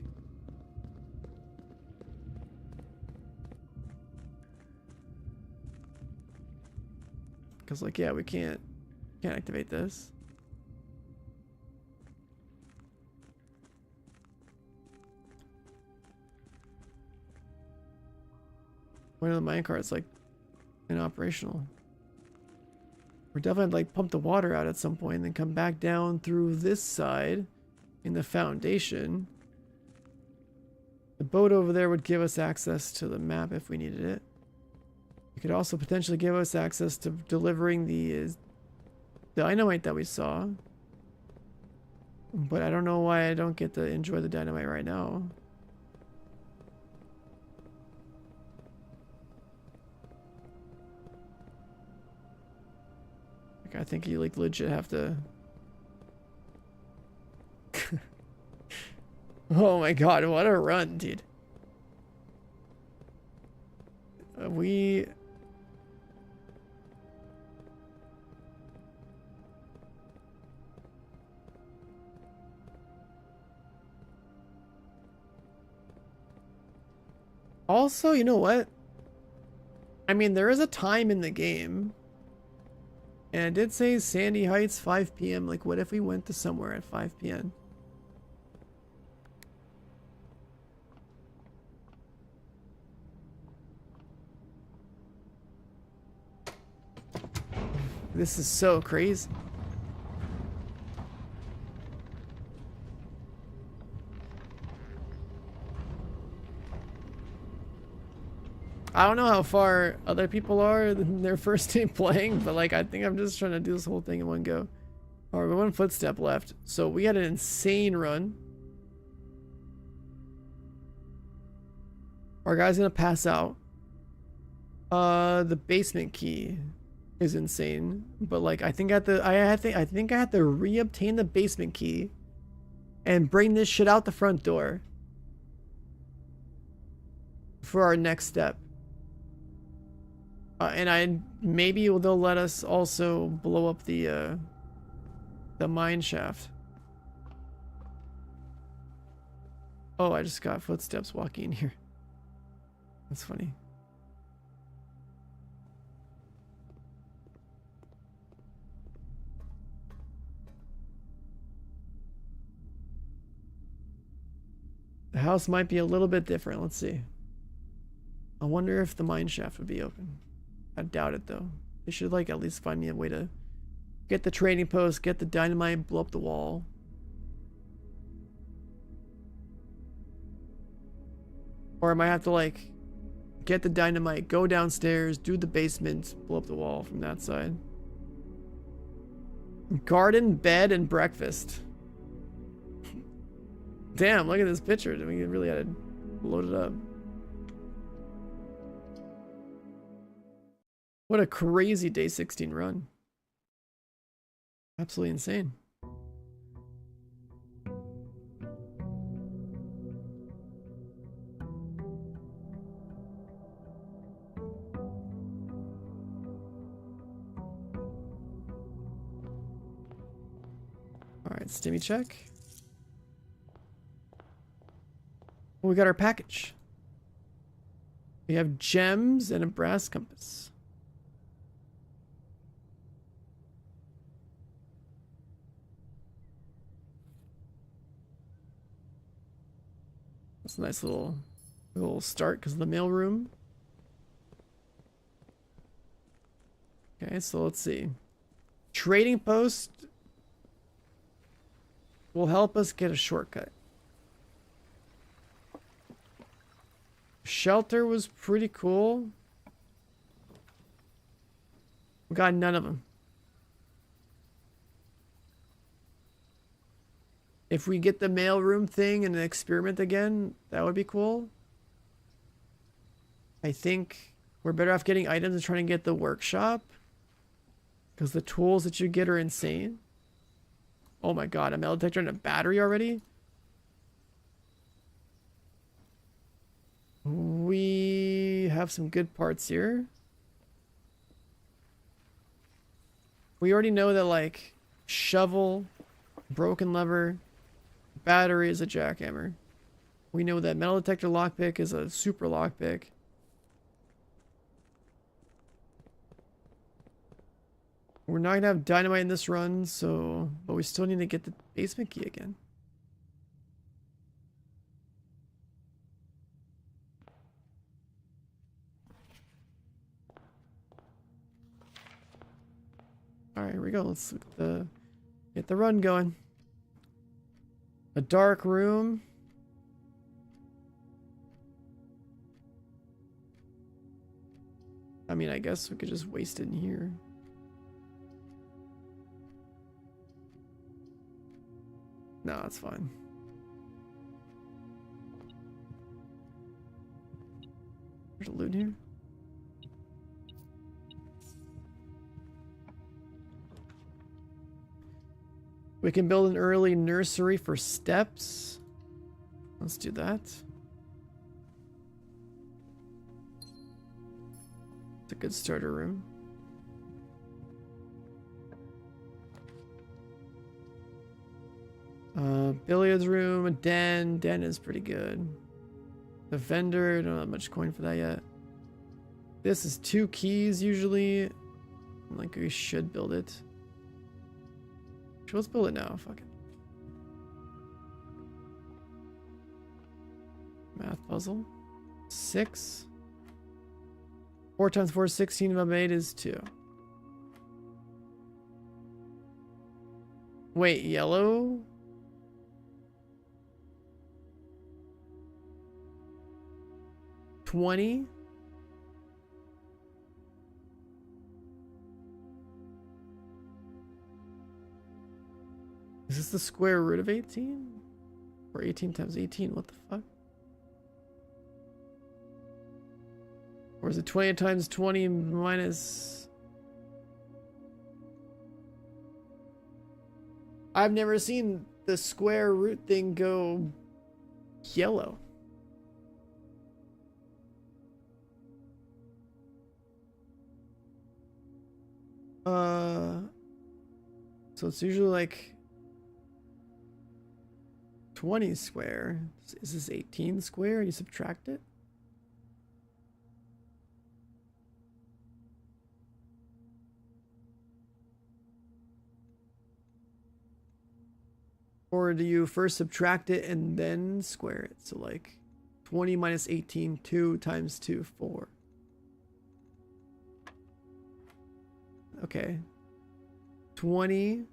Because like, yeah, we can't activate this. One of the minecarts like inoperational. We're definitely like pump the water out at some point and then come back down through this side in the foundation. The boat over there would give us access to the map if we needed it. It could also potentially give us access to delivering the dynamite that we saw. But I don't know why I don't get to enjoy the dynamite right now. Like, I think you like legit have to... Oh my god, what a run, dude. We... Also, you know what? I mean, there is a time in the game. And it did say Sandy Heights 5 p.m. Like, what if we went to somewhere at 5 p.m.? This is so crazy. I don't know how far other people are in their first time playing, but like I think I'm just trying to do this whole thing in one go. Alright, we have one footstep left. So we had an insane run. Our guy's gonna pass out. The basement key is insane, but like I think I had to re-obtain the basement key and bring this shit out the front door for our next step. And maybe they'll let us also blow up the mine shaft. Oh, I just got footsteps walking in here. That's funny. The house might be a little bit different. Let's see. I wonder if the mine shaft would be open. I doubt it though. They should like at least find me a way to get the trading post, get the dynamite, blow up the wall. Or I might have to like get the dynamite, go downstairs, do the basement, blow up the wall from that side. Garden, bed, and breakfast. Damn, look at this picture. We really had to load it up. What a crazy day 16 run. Absolutely insane. Alright, stimmy check. We got our package. We have gems and a brass compass. That's a nice little start because of the mailroom. Okay, so let's see. Trading post will help us get a shortcut. Shelter was pretty cool. We got none of them. If we get the mailroom thing and an experiment again, that would be cool. I think we're better off getting items and trying to get the workshop. Because the tools that you get are insane. Oh my god, a metal detector and a battery already? We have some good parts here. We already know that like shovel, broken lever, battery is a jackhammer. We know that metal detector lockpick is a super lockpick. We're not gonna have dynamite in this run, so but we still need to get the basement key again. here we go. Let's get the run going. A dark room. I mean, I guess we could just waste it in here. No, it's fine. There's a loot here. We can build an early nursery for steps. Let's do that. It's a good starter room. Billiards room, a den. Den is pretty good. The vendor, don't have much coin for that yet. This is 2 keys usually. Like we should build it. Let's build it now. Fuck it. Math puzzle. 6. 4 times 4 is 16. Divided by 8 is 2. Wait, yellow? $20? Is this the square root of 18? Or 18 times 18? What the fuck? Or is it 20 times 20 minus... I've never seen the square root thing go yellow. So it's usually like 20 square. Is this 18 square? You subtract it? Or do you first subtract it and then square it? So like 20 minus 18, 2 times 2, 4. Okay. 20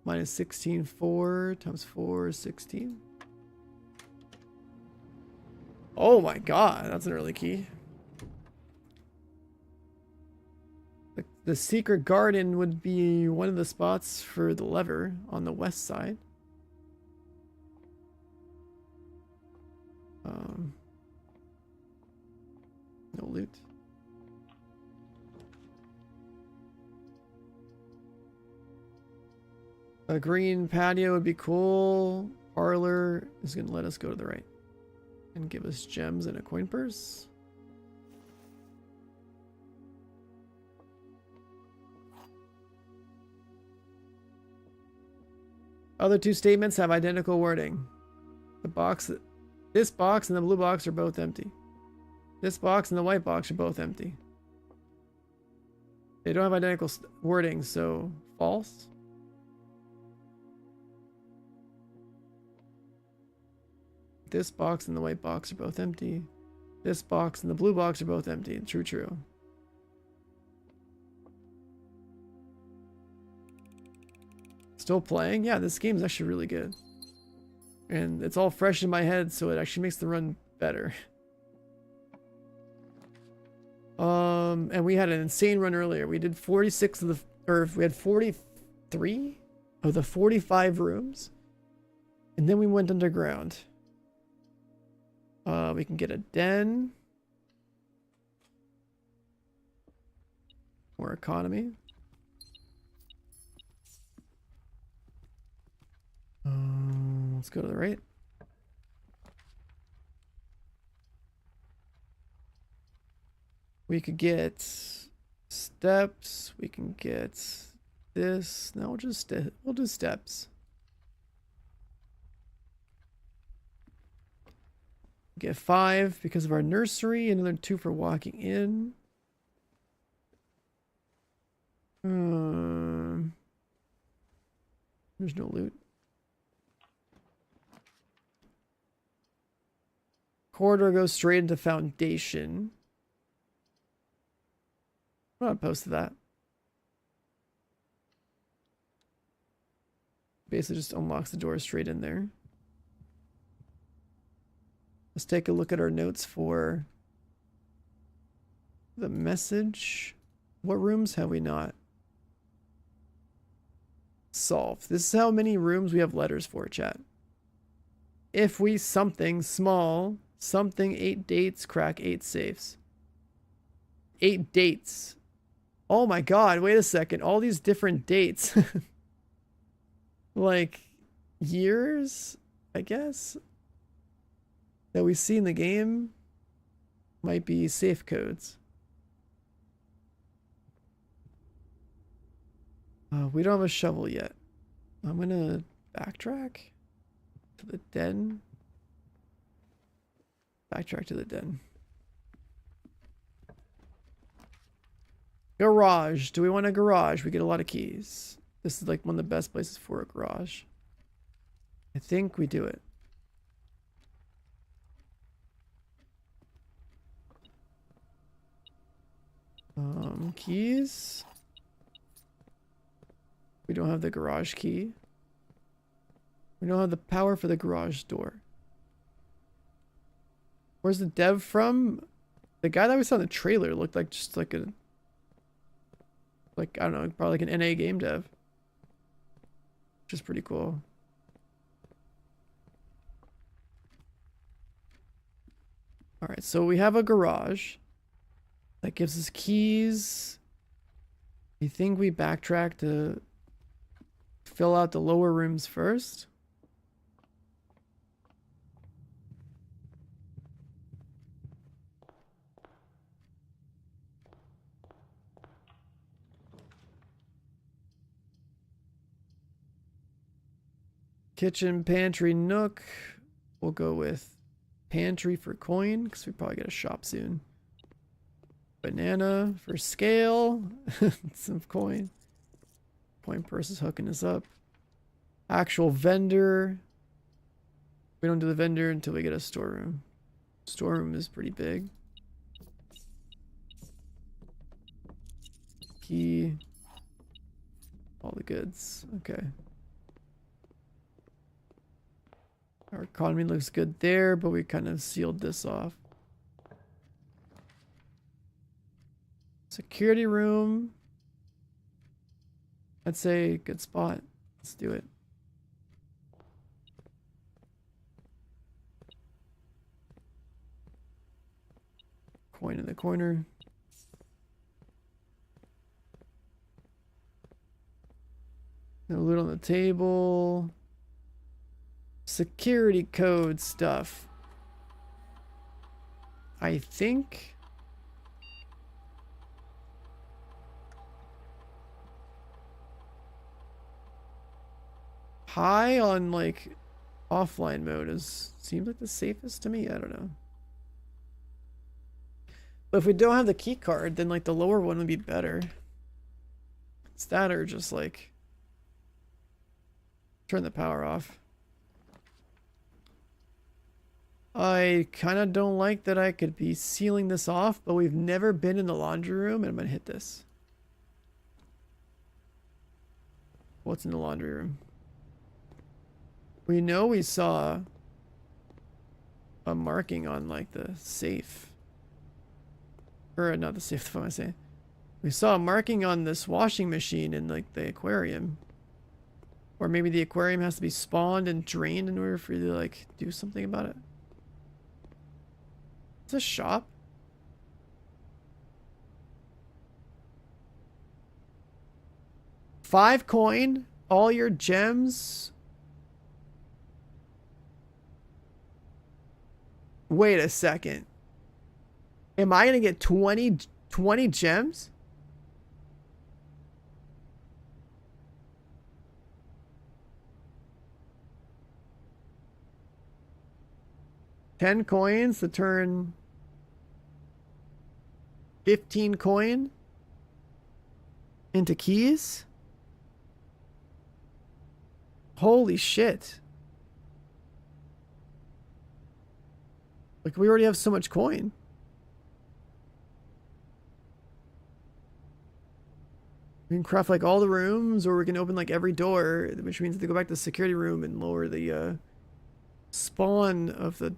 minus 16, 4 times 4 is 16. Oh my god, that's an early key. The secret garden would be one of the spots for the lever on the west side. No loot. A green patio would be cool. Parlor is going to let us go to the right and give us gems and a coin purse. Other 2 statements have identical wording. This box and the blue box are both empty. This box and the white box are both empty. They don't have identical wording, so false. This box and the white box are both empty. This box and the blue box are both empty. True, true. Still playing? Yeah, this game is actually really good. And it's all fresh in my head, so it actually makes the run better. And we had an insane run earlier. We did 46 of the, or we had 43 of the 45 rooms. And then we went underground. We can get a den. More economy. Let's go to the right. We could get steps. We can get this. No, we'll do steps. Get 5 because of our nursery. Another 2 for walking in. There's no loot. Corridor goes straight into foundation. I'm not opposed to that. basically just unlocks the door straight in there. Let's take a look at our notes for the message. What rooms have we not solved? This is how many rooms we have letters for, chat. If we something small, something 8 dates, crack 8 safes. 8 dates. Oh my god, wait a second. All these different dates. Like years, I guess, that we see in the game might be safe codes. We don't have a shovel yet. I'm gonna backtrack to the den. Backtrack to the den. Garage. Do we want a garage? We get a lot of keys. This is like one of the best places for a garage. I think we do it. Keys. We don't have the garage key. We don't have the power for the garage door. Where's the dev from? The guy that we saw in the trailer looked like just like a, like, I don't know, probably like an NA game dev. Which is pretty cool. Alright, so we have a garage. That gives us keys. I think we backtrack to fill out the lower rooms first. Kitchen, pantry, nook. We'll go with pantry for coin because we probably get a shop soon. Banana for scale. Some coin. Coin purse is hooking us up. Actual vendor. We don't do the vendor until we get a storeroom. Storeroom is pretty big. Key. All the goods. Okay. Our economy looks good there, but we kind of sealed this off. Security room. I'd say good spot. Let's do it. Coin in the corner. No loot on the table. Security code stuff. I think high on like offline mode seems like the safest to me. I don't know. But if we don't have the key card, then like the lower one would be better. It's that or just like turn the power off. I kind of don't like that I could be sealing this off, but we've never been in the laundry room, and I'm going to hit this. What's in the laundry room? We know we saw a marking on like the safe. Or not the safe, what am I saying? We saw a marking on this washing machine in like the aquarium. Or maybe the aquarium has to be spawned and drained in order for you to like do something about it. It's a shop. $5 coin, all your gems. Wait a second. Am I gonna get 20 gems? $10 coins to turn 15 coin into keys? Holy shit. Like, we already have so much coin. We can craft like all the rooms, or we can open like every door, which means to go back to the security room and lower the spawn of the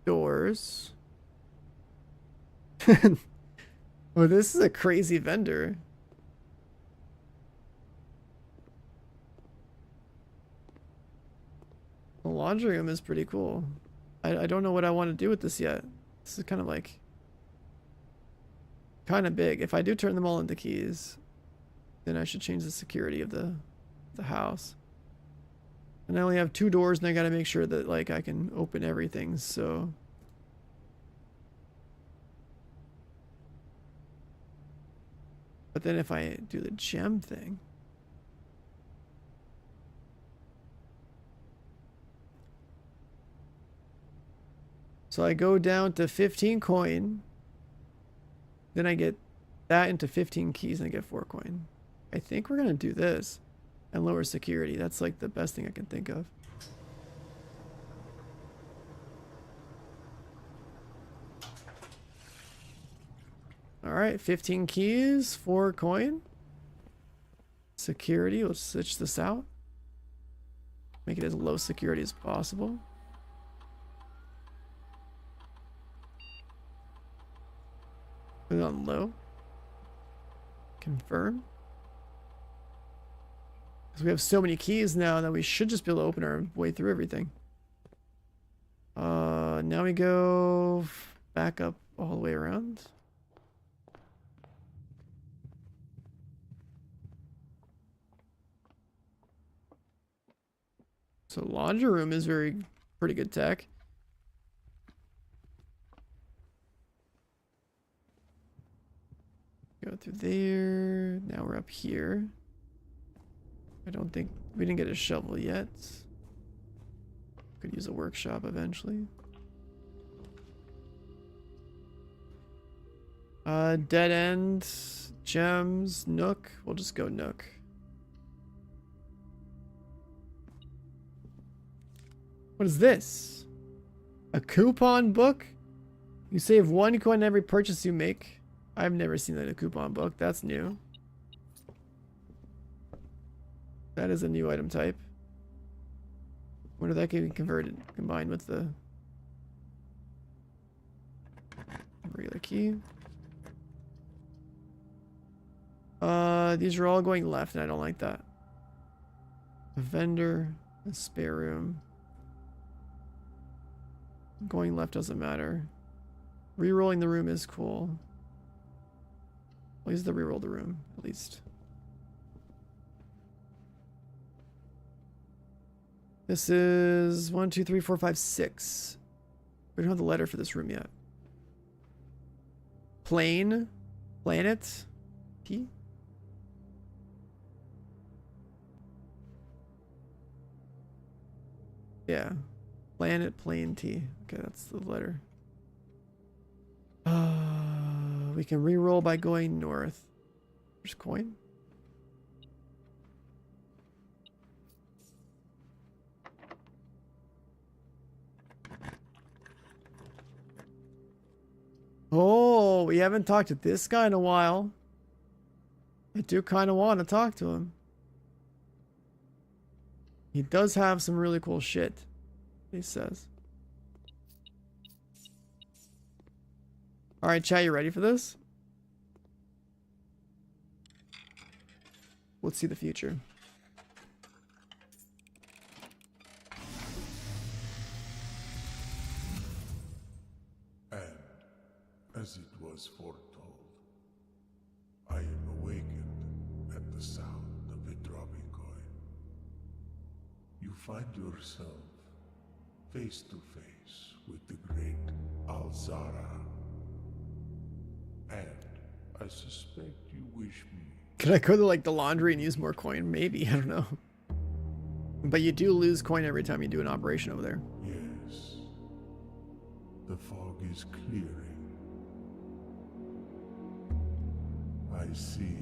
doors. Oh, this is a crazy vendor. The laundry room is pretty cool. I don't know what I want to do with this yet. This is kind of like kind of big. If I do turn them all into keys, then I should change the security of the house. And I only have 2 doors, and I got to make sure that like I can open everything. So but then if I do the gem thing, so I go down to 15 coin, then I get that into 15 keys, and I get 4 coin. I think we're gonna do this and lower security. That's like the best thing I can think of. Alright, 15 keys, 4 coin. Security, let's switch this out. Make it as low security as possible. Put it on low. Confirm. Because we have so many keys now that we should just be able to open our way through everything. Now we go back up all the way around. So laundry room is pretty good tech. Go through there. Now we're up here. I don't think we didn't get a shovel yet. Could use a workshop eventually. Dead end, gems, nook. We'll just go nook. What is this? A coupon book? You save 1 coin every purchase you make. I've never seen that in a coupon book. That's new. That is a new item type. Wonder if that can be converted, combined with the regular key. These are all going left, and I don't like that. A vendor, a spare room. Going left doesn't matter. Rerolling the room is cool. I'll use the reroll the room, at least. This is 1, 2, 3, 4, 5, 6. We don't have the letter for this room yet. Plane. Planet. P. Yeah. Planet, plane, T. Okay, that's the letter. We can re-roll by going north. There's coin. Oh, we haven't talked to this guy in a while. I do kind of want to talk to him. He does have some really cool shit, he says. Alright, chat, you ready for this? Let's see the future. And, as it was foretold, I am awakened at the sound of a dropping coin. You find yourself face to face with the great Alzara. And I suspect you wish me. Could I go to like the laundry and use more coin? Maybe, I don't know. But you do lose coin every time you do an operation over there. Yes. The fog is clearing. I see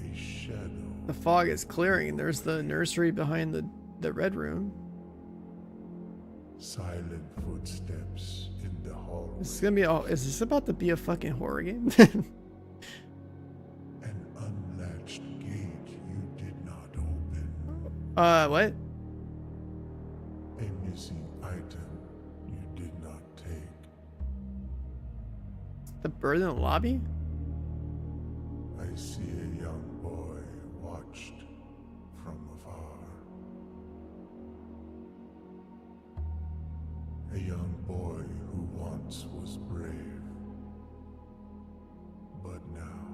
a shadow. The fog is clearing. There's the nursery behind the red room. Silent footsteps in the hallway. This is gonna be is this about to be a fucking horror game? An unlatched gate What? A missing item you did not take. The bird in the lobby? I see a young boy watched from afar. A young boy who once was brave, but now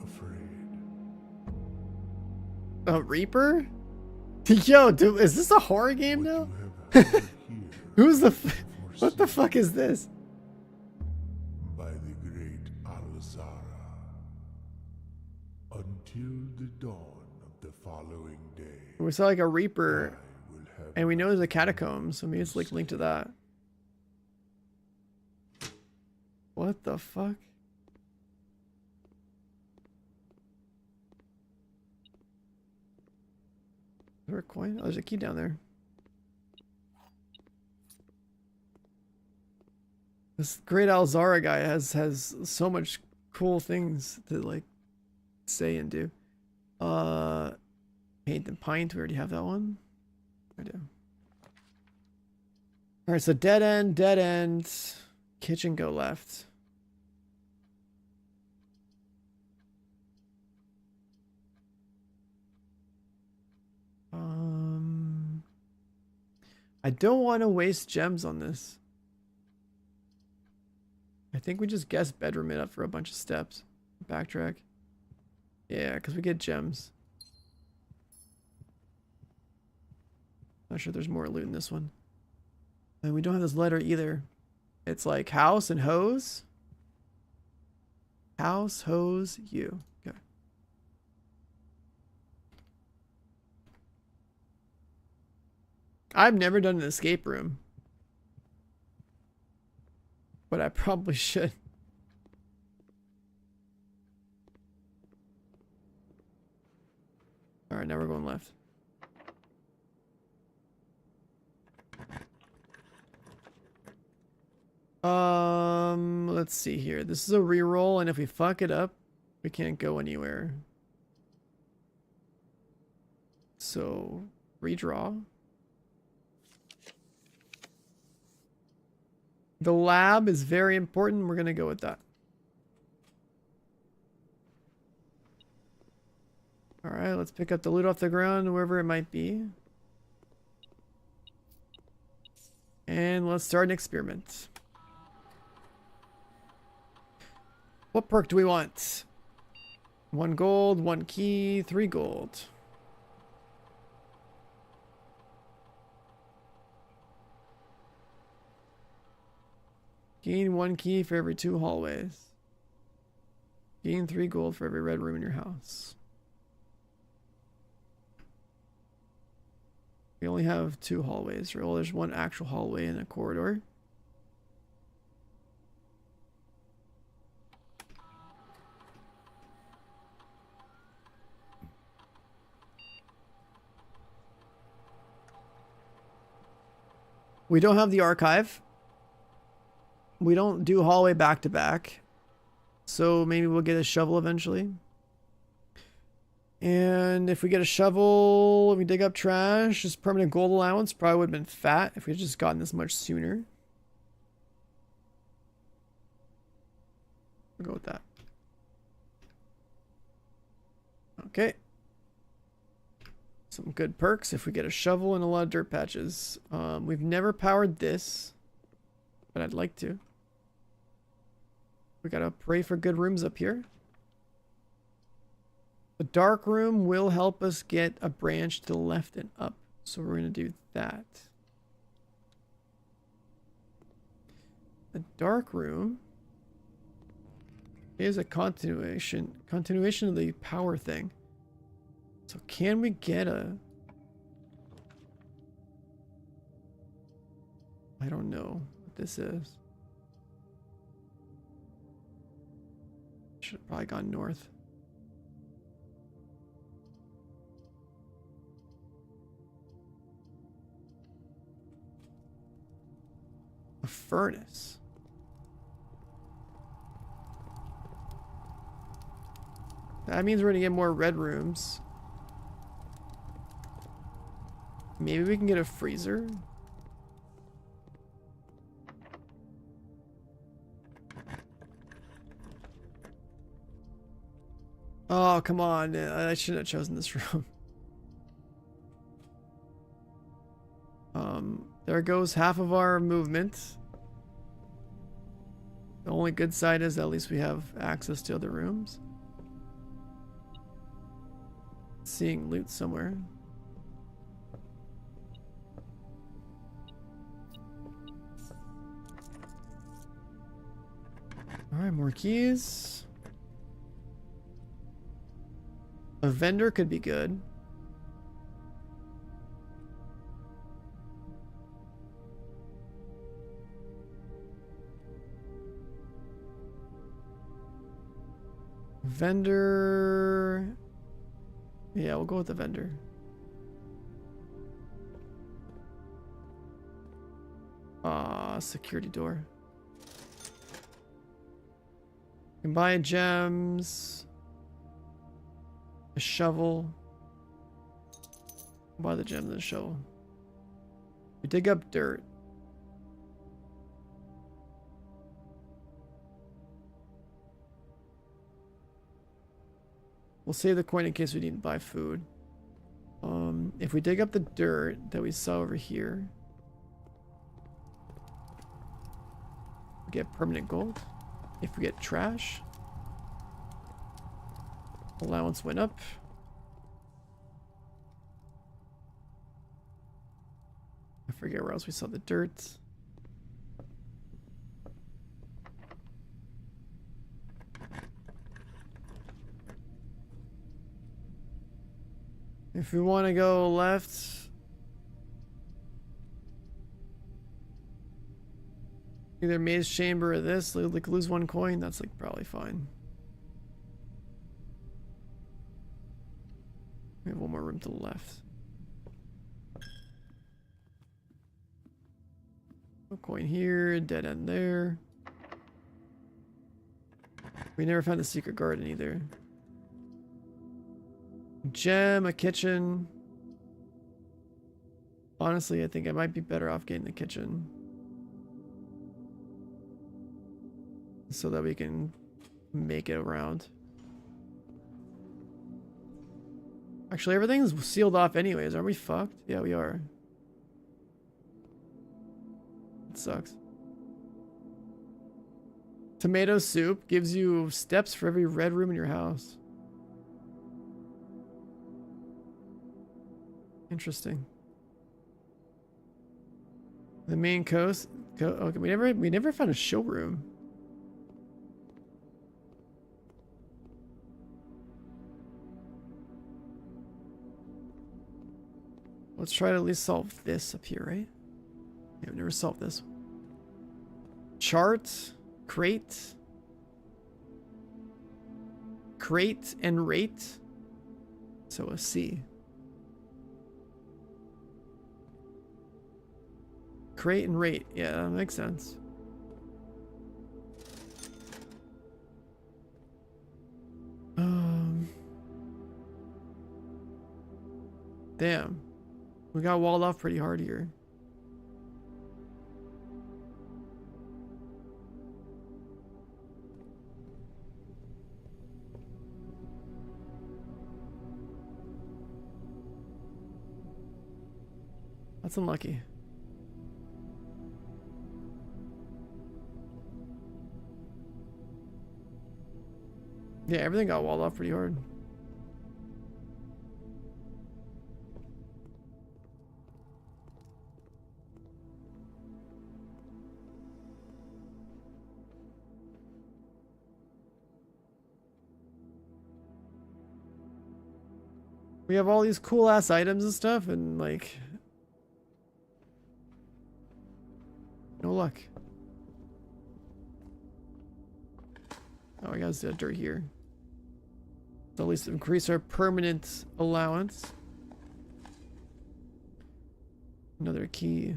afraid. A Reaper? Yo, dude, is this a horror game What now? you have heard here Who's the and what the foreseen fuck is this? by the great Al-Zara until the dawn of the following day. We saw like a Reaper, I will have and we know there's a catacomb, so maybe it's like linked to that. What the fuck? Is there a coin? Oh, there's a key down there. This great Alzara guy has so much cool things to like say and do. Paint and pint, we already have that one. I do. Alright, so dead end, kitchen go left. I don't want to waste gems on this. I think we just guess bedroom it up for a bunch of steps. Backtrack. Yeah, because we get gems. Not sure there's more loot in this one. And we don't have this letter either. It's like house and hose. House, hose, you. Okay. I've never done an escape room. But I probably should. Alright, now we're going left. Let's see here. This is a reroll, and if we fuck it up, we can't go anywhere. So, redraw. The lab is very important. We're going to go with that. Alright, let's pick up the loot off the ground, wherever it might be. And let's start an experiment. What perk do we want? 1 gold, 1 key, 3 gold. Gain 1 key for every 2 hallways. Gain 3 gold for every red room in your house. We only have 2 hallways. Well, there's 1 actual hallway in a corridor. We don't have the archive. We don't do hallway back to back. So maybe we'll get a shovel eventually. And if we get a shovel and we dig up trash, this permanent gold allowance probably would have been fat if we had just gotten this much sooner. We'll go with that. Okay. Some good perks if we get a shovel and a lot of dirt patches. We've never powered this, but I'd like to. We gotta pray for good rooms up here. The dark room will help us get a branch to the left and up. So we're gonna do that. The dark room is a continuation of the power thing. So can we get a... I don't know what this is. Should have probably gone north. A furnace. That means we're gonna get more red rooms. Maybe we can get a freezer. Oh, come on. I shouldn't have chosen this room. There goes half of our movement. The only good side is at least we have access to other rooms. Seeing loot somewhere. Alright, more keys. A vendor could be good. Vendor. Yeah, we'll go with the vendor. Security door. You can buy gems. A shovel. Buy the gems and a shovel. We dig up dirt. We'll save the coin in case we need to buy food. If we dig up the dirt that we saw over here, we get permanent gold. If we get trash, allowance went up. I forget where else we saw the dirt. If we want to go left, either maze chamber or this, like lose 1 coin, that's like probably fine. We have 1 more room to the left. No coin here, dead end there. We never found the secret garden either. Gem, a kitchen. Honestly, I think I might be better off getting the kitchen, so that we can make it around. Actually, everything's sealed off anyways. Aren't we fucked? Yeah, we are. It sucks. Tomato soup gives you steps for every red room in your house. Interesting. The main coast. Okay, we never found a showroom. Let's try to at least solve this up here, right? Yeah, we've never solved this. Chart, crate, and rate. So a C. Crate and rate. Yeah, that makes sense. Damn. We got walled off pretty hard here. That's unlucky. Yeah, everything got walled off pretty hard. We have all these cool ass items and stuff, and like, no luck. Oh, I got that dirt here. So at least increase our permanent allowance. Another key.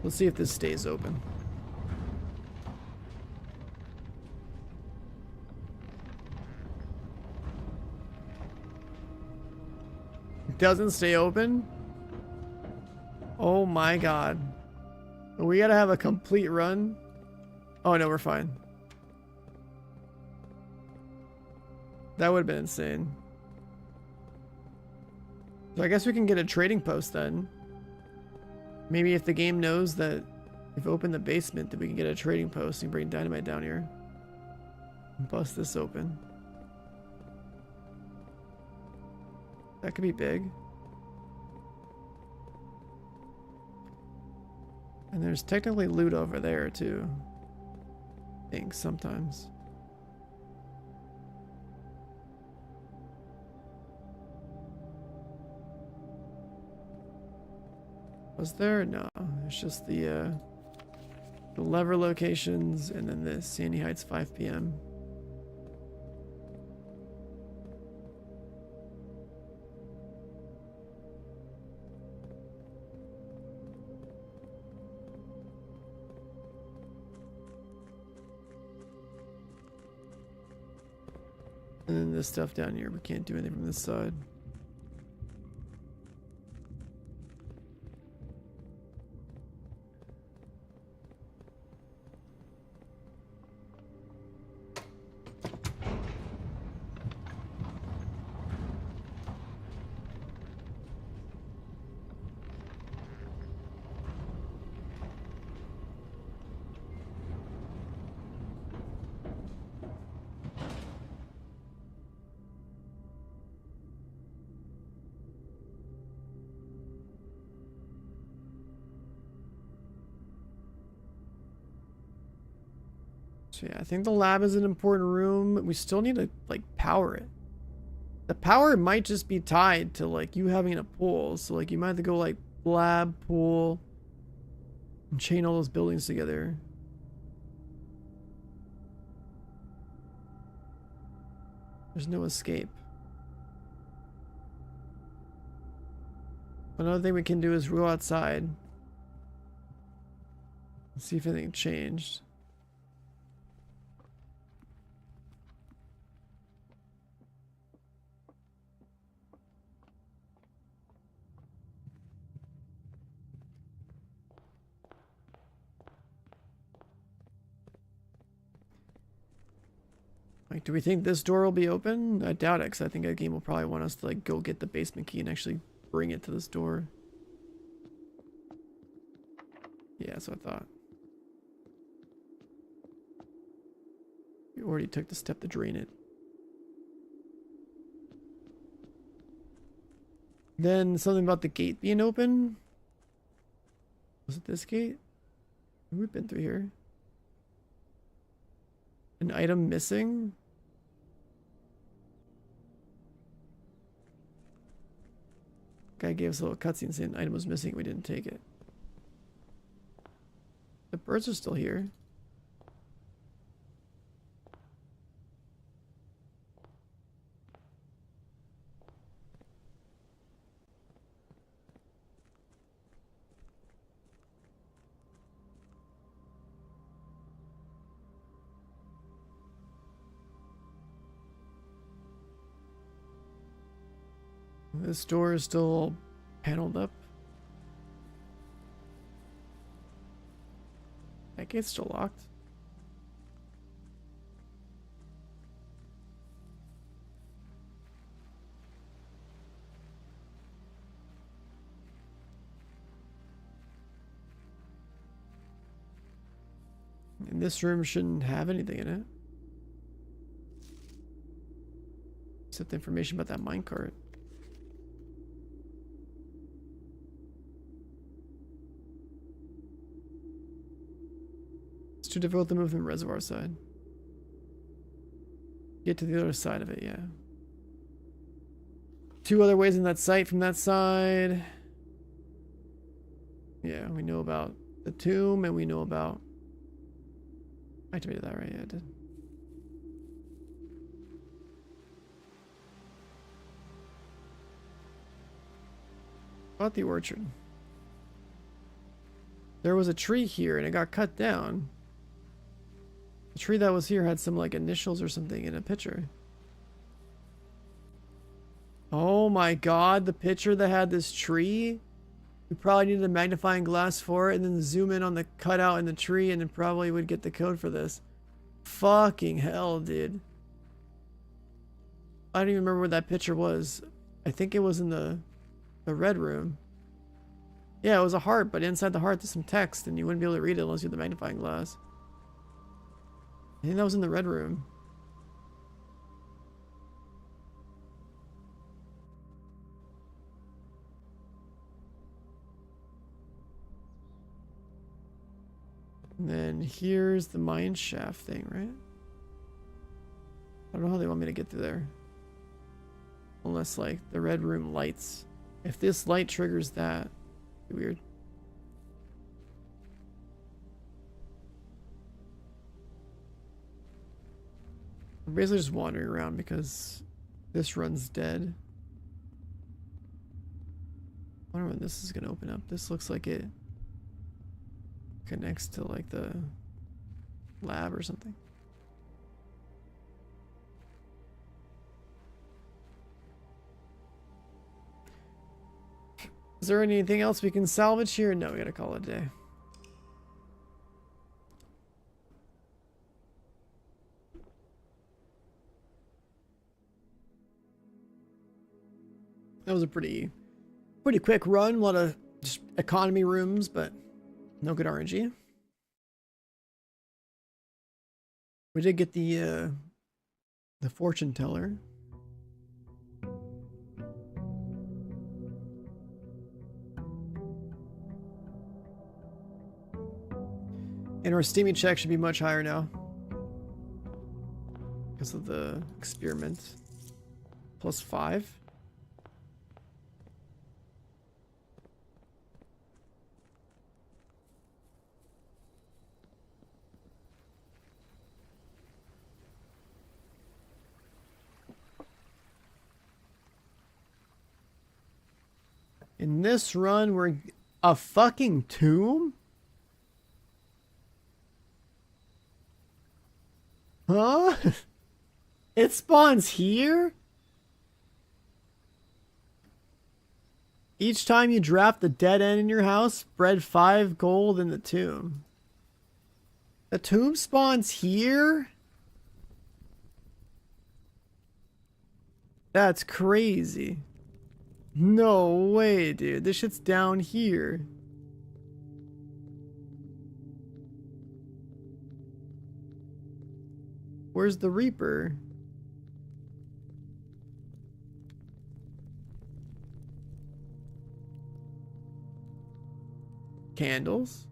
Let's see if this stays open. doesn't stay open? Oh my god. We gotta have a complete run. Oh no, we're fine. That would have been insane. So I guess we can get a trading post then. Maybe if the game knows that we've opened the basement, that we can get a trading post and bring dynamite down here. And bust this open. That could be big. And there's technically loot over there too. I think sometimes. Was there? No. It's just the lever locations and then this Sandy Heights 5 p.m. And then this stuff down here, we can't do anything from this side. So yeah, I think the lab is an important room. We still need to like power it. The power might just be tied to like you having a pool. So like you might have to go like lab, pool, and chain all those buildings together. There's no escape. Another thing we can do is go outside. Let's see if anything changed. Like, do we think this door will be open? I doubt it, because I think a game will probably want us to like go get the basement key and actually bring it to this door. Yeah, that's what I thought. We already took the step to drain it. Then something about the gate being open. Was it this gate? We've been through here. An item missing? Guy gave us a little cutscene saying an item was missing. We didn't take it. The birds are still here. This door is still paneled up. That gate's still locked. And this room shouldn't have anything in it. Except the information about that minecart. Too difficult to move from the reservoir side. Get to the other side of it, yeah. Two other ways in that site from that side. Yeah, we know about the tomb and we know about... I activated that, right? Yeah, I did. About the orchard. There was a tree here and it got cut down. The tree that was here had some like initials or something in a picture. Oh my god, the picture that had this tree? We probably needed a magnifying glass for it and then zoom in on the cutout in the tree and then probably would get the code for this. Fucking hell, dude. I don't even remember where that picture was. I think it was in the red room. Yeah, it was a heart, but inside the heart there's some text and you wouldn't be able to read it unless you had the magnifying glass. I think that was in the red room. And then here's the mine shaft thing, right? I don't know how they want me to get through there. Unless, like, the red room lights. If this light triggers that, it'd be weird. I'm basically just wandering around because this run's dead. I wonder when this is gonna open up. This looks like it connects to like the lab or something. Is there anything else we can salvage here? No, we gotta call it a day. That was a pretty quick run. A lot of just economy rooms, but no good RNG. We did get the fortune teller. And our steamy check should be much higher now because of the experiment. +5. In this run, we're a fucking tomb? Huh? It spawns here? Each time you drop the dead end in your house, spread 5 gold in the tomb. The tomb spawns here? That's crazy. No way, dude. This shit's down here. Where's the Reaper? Candles?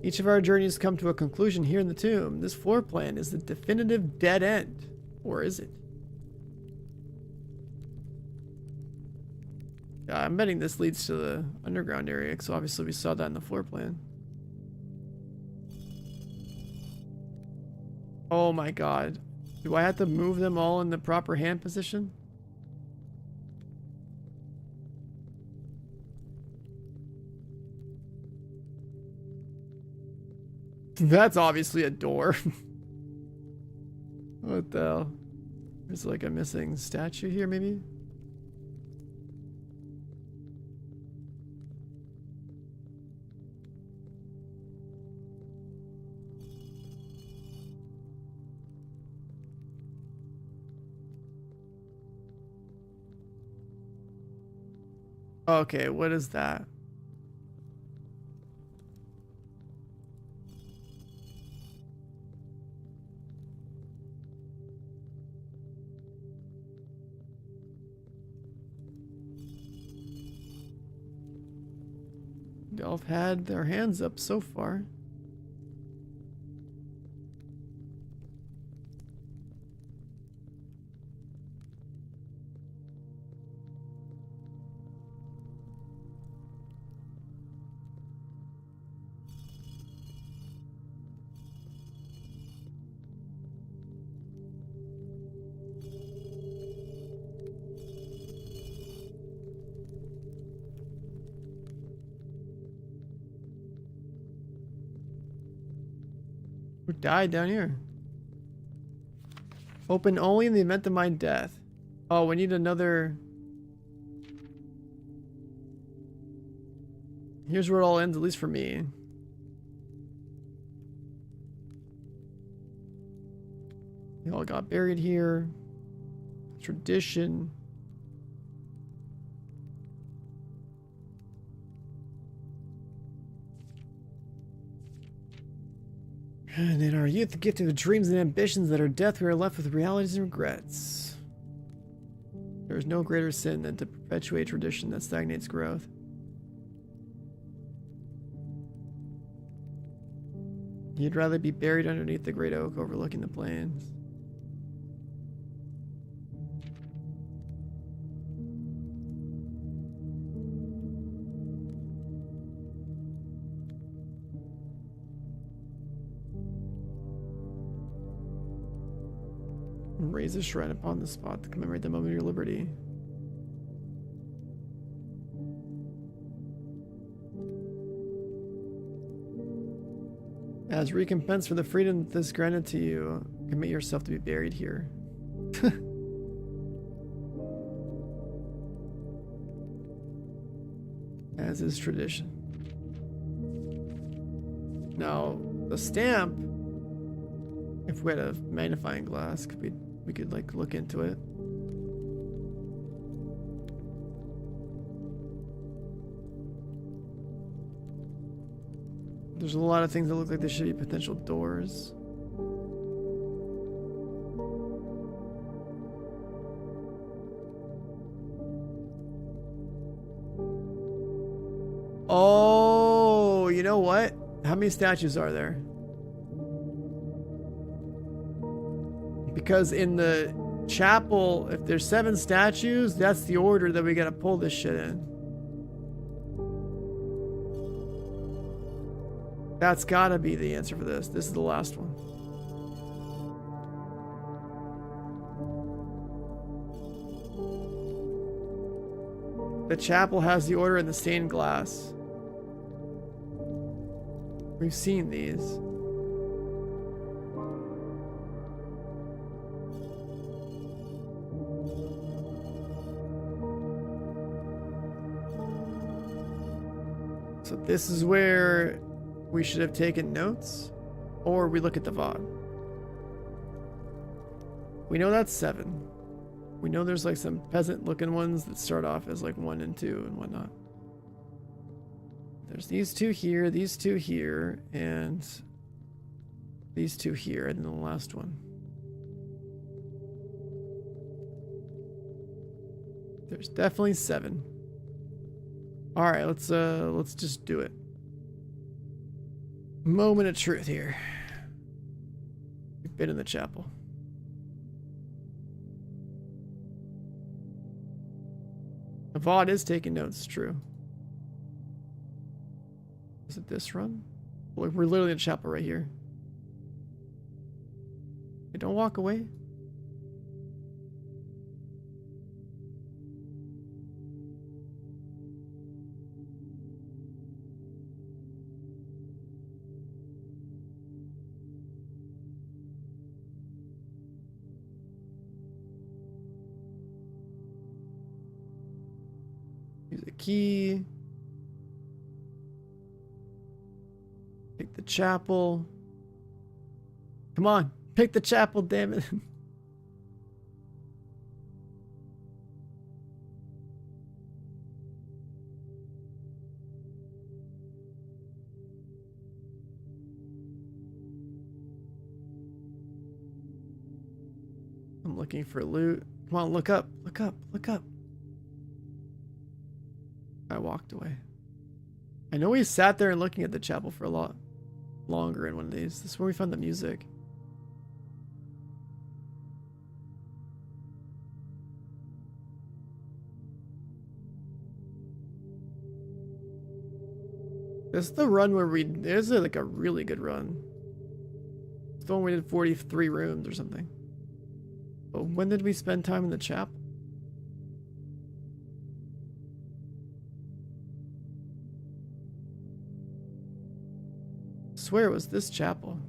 Each of our journeys come to a conclusion here in the tomb. This floor plan is the definitive dead end. Or is it? Yeah, I'm betting this leads to the underground area, because obviously we saw that in the floor plan. Oh my god. Do I have to move them all in the proper hand position? That's obviously a door. What the hell? There's like a missing statue here, maybe? Okay, what is that? Delph had their hands up so far. Who died down here? Open only in the event of my death. Oh, we need another... Here's where it all ends, at least for me. They all got buried here. Tradition. And in our youth, gifted with dreams and ambitions that are death, we are left with realities and regrets. There is no greater sin than to perpetuate tradition that stagnates growth. You'd rather be buried underneath the great oak overlooking the plains. Raise a shrine upon the spot to commemorate the moment of your liberty. As recompense for the freedom that is granted to you, commit yourself to be buried here. As is tradition. Now, the stamp, if we had a magnifying glass, we could like look into it. There's a lot of things that look like they should be potential doors. Oh, you know what? How many statues are there? Because in the chapel, if there's 7 statues, that's the order that we gotta pull this shit in. That's gotta be the answer for this. This is the last one. The chapel has the order in the stained glass. We've seen these. So this is where we should have taken notes, or we look at the VOD. We know that's 7. We know there's like some peasant looking ones that start off as like 1 and 2 and whatnot. There's these 2 here, these 2 here, and these 2 here, and then the last one. There's definitely 7. All right, let's just do it. Moment of truth here. We've been in the chapel. The VOD is taking notes, true. Is it this run? Look, we're literally in the chapel right here. Hey, don't walk away. Use a key. Pick the chapel. Come on, pick the chapel, damn it. I'm looking for loot. Come on, look up, look up, look up. I walked away. I know we sat there and looking at the chapel for a lot longer in one of these. This is where we found the music. This is the run where this is like a really good run. It's the one we did 43 rooms or something. But when did we spend time in the chapel? I swear it was this chapel.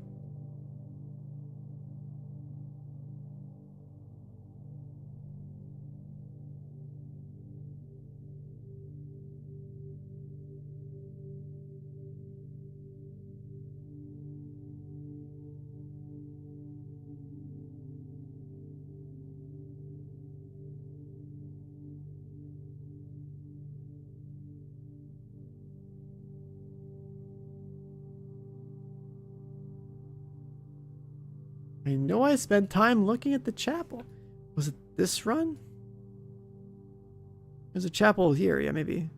I know I spent time looking at the chapel. Was it this run? There's a chapel here, yeah, maybe.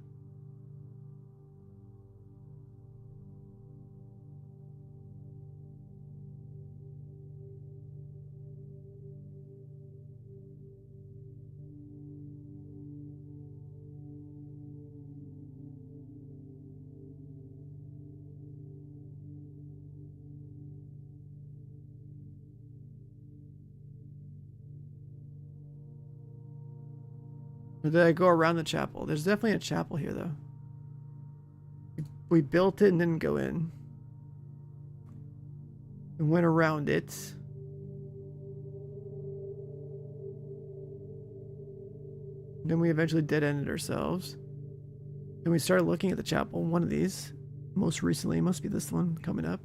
Or did I go around the chapel? There's definitely a chapel here, though. We built it and didn't go in. We went around it. Then we eventually dead-ended ourselves. Then we started looking at the chapel. One of these. Most recently, must be this one coming up.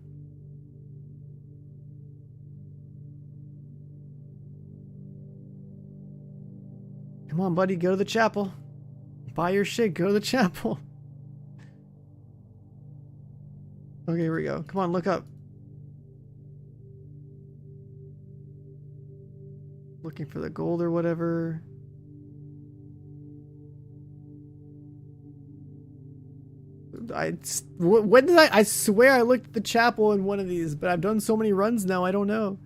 Come on, buddy, go to the chapel. Buy your shit, go to the chapel. Okay, here we go. Come on, look up. Looking for the gold or whatever. When did I swear I looked at the chapel in one of these, but I've done so many runs now, I don't know.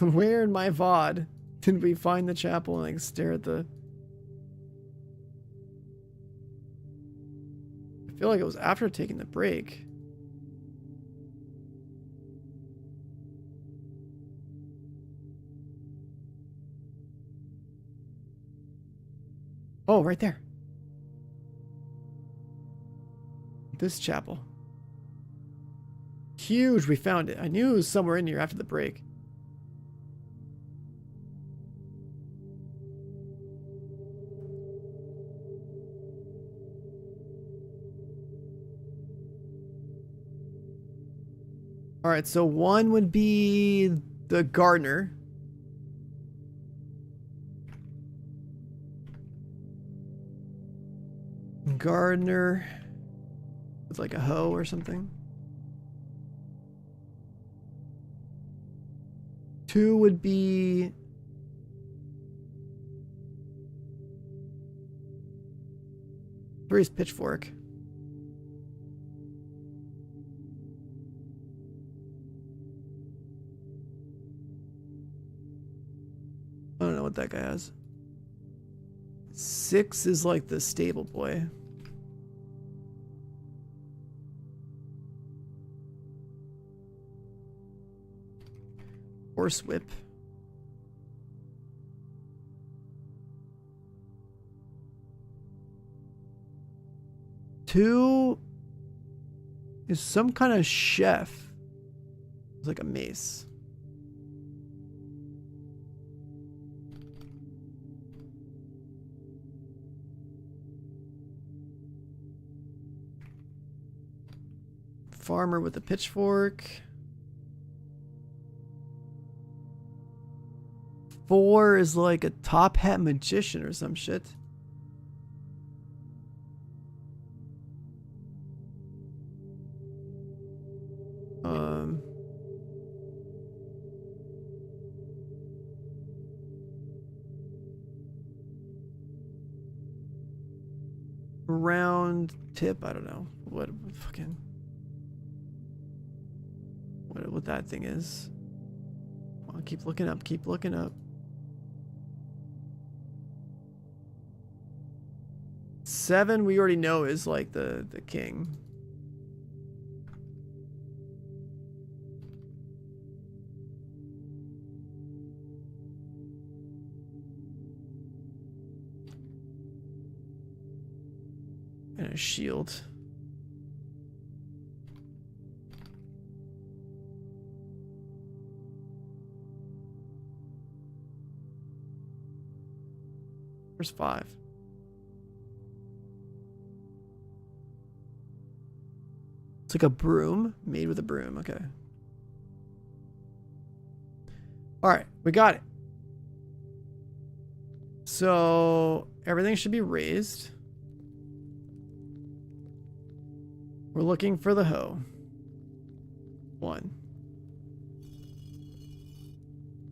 Where in my VOD did we find the chapel and like stare at the... I feel like it was after taking the break. Oh, right there. This chapel. Huge, we found it. I knew it was somewhere in here after the break. All right, so one would be the gardener. Gardener with like a hoe or something. Two would be three is pitchfork. I don't know what that guy has. Six is like the stable boy. Horsewhip. Two is some kind of chef. It's like a mace. Farmer with a pitchfork. Four is like a top hat magician or some shit. Round tip, I don't know what fucking what that thing is. I'll keep looking up, keep looking up. Seven we already know is like the king. And a shield. Where's five? It's like a broom made with a broom. Okay. All right, we got it. So everything should be raised. We're looking for the hoe. 1.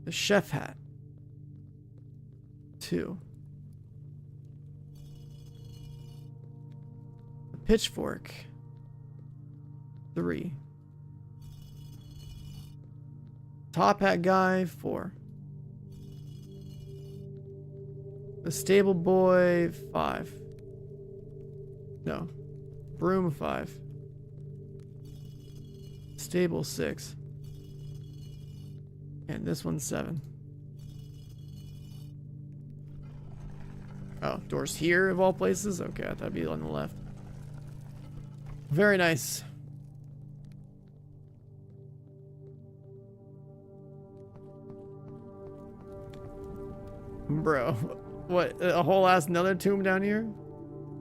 The chef hat. 2. The pitchfork. 3. Top hat guy. 4. The stable boy. 5. No. Broom. 5. Stable 6. And this one's 7. Oh, doors here of all places? Okay, I thought it'd be on the left. Very nice. Bro, what? A whole ass another tomb down here?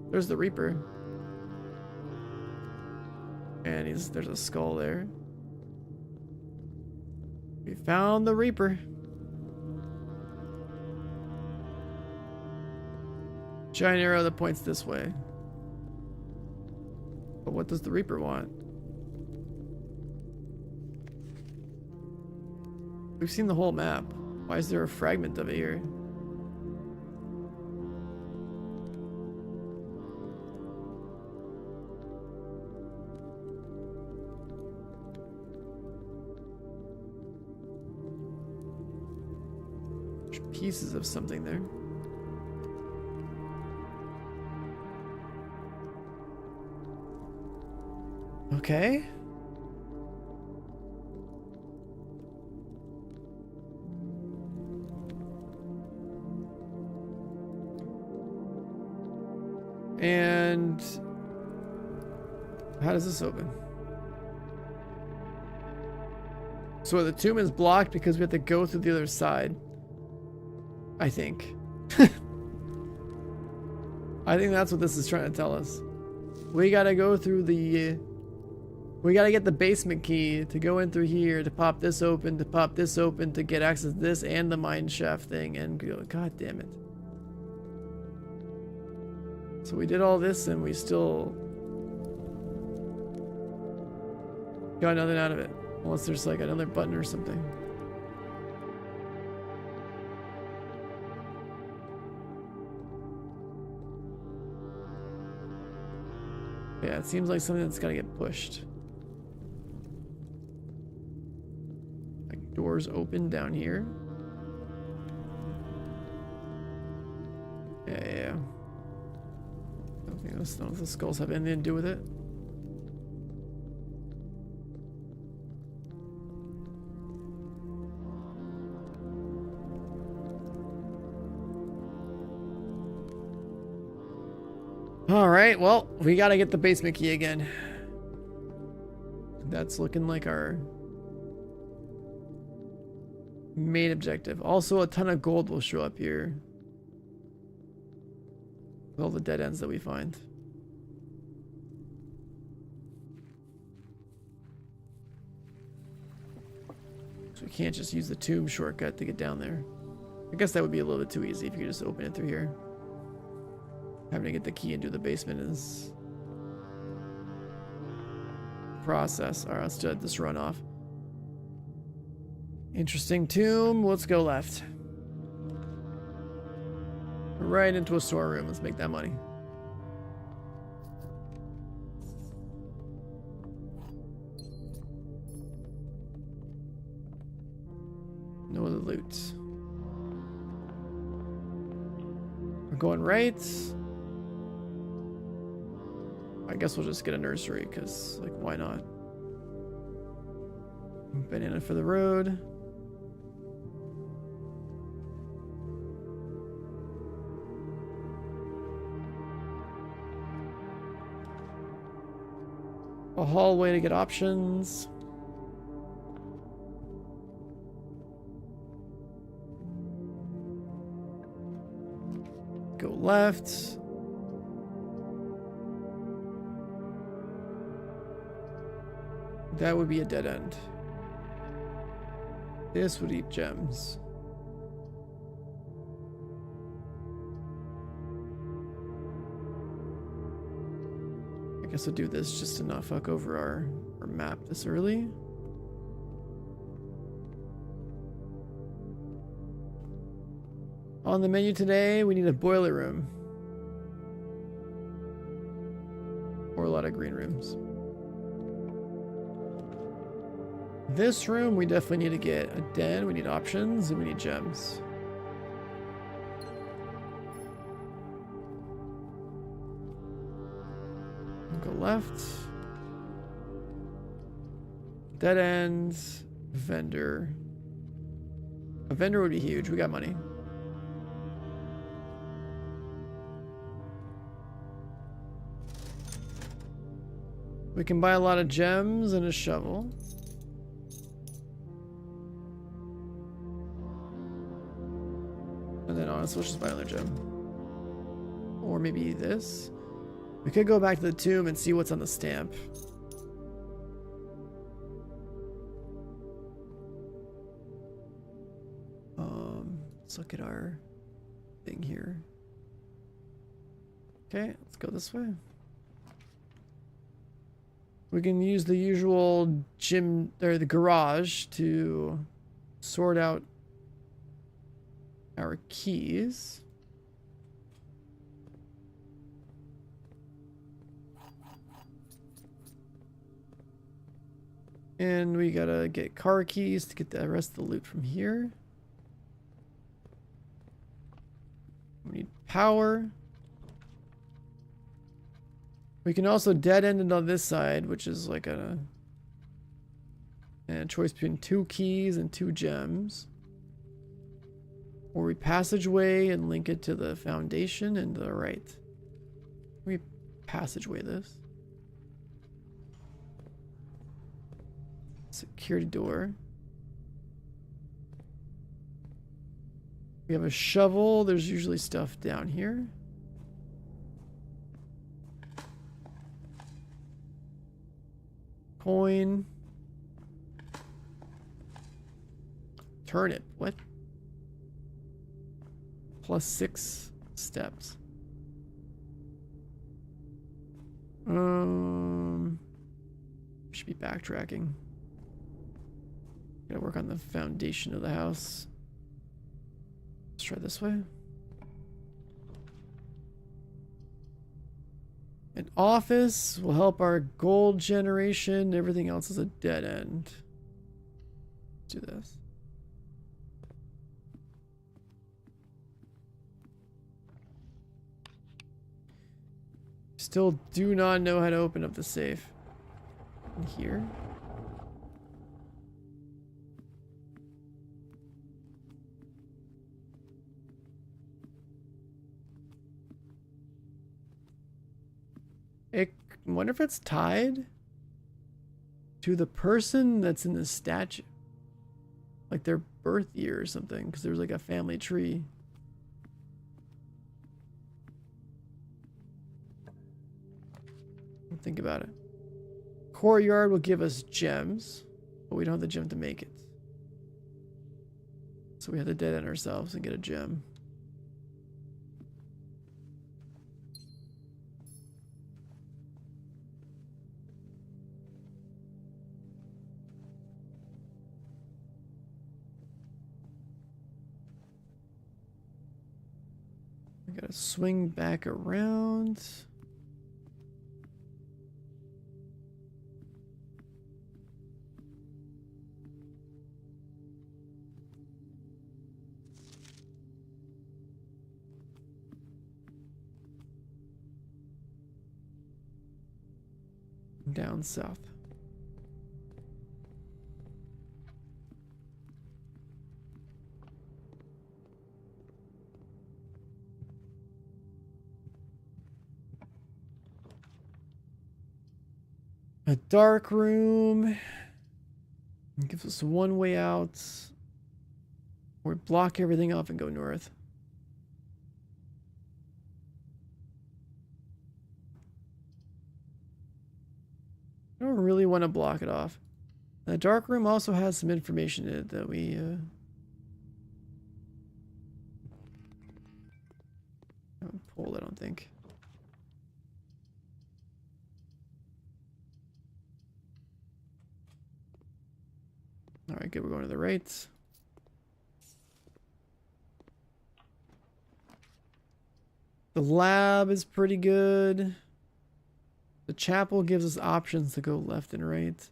There's the Reaper. And there's a skull there. We found the Reaper. Giant arrow that points this way. But what does the Reaper want? We've seen the whole map. Why is there a fragment of it here? There's pieces of something there. Okay. And how does this open? So the tomb is blocked because we have to go through the other side. I think. I think that's what this is trying to tell us. We gotta go through the... we gotta get the basement key to go in through here, to pop this open, to get access to this and the mine shaft thing, and go, god damn it. So we did all this and we still got nothing out of it. Unless there's like another button or something. Yeah, it seems like something that's gotta get pushed. Like doors open down here. Yeah. I don't think none of the skulls have anything to do with it. Alright, well, we gotta get the basement key again. That's looking like our main objective. Also, a ton of gold will show up here. With all the dead ends that we find. So we can't just use the tomb shortcut to get down there. I guess that would be a little bit too easy if you could just open it through here. Having to get the key into the basement is process. Alright, let's do this run off. Interesting tomb. Let's go left. Right into a storeroom. Let's make that money. No other loot. We're going right. I guess we'll just get a nursery, because, like, why not? Banana for the road. A hallway to get options. Go left. That would be a dead end. This would eat gems. I guess I'll do this just to not fuck over our map this early. On the menu today, we need a boiler room. Or a lot of green rooms. This room, we definitely need to get a den, we need options, and we need gems. Go left. Dead end. Vendor. A vendor would be huge, we got money. We can buy a lot of gems and a shovel. And then honestly, let's just buy another gem. Or maybe this. We could go back to the tomb and see what's on the stamp. Let's look at our thing here. Okay, let's go this way. We can use the usual gym or the garage to sort out our keys. And we gotta get car keys to get the rest of the loot from here. We need power. We can also dead end it on this side, which is like a choice between 2 keys and 2 gems. Or we passageway and link it to the foundation and to the right. We passageway this. Security door. We have a shovel. There's usually stuff down here. Coin. Turnip. What? +6 steps. Should be backtracking. Gotta work on the foundation of the house. Let's try this way. An office will help our gold generation. Everything else is a dead end. Let's do this. Still do not know how to open up the safe. In here. I wonder if it's tied to the person that's in the statue. Like their birth year or something, because there's like a family tree. Think about it. Courtyard will give us gems, but we don't have the gem to make it. So we have to dead end ourselves and get a gem. We gotta swing back around. Down south. A dark room. It gives us one way out. Or block everything off and go north. I I don't really want to block it off. The dark room also has some information in it that we haven't pulled, I don't think. Alright, good, we're going to the right. The lab is pretty good. The chapel gives us options to go left and right.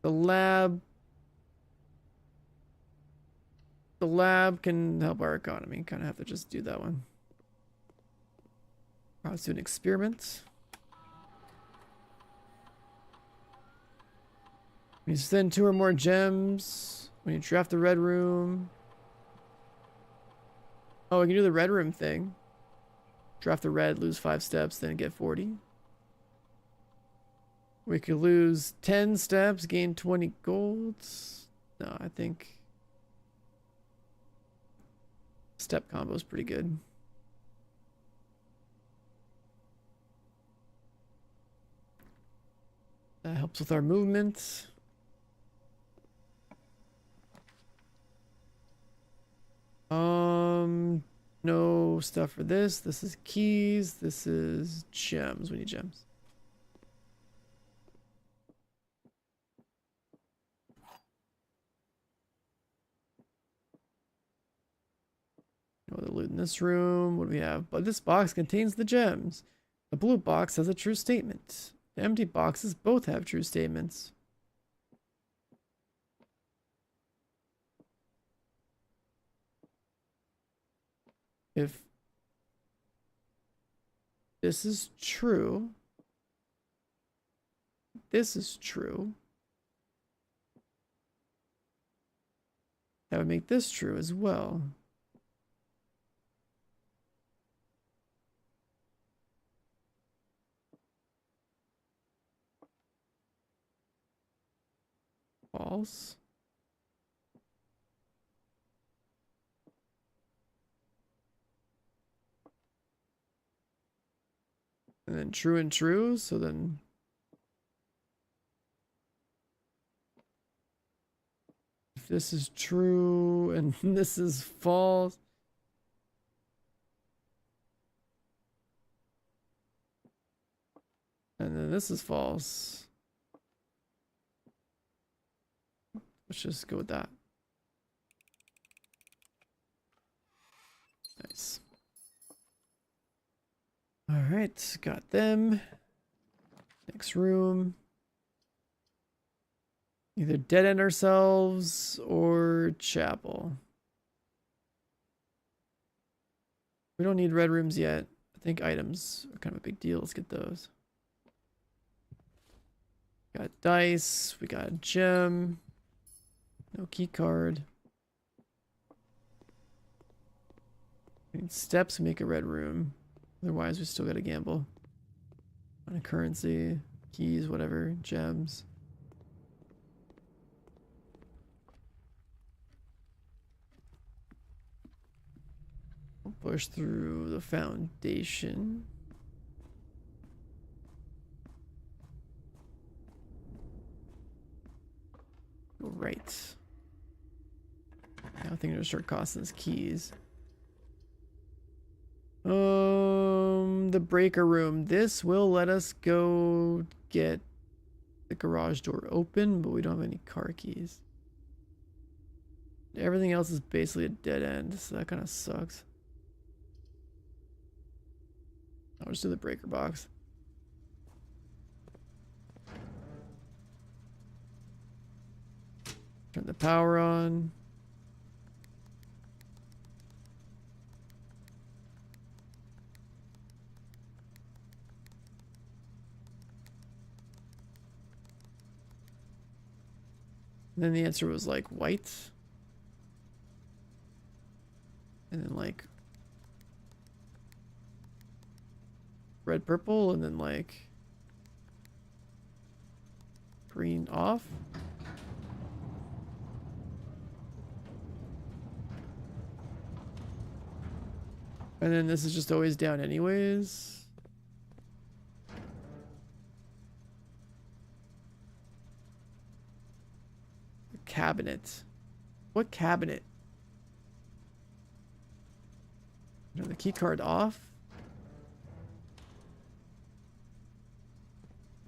The lab can help our economy. Kind of have to just do that one. Let's do an experiment. When you send 2 or more gems, when you draft the red room. Oh, we can do the red room thing. Draft the red, lose 5 steps, then get 40. We could lose 10 steps, gain 20 golds. No, I think step combo is pretty good. That helps with our movement. No stuff for this. This is keys. This is gems. We need gems. No other loot in this room. What do we have? But this box contains the gems. The blue box has a true statement. The empty boxes both have true statements. If this is true, this is true, that would make this true as well. False. And then true and true, so then if this is true and this is false, and then this is false, let's just go with that. Nice. All right, got them. Next room. Either dead end ourselves or chapel. We don't need red rooms yet. I think items are kind of a big deal. Let's get those. Got dice. We got a gem. No key card. We need steps to make a red room. Otherwise, we still gotta gamble on a currency, keys, whatever, gems. We'll push through the foundation. Go right. Now I think it'll start costing us keys. The breaker room. This will let us go get the garage door open, but we don't have any car keys. Everything else is basically a dead end, so that kind of sucks. I'll just do the breaker box. Turn the power on. And then the answer was like white. And then like red, purple, and then like green off. And then this is just always down anyways. cabinet. What cabinet? Turn the key card off.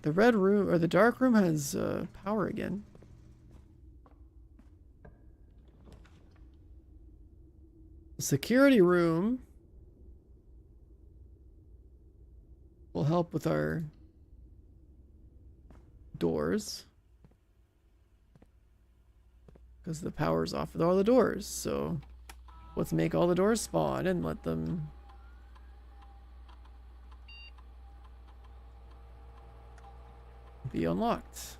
The red room or the dark room has power again. The security room will help with our doors because the power's off with all the doors. So let's make all the doors spawn and let them be unlocked.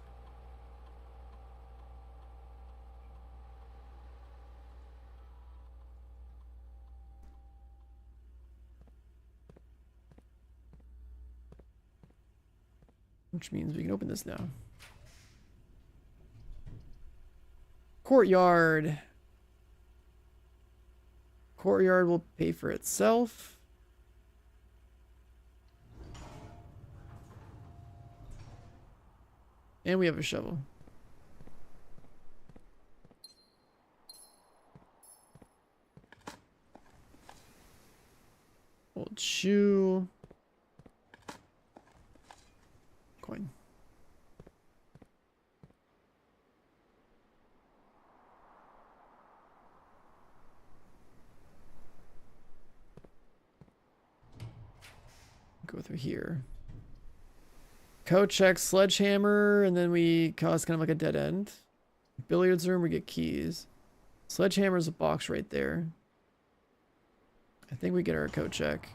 Which means we can open this now. Courtyard. Courtyard will pay for itself. And we have a shovel. Old shoe. Coin. Go through here. Code check, sledgehammer, and then we cause kind of like a dead end. Billiards room, we get keys. Sledgehammer's a box right there. I think we get our code check.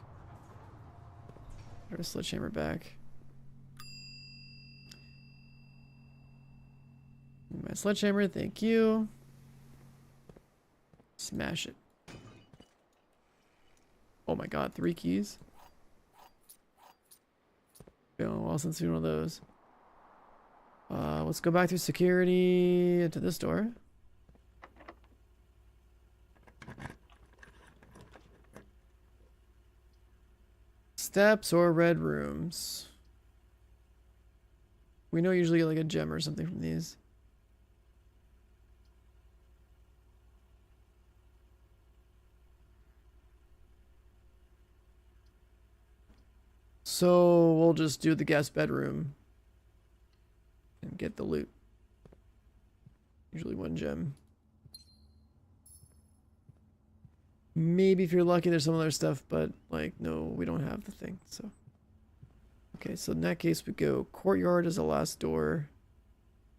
Put our sledgehammer back. My sledgehammer, thank you. Smash it. Oh my god, 3 keys. Been a while since we one of those. Let's go back through security to this door. Steps or red rooms. We know usually get like a gem or something from these. So we'll just do the guest bedroom and get the loot. Usually 1 gem. Maybe if you're lucky there's some other stuff, but like no, we don't have the thing. So okay, so in that case we go courtyard as the last door.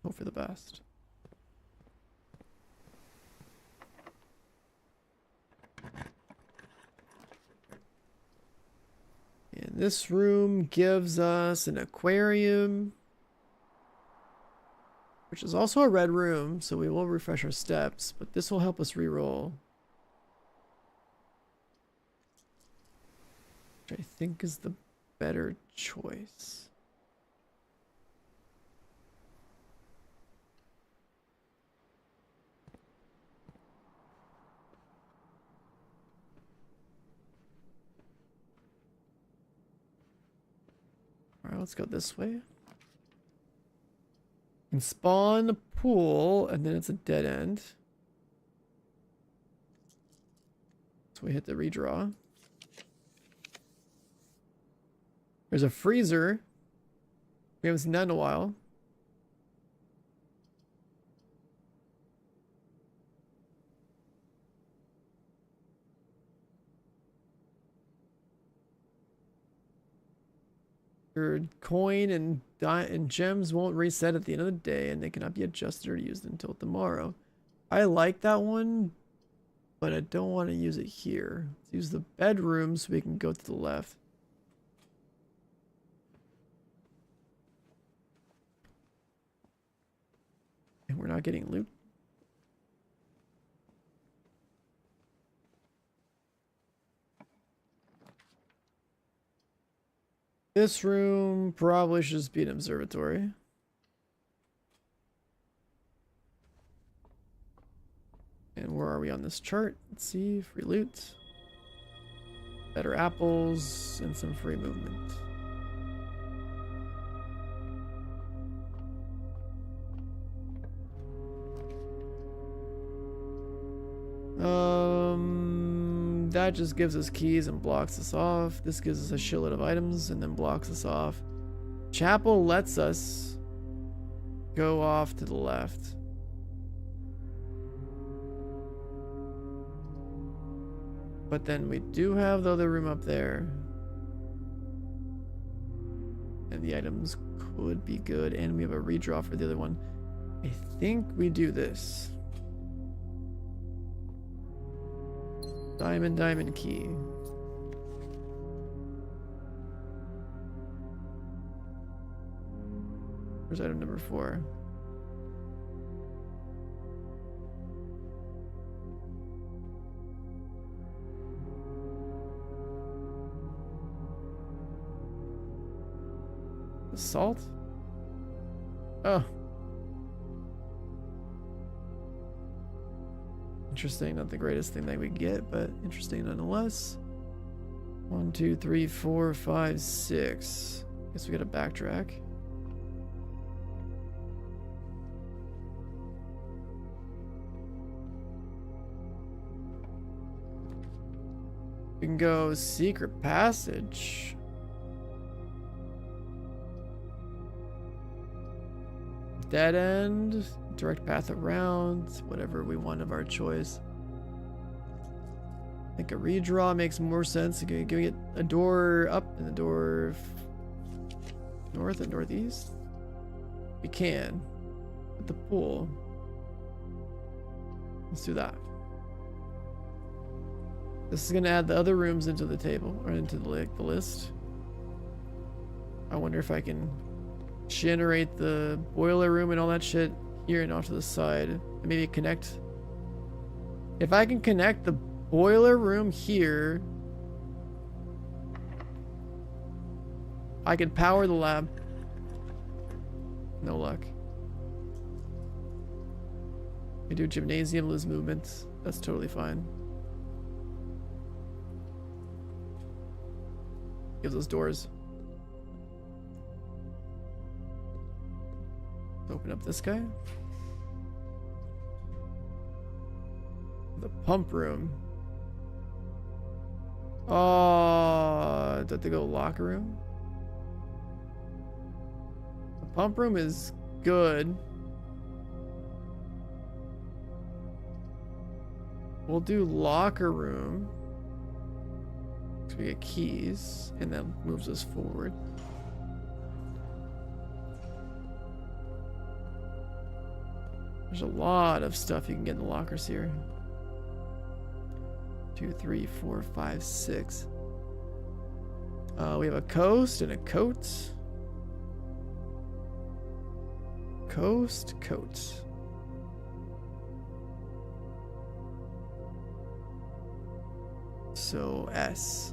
Hope for the best. And this room gives us an aquarium, which is also a red room, so we will refresh our steps, but this will help us reroll. Which I think is the better choice. Alright, let's go this way. And spawn the pool, and then it's a dead end. So we hit the redraw. There's a freezer. We haven't seen that in a while. Your coin and gems won't reset at the end of the day, and they cannot be adjusted or used until tomorrow. I like that one, but I don't want to use it here. Let's use the bedroom so we can go to the left. And we're not getting loot. This room probably should just be an observatory. And where are we on this chart? Let's see, free loot. Better apples and some free movement. That just gives us keys and blocks us off. This gives us a shitload of items and then blocks us off. Chapel lets us go off to the left. But then we do have the other room up there. And the items could be good. And we have a redraw for the other one. I think we do this. Diamond, diamond key. Where's item number 4? The salt? Oh. Interesting, not the greatest thing that we get, but interesting nonetheless. 1, 2, 3, 4, 5, 6. Guess we gotta backtrack. We can go secret passage. Dead end. Direct path around, whatever we want of our choice. I think a redraw makes more sense. Can we get a door up and the door north and northeast? We can. At the pool. Let's do that. This is gonna add the other rooms into the table, or into the list. I wonder if I can generate the boiler room and all that shit here and off to the side, and maybe connect. If I can connect the boiler room here, I can power the lab. No luck. We do gymnasium, lose movement. That's totally fine. Give those doors. Open up this guy. The pump room. Oh, do I have to go locker room? The pump room is good. We'll do locker room. So we get keys, and that moves us forward. There's a lot of stuff you can get in the lockers here. 2, 3, 4, 5, 6. We have a coast and a coat. Coast, coat. So S.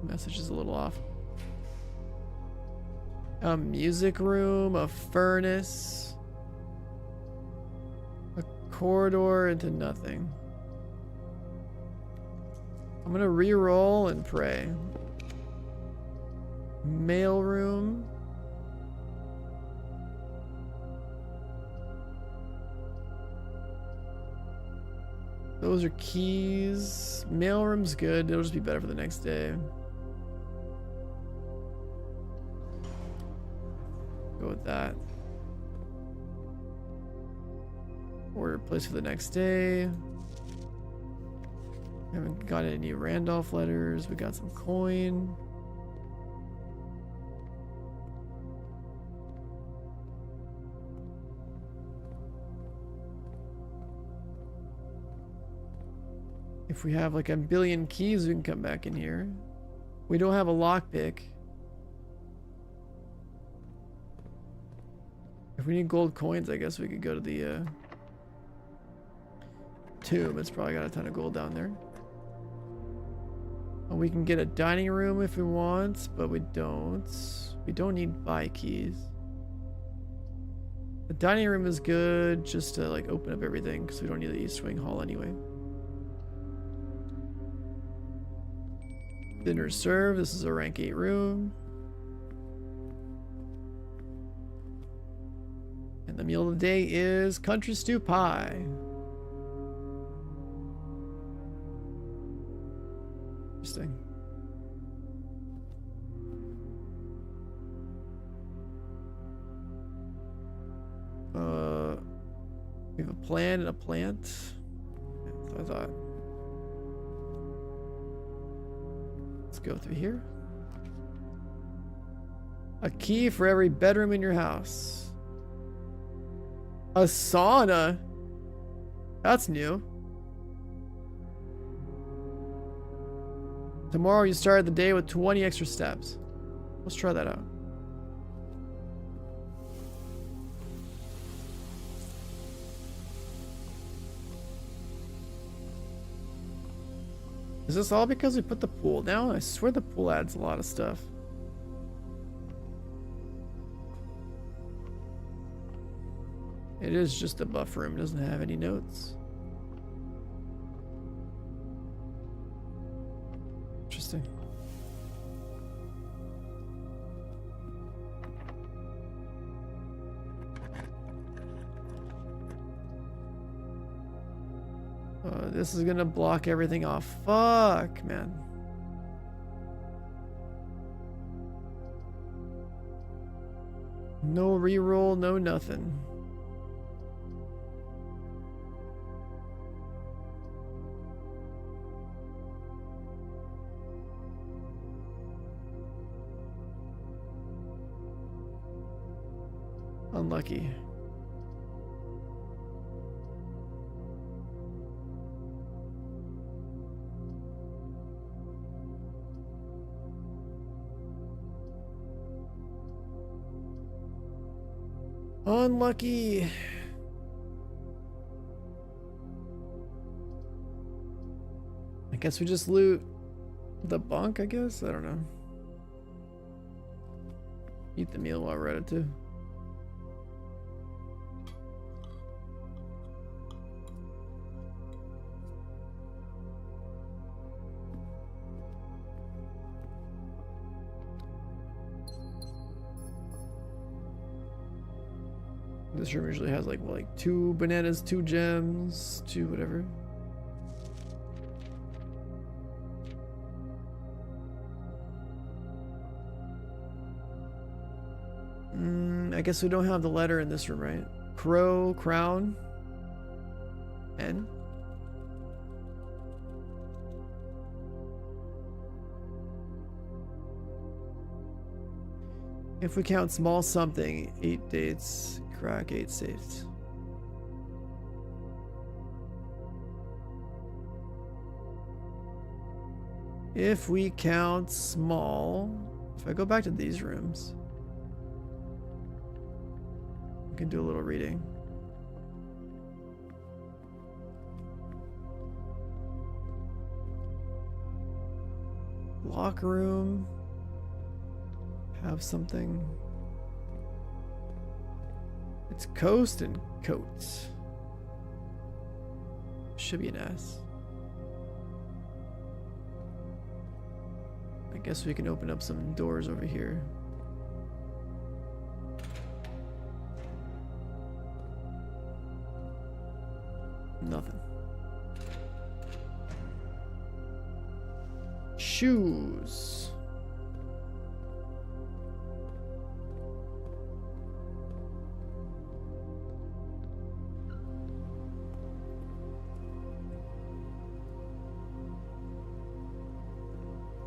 Message is a little off. A music room, a furnace, a corridor into nothing. I'm gonna re-roll and pray. Mail room. Those are keys. Mail room's good. It'll just be better for the next day. Go with that. Order place for the next day. Haven't got any Randolph letters. We got some coin. If we have like a billion keys, we can come back in here. We don't have a lockpick. If we need gold coins, I guess we could go to the tomb. It's probably got a ton of gold down there. And we can get a dining room if we want, but we don't. We don't need buy keys. The dining room is good just to like open up everything because we don't need the East Wing Hall anyway. Dinner is served. This is a rank 8 room. And the meal of the day is country stew pie. Interesting. We have a plan and a plant. That's what I thought. Let's go through here. A key for every bedroom in your house. A sauna? That's new. Tomorrow you start the day with 20 extra steps. Let's try that out. Is this all because we put the pool down? I swear the pool adds a lot of stuff. It is just a buff room, doesn't have any notes. Interesting. This is gonna block everything off. Fuck, man. No reroll, no nothing. Unlucky. Unlucky. I guess we just loot the bunk, I guess? I don't know. Eat the meal while we're at it too. This room usually has like, what, like 2 bananas, 2 gems, 2 whatever. I guess we don't have the letter in this room, right? Crow, crown, N. If we count small something, 8 dates, crack 8 safes. If we count small, if I go back to these rooms, I can do a little reading. Locker room. Have something. It's coast and coats. Should be an S. I guess we can open up some doors over here. Nothing. Shoes.